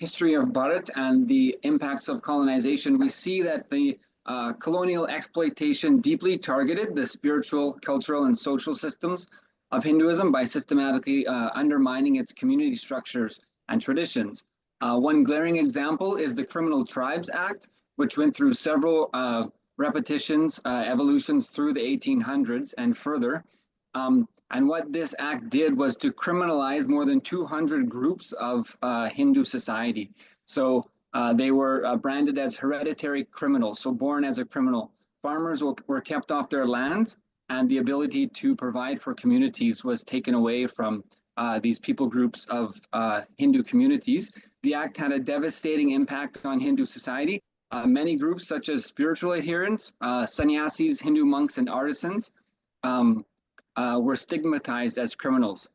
Speaker 16: History of Bharat and the impacts of colonization, we see that the colonial exploitation deeply targeted the spiritual, cultural, and social systems of Hinduism by systematically undermining its community structures and traditions. One glaring example is the Criminal Tribes Act, which went through several repetitions, evolutions through the 1800s and further. And what this act did was to criminalize more than 200 groups of Hindu society. So they were branded as hereditary criminals, so born as a criminal. Farmers were kept off their land, and the ability to provide for communities was taken away from these people groups of Hindu communities. The act had a devastating impact on Hindu society. Many groups, such as spiritual adherents, sannyasis, Hindu monks, and artisans, were stigmatized as criminals.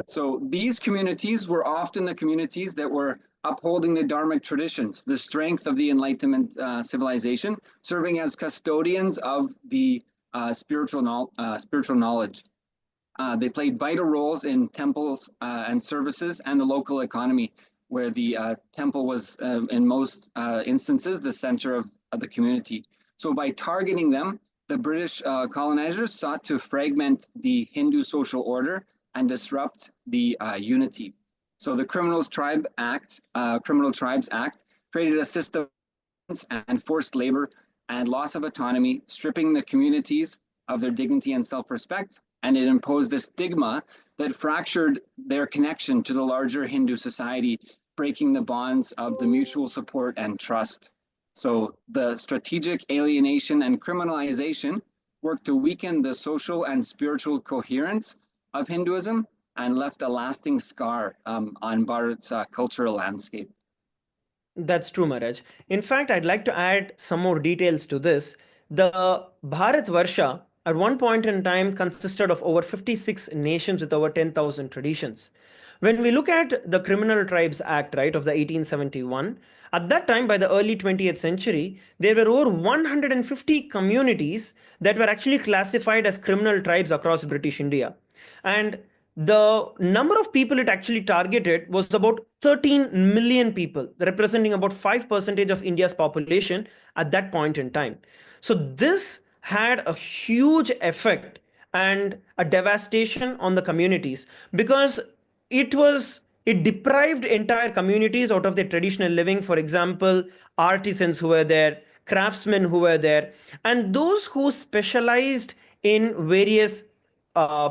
Speaker 16: So these communities were often the communities that were upholding the Dharmic traditions, the strength of the Enlightenment civilization, serving as custodians of the spiritual knowledge. They played vital roles in temples and services and the local economy, where the temple was, in most instances, the center of the community. So by targeting them, the British colonizers sought to fragment the Hindu social order and disrupt the unity. So the Criminal Tribes Act created a system and forced labor and loss of autonomy, stripping the communities of their dignity and self-respect, and it imposed a stigma that fractured their connection to the larger Hindu society, breaking the bonds of the mutual support and trust. So the strategic alienation and criminalization worked to weaken the social and spiritual coherence of Hinduism and left a lasting scar on Bharat's cultural landscape.
Speaker 2: That's true, Maharaj. In fact, I'd like to add some more details to this. The Bharat Varsha at one point in time consisted of over 56 nations with over 10,000 traditions. When we look at the Criminal Tribes Act, right, of the 1871, at that time, by the early 20th century, there were over 150 communities that were actually classified as criminal tribes across British India. And the number of people it actually targeted was about 13 million people, representing about 5% of India's population at that point in time. So this had a huge effect and a devastation on the communities, because it deprived entire communities out of their traditional living. For example, artisans who were there, craftsmen who were there, and those who specialized in various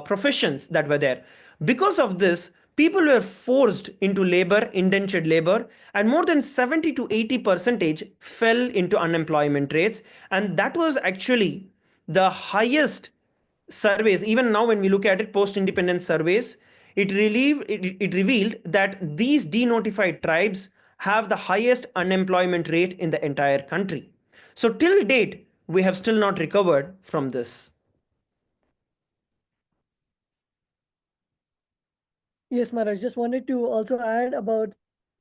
Speaker 2: professions that were there. Because of this, people were forced into labor, indentured labor, and more than 70 to 80% fell into unemployment rates. And that was actually the highest surveys. Even now, when we look at it, post-independence surveys, it revealed that these denotified tribes have the highest unemployment rate in the entire country. So till date, we have still not recovered from this.
Speaker 17: Yes, Maharaj, just wanted to also add about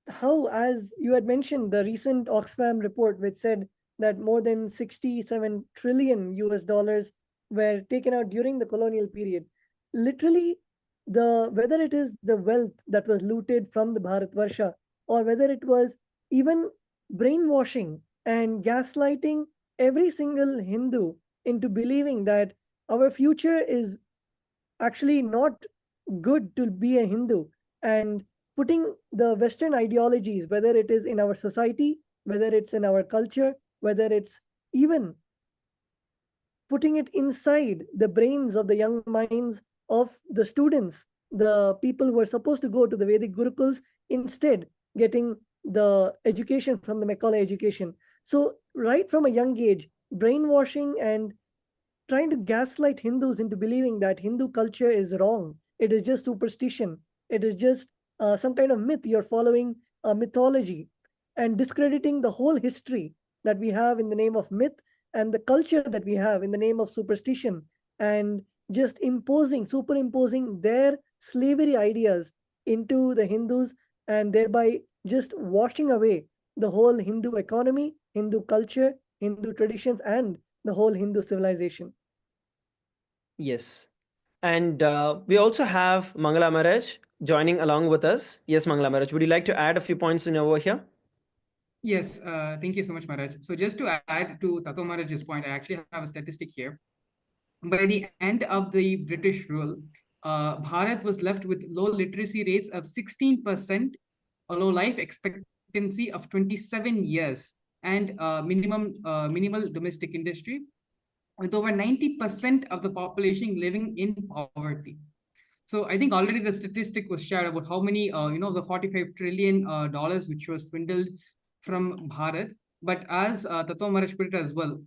Speaker 17: how, as you had mentioned, the recent Oxfam report, which said that more than 67 trillion US dollars were taken out during the colonial period. Literally, whether it is the wealth that was looted from the Bharatvarsha, or whether it was even brainwashing and gaslighting every single Hindu into believing that our future is actually not good to be a Hindu, and putting the Western ideologies, whether it is in our society, whether it's in our culture, whether it's even putting it inside the brains of the young minds of the students, the people who are supposed to go to the Vedic Gurukuls, instead getting the education from the Macaulay education. So, right from a young age, brainwashing and trying to gaslight Hindus into believing that Hindu culture is wrong. It is just superstition. It is just some kind of myth. You're following a mythology, and discrediting the whole history that we have in the name of myth, and the culture that we have in the name of superstition, and just superimposing their slavery ideas into the Hindus, and thereby just washing away the whole Hindu economy, Hindu culture, Hindu traditions, and the whole Hindu civilization.
Speaker 2: Yes. And we also have Mangala Maharaj joining along with us. Yes, Mangala Maharaj, would you like to add a few points in over here?
Speaker 18: Yes, thank you so much, Maharaj. So just to add to Tato Maharaj's point, I actually have a statistic here. By the end of the British rule, Bharat was left with low literacy rates of 16%, a low life expectancy of 27 years, and minimal domestic industry, with over 90% of the population living in poverty. So I think already the statistic was shared about how many, the $45 trillion which was swindled from Bharat. But as Tattva Maharaj put it as well,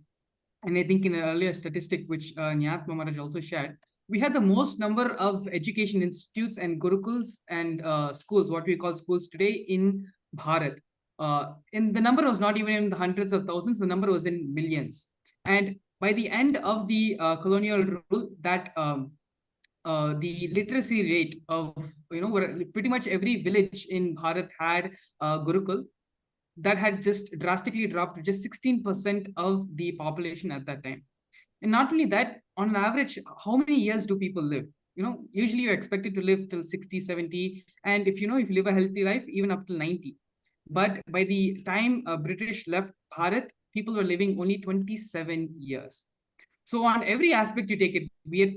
Speaker 18: and I think in an earlier statistic which Nyat Maharaj also shared, we had the most number of education institutes and gurukuls and schools, what we call schools today, in Bharat. And the number was not even in the hundreds of thousands, the number was in millions. And by the end of the colonial rule, that the literacy rate of, pretty much every village in Bharat had Gurukul, that had just drastically dropped to just 16% of the population at that time. And not only that, on an average, how many years do people live? Usually you're expected to live till 60, 70, and if you live a healthy life, even up to 90. But by the time British left Bharat, people were living only 27 years. So on every aspect you take it, be it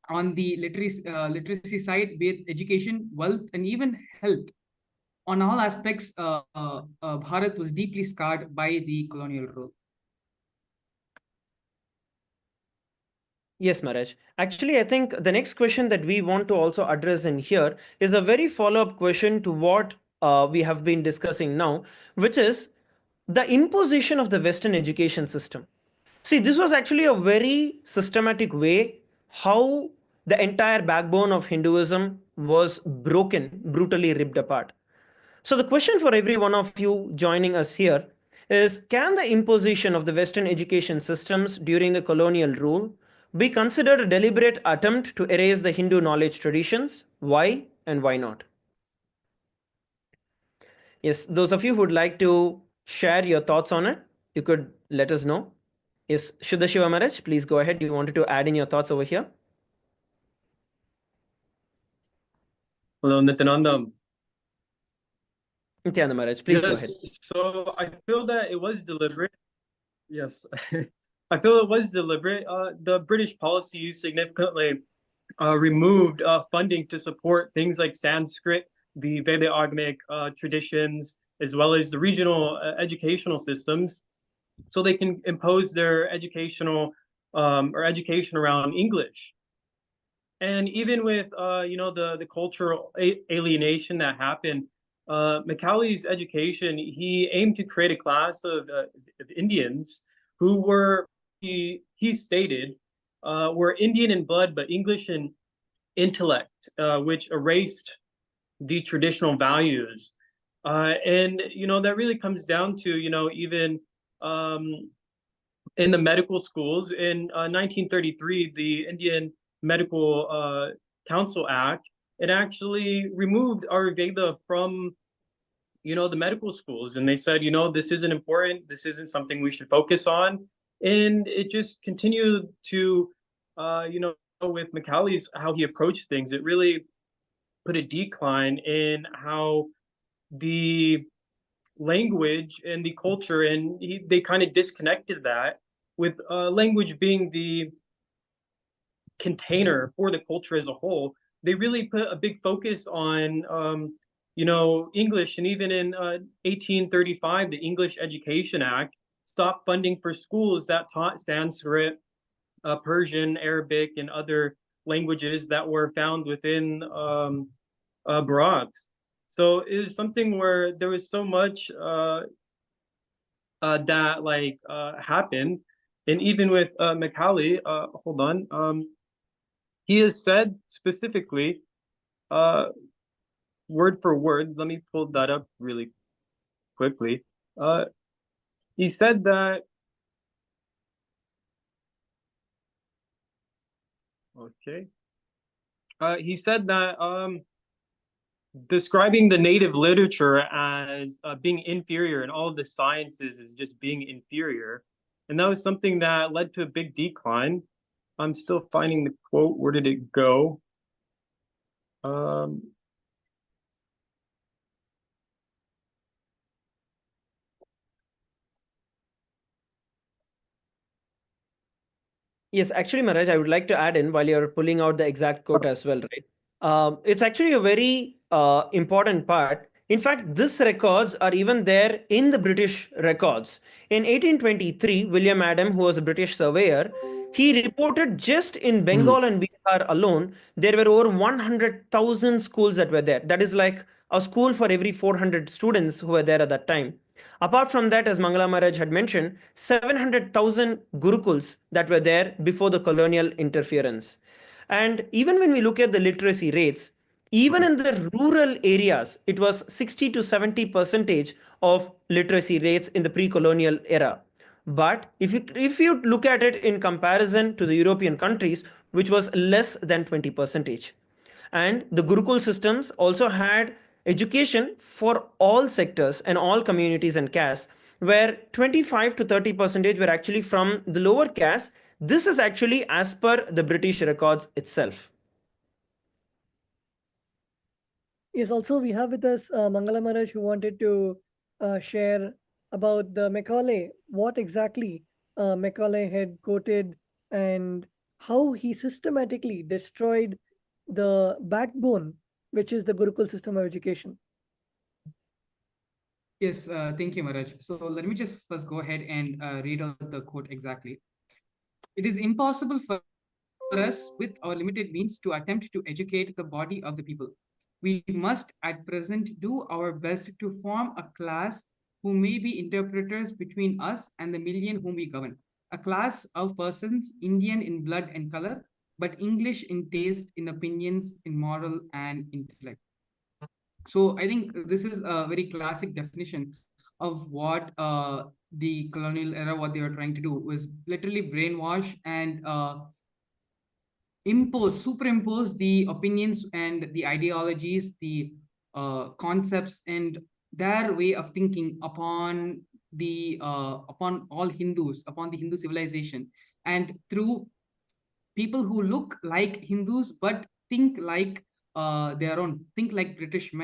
Speaker 18: on the literacy side, be it education, wealth, and even health, on all aspects, Bharat was deeply scarred by the colonial rule.
Speaker 2: Yes, Maharaj. Actually, I think the next question that we want to also address in here is a very follow-up question to what we have been discussing now, which is the imposition of the Western education system. See, this was actually a very systematic way how the entire backbone of Hinduism was broken, brutally ripped apart. So the question for every one of you joining us here is, can the imposition of the Western education systems during the colonial rule be considered a deliberate attempt to erase the Hindu knowledge traditions? Why and why not? Yes, those of you who would like to share your thoughts on it, you could let us know. Yes, Shuddha Shiva Maharaj, please go ahead. You wanted to add in your thoughts over here?
Speaker 19: Hello, Nityananda.
Speaker 2: Nityananda Maharaj, please go ahead.
Speaker 19: So I feel that it was deliberate. Yes, I feel it was deliberate. The British policy significantly removed funding to support things like Sanskrit, the Vedic Agamic traditions, as well as the regional educational systems, so they can impose their educational or education around English. And even with the cultural alienation that happened, Macaulay's education, he aimed to create a class of Indians who were, he stated, were Indian in blood but English in intellect, which erased the traditional values. And that really comes down to even in the medical schools in 1933, the Indian Medical Council Act, it actually removed Ayurveda from the medical schools, and they said, this isn't important, this isn't something we should focus on. And it just continued to, with Macaulay's, how he approached things, it really put a decline in how the language and the culture, and they kind of disconnected that with language being the container for the culture as a whole. They really put a big focus on English, and even in 1835, the English Education Act stopped funding for schools that taught Sanskrit, Persian, Arabic, and other languages that were found within Bharat. So it was something where there was so much that happened, and even with Macaulay, hold on, he has said specifically, word for word. Let me pull that up really quickly. He said that. Okay. He said that describing the native literature as being inferior in all of the sciences is just being inferior. And that was something that led to a big decline. I'm still finding the quote. Where did it go?
Speaker 2: Yes, actually, Maharaj, I would like to add in while you're pulling out the exact quote as well, right? It's actually a very important part. In fact, these records are even there in the British records. In 1823, William Adam, who was a British surveyor, he reported just in Bengal and Bihar alone, there were over 100,000 schools that were there. That is like a school for every 400 students who were there at that time. Apart from that, as Mangala Maharaj had mentioned, 700,000 gurukuls that were there before the colonial interference. And even when we look at the literacy rates, even in the rural areas, it was 60 to 70% of literacy rates in the pre-colonial era. But if you look at it in comparison to the European countries, which was less than 20%. And the Gurukul systems also had education for all sectors and all communities and castes, where 25 to 30% were actually from the lower caste. This is actually as per the British records itself.
Speaker 17: Yes, also we have with us Mangala Maharaj, who wanted to share about the Macaulay, what exactly Macaulay had quoted and how he systematically destroyed the backbone, which is the Gurukul system of education.
Speaker 18: Yes, thank you, Maharaj. So let me just first go ahead and read out the quote exactly. It is impossible for us with our limited means to attempt to educate the body of the people. We must at present do our best to form a class who may be interpreters between us and the million whom we govern. A class of persons, Indian in blood and color, but English in taste, in opinions, in moral and intellect. So I think this is a very classic definition of what the colonial era, what they were trying to do was literally brainwash and superimpose the opinions and the ideologies, the concepts and their way of thinking upon upon all Hindus, upon the Hindu civilization, and through people who look like Hindus but think like their own, think like British men.